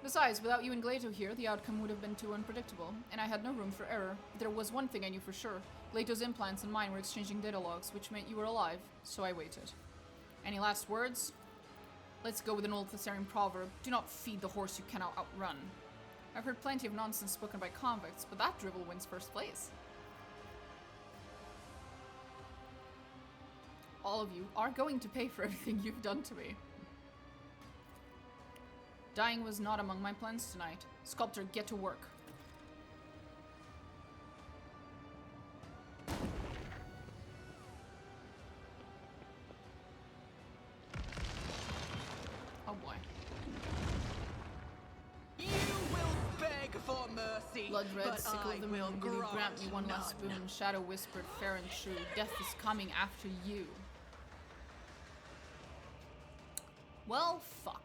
S1: Besides, without you and Glato here, the outcome would have been too unpredictable, and I had no room for error. There was one thing I knew for sure. Glato's implants and mine were exchanging data logs, which meant you were alive, so I waited. Any last words? Let's go with an old Thasserian proverb. Do not feed the horse you cannot outrun. I've heard plenty of nonsense spoken by convicts, but that drivel wins first place. All of you are going to pay for everything you've done to me. Dying was not among my plans tonight. Sculptor, get to work. Oh boy.
S3: You will beg for mercy,
S1: Blood red,
S3: but
S1: sickle
S3: I
S1: of the
S3: will
S1: moon, will you grant me one last
S3: none.
S1: boon? Shadow whispered, fair and true. Death is coming after you. Well, fuck.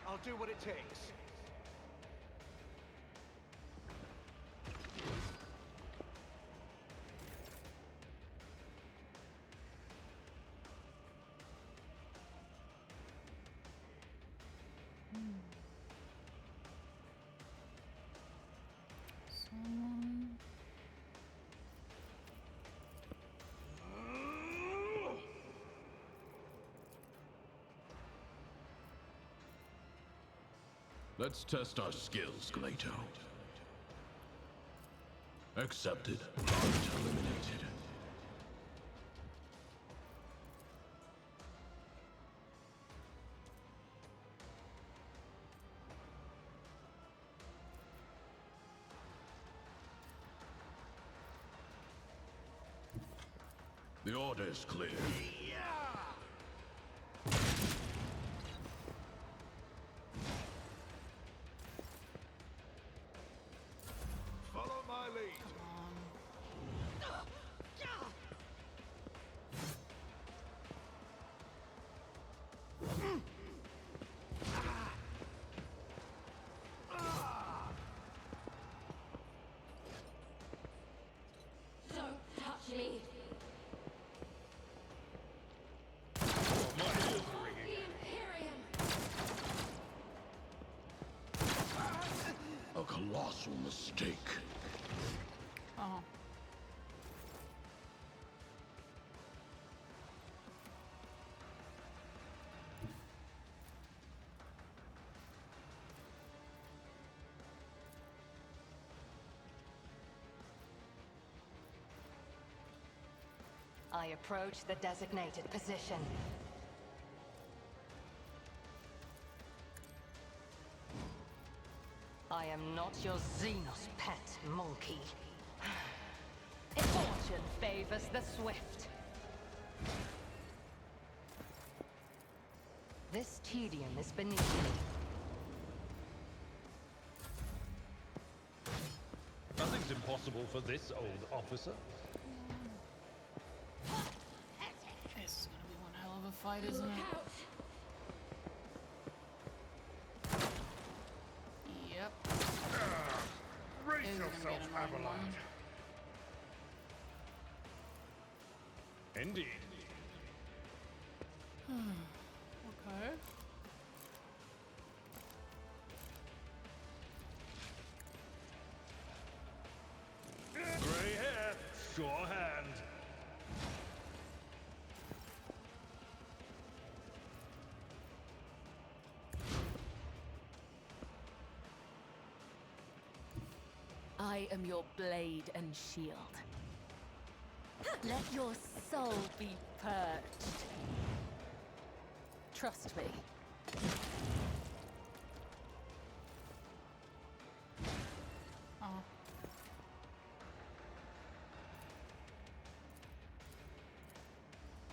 S13: I'll do what it takes.
S1: Someone...
S8: Let's test our skills, Glato. Accepted. Target eliminated. The order is clear.
S13: Follow my lead.
S9: Don't touch me.
S8: A colossal mistake.
S1: Oh.
S4: I approach the designated position. I am not your Xenos pet, monkey. Fortune favors the swift. This tedium is beneath me.
S2: Nothing's impossible for this old officer.
S1: This is gonna be one hell of a fight, isn't it? Yep.
S13: Brace
S1: This is gonna be
S13: yourself,
S1: an annoying one.
S13: Avalanche.
S2: Indeed.
S1: Okay.
S2: Grey hair, sure hand.
S11: I am your blade and shield. Let your soul be purged. Trust me.
S1: Oh.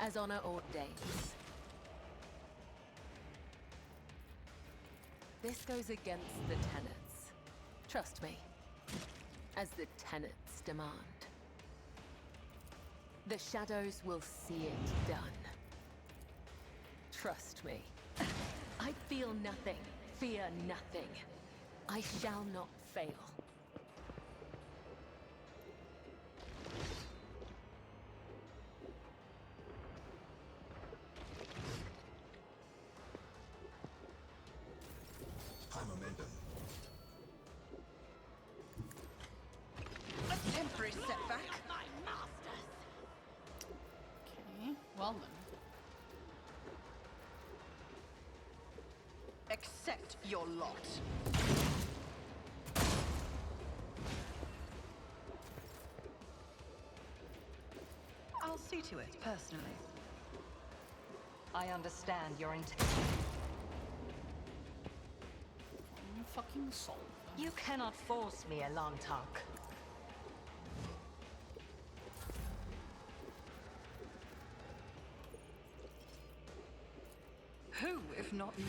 S11: As honor ordains. This goes against the tenets. Trust me. As the tenets demand. The shadows will see it done. Trust me. I feel nothing, fear nothing. I shall not fail.
S6: High momentum.
S10: A temporary setback.
S1: Okay. Well then.
S10: Accept your lot. I'll see to it, personally.
S4: I understand your intent.
S1: Fucking soul.
S4: You cannot force me, Alantak.
S10: Who, if not me?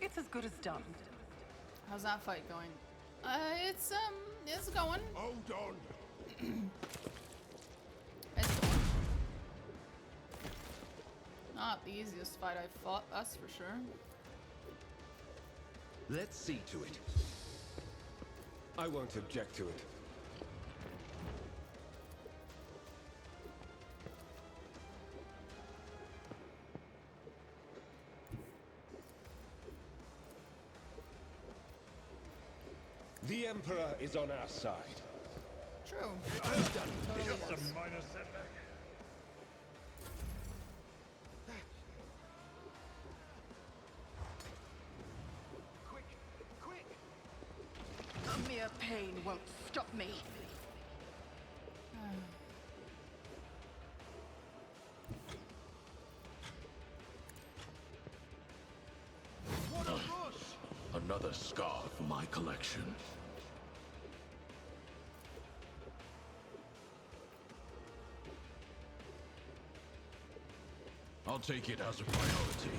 S10: It's as good as done.
S1: How's that fight going? It's going.
S13: Hold on.
S1: It's going. Not the easiest fight I've fought, that's for sure.
S12: Let's see to it. I won't object to it. The Emperor is on our side.
S1: True.
S2: Totally just a minor setback.
S13: Quick, quick!
S10: A mere pain won't stop me.
S13: What a rush!
S8: Another scar for my collection. I'll take it as a priority.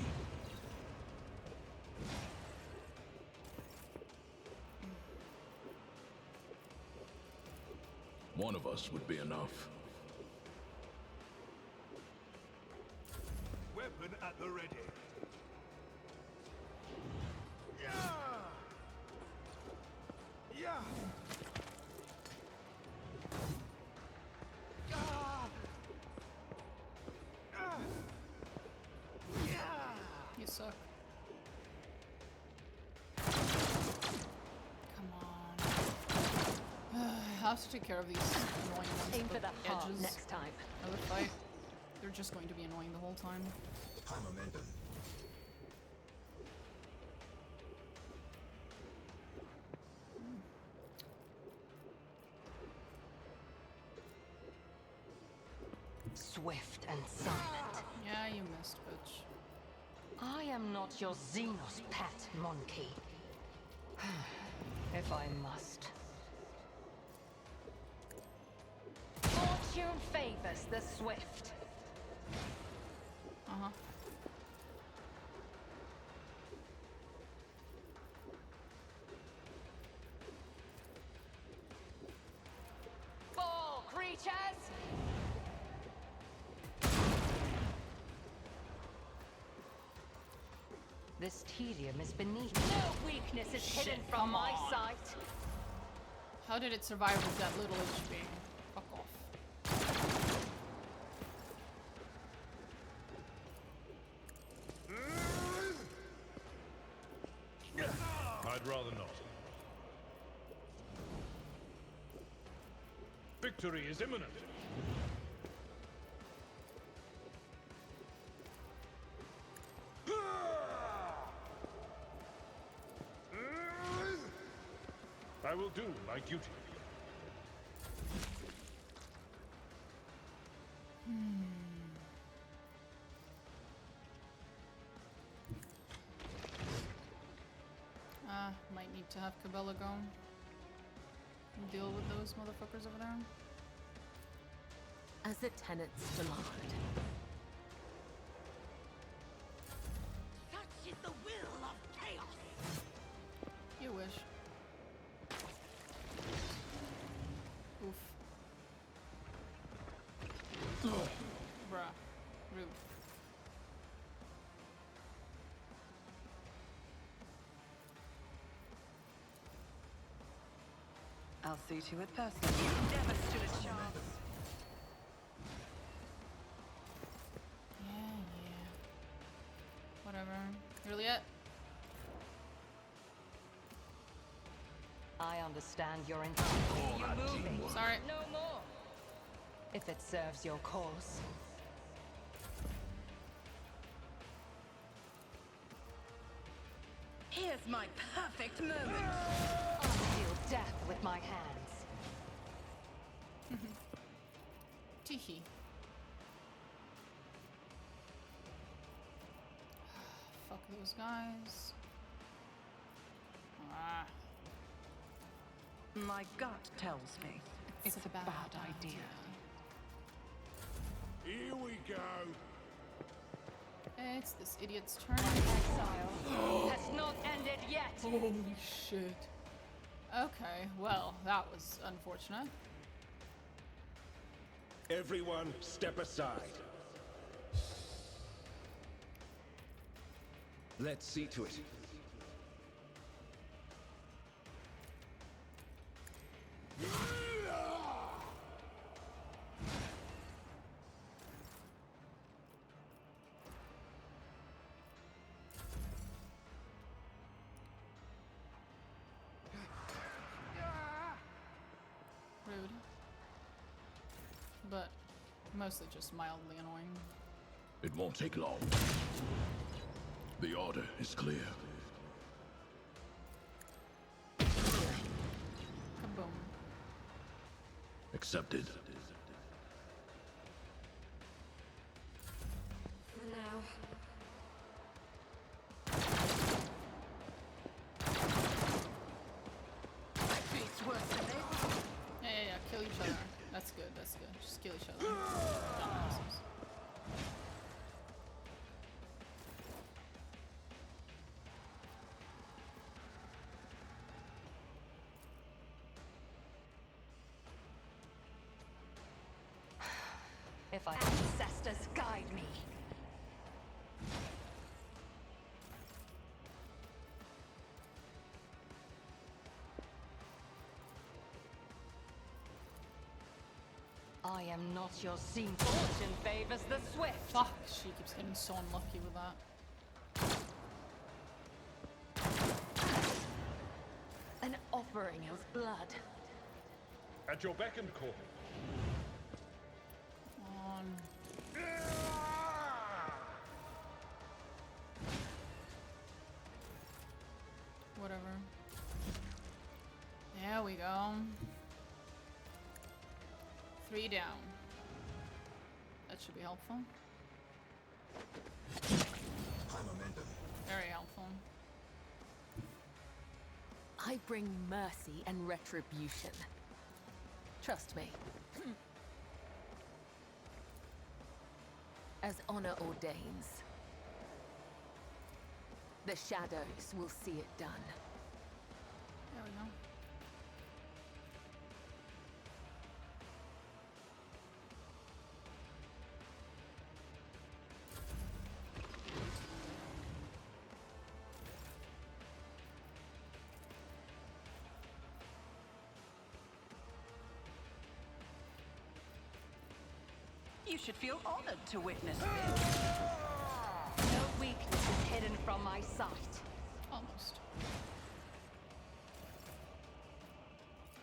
S8: One of us would be enough.
S13: Weapon at the ready. Yeah! Yeah! Ah! Ah! Yeah!
S1: You suck. Come on. I have to take care of these annoying ones.
S4: Aim for the heart
S1: edges
S4: next time.
S1: of the fight. They're just going to be annoying the whole time.
S8: High momentum.
S4: Swift and silent.
S1: Yeah, you missed, bitch.
S4: I am not your Xenos pet, monkey. If I must. Fortune favors the swift.
S1: Uh-huh.
S4: Fall, creatures! This tedium is beneath. No weakness is hidden from
S1: come
S4: my
S1: on.
S4: sight.
S1: How did it survive with that little HP? Fuck off.
S2: I'd rather not. Victory is imminent. I will do my duty.
S1: Might need to have Cabela go and deal with those motherfuckers over there.
S11: As the tenants demand.
S3: Such is the will of chaos.
S1: You wish. Oof. Bruh. Rude.
S10: I'll see to it personally. You never stood a chance.
S1: Yeah. Whatever. Really it?
S4: I understand your intent. You're moving.
S1: Sorry.
S4: No more. If it serves your cause.
S10: Here's my perfect moment.
S4: I'll deal death with my hands.
S1: Teehee. Fuck those guys. Ah.
S10: My gut tells me it's a bad idea.
S13: Here we go.
S1: It's this idiot's turn.
S4: Exile has not ended yet.
S1: Holy shit. Okay, well, that was unfortunate.
S12: Everyone, step aside. Let's see to it.
S1: Rude. But mostly just mildly annoying.
S8: It won't take long. The order is clear.
S1: Kaboom.
S8: Accepted.
S9: For now.
S10: Beats worse than they.
S1: Yeah, kill each other. That's good, that's good. Just kill each other. Dumbasses.
S4: If our ancestors guide me. I am not your scene. Fortune favors the swift.
S1: Fuck, she keeps getting so unlucky with that.
S11: An offering of blood.
S2: At your beck and call.
S1: On. Whatever. There we go. 3 down. That should be helpful.
S6: High momentum.
S1: Very helpful.
S11: I bring mercy and retribution. Trust me. As honor ordains, the shadows will see it done.
S1: There we go.
S10: You should feel honored to witness this.
S4: No weakness is hidden from my sight.
S1: Almost.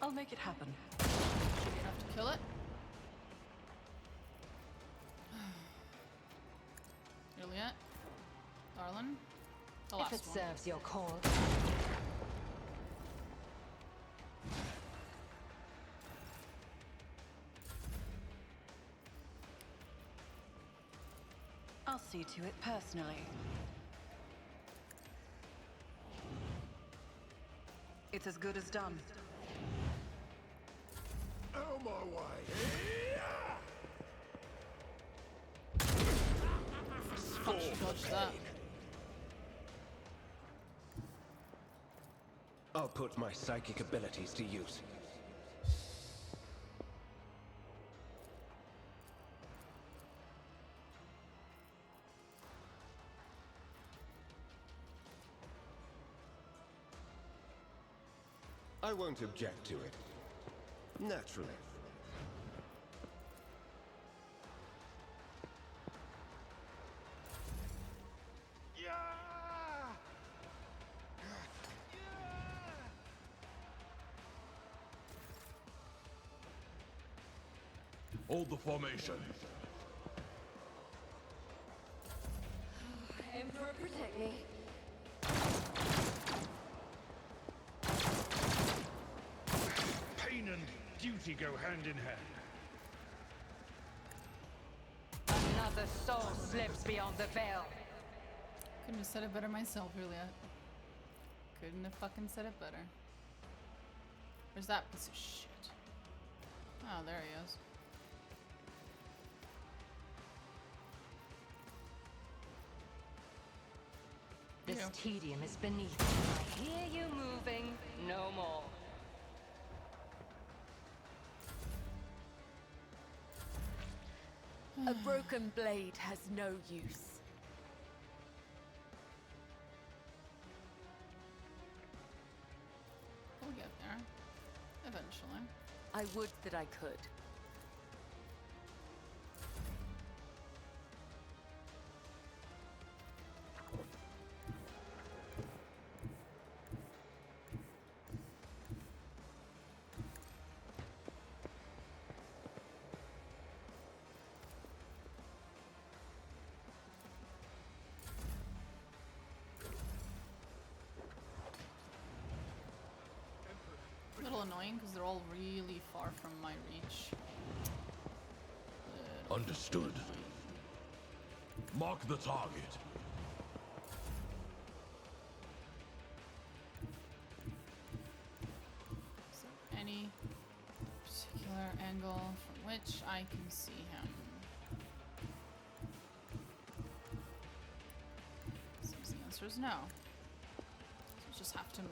S10: I'll make it happen.
S1: Should be enough to kill it. Juliet. Darlin. The last
S4: If it
S1: one.
S4: serves your cause.
S10: I'll see to it personally. It's as good as done.
S13: Out of my way.
S1: Fuck, she dodged that.
S12: I'll put my psychic abilities to use. I won't object to it. Naturally.
S8: Hold the formation.
S4: Emperor, protect me.
S2: Pain and duty go hand in hand.
S4: Another soul slips beyond the veil.
S1: Couldn't have said it better myself, Juliet. Couldn't have fucking said it better. Where's that piece of shit? Oh, there he is.
S4: This tedium is beneath me. I hear you moving. No more.
S11: A broken blade has no use.
S1: We'll get there. Eventually.
S11: I would that I could.
S1: A little annoying because they're all really far from my reach.
S8: Understood. Mark the target.
S1: Is there any particular angle from which I can see him? Seems the answer is no. So we just have to move.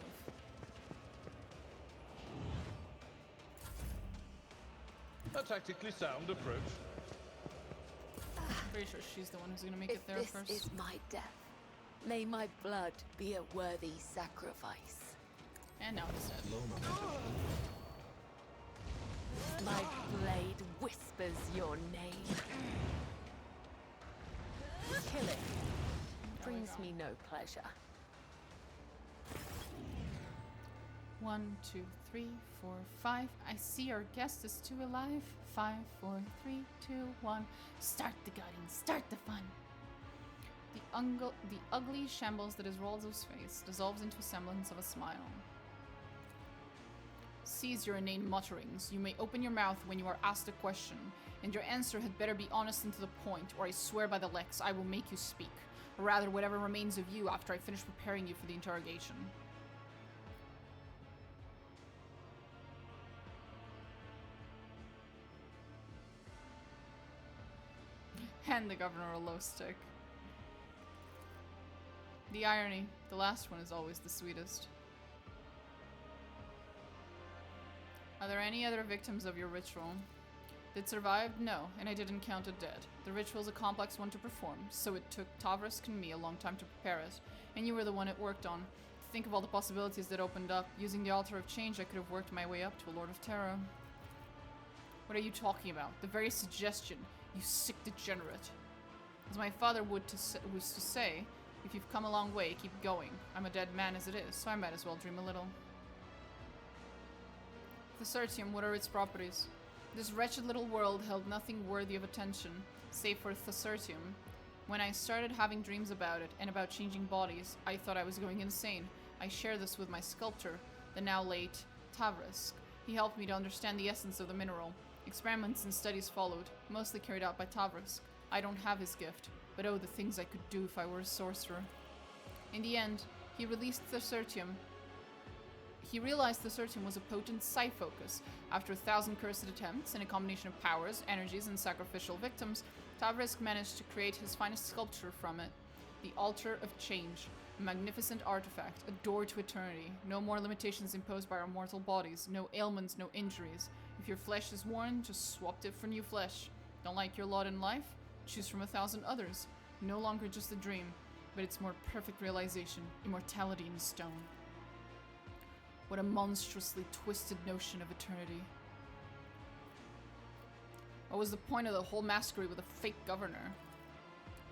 S2: A tactically sound approach.
S1: I'm pretty sure she's the one who's gonna make it there
S11: If
S1: first.
S11: this is my death, may my blood be a worthy sacrifice.
S1: And now it's dead.
S11: My blade whispers your name. Killing brings me no pleasure.
S1: 1, 2, 3, 4, 5. I see our guest is too alive. 5, 4, 3, 2, 1. Start the gutting. Start the fun. The ugly shambles that is Raldo's face dissolves into a semblance of a smile. Cease your inane mutterings. You may open your mouth when you are asked a question, and your answer had better be honest and to the point, or I swear by the Lex, I will make you speak. Or rather, whatever remains of you after I finish preparing you for the interrogation. Hand the governor a low stick. The irony, the last one is always the sweetest. Are there any other victims of your ritual? That survived? No, and I didn't count it dead. The ritual is a complex one to perform, so it took Tavrisk and me a long time to prepare it, and you were the one it worked on. To think of all the possibilities that opened up, using the Altar of Change I could have worked my way up to a Lord of Terror. What are you talking about? The very suggestion, you sick degenerate. As my father was to say, if you've come a long way, keep going. I'm a dead man as it is, so I might as well dream a little. Thassera, what are its properties? This wretched little world held nothing worthy of attention, save for Thassera. When I started having dreams about it, and about changing bodies, I thought I was going insane. I share this with my sculptor, the now late Tavrisk. He helped me to understand the essence of the mineral. Experiments and studies followed, mostly carried out by Tavrisk. I don't have his gift, but oh, the things I could do if I were a sorcerer. In the end, he released Thassera. He realized Thassera was a potent psi-focus. After 1,000 cursed attempts and a combination of powers, energies, and sacrificial victims, Tavrisk managed to create his finest sculpture from it. The Altar of Change, a magnificent artifact, a door to eternity. No more limitations imposed by our mortal bodies, no ailments, no injuries. If your flesh is worn, just swap it for new flesh. Don't like your lot in life? Choose from 1,000 others. No longer just a dream, but its more perfect realization, immortality in stone. What a monstrously twisted notion of eternity. What was the point of the whole masquerade with a fake governor?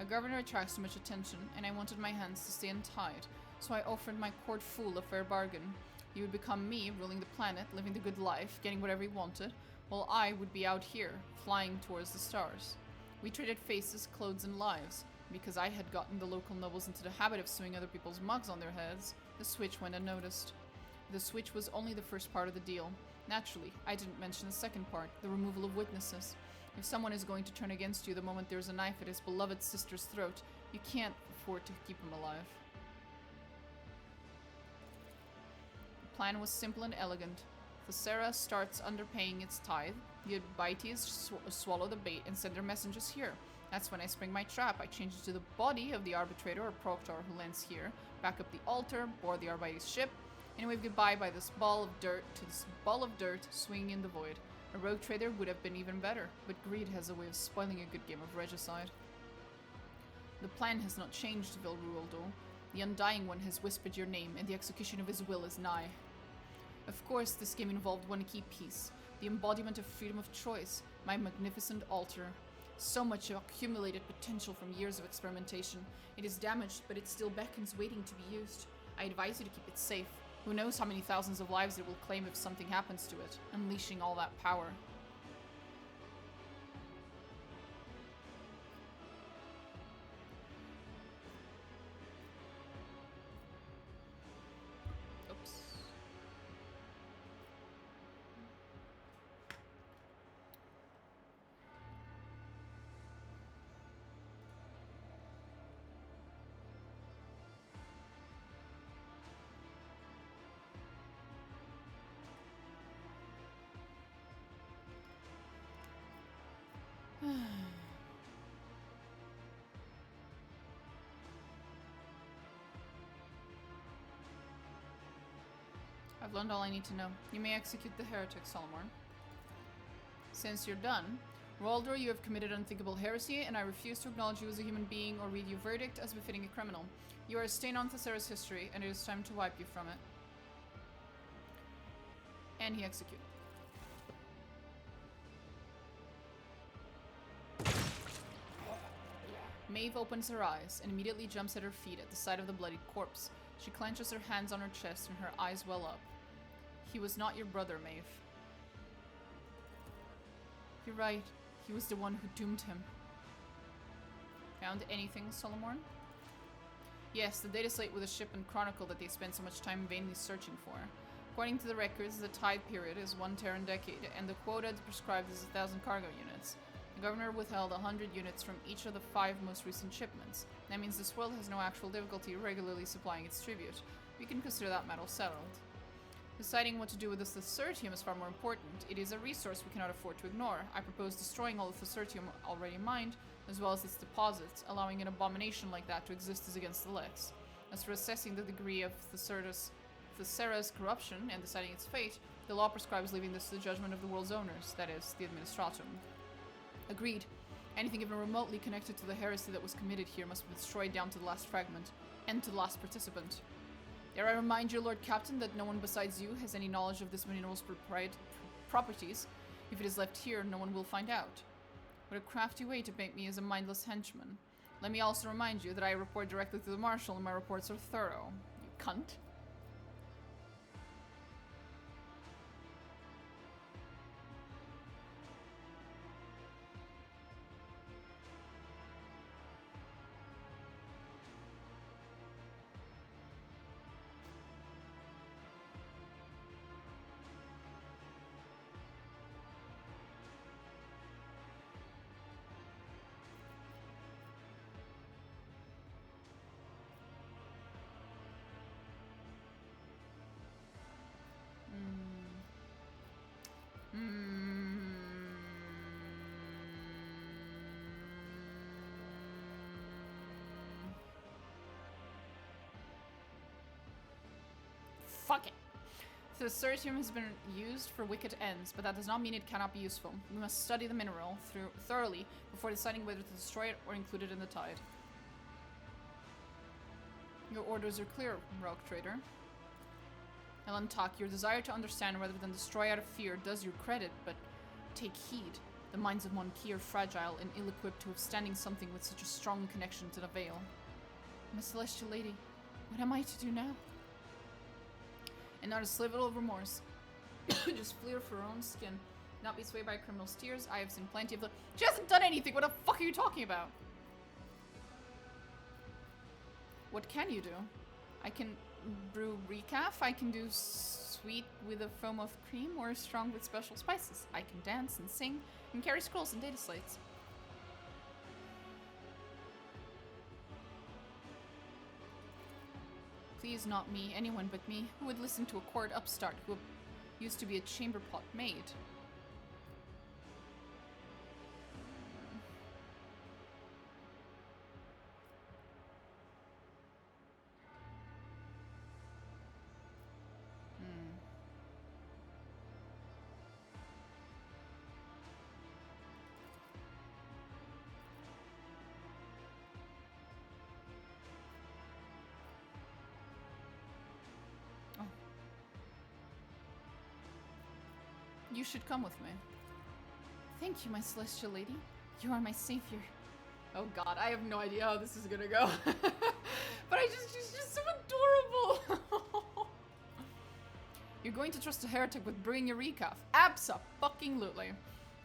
S1: A governor attracts too much attention, and I wanted my hands to stay untied, so I offered my court fool a fair bargain. He would become me, ruling the planet, living the good life, getting whatever he wanted, while I would be out here, flying towards the stars. We traded faces, clothes, and lives. Because I had gotten the local nobles into the habit of sewing other people's mugs on their heads, the switch went unnoticed. The switch was only the first part of the deal. Naturally, I didn't mention the second part, the removal of witnesses. If someone is going to turn against you the moment there's a knife at his beloved sister's throat, you can't afford to keep him alive. The plan was simple and elegant. Thassera starts underpaying its tithe, the Abites swallow the bait and send their messengers here. That's when I spring my trap. I change it to the body of the arbitrator or proctor who lands here, back up the altar, board the Arbites ship, and wave goodbye by this ball of dirt to this ball of dirt swinging in the void. A rogue trader would have been even better, but greed has a way of spoiling a good game of regicide. The plan has not changed, Vilruoldo. The Undying One has whispered your name, and the execution of his will is nigh. Of course, this game involved one key piece, the embodiment of freedom of choice, my magnificent altar. So much accumulated potential from years of experimentation. It is damaged, but it still beckons, waiting to be used. I advise you to keep it safe. Who knows how many thousands of lives it will claim if something happens to it, unleashing all that power. Oops. I've learned all I need to know. You may execute the heretic, Solomon. Since you're done, Roaldor, you have committed unthinkable heresy, and I refuse to acknowledge you as a human being or read your verdict as befitting a criminal. You are a stain on Thassera's history, and it is time to wipe you from it. And he executed. Maive opens her eyes and immediately jumps at her feet at the sight of the bloodied corpse. She clenches her hands on her chest and her eyes well up. He was not your brother, Maive. You're right. He was the one who doomed him. Found anything, Solomon? Yes, the data slate with the ship and chronicle that they spent so much time vainly searching for. According to the records, the tide period is 1 Terran decade, and the quota prescribed is 1,000 cargo units. The governor withheld 100 units from each of the 5 most recent shipments. That means this world has no actual difficulty regularly supplying its tribute. We can consider that matter settled. Deciding what to do with this Thacertium is far more important. It is a resource we cannot afford to ignore. I propose destroying all the Thacertium already mined, as well as its deposits. Allowing an abomination like that to exist is against the Lex. As for assessing the degree of Thassera's corruption and deciding its fate, the law prescribes leaving this to the judgment of the world's owners, that is, the Administratum. Agreed. Anything even remotely connected to the heresy that was committed here must be destroyed down to the last fragment, and to the last participant. Dare I remind you, Lord Captain, that no one besides you has any knowledge of this mineral's properties. If it is left here, no one will find out. What a crafty way to paint me as a mindless henchman. Let me also remind you that I report directly to the Marshal and my reports are thorough. You cunt. Fuck it. Thacertium has been used for wicked ends, but that does not mean it cannot be useful. We must study the mineral thoroughly before deciding whether to destroy it or include it in the tide. Your orders are clear, rogue trader. Elantak, your desire to understand rather than destroy out of fear does you credit, but take heed. The minds of Monkey are fragile and ill-equipped to withstanding something with such a strong connection to the Veil. My celestial lady, what am I to do now? And not a sliver of remorse. Just flee for her own skin. Not be swayed by criminal steers. I have seen plenty of them. She hasn't done anything. What the fuck are you talking about? What can you do? I can brew recaf. I can do sweet with a foam of cream or strong with special spices. I can dance and sing and carry scrolls and data slates. Please, not me. Anyone but me. Who would listen to a court upstart who used to be a chamber pot maid? You should come with me. Thank you, my celestial lady. You are my savior. Oh god, I have no idea how this is gonna go. But she's just so adorable. You're going to trust a heretic with brewing your recaf? Abso-fucking-lutely.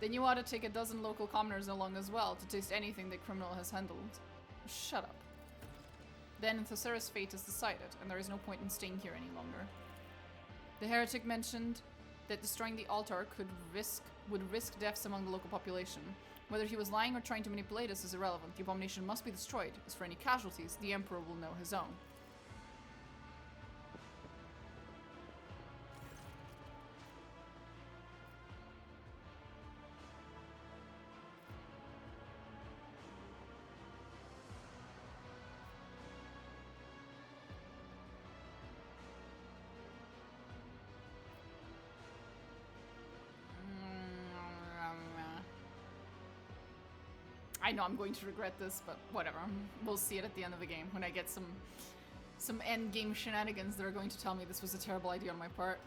S1: Then you ought to take a dozen local commoners along as well to taste anything the criminal has handled. Shut up. Then Thassera's fate is decided, and there is no point in staying here any longer. The heretic mentioned that destroying the altar would risk deaths among the local population. Whether he was lying or trying to manipulate us is irrelevant. The abomination must be destroyed. As for any casualties, the Emperor will know his own. I know I'm going to regret this, but whatever. We'll see it at the end of the game when I get some end game shenanigans that are going to tell me this was a terrible idea on my part.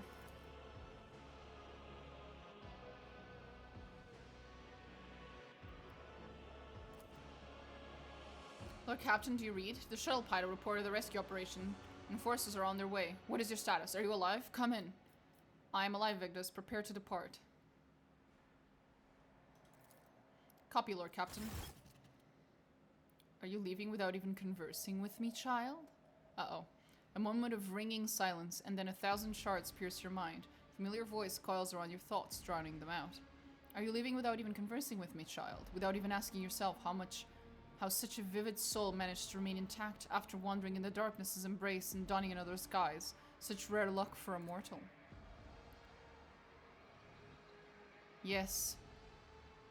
S1: Lord Captain, do you read? The shuttle pilot reported the rescue operation and forces are on their way. What is your status? Are you alive? Come in. I am alive, Vigdis. Prepare to depart. Copy, Lord Captain. Are you leaving without even conversing with me, child? Uh-oh. A moment of ringing silence, and then 1,000 shards pierce your mind. Familiar voice coils around your thoughts, drowning them out. Are you leaving without even conversing with me, child? Without even asking yourself how such a vivid soul managed to remain intact after wandering in the darkness's embrace and donning another's guise? Such rare luck for a mortal. Yes.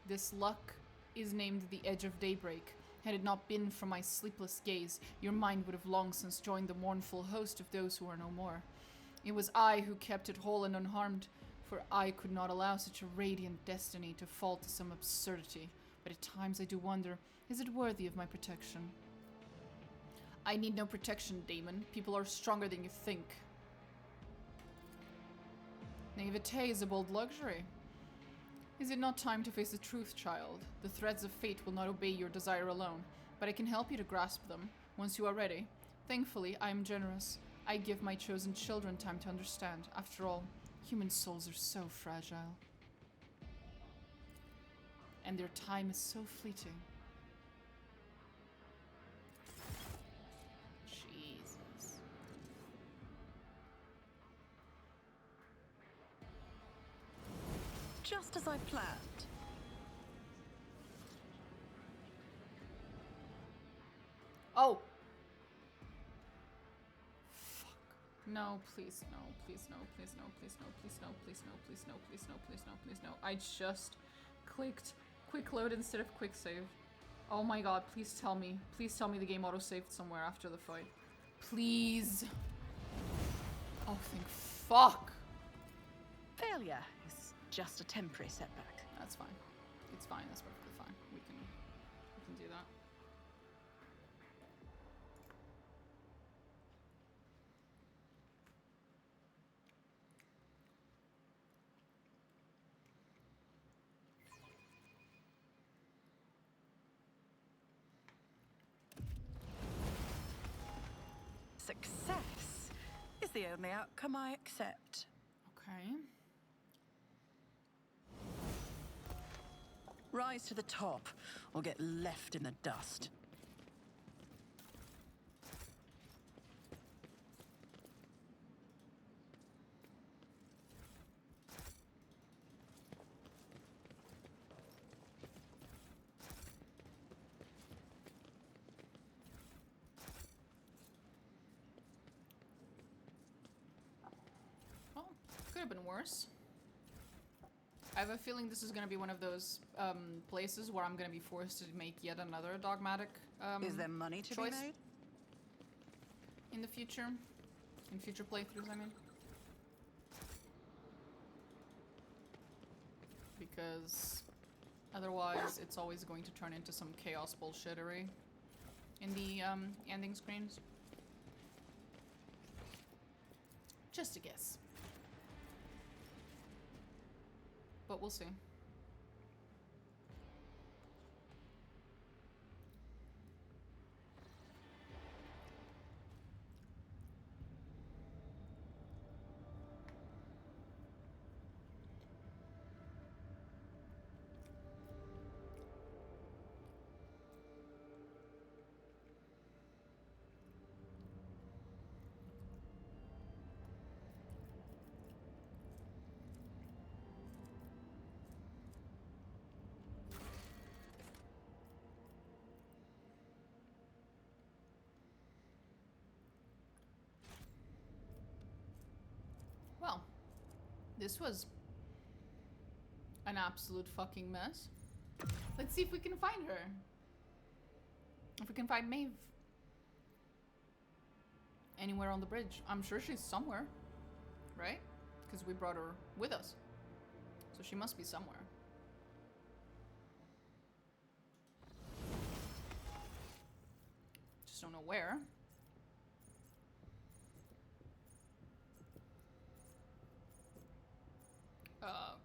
S1: This luck is named the Edge of Daybreak. Had it not been for my sleepless gaze, your mind would have long since joined the mournful host of those who are no more. It was I who kept it whole and unharmed, for I could not allow such a radiant destiny to fall to some absurdity. But at times I do wonder, is it worthy of my protection? I need no protection, Damon. People are stronger than you think. Naivete is a bold luxury. Is it not time to face the truth, child? The threads of fate will not obey your desire alone, but I can help you to grasp them, once you are ready. Thankfully, I am generous. I give my chosen children time to understand. After all, human souls are so fragile. And their time is so fleeting. Jesus.
S10: Just as I planned.
S1: Oh! Fuck. No, please, no, please, no, please, no, please, no, please, no, please, no, please, no, please, no, please, no, please, no. I just clicked quick load instead of quick save. Oh my god, please tell me the game auto-saved somewhere after the fight. Please. Oh, thank fuck.
S10: Failure is just a temporary setback.
S1: That's fine. It's fine, that's perfectly fine. We can do that.
S10: Success is the only outcome I accept.
S1: Okay.
S10: Rise to the top, or get left in the dust.
S1: Well, could have been worse. I have a feeling this is going to be one of those places where I'm going to be forced to make yet another dogmatic
S10: Is there money to
S1: choice
S10: be made?
S1: in the future? In future playthroughs, I mean. Because otherwise it's always going to turn into some chaos bullshittery in the ending screens. Just a guess. But we'll see. Well, this was an absolute fucking mess. Let's see if we can find her. If we can find Maive. Anywhere on the bridge. I'm sure she's somewhere. Right? Because we brought her with us. So she must be somewhere. Just don't know where.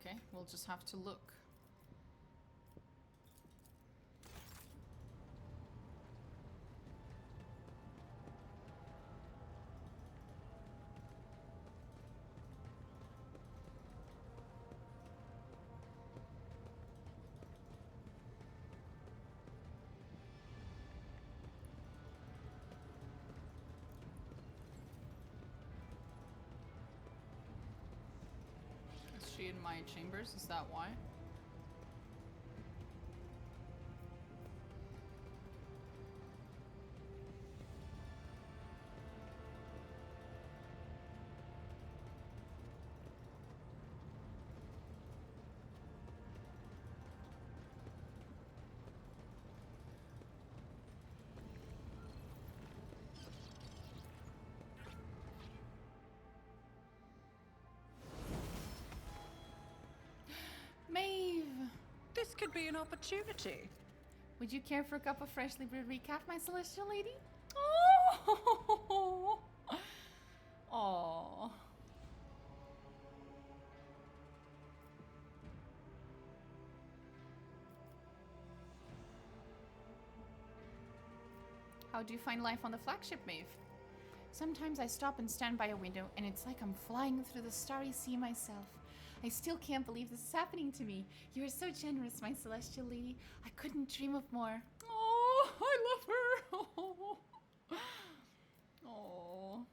S1: Okay, we'll just have to look. Is she in my chambers? Is that why? Maive!
S10: This could be an opportunity.
S1: Would you care for a cup of freshly brewed recap, my celestial lady? Oh! Oh. How do you find life on the flagship, Maive? Sometimes I stop and stand by a window, and it's like I'm flying through the starry sea myself. I still can't believe this is happening to me. You are so generous, my celestial lady. I couldn't dream of more. Oh, I love her. Oh. Oh.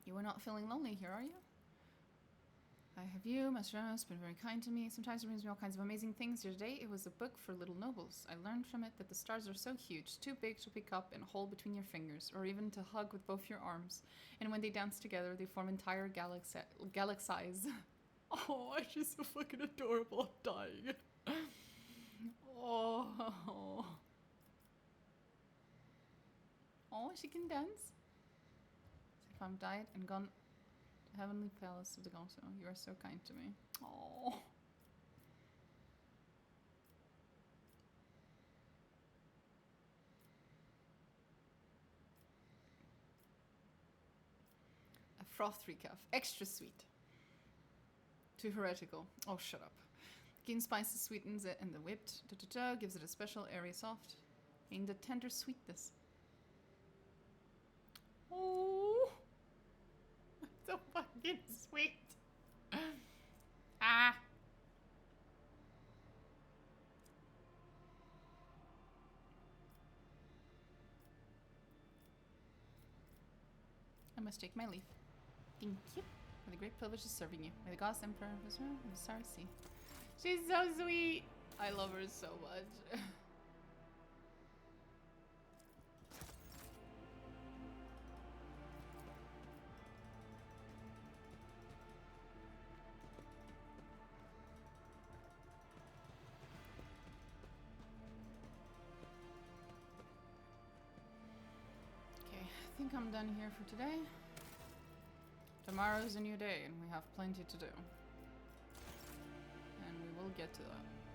S1: You are not feeling lonely here, are you? I have you, Master has been very kind to me. Sometimes it brings me all kinds of amazing things. Here today, it was a book for little nobles. I learned from it that the stars are so huge, too big to pick up and hold between your fingers, or even to hug with both your arms. And when they dance together, they form entire galaxies. Oh, she's so fucking adorable. I'm dying. Oh. Oh, she can dance. If I'm died and gone to heavenly palace of the Gonzo, you are so kind to me. Oh. A Froth recaf. Extra sweet. Too heretical. Oh, shut up. Keen spices sweetens it and the whipped. Gives it a special airy soft. In the tender sweetness. Oh. So fucking sweet. Ah. I must take my leave. Thank you. For the great privilege of serving you. May the gods emperor of Israel and the Sarah see. She's so sweet. I love her so much. Okay, I think I'm done here for today. Tomorrow is a new day and we have plenty to do. And we will get to that.